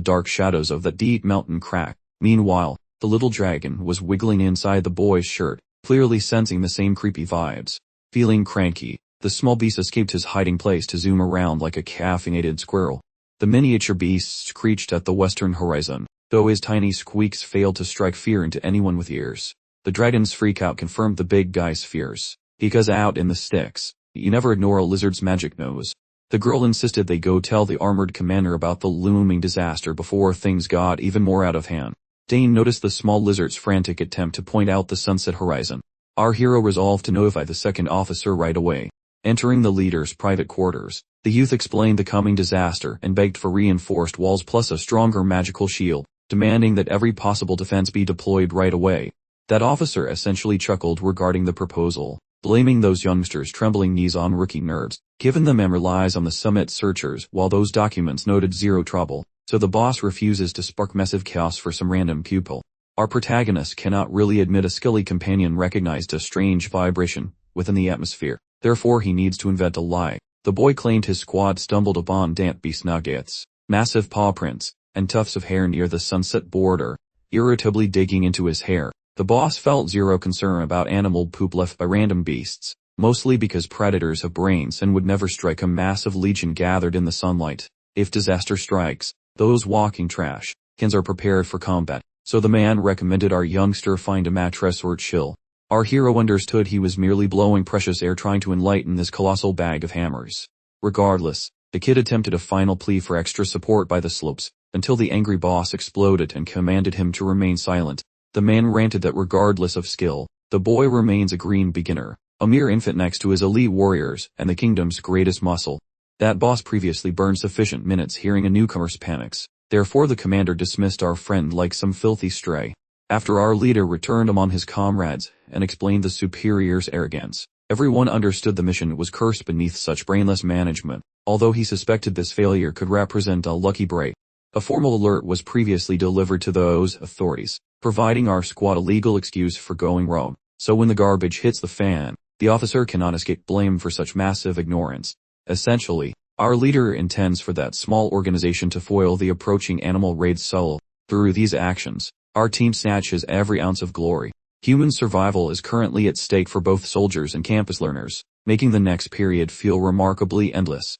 dark shadows of that deep mountain crack. Meanwhile, the little dragon was wiggling inside the boy's shirt, clearly sensing the same creepy vibes. Feeling cranky, the small beast escaped his hiding place to zoom around like a caffeinated squirrel. The miniature beast screeched at the western horizon, though his tiny squeaks failed to strike fear into anyone with ears. The dragon's freakout confirmed the big guy's fears, because out in the sticks, you never ignore a lizard's magic nose. The girl insisted they go tell the armored commander about the looming disaster before things got even more out of hand. Dane noticed the small lizard's frantic attempt to point out the sunset horizon. Our hero resolved to notify the second officer right away. Entering the leader's private quarters, the youth explained the coming disaster and begged for reinforced walls plus a stronger magical shield, demanding that every possible defense be deployed right away. That officer essentially chuckled regarding the proposal, blaming those youngsters' trembling knees on rookie nerves, given the mem relies on the summit searchers while those documents noted zero trouble, so the boss refuses to spark massive chaos for some random pupil. Our protagonist cannot really admit a skilly companion recognized a strange vibration within the atmosphere, therefore he needs to invent a lie. The boy claimed his squad stumbled upon damp beast nuggets, massive paw prints, and tufts of hair near the sunset border, irritably digging into his hair. The boss felt zero concern about animal poop left by random beasts, mostly because predators have brains and would never strike a massive legion gathered in the sunlight. If disaster strikes, those walking trash cans are prepared for combat, so the man recommended our youngster find a mattress or chill. Our hero understood he was merely blowing precious air trying to enlighten this colossal bag of hammers. Regardless, the kid attempted a final plea for extra support by the slopes, until the angry boss exploded and commanded him to remain silent. The man ranted that regardless of skill, the boy remains a green beginner, a mere infant next to his elite warriors and the kingdom's greatest muscle. That boss previously burned sufficient minutes hearing a newcomer's panics, therefore the commander dismissed our friend like some filthy stray. After our leader returned among his comrades and explained the superior's arrogance, everyone understood the mission was cursed beneath such brainless management, although he suspected this failure could represent a lucky break. A formal alert was previously delivered to those authorities, providing our squad a legal excuse for going rogue, so when the garbage hits the fan, the officer cannot escape blame for such massive ignorance. Essentially, our leader intends for that small organization to foil the approaching animal raid solo. Through these actions, our team snatches every ounce of glory. Human survival is currently at stake for both soldiers and campus learners, making the next period feel remarkably endless.